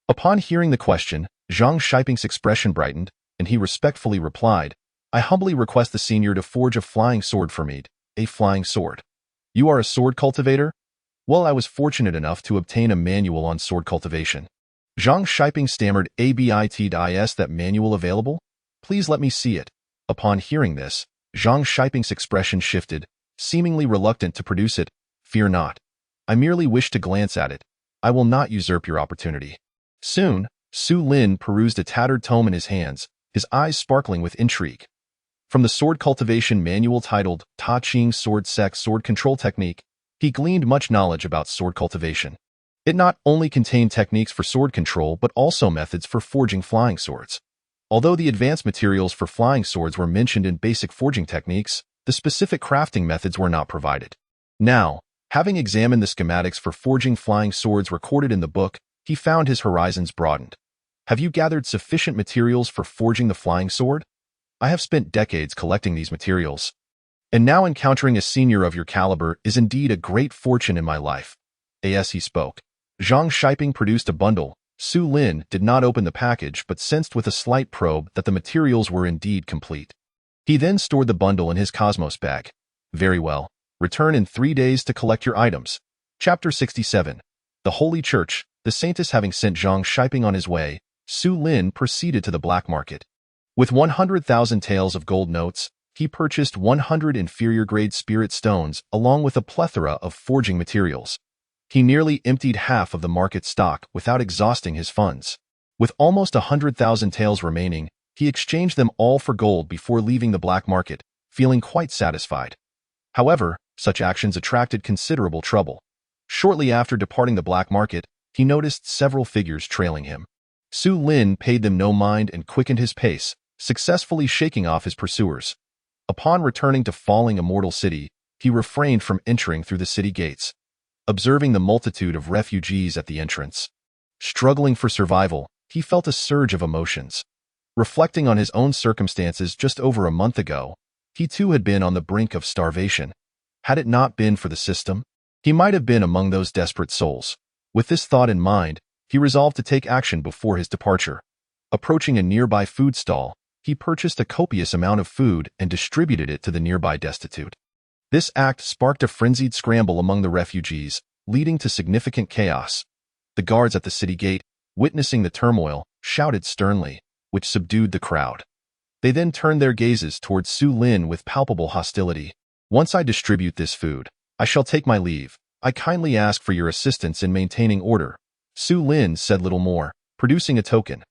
Upon hearing the question, Zhang Shiping's expression brightened, and he respectfully replied, I humbly request the senior to forge a flying sword for me. A flying sword. You are a sword cultivator? Well, I was fortunate enough to obtain a manual on sword cultivation. Zhang Shiping stammered, is that manual available? Please let me see it. Upon hearing this, Zhang Shiping's expression shifted, seemingly reluctant to produce it. Fear not. I merely wish to glance at it. I will not usurp your opportunity. Soon, Su Lin perused a tattered tome in his hands, his eyes sparkling with intrigue. From the sword cultivation manual titled Ta Ching Sword Sec Sword Control Technique, he gleaned much knowledge about sword cultivation. It not only contained techniques for sword control but also methods for forging flying swords. Although the advanced materials for flying swords were mentioned in basic forging techniques, the specific crafting methods were not provided. Now, having examined the schematics for forging flying swords recorded in the book, he found his horizons broadened. Have you gathered sufficient materials for forging the flying sword? I have spent decades collecting these materials, and now encountering a senior of your caliber is indeed a great fortune in my life. As he spoke, Zhang Shiping produced a bundle. Su Lin did not open the package but sensed with a slight probe that the materials were indeed complete. He then stored the bundle in his cosmos bag. Very well. Return in 3 days to collect your items. Chapter 67. The Holy Church. The Saintess having sent Zhang Shiping on his way, Su Lin proceeded to the black market. With 100,000 taels of gold notes, he purchased 100 inferior-grade spirit stones along with a plethora of forging materials. He nearly emptied half of the market stock without exhausting his funds. With almost 100,000 taels remaining, he exchanged them all for gold before leaving the black market, feeling quite satisfied. However, such actions attracted considerable trouble. Shortly after departing the black market, he noticed several figures trailing him. Su Lin paid them no mind and quickened his pace, successfully shaking off his pursuers. Upon returning to Falling Immortal City, he refrained from entering through the city gates. Observing the multitude of refugees at the entrance, struggling for survival, he felt a surge of emotions. Reflecting on his own circumstances just over a month ago, he too had been on the brink of starvation. Had it not been for the system, he might have been among those desperate souls. With this thought in mind, he resolved to take action before his departure. Approaching a nearby food stall, he purchased a copious amount of food and distributed it to the nearby destitute. This act sparked a frenzied scramble among the refugees, leading to significant chaos. The guards at the city gate, witnessing the turmoil, shouted sternly, which subdued the crowd. They then turned their gazes towards Su Lin with palpable hostility. Once I distribute this food, I shall take my leave. I kindly ask for your assistance in maintaining order. Su Lin said little more, producing a token.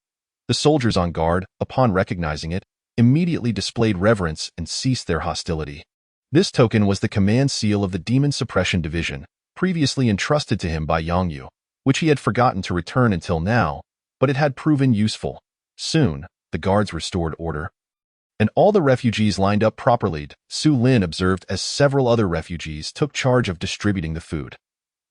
The soldiers on guard, upon recognizing it, immediately displayed reverence and ceased their hostility. This token was the command seal of the Demon Suppression Division, previously entrusted to him by Yangyu, which he had forgotten to return until now, but it had proven useful. Soon, the guards restored order, and all the refugees lined up properly. Su Lin observed as several other refugees took charge of distributing the food.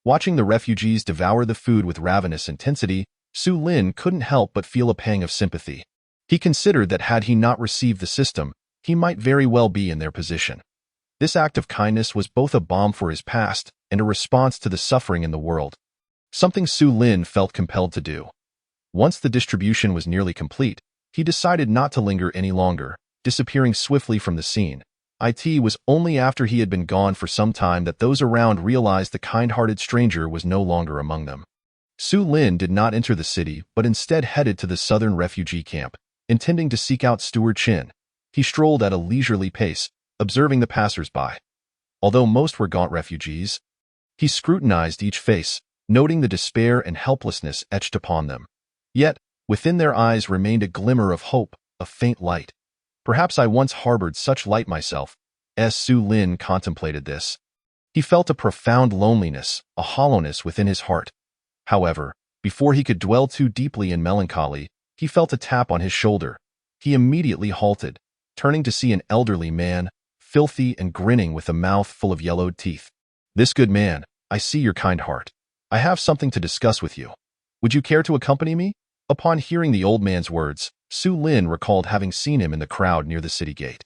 Watching the refugees devour the food with ravenous intensity, Su Lin couldn't help but feel a pang of sympathy. He considered that had he not received the system, he might very well be in their position. This act of kindness was both a balm for his past and a response to the suffering in the world, something Su Lin felt compelled to do. Once the distribution was nearly complete, he decided not to linger any longer, disappearing swiftly from the scene. It was only after he had been gone for some time that those around realized the kind-hearted stranger was no longer among them. Su Lin did not enter the city but instead headed to the southern refugee camp, intending to seek out Steward Chin. He strolled at a leisurely pace, observing the passers-by. Although most were gaunt refugees, he scrutinized each face, noting the despair and helplessness etched upon them. Yet, within their eyes remained a glimmer of hope, a faint light. Perhaps I once harbored such light myself. As Su Lin contemplated this, he felt a profound loneliness, a hollowness within his heart. However, before he could dwell too deeply in melancholy, he felt a tap on his shoulder. He immediately halted, turning to see an elderly man, filthy and grinning with a mouth full of yellowed teeth. "This good man, I see your kind heart. I have something to discuss with you. Would you care to accompany me?" Upon hearing the old man's words, Su Lin recalled having seen him in the crowd near the city gate.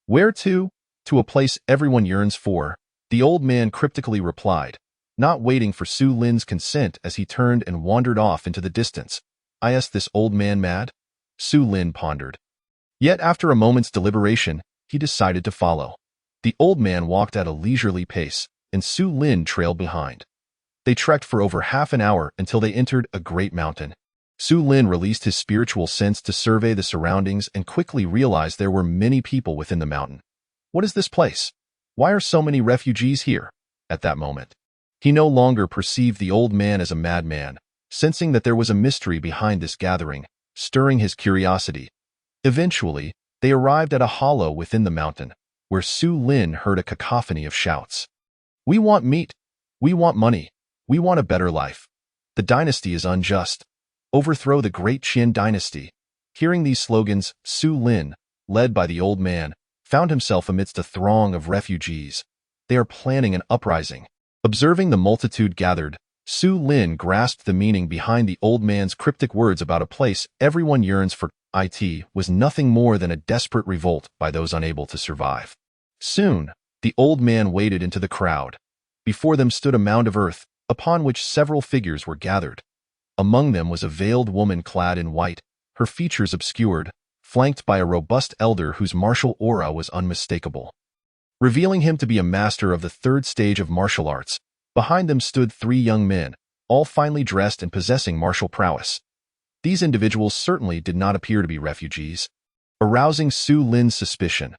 "Where to?" "To a place everyone yearns for, The old man cryptically replied, not waiting for Su Lin's consent as he turned and wandered off into the distance. Is this old man mad? Su Lin pondered. Yet after a moment's deliberation, he decided to follow. The old man walked at a leisurely pace, and Su Lin trailed behind. They trekked for over half an hour until they entered a great mountain. Su Lin released his spiritual sense to survey the surroundings and quickly realized there were many people within the mountain. What is this place? Why are so many refugees here? At that moment, he no longer perceived the old man as a madman, sensing that there was a mystery behind this gathering, stirring his curiosity. Eventually, they arrived at a hollow within the mountain, where Su Lin heard a cacophony of shouts. We want meat. We want money. We want a better life. The dynasty is unjust. Overthrow the great Qin dynasty. Hearing these slogans, Su Lin, led by the old man, found himself amidst a throng of refugees. They are planning an uprising. Observing the multitude gathered, Su Lin grasped the meaning behind the old man's cryptic words about a place everyone yearns for. It was nothing more than a desperate revolt by those unable to survive. Soon, the old man waded into the crowd. Before them stood a mound of earth, upon which several figures were gathered. Among them was a veiled woman clad in white, her features obscured, flanked by a robust elder whose martial aura was unmistakable, revealing him to be a master of the third stage of martial arts. Behind them stood 3 young men, all finely dressed and possessing martial prowess. These individuals certainly did not appear to be refugees. Arousing Su Lin's suspicion,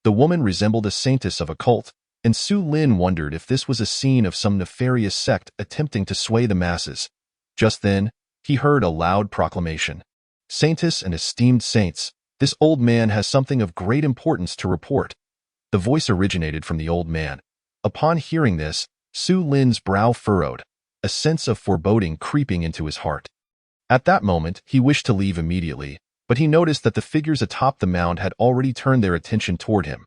the woman resembled a saintess of a cult, and Su Lin wondered if this was a scene of some nefarious sect attempting to sway the masses. Just then, he heard a loud proclamation. Saintess and esteemed saints, this old man has something of great importance to report. The voice originated from the old man. Upon hearing this, Su Lin's brow furrowed, a sense of foreboding creeping into his heart. At that moment, he wished to leave immediately, but he noticed that the figures atop the mound had already turned their attention toward him.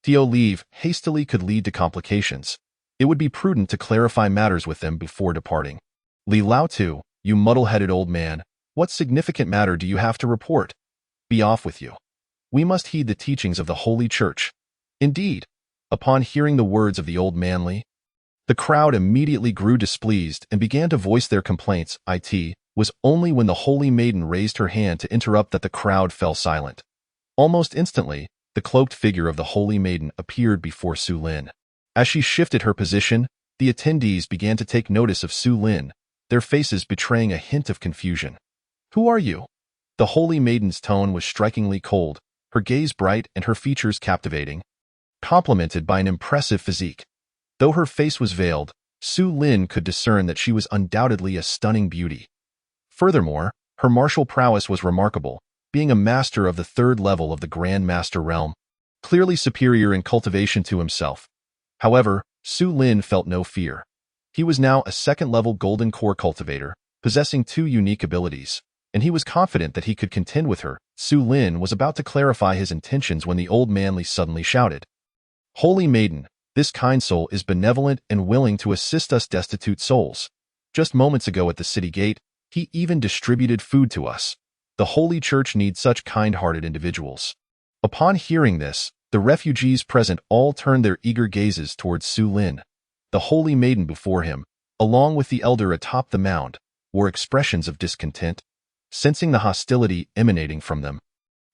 To leave hastily could lead to complications. It would be prudent to clarify matters with them before departing. Li Lao Tu, you muddle-headed old man, what significant matter do you have to report? Be off with you. We must heed the teachings of the Holy Church. Indeed, upon hearing the words of the old man, the crowd immediately grew displeased and began to voice their complaints. It was only when the Holy Maiden raised her hand to interrupt that the crowd fell silent. Almost instantly, the cloaked figure of the Holy Maiden appeared before Su Lin. As she shifted her position, the attendees began to take notice of Su Lin, their faces betraying a hint of confusion. Who are you? The Holy Maiden's tone was strikingly cold, her gaze bright and her features captivating, complemented by an impressive physique. Though her face was veiled, Su Lin could discern that she was undoubtedly a stunning beauty. Furthermore, her martial prowess was remarkable, being a master of the 3rd level of the Grand Master realm, clearly superior in cultivation to himself. However, Su Lin felt no fear. He was now a 2nd-level Golden Core cultivator, possessing 2 unique abilities, and he was confident that he could contend with her. Su Lin was about to clarify his intentions when the old man suddenly shouted, Holy Maiden, this kind soul is benevolent and willing to assist us destitute souls. Just moments ago at the city gate, he even distributed food to us. The Holy Church needs such kind-hearted individuals. Upon hearing this, the refugees present all turned their eager gazes towards Su Lin. The Holy Maiden before him, along with the elder atop the mound, wore expressions of discontent, sensing the hostility emanating from them.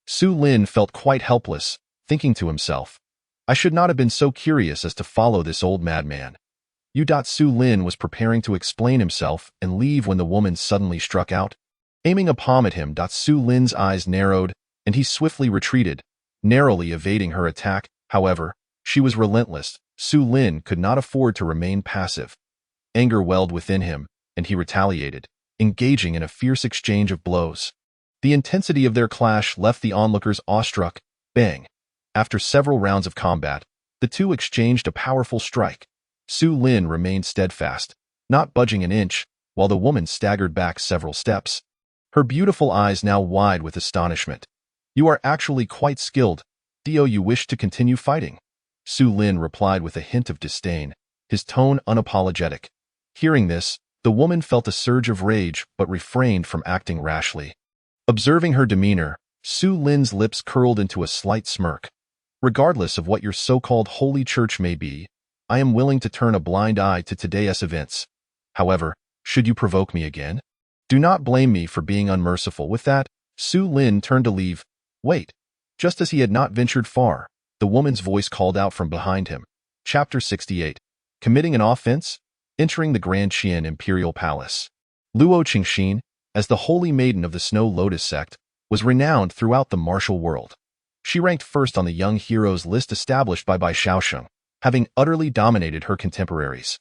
Su Lin felt quite helpless, thinking to himself, I should not have been so curious as to follow this old madman. Su Lin was preparing to explain himself and leave when the woman suddenly struck out. Aiming a palm at him, Su Lin's eyes narrowed, and he swiftly retreated, narrowly evading her attack. However, she was relentless. Su Lin could not afford to remain passive. Anger welled within him, and he retaliated, engaging in a fierce exchange of blows. The intensity of their clash left the onlookers awestruck. Bang! After several rounds of combat, the two exchanged a powerful strike. Su Lin remained steadfast, not budging an inch, while the woman staggered back several steps, her beautiful eyes now wide with astonishment. You are actually quite skilled. Do you wish to continue fighting? Su Lin replied with a hint of disdain, his tone unapologetic. Hearing this, the woman felt a surge of rage but refrained from acting rashly. Observing her demeanor, Su Lin's lips curled into a slight smirk. Regardless of what your so-called Holy Church may be, I am willing to turn a blind eye to today's events. However, should you provoke me again? Do not blame me for being unmerciful. With that, Su Lin turned to leave. Wait. Just as he had not ventured far, the woman's voice called out from behind him. Chapter 68. Committing an offense? Entering the Grand Qian Imperial Palace. Luo Qingxin, as the holy maiden of the Snow Lotus sect, was renowned throughout the martial world. She ranked first on the young heroes list established by Bai Shaosheng, having utterly dominated her contemporaries.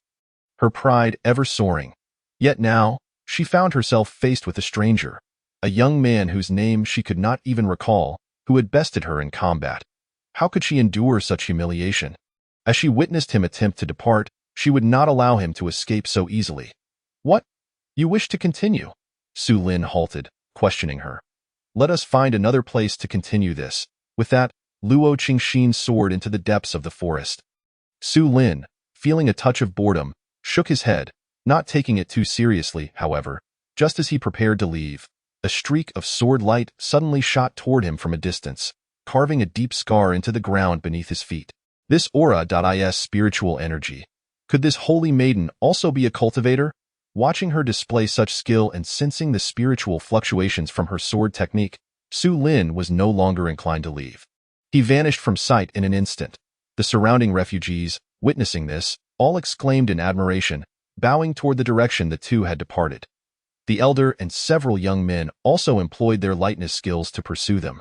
Her pride ever soaring. Yet now, she found herself faced with a stranger, a young man whose name she could not even recall, who had bested her in combat. How could she endure such humiliation? As she witnessed him attempt to depart, she would not allow him to escape so easily. What? You wish to continue? Su Lin halted, questioning her. Let us find another place to continue this. With that, Luo Qingxin soared into the depths of the forest. Su Lin, feeling a touch of boredom, shook his head, not taking it too seriously, however. Just as he prepared to leave, a streak of sword light suddenly shot toward him from a distance, carving a deep scar into the ground beneath his feet. This aura.is spiritual energy. Could this holy maiden also be a cultivator? Watching her display such skill and sensing the spiritual fluctuations from her sword technique, Su Lin was no longer inclined to leave. He vanished from sight in an instant. The surrounding refugees, witnessing this, all exclaimed in admiration, bowing toward the direction the two had departed. The elder and several young men also employed their lightness skills to pursue them.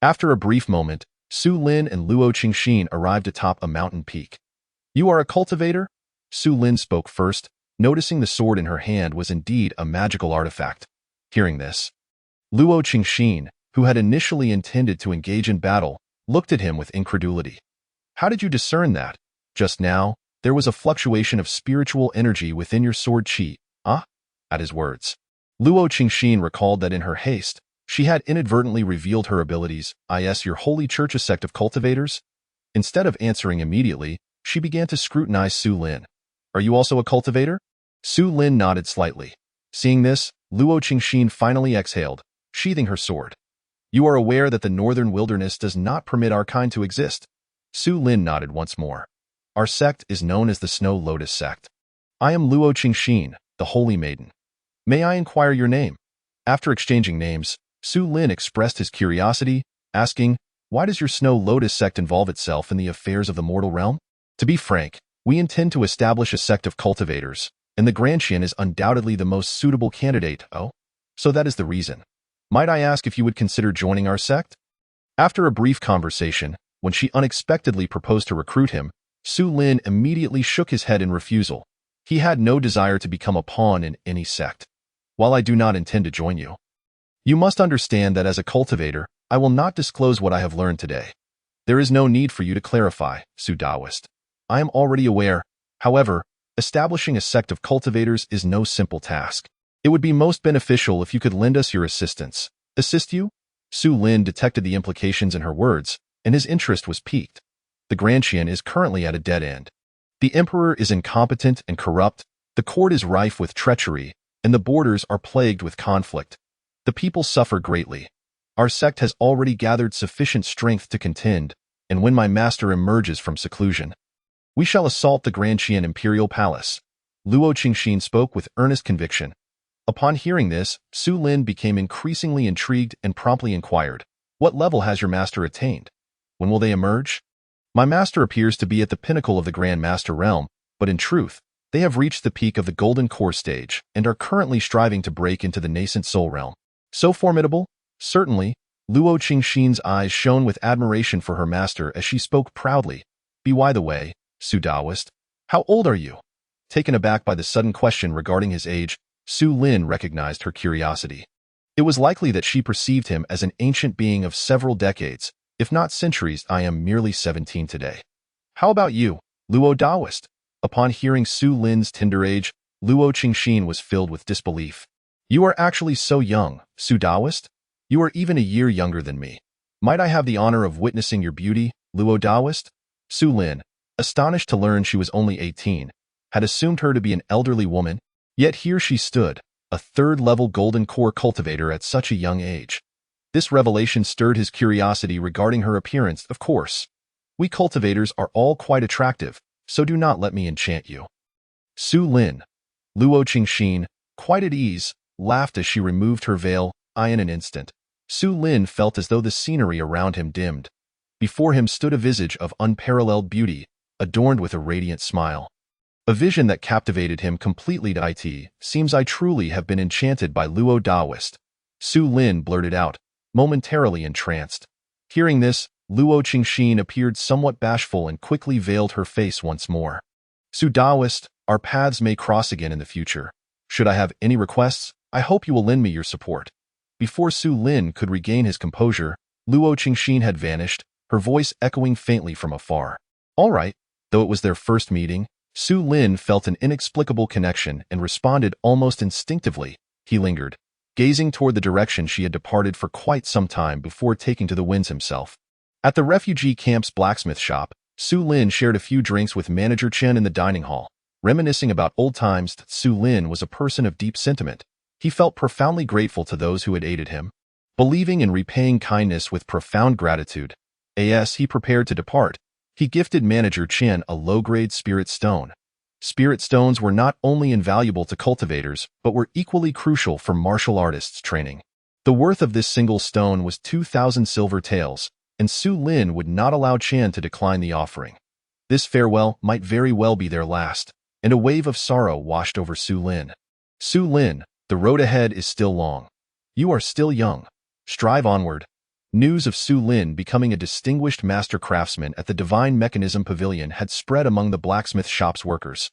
After a brief moment, Su Lin and Luo Qingxin arrived atop a mountain peak. You are a cultivator? Su Lin spoke first, noticing the sword in her hand was indeed a magical artifact. Hearing this, Luo Qingxin, who had initially intended to engage in battle, looked at him with incredulity. How did you discern that? Just now, there was a fluctuation of spiritual energy within your sword qi. Ah? At his words, Luo Qingxin recalled that in her haste, she had inadvertently revealed her abilities. Is your holy church a sect of cultivators? Instead of answering immediately, she began to scrutinize Su Lin. Are you also a cultivator? Su Lin nodded slightly. Seeing this, Luo Qingxin finally exhaled, sheathing her sword. You are aware that the northern wilderness does not permit our kind to exist? Su Lin nodded once more. Our sect is known as the Snow Lotus sect. I am Luo Qingxin, the Holy Maiden. May I inquire your name? After exchanging names, Su Lin expressed his curiosity, asking, why does your Snow Lotus sect involve itself in the affairs of the mortal realm? To be frank, we intend to establish a sect of cultivators, and the Grand Qian is undoubtedly the most suitable candidate. Oh? So that is the reason. Might I ask if you would consider joining our sect? After a brief conversation, when she unexpectedly proposed to recruit him, Su Lin immediately shook his head in refusal. He had no desire to become a pawn in any sect. While I do not intend to join you, you must understand that as a cultivator, I will not disclose what I have learned today. There is no need for you to clarify, Su Daoist. I am already aware. However, establishing a sect of cultivators is no simple task. It would be most beneficial if you could lend us your assistance. Assist you? Su Lin detected the implications in her words, and his interest was piqued. The Grand Qian is currently at a dead end. The emperor is incompetent and corrupt, the court is rife with treachery, and the borders are plagued with conflict. The people suffer greatly. Our sect has already gathered sufficient strength to contend, and when my master emerges from seclusion, we shall assault the Grand Qian Imperial Palace. Luo Qingxin spoke with earnest conviction. Upon hearing this, Su Lin became increasingly intrigued and promptly inquired, what level has your master attained? When will they emerge? My master appears to be at the pinnacle of the Grand Master realm, but in truth, they have reached the peak of the Golden Core stage and are currently striving to break into the nascent Soul realm. So formidable? Certainly. Luo Qingxin's eyes shone with admiration for her master as she spoke proudly. By the way, Su Daoist, how old are you? Taken aback by the sudden question regarding his age, Su Lin recognized her curiosity. It was likely that she perceived him as an ancient being of several decades, if not centuries. I am merely 17 today. How about you, Luo Daoist? Upon hearing Su Lin's tender age, Luo Qingxin was filled with disbelief. You are actually so young, Su Daoist? You are even a year younger than me. Might I have the honor of witnessing your beauty, Luo Daoist? Su Lin, astonished to learn she was only 18, had assumed her to be an elderly woman, yet here she stood, a third-level Golden Core cultivator at such a young age. This revelation stirred his curiosity regarding her appearance. Of course, we cultivators are all quite attractive, so do not let me enchant you. Su Lin, Luo Qingxin, quite at ease, laughed as she removed her veil. In an instant, Su Lin felt as though the scenery around him dimmed. Before him stood a visage of unparalleled beauty, adorned with a radiant smile. A vision that captivated him completely. It seems I truly have been enchanted by Luo Daoist, Su Lin blurted out, momentarily entranced. Hearing this, Luo Qingxin appeared somewhat bashful and quickly veiled her face once more. Su Daoist, our paths may cross again in the future. Should I have any requests, I hope you will lend me your support. Before Su Lin could regain his composure, Luo Qingxin had vanished, her voice echoing faintly from afar. All right. Though it was their first meeting, Su Lin felt an inexplicable connection and responded almost instinctively. He lingered, gazing toward the direction she had departed for quite some time before taking to the winds himself. At the refugee camp's blacksmith shop, Su Lin shared a few drinks with Manager Chen in the dining hall. Reminiscing about old times, Su Lin was a person of deep sentiment. He felt profoundly grateful to those who had aided him. Believing in repaying kindness with profound gratitude, as he prepared to depart, he gifted Manager Chen a low-grade spirit stone. Spirit stones were not only invaluable to cultivators, but were equally crucial for martial artists' training. The worth of this single stone was 2,000 silver taels, and Su Lin would not allow Chen to decline the offering. This farewell might very well be their last, and a wave of sorrow washed over Su Lin. Su Lin, the road ahead is still long. You are still young. Strive onward. News of Su Lin becoming a distinguished master craftsman at the Divine Mechanism Pavilion had spread among the blacksmith shop's workers,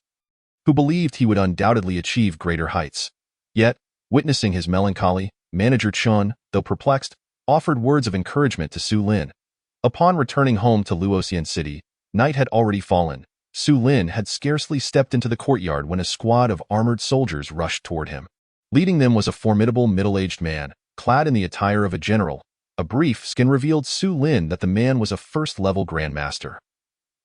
who believed he would undoubtedly achieve greater heights. Yet, witnessing his melancholy, Manager Chen, though perplexed, offered words of encouragement to Su Lin. Upon returning home to Luoxian City, night had already fallen. Su Lin had scarcely stepped into the courtyard when a squad of armored soldiers rushed toward him. Leading them was a formidable middle-aged man, clad in the attire of a general. A brief scan revealed Su Lin that the man was a first-level grandmaster.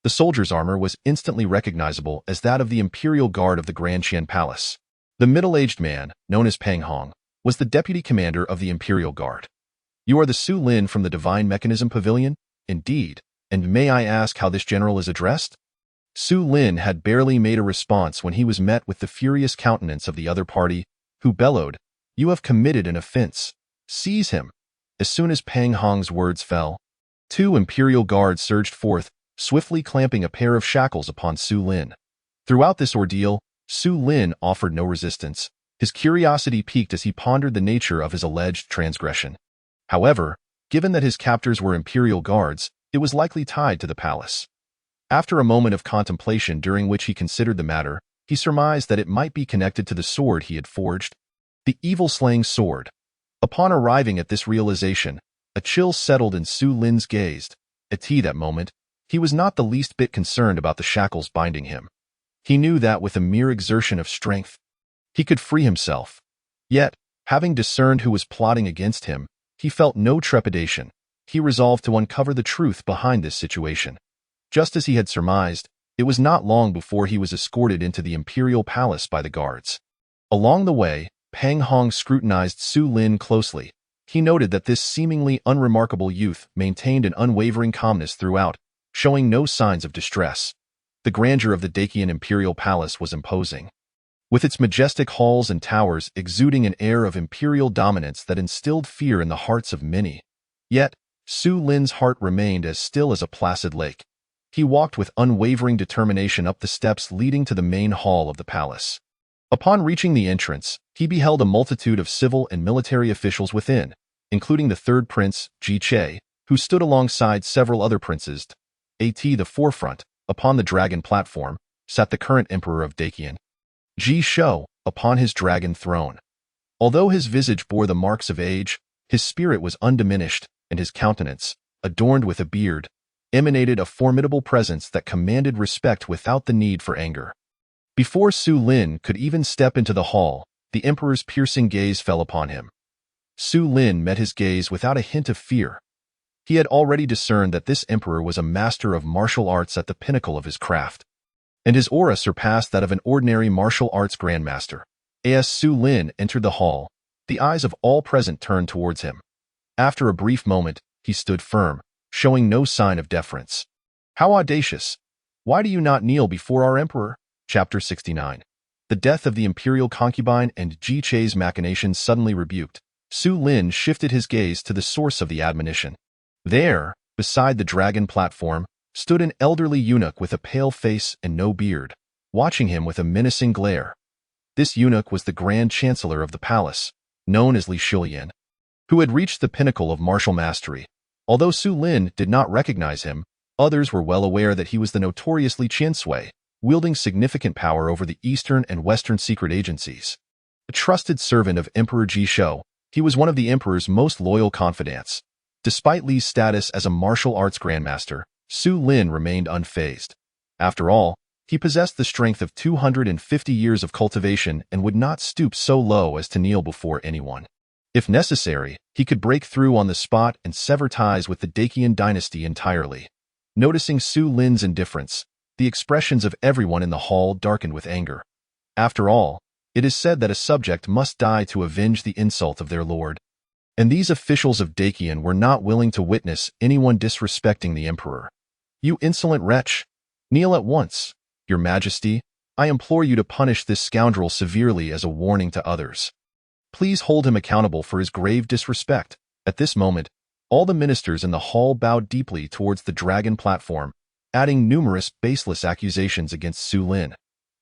The soldier's armor was instantly recognizable as that of the Imperial Guard of the Grand Qian Palace. The middle-aged man, known as Peng Hong, was the deputy commander of the Imperial Guard. You are the Su Lin from the Divine Mechanism Pavilion? Indeed. And may I ask how this general is addressed? Su Lin had barely made a response when he was met with the furious countenance of the other party, who bellowed, You have committed an offense. Seize him. As soon as Peng Hong's words fell, 2 Imperial guards surged forth, swiftly clamping a pair of shackles upon Su Lin. Throughout this ordeal, Su Lin offered no resistance. His curiosity piqued as he pondered the nature of his alleged transgression. However, given that his captors were Imperial guards, it was likely tied to the palace. After a moment of contemplation during which he considered the matter, he surmised that it might be connected to the sword he had forged. The evil-slaying sword. Upon arriving at this realization, a chill settled in Su Lin's gaze. At that moment, he was not the least bit concerned about the shackles binding him. He knew that with a mere exertion of strength, he could free himself. Yet, having discerned who was plotting against him, he felt no trepidation. He resolved to uncover the truth behind this situation. Just as he had surmised, it was not long before he was escorted into the Imperial Palace by the guards. Along the way, Peng Hong scrutinized Su Lin closely. He noted that this seemingly unremarkable youth maintained an unwavering calmness throughout, showing no signs of distress. The grandeur of the Dacian Imperial Palace was imposing, with its majestic halls and towers exuding an air of imperial dominance that instilled fear in the hearts of many. Yet, Su Lin's heart remained as still as a placid lake. He walked with unwavering determination up the steps leading to the main hall of the palace. Upon reaching the entrance, he beheld a multitude of civil and military officials within, including the third prince, Ji Che, who stood alongside several other princes. At the forefront, upon the dragon platform, sat the current emperor of Dacian, Ji Shou, upon his dragon throne. Although his visage bore the marks of age, his spirit was undiminished, and his countenance, adorned with a beard, emanated a formidable presence that commanded respect without the need for anger. Before Su Lin could even step into the hall, the emperor's piercing gaze fell upon him. Su Lin met his gaze without a hint of fear. He had already discerned that this emperor was a master of martial arts at the pinnacle of his craft, and his aura surpassed that of an ordinary martial arts grandmaster. As Su Lin entered the hall, the eyes of all present turned towards him. After a brief moment, he stood firm, showing no sign of deference. How audacious! Why do you not kneel before our emperor? Chapter 69. The death of the imperial concubine and Ji Che's machinations suddenly rebuked. Su Lin shifted his gaze to the source of the admonition. There, beside the dragon platform, stood an elderly eunuch with a pale face and no beard, watching him with a menacing glare. This eunuch was the Grand Chancellor of the palace, known as Li Shulian, who had reached the pinnacle of martial mastery. Although Su Lin did not recognize him, others were well aware that he was the notorious Li Qiansui, wielding significant power over the eastern and western secret agencies. A trusted servant of Emperor Ji Shou, he was one of the emperor's most loyal confidants. Despite Li's status as a martial arts grandmaster, Su Lin remained unfazed. After all, he possessed the strength of 250 years of cultivation and would not stoop so low as to kneel before anyone. If necessary, he could break through on the spot and sever ties with the Dacian dynasty entirely. Noticing Su Lin's indifference, the expressions of everyone in the hall darkened with anger. After all, it is said that a subject must die to avenge the insult of their lord. And these officials of Dacian were not willing to witness anyone disrespecting the emperor. You insolent wretch! Kneel at once, your majesty. I implore you to punish this scoundrel severely as a warning to others. Please hold him accountable for his grave disrespect. At this moment, all the ministers in the hall bowed deeply towards the dragon platform, adding numerous baseless accusations against Su Lin.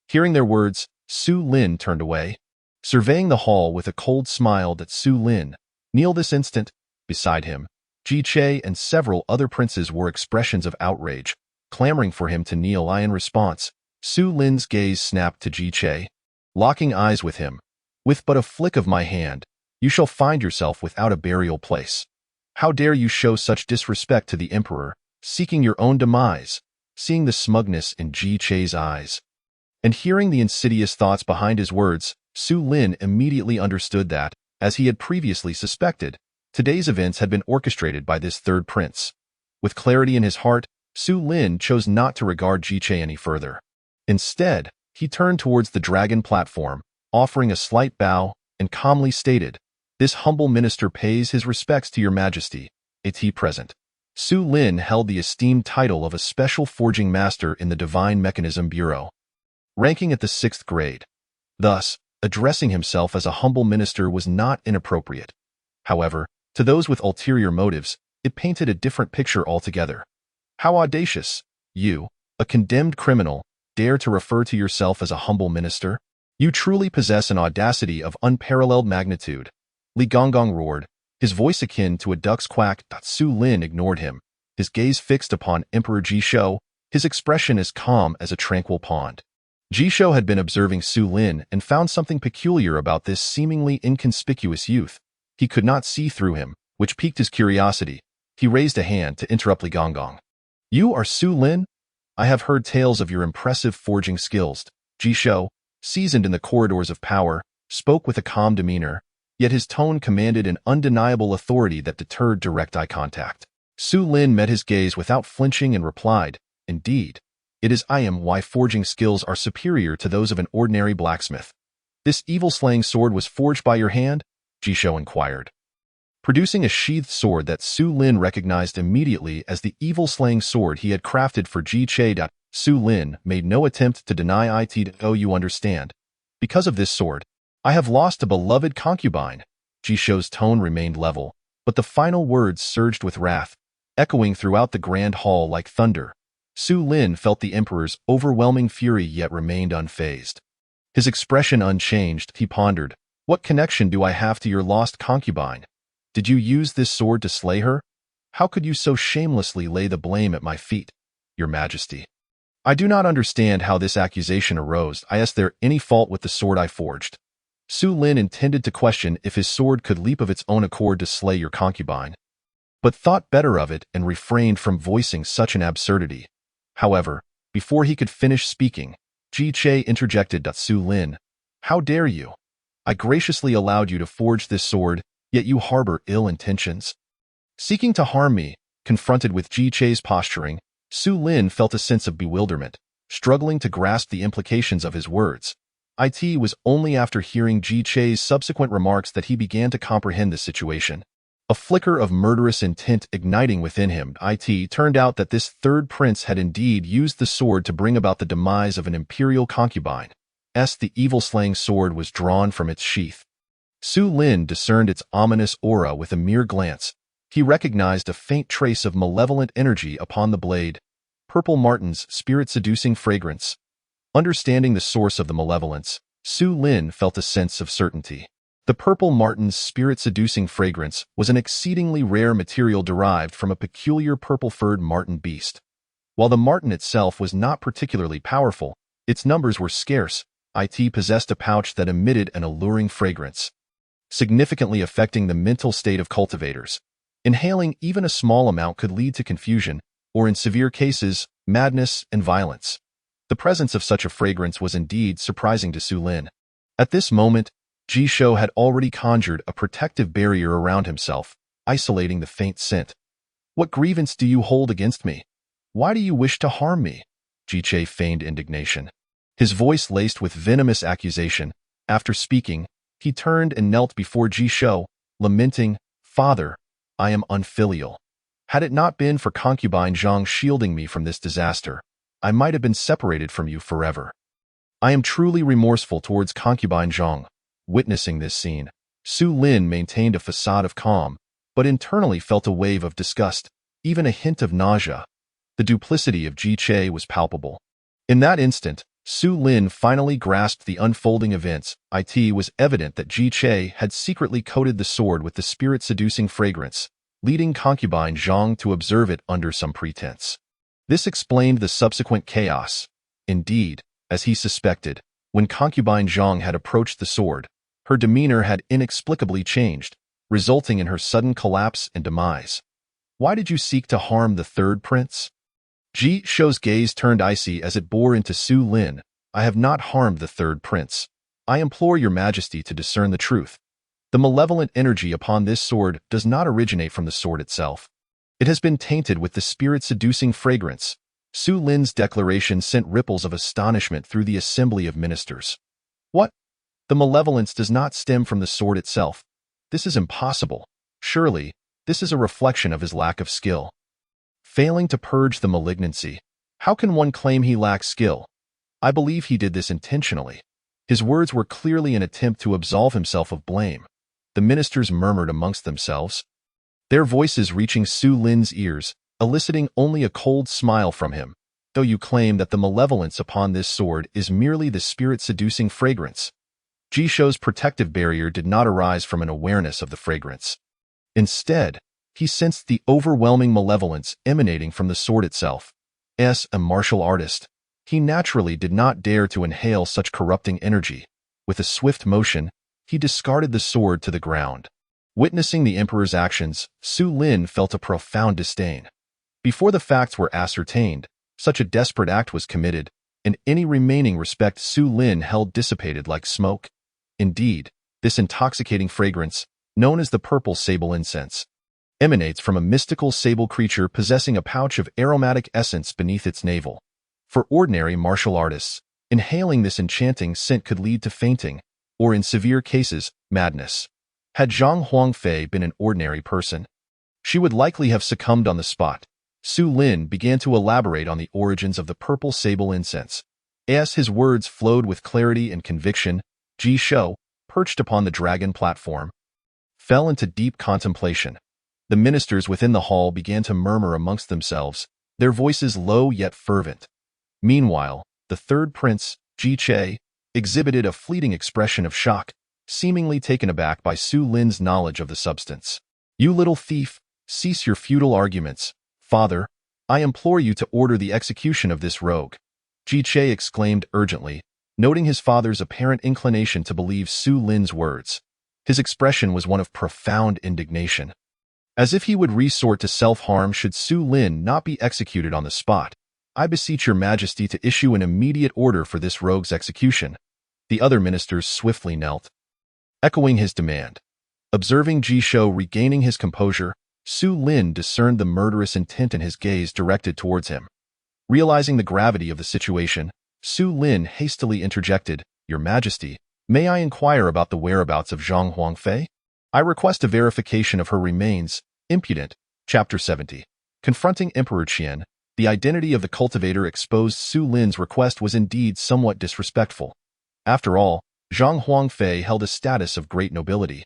Hearing their words, Su Lin turned away, surveying the hall with a cold smile that Su Lin, kneel this instant. Beside him, Ji Che and several other princes wore expressions of outrage, clamoring for him to kneel. In response, Su Lin's gaze snapped to Ji Che, locking eyes with him. With but a flick of my hand, you shall find yourself without a burial place. How dare you show such disrespect to the emperor, seeking your own demise? Seeing the smugness in Ji Che's eyes, and hearing the insidious thoughts behind his words, Su Lin immediately understood that, as he had previously suspected, today's events had been orchestrated by this third prince. With clarity in his heart, Su Lin chose not to regard Ji Che any further. Instead, he turned towards the dragon platform, offering a slight bow, and calmly stated, "This humble minister pays his respects to your majesty, at present." Su Lin held the esteemed title of a special forging master in the Divine Mechanism Bureau, ranking at the 6th grade. Thus, addressing himself as a humble minister was not inappropriate. However, to those with ulterior motives, it painted a different picture altogether. How audacious! You, a condemned criminal, dare to refer to yourself as a humble minister? You truly possess an audacity of unparalleled magnitude. Li Gonggong roared, his voice akin to a duck's quack. Su Lin ignored him, his gaze fixed upon Emperor Ji Shou, his expression as calm as a tranquil pond. Ji Shou had been observing Su Lin and found something peculiar about this seemingly inconspicuous youth. He could not see through him, which piqued his curiosity. He raised a hand to interrupt Li Gonggong. You are Su Lin? I have heard tales of your impressive forging skills. Ji Shou, seasoned in the corridors of power, spoke with a calm demeanor, yet his tone commanded an undeniable authority that deterred direct eye contact. Su Lin met his gaze without flinching and replied, "Indeed, it is I am why forging skills are superior to those of an ordinary blacksmith." "This evil-slaying sword was forged by your hand?" Ji Shou inquired, producing a sheathed sword that Su Lin recognized immediately as the evil-slaying sword he had crafted for Ji Che. Su Lin made no attempt to deny it. "Oh, you understand. Because of this sword, I have lost a beloved concubine." Ji Shou's tone remained level, but the final words surged with wrath, echoing throughout the grand hall like thunder. Su Lin felt the emperor's overwhelming fury yet remained unfazed. His expression unchanged, he pondered, "What connection do I have to your lost concubine? Did you use this sword to slay her? How could you so shamelessly lay the blame at my feet, your majesty? I do not understand how this accusation arose. Is there any fault with the sword I forged?" Su Lin intended to question if his sword could leap of its own accord to slay your concubine, but thought better of it and refrained from voicing such an absurdity. However, before he could finish speaking, Ji Che interjected. "Su Lin, how dare you? I graciously allowed you to forge this sword, yet you harbor ill intentions. Seeking to harm me." Confronted with Ji Che's posturing, Su Lin felt a sense of bewilderment, struggling to grasp the implications of his words. It was only after hearing Ji Che's subsequent remarks that he began to comprehend the situation. A flicker of murderous intent igniting within him. It turned out that this third prince had indeed used the sword to bring about the demise of an imperial concubine. The evil-slaying sword was drawn from its sheath. Su Lin discerned its ominous aura with a mere glance. He recognized a faint trace of malevolent energy upon the blade. Purple Martin's spirit-seducing fragrance. Understanding the source of the malevolence, Su Lin felt a sense of certainty. The Purple Martin's spirit-seducing fragrance was an exceedingly rare material derived from a peculiar purple-furred marten beast. While the marten itself was not particularly powerful, its numbers were scarce. It possessed a pouch that emitted an alluring fragrance, significantly affecting the mental state of cultivators. Inhaling even a small amount could lead to confusion, or in severe cases, madness and violence. The presence of such a fragrance was indeed surprising to Su Lin. At this moment, Ji Shou had already conjured a protective barrier around himself, isolating the faint scent. "What grievance do you hold against me? Why do you wish to harm me?" Ji Che feigned indignation, his voice laced with venomous accusation. After speaking, he turned and knelt before Ji Shou, lamenting, "Father, I am unfilial. Had it not been for concubine Zhang shielding me from this disaster, I might have been separated from you forever. I am truly remorseful towards concubine Zhang." Witnessing this scene, Su Lin maintained a facade of calm, but internally felt a wave of disgust, even a hint of nausea. The duplicity of Ji Che was palpable. In that instant, Su Lin finally grasped the unfolding events. It was evident that Ji Che had secretly coated the sword with the spirit-seducing fragrance, leading concubine Zhang to observe it under some pretense. This explained the subsequent chaos. Indeed, as he suspected, when concubine Zhang had approached the sword, her demeanor had inexplicably changed, resulting in her sudden collapse and demise. "Why did you seek to harm the third prince?" Ji Shou's gaze turned icy as it bore into Su Lin. "I have not harmed the third prince. I implore your majesty to discern the truth. The malevolent energy upon this sword does not originate from the sword itself. It has been tainted with the spirit-seducing fragrance." Su Lin's declaration sent ripples of astonishment through the assembly of ministers. "What? The malevolence does not stem from the sword itself. This is impossible. Surely, this is a reflection of his lack of skill. Failing to purge the malignancy. How can one claim he lacks skill? I believe he did this intentionally." His words were clearly an attempt to absolve himself of blame. The ministers murmured amongst themselves, their voices reaching Su Lin's ears, eliciting only a cold smile from him. "Though you claim that the malevolence upon this sword is merely the spirit-seducing fragrance, Ji Shou's protective barrier did not arise from an awareness of the fragrance. Instead, he sensed the overwhelming malevolence emanating from the sword itself. As a martial artist, he naturally did not dare to inhale such corrupting energy. With a swift motion, he discarded the sword to the ground. Witnessing the emperor's actions, Su Lin felt a profound disdain. Before the facts were ascertained, such a desperate act was committed, and any remaining respect Su Lin held dissipated like smoke. Indeed, this intoxicating fragrance, known as the purple sable incense, emanates from a mystical sable creature possessing a pouch of aromatic essence beneath its navel. For ordinary martial artists, inhaling this enchanting scent could lead to fainting, or in severe cases, madness. Had Zhang Huangfei been an ordinary person, she would likely have succumbed on the spot. Su Lin began to elaborate on the origins of the purple sable incense. As his words flowed with clarity and conviction, Ji Shou, perched upon the dragon platform, fell into deep contemplation. The ministers within the hall began to murmur amongst themselves, their voices low yet fervent. Meanwhile, the third prince, Ji Che, exhibited a fleeting expression of shock, seemingly taken aback by Su Lin's knowledge of the substance. "You little thief, cease your futile arguments. Father, I implore you to order the execution of this rogue," Ji Che exclaimed urgently, noting his father's apparent inclination to believe Su Lin's words. His expression was one of profound indignation. As if he would resort to self-harm should Su Lin not be executed on the spot. "I beseech your majesty to issue an immediate order for this rogue's execution." The other ministers swiftly knelt, echoing his demand. Observing Ji Shou regaining his composure, Su Lin discerned the murderous intent in his gaze directed towards him. Realizing the gravity of the situation, Su Lin hastily interjected, "Your Majesty, may I inquire about the whereabouts of Zhang Huangfei?" I request a verification of her remains. Impudent. Chapter 70. Confronting Emperor Qian, the identity of the cultivator exposed. Su Lin's request was indeed somewhat disrespectful. After all, Zhang Huangfei held a status of great nobility.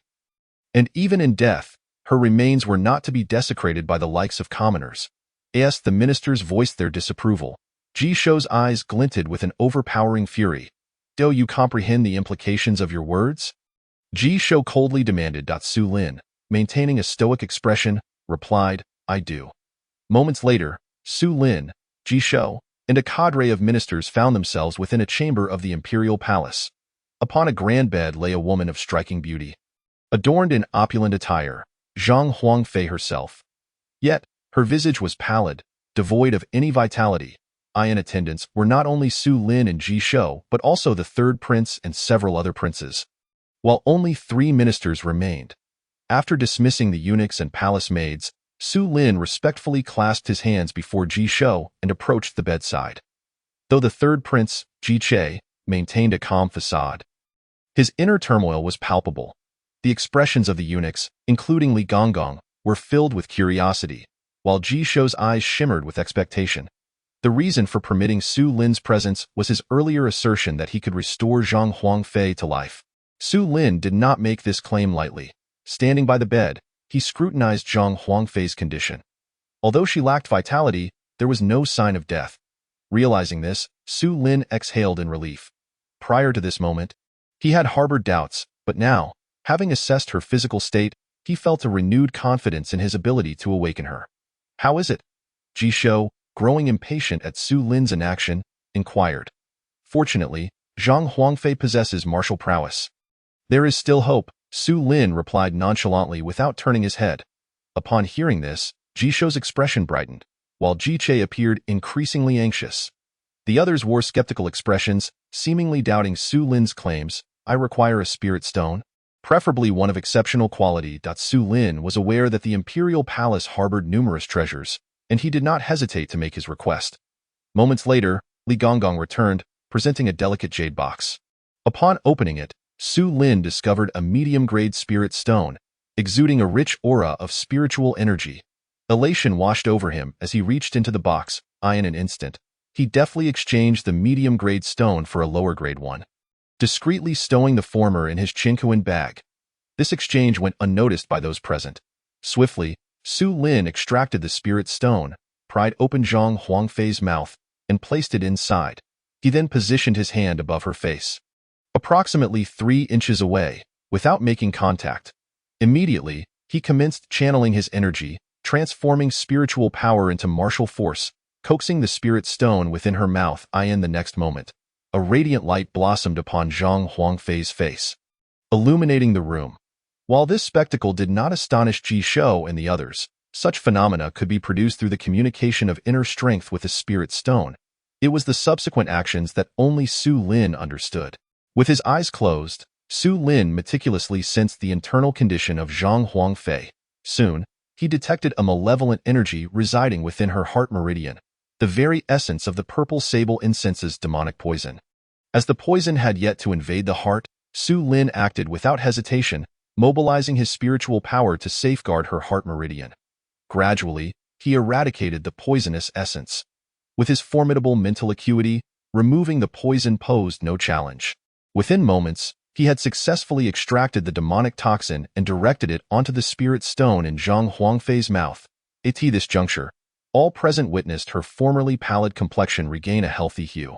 And even in death, her remains were not to be desecrated by the likes of commoners. As the ministers voiced their disapproval, Ji Shou's eyes glinted with an overpowering fury. Do you comprehend the implications of your words? Ji Shou coldly demanded. Su Lin, maintaining a stoic expression, replied, I do. Moments later, Su Lin, Ji Shou, and a cadre of ministers found themselves within a chamber of the imperial palace. Upon a grand bed lay a woman of striking beauty. Adorned in opulent attire, Zhang Huangfei herself. Yet, her visage was pallid, devoid of any vitality. In attendance were not only Su Lin and Ji Shou, but also the third prince and several other princes. While only 3 ministers remained. After dismissing the eunuchs and palace maids, Su Lin respectfully clasped his hands before Ji Shou and approached the bedside. Though the third prince, Ji Che, maintained a calm facade, his inner turmoil was palpable. The expressions of the eunuchs, including Li Gonggong, were filled with curiosity, while Ji Shou's eyes shimmered with expectation. The reason for permitting Su Lin's presence was his earlier assertion that he could restore Zhang Huangfei to life. Su Lin did not make this claim lightly. Standing by the bed, he scrutinized Zhang Huangfei's condition. Although she lacked vitality, there was no sign of death. Realizing this, Su Lin exhaled in relief. Prior to this moment, he had harbored doubts, but now, having assessed her physical state, he felt a renewed confidence in his ability to awaken her. How is it? Ji Shou, growing impatient at Su Lin's inaction, inquired. Fortunately, Zhang Huangfei possesses martial prowess. There is still hope, Su Lin replied nonchalantly without turning his head. Upon hearing this, Ji Shou's expression brightened, while Ji Che appeared increasingly anxious. The others wore skeptical expressions, seemingly doubting Su Lin's claims. I require a spirit stone, preferably one of exceptional quality. Su Lin was aware that the imperial palace harbored numerous treasures, and he did not hesitate to make his request. Moments later, Li Gonggong returned, presenting a delicate jade box. Upon opening it, Su Lin discovered a medium-grade spirit stone, exuding a rich aura of spiritual energy. Elation washed over him as he reached into the box. In an instant, he deftly exchanged the medium-grade stone for a lower-grade one, discreetly stowing the former in his Qinkuan bag. This exchange went unnoticed by those present. Swiftly, Su Lin extracted the spirit stone, pried open Zhang Huangfei's mouth, and placed it inside. He then positioned his hand above her face, approximately 3 inches away, without making contact. Immediately, he commenced channeling his energy, transforming spiritual power into martial force, coaxing the spirit stone within her mouth. In the next moment, a radiant light blossomed upon Zhang Huangfei's face, illuminating the room. While this spectacle did not astonish Ji Shou and the others, such phenomena could be produced through the communication of inner strength with a spirit stone. It was the subsequent actions that only Su Lin understood. With his eyes closed, Su Lin meticulously sensed the internal condition of Zhang Huangfei. Soon, he detected a malevolent energy residing within her heart meridian, the very essence of the purple sable incense's demonic poison. As the poison had yet to invade the heart, Su Lin acted without hesitation, mobilizing his spiritual power to safeguard her heart meridian. Gradually, he eradicated the poisonous essence. With his formidable mental acuity, removing the poison posed no challenge. Within moments, he had successfully extracted the demonic toxin and directed it onto the spirit stone in Zhang Huangfei's mouth. At this juncture, all present witnessed her formerly pallid complexion regain a healthy hue.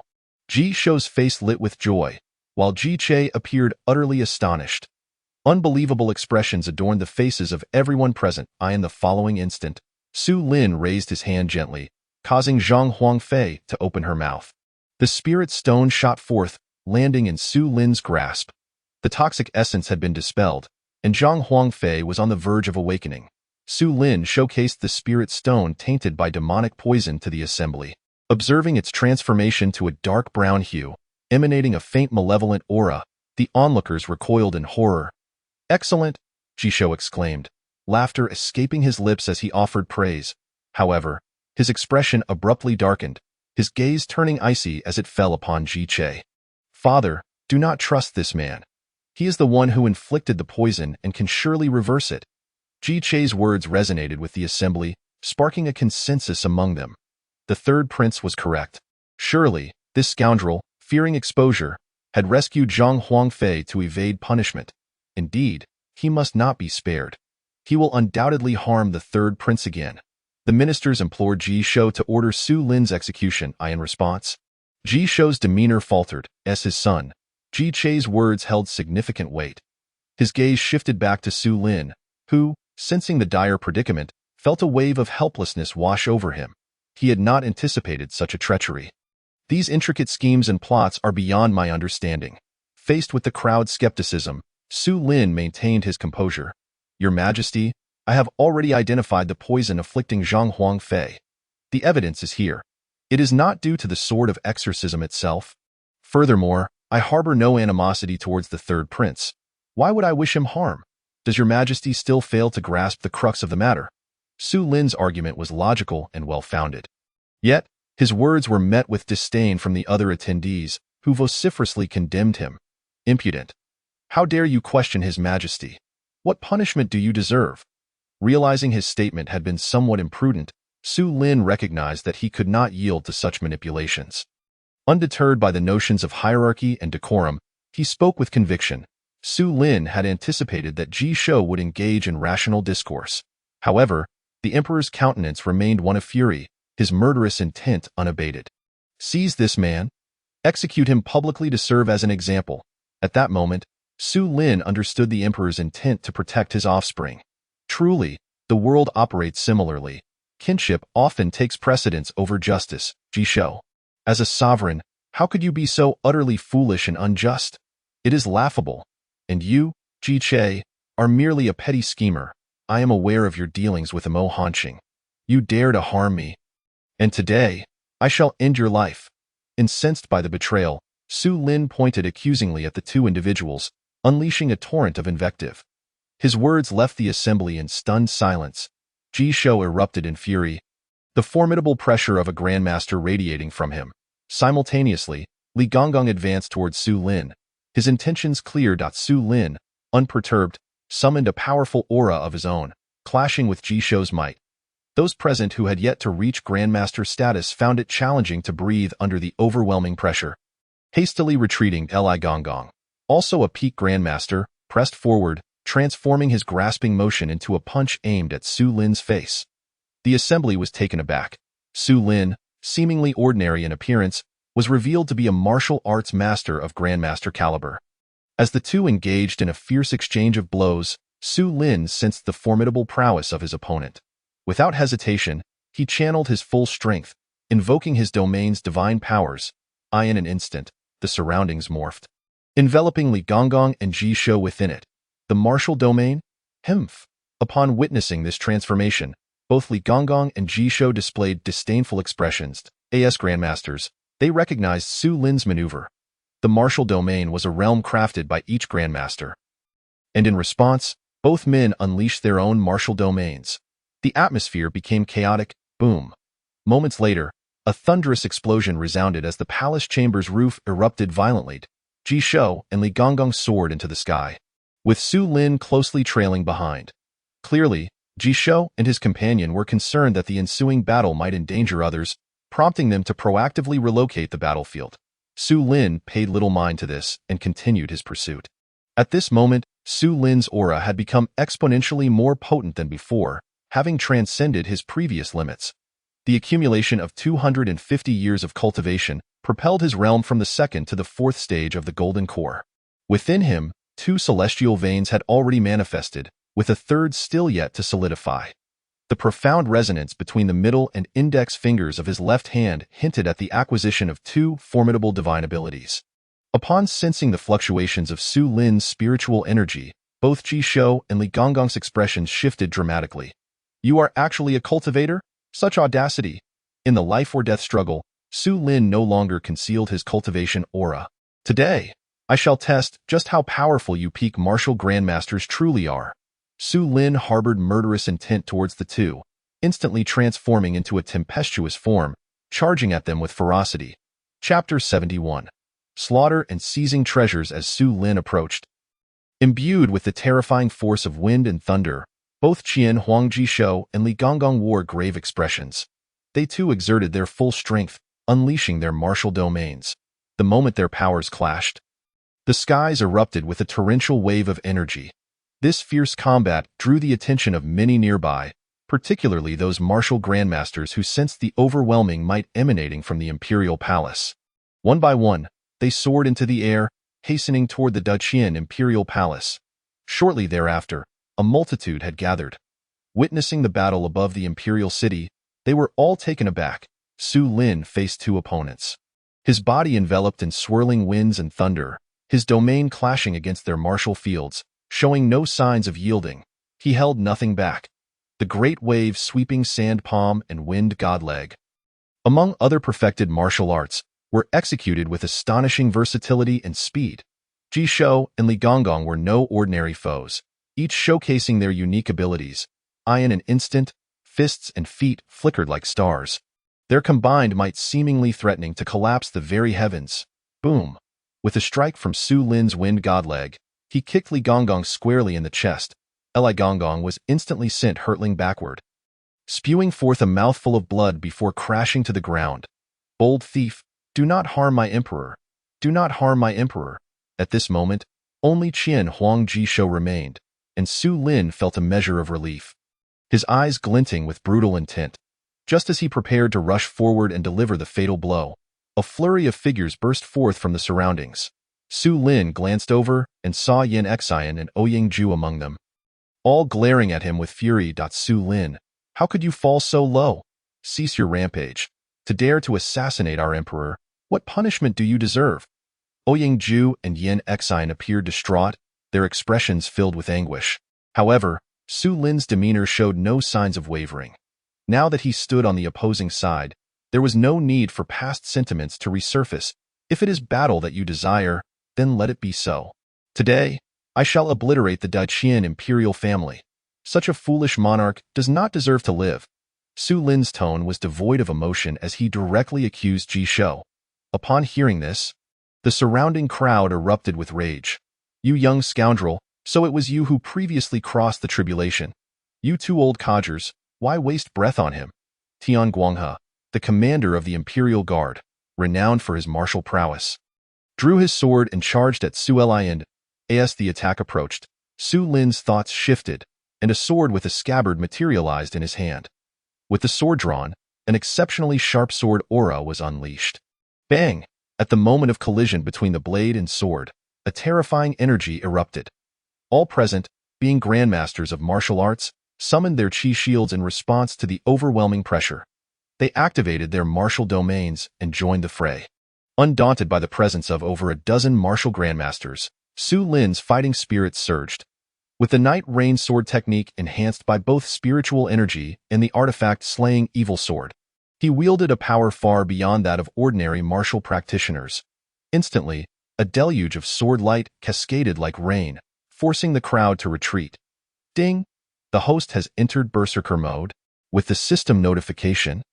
Ji Shou's face lit with joy, while Ji Che appeared utterly astonished. Unbelievable expressions adorned the faces of everyone present. In the following instant, Su Lin raised his hand gently, causing Zhang Huangfei to open her mouth. The spirit stone shot forth, landing in Su Lin's grasp. The toxic essence had been dispelled, and Zhang Huangfei was on the verge of awakening. Su Lin showcased the spirit stone tainted by demonic poison to the assembly. Observing its transformation to a dark brown hue, emanating a faint malevolent aura, the onlookers recoiled in horror. "Excellent!" Ji Shou exclaimed, laughter escaping his lips as he offered praise. However, his expression abruptly darkened, his gaze turning icy as it fell upon Ji Che. "Father, do not trust this man. He is the one who inflicted the poison and can surely reverse it. Ji Che's words resonated with the assembly, sparking a consensus among them. The third prince was correct. Surely, this scoundrel, fearing exposure, had rescued Zhang Huangfei to evade punishment. Indeed, he must not be spared. He will undoubtedly harm the third prince again. The ministers implored Ji Shou to order Su Lin's execution. In response, Ji Shou's demeanor faltered. As his son, Ji Che's words held significant weight. His gaze shifted back to Su Lin, who, sensing the dire predicament, felt a wave of helplessness wash over him. He had not anticipated such a treachery. These intricate schemes and plots are beyond my understanding. Faced with the crowd's skepticism, Su Lin maintained his composure. Your Majesty, I have already identified the poison afflicting Zhang Huangfei. The evidence is here. It is not due to the sword of exorcism itself. Furthermore, I harbor no animosity towards the third prince. Why would I wish him harm? Does your Majesty still fail to grasp the crux of the matter? Su Lin's argument was logical and well-founded. Yet, his words were met with disdain from the other attendees, who vociferously condemned him. Impudent! How dare you question His Majesty? What punishment do you deserve? Realizing his statement had been somewhat imprudent, Su Lin recognized that he could not yield to such manipulations. Undeterred by the notions of hierarchy and decorum, he spoke with conviction. Su Lin had anticipated that Ji Shou would engage in rational discourse. However, the emperor's countenance remained one of fury, his murderous intent unabated. Seize this man. Execute him publicly to serve as an example. At that moment, Su Lin understood the emperor's intent to protect his offspring. Truly, the world operates similarly. Kinship often takes precedence over justice. Ji Shou, as a sovereign, how could you be so utterly foolish and unjust? It is laughable. And you, Ji Che, are merely a petty schemer. I am aware of your dealings with Mo Hanqing. You dare to harm me. And today, I shall end your life. Incensed by the betrayal, Su Lin pointed accusingly at the two individuals, unleashing a torrent of invective. His words left the assembly in stunned silence. Ji Shou erupted in fury, the formidable pressure of a grandmaster radiating from him. Simultaneously, Li Gongong advanced towards Su Lin. His intentions clear. Su Lin, unperturbed, summoned a powerful aura of his own, clashing with Ji Shou's might. Those present who had yet to reach grandmaster status found it challenging to breathe under the overwhelming pressure. Hastily retreating, Li Gongong, also a peak grandmaster, pressed forward, transforming his grasping motion into a punch aimed at Su Lin's face. The assembly was taken aback. Su Lin, seemingly ordinary in appearance, was revealed to be a martial arts master of grandmaster caliber. As the two engaged in a fierce exchange of blows, Su Lin sensed the formidable prowess of his opponent. Without hesitation, he channeled his full strength, invoking his domain's divine powers. In an instant, the surroundings morphed, enveloping Li Gongong and Ji Shou within it. The martial domain? Humph! Upon witnessing this transformation, both Li Gongong and Ji Shou displayed disdainful expressions. As grandmasters, they recognized Su Lin's maneuver. The martial domain was a realm crafted by each grandmaster. And in response, both men unleashed their own martial domains. The atmosphere became chaotic. Boom! Moments later, a thunderous explosion resounded as the palace chamber's roof erupted violently. Ji Shou and Li Gongong soared into the sky, with Su Lin closely trailing behind. Clearly, Ji Shou and his companion were concerned that the ensuing battle might endanger others, prompting them to proactively relocate the battlefield. Su Lin paid little mind to this and continued his pursuit. At this moment, Su Lin's aura had become exponentially more potent than before, having transcended his previous limits. The accumulation of 250 years of cultivation propelled his realm from the second to the fourth stage of the Golden Core. Within him, 2 celestial veins had already manifested, with a third still yet to solidify. The profound resonance between the middle and index fingers of his left hand hinted at the acquisition of 2 formidable divine abilities. Upon sensing the fluctuations of Su Lin's spiritual energy, both Ji Shou and Li Gongong's expressions shifted dramatically. You are actually a cultivator? Such audacity! In the life-or-death struggle, Su Lin no longer concealed his cultivation aura. Today, I shall test just how powerful you peak martial grandmasters truly are. Su Lin harbored murderous intent towards the two, instantly transforming into a tempestuous form, charging at them with ferocity. Chapter 71. Slaughter and seizing treasures. As Su Lin approached, Imbued with the terrifying force of wind and thunder, both Qian Huangji and Li Gonggong wore grave expressions. They too exerted their full strength, unleashing their martial domains. The moment their powers clashed, the skies erupted with a torrential wave of energy. This fierce combat drew the attention of many nearby, particularly those martial grandmasters who sensed the overwhelming might emanating from the imperial palace. One by one, they soared into the air, hastening toward the Daqian imperial palace. Shortly thereafter, a multitude had gathered. Witnessing the battle above the imperial city, they were all taken aback. Su Lin faced two opponents. His body enveloped in swirling winds and thunder, his domain clashing against their martial fields, showing no signs of yielding. He held nothing back. The great wave sweeping sand palm and wind godleg, among other perfected martial arts, were executed with astonishing versatility and speed. Ji Shou and Li Gonggong were no ordinary foes, each showcasing their unique abilities. In an instant, fists and feet flickered like stars, their combined might seemingly threatening to collapse the very heavens. Boom! With a strike from Su Lin's wind godleg, he kicked Li Gonggong squarely in the chest. Li Gonggong was instantly sent hurtling backward, spewing forth a mouthful of blood before crashing to the ground. Bold thief, do not harm my emperor. Do not harm my emperor. At this moment, only Qian Huangji remained, and Su Lin felt a measure of relief, his eyes glinting with brutal intent. Just as he prepared to rush forward and deliver the fatal blow, a flurry of figures burst forth from the surroundings. Su Lin glanced over and saw Yan Xian and Ouyang Ju among them, all glaring at him with fury. Su Lin, how could you fall so low? Cease your rampage. To dare to assassinate our emperor, what punishment do you deserve? Ouyang Ju and Yan Xian appeared distraught, their expressions filled with anguish. However, Su Lin's demeanor showed no signs of wavering. Now that he stood on the opposing side, there was no need for past sentiments to resurface. If it is battle that you desire, then let it be so. Today, I shall obliterate the Daqian imperial family. Such a foolish monarch does not deserve to live. Su Lin's tone was devoid of emotion as he directly accused Ji Shou. Upon hearing this, the surrounding crowd erupted with rage. You young scoundrel, so it was you who previously crossed the tribulation. You two old codgers, why waste breath on him? Tian Guanghe, the commander of the Imperial Guard, renowned for his martial prowess, drew his sword and charged at Su Lin. As the attack approached, Su Lin's thoughts shifted, and a sword with a scabbard materialized in his hand. With the sword drawn, an exceptionally sharp sword aura was unleashed. Bang! At the moment of collision between the blade and sword, a terrifying energy erupted. All present, being grandmasters of martial arts, summoned their chi shields in response to the overwhelming pressure. They activated their martial domains and joined the fray. Undaunted by the presence of over a dozen martial grandmasters, Su Lin's fighting spirit surged. With the Night Rain sword technique enhanced by both spiritual energy and the artifact Slaying Evil Sword, he wielded a power far beyond that of ordinary martial practitioners. Instantly, a deluge of sword light cascaded like rain, forcing the crowd to retreat. Ding! The host has entered Berserker mode. With the system notification,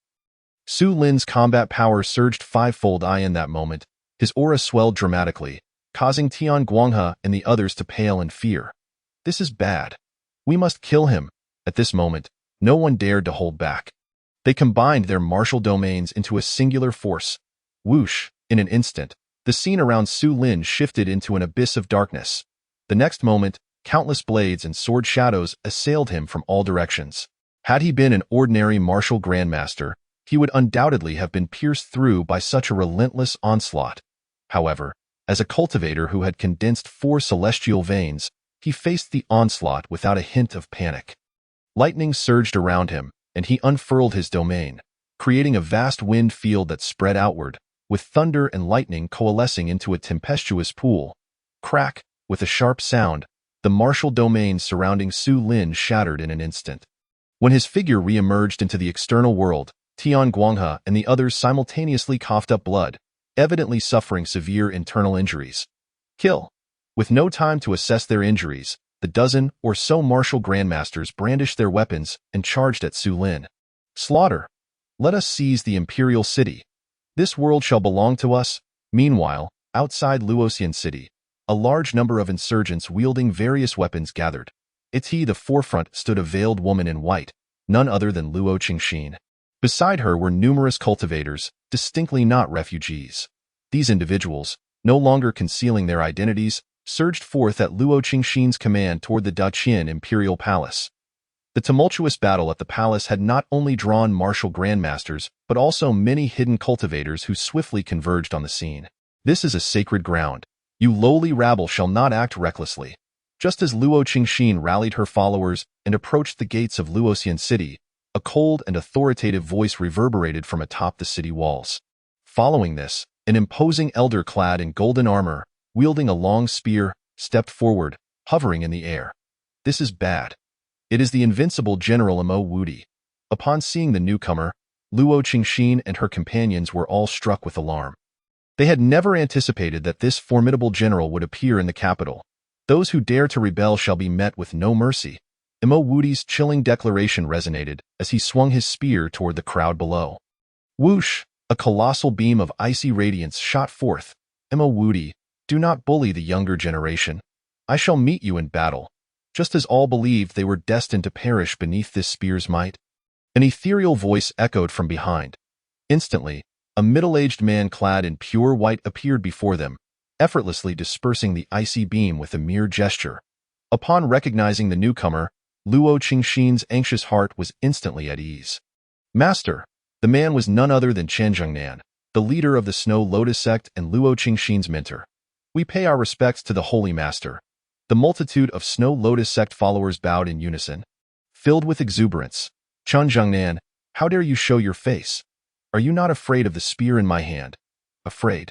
Su Lin's combat power surged fivefold. In that moment, his aura swelled dramatically, causing Tian Guanghe and the others to pale in fear. This is bad. We must kill him. At this moment, no one dared to hold back. They combined their martial domains into a singular force. Whoosh! In an instant, the scene around Su Lin shifted into an abyss of darkness. The next moment, countless blades and sword shadows assailed him from all directions. Had he been an ordinary martial grandmaster, he would undoubtedly have been pierced through by such a relentless onslaught. However, as a cultivator who had condensed 4 celestial veins, he faced the onslaught without a hint of panic. Lightning surged around him, and he unfurled his domain, creating a vast wind field that spread outward, with thunder and lightning coalescing into a tempestuous pool. Crack! With a sharp sound, the martial domain surrounding Su Lin shattered in an instant. When his figure re-emerged into the external world, Tian Guanghe and the others simultaneously coughed up blood, evidently suffering severe internal injuries. Kill! With no time to assess their injuries, the dozen or so martial grandmasters brandished their weapons and charged at Su Lin. Slaughter! Let us seize the imperial city. This world shall belong to us. Meanwhile, outside Luoxian City, a large number of insurgents wielding various weapons gathered. At the forefront stood a veiled woman in white, none other than Luo Qingxin. Beside her were numerous cultivators, distinctly not refugees. These individuals, no longer concealing their identities, surged forth at Luo Qingxin's command toward the Daqian imperial palace. The tumultuous battle at the palace had not only drawn martial grandmasters, but also many hidden cultivators who swiftly converged on the scene. This is a sacred ground. You lowly rabble shall not act recklessly. Just as Luo Qingxin rallied her followers and approached the gates of Luoxian city, a cold and authoritative voice reverberated from atop the city walls. Following this, an imposing elder clad in golden armor, wielding a long spear, stepped forward, hovering in the air. This is bad. It is the invincible General Mo Wudi. Upon seeing the newcomer, Luo Qingxin and her companions were all struck with alarm. They had never anticipated that this formidable general would appear in the capital. Those who dare to rebel shall be met with no mercy. Mo Wudi's chilling declaration resonated as he swung his spear toward the crowd below. Whoosh! A colossal beam of icy radiance shot forth. Mo Wudi, do not bully the younger generation. I shall meet you in battle. Just as all believed they were destined to perish beneath this spear's might. An ethereal voice echoed from behind. Instantly, a middle-aged man clad in pure white appeared before them, effortlessly dispersing the icy beam with a mere gesture. Upon recognizing the newcomer, Luo Qingxin's anxious heart was instantly at ease. Master, the man was none other than Chen Zhengnan, the leader of the Snow Lotus sect and Luo Qingxin's mentor. We pay our respects to the Holy Master. The multitude of Snow Lotus sect followers bowed in unison. Filled with exuberance, Chen Zhengnan, how dare you show your face? Are you not afraid of the spear in my hand? Afraid?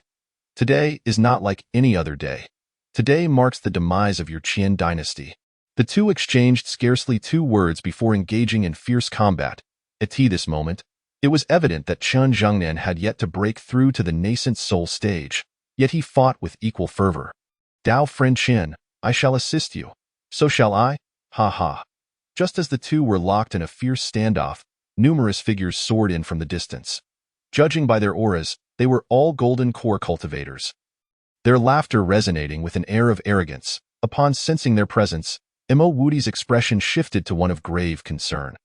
Today is not like any other day. Today marks the demise of your Qian dynasty. The two exchanged scarcely 2 words before engaging in fierce combat. At this moment, it was evident that Chen Zhengnan had yet to break through to the nascent soul stage, yet he fought with equal fervor. Dao friend Chen, I shall assist you. So shall I? Ha ha. Just as the two were locked in a fierce standoff, numerous figures soared in from the distance. Judging by their auras, they were all golden core cultivators. Their laughter resonating with an air of arrogance. Upon sensing their presence, Mo Wudi's expression shifted to one of grave concern.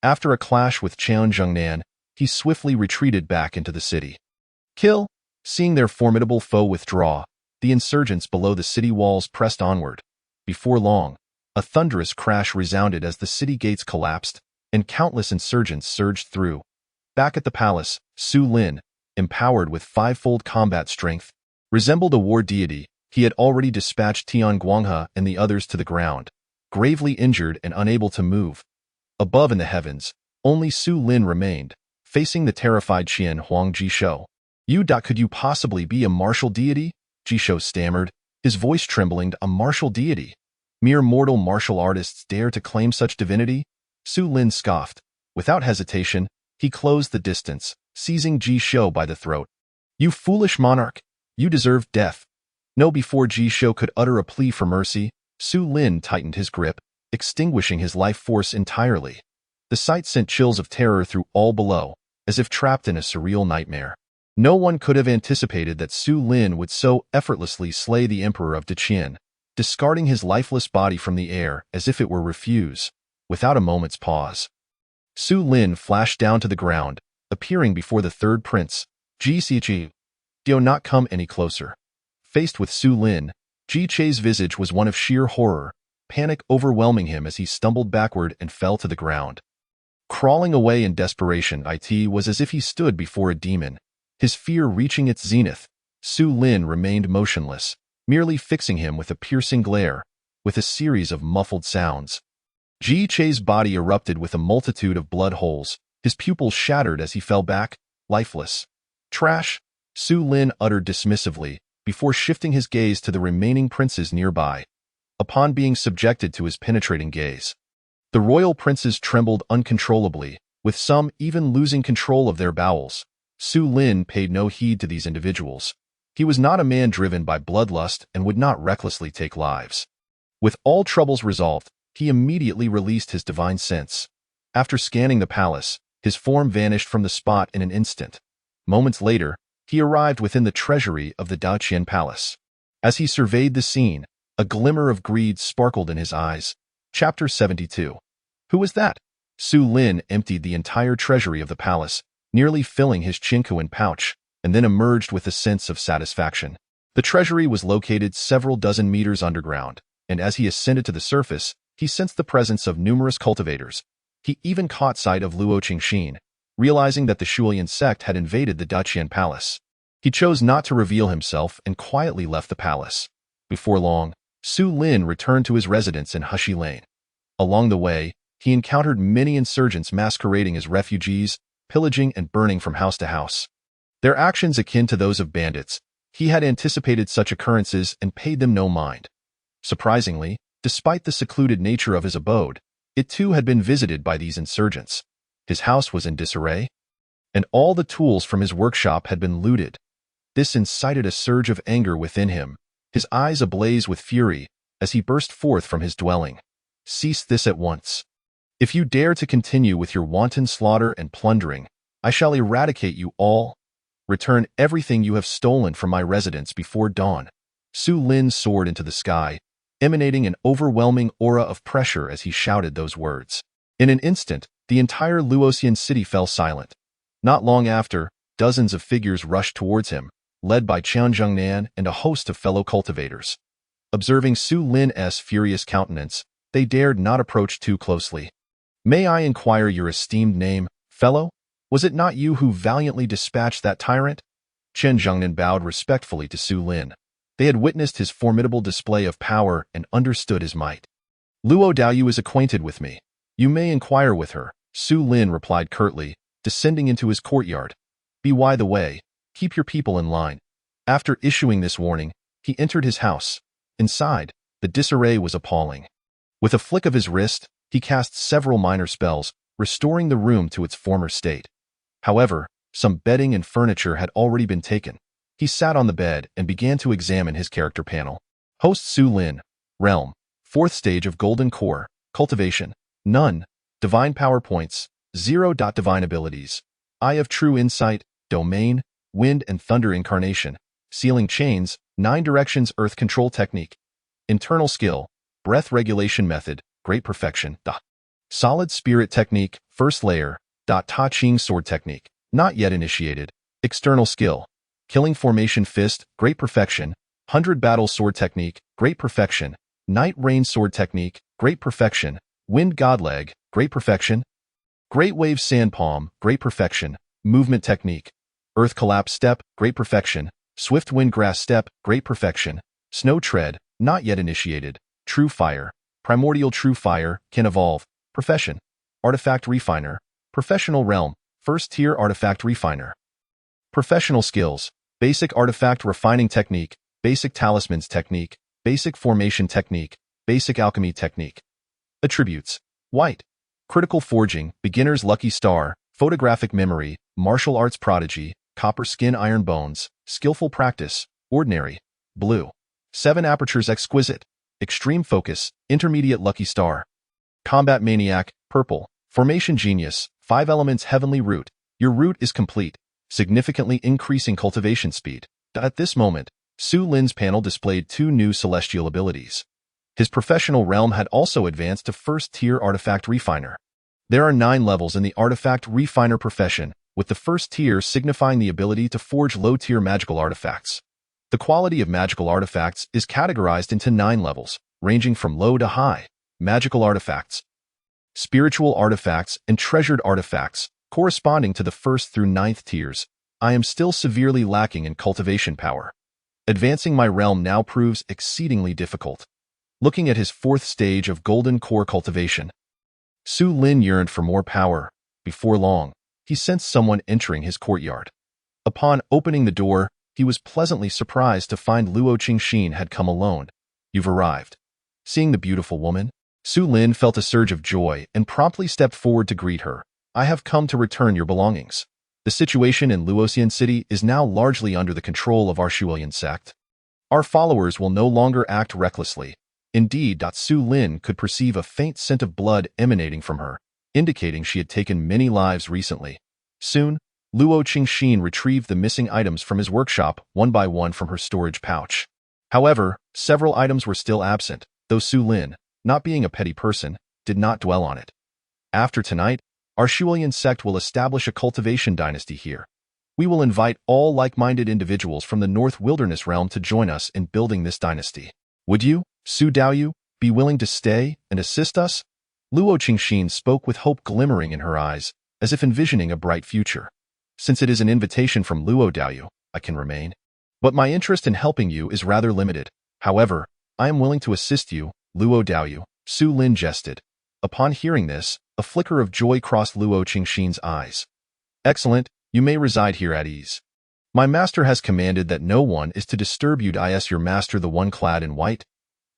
After a clash with Chen Zhengnan, he swiftly retreated back into the city. Kill! Seeing their formidable foe withdraw, the insurgents below the city walls pressed onward. Before long, a thunderous crash resounded as the city gates collapsed, and countless insurgents surged through. Back at the palace, Su Lin, empowered with 5-fold combat strength, resembled a war deity. He had already dispatched Tian Guanghe and the others to the ground, gravely injured and unable to move. Above in the heavens, only Su Lin remained, facing the terrified Qian Huang Jishou. Could you possibly be a martial deity? Jishou stammered, his voice trembling. A martial deity? Mere mortal martial artists dare to claim such divinity? Su Lin scoffed. Without hesitation, he closed the distance, seizing Jishou by the throat. You foolish monarch! You deserve death. No, before Jishou could utter a plea for mercy, Su Lin tightened his grip, extinguishing his life force entirely. The sight sent chills of terror through all below, as if trapped in a surreal nightmare. No one could have anticipated that Su Lin would so effortlessly slay the emperor of Daqian, discarding his lifeless body from the air as if it were refuse, without a moment's pause. Su Lin flashed down to the ground, appearing before the third prince, Ji Xiqi. Do not come any closer. Faced with Su Lin, Ji Che's visage was one of sheer horror, panic overwhelming him as he stumbled backward and fell to the ground. Crawling away in desperation, it was as if he stood before a demon. His fear reaching its zenith, Su Lin remained motionless, merely fixing him with a piercing glare, with a series of muffled sounds. Ji Che's body erupted with a multitude of blood holes, his pupils shattered as he fell back, lifeless. Trash, Su Lin uttered dismissively, before shifting his gaze to the remaining princes nearby. Upon being subjected to his penetrating gaze, the royal princes trembled uncontrollably, with some even losing control of their bowels. Su Lin paid no heed to these individuals. He was not a man driven by bloodlust and would not recklessly take lives. With all troubles resolved, he immediately released his divine sense. After scanning the palace, his form vanished from the spot in an instant. Moments later, he arrived within the treasury of the Daqian Palace. As he surveyed the scene, a glimmer of greed sparkled in his eyes. Chapter 72. Who was that? Su Lin emptied the entire treasury of the palace, nearly filling his chinkuan pouch, and then emerged with a sense of satisfaction. The treasury was located several dozen meters underground, and as he ascended to the surface, he sensed the presence of numerous cultivators. He even caught sight of Luo Qingxin, realizing that the Shulian sect had invaded the Daqian palace. He chose not to reveal himself and quietly left the palace. Before long, Su Lin returned to his residence in Hushi Lane. Along the way, he encountered many insurgents masquerading as refugees, pillaging and burning from house to house. Their actions akin to those of bandits. He had anticipated such occurrences and paid them no mind. Surprisingly, despite the secluded nature of his abode, it too had been visited by these insurgents. His house was in disarray, and all the tools from his workshop had been looted. This incited a surge of anger within him, his eyes ablaze with fury as he burst forth from his dwelling. Cease this at once. If you dare to continue with your wanton slaughter and plundering, I shall eradicate you all. Return everything you have stolen from my residence before dawn. Su Lin soared into the sky, emanating an overwhelming aura of pressure as he shouted those words. In an instant, the entire Luoxian city fell silent. Not long after, dozens of figures rushed towards him, led by Qian Zhengnan and a host of fellow cultivators. Observing Su Lin's furious countenance, they dared not approach too closely. May I inquire your esteemed name, fellow? Was it not you who valiantly dispatched that tyrant? Qian Zhengnan bowed respectfully to Su Lin. They had witnessed his formidable display of power and understood his might. Luo Daoyu is acquainted with me. You may inquire with her, Su Lin replied curtly, descending into his courtyard. By the way, keep your people in line. After issuing this warning, he entered his house. Inside, the disarray was appalling. With a flick of his wrist, he cast several minor spells, restoring the room to its former state. However, some bedding and furniture had already been taken. He sat on the bed and began to examine his character panel. Host Su Lin. Realm. 4th stage of Golden Core. Cultivation. None. Divine Power Points. 0. Divine Abilities. Eye of True Insight. Domain. Wind and Thunder Incarnation. Sealing Chains. 9 Directions Earth Control Technique. Internal Skill. Breath Regulation Method. Great Perfection. Solid Spirit Technique. First Layer. Ta Ching Sword Technique. Not yet initiated. External Skill. Killing Formation Fist. Great Perfection. 100 Battle Sword Technique. Great Perfection. Night Rain Sword Technique. Great Perfection. Wind Godleg. Great Perfection. Great Wave Sand Palm. Great Perfection. Movement Technique. Earth Collapse Step. Great Perfection. Swift Wind Grass Step. Great Perfection. Snow Tread. Not yet initiated. True Fire. Primordial True Fire. Can evolve. Profession. Artifact Refiner. Professional Realm. First Tier Artifact Refiner. Professional Skills. Basic Artifact Refining Technique. Basic Talismans Technique. Basic Formation Technique. Basic Alchemy Technique. Attributes. White. Critical Forging. Beginner's Lucky Star. Photographic Memory. Martial Arts Prodigy. Copper Skin Iron Bones. Skillful Practice. Ordinary. Blue. 7 Apertures Exquisite. Extreme Focus. Intermediate Lucky Star. Combat Maniac. Purple. Formation Genius. 5 Elements Heavenly Root. Your root is complete, significantly increasing cultivation speed. At this moment, Su Lin's panel displayed 2 new celestial abilities. His professional realm had also advanced to first tier artifact refiner. There are 9 levels in the artifact refiner profession, with the first tier signifying the ability to forge low-tier magical artifacts. The quality of magical artifacts is categorized into 9 levels, ranging from low to high. Magical artifacts, spiritual artifacts, and treasured artifacts, corresponding to the 1st through 9th tiers. I am still severely lacking in cultivation power. Advancing my realm now proves exceedingly difficult. Looking at his 4th stage of Golden Core cultivation, Su Lin yearned for more power. Before long, he sensed someone entering his courtyard. Upon opening the door, he was pleasantly surprised to find Luo Qingxin had come alone. You've arrived. Seeing the beautiful woman, Su Lin felt a surge of joy and promptly stepped forward to greet her. I have come to return your belongings. The situation in Luoxian City is now largely under the control of our Shulian sect. Our followers will no longer act recklessly. Indeed, Su Lin could perceive a faint scent of blood emanating from her, indicating she had taken many lives recently. Soon, Luo Qingxin retrieved the missing items from his workshop one by one from her storage pouch. However, several items were still absent, though Su Lin, not being a petty person, did not dwell on it. After tonight, our Shuilian sect will establish a cultivation dynasty here. We will invite all like-minded individuals from the North Wilderness realm to join us in building this dynasty. Would you, Su Daoyu, be willing to stay and assist us? Luo Qingxin spoke with hope glimmering in her eyes, as if envisioning a bright future. Since it is an invitation from Luo Daoyu, I can remain. But my interest in helping you is rather limited. However, I am willing to assist you, Luo Daoyu, Su Lin jested. Upon hearing this, a flicker of joy crossed Luo Qingxin's eyes. Excellent, you may reside here at ease. My master has commanded that no one is to disturb you. Is your master the one clad in white?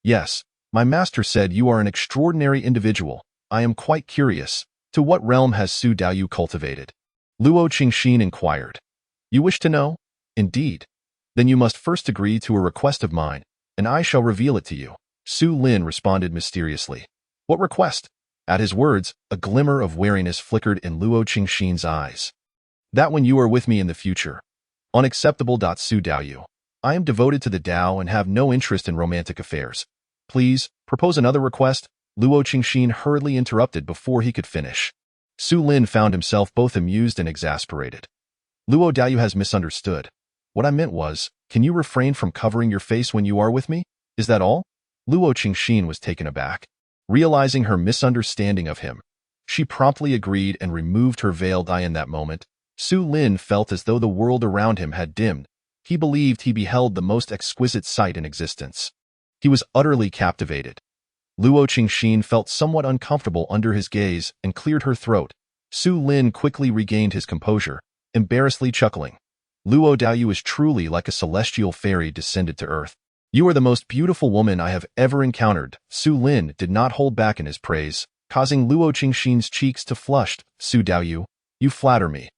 Yes, my master said you are an extraordinary individual. I am quite curious. To what realm has Su Daoyu cultivated? Luo Qingxin inquired. You wish to know? Indeed. Then you must first agree to a request of mine, and I shall reveal it to you. Su Lin responded mysteriously. What request? At his words, a glimmer of wariness flickered in Luo Qingxin's eyes. That when you are with me in the future. Unacceptable. Su Daoyu. I am devoted to the Dao and have no interest in romantic affairs. Please, propose another request, Luo Qingxin hurriedly interrupted before he could finish. Su Lin found himself both amused and exasperated. Luo Daoyu has misunderstood. What I meant was, can you refrain from covering your face when you are with me? Is that all? Luo Qingxin was taken aback. Realizing her misunderstanding of him, she promptly agreed and removed her veiled eye. In that moment, Su Lin felt as though the world around him had dimmed. He believed he beheld the most exquisite sight in existence. He was utterly captivated. Luo Qingxin felt somewhat uncomfortable under his gaze and cleared her throat. Su Lin quickly regained his composure, embarrassedly chuckling. Luo Daoyu is truly like a celestial fairy descended to earth. You are the most beautiful woman I have ever encountered. Su Lin did not hold back in his praise, causing Luo Qingxin's cheeks to flush. Su Daoyu, you flatter me.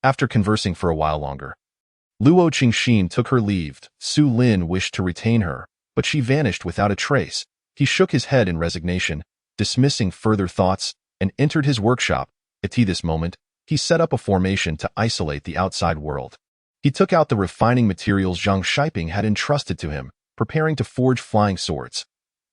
After conversing for a while longer, Luo Qingxin took her leave. Su Lin wished to retain her, but she vanished without a trace. He shook his head in resignation, dismissing further thoughts, and entered his workshop. At this moment, he set up a formation to isolate the outside world. He took out the refining materials Zhang Shiping had entrusted to him, preparing to forge flying swords.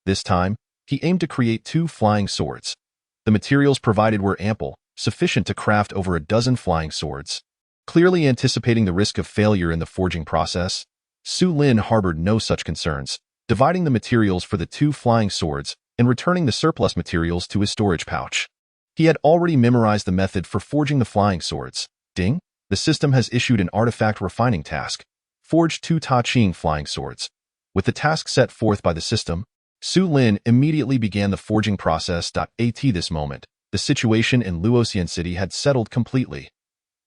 This time, he aimed to create 2 flying swords. The materials provided were ample, sufficient to craft over a dozen flying swords. Clearly anticipating the risk of failure in the forging process, Su Lin harbored no such concerns, dividing the materials for the 2 flying swords and returning the surplus materials to his storage pouch. He had already memorized the method for forging the flying swords. Ding! The system has issued an artifact refining task. Forge 2 Ta Ching flying swords. With the task set forth by the system, Su Lin immediately began the forging process. At this moment, the situation in Luoxian City had settled completely.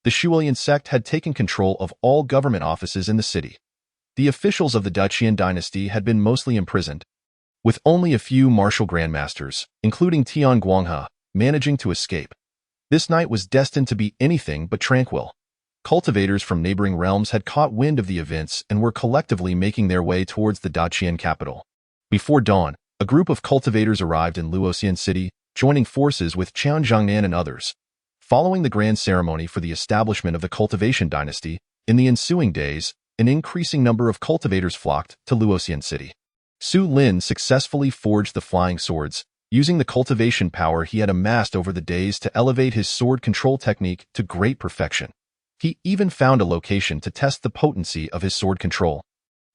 The Shuilian sect had taken control of all government offices in the city. The officials of the Daqian dynasty had been mostly imprisoned, with only a few martial grandmasters, including Tian Guanghe, managing to escape. This night was destined to be anything but tranquil. Cultivators from neighboring realms had caught wind of the events and were collectively making their way towards the Daqian capital. Before dawn, a group of cultivators arrived in Luoxian City, joining forces with Qian Zhangnan and others. Following the grand ceremony for the establishment of the cultivation dynasty, in the ensuing days, an increasing number of cultivators flocked to Luoxian City. Su Lin successfully forged the flying swords, using the cultivation power he had amassed over the days to elevate his sword control technique to great perfection. He even found a location to test the potency of his sword control,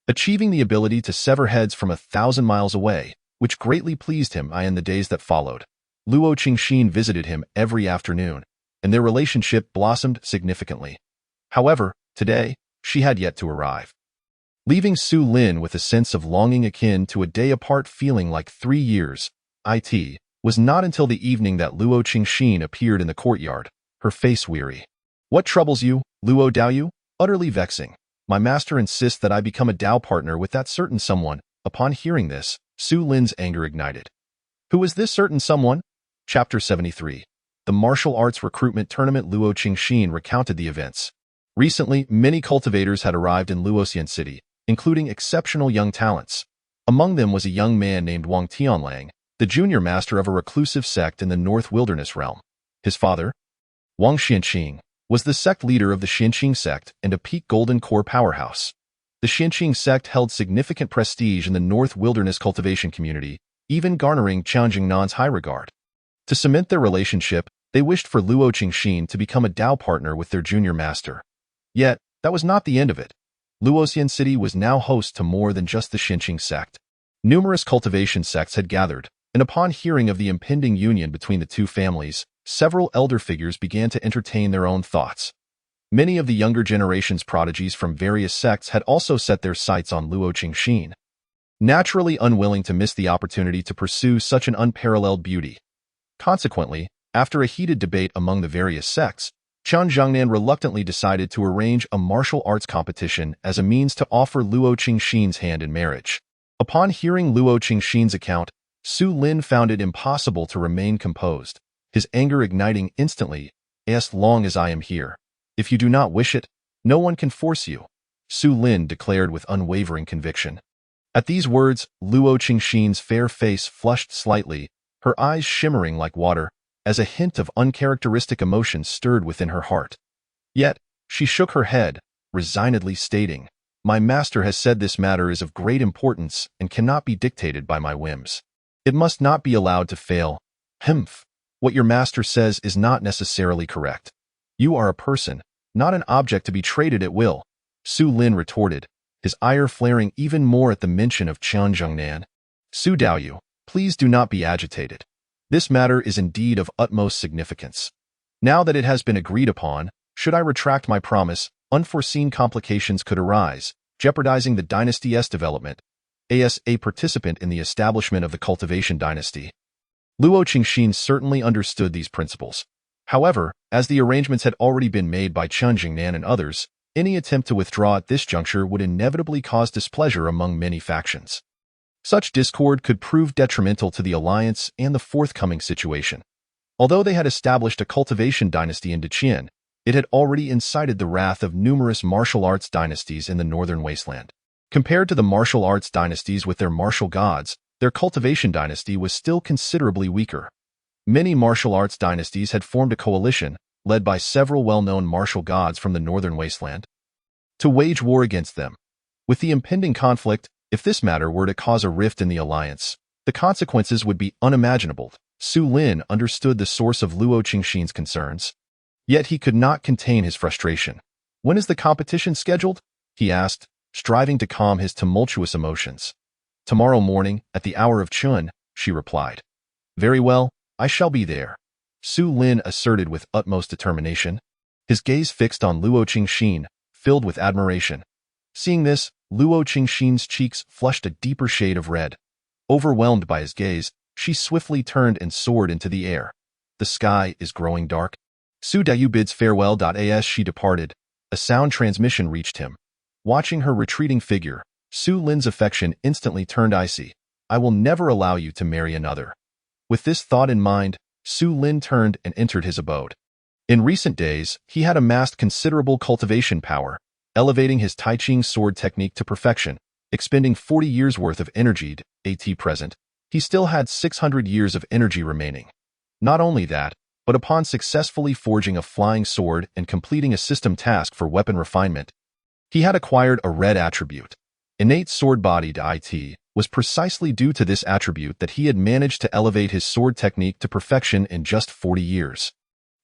achieving the ability to sever heads from 1,000 miles away, which greatly pleased him. In the days that followed, Luo Qingxin visited him every afternoon, and their relationship blossomed significantly. However, today, she had yet to arrive, leaving Su Lin with a sense of longing akin to a day apart feeling like 3 years. It was not until the evening that Luo Qingxin appeared in the courtyard, her face weary. What troubles you, Luo Daoyu? Utterly vexing. My master insists that I become a Dao partner with that certain someone. Upon hearing this, Su Lin's anger ignited. Who is this certain someone? Chapter 73. The Martial Arts Recruitment Tournament. Luo Qingxin recounted the events. Recently, many cultivators had arrived in Luoxian City, including exceptional young talents. Among them was a young man named Wang Tianlang, the junior master of a reclusive sect in the North Wilderness realm. His father, Wang Xianqing, was the sect leader of the Xianqing sect and a peak golden core powerhouse. The Xinqing sect held significant prestige in the North Wilderness cultivation community, even garnering Qian Jingnan's high regard. To cement their relationship, they wished for Luo Qingxin to become a Dao partner with their junior master. Yet, that was not the end of it. Luoxian City was now host to more than just the Xinqing sect. Numerous cultivation sects had gathered, and upon hearing of the impending union between the two families, several elder figures began to entertain their own thoughts. Many of the younger generation's prodigies from various sects had also set their sights on Luo Qingxin. Naturally unwilling to miss the opportunity to pursue such an unparalleled beauty. Consequently, after a heated debate among the various sects, Qian Zhangnan reluctantly decided to arrange a martial arts competition as a means to offer Luo Qingxin's hand in marriage. Upon hearing Luo Qingxin's account, Su Lin found it impossible to remain composed, his anger igniting instantly. "As long as I am here. If you do not wish it, no one can force you," Su Lin declared with unwavering conviction. At these words, Luo Qingxin's fair face flushed slightly, her eyes shimmering like water, as a hint of uncharacteristic emotion stirred within her heart. Yet, she shook her head, resignedly stating, "My master has said this matter is of great importance and cannot be dictated by my whims. It must not be allowed to fail. Humph. What your master says is not necessarily correct. You are a person, not an object to be traded at will," Su Lin retorted, his ire flaring even more at the mention of Qian Zhangnan. "Su Daoyu, please do not be agitated. This matter is indeed of utmost significance. Now that it has been agreed upon, should I retract my promise, unforeseen complications could arise, jeopardizing the dynasty's development. As a participant in the establishment of the cultivation dynasty." Luo Qingxin certainly understood these principles. However, as the arrangements had already been made by Qian Jingnan and others, any attempt to withdraw at this juncture would inevitably cause displeasure among many factions. Such discord could prove detrimental to the alliance and the forthcoming situation. Although they had established a cultivation dynasty in Deqian, it had already incited the wrath of numerous martial arts dynasties in the northern wasteland. Compared to the martial arts dynasties with their martial gods, their cultivation dynasty was still considerably weaker. Many martial arts dynasties had formed a coalition, led by several well-known martial gods from the northern wasteland, to wage war against them. With the impending conflict, if this matter were to cause a rift in the alliance, the consequences would be unimaginable. Su Lin understood the source of Luo Qingxin's concerns. Yet he could not contain his frustration. "When is the competition scheduled?" he asked, striving to calm his tumultuous emotions. "Tomorrow morning, at the hour of Chun," she replied. "Very well, I shall be there," Su Lin asserted with utmost determination, his gaze fixed on Luo Qingxin, filled with admiration. Seeing this, Luo Qingxin's cheeks flushed a deeper shade of red. Overwhelmed by his gaze, she swiftly turned and soared into the air. "The sky is growing dark. Su Daoyu bids farewell." As she departed, a sound transmission reached him. Watching her retreating figure, Su Lin's affection instantly turned icy. "I will never allow you to marry another." With this thought in mind, Su Lin turned and entered his abode. In recent days, he had amassed considerable cultivation power, elevating his Tai Ching sword technique to perfection, expending 40 years' worth of energy. At present, he still had 600 years of energy remaining. Not only that, but upon successfully forging a flying sword and completing a system task for weapon refinement, he had acquired a red attribute. Innate sword body. It was precisely due to this attribute that he had managed to elevate his sword technique to perfection in just 40 years.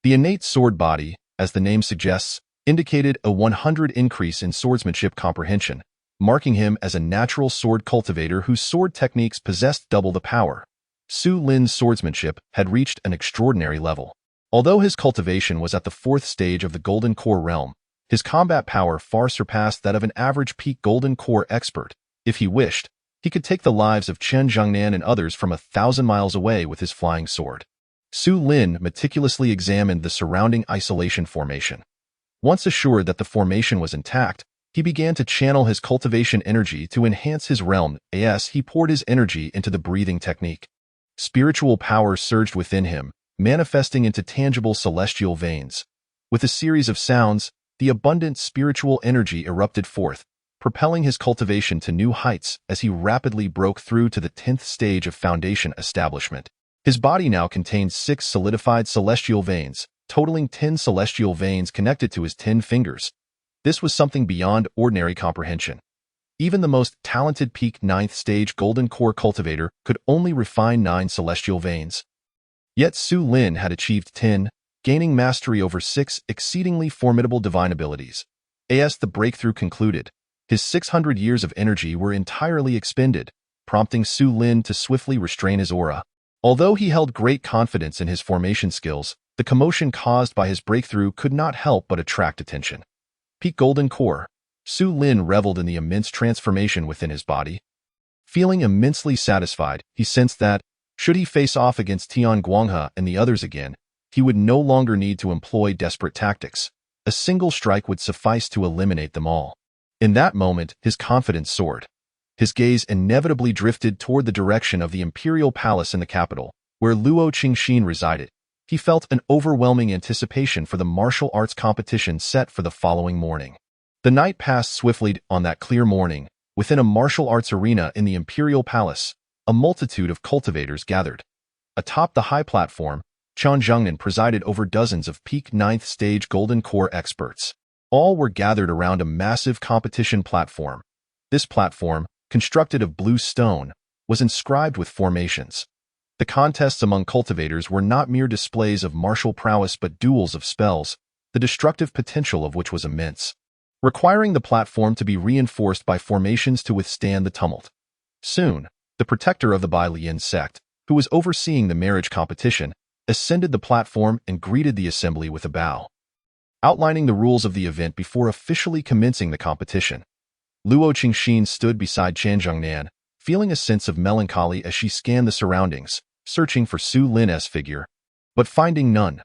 The innate sword body, as the name suggests, indicated a 100 increase in swordsmanship comprehension, marking him as a natural sword cultivator whose sword techniques possessed double the power. Su Lin's swordsmanship had reached an extraordinary level. Although his cultivation was at the 4th stage of the Golden Core realm, his combat power far surpassed that of an average peak Golden Core expert. If he wished, he could take the lives of Qian Zhangnan and others from 1,000 miles away with his flying sword. Su Lin meticulously examined the surrounding isolation formation. Once assured that the formation was intact, he began to channel his cultivation energy to enhance his realm. As he poured his energy into the breathing technique, spiritual power surged within him, manifesting into tangible celestial veins. With a series of sounds, the abundant spiritual energy erupted forth, propelling his cultivation to new heights as he rapidly broke through to the 10th stage of foundation establishment. His body now contained 6 solidified celestial veins, totaling 10 celestial veins connected to his 10 fingers. This was something beyond ordinary comprehension. Even the most talented peak 9th stage golden core cultivator could only refine 9 celestial veins. Yet Su Lin had achieved 10, gaining mastery over 6 exceedingly formidable divine abilities. As the breakthrough concluded, his 600 years of energy were entirely expended, prompting Su Lin to swiftly restrain his aura. Although he held great confidence in his formation skills, the commotion caused by his breakthrough could not help but attract attention. Peak Golden Core. Su Lin reveled in the immense transformation within his body. Feeling immensely satisfied, he sensed that, should he face off against Tian Guanghe and the others again, he would no longer need to employ desperate tactics. A single strike would suffice to eliminate them all. In that moment, his confidence soared. His gaze inevitably drifted toward the direction of the imperial palace in the capital, where Luo Qingxin resided. He felt an overwhelming anticipation for the martial arts competition set for the following morning. The night passed swiftly. On that clear morning, within a martial arts arena in the imperial palace, a multitude of cultivators gathered. Atop the high platform, Qian Zhengnan presided over dozens of peak 9th stage golden core experts. All were gathered around a massive competition platform. This platform, constructed of blue stone, was inscribed with formations. The contests among cultivators were not mere displays of martial prowess but duels of spells, the destructive potential of which was immense, requiring the platform to be reinforced by formations to withstand the tumult. Soon, the protector of the Bai Lian sect, who was overseeing the marriage competition, ascended the platform and greeted the assembly with a bow. Outlining the rules of the event before officially commencing the competition, Luo Qingxin stood beside Qian Zhengnan, feeling a sense of melancholy as she scanned the surroundings, searching for Su Lin's figure, but finding none.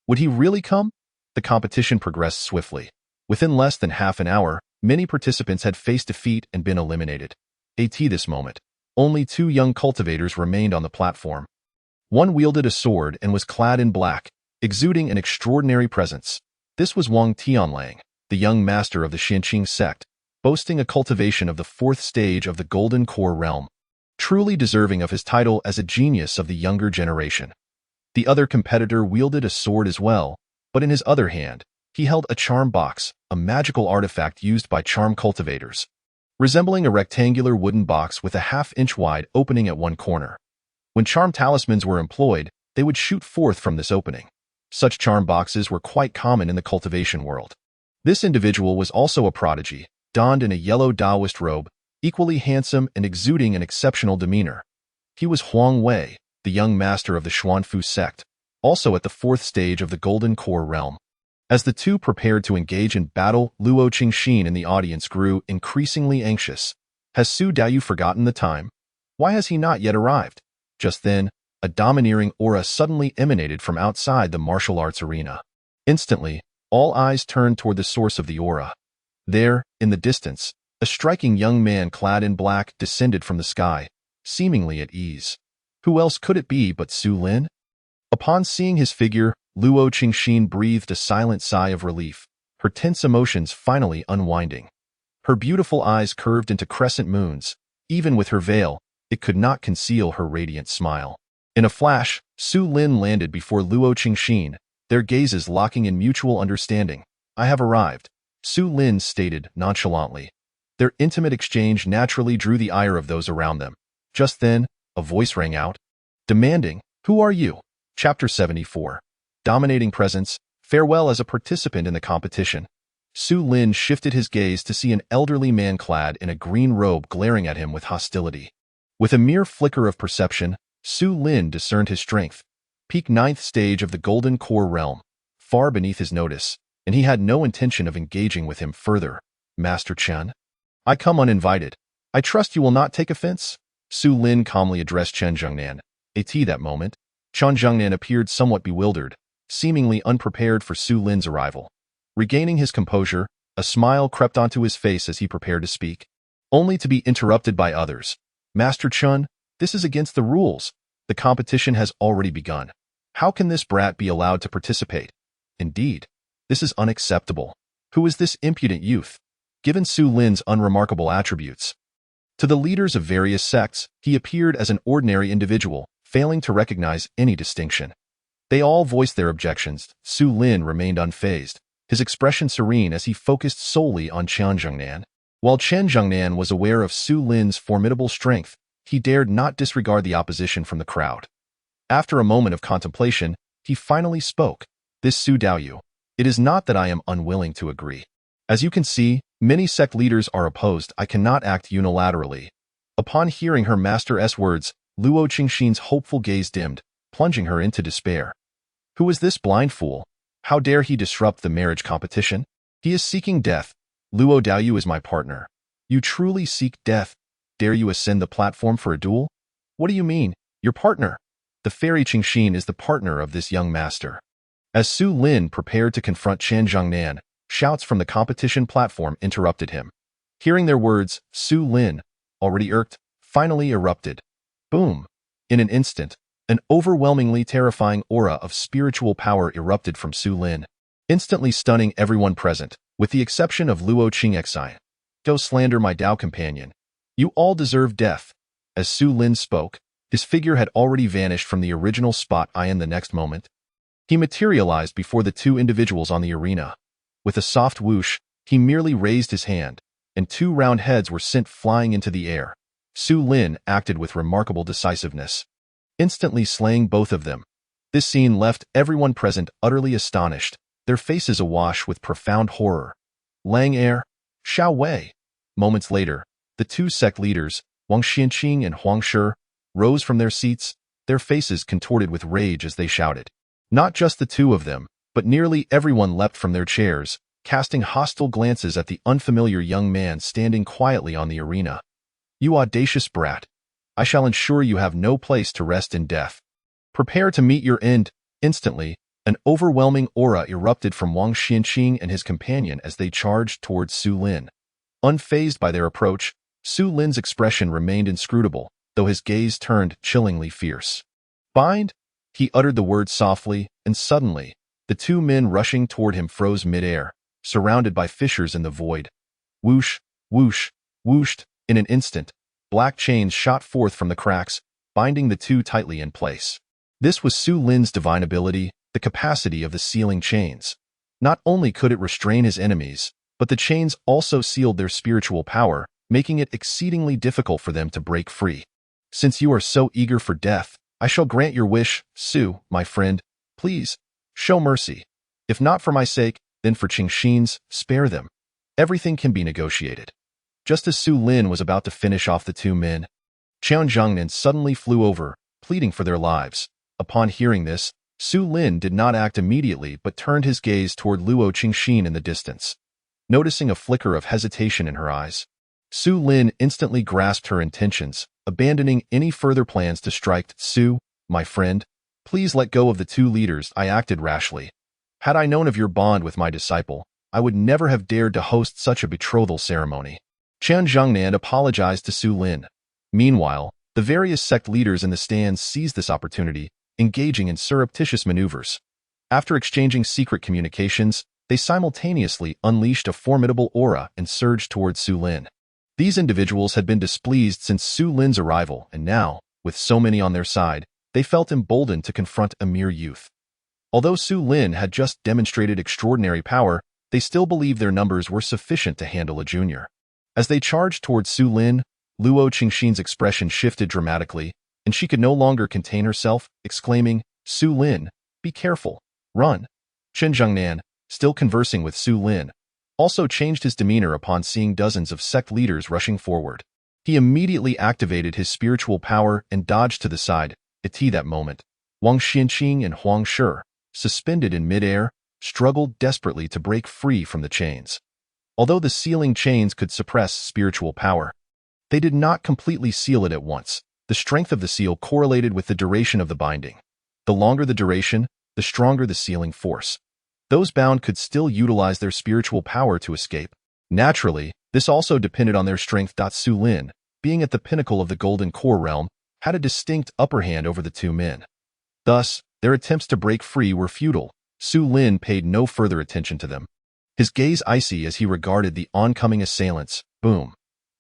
Would he really come? The competition progressed swiftly. Within less than half an hour, many participants had faced defeat and been eliminated. At this moment, only 2 young cultivators remained on the platform. One wielded a sword and was clad in black, exuding an extraordinary presence. This was Wang Tianlang, the young master of the Xinqing sect, boasting a cultivation of the 4th stage of the Golden Core realm, truly deserving of his title as a genius of the younger generation. The other competitor wielded a sword as well, but in his other hand, he held a charm box, a magical artifact used by charm cultivators, resembling a rectangular wooden box with a half-inch wide opening at one corner. When charm talismans were employed, they would shoot forth from this opening. Such charm boxes were quite common in the cultivation world. This individual was also a prodigy, donned in a yellow Taoist robe, equally handsome and exuding an exceptional demeanor. He was Huang Wei, the young master of the Xuanfu sect, also at the 4th stage of the Golden Core realm. As the two prepared to engage in battle, Luo Qingxin in the audience grew increasingly anxious. Has Su Dayu forgotten the time? Why has he not yet arrived? Just then, a domineering aura suddenly emanated from outside the martial arts arena. Instantly, all eyes turned toward the source of the aura. There, in the distance, a striking young man clad in black descended from the sky, seemingly at ease. Who else could it be but Su Lin? Upon seeing his figure, Luo Qingxin breathed a silent sigh of relief, her tense emotions finally unwinding. Her beautiful eyes curved into crescent moons. Even with her veil, it could not conceal her radiant smile. In a flash, Su Lin landed before Luo Qingxin, their gazes locking in mutual understanding. I have arrived, Su Lin stated nonchalantly. Their intimate exchange naturally drew the ire of those around them. Just then, a voice rang out, demanding, "Who are you?" Chapter 74. Dominating Presence, Farewell as a participant in the competition. Su Lin shifted his gaze to see an elderly man clad in a green robe glaring at him with hostility. With a mere flicker of perception, Su Lin discerned his strength, peak 9th stage of the Golden Core realm, far beneath his notice, and he had no intention of engaging with him further. Master Chen? I come uninvited. I trust you will not take offense? Su Lin calmly addressed Chen Zhengnan. At that moment, Chen Zhengnan appeared somewhat bewildered, seemingly unprepared for Su Lin's arrival. Regaining his composure, a smile crept onto his face as he prepared to speak, only to be interrupted by others. Master Chen, this is against the rules. The competition has already begun. How can this brat be allowed to participate? Indeed, this is unacceptable. Who is this impudent youth? Given Su Lin's unremarkable attributes, to the leaders of various sects, he appeared as an ordinary individual, failing to recognize any distinction. They all voiced their objections. Su Lin remained unfazed, his expression serene as he focused solely on Qian Zhengnan. While Chen Zhengnan was aware of Su Lin's formidable strength, he dared not disregard the opposition from the crowd. After a moment of contemplation, he finally spoke. This Su Daoyu. It is not that I am unwilling to agree. As you can see, many sect leaders are opposed. I cannot act unilaterally. Upon hearing her master's words, Luo Qingxin's hopeful gaze dimmed, plunging her into despair. Who is this blind fool? How dare he disrupt the marriage competition? He is seeking death. Luo Daoyu is my partner. You truly seek death? Dare you ascend the platform for a duel? What do you mean, your partner? The fairy Qingxin is the partner of this young master. As Su Lin prepared to confront Chen Zhengnan, shouts from the competition platform interrupted him. Hearing their words, Su Lin, already irked, finally erupted. Boom! In an instant, an overwhelmingly terrifying aura of spiritual power erupted from Su Lin, instantly stunning everyone present, with the exception of Luo Qingxi. Don't slander my Dao companion. You all deserve death. As Su Lin spoke, his figure had already vanished from the original spot. In the next moment, he materialized before the two individuals on the arena. With a soft whoosh, he merely raised his hand, and two round heads were sent flying into the air. Su Lin acted with remarkable decisiveness, instantly slaying both of them. This scene left everyone present utterly astonished, their faces awash with profound horror. Lang Er, Xiao Wei. Moments later, the two sect leaders, Wang Xianqing and Huang Shi, rose from their seats, their faces contorted with rage as they shouted. Not just the two of them, but nearly everyone leapt from their chairs, casting hostile glances at the unfamiliar young man standing quietly on the arena. You audacious brat! I shall ensure you have no place to rest in death. Prepare to meet your end. Instantly, an overwhelming aura erupted from Wang Xianqing and his companion as they charged towards Su Lin. Unfazed by their approach, Su Lin's expression remained inscrutable, though his gaze turned chillingly fierce. Bind? He uttered the word softly, and suddenly, the two men rushing toward him froze mid-air, surrounded by fissures in the void. Whoosh, whoosh, whooshed. In an instant, black chains shot forth from the cracks, binding the two tightly in place. This was Su Lin's divine ability, the capacity of the sealing chains. Not only could it restrain his enemies, but the chains also sealed their spiritual power, making it exceedingly difficult for them to break free. Since you are so eager for death, I shall grant your wish, Su, my friend. Please, show mercy. If not for my sake, then for Qingxin's, spare them. Everything can be negotiated. Just as Su Lin was about to finish off the two men, Chen Zhengnan suddenly flew over, pleading for their lives. Upon hearing this, Su Lin did not act immediately but turned his gaze toward Luo Qingxin in the distance. Noticing a flicker of hesitation in her eyes, Su Lin instantly grasped her intentions, abandoning any further plans to strike. Su, my friend, please let go of the two leaders. I acted rashly. Had I known of your bond with my disciple, I would never have dared to host such a betrothal ceremony. Chen Zhengnan apologized to Su Lin. Meanwhile, the various sect leaders in the stands seized this opportunity, engaging in surreptitious maneuvers. After exchanging secret communications, they simultaneously unleashed a formidable aura and surged towards Su Lin. These individuals had been displeased since Su Lin's arrival, and now, with so many on their side, they felt emboldened to confront a mere youth. Although Su Lin had just demonstrated extraordinary power, they still believed their numbers were sufficient to handle a junior. As they charged towards Su Lin, Luo Qingxin's expression shifted dramatically, and she could no longer contain herself, exclaiming, Su Lin, be careful, run. Chen Zhengnan, still conversing with Su Lin, also changed his demeanor upon seeing dozens of sect leaders rushing forward. He immediately activated his spiritual power and dodged to the side. At that moment, Wang Xianqing and Huang Shi, suspended in mid-air, struggled desperately to break free from the chains. Although the sealing chains could suppress spiritual power, they did not completely seal it at once. The strength of the seal correlated with the duration of the binding. The longer the duration, the stronger the sealing force. Those bound could still utilize their spiritual power to escape. Naturally, this also depended on their strength. Su Lin, being at the pinnacle of the Golden Core realm, had a distinct upper hand over the two men. Thus, their attempts to break free were futile. Su Lin paid no further attention to them, his gaze icy as he regarded the oncoming assailants. Boom.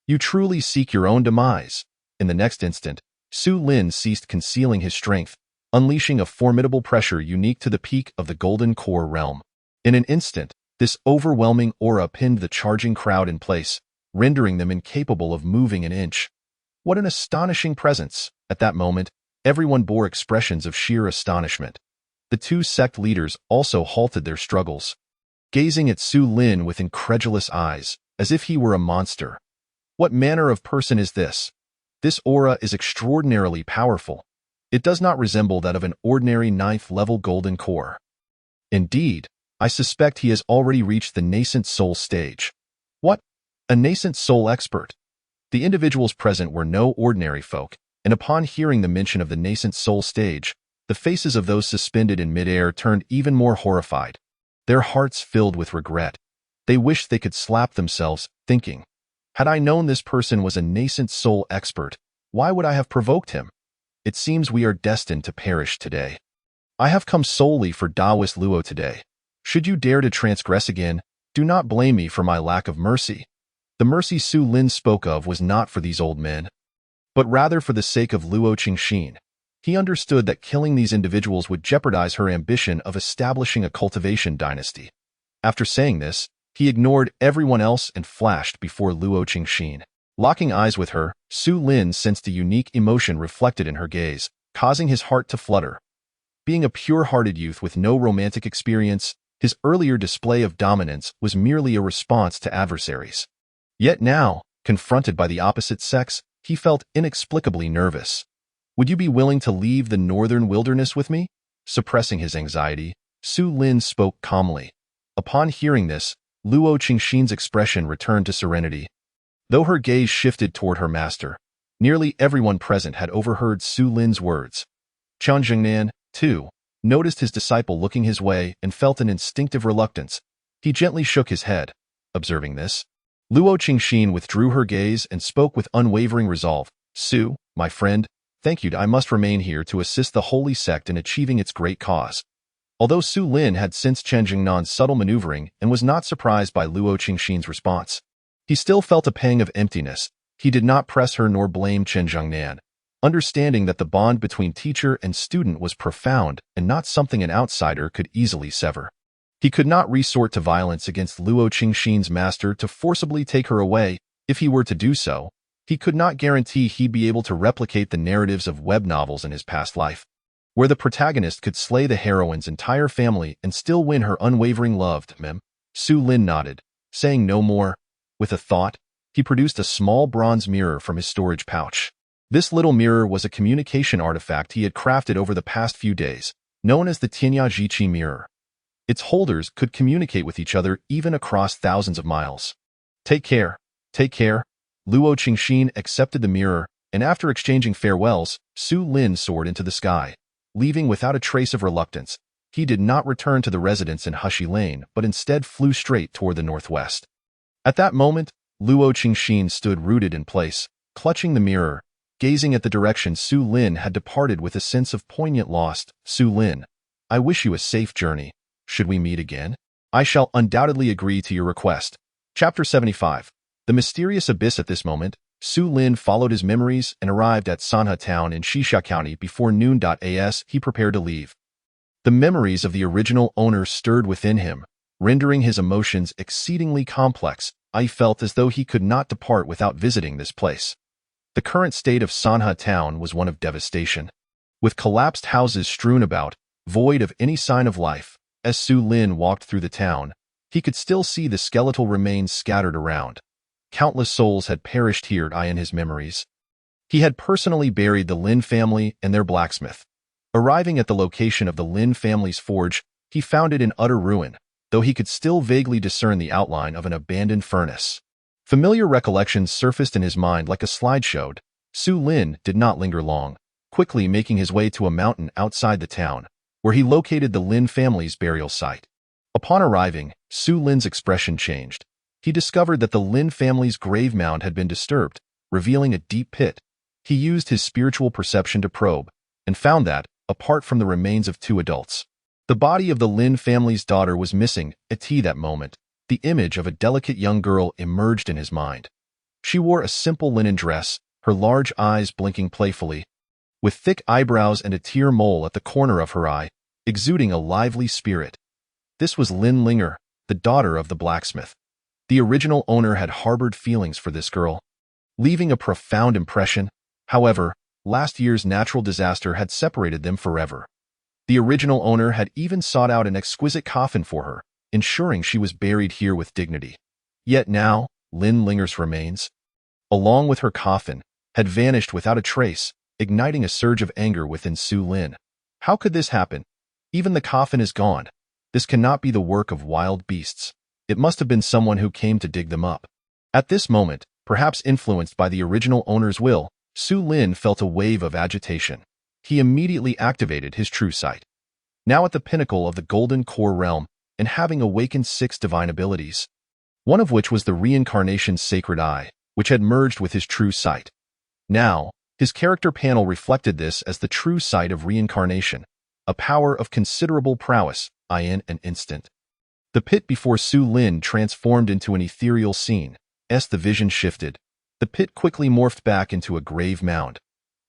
You truly seek your own demise. In the next instant, Su Lin ceased concealing his strength, unleashing a formidable pressure unique to the peak of the Golden Core realm. In an instant, this overwhelming aura pinned the charging crowd in place, rendering them incapable of moving an inch. What an astonishing presence! At that moment, everyone bore expressions of sheer astonishment. The two sect leaders also halted their struggles, gazing at Su Lin with incredulous eyes, as if he were a monster. What manner of person is this? This aura is extraordinarily powerful. It does not resemble that of an ordinary 9th-level golden core. Indeed, I suspect he has already reached the nascent soul stage. What? A nascent soul expert? The individuals present were no ordinary folk, and upon hearing the mention of the nascent soul stage, the faces of those suspended in midair turned even more horrified. Their hearts filled with regret. They wished they could slap themselves, thinking, had I known this person was a nascent soul expert, why would I have provoked him? It seems we are destined to perish today. I have come solely for Taoist Luo today. Should you dare to transgress again, do not blame me for my lack of mercy. The mercy Su Lin spoke of was not for these old men, but rather for the sake of Luo Qingxin. He understood that killing these individuals would jeopardize her ambition of establishing a cultivation dynasty. After saying this, he ignored everyone else and flashed before Luo Qingxin. Locking eyes with her, Su Lin sensed a unique emotion reflected in her gaze, causing his heart to flutter. Being a pure-hearted youth with no romantic experience, his earlier display of dominance was merely a response to adversaries. Yet now, confronted by the opposite sex, he felt inexplicably nervous. Would you be willing to leave the northern wilderness with me? Suppressing his anxiety, Su Lin spoke calmly. Upon hearing this, Luo Qingxin's expression returned to serenity. Though her gaze shifted toward her master, nearly everyone present had overheard Su Lin's words. Qian Jingnan, too, noticed his disciple looking his way and felt an instinctive reluctance. He gently shook his head. Observing this, Luo Qingxin withdrew her gaze and spoke with unwavering resolve. Su, my friend, thank you. I must remain here to assist the holy sect in achieving its great cause. Although Su Lin had sensed Chen Jingnan's subtle maneuvering and was not surprised by Luo Qingxin's response, he still felt a pang of emptiness. He did not press her nor blame Chen Jingnan, understanding that the bond between teacher and student was profound and not something an outsider could easily sever. He could not resort to violence against Luo Qingxin's master to forcibly take her away. If he were to do so, he could not guarantee he'd be able to replicate the narratives of web novels in his past life, where the protagonist could slay the heroine's entire family and still win her unwavering love. Su Lin nodded, saying no more. With a thought, he produced a small bronze mirror from his storage pouch. This little mirror was a communication artifact he had crafted over the past few days, known as the Tianya Jiqi mirror. Its holders could communicate with each other even across thousands of miles. Take care. Take care. Luo Qingxin accepted the mirror, and after exchanging farewells, Su Lin soared into the sky, leaving without a trace of reluctance. He did not return to the residence in Hushy Lane, but instead flew straight toward the northwest. At that moment, Luo Qingxin stood rooted in place, clutching the mirror, gazing at the direction Su Lin had departed with a sense of poignant loss. Su Lin, I wish you a safe journey. Should we meet again? I shall undoubtedly agree to your request. Chapter 75. The Mysterious Abyss. At this moment, Su Lin followed his memories and arrived at Sanhe Town in Xisha County before noon. As he prepared to leave, the memories of the original owner stirred within him, rendering his emotions exceedingly complex. I felt as though he could not depart without visiting this place. The current state of Sanhe Town was one of devastation, with collapsed houses strewn about, void of any sign of life. As Su Lin walked through the town, he could still see the skeletal remains scattered around. Countless souls had perished here in his memories. He had personally buried the Lin family and their blacksmith. Arriving at the location of the Lin family's forge, he found it in utter ruin, though he could still vaguely discern the outline of an abandoned furnace. Familiar recollections surfaced in his mind like a slideshow. Su Lin did not linger long, quickly making his way to a mountain outside the town, where he located the Lin family's burial site. Upon arriving, Su Lin's expression changed. He discovered that the Lin family's grave mound had been disturbed, revealing a deep pit. He used his spiritual perception to probe, and found that, apart from the remains of two adults, the body of the Lin family's daughter was missing. At that moment, the image of a delicate young girl emerged in his mind. She wore a simple linen dress, her large eyes blinking playfully, with thick eyebrows and a tear mole at the corner of her eye, exuding a lively spirit. This was Lin Linger, the daughter of the blacksmith. The original owner had harbored feelings for this girl, leaving a profound impression. However, last year's natural disaster had separated them forever. The original owner had even sought out an exquisite coffin for her, ensuring she was buried here with dignity. Yet now, Lin Linger's remains, along with her coffin, had vanished without a trace, igniting a surge of anger within Su Lin. How could this happen? Even the coffin is gone. This cannot be the work of wild beasts. It must have been someone who came to dig them up. At this moment, perhaps influenced by the original owner's will, Su Lin felt a wave of agitation. He immediately activated his true sight. Now at the pinnacle of the Golden Core realm, and having awakened 6 divine abilities, one of which was the Reincarnation's Sacred Eye, which had merged with his true sight. Now, his character panel reflected this as the true sight of reincarnation, a power of considerable prowess, in an instant. The pit before Su Lin transformed into an ethereal scene. As the vision shifted, the pit quickly morphed back into a grave mound.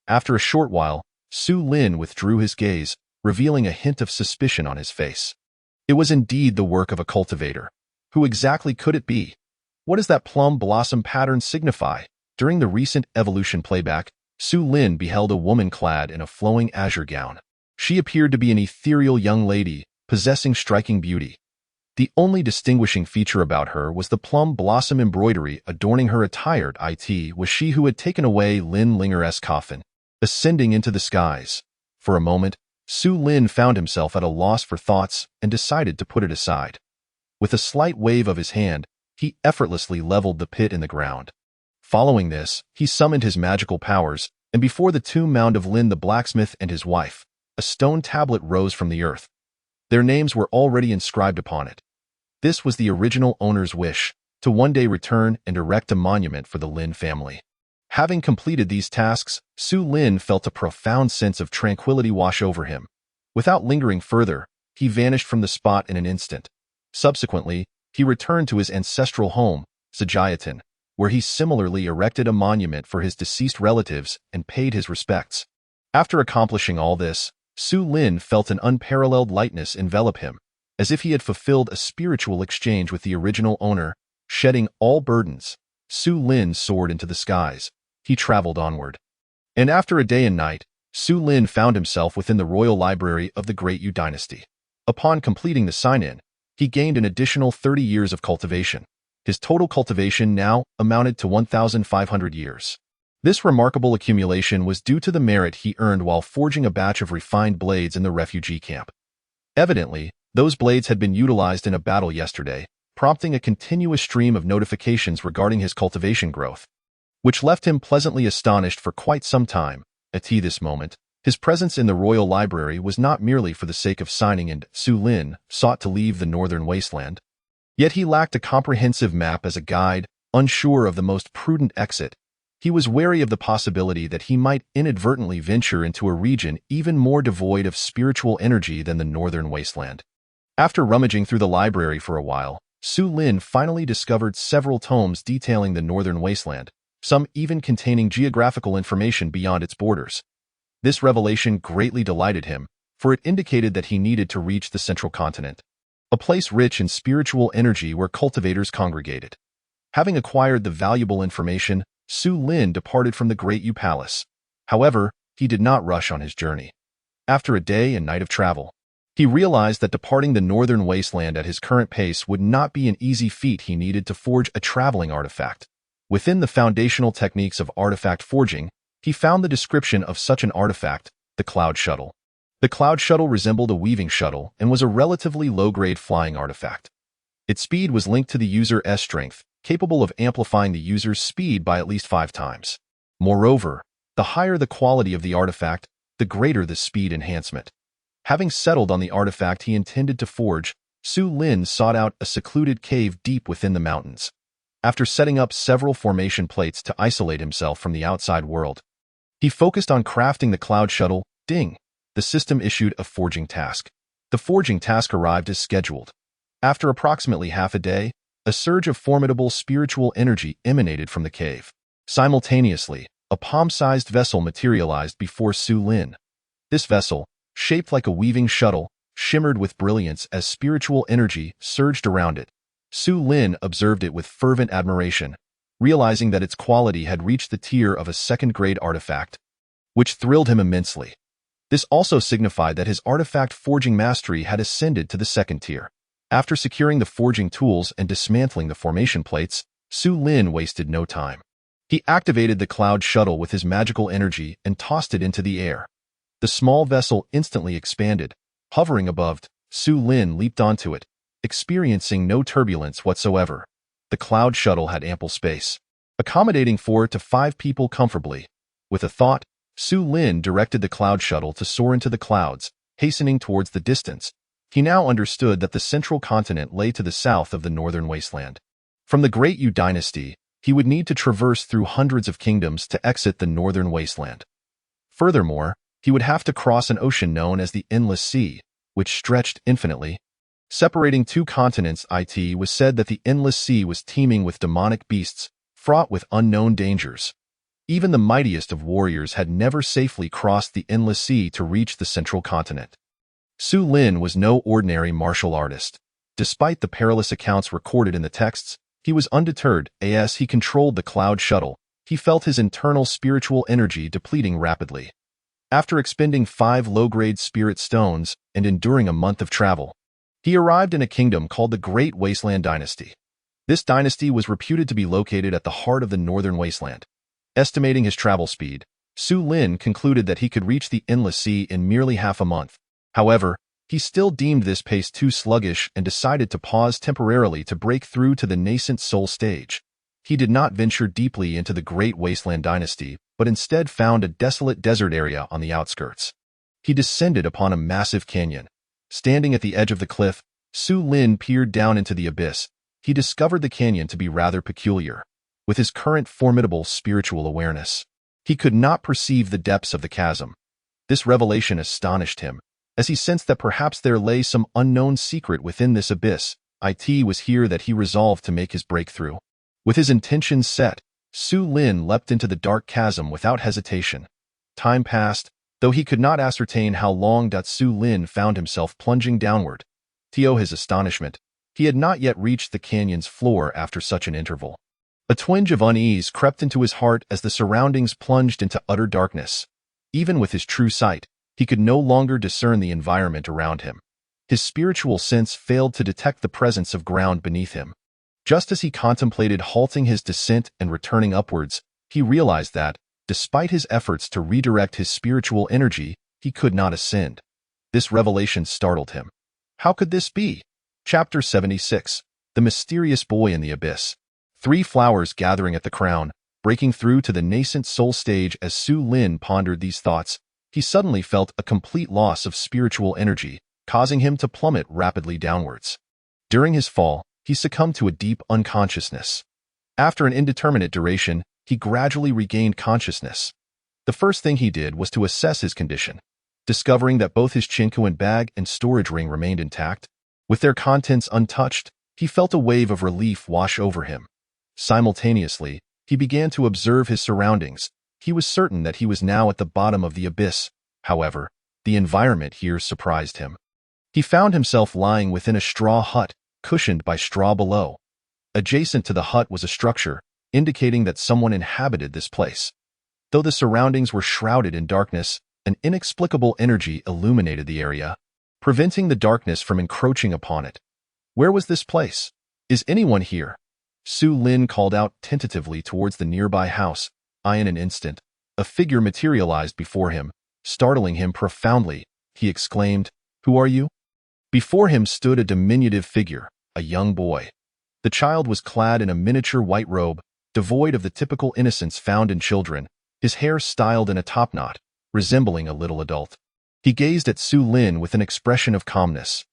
After a short while, Su Lin withdrew his gaze, revealing a hint of suspicion on his face. It was indeed the work of a cultivator. Who exactly could it be? What does that plum blossom pattern signify? During the recent evolution playback, Su Lin beheld a woman clad in a flowing azure gown. She appeared to be an ethereal young lady, possessing striking beauty. The only distinguishing feature about her was the plum blossom embroidery adorning her attire. It was she who had taken away Lin Linger's coffin, ascending into the skies. For a moment, Su Lin found himself at a loss for thoughts and decided to put it aside. With a slight wave of his hand, he effortlessly leveled the pit in the ground. Following this, he summoned his magical powers, and before the tomb mound of Lin the blacksmith and his wife, a stone tablet rose from the earth. Their names were already inscribed upon it. This was the original owner's wish, to one day return and erect a monument for the Lin family. Having completed these tasks, Su Lin felt a profound sense of tranquility wash over him. Without lingering further, he vanished from the spot in an instant. Subsequently, he returned to his ancestral home, Sajiatan, where he similarly erected a monument for his deceased relatives and paid his respects. After accomplishing all this, Su Lin felt an unparalleled lightness envelop him, as if he had fulfilled a spiritual exchange with the original owner. Shedding all burdens, Su Lin soared into the skies. He traveled onward. And after a day and night, Su Lin found himself within the royal library of the Great Yu dynasty. Upon completing the sign-in, he gained an additional 30 years of cultivation. His total cultivation now amounted to 1,500 years. This remarkable accumulation was due to the merit he earned while forging a batch of refined blades in the refugee camp. Evidently, those blades had been utilized in a battle yesterday, prompting a continuous stream of notifications regarding his cultivation growth, which left him pleasantly astonished for quite some time. At this moment, his presence in the royal library was not merely for the sake of signing in. Su Lin sought to leave the northern wasteland. Yet he lacked a comprehensive map as a guide, unsure of the most prudent exit. He was wary of the possibility that he might inadvertently venture into a region even more devoid of spiritual energy than the northern wasteland. After rummaging through the library for a while, Su Lin finally discovered several tomes detailing the northern wasteland, some even containing geographical information beyond its borders. This revelation greatly delighted him, for it indicated that he needed to reach the central continent, a place rich in spiritual energy where cultivators congregated. Having acquired the valuable information, Su Lin departed from the Great Yu Palace. However, he did not rush on his journey. After a day and night of travel, he realized that departing the northern wasteland at his current pace would not be an easy feat. He needed to forge a traveling artifact. Within the foundational techniques of artifact forging, he found the description of such an artifact, the Cloud Shuttle. The Cloud Shuttle resembled a weaving shuttle and was a relatively low-grade flying artifact. Its speed was linked to the user's strength, capable of amplifying the user's speed by at least 5 times. Moreover, the higher the quality of the artifact, the greater the speed enhancement. Having settled on the artifact he intended to forge, Su Lin sought out a secluded cave deep within the mountains. After setting up several formation plates to isolate himself from the outside world, he focused on crafting the Cloud Shuttle. Ding! The system issued a forging task. The forging task arrived as scheduled. After approximately half a day, a surge of formidable spiritual energy emanated from the cave. Simultaneously, a palm-sized vessel materialized before Su Lin. This vessel, shaped like a weaving shuttle, shimmered with brilliance as spiritual energy surged around it. Su Lin observed it with fervent admiration, realizing that its quality had reached the tier of a second-grade artifact, which thrilled him immensely. This also signified that his artifact forging mastery had ascended to the second tier. After securing the forging tools and dismantling the formation plates, Su Lin wasted no time. He activated the cloud shuttle with his magical energy and tossed it into the air. The small vessel instantly expanded. Hovering above, Su Lin leaped onto it, experiencing no turbulence whatsoever. The cloud shuttle had ample space, accommodating 4 to 5 people comfortably. With a thought, Su Lin directed the cloud shuttle to soar into the clouds, hastening towards the distance. He now understood that the central continent lay to the south of the northern wasteland. From the Great Yu dynasty, he would need to traverse through hundreds of kingdoms to exit the northern wasteland. Furthermore, he would have to cross an ocean known as the Endless Sea, which stretched infinitely. Separating 2 continents, it was said that the Endless Sea was teeming with demonic beasts, fraught with unknown dangers. Even the mightiest of warriors had never safely crossed the Endless Sea to reach the central continent. Su Lin was no ordinary martial artist. Despite the perilous accounts recorded in the texts, he was undeterred. As he controlled the cloud shuttle, he felt his internal spiritual energy depleting rapidly. After expending 5 low-grade spirit stones and enduring a month of travel, he arrived in a kingdom called the Great Wasteland Dynasty. This dynasty was reputed to be located at the heart of the northern wasteland. Estimating his travel speed, Su Lin concluded that he could reach the Endless Sea in merely half a month. However, he still deemed this pace too sluggish and decided to pause temporarily to break through to the nascent soul stage. He did not venture deeply into the Great Wasteland Dynasty, but instead found a desolate desert area on the outskirts. He descended upon a massive canyon. Standing at the edge of the cliff, Su Lin peered down into the abyss. He discovered the canyon to be rather peculiar. With his current formidable spiritual awareness, he could not perceive the depths of the chasm. This revelation astonished him, as he sensed that perhaps there lay some unknown secret within this abyss. It was here that he resolved to make his breakthrough. With his intentions set, Su Lin leapt into the dark chasm without hesitation. Time passed, though he could not ascertain how long. Su Lin found himself plunging downward. To his astonishment, he had not yet reached the canyon's floor after such an interval. A twinge of unease crept into his heart as the surroundings plunged into utter darkness. Even with his true sight, he could no longer discern the environment around him. His spiritual sense failed to detect the presence of ground beneath him. Just as he contemplated halting his descent and returning upwards, he realized that, despite his efforts to redirect his spiritual energy, he could not ascend. This revelation startled him. How could this be? Chapter 76. The Mysterious Boy in the Abyss. 3 flowers gathering at the crown, breaking through to the nascent soul stage. As Su Lin pondered these thoughts, he suddenly felt a complete loss of spiritual energy, causing him to plummet rapidly downwards. During his fall, he succumbed to a deep unconsciousness. After an indeterminate duration, he gradually regained consciousness. The first thing he did was to assess his condition. Discovering that both his Chinkuan bag and storage ring remained intact, with their contents untouched, he felt a wave of relief wash over him. Simultaneously, he began to observe his surroundings. He was certain that he was now at the bottom of the abyss. However, the environment here surprised him. He found himself lying within a straw hut, cushioned by straw below. Adjacent to the hut was a structure, indicating that someone inhabited this place. Though the surroundings were shrouded in darkness, an inexplicable energy illuminated the area, preventing the darkness from encroaching upon it. Where was this place? Is anyone here? Su Lin called out tentatively towards the nearby house. In an instant, a figure materialized before him, startling him profoundly. He exclaimed, "Who are you?" Before him stood a diminutive figure, a young boy. The child was clad in a miniature white robe, devoid of the typical innocence found in children, his hair styled in a topknot, resembling a little adult. He gazed at Su Lin with an expression of calmness.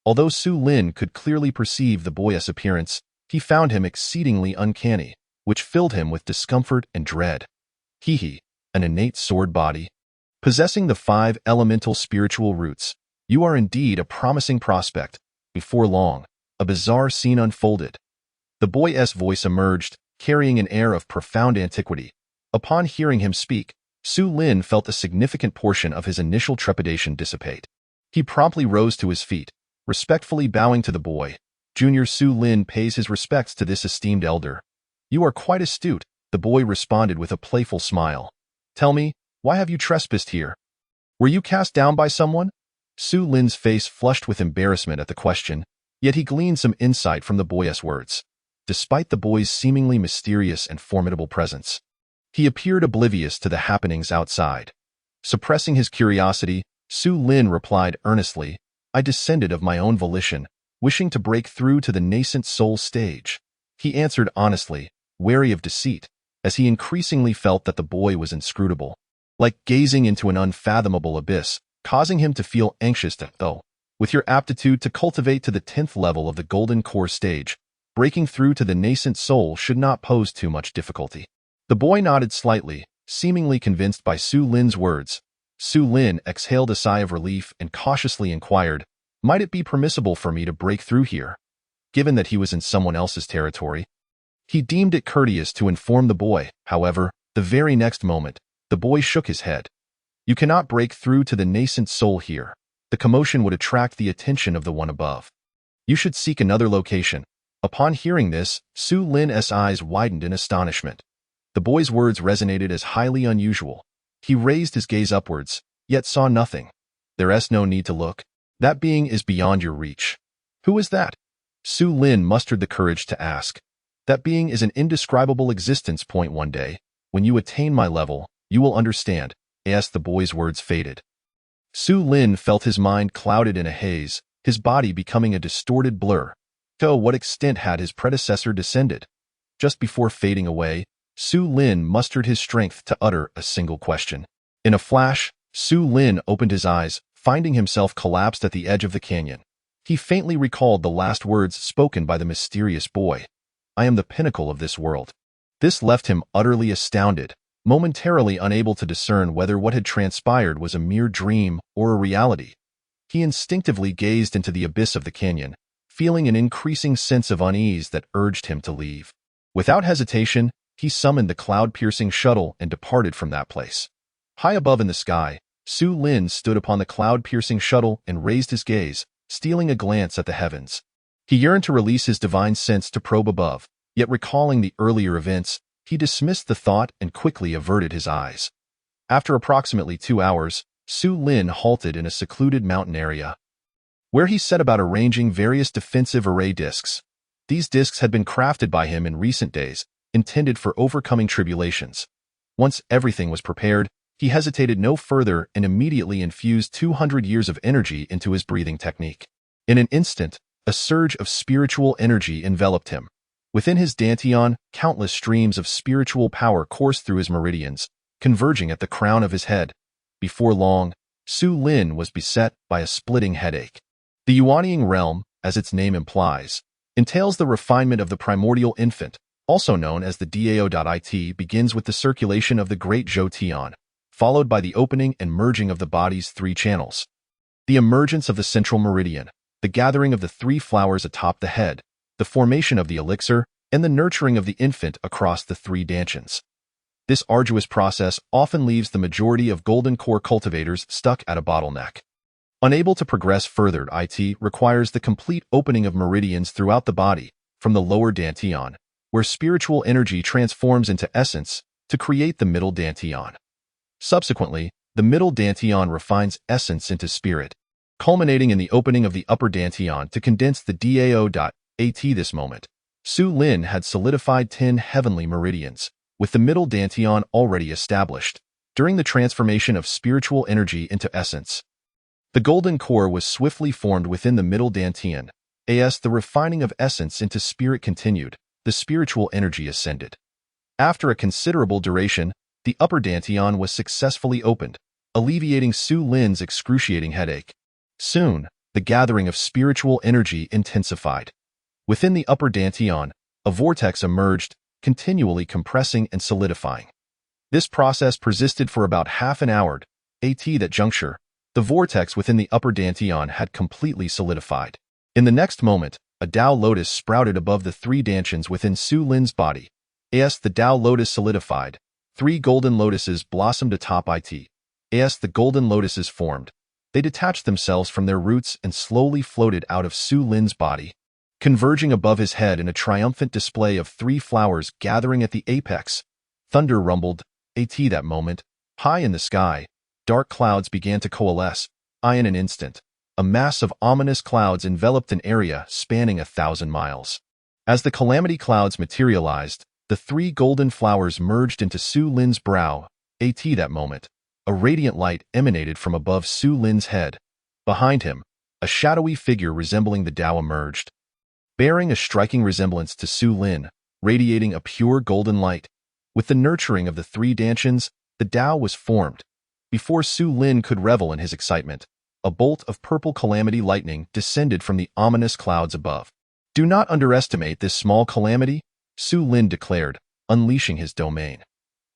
Although Su Lin could clearly perceive the boy's appearance, he found him exceedingly uncanny, which filled him with discomfort and dread. An innate sword body. Possessing the 5 elemental spiritual roots, you are indeed a promising prospect. Before long, a bizarre scene unfolded. The boy's voice emerged, carrying an air of profound antiquity. Upon hearing him speak, Su Lin felt a significant portion of his initial trepidation dissipate. He promptly rose to his feet, respectfully bowing to the boy. Junior Su Lin pays his respects to this esteemed elder. You are quite astute, the boy responded with a playful smile. Tell me, why have you trespassed here? Were you cast down by someone? Su Lin's face flushed with embarrassment at the question, yet he gleaned some insight from the boy's words. Despite the boy's seemingly mysterious and formidable presence, he appeared oblivious to the happenings outside. Suppressing his curiosity, Su Lin replied earnestly, I descended of my own volition, wishing to break through to the nascent soul stage. He answered honestly, wary of deceit, as he increasingly felt that the boy was inscrutable, like gazing into an unfathomable abyss, causing him to feel anxious though. With your aptitude to cultivate to the 10th level of the Golden Core stage, breaking through to the nascent soul should not pose too much difficulty. The boy nodded slightly, seemingly convinced by Su Lin's words. Su Lin exhaled a sigh of relief and cautiously inquired, might it be permissible for me to break through here? Given that he was in someone else's territory, he deemed it courteous to inform the boy. However, the very next moment, the boy shook his head. You cannot break through to the nascent soul here. The commotion would attract the attention of the one above. You should seek another location. Upon hearing this, Su Lin's eyes widened in astonishment. The boy's words resonated as highly unusual. He raised his gaze upwards, yet saw nothing. There's no need to look. That being is beyond your reach. Who is that? Su Lin mustered the courage to ask. That being is an indescribable existence. One day, when you attain my level, you will understand. As the boy's words faded, Su Lin felt his mind clouded in a haze, his body becoming a distorted blur. To what extent had his predecessor descended? Just before fading away, Su Lin mustered his strength to utter a single question. In a flash, Su Lin opened his eyes, finding himself collapsed at the edge of the canyon. He faintly recalled the last words spoken by the mysterious boy. I am the pinnacle of this world. This left him utterly astounded, momentarily unable to discern whether what had transpired was a mere dream or a reality. He instinctively gazed into the abyss of the canyon, feeling an increasing sense of unease that urged him to leave. Without hesitation, he summoned the cloud-piercing shuttle and departed from that place. High above in the sky, Su Lin stood upon the cloud-piercing shuttle and raised his gaze, stealing a glance at the heavens. He yearned to release his divine sense to probe above, yet recalling the earlier events, he dismissed the thought and quickly averted his eyes. After approximately 2 hours, Su Lin halted in a secluded mountain area, where he set about arranging various defensive array discs. These discs had been crafted by him in recent days, intended for overcoming tribulations. Once everything was prepared, he hesitated no further and immediately infused 200 years of energy into his breathing technique. In an instant, a surge of spiritual energy enveloped him. Within his dantian, countless streams of spiritual power coursed through his meridians, converging at the crown of his head. Before long, Su Lin was beset by a splitting headache. The Yuanying realm, as its name implies, entails the refinement of the primordial infant, also known as the Dao.it, begins with the circulation of the Great Zhou-Tian, followed by the opening and merging of the body's 3 channels. The emergence of the central meridian, the gathering of the 3 flowers atop the head, the formation of the elixir, and the nurturing of the infant across the 3 dantians. This arduous process often leaves the majority of Golden Core cultivators stuck at a bottleneck. Unable to progress further, it requires the complete opening of meridians throughout the body, from the lower dantian, where spiritual energy transforms into essence, to create the middle dantian. Subsequently, the middle dantian refines essence into spirit, culminating in the opening of the upper dantian to condense the Dao.At. This moment, Su Lin had solidified 10 heavenly meridians, with the middle dantian already established. During the transformation of spiritual energy into essence, the golden core was swiftly formed within the middle dantian. As the refining of essence into spirit continued, the spiritual energy ascended. After a considerable duration, the upper dantian was successfully opened, alleviating Su Lin's excruciating headache. Soon, the gathering of spiritual energy intensified. Within the upper dantian, a vortex emerged, continually compressing and solidifying. This process persisted for about half an hour. At that juncture, the vortex within the upper dantian had completely solidified. In the next moment, a Tao lotus sprouted above the 3 dantians within Su Lin's body. As the Tao lotus solidified, 3 golden lotuses blossomed atop it. As the golden lotuses formed, they detached themselves from their roots and slowly floated out of Su Lin's body. converging above his head in a triumphant display of three flowers gathering at the apex. Thunder rumbled, at that moment. High in the sky, dark clouds began to coalesce. In an instant, a mass of ominous clouds enveloped an area spanning 1,000 miles. As the calamity clouds materialized, the three golden flowers merged into Su Lin's brow. At that moment, a radiant light emanated from above Su Lin's head. Behind him, a shadowy figure resembling the Tao emerged, bearing a striking resemblance to Su Lin, radiating a pure golden light. With the nurturing of the three Dantians, the Tao was formed. Before Su Lin could revel in his excitement, a bolt of purple calamity lightning descended from the ominous clouds above. "Do not underestimate this small calamity," Su Lin declared, unleashing his domain.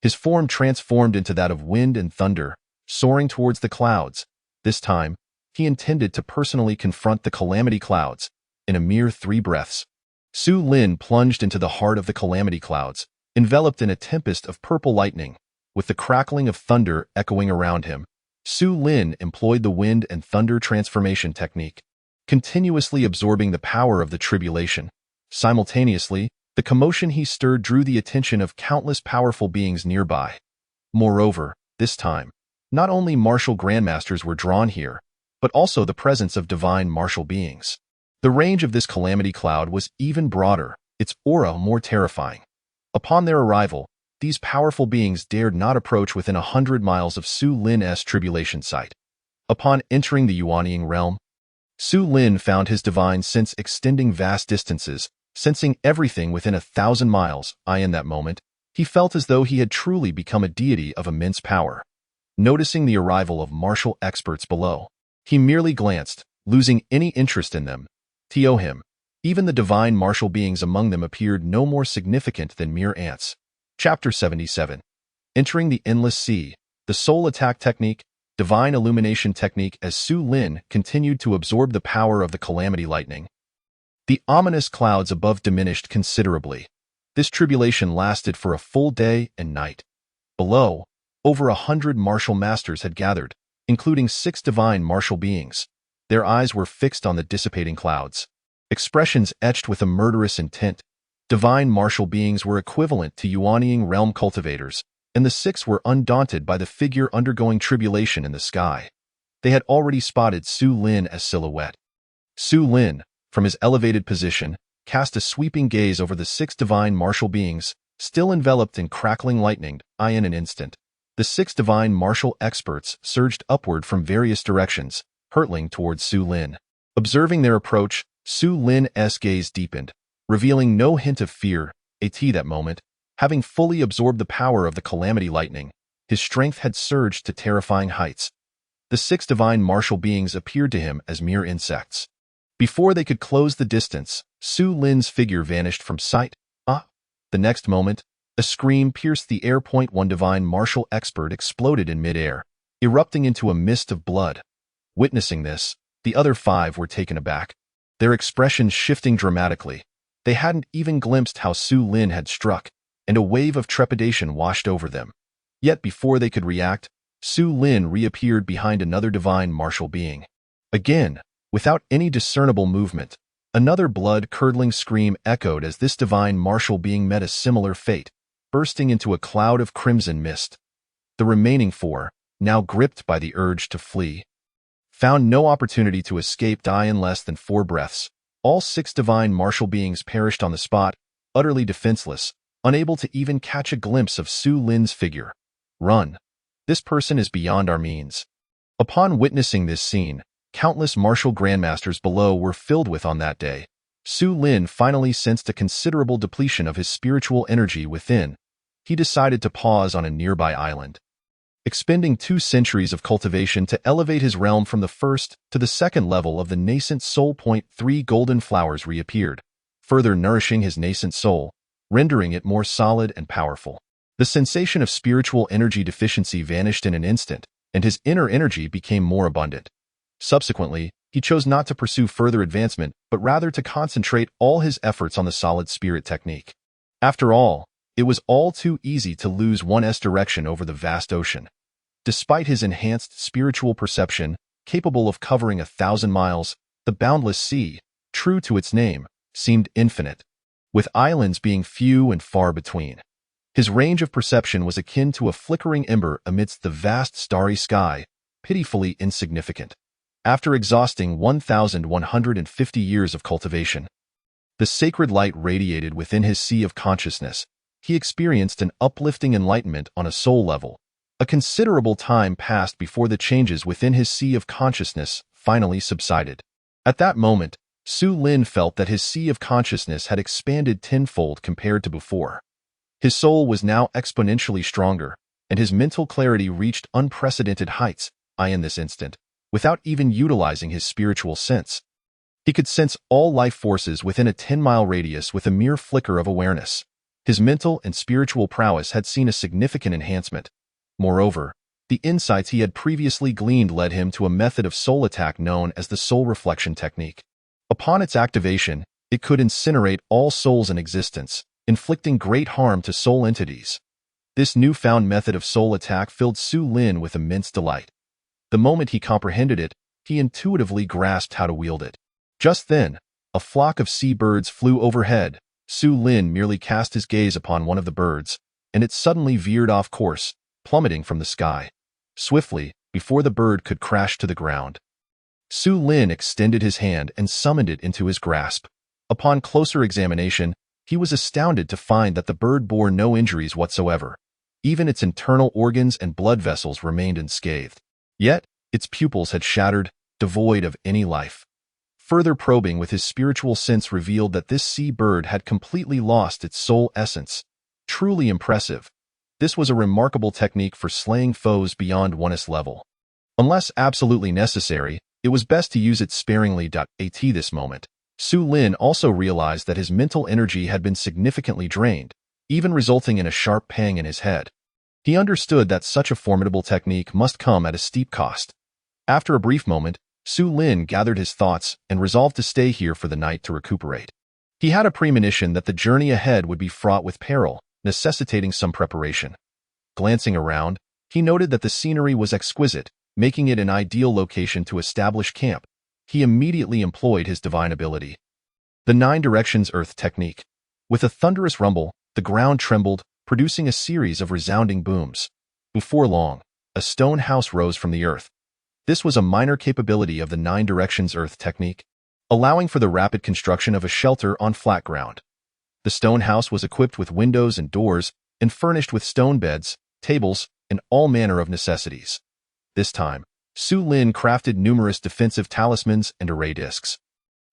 His form transformed into that of wind and thunder, soaring towards the clouds. This time, he intended to personally confront the calamity clouds. In a mere 3 breaths, Su Lin plunged into the heart of the calamity clouds, enveloped in a tempest of purple lightning. With the crackling of thunder echoing around him, Su Lin employed the wind and thunder transformation technique, continuously absorbing the power of the tribulation. Simultaneously, the commotion he stirred drew the attention of countless powerful beings nearby. Moreover, this time, not only martial grandmasters were drawn here, but also the presence of divine martial beings. The range of this calamity cloud was even broader, its aura more terrifying. Upon their arrival, these powerful beings dared not approach within 100 miles of Su Lin's tribulation site. Upon entering the Yuanying realm, Su Lin found his divine sense extending vast distances, sensing everything within 1,000 miles. In that moment, he felt as though he had truly become a deity of immense power. Noticing the arrival of martial experts below, he merely glanced, losing any interest in them. To him, even the divine martial beings among them appeared no more significant than mere ants. Chapter 77. Entering the Endless Sea, the Soul Attack Technique, Divine Illumination Technique. As Su Lin continued to absorb the power of the calamity lightning, the ominous clouds above diminished considerably. This tribulation lasted for a full day and night. Below, over 100 martial masters had gathered, including 6 divine martial beings. Their eyes were fixed on the dissipating clouds, expressions etched with a murderous intent. Divine martial beings were equivalent to Yuanying realm cultivators, and the 6 were undaunted by the figure undergoing tribulation in the sky. They had already spotted Su Lin as silhouette. Su Lin, from his elevated position, cast a sweeping gaze over the 6 divine martial beings, still enveloped in crackling lightning. In an instant, the 6 divine martial experts surged upward from various directions, hurtling towards Su Lin. Observing their approach, Su Lin's gaze deepened, revealing no hint of fear. At that moment, having fully absorbed the power of the calamity lightning, his strength had surged to terrifying heights. The 6 divine martial beings appeared to him as mere insects. Before they could close the distance, Su Lin's figure vanished from sight. The next moment, a scream pierced the air. One divine martial expert exploded in midair, erupting into a mist of blood. Witnessing this, the other 5 were taken aback, their expressions shifting dramatically. They hadn't even glimpsed how Su Lin had struck, and a wave of trepidation washed over them. Yet before they could react, Su Lin reappeared behind another divine martial being. Again, without any discernible movement, another blood-curdling scream echoed as this divine martial being met a similar fate, bursting into a cloud of crimson mist. The remaining 4, now gripped by the urge to flee, found no opportunity to escape. In less than 4 breaths, all 6 divine martial beings perished on the spot, utterly defenseless, unable to even catch a glimpse of Su Lin's figure. "Run. This person is beyond our means." Upon witnessing this scene, countless martial grandmasters below were filled with on that day. Su Lin finally sensed a considerable depletion of his spiritual energy within. He decided to pause on a nearby island, expending 2 centuries of cultivation to elevate his realm from the first to the second level of the nascent soul. 3 golden flowers reappeared, further nourishing his nascent soul, rendering it more solid and powerful. The sensation of spiritual energy deficiency vanished in an instant, and his inner energy became more abundant. Subsequently, he chose not to pursue further advancement, but rather to concentrate all his efforts on the solid spirit technique. After all, it was all too easy to lose one's direction over the vast ocean. Despite his enhanced spiritual perception, capable of covering 1,000 miles, the boundless sea, true to its name, seemed infinite, with islands being few and far between. His range of perception was akin to a flickering ember amidst the vast starry sky, pitifully insignificant. After exhausting 1,150 years of cultivation, the sacred light radiated within his sea of consciousness. He experienced an uplifting enlightenment on a soul level. A considerable time passed before the changes within his sea of consciousness finally subsided. At that moment, Su Lin felt that his sea of consciousness had expanded tenfold compared to before. His soul was now exponentially stronger, and his mental clarity reached unprecedented heights, in this instant, without even utilizing his spiritual sense. He could sense all life forces within a 10-mile radius with a mere flicker of awareness. His mental and spiritual prowess had seen a significant enhancement. Moreover, the insights he had previously gleaned led him to a method of soul attack known as the soul reflection technique. Upon its activation, it could incinerate all souls in existence, inflicting great harm to soul entities. This newfound method of soul attack filled Su Lin with immense delight. The moment he comprehended it, he intuitively grasped how to wield it. Just then, a flock of sea-birds flew overhead. Su Lin merely cast his gaze upon one of the birds, and it suddenly veered off course, plummeting from the sky. Swiftly, before the bird could crash to the ground, Su Lin extended his hand and summoned it into his grasp. Upon closer examination, he was astounded to find that the bird bore no injuries whatsoever. Even its internal organs and blood vessels remained unscathed. Yet, its pupils had shattered, devoid of any life. Further probing with his spiritual sense revealed that this sea bird had completely lost its soul essence. Truly impressive. This was a remarkable technique for slaying foes beyond one's level. Unless absolutely necessary, it was best to use it sparingly. At this moment, Su Lin also realized that his mental energy had been significantly drained, even resulting in a sharp pang in his head. He understood that such a formidable technique must come at a steep cost. After a brief moment, Su Lin gathered his thoughts and resolved to stay here for the night to recuperate. He had a premonition that the journey ahead would be fraught with peril, necessitating some preparation. Glancing around, he noted that the scenery was exquisite, making it an ideal location to establish camp. He immediately employed his divine ability. The 9 Directions Earth Technique. With a thunderous rumble, the ground trembled, producing a series of resounding booms. Before long, a stone house rose from the earth. This was a minor capability of the 9 Directions Earth Technique, allowing for the rapid construction of a shelter on flat ground. The stone house was equipped with windows and doors and furnished with stone beds, tables, and all manner of necessities. This time, Su Lin crafted numerous defensive talismans and array discs.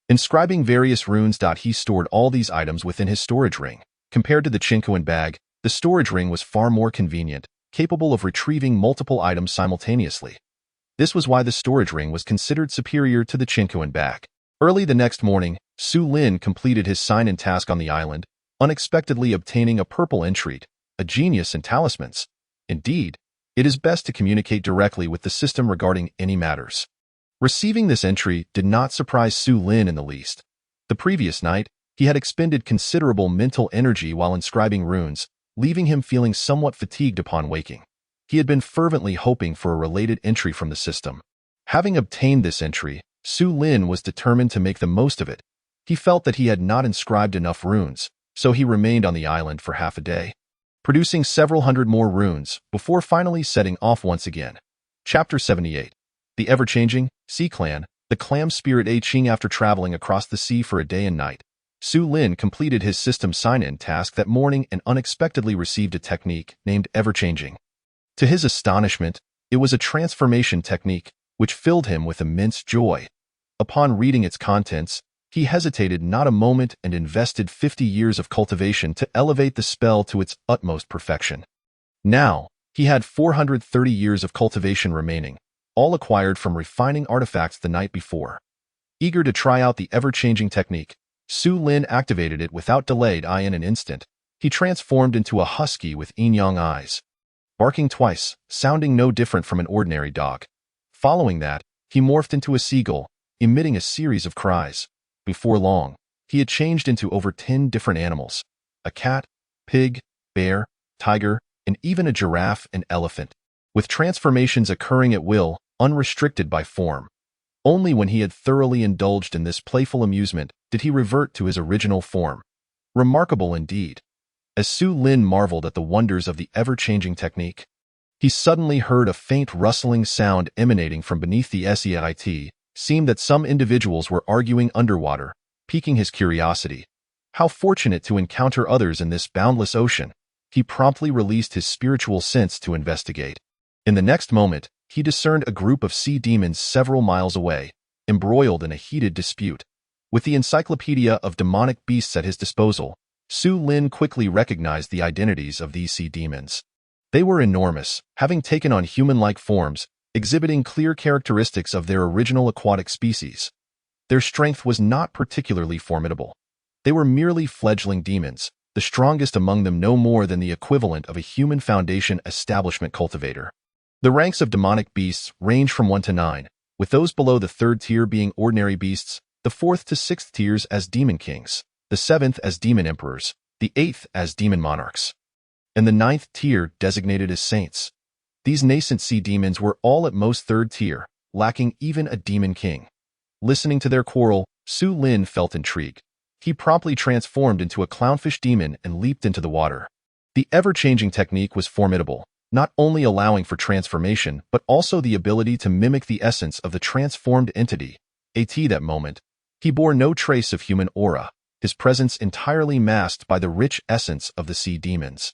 Inscribing various runes. He stored all these items within his storage ring. Compared to the Chinquan bag, the storage ring was far more convenient, capable of retrieving multiple items simultaneously. This was why the storage ring was considered superior to the Chinquan bag. Early the next morning, Su Lin completed his sign-in task on the island, unexpectedly obtaining a purple entreat, a genius in talismans. Indeed, it is best to communicate directly with the system regarding any matters. Receiving this entry did not surprise Su Lin in the least. The previous night, he had expended considerable mental energy while inscribing runes, leaving him feeling somewhat fatigued upon waking. He had been fervently hoping for a related entry from the system. Having obtained this entry, Su Lin was determined to make the most of it. He felt that he had not inscribed enough runes, so he remained on the island for half a day, producing several hundred more runes before finally setting off once again. Chapter 78. The Ever-Changing Sea Clan, the Clam Spirit A Ching. After traveling across the sea for a day and night, Su Lin completed his system sign-in task that morning and unexpectedly received a technique named Ever-Changing. To his astonishment, it was a transformation technique, which filled him with immense joy. Upon reading its contents, he hesitated not a moment and invested 50 years of cultivation to elevate the spell to its utmost perfection. Now, he had 430 years of cultivation remaining, all acquired from refining artifacts the night before. Eager to try out the ever-changing technique, Su Lin activated it without delay. In an instant, he transformed into a husky with yin-yang eyes, barking twice, sounding no different from an ordinary dog. Following that, he morphed into a seagull, emitting a series of cries. Before long, he had changed into over 10 different animals: a cat, pig, bear, tiger, and even a giraffe and elephant, with transformations occurring at will, unrestricted by form. Only when he had thoroughly indulged in this playful amusement did he revert to his original form. Remarkable indeed. As Su Lin marveled at the wonders of the ever-changing technique, he suddenly heard a faint rustling sound emanating from beneath the SEIT. Seemed that some individuals were arguing underwater, piquing his curiosity. How fortunate to encounter others in this boundless ocean. He promptly released his spiritual sense to investigate. In the next moment, he discerned a group of sea demons several miles away, embroiled in a heated dispute. With the encyclopedia of demonic beasts at his disposal, Su Lin quickly recognized the identities of these sea demons. They were enormous, having taken on human-like forms, exhibiting clear characteristics of their original aquatic species. Their strength was not particularly formidable. They were merely fledgling demons, the strongest among them no more than the equivalent of a human Foundation establishment cultivator. The ranks of demonic beasts range from 1 to 9, with those below the 3rd tier being ordinary beasts, the 4th to 6th tiers as demon kings, the 7th as demon emperors, the 8th as demon monarchs, and the 9th tier designated as saints. These nascent sea demons were all at most 3rd tier, lacking even a demon king. Listening to their quarrel, Su Lin felt intrigue. He promptly transformed into a clownfish demon and leaped into the water. The ever-changing technique was formidable, not only allowing for transformation but also the ability to mimic the essence of the transformed entity. At that moment, he bore no trace of human aura, his presence entirely masked by the rich essence of the sea demons.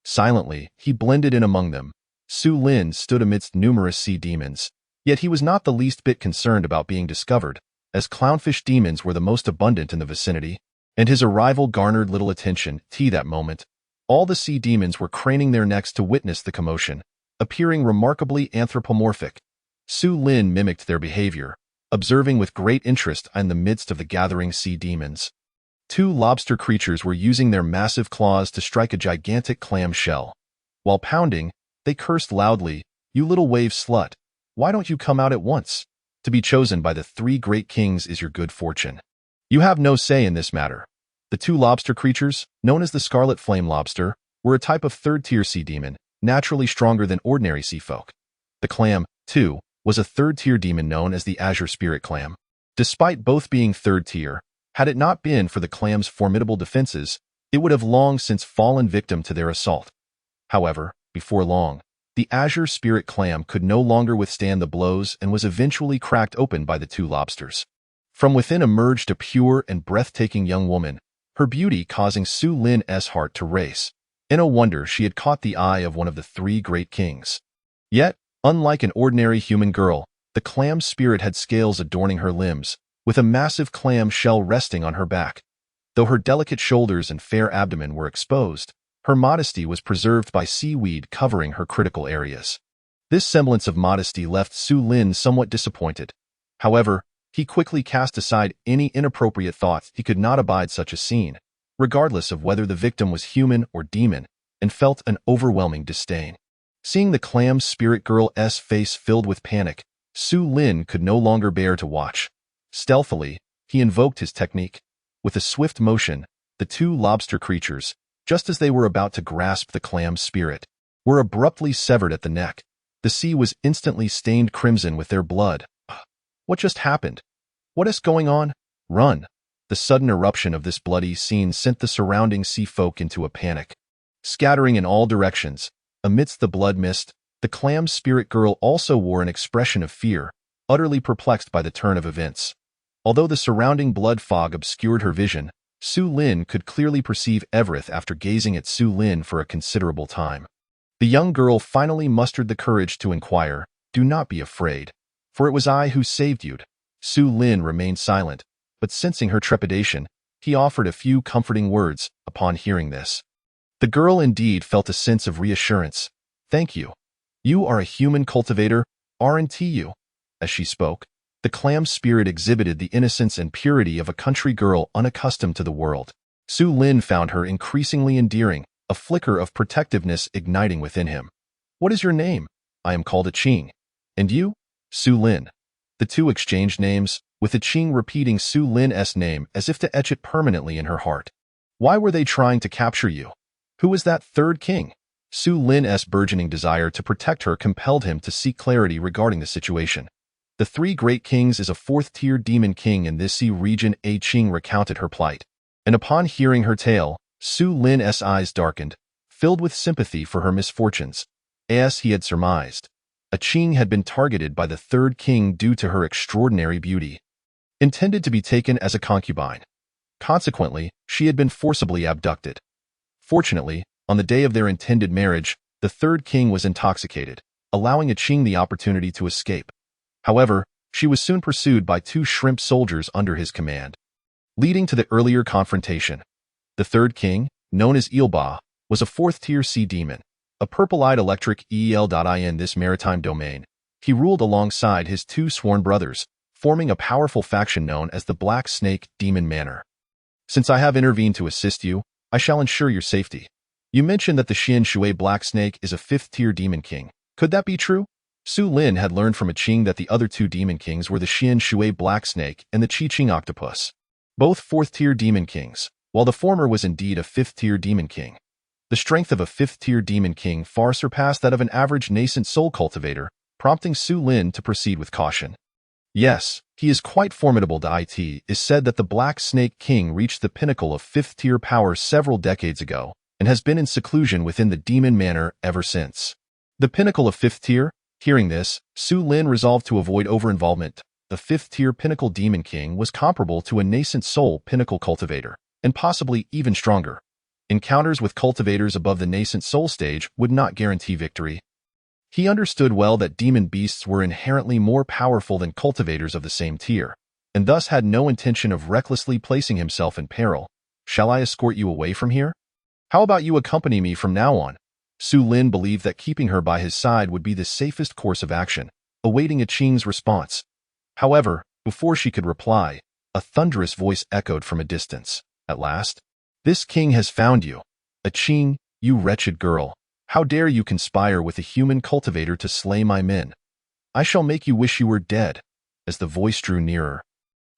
Silently, he blended in among them. Su Lin stood amidst numerous sea demons, yet he was not the least bit concerned about being discovered, as clownfish demons were the most abundant in the vicinity, and his arrival garnered little attention. That moment, all the sea demons were craning their necks to witness the commotion, appearing remarkably anthropomorphic. Su Lin mimicked their behavior, observing with great interest in the midst of the gathering sea demons. 2 lobster creatures were using their massive claws to strike a gigantic clam shell. While pounding, they cursed loudly, "You little wave slut, why don't you come out at once? To be chosen by the 3 great kings is your good fortune. You have no say in this matter." The 2 lobster creatures, known as the scarlet flame lobster, were a type of 3rd-tier sea demon, naturally stronger than ordinary sea folk. The clam, too, was a 3rd-tier demon known as the azure spirit clam. Despite both being 3rd-tier, had it not been for the clam's formidable defenses, it would have long since fallen victim to their assault. However, before long, the azure spirit clam could no longer withstand the blows and was eventually cracked open by the 2 lobsters. From within emerged a pure and breathtaking young woman, her beauty causing Su Lin's heart to race. In a wonder, she had caught the eye of one of the 3 great kings. Yet, unlike an ordinary human girl, the clam spirit had scales adorning her limbs, with a massive clam shell resting on her back. Though her delicate shoulders and fair abdomen were exposed, her modesty was preserved by seaweed covering her critical areas. This semblance of modesty left Su Lin somewhat disappointed. However, he quickly cast aside any inappropriate thoughts. He could not abide such a scene, regardless of whether the victim was human or demon, and felt an overwhelming disdain. Seeing the clam spirit girl's face filled with panic, Su Lin could no longer bear to watch. Stealthily, he invoked his technique. With a swift motion, the 2 lobster creatures, just as they were about to grasp the clam spirit, were abruptly severed at the neck. The sea was instantly stained crimson with their blood. What just happened? What is going on? Run! The sudden eruption of this bloody scene sent the surrounding sea folk into a panic. Scattering in all directions, amidst the blood mist, the clam spirit girl also wore an expression of fear, utterly perplexed by the turn of events. Although the surrounding blood fog obscured her vision, Su Lin could clearly perceive everything after gazing at Su Lin for a considerable time. The young girl finally mustered the courage to inquire, "Do not be afraid, for it was I who saved you." Su Lin remained silent, but sensing her trepidation, he offered a few comforting words. Upon hearing this, the girl indeed felt a sense of reassurance. "Thank you. You are a human cultivator, aren't you?" As she spoke, the clam spirit exhibited the innocence and purity of a country girl unaccustomed to the world. Su Lin found her increasingly endearing, a flicker of protectiveness igniting within him. "What is your name?" "I am called Ching." "And you?" "Su Lin." The 2 exchanged names, with Ching repeating Su Lin's name as if to etch it permanently in her heart. "Why were they trying to capture you? Who was that 3rd king?" Su Lin's burgeoning desire to protect her compelled him to seek clarity regarding the situation. The Three Great Kings is a fourth-tier demon king in this sea region. A Qing recounted her plight, and upon hearing her tale, Su Lin's eyes darkened, filled with sympathy for her misfortunes. As he had surmised, A Qing had been targeted by the third king due to her extraordinary beauty, intended to be taken as a concubine. Consequently, she had been forcibly abducted. Fortunately, on the day of their intended marriage, the third king was intoxicated, allowing A Qing the opportunity to escape. However, she was soon pursued by 2 shrimp soldiers under his command, leading to the earlier confrontation. The third king, known as Ilba, was a fourth-tier sea demon, a purple-eyed electric in this maritime domain. He ruled alongside his 2 sworn brothers, forming a powerful faction known as the Black Snake Demon Manor. Since I have intervened to assist you, I shall ensure your safety. You mentioned that the Xian Shui Black Snake is a 5th-tier demon king. Could that be true? Su Lin had learned from A Qing that the other 2 demon kings were the Xian Shui Black Snake and the Qi Qing Octopus, both 4th-tier demon kings, while the former was indeed a 5th-tier demon king. The strength of a 5th-tier demon king far surpassed that of an average nascent soul cultivator, prompting Su Lin to proceed with caution. Yes, he is quite formidable. It is said that the Black Snake King reached the pinnacle of 5th-tier power several decades ago, and has been in seclusion within the Demon Manor ever since. The pinnacle of 5th tier? Hearing this, Su Lin resolved to avoid over-involvement. The 5th-tier pinnacle demon king was comparable to a nascent soul pinnacle cultivator, and possibly even stronger. Encounters with cultivators above the nascent soul stage would not guarantee victory. He understood well that demon beasts were inherently more powerful than cultivators of the same tier, and thus had no intention of recklessly placing himself in peril. Shall I escort you away from here? How about you accompany me from now on? Su Lin believed that keeping her by his side would be the safest course of action, awaiting A Qing's response. However, before she could reply, a thunderous voice echoed from a distance. At last, this king has found you. A Qing, you wretched girl. How dare you conspire with a human cultivator to slay my men? I shall make you wish you were dead. As the voice drew nearer,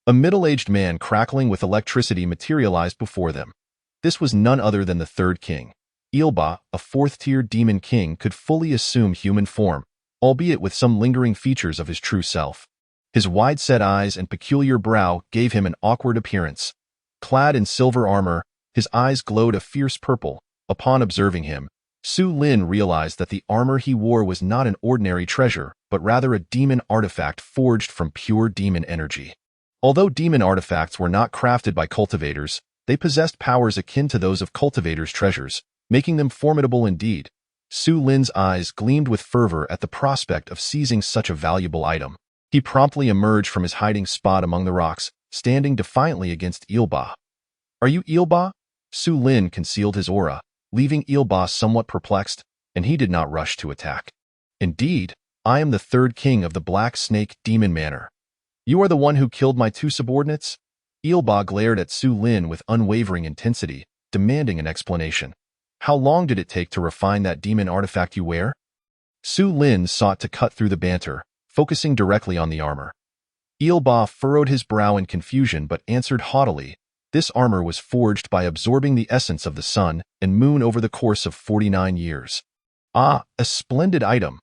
a middle-aged man crackling with electricity materialized before them. This was none other than the third king. Ilba, a 4th-tier demon king, could fully assume human form, albeit with some lingering features of his true self. His wide-set eyes and peculiar brow gave him an awkward appearance. Clad in silver armor, his eyes glowed a fierce purple. Upon observing him, Su Lin realized that the armor he wore was not an ordinary treasure, but rather a demon artifact forged from pure demon energy. Although demon artifacts were not crafted by cultivators, they possessed powers akin to those of cultivators' treasures, making them formidable indeed. Su Lin's eyes gleamed with fervor at the prospect of seizing such a valuable item. He promptly emerged from his hiding spot among the rocks, standing defiantly against Ilba. Are you Ilba? Su Lin concealed his aura, leaving Ilba somewhat perplexed, and he did not rush to attack. Indeed, I am the third king of the Black Snake Demon Manor. You are the one who killed my 2 subordinates? Ilba glared at Su Lin with unwavering intensity, demanding an explanation. How long did it take to refine that demon artifact you wear? Su Lin sought to cut through the banter, focusing directly on the armor. Ilba furrowed his brow in confusion but answered haughtily, this armor was forged by absorbing the essence of the sun and moon over the course of 49 years. Ah, a splendid item.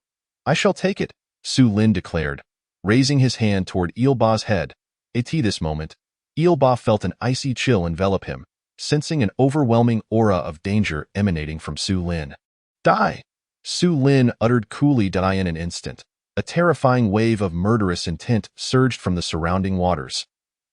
I shall take it, Su Lin declared, raising his hand toward Ilba's head. At this moment, Ilba felt an icy chill envelop him, sensing an overwhelming aura of danger emanating from Su Lin. Die! Su Lin uttered coolly die in an instant. A terrifying wave of murderous intent surged from the surrounding waters.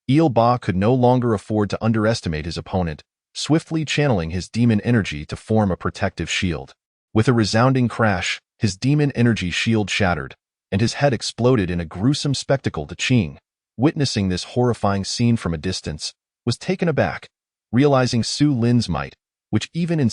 Ilba could no longer afford to underestimate his opponent, swiftly channeling his demon energy to form a protective shield. With a resounding crash, his demon energy shield shattered, and his head exploded in a gruesome spectacle. To Qing, witnessing this horrifying scene from a distance, was taken aback, realizing Su Lin's might, which even in